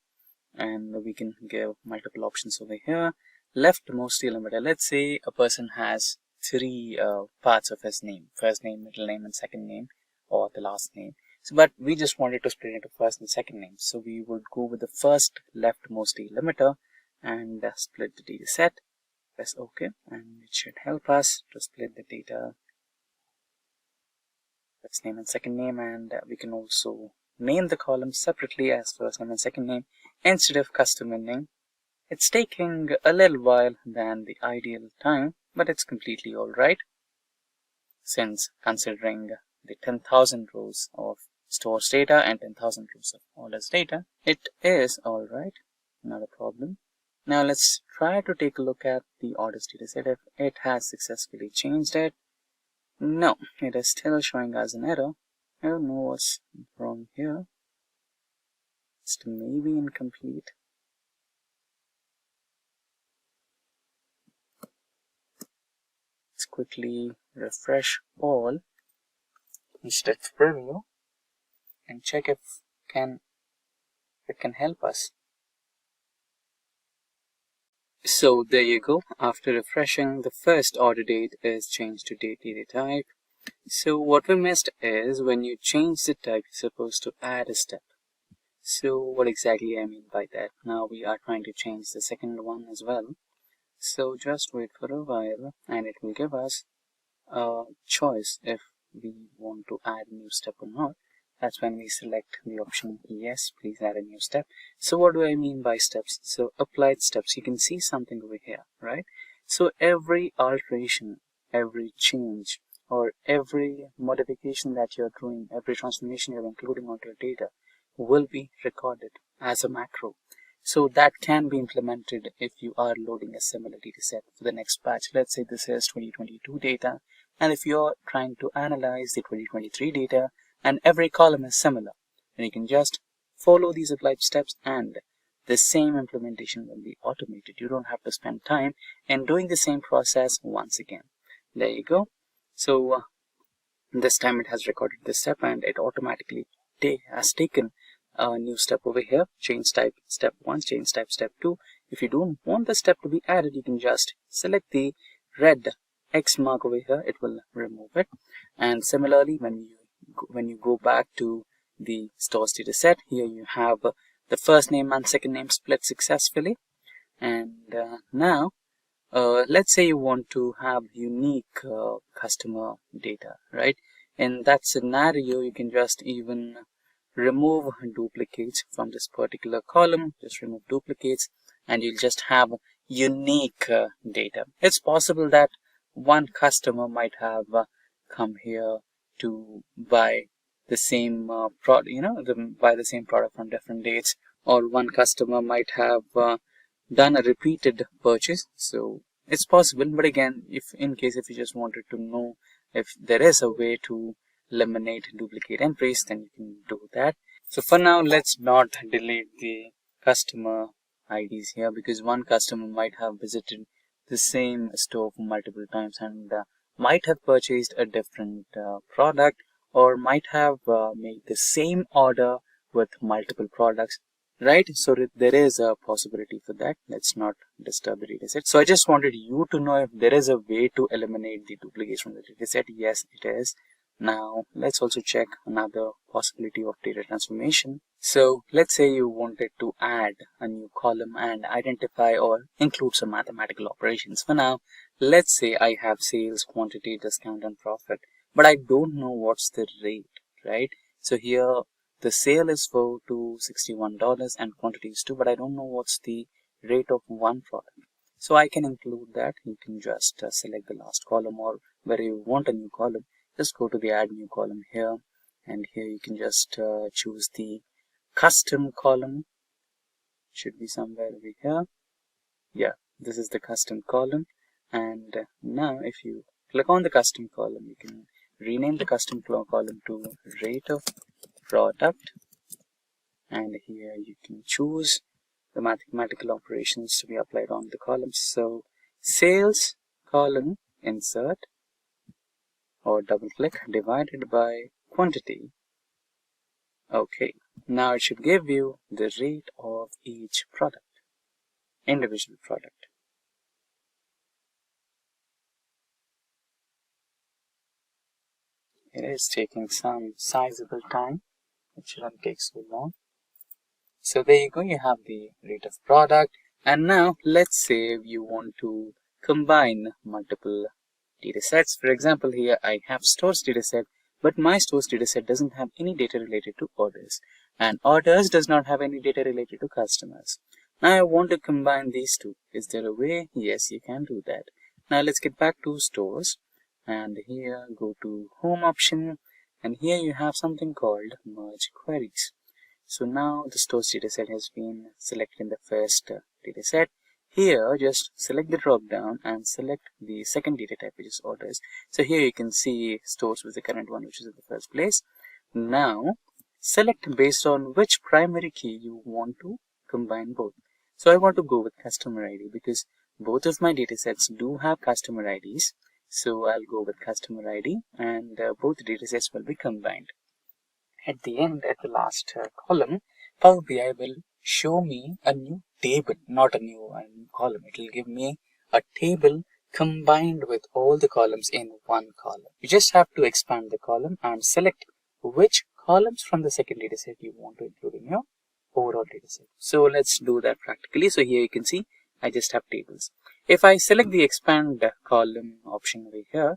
and we can give multiple options over here. Leftmost delimiter, let's say a person has three parts of his name: first name, middle name, and second name, or the last name. So, but we just wanted to split it into first and second name. So we would go with the first leftmost delimiter and split the data set. Press OK, and it should help us to split the data first name and second name, and we can also name the columns separately as first name and second name instead of customer name. It's taking a little while than the ideal time, but it's completely alright, since considering the 10,000 rows of stores data and 10,000 rows of orders data, it is alright, not a problem. Now let's try to take a look at the orders data set if it has successfully changed it. No, it is still showing us an error. I don't know what's wrong here. It's maybe incomplete. Let's quickly refresh all instead of preview and check if it can help us. So there you go. After refreshing, the first order date is changed to date data type. So what we missed is when you change the type, you're supposed to add a step. So what exactly I mean by that? Now we are trying to change the second one as well. So just wait for a while and it will give us a choice if we want to add a new step or not. That's when we select the option yes, please add a new step. So what do I mean by steps? So applied steps, you can see something over here, right? So every alteration, every change, or every modification that you're doing, every transformation you're including onto your data will be recorded as a macro. So that can be implemented if you are loading a similar data set for the next batch. Let's say this is 2022 data, and if you're trying to analyze the 2023 data, and every column is similar, then you can just follow these applied steps and the same implementation will be automated. You don't have to spend time in doing the same process once again. There you go. So this time it has recorded this step and it automatically has taken a new step over here. Change type step 1, change type step 2. If you don't want the step to be added, you can just select the red X mark over here. It will remove it. And similarly, when you go back to the stores data set, here you have the first name and second name split successfully. And now let's say you want to have unique customer data, right? In that scenario, you can just even remove duplicates from this particular column. Just remove duplicates and you'll just have unique data. It's possible that one customer might have come here to buy the same product, buy the same product on different dates, or one customer might have done a repeated purchase. So it's possible, but again, if you just wanted to know if there is a way to eliminate duplicate entries, then you can do that. So for now, let's not delete the customer IDs here, because one customer might have visited the same store for multiple times and might have purchased a different product, or might have made the same order with multiple products, right? So there is a possibility for that. Let's not disturb the data set. So I just wanted you to know if there is a way to eliminate the duplication from the data set. Yes, it is. Now let's also check another possibility of data transformation. So let's say you wanted to add a new column and identify or include some mathematical operations. For now, let's say I have sales, quantity, discount and profit, but I don't know what's the rate, right? So here the sale is for $261 and quantity is 2, but I don't know what's the rate of one product. So I can include that. You can just select the last column, or where you want a new column, just go to the add new column here, and here you can just choose the custom column. Should be somewhere over here. Yeah, this is the custom column. And now if you click on the custom column, you can rename the custom column to rate of product, and here you can choose the mathematical operations to be applied on the columns. So sales column, insert or double click, divided by quantity. Okay, now it should give you the rate of each product, individual product. It is taking some sizable time. It shouldn't take so long. So there you go, you have the rate of product. And now let's say you want to combine multiple data sets. For example, here I have stores data set, but my stores data set doesn't have any data related to orders, and orders does not have any data related to customers. Now I want to combine these two. Is there a way? Yes, you can do that. Now let's get back to stores, and here go to home option, and here you have something called merge queries. So now the stores dataset has been selected in the first dataset. Here just select the drop down and select the second data type, which is orders. So here you can see stores with the current one, which is in the first place. Now select based on which primary key you want to combine both. So I want to go with customer ID because both of my datasets do have customer IDs. So I'll go with customer ID, and both datasets will be combined. At the end, at the last column, Power BI will show me a new table, not a new column. It will give me a table combined with all the columns in one column. You just have to expand the column and select which columns from the second dataset you want to include in your overall dataset. So let's do that practically. So here you can see I just have tables. If I select the expand column option over here,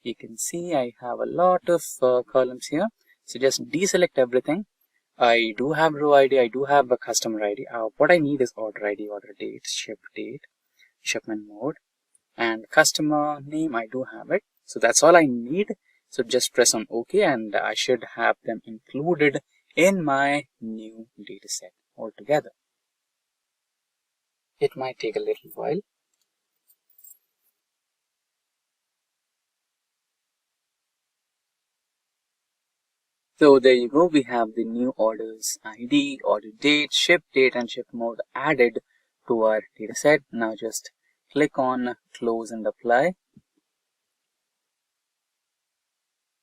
you can see I have a lot of columns here. So just deselect everything. I do have row ID, I do have a customer ID. What I need is order ID, order date, ship date, shipment mode, and customer name. I do have it. So that's all I need. So just press on OK, and I should have them included in my new dataset altogether. It might take a little while. So there you go, we have the new orders ID, order date, ship date and ship mode added to our dataset. Now just click on close and apply.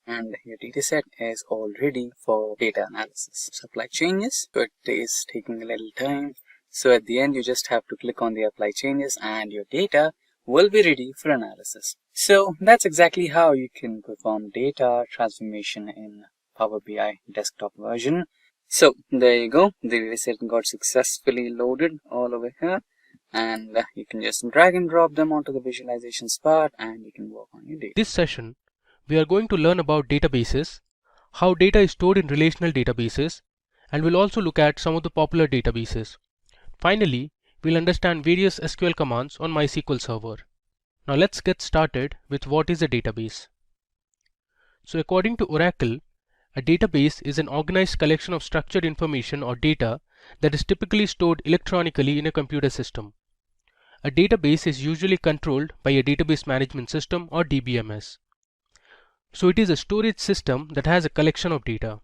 And your dataset is all ready for data analysis. Apply changes, so it is taking a little time. So at the end, you just have to click on the apply changes and your data will be ready for analysis. So that's exactly how you can perform data transformation in Power BI desktop version. So there you go, the dataset got successfully loaded all over here, and you can just drag and drop them onto the visualizations part and you can work on your data. This session, we are going to learn about databases, how data is stored in relational databases, and we'll also look at some of the popular databases. Finally, we'll understand various SQL commands on MySQL server. Now let's get started with what is a database. So according to Oracle, a database is an organized collection of structured information or data that is typically stored electronically in a computer system. A database is usually controlled by a database management system or DBMS. So it is a storage system that has a collection of data.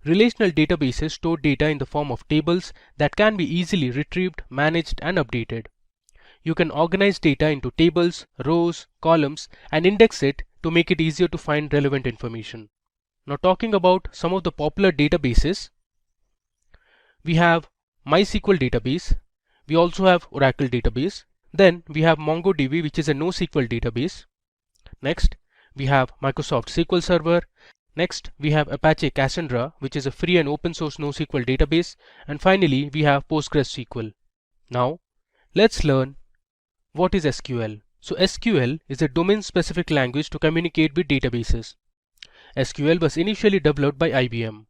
Relational databases store data in the form of tables that can be easily retrieved, managed, and updated. You can organize data into tables, rows, columns, and index it to make it easier to find relevant information. Now talking about some of the popular databases, we have MySQL database, we also have Oracle database, then we have MongoDB, which is a NoSQL database. Next, we have Microsoft SQL Server. Next, we have Apache Cassandra, which is a free and open source NoSQL database. And finally, we have PostgreSQL. Now, let's learn what is SQL. So SQL is a domain-specific language to communicate with databases. SQL was initially developed by IBM.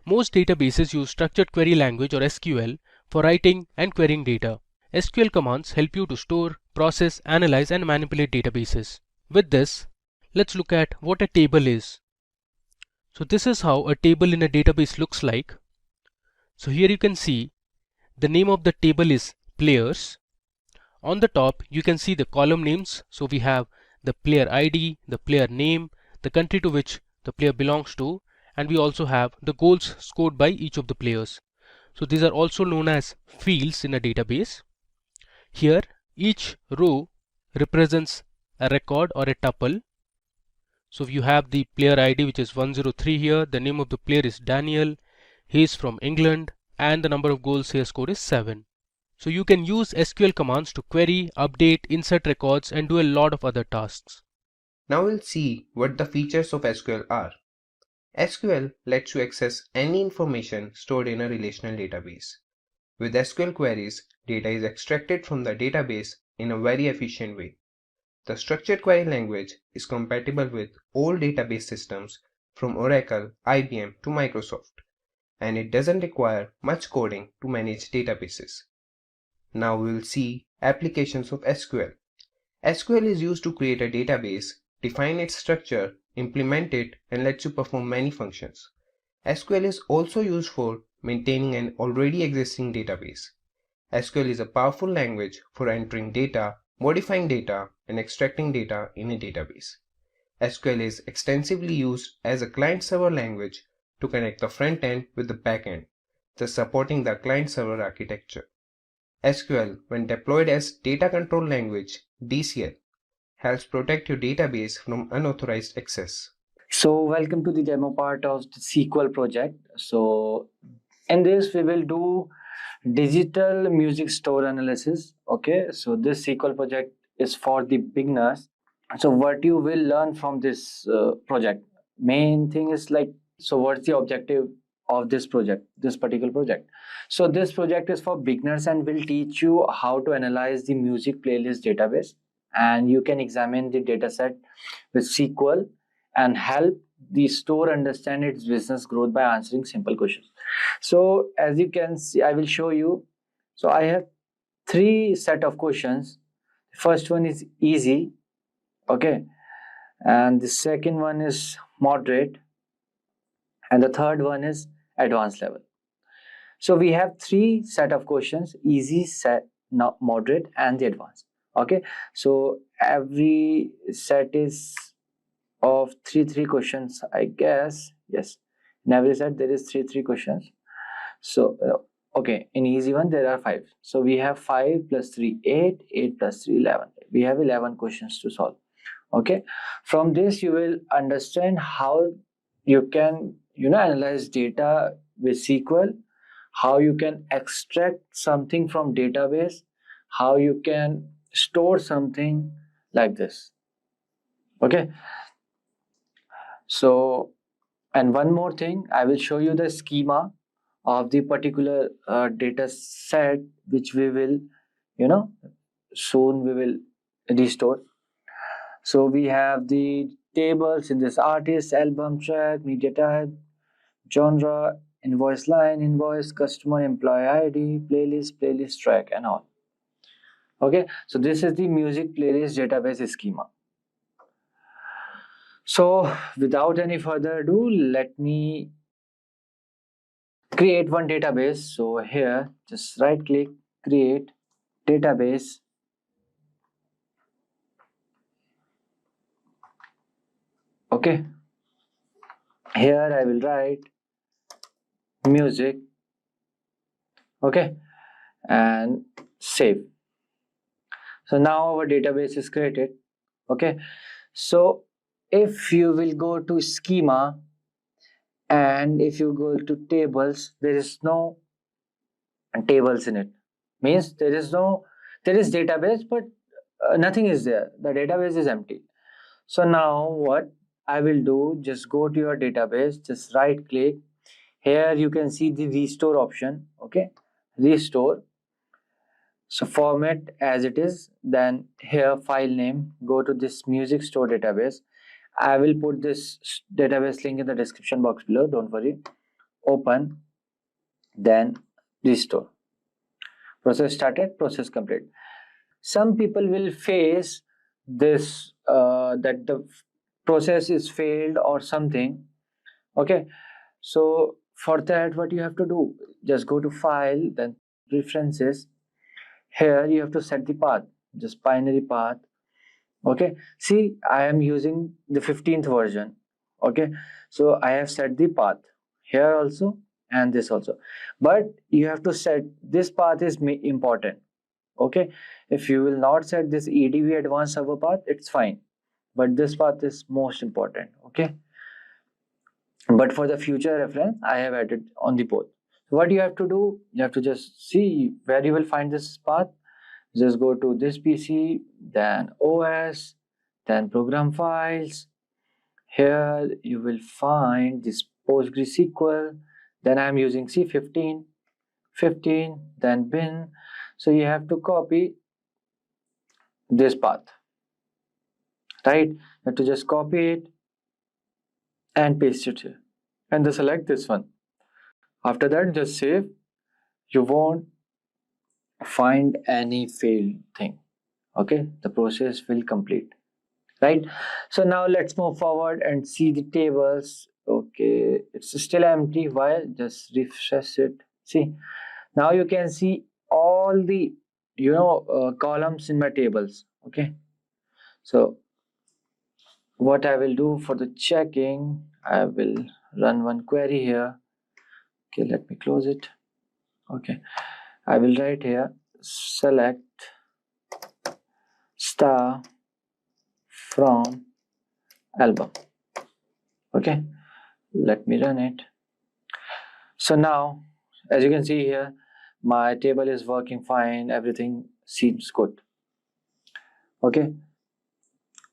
Most databases use structured query language or SQL for writing and querying data. SQL commands help you to store, process, analyze and manipulate databases. With this, let's look at what a table is. So this is how a table in a database looks like. So here you can see the name of the table is players. On the top you can see the column names. So we have the player ID, the player name, the country to which the player belongs to, and we also have the goals scored by each of the players. So these are also known as fields in a database. Here each row represents a record or a tuple. So you have the player ID, which is 103 here, the name of the player is Daniel, he is from England, and the number of goals he has scored is 7. So you can use SQL commands to query, update, insert records and do a lot of other tasks. Now we'll see what the features of SQL are. SQL lets you access any information stored in a relational database. With SQL queries, data is extracted from the database in a very efficient way. The structured query language is compatible with all database systems from Oracle, IBM to Microsoft, and it doesn't require much coding to manage databases. Now we will see applications of SQL. SQL is used to create a database, define its structure, implement it, and lets you perform many functions. SQL is also used for maintaining an already existing database. SQL is a powerful language for entering data, modifying data, and extracting data in a database. SQL is extensively used as a client-server language to connect the front end with the back end, thus supporting the client-server architecture. SQL, when deployed as data control language (DCL), helps protect your database from unauthorized access. So welcome to the demo part of the SQL project. So in this we will do digital music store analysis. Okay, so this SQL project is for the beginners. So what you will learn from this project, main thing is like, so what's the objective of this project, this particular project? So this project is for beginners and will teach you how to analyze the music playlist database, and you can examine the dataset with SQL and help the store understand its business growth by answering simple questions. So as you can see, I will show you. So I have 3 set of questions. First one is easy, okay, and the second one is moderate, and the third one is advanced level. So we have 3 set of questions: easy, set, moderate, and the advanced. Okay, so every set is of 3 questions, I guess. Yes, in every set there is 3 questions. So okay, in easy one there are 5. So we have 5 plus 3 8, 8 plus 3 11. We have 11 questions to solve. Okay, from this you will understand how you can analyze data with SQL, how you can extract something from database, how you can store something like this. Okay, so, and one more thing, I will show you the schema of the particular data set which we will soon we will restore. So we have the tables in this: artist, album, track, media type, genre, invoice line, invoice, customer, employee ID, playlist, track, and all. Okay, so this is the music playlist database schema. So without any further ado, let me create one database. So here, just right click, create database. Okay, here I will write music. Okay, and save. So now our database is created. Okay, so if you will go to schema and if you go to tables, there is no tables in it. Means there is database, but nothing is there. The database is empty. So now what I will do, just go to your database, just right click. Here you can see the restore option. Okay, restore. So format as it is, then here file name, go to this music store database. I will put this database link in the description box below, don't worry. Open, then restore. Process started, process complete. Some people will face this that the process is failed or something. Okay, so for that what you have to do, just go to file, then preferences. Here you have to set the path, just binary path. Okay, see, I am using the 15th version. Okay, so I have set the path here also and this also, but you have to set this path is important. Okay, if you will not set this edv advanced server path, it's fine, but this path is most important. Okay, but for the future reference I have added on the both. What you have to do, you have to just see where you will find this path. Just go to this PC, then OS, then program files. Here you will find this PostgreSQL. Then I'm using C15, 15, then bin. So you have to copy this path, right? You have to just copy it and paste it here, and then select this one. After that, just save. You won't find any failed thing. Okay, the process will complete. Right, so now let's move forward and see the tables. Okay, it's still empty. Why? Just refresh it. See, now you can see all the columns in my tables. Okay, so what I will do for the checking, I will run one query here. Okay, let me close it. Okay, I will write here select star from album. Okay, let me run it. So now, as you can see here, my table is working fine, everything seems good. Okay,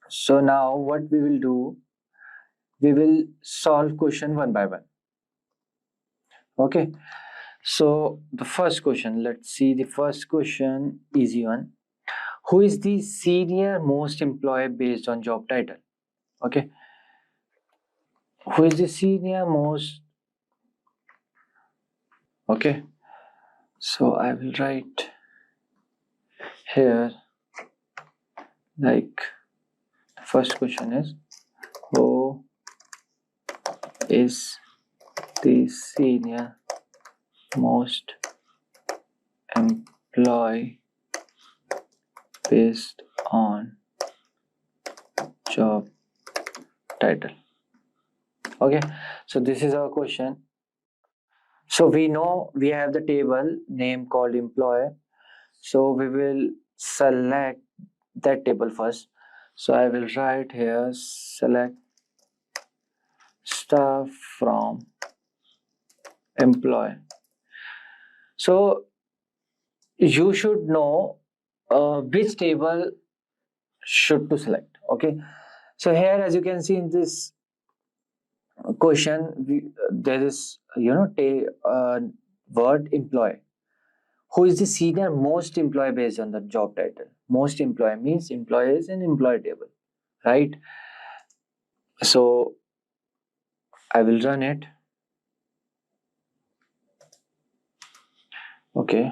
so now what we will do, we will solve question one by one. Okay, so the first question, let's see the first question, easy one. Who is the senior most employee based on job title? Okay, who is the senior most? Okay, so I will write here like the first question is, who is the senior most employee based on job title? Okay, so this is our question. So we know we have the table name called employee, so we will select that table first. So I will write here select star from employee. So you should know which table should to select. Okay, so here as you can see in this question, there is word employee. Who is the senior most employee based on the job title? Most employee means employee is an employee table, right? So I will run it. Okay,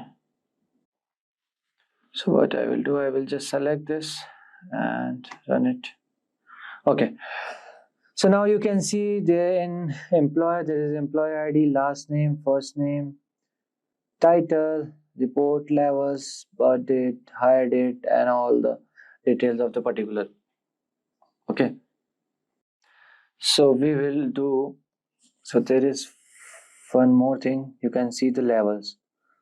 so what I will do, I will just select this and run it. Okay, so now you can see there in employee, there is employee ID, last name, first name, title, report levels, birth date, hire date, and all the details of the particular. Okay, so we will do, so there is one more thing, you can see the levels.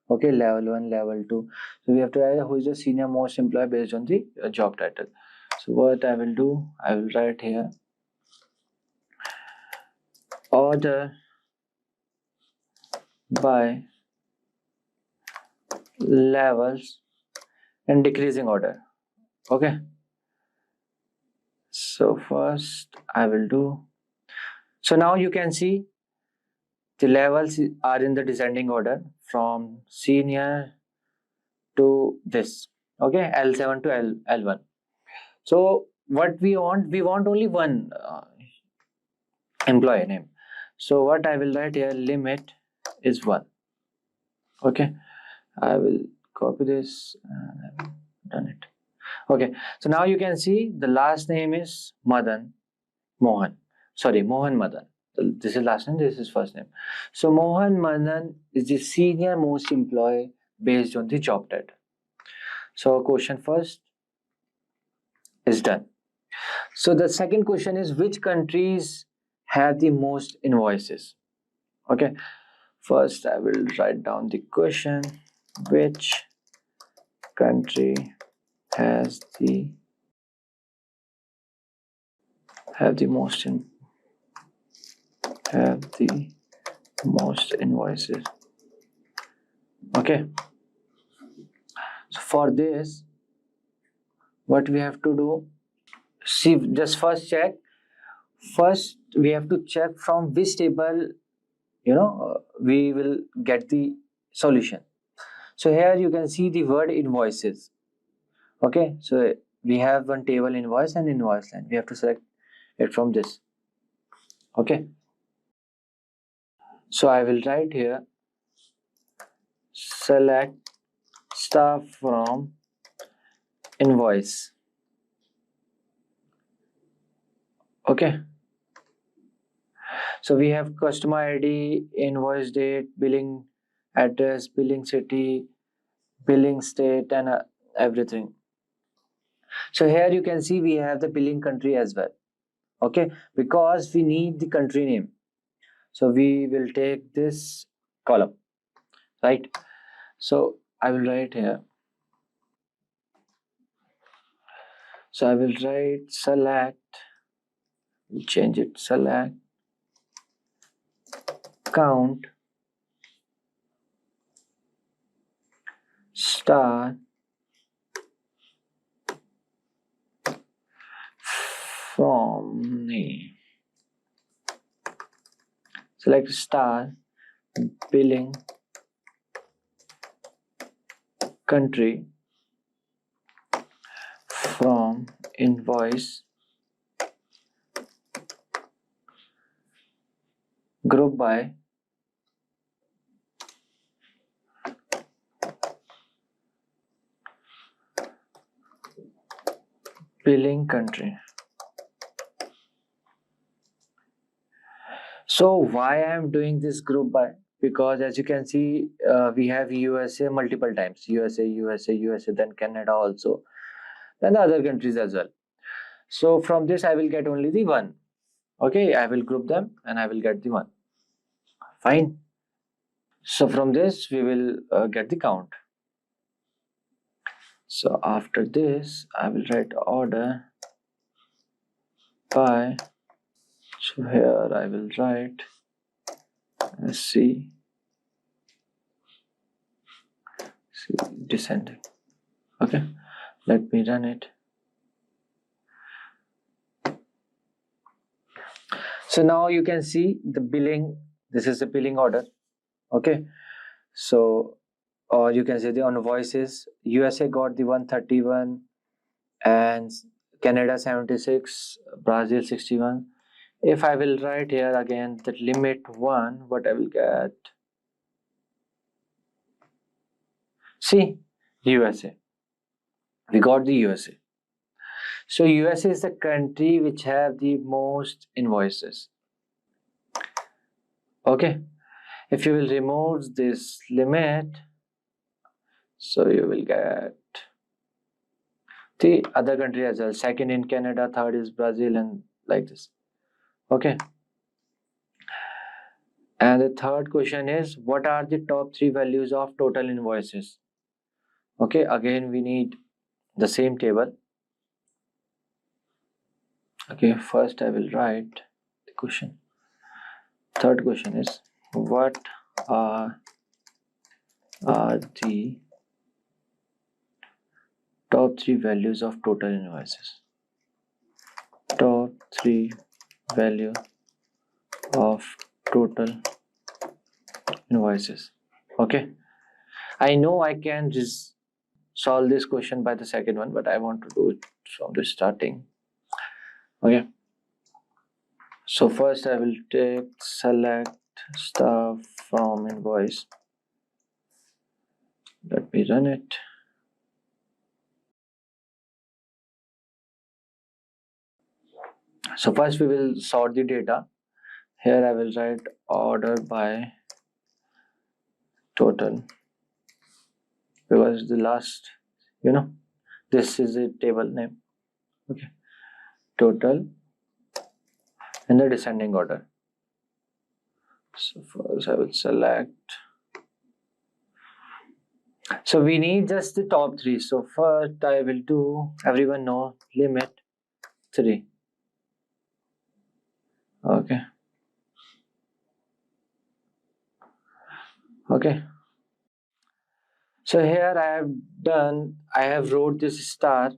Okay, level 1, level 2. So we have to write who is the senior most employee based on the job title. So what I will do, I will write here order by levels in decreasing order. Okay, So first I will do. So now you can see the levels are in the descending order from senior to this. Okay, L7 to L1. So what we want only one employee name. So what I will write here, limit is 1. Okay, I will copy this and I will done it. Okay, so now you can see the last name is Mohan Madan. This is last name, this is first name. So Mohan Madan is the senior most employee based on the job title. So question first is done. So the second question is, which countries have the most invoices? Okay, first I will write down the question. Which country has the most invoices? Okay, so for this what we have to do, see, just first check. First we have to check from which table we will get the solution. So here you can see the word invoices. Okay, so we have one table, invoice and invoice line. We have to select it from this. Okay, so I will write here, select star from invoice. Okay, so we have customer ID, invoice date, billing address, billing city, billing state, and everything. So here you can see we have the billing country as well. Okay, because we need the country name, so we will take this column, right? So I will write here, so I will write select, change it, select count star from name, select star billing country from invoice, group by billing country. So why I am doing this group by? Because as you can see, we have USA multiple times, USA, then Canada also, then the other countries as well. So from this I will get only the one. Okay, I will group them and I will get the one. Fine. So from this we will get the count. So after this I will write order by. So here I will write C descending. Okay, let me run it. So now you can see the billing. This is the billing order. Okay, so or you can say the invoices. USA got the 131 and Canada 76, Brazil 61. If I will write here again that limit 1, what I will get? See, USA. We got the USA. So USA is the country which have the most invoices. Okay, if you will remove this limit, so you will get the other country as well. Second in Canada, third is Brazil, and like this. Okay, and the third question is, what are the top 3 values of total invoices? Okay, again we need the same table. Okay, first I will write the question. Third question is, what are the top 3 values of total invoices? top 3 value of total invoices. Okay, I know I can just solve this question by the second one, but I want to do it from the starting. Okay, so first I will take select stuff from invoice. Let me run it. So first we will sort the data. Here I will write order by total, because the last, this is a table name. Okay, total in the descending order. So first I will select. So we need just the top 3. So first I will do, everyone know, limit 3. Okay. Okay. So here I have wrote this star.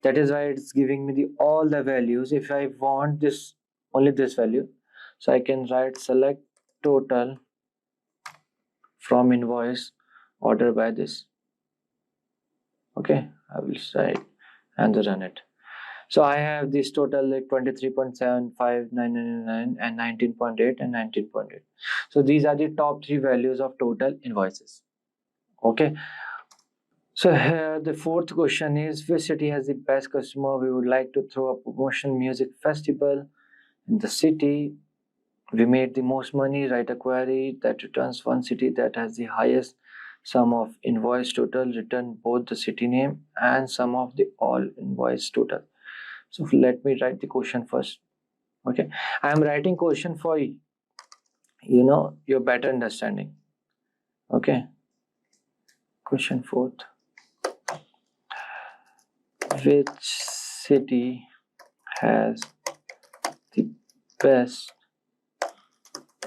That is why it's giving me all the values. If I want this, only this value, so I can write select total from invoice order by this. Okay, I will write and run it. So I have this total like 23.75999 and 19.8 and 19.8. So these are the top 3 values of total invoices. Okay. So here the fourth question is, which city has the best customer? We would like to throw a promotion music festival in the city. We made the most money. Write a query that returns one city that has the highest sum of invoice total. Return both the city name and sum of the all invoice total. So let me write the question first. Okay, I am writing question for your better understanding. Okay, question 4th. Which city has the best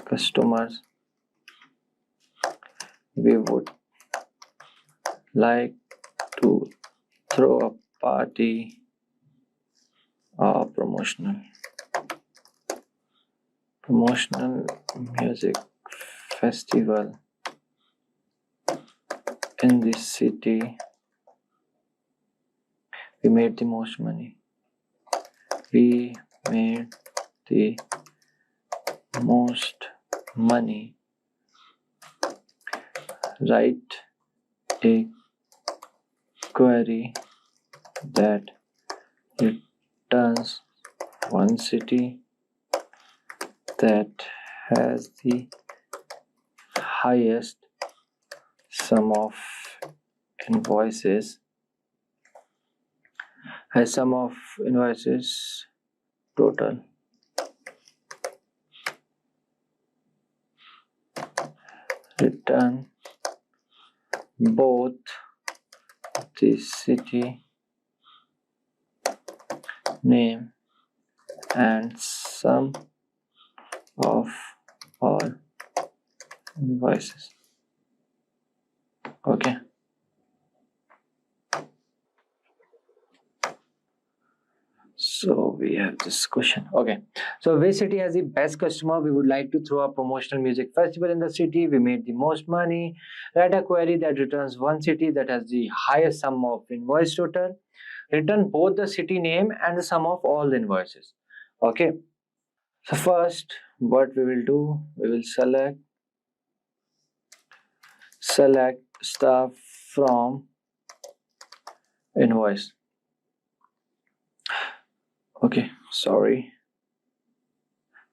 customers? We would like to throw a party or promotional music festival in this city. We made the most money. We made the most money. Write a query that returns one city that has the highest sum of invoices total. Return both the city name and sum of all invoices. Okay. So we have this question. Okay. So which city has the best customer? We would like to throw a promotional music festival in the city. We made the most money. Write a query that returns one city that has the highest sum of invoice total. Return both the city name and the sum of all the invoices. Okay. So first, what we will do, we will select stuff from invoice. Okay, sorry.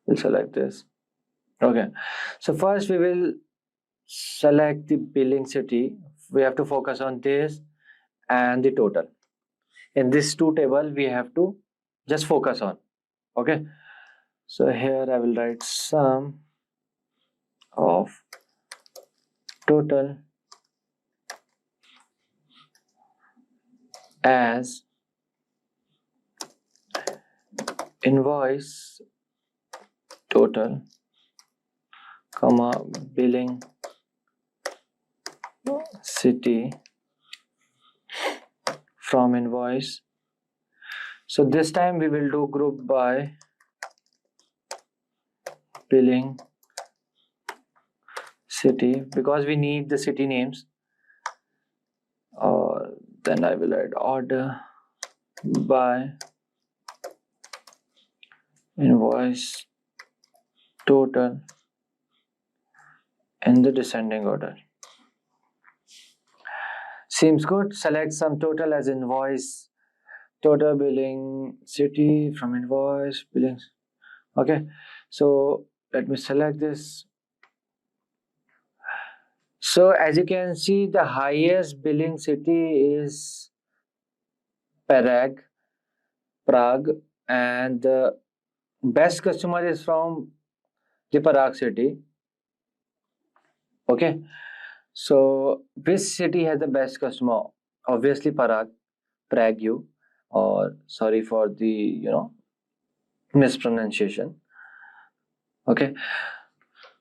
We'll select this. Okay, so first we will select the billing city. We have to focus on this and the total. In this 2 table, we have to just focus on. Okay, so here I will write sum of total as invoice total, comma, billing city from invoice. So this time we will do group by billing city, because we need the city names. Then I will add order by invoice total in the descending order. Seems good. Select some total as invoice total, billing city from invoice billings. Okay, so let me select this. So as you can see, the highest billing city is Prague, and the best customer is from the Prague city. Okay, so which city has the best customer? Obviously Prague, you, or sorry for the mispronunciation. Okay,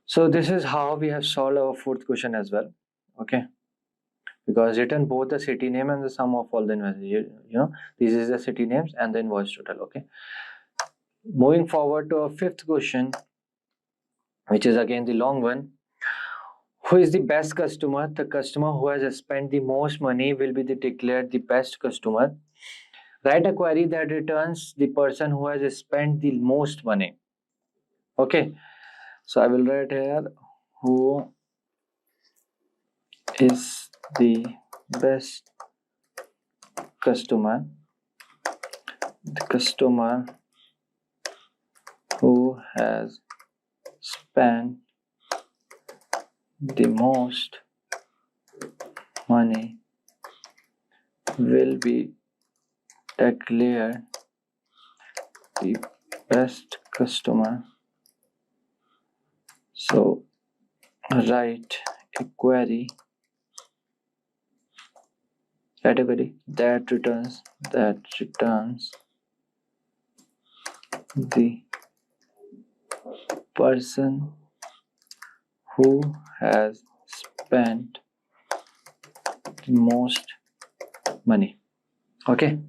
so this is how we have solved our fourth question as well. Okay, because written both the city name and the sum of all the invoices. This is the city names and the invoice total. Okay, moving forward to our fifth question, which is again the long one. Who is the best customer? The customer who has spent the most money will be declared the best customer. Write a query that returns the person who has spent the most money. Okay, so I will write here, who is the best customer? The customer who has spent the most money will be declared the best customer. So write a query that returns the person who has spent the most money. Okay,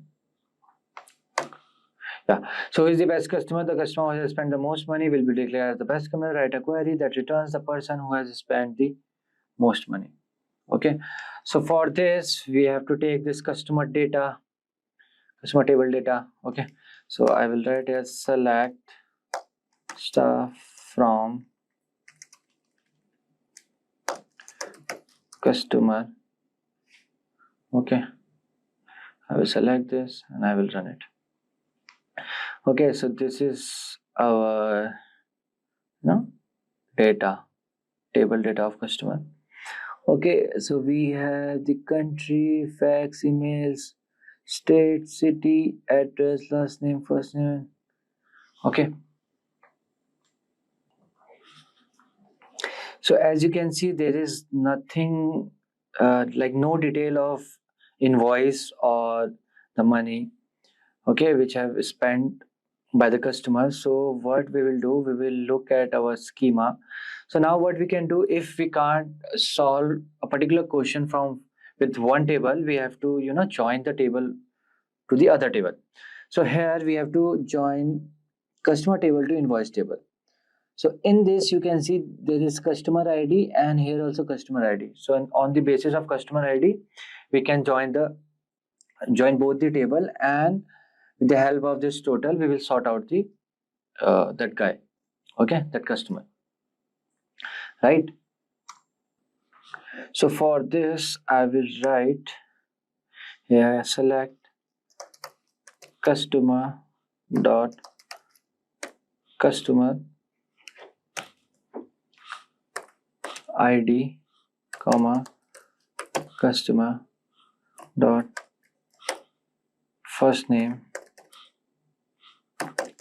yeah, so who is the best customer? The customer who has spent the most money will be declared as the best customer. Write a query that returns the person who has spent the most money. Okay, so for this we have to take this customer table data. Okay, so I will write as select stuff from customer. Okay, I will select this and I will run it. Okay, so this is our table data of customer. Okay, so we have the country, fax, emails, state, city, address, last name, first name. Okay, so as you can see, there is nothing like no detail of invoice or the money, okay, which have spent by the customer. So what we will do, we will look at our schema. So now what we can do, if we can't solve a particular question with one table, we have to join the table to the other table. So here we have to join customer table to invoice table. So in this you can see there is customer ID and here also customer ID. So on the basis of customer ID we can join both the table, and with the help of this total we will sort out the that guy, okay, that customer, right? So for this I will write here select customer ID comma customer dot first name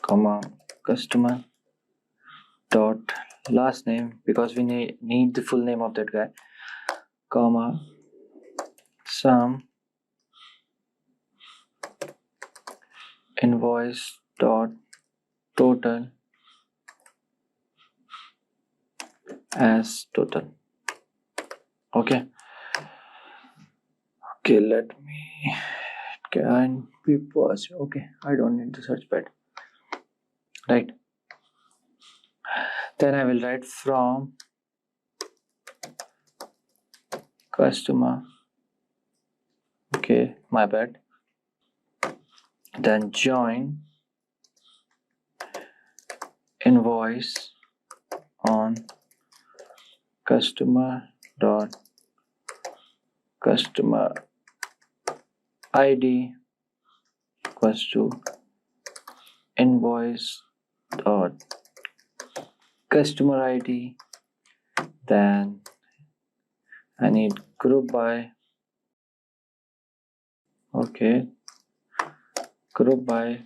comma customer dot last name, because we need the full name of that guy, comma sum invoice dot total as total. Okay, let me Can be paused. Okay, I don't need the search pad. Right. Then I will write from customer. Okay, my bad. Then join invoice on customer dot customer ID equals to invoice dot customer ID. Then I need group by. Okay, group by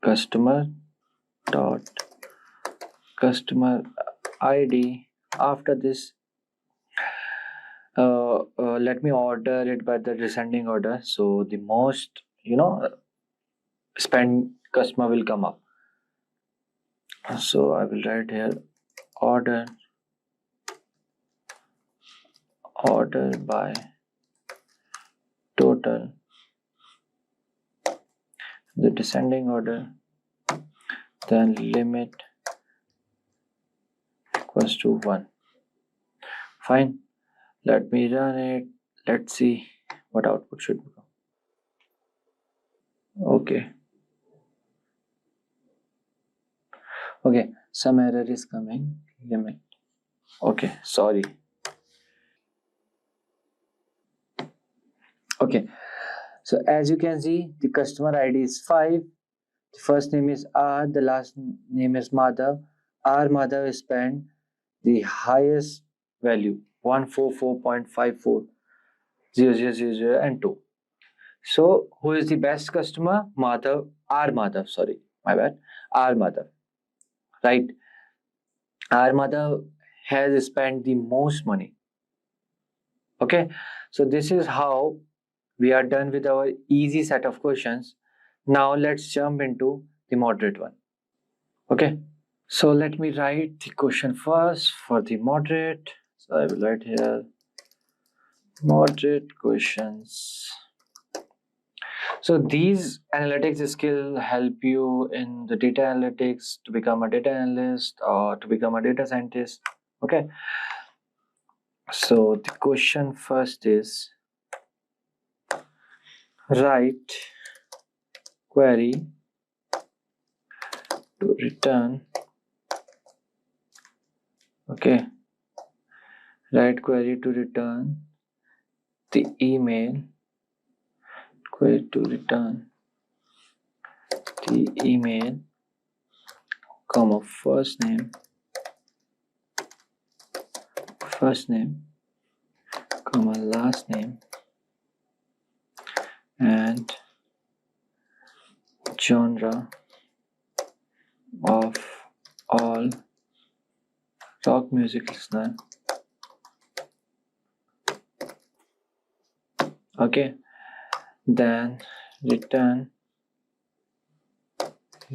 customer dot customer ID. After this, let me order it by the descending order. So the most spend customer will come up. So I will write here order by total, the descending order, then limit equals to 1. Fine, let me run it. Let's see what output should become. Okay, some error is coming. Limit. Okay, sorry. Okay, so as you can see, the customer ID is 5. The first name is R, the last name is Madhav. R Madhav spent the highest value 144.540000 and 2. So who is the best customer? Madhav, R Madhav, sorry, my bad. R Madhav, right? R Madhav has spent the most money. Okay, so this is how we are done with our easy set of questions. Now let's jump into the moderate one. Okay, so let me write the question first for the moderate. So I will write here moderate questions. So these analytics skill help you in the data analytics to become a data analyst or to become a data scientist. Okay, so the question first is write query to return. Okay, write query to return the email. Query to return the email, comma first name, comma last name, and genre of all rock music listener. Okay, then return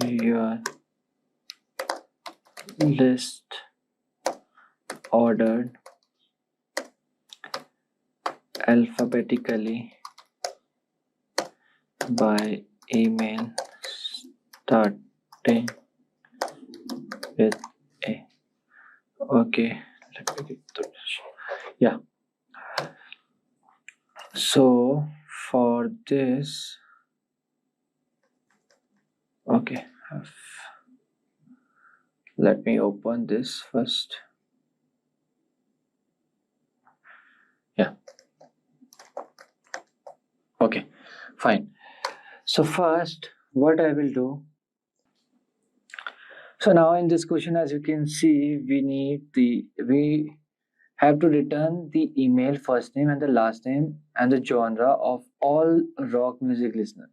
your list ordered alphabetically by email starting with A. Okay, let me get this. Yeah, so for this, okay, let me open this first. Yeah, okay, fine. So first what I will do, so now in this question, as you can see, we have to return the email, first name and the last name and the genre of all rock music listener.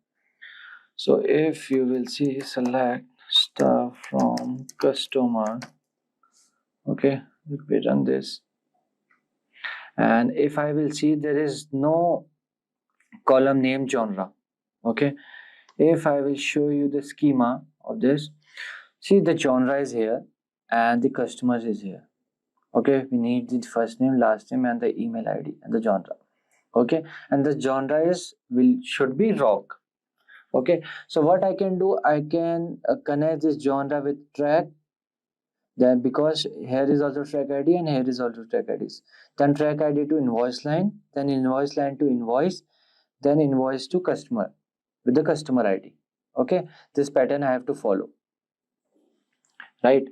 So if you will see, select star from customer. Okay, let me run this. And if I will see, there is no column name genre. Okay, if I will show you the schema of this, see the genre is here and the customers is here. Okay, we need the first name, last name and the email ID and the genre. Okay, and the genre should be rock. Okay, so what I can do, I can connect this genre with track. Then because here is also track ID and here is also track IDs. Then track ID to invoice line, then invoice line to invoice, then invoice to customer with the customer ID. Okay, this pattern I have to follow. Right.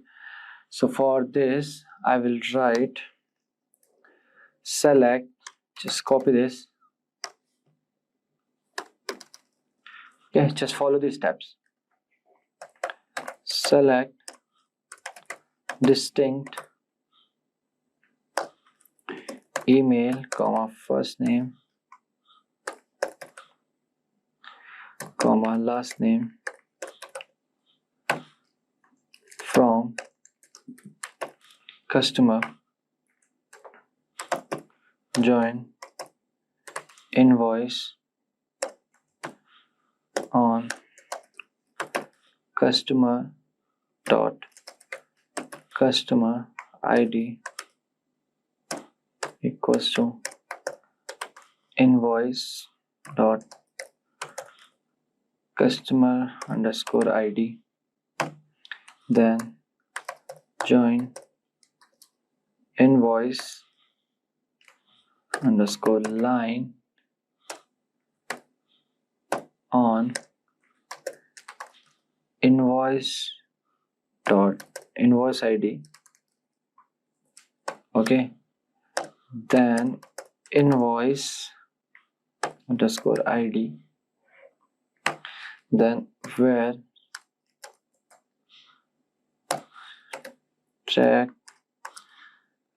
So for this, I will write select, just copy this. Okay, just follow these steps. Select distinct email, comma first name, comma last name from customer, join invoice on customer dot customer ID equals to invoice dot customer underscore ID, then join invoice underscore line on invoice dot invoice ID. Okay, then invoice underscore ID, then where track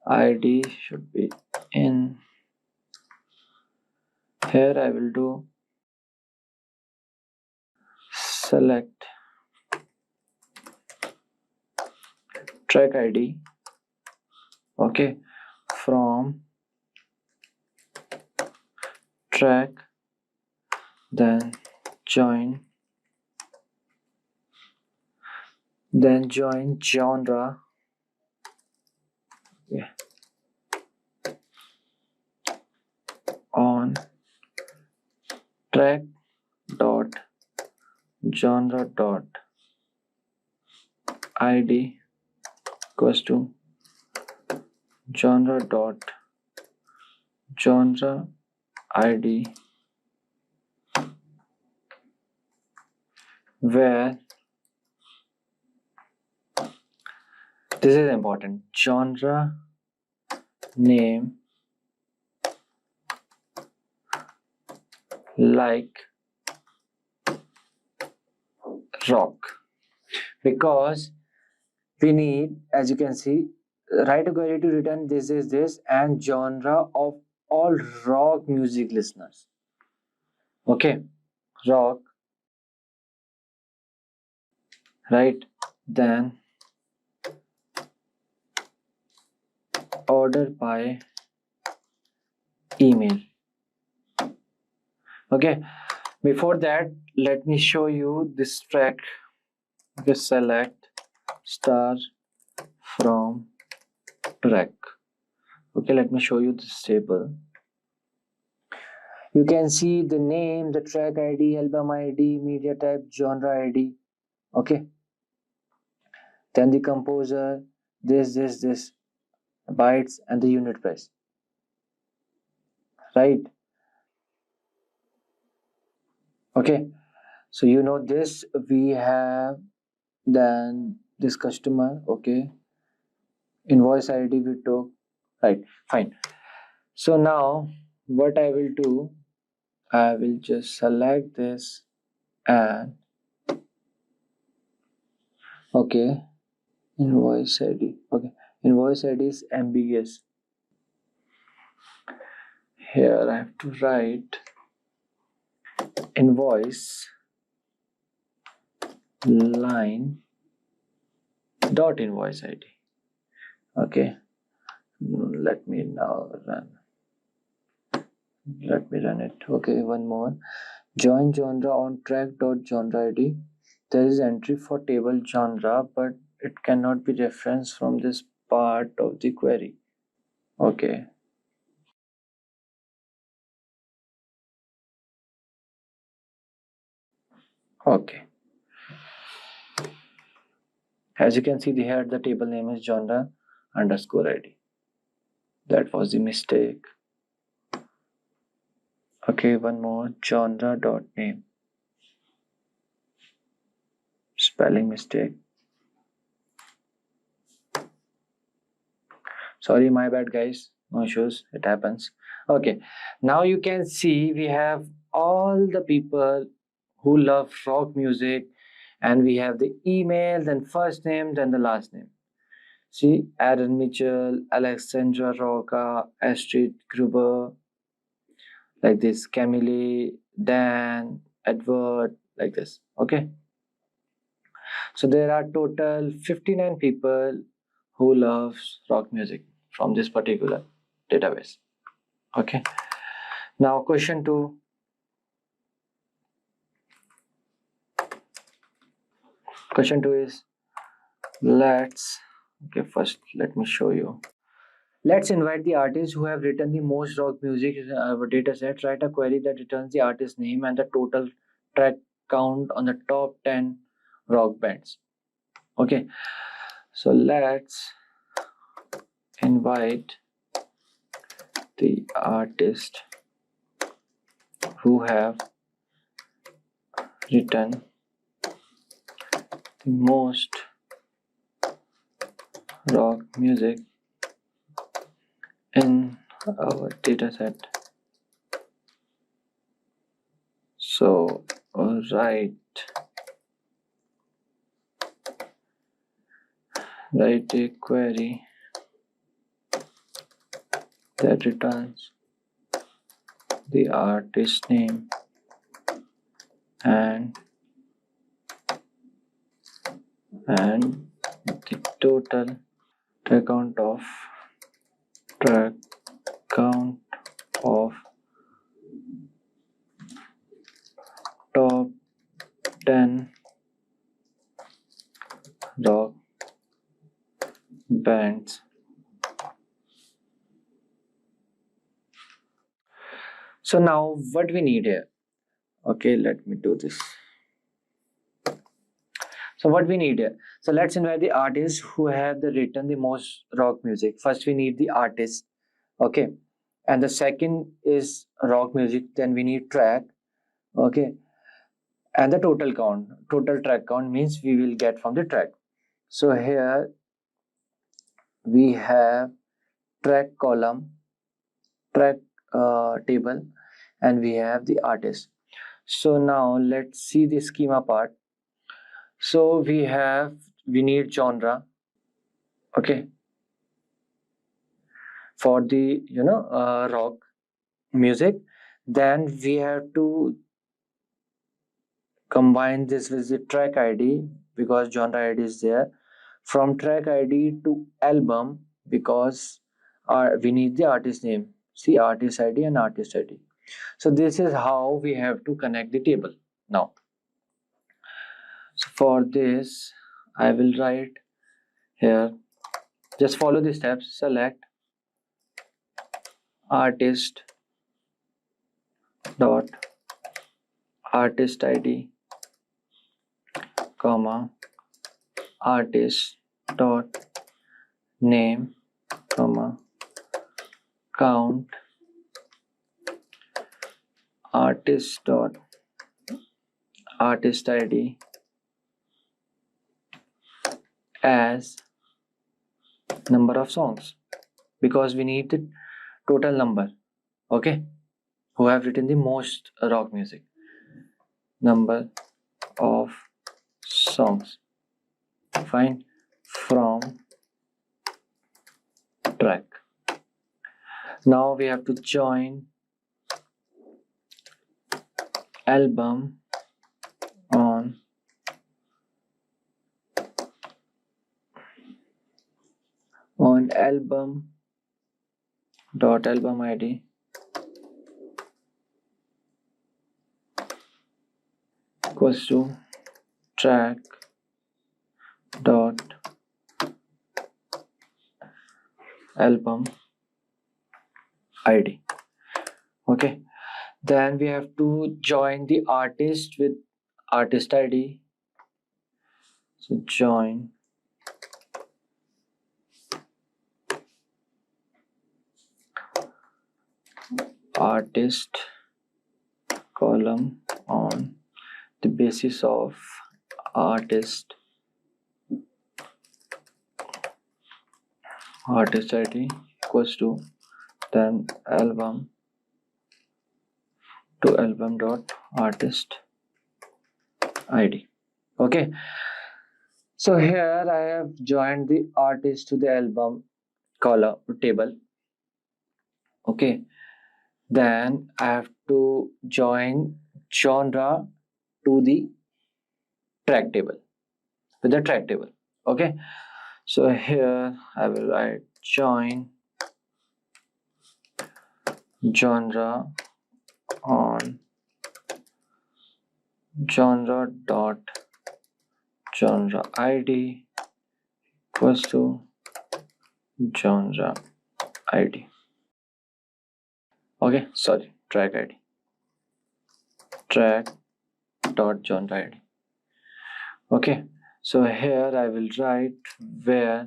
ID should be in. Here I will do select track ID, okay, from track, then join genre, yeah, on track dot genre dot ID equals to genre dot genre ID, where this is important, genre name like rock, because we need, as you can see, write a query to return this is this and genre of all rock music listeners. Okay, rock, right? Then order by email. Okay, before that, let me show you this track. Okay, select star from track. Okay, let me show you this table. You can see the name, the track ID, album ID, media type, genre ID. Okay, then the composer, this, bytes, and the unit price. Right? Okay, so you know this, we have then this customer. Okay, invoice ID we took. Right, fine. So now what I will do, I will just select this and okay, invoice ID. Okay, invoice ID is ambiguous. Here I have to write invoice line dot invoice ID. Okay, let me now run. Let me run it. Okay, one more. Join genre on track dot genre ID. There is entry for table genre, but it cannot be referenced from this part of the query. Okay. Okay. As you can see here, the table name is genre underscore ID. That was the mistake. Okay, one more, genre dot name. Spelling mistake. Sorry, my bad guys. No issues, it happens. Okay, now you can see we have all the people who love rock music, and we have the email, then first name, then the last name. See, Aaron Mitchell, Alexandra Roca, Astrid Gruber, like this, Camille, Dan, Edward, like this. Okay, so there are total 59 people who loves rock music from this particular database. Okay, now question 2. Question 2 is, first let me show you. Let's invite the artists who have written the most rock music in our dataset. Write a query that returns the artist name and the total track count on the top 10 rock bands. Okay, so let's invite the artists who have written the most rock music in our dataset. So write a query that returns the artist name and the total track count of top 10 rock bands. So now what we need here, okay, let me do this. So what we need here, so let's invite the artists who have written the most rock music. First we need the artist, okay, and the second is rock music, then we need track, okay, and the total track count means we will get from the track. So here we have track column, track table, and we have the artist. So now let's see the schema part. So we need genre, okay, for the rock music. Then we have to combine this with the track ID because genre ID is there. From track ID to album because we need the artist name. See, artist ID and artist ID. So this is how we have to connect the table. Now, so for this, I will write here. Just follow the steps. Select artist dot artist ID, comma artist dot name, comma count artist dot artist ID as number of songs because we need the total number, okay, who have written the most rock music, number of songs, fine, from track. Now we have to join album on album dot album ID equals to track dot album ID. Okay, then we have to join the artist with artist ID. So join artist column on the basis of artist ID equals to then album to album dot artist ID. Okay, so here I have joined the artist to the album column table. Okay, then I have to join genre to the track table with the track table. Okay, so here I will write join genre on genre dot genre ID equals to genre ID. Okay, sorry, track ID. Track dot genre ID. Okay, so here I will write where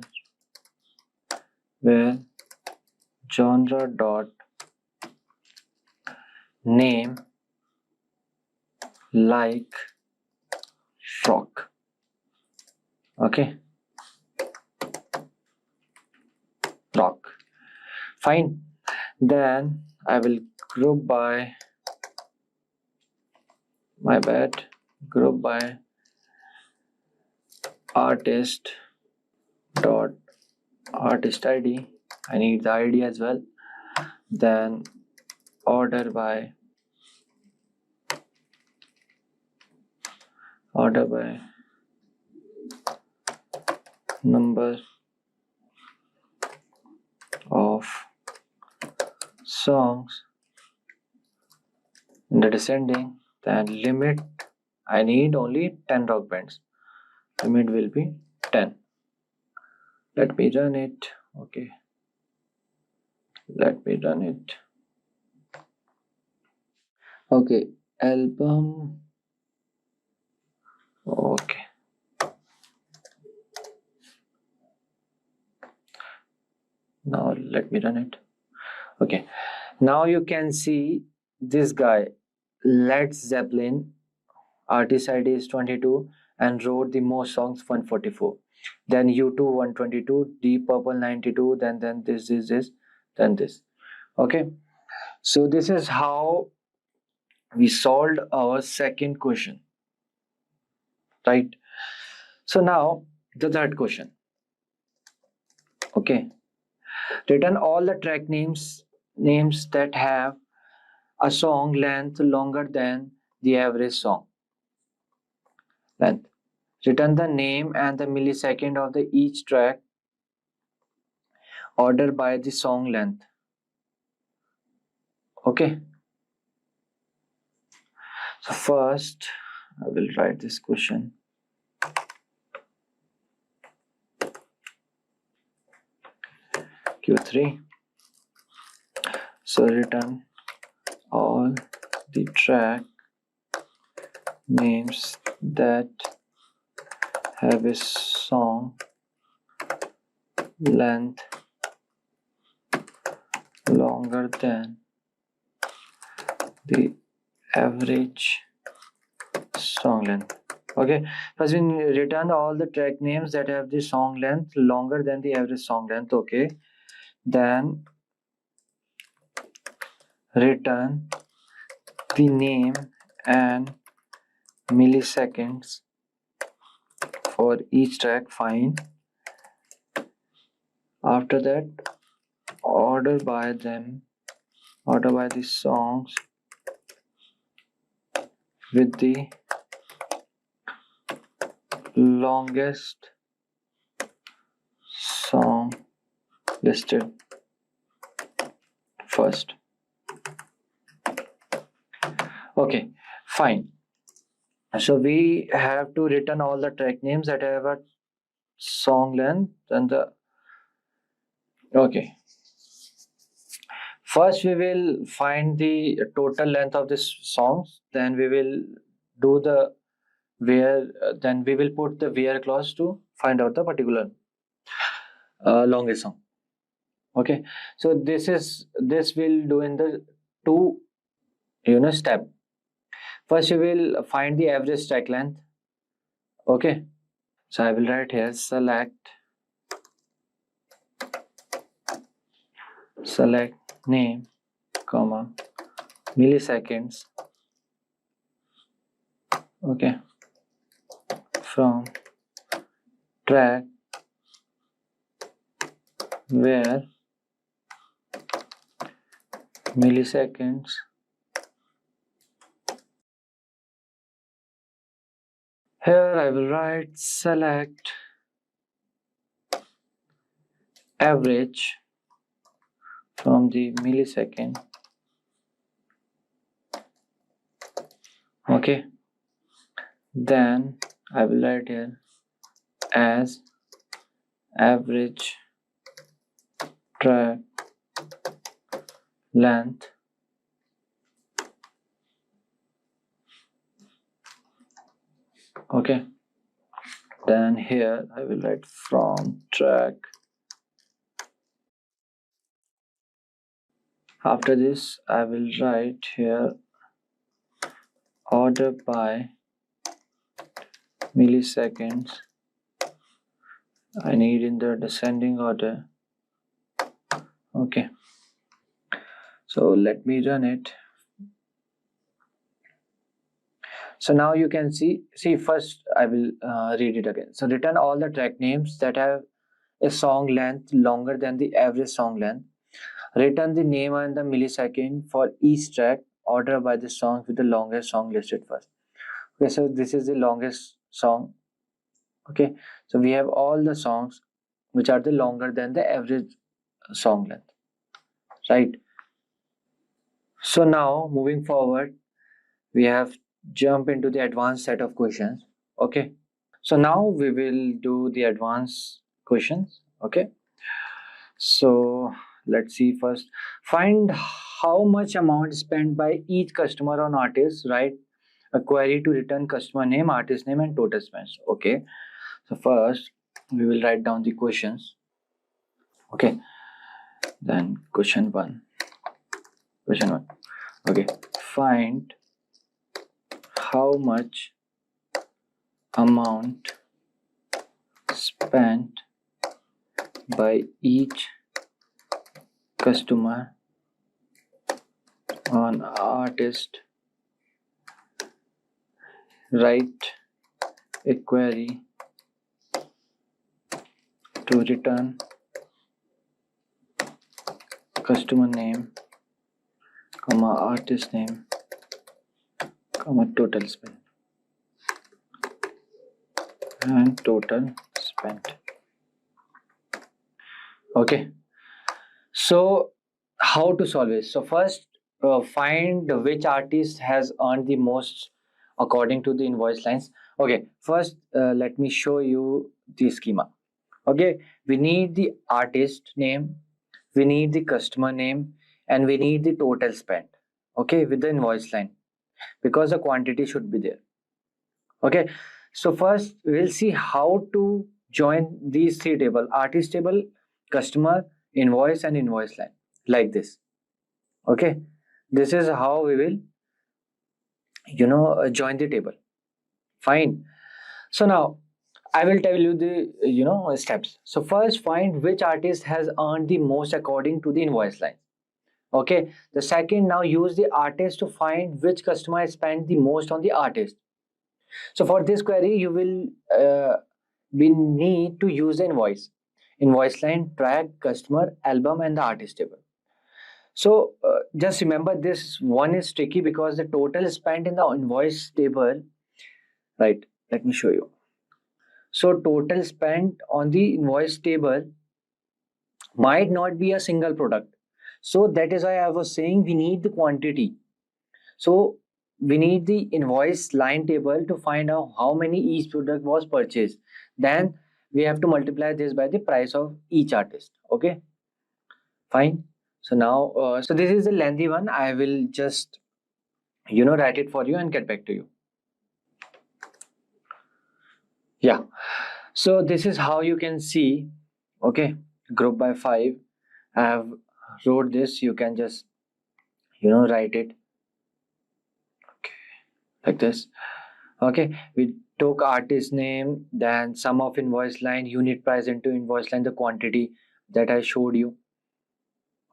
genre dot name like frock. Okay, rock. Fine. Then I will group by group by artist dot artist ID. I need the ID as well. Then order by number of songs in the descending. Then limit, I need only 10 rock bands. Limit will be 10. Let me run it. Okay, let me run it. Okay, album. Okay, now let me run it. Okay, now you can see this guy, Led Zeppelin, artist ID is 22 and wrote the most songs 144. Then U2 122, Deep Purple 92, then this, then this. Okay, so this is how we solved our second question, right? So now the third question. Okay, return all the track names that have a song length longer than the average song length. Return the name and the millisecond of the each track ordered by the song length. Okay, so first I will write this question. Q3. So return all the track names that have a song length longer than the average song length. Okay, first we return all the track names that have the song length longer than the average song length. Okay, then return the name and milliseconds for each track. Fine. After that, order by the songs with the longest song listed first. Okay, fine. So we have to return all the track names that have a song length and the okay. First we will find the total length of this songs, then we will do the where then we will put the where clause to find out the particular longest song. Okay, so this will do in the two step. First we will find the average track length. Okay, so I will write here select name comma milliseconds. Okay, from track where milliseconds here I will write select average from the millisecond. Okay, then I will write here as average track length okay, then here I will write from track. After this I will write here order by milliseconds. I need in the descending order. Okay, so let me run it. So now you can see first I will read it again. So return all the track names that have a song length longer than the average song length. Return the name and the millisecond for each track. Order by the song with the longest song listed first. Okay, so this is the longest song. Okay, so we have all the songs which are the longer than the average song length, right? So now moving forward, we have jump into the advanced set of questions. Okay, so now we will do the advanced questions. Okay, so let's see. First, find how much amount spent by each customer on artist. Write a query to return customer name, artist name, and total spends. Okay, so first we will write down the questions. Okay, then question one. Okay, find how much amount spent by each customer on artist. Write a query to return customer name, comma artist name, comma total spend and total spent. Okay, so how to solve it? So first find which artist has earned the most according to the invoice lines. Okay, first let me show you the schema. Okay, we need the artist name, we need the customer name, and we need the total spent. Okay, with the invoice line, because the quantity should be there. Okay, so first we'll see how to join these three tables: artist table, customer, invoice, and invoice line, like this. Okay, this is how we will join the table. Fine. So now I will tell you the steps. So first, find which artist has earned the most according to the invoice line. Okay, the second, now use the artist to find which customer has spent the most on the artist. So for this query you will we need to use the invoice line, track, customer, album, and the artist table. So just remember, this one is tricky because the total spent in the invoice table, right? Let me show you. So total spent on the invoice table might not be a single product. So that is why I was saying we need the quantity. So we need the invoice line table to find out how many each product was purchased. Then we have to multiply this by the price of each artist. Okay, fine. So now, so this is a lengthy one. I will just, write it for you and get back to you. Yeah, so this is how you can see. Okay, group by 5. I have wrote this. You can just write it like this. Okay, we took artist name, then sum of invoice line, unit price into invoice line, the quantity that I showed you.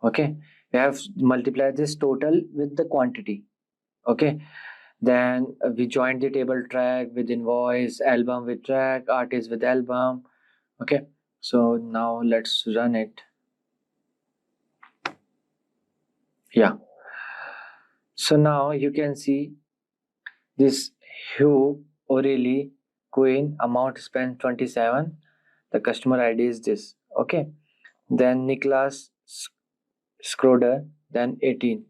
Okay, we have multiplied this total with the quantity. Okay, then we joined the table track with invoice, album with track, artist with album. Okay, so now let's run it. Yeah, so now you can see this Hugh O'Reilly Queen, amount spent 27, the customer ID is this. Okay, then Nicholas Schroeder, then 18.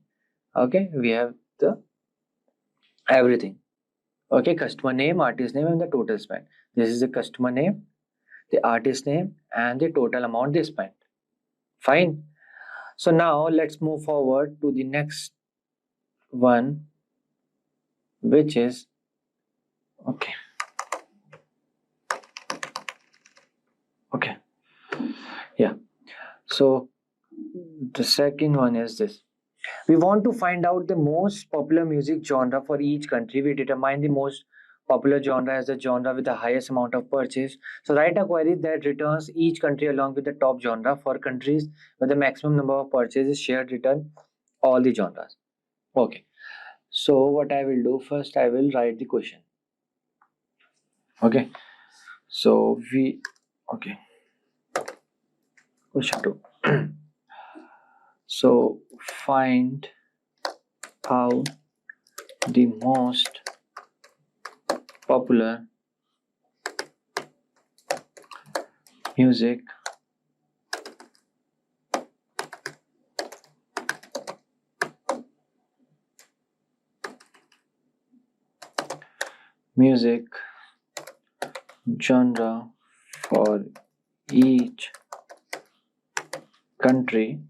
Okay, we have the everything. Okay, customer name, artist name, and the total spent. This is the customer name, the artist name, and the total amount they spent. Fine. So now let's move forward to the next one, which is okay. Yeah. So the second one is this. We want to find out the most popular music genre for each country. We determine the most popular genre as the genre with the highest amount of purchase. So write a query that returns each country along with the top genre. For countries with the maximum number of purchases shared, return all the genres. Okay. So what I will do first, I will write the question. Okay. So question 2. So find out the most popular music genre for each country.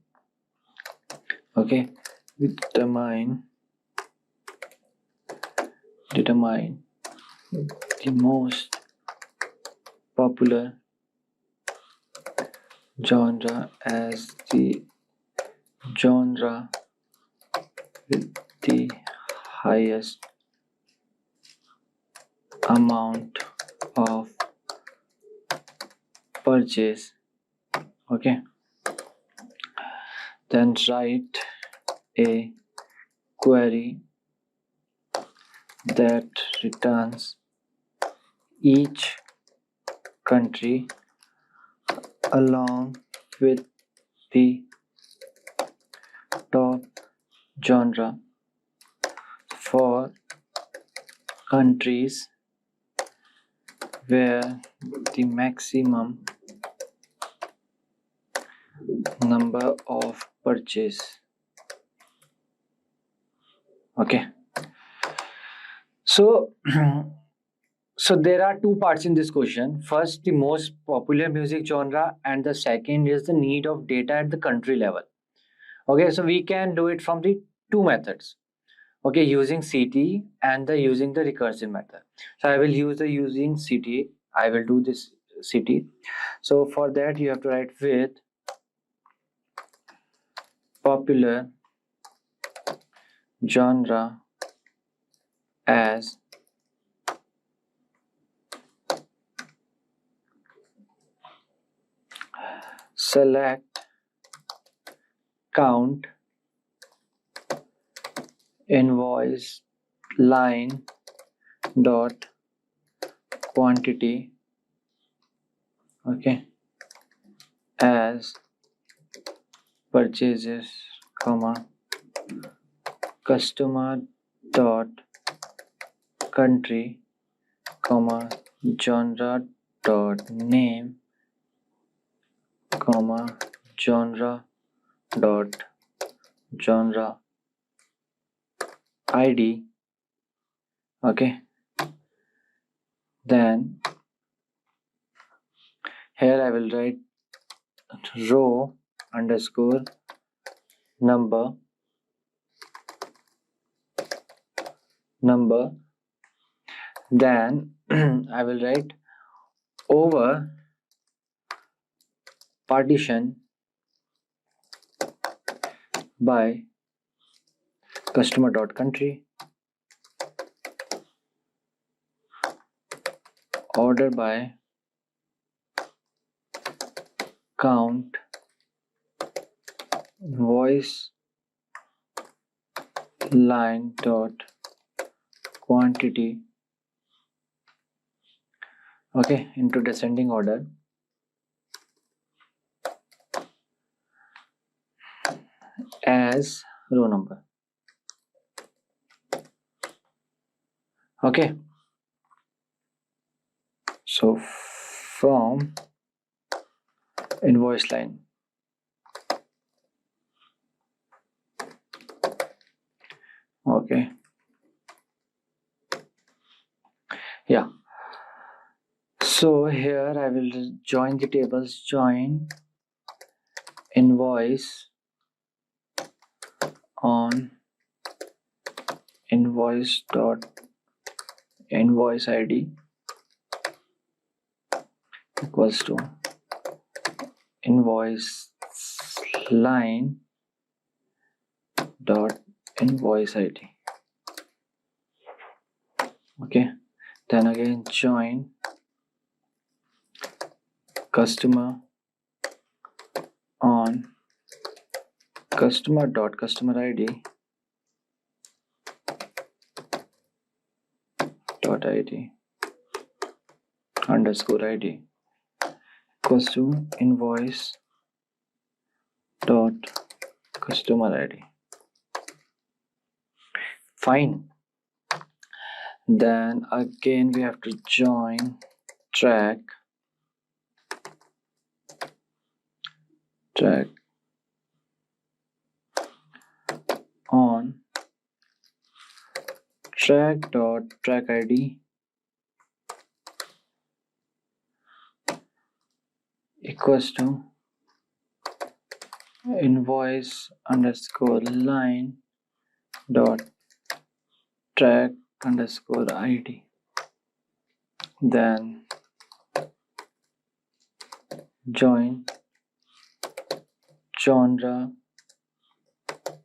Okay, determine the most popular genre as the genre with the highest amount of purchase. Okay, then write a query that returns each country along with the top genre for countries where the maximum number of purchase. Okay, so so there are two parts in this question. First, the most popular music genre, and the second is the need of data at the country level. Okay, so we can do it from the two methods. Okay, using CT and using the recursive method. So I will use the using CT. I will do this CT. So for that you have to write with popular genre as select count invoice line dot quantity. Okay, as purchases comma customer dot country comma genre dot name comma genre dot genre ID. Okay, then here I will write row underscore number then I will write over partition by customer.country, order by count, invoice line dot quantity, okay, into descending order, as row number. Okay, so from invoice line, okay, yeah. So here I will join the tables, join invoice on invoice dot invoice ID equals to invoice line dot invoice ID. Okay, then again join customer on customer dot customer ID dot ID underscore ID equals to invoice dot customer ID. Fine. Then again we have to join track on track dot track ID equals to invoice underscore line dot track underscore ID. Then join genre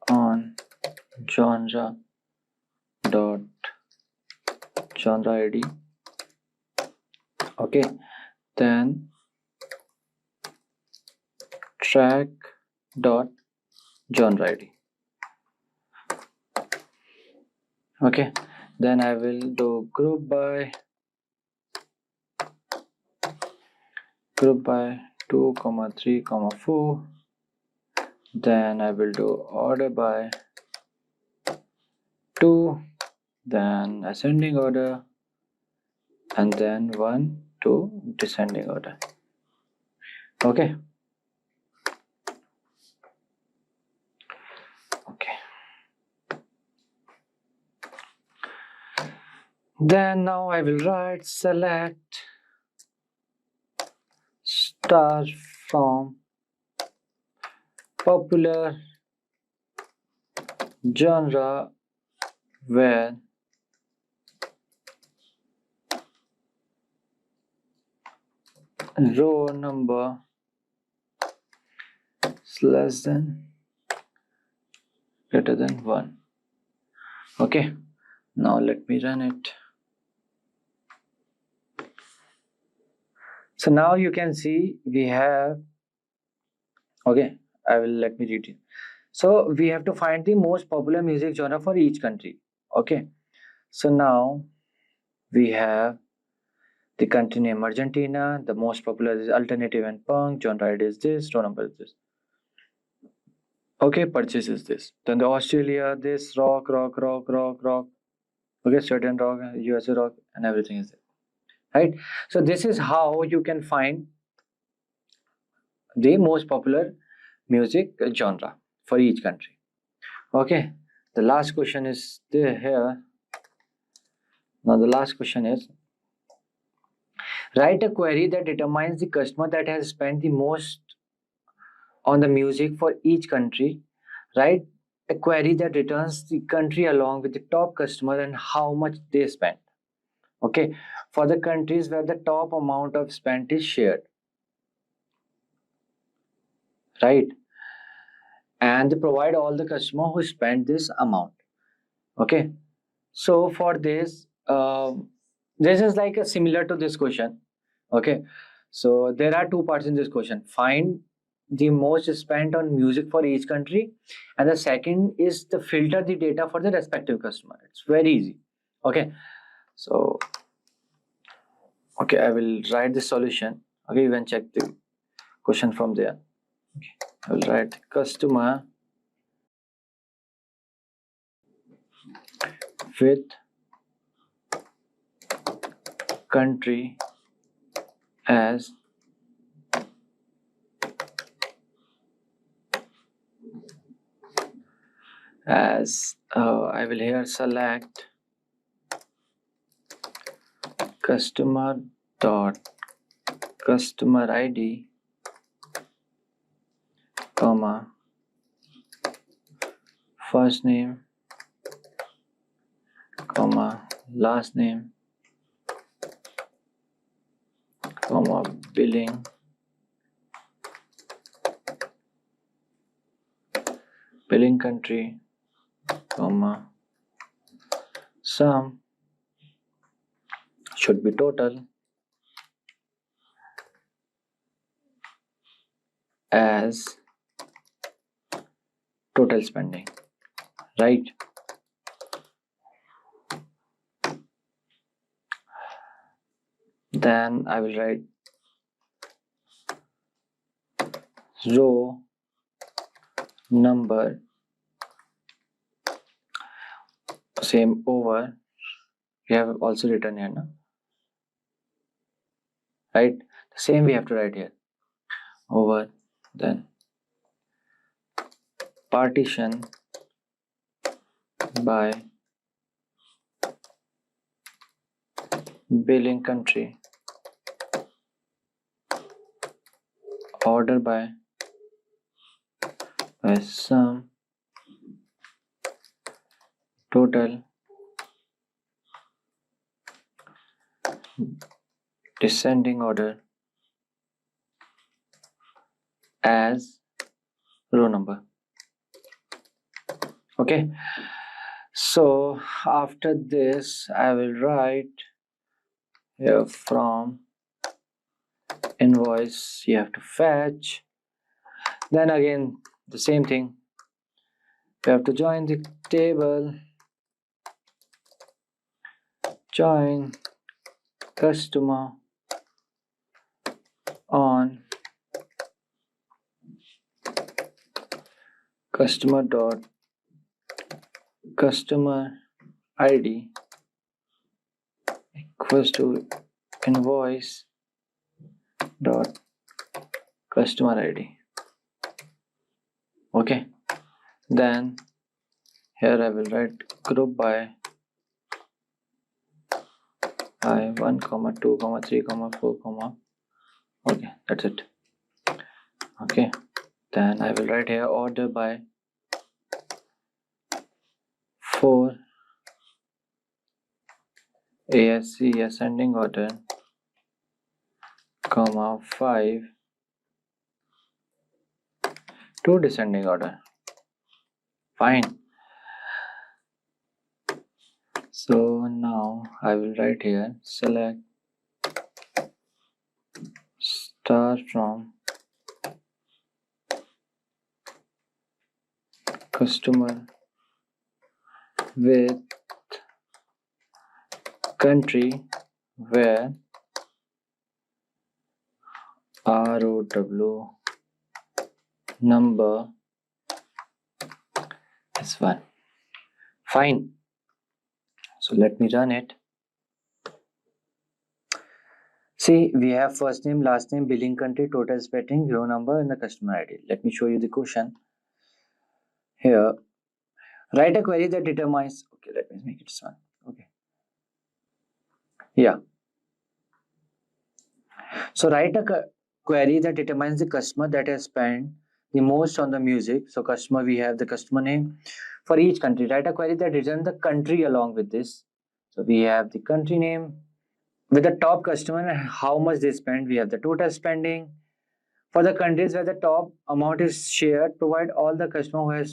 on genre dot genre ID. Okay, then track dot genre ID. Okay, then I will do group by 2, 3, 4. Then I will do order by 2, then ascending order, and then 1 to descending order. Okay. Then now I will write select star from popular genre where row number is less than greater than 1. Okay, now let me run it. So now you can see we have, okay, let me read it. So we have to find the most popular music genre for each country. Okay, so now we have the country name Argentina, the most popular is alternative and punk, genre ID is this, row number is this. Okay, purchase is this. Then the Australia, this rock. Okay, certain rock, USA rock, and everything is there. Right? So this is how you can find the most popular music genre for each country. Okay, the last question is there here. Now the last question is, write a query that determines the customer that has spent the most on the music for each country. Write a query that returns the country along with the top customer and how much they spent. Okay, for the countries where the top amount of spent is shared, right? And they provide all the customer who spent this amount. Okay, so for this, this is like a similar to this question. Okay, so there are two parts in this question. Find the most spent on music for each country, and the second is to filter the data for the respective customer. It's very easy. Okay, so okay, I will write the solution. Okay, you can check the question from there. Okay, I will write customer with country as I will here select customer dot customer ID comma first name comma last name comma billing country comma sum should be total as total spending, right? Then I will write row number same over, we have also written here, no? Right, the same we have to write here over, then partition by billing country, order by sum, total, descending order as row number. Okay, so after this I will write here from invoice you have to fetch, then again the same thing, you have to join the table, join customer on customer dot customer ID equals to invoice dot customer ID. Okay, then here I will write group by I1, 2, 3, 4, okay, that's it. Okay, then I will write here order by 4 ASC ascending order, 5 to descending order. Fine. So now I will write here select star from customer with country where ROW number is 1. Fine. So let me run it. See, we have first name, last name, billing country, total spending, row number, and the customer ID. Let me show you the question. Here, write a query that determines. Okay, let me make it one. Okay. Yeah. So write a query that determines the customer that has spent the most on the music. So customer, we have the customer name for each country. Write a query that returns the country along with this. So we have the country name with the top customer and how much they spend. We have the total spending. For the countries where the top amount is shared, provide all the customer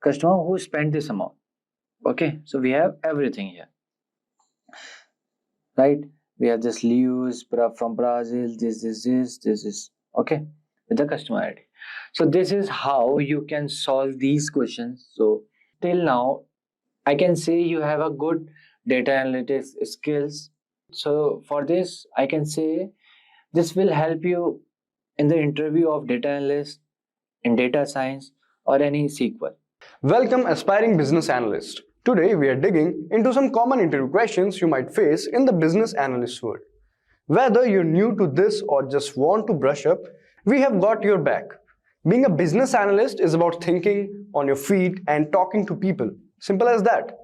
who spent this amount. Okay, so we have everything here, right? We have this Lewis from Brazil, this is okay with the customer ID. So this is how you can solve these questions. So till now, I can say you have a good data analytics skills. So for this, I can say this will help you in the interview of data analyst, in data science, or any SQL. Welcome, aspiring business analyst. Today we are digging into some common interview questions you might face in the business analyst world. Whether you're new to this or just want to brush up, we have got your back. Being a business analyst is about thinking on your feet and talking to people. Simple as that.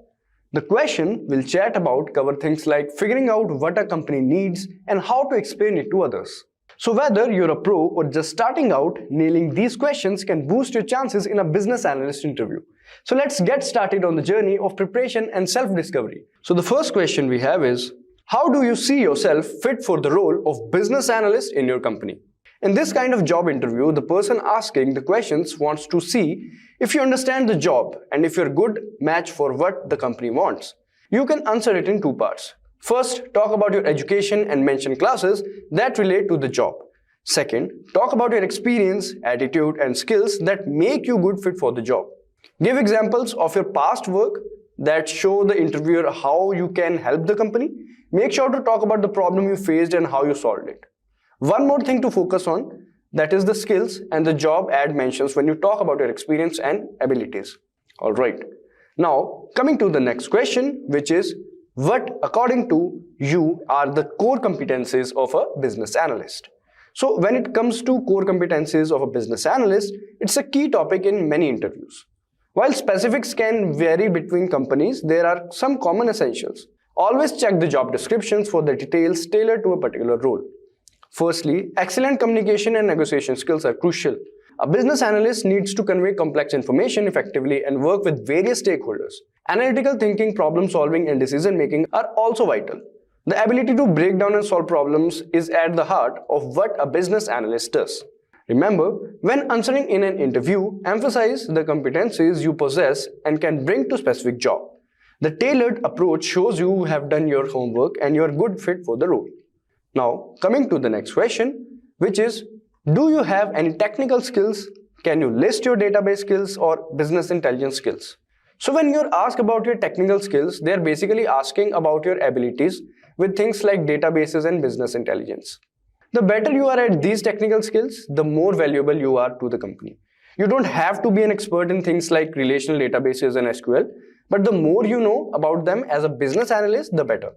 The question we'll chat about cover things like figuring out what a company needs and how to explain it to others. So whether you're a pro or just starting out, nailing these questions can boost your chances in a business analyst interview. So let's get started on the journey of preparation and self-discovery. So the first question we have is, how do you see yourself fit for the role of business analyst in your company? In this kind of job interview, the person asking the questions wants to see if you understand the job and if you're a good match for what the company wants. You can answer it in two parts. First, talk about your education and mention classes that relate to the job. Second, talk about your experience, attitude, and skills that make you good fit for the job. Give examples of your past work that show the interviewer how you can help the company. Make sure to talk about the problem you faced and how you solved it. One more thing to focus on, that is the skills and the job ad mentions when you talk about your experience and abilities. Alright, now coming to the next question, which is, what according to you are the core competencies of a business analyst? So when it comes to core competencies of a business analyst, it's a key topic in many interviews. While specifics can vary between companies, there are some common essentials. Always check the job descriptions for the details tailored to a particular role. Firstly, excellent communication and negotiation skills are crucial. A business analyst needs to convey complex information effectively and work with various stakeholders. Analytical thinking, problem solving, and decision making are also vital. The ability to break down and solve problems is at the heart of what a business analyst does. Remember, when answering in an interview, emphasize the competencies you possess and can bring to a specific job. The tailored approach shows you have done your homework and you are a good fit for the role. Now, coming to the next question, which is, do you have any technical skills? Can you list your database skills or business intelligence skills? So when you're asked about your technical skills, they're basically asking about your abilities with things like databases and business intelligence. The better you are at these technical skills, the more valuable you are to the company. You don't have to be an expert in things like relational databases and SQL, but the more you know about them as a business analyst, the better.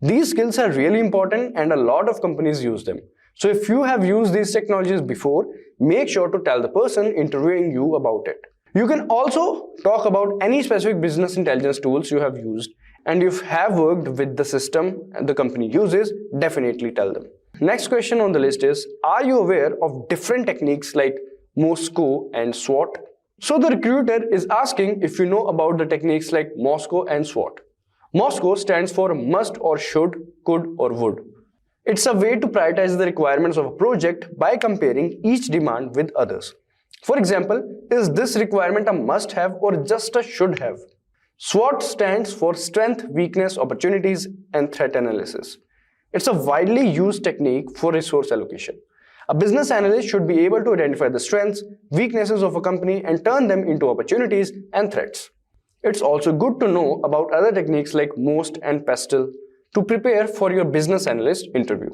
These skills are really important and a lot of companies use them. So if you have used these technologies before, make sure to tell the person interviewing you about it. You can also talk about any specific business intelligence tools you have used, and if you have worked with the system the company uses, definitely tell them. Next question on the list is, are you aware of different techniques like Moscow and SWOT? So the recruiter is asking if you know about the techniques like Moscow and SWOT. Moscow stands for must or should, could or would. It's a way to prioritize the requirements of a project by comparing each demand with others. For example, is this requirement a must-have or just a should-have? SWOT stands for strength, weakness, opportunities, and threat analysis. It's a widely used technique for resource allocation. A business analyst should be able to identify the strengths, weaknesses of a company and turn them into opportunities and threats. It's also good to know about other techniques like MOST and PESTLE to prepare for your business analyst interview.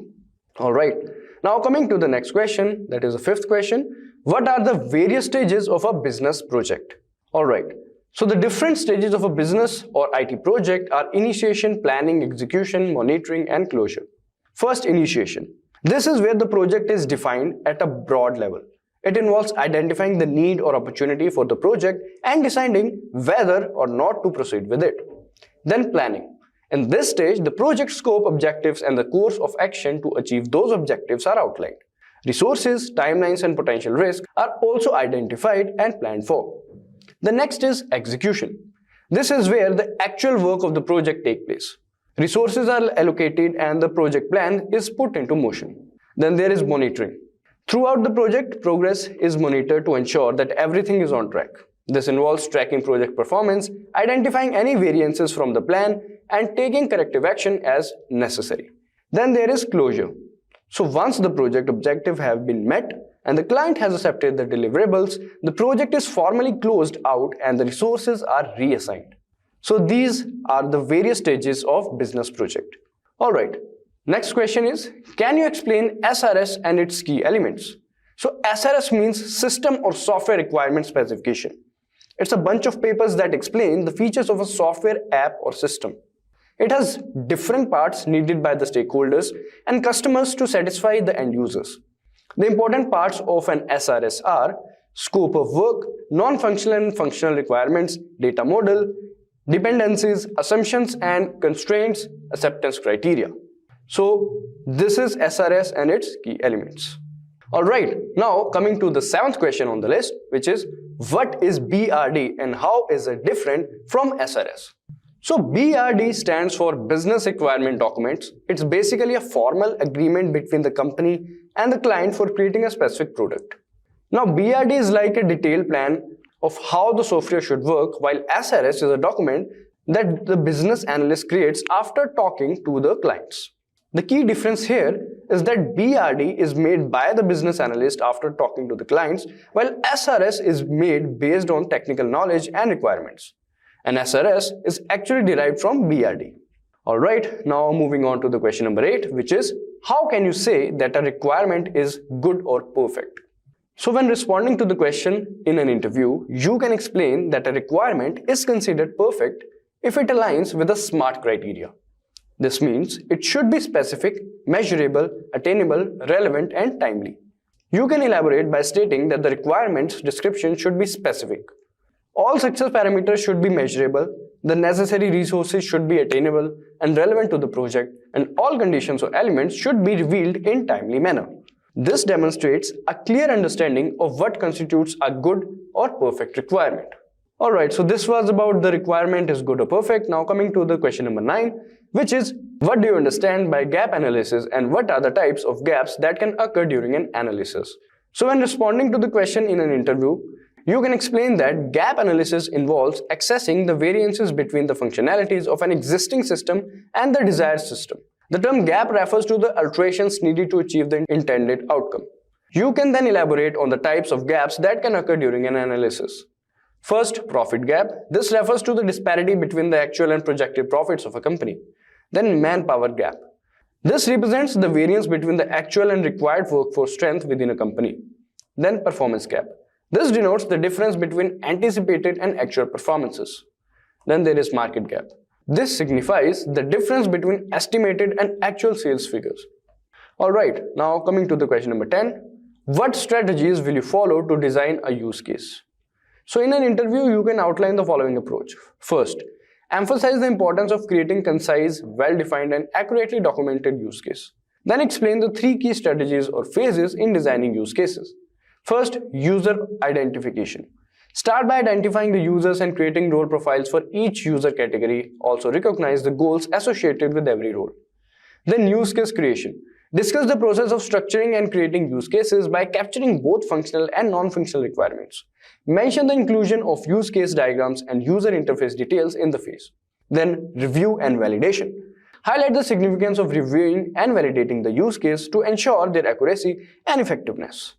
Alright, now coming to the next question, that is the fifth question. What are the various stages of a business project? Alright, so the different stages of a business or IT project are initiation, planning, execution, monitoring, and closure. First, initiation. This is where the project is defined at a broad level. It involves identifying the need or opportunity for the project and deciding whether or not to proceed with it. Then planning. In this stage, the project scope, objectives, and the course of action to achieve those objectives are outlined. Resources, timelines, and potential risks are also identified and planned for. The next is execution. This is where the actual work of the project takes place. Resources are allocated and the project plan is put into motion. Then there is monitoring. Throughout the project, progress is monitored to ensure that everything is on track. This involves tracking project performance, identifying any variances from the plan, and taking corrective action as necessary. Then there is closure. So once the project objectives have been met and the client has accepted the deliverables, the project is formally closed out and the resources are reassigned. So these are the various stages of business project. Alright, next question is, can you explain SRS and its key elements? So SRS means System or Software Requirement Specification. It's a bunch of papers that explain the features of a software, app or system. It has different parts needed by the stakeholders and customers to satisfy the end users. The important parts of an SRS are scope of work, non-functional and functional requirements, data model, dependencies, assumptions and constraints, acceptance criteria. So this is SRS and its key elements. Alright, now coming to the 7th question on the list, which is what is BRD and how is it different from SRS? So BRD stands for Business Requirement Documents. It's basically a formal agreement between the company and the client for creating a specific product. Now BRD is like a detailed plan of how the software should work, while SRS is a document that the business analyst creates after talking to the clients. The key difference here is that BRD is made by the business analyst after talking to the clients, while SRS is made based on technical knowledge and requirements. And SRS is actually derived from BRD. Alright, now moving on to the question number 8, which is, how can you say that a requirement is good or perfect? So when responding to the question in an interview, you can explain that a requirement is considered perfect if it aligns with a SMART criteria. This means it should be specific, measurable, attainable, relevant, and timely. You can elaborate by stating that the requirement's description should be specific. All success parameters should be measurable, the necessary resources should be attainable and relevant to the project, and all conditions or elements should be revealed in timely manner. This demonstrates a clear understanding of what constitutes a good or perfect requirement. Alright, so this was about the requirement is good or perfect. Now coming to the question number 9, which is, what do you understand by gap analysis and what are the types of gaps that can occur during an analysis? So when responding to the question in an interview, you can explain that gap analysis involves accessing the variances between the functionalities of an existing system and the desired system. The term gap refers to the alterations needed to achieve the intended outcome. You can then elaborate on the types of gaps that can occur during an analysis. First, profit gap. This refers to the disparity between the actual and projected profits of a company. Then manpower gap. This represents the variance between the actual and required workforce strength within a company. Then performance gap. This denotes the difference between anticipated and actual performances. Then there is market gap. This signifies the difference between estimated and actual sales figures. Alright, now coming to the question number 10. What strategies will you follow to design a use case? So in an interview, you can outline the following approach. First, emphasize the importance of creating concise, well-defined and accurately documented use case. Then explain the 3 key strategies or phases in designing use cases. First, user identification. Start by identifying the users and creating role profiles for each user category. Also recognize the goals associated with every role. Then use case creation. Discuss the process of structuring and creating use cases by capturing both functional and non-functional requirements. Mention the inclusion of use case diagrams and user interface details in the phase. Then review and validation. Highlight the significance of reviewing and validating the use case to ensure their accuracy and effectiveness.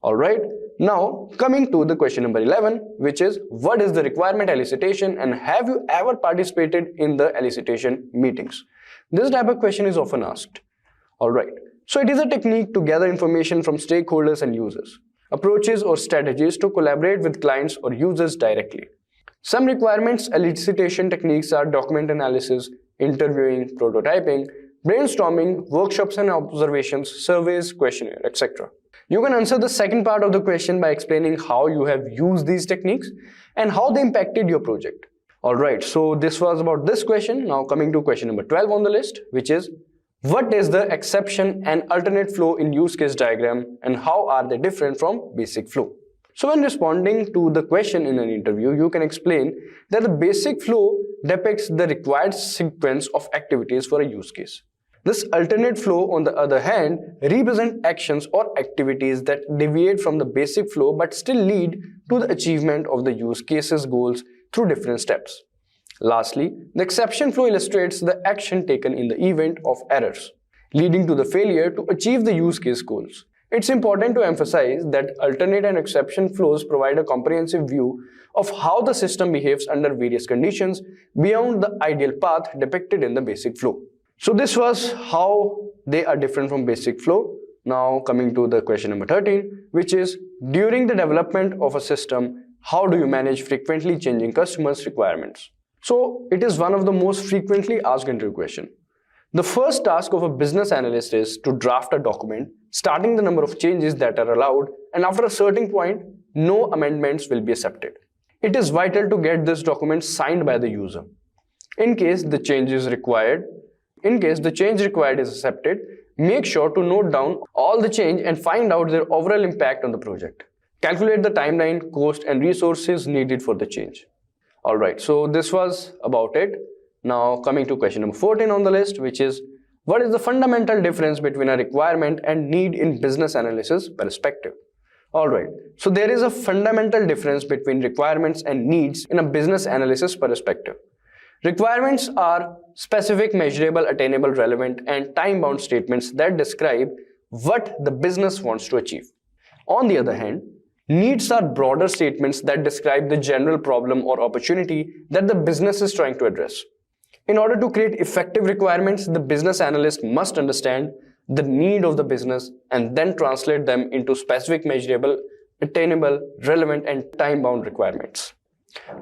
Alright, now coming to the question number 11, which is, what is the requirement elicitation and have you ever participated in the elicitation meetings? This type of question is often asked. Alright, so it is a technique to gather information from stakeholders and users, approaches or strategies to collaborate with clients or users directly. Some requirements elicitation techniques are document analysis, interviewing, prototyping, brainstorming, workshops and observations, surveys, questionnaire, etc. You can answer the second part of the question by explaining how you have used these techniques and how they impacted your project. Alright, so this was about this question. Now coming to question number 12 on the list, which is, what is the exception and alternate flow in use case diagram and how are they different from basic flow? So when responding to the question in an interview, you can explain that the basic flow depicts the required sequence of activities for a use case. This alternate flow, on the other hand, represents actions or activities that deviate from the basic flow but still lead to the achievement of the use case's goals through different steps. Lastly, the exception flow illustrates the action taken in the event of errors, leading to the failure to achieve the use case goals. It's important to emphasize that alternate and exception flows provide a comprehensive view of how the system behaves under various conditions beyond the ideal path depicted in the basic flow. So this was how they are different from basic flow. Now coming to the question number 13, which is during the development of a system, how do you manage frequently changing customers' requirements? So it is one of the most frequently asked interview questions. The first task of a business analyst is to draft a document starting the number of changes that are allowed, and after a certain point, no amendments will be accepted. It is vital to get this document signed by the user. In case the change required is accepted, make sure to note down all the change and find out their overall impact on the project. Calculate the timeline, cost, and resources needed for the change. Alright, so this was about it. Now coming to question number 14 on the list, which is what is the fundamental difference between a requirement and need in business analysis perspective? Alright, so there is a fundamental difference between requirements and needs in a business analysis perspective. Requirements are specific, measurable, attainable, relevant, and time-bound statements that describe what the business wants to achieve. On the other hand, needs are broader statements that describe the general problem or opportunity that the business is trying to address. In order to create effective requirements, the business analyst must understand the need of the business and then translate them into specific, measurable, attainable, relevant, and time-bound requirements.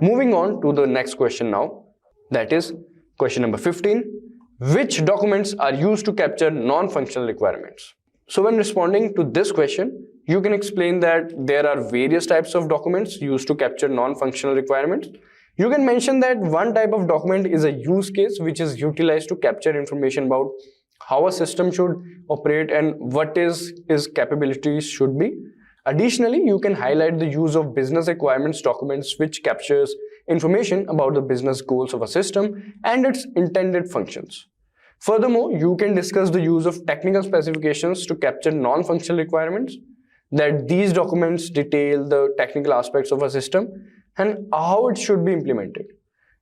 Moving on to the next question now, that is question number 15. Which documents are used to capture non-functional requirements? So when responding to this question, you can explain that there are various types of documents used to capture non-functional requirements. You can mention that one type of document is a use case which is utilized to capture information about how a system should operate and what its capabilities should be. Additionally, you can highlight the use of business requirements documents which captures information about the business goals of a system and its intended functions. Furthermore, you can discuss the use of technical specifications to capture non-functional requirements, that these documents detail the technical aspects of a system and how it should be implemented.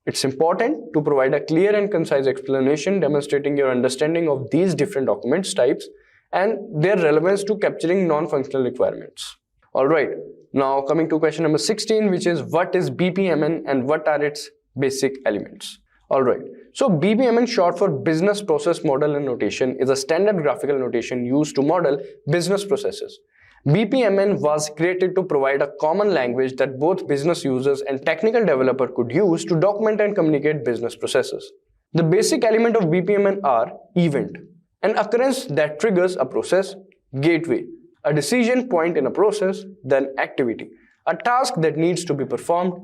It's important to provide a clear and concise explanation demonstrating your understanding of these different documents types and their relevance to capturing non-functional requirements. Alright, now coming to question number 16, which is what is BPMN and what are its basic elements? Alright, so BPMN, short for Business Process Model and Notation, is a standard graphical notation used to model business processes. BPMN was created to provide a common language that both business users and technical developers could use to document and communicate business processes. The basic element of BPMN are event, an occurrence that triggers a process, gateway, a decision point in a process, then activity, a task that needs to be performed,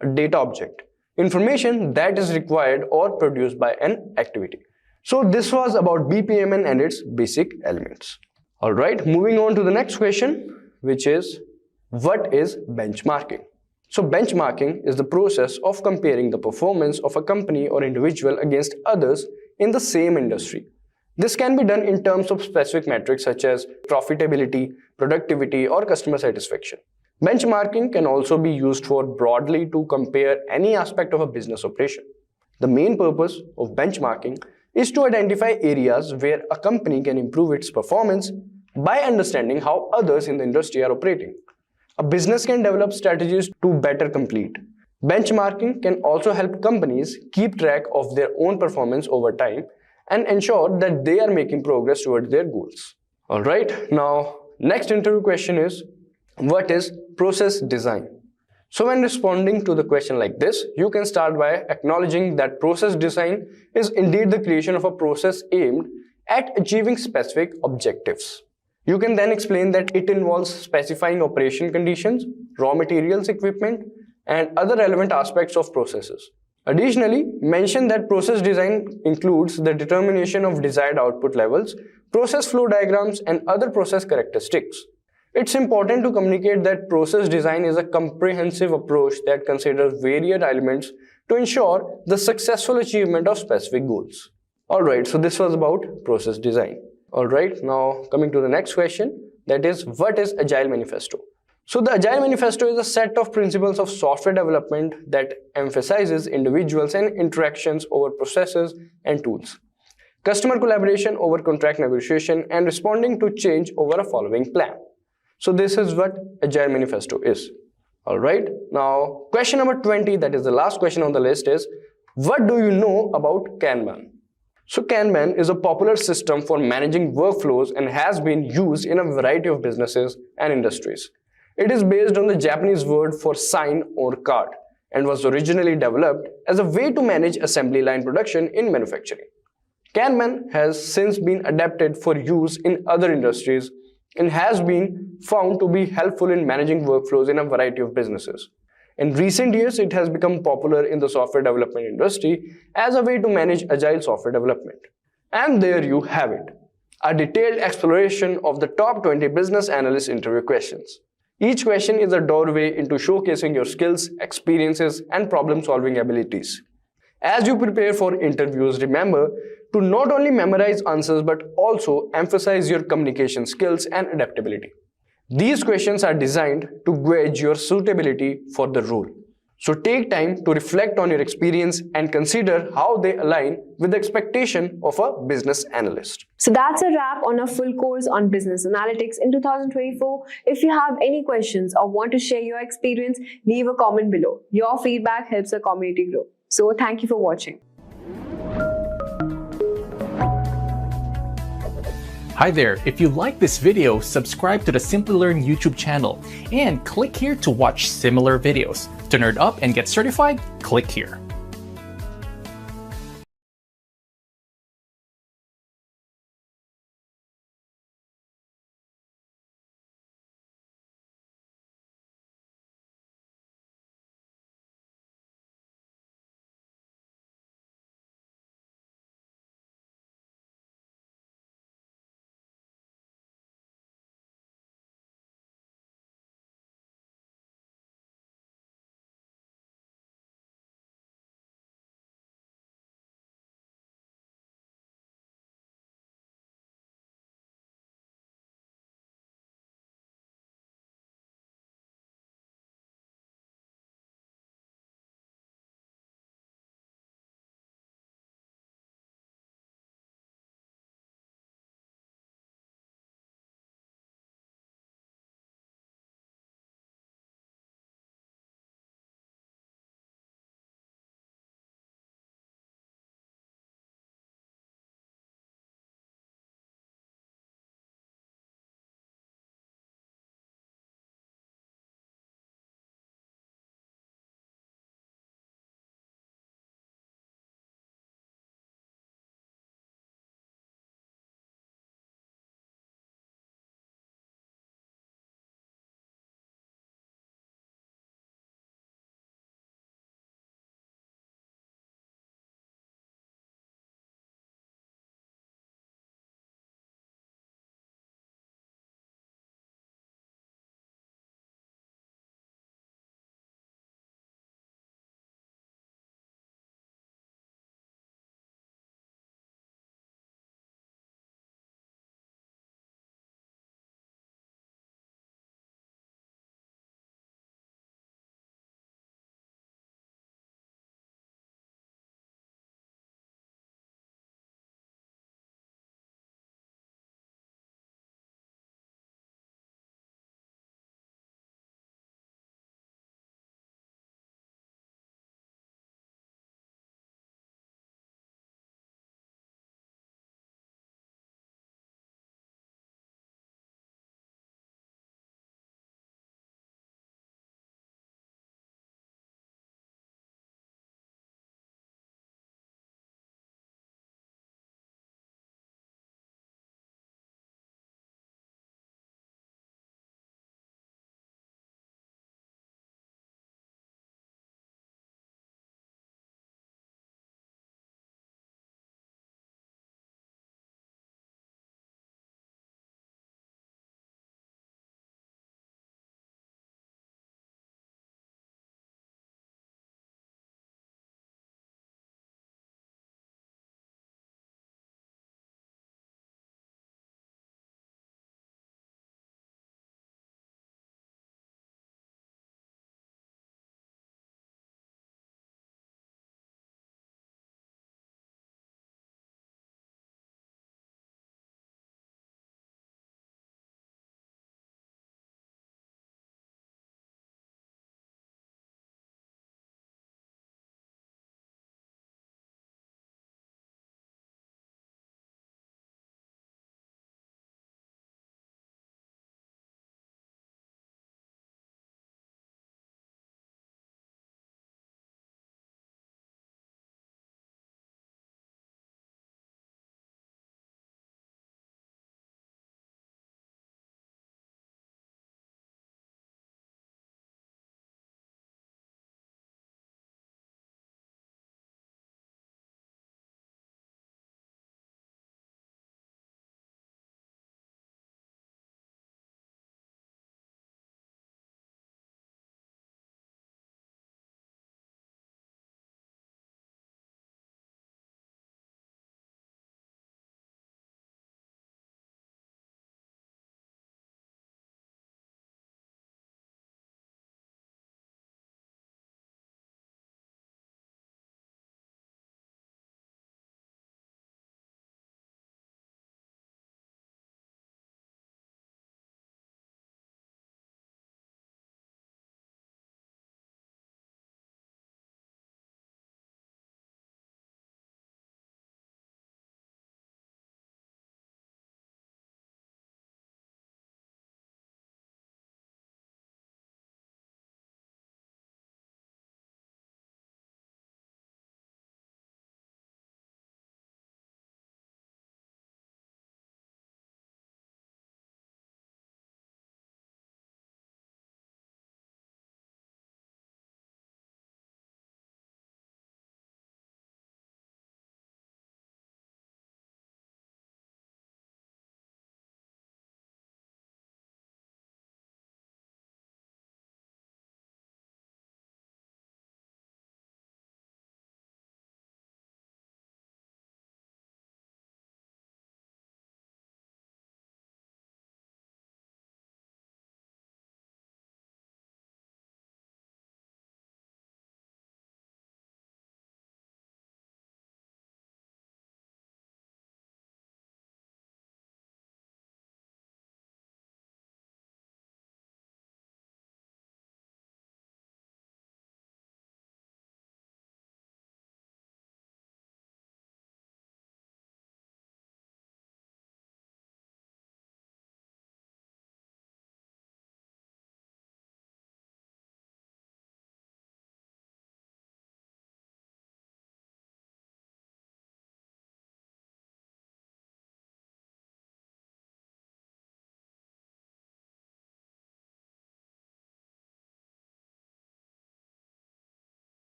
a data object, information that is required or produced by an activity. So this was about BPMN and its basic elements. Alright, moving on to the next question, which is what is benchmarking? So benchmarking is the process of comparing the performance of a company or individual against others in the same industry. This can be done in terms of specific metrics such as profitability, productivity, or customer satisfaction. Benchmarking can also be used for broadly to compare any aspect of a business operation. The main purpose of benchmarking is to identify areas where a company can improve its performance by understanding how others in the industry are operating. A business can develop strategies to better compete. Benchmarking can also help companies keep track of their own performance over time and ensure that they are making progress towards their goals. Alright, now next interview question is what is process design? So when responding to the question like this, you can start by acknowledging that process design is indeed the creation of a process aimed at achieving specific objectives. You can then explain that it involves specifying operation conditions, raw materials, equipment, and other relevant aspects of processes. Additionally, mention that process design includes the determination of desired output levels, process flow diagrams, and other process characteristics. It's important to communicate that process design is a comprehensive approach that considers various elements to ensure the successful achievement of specific goals. Alright, so this was about process design. Alright, now coming to the next question, that is, what is Agile Manifesto? So the Agile Manifesto is a set of principles of software development that emphasizes individuals and interactions over processes and tools, customer collaboration over contract negotiation, and responding to change over a following plan. So this is what Agile Manifesto is. Alright, now question number 20, that is the last question on the list, is what do you know about Kanban? So Kanban is a popular system for managing workflows and has been used in a variety of businesses and industries. It is based on the Japanese word for sign or card and was originally developed as a way to manage assembly line production in manufacturing. Kanban has since been adapted for use in other industries and has been found to be helpful in managing workflows in a variety of businesses. In recent years, it has become popular in the software development industry as a way to manage agile software development. And there you have it, a detailed exploration of the top 20 business analyst interview questions. Each question is a doorway into showcasing your skills, experiences, and problem-solving abilities. As you prepare for interviews, remember to not only memorize answers but also emphasize your communication skills and adaptability. These questions are designed to gauge your suitability for the role. So take time to reflect on your experience and consider how they align with the expectation of a business analyst. So that's a wrap on a full course on business analytics in 2024. If you have any questions or want to share your experience, leave a comment below. Your feedback helps the community grow. So thank you for watching. Hi there, if you like this video, subscribe to the Simplilearn YouTube channel and click here to watch similar videos. To nerd up and get certified, click here.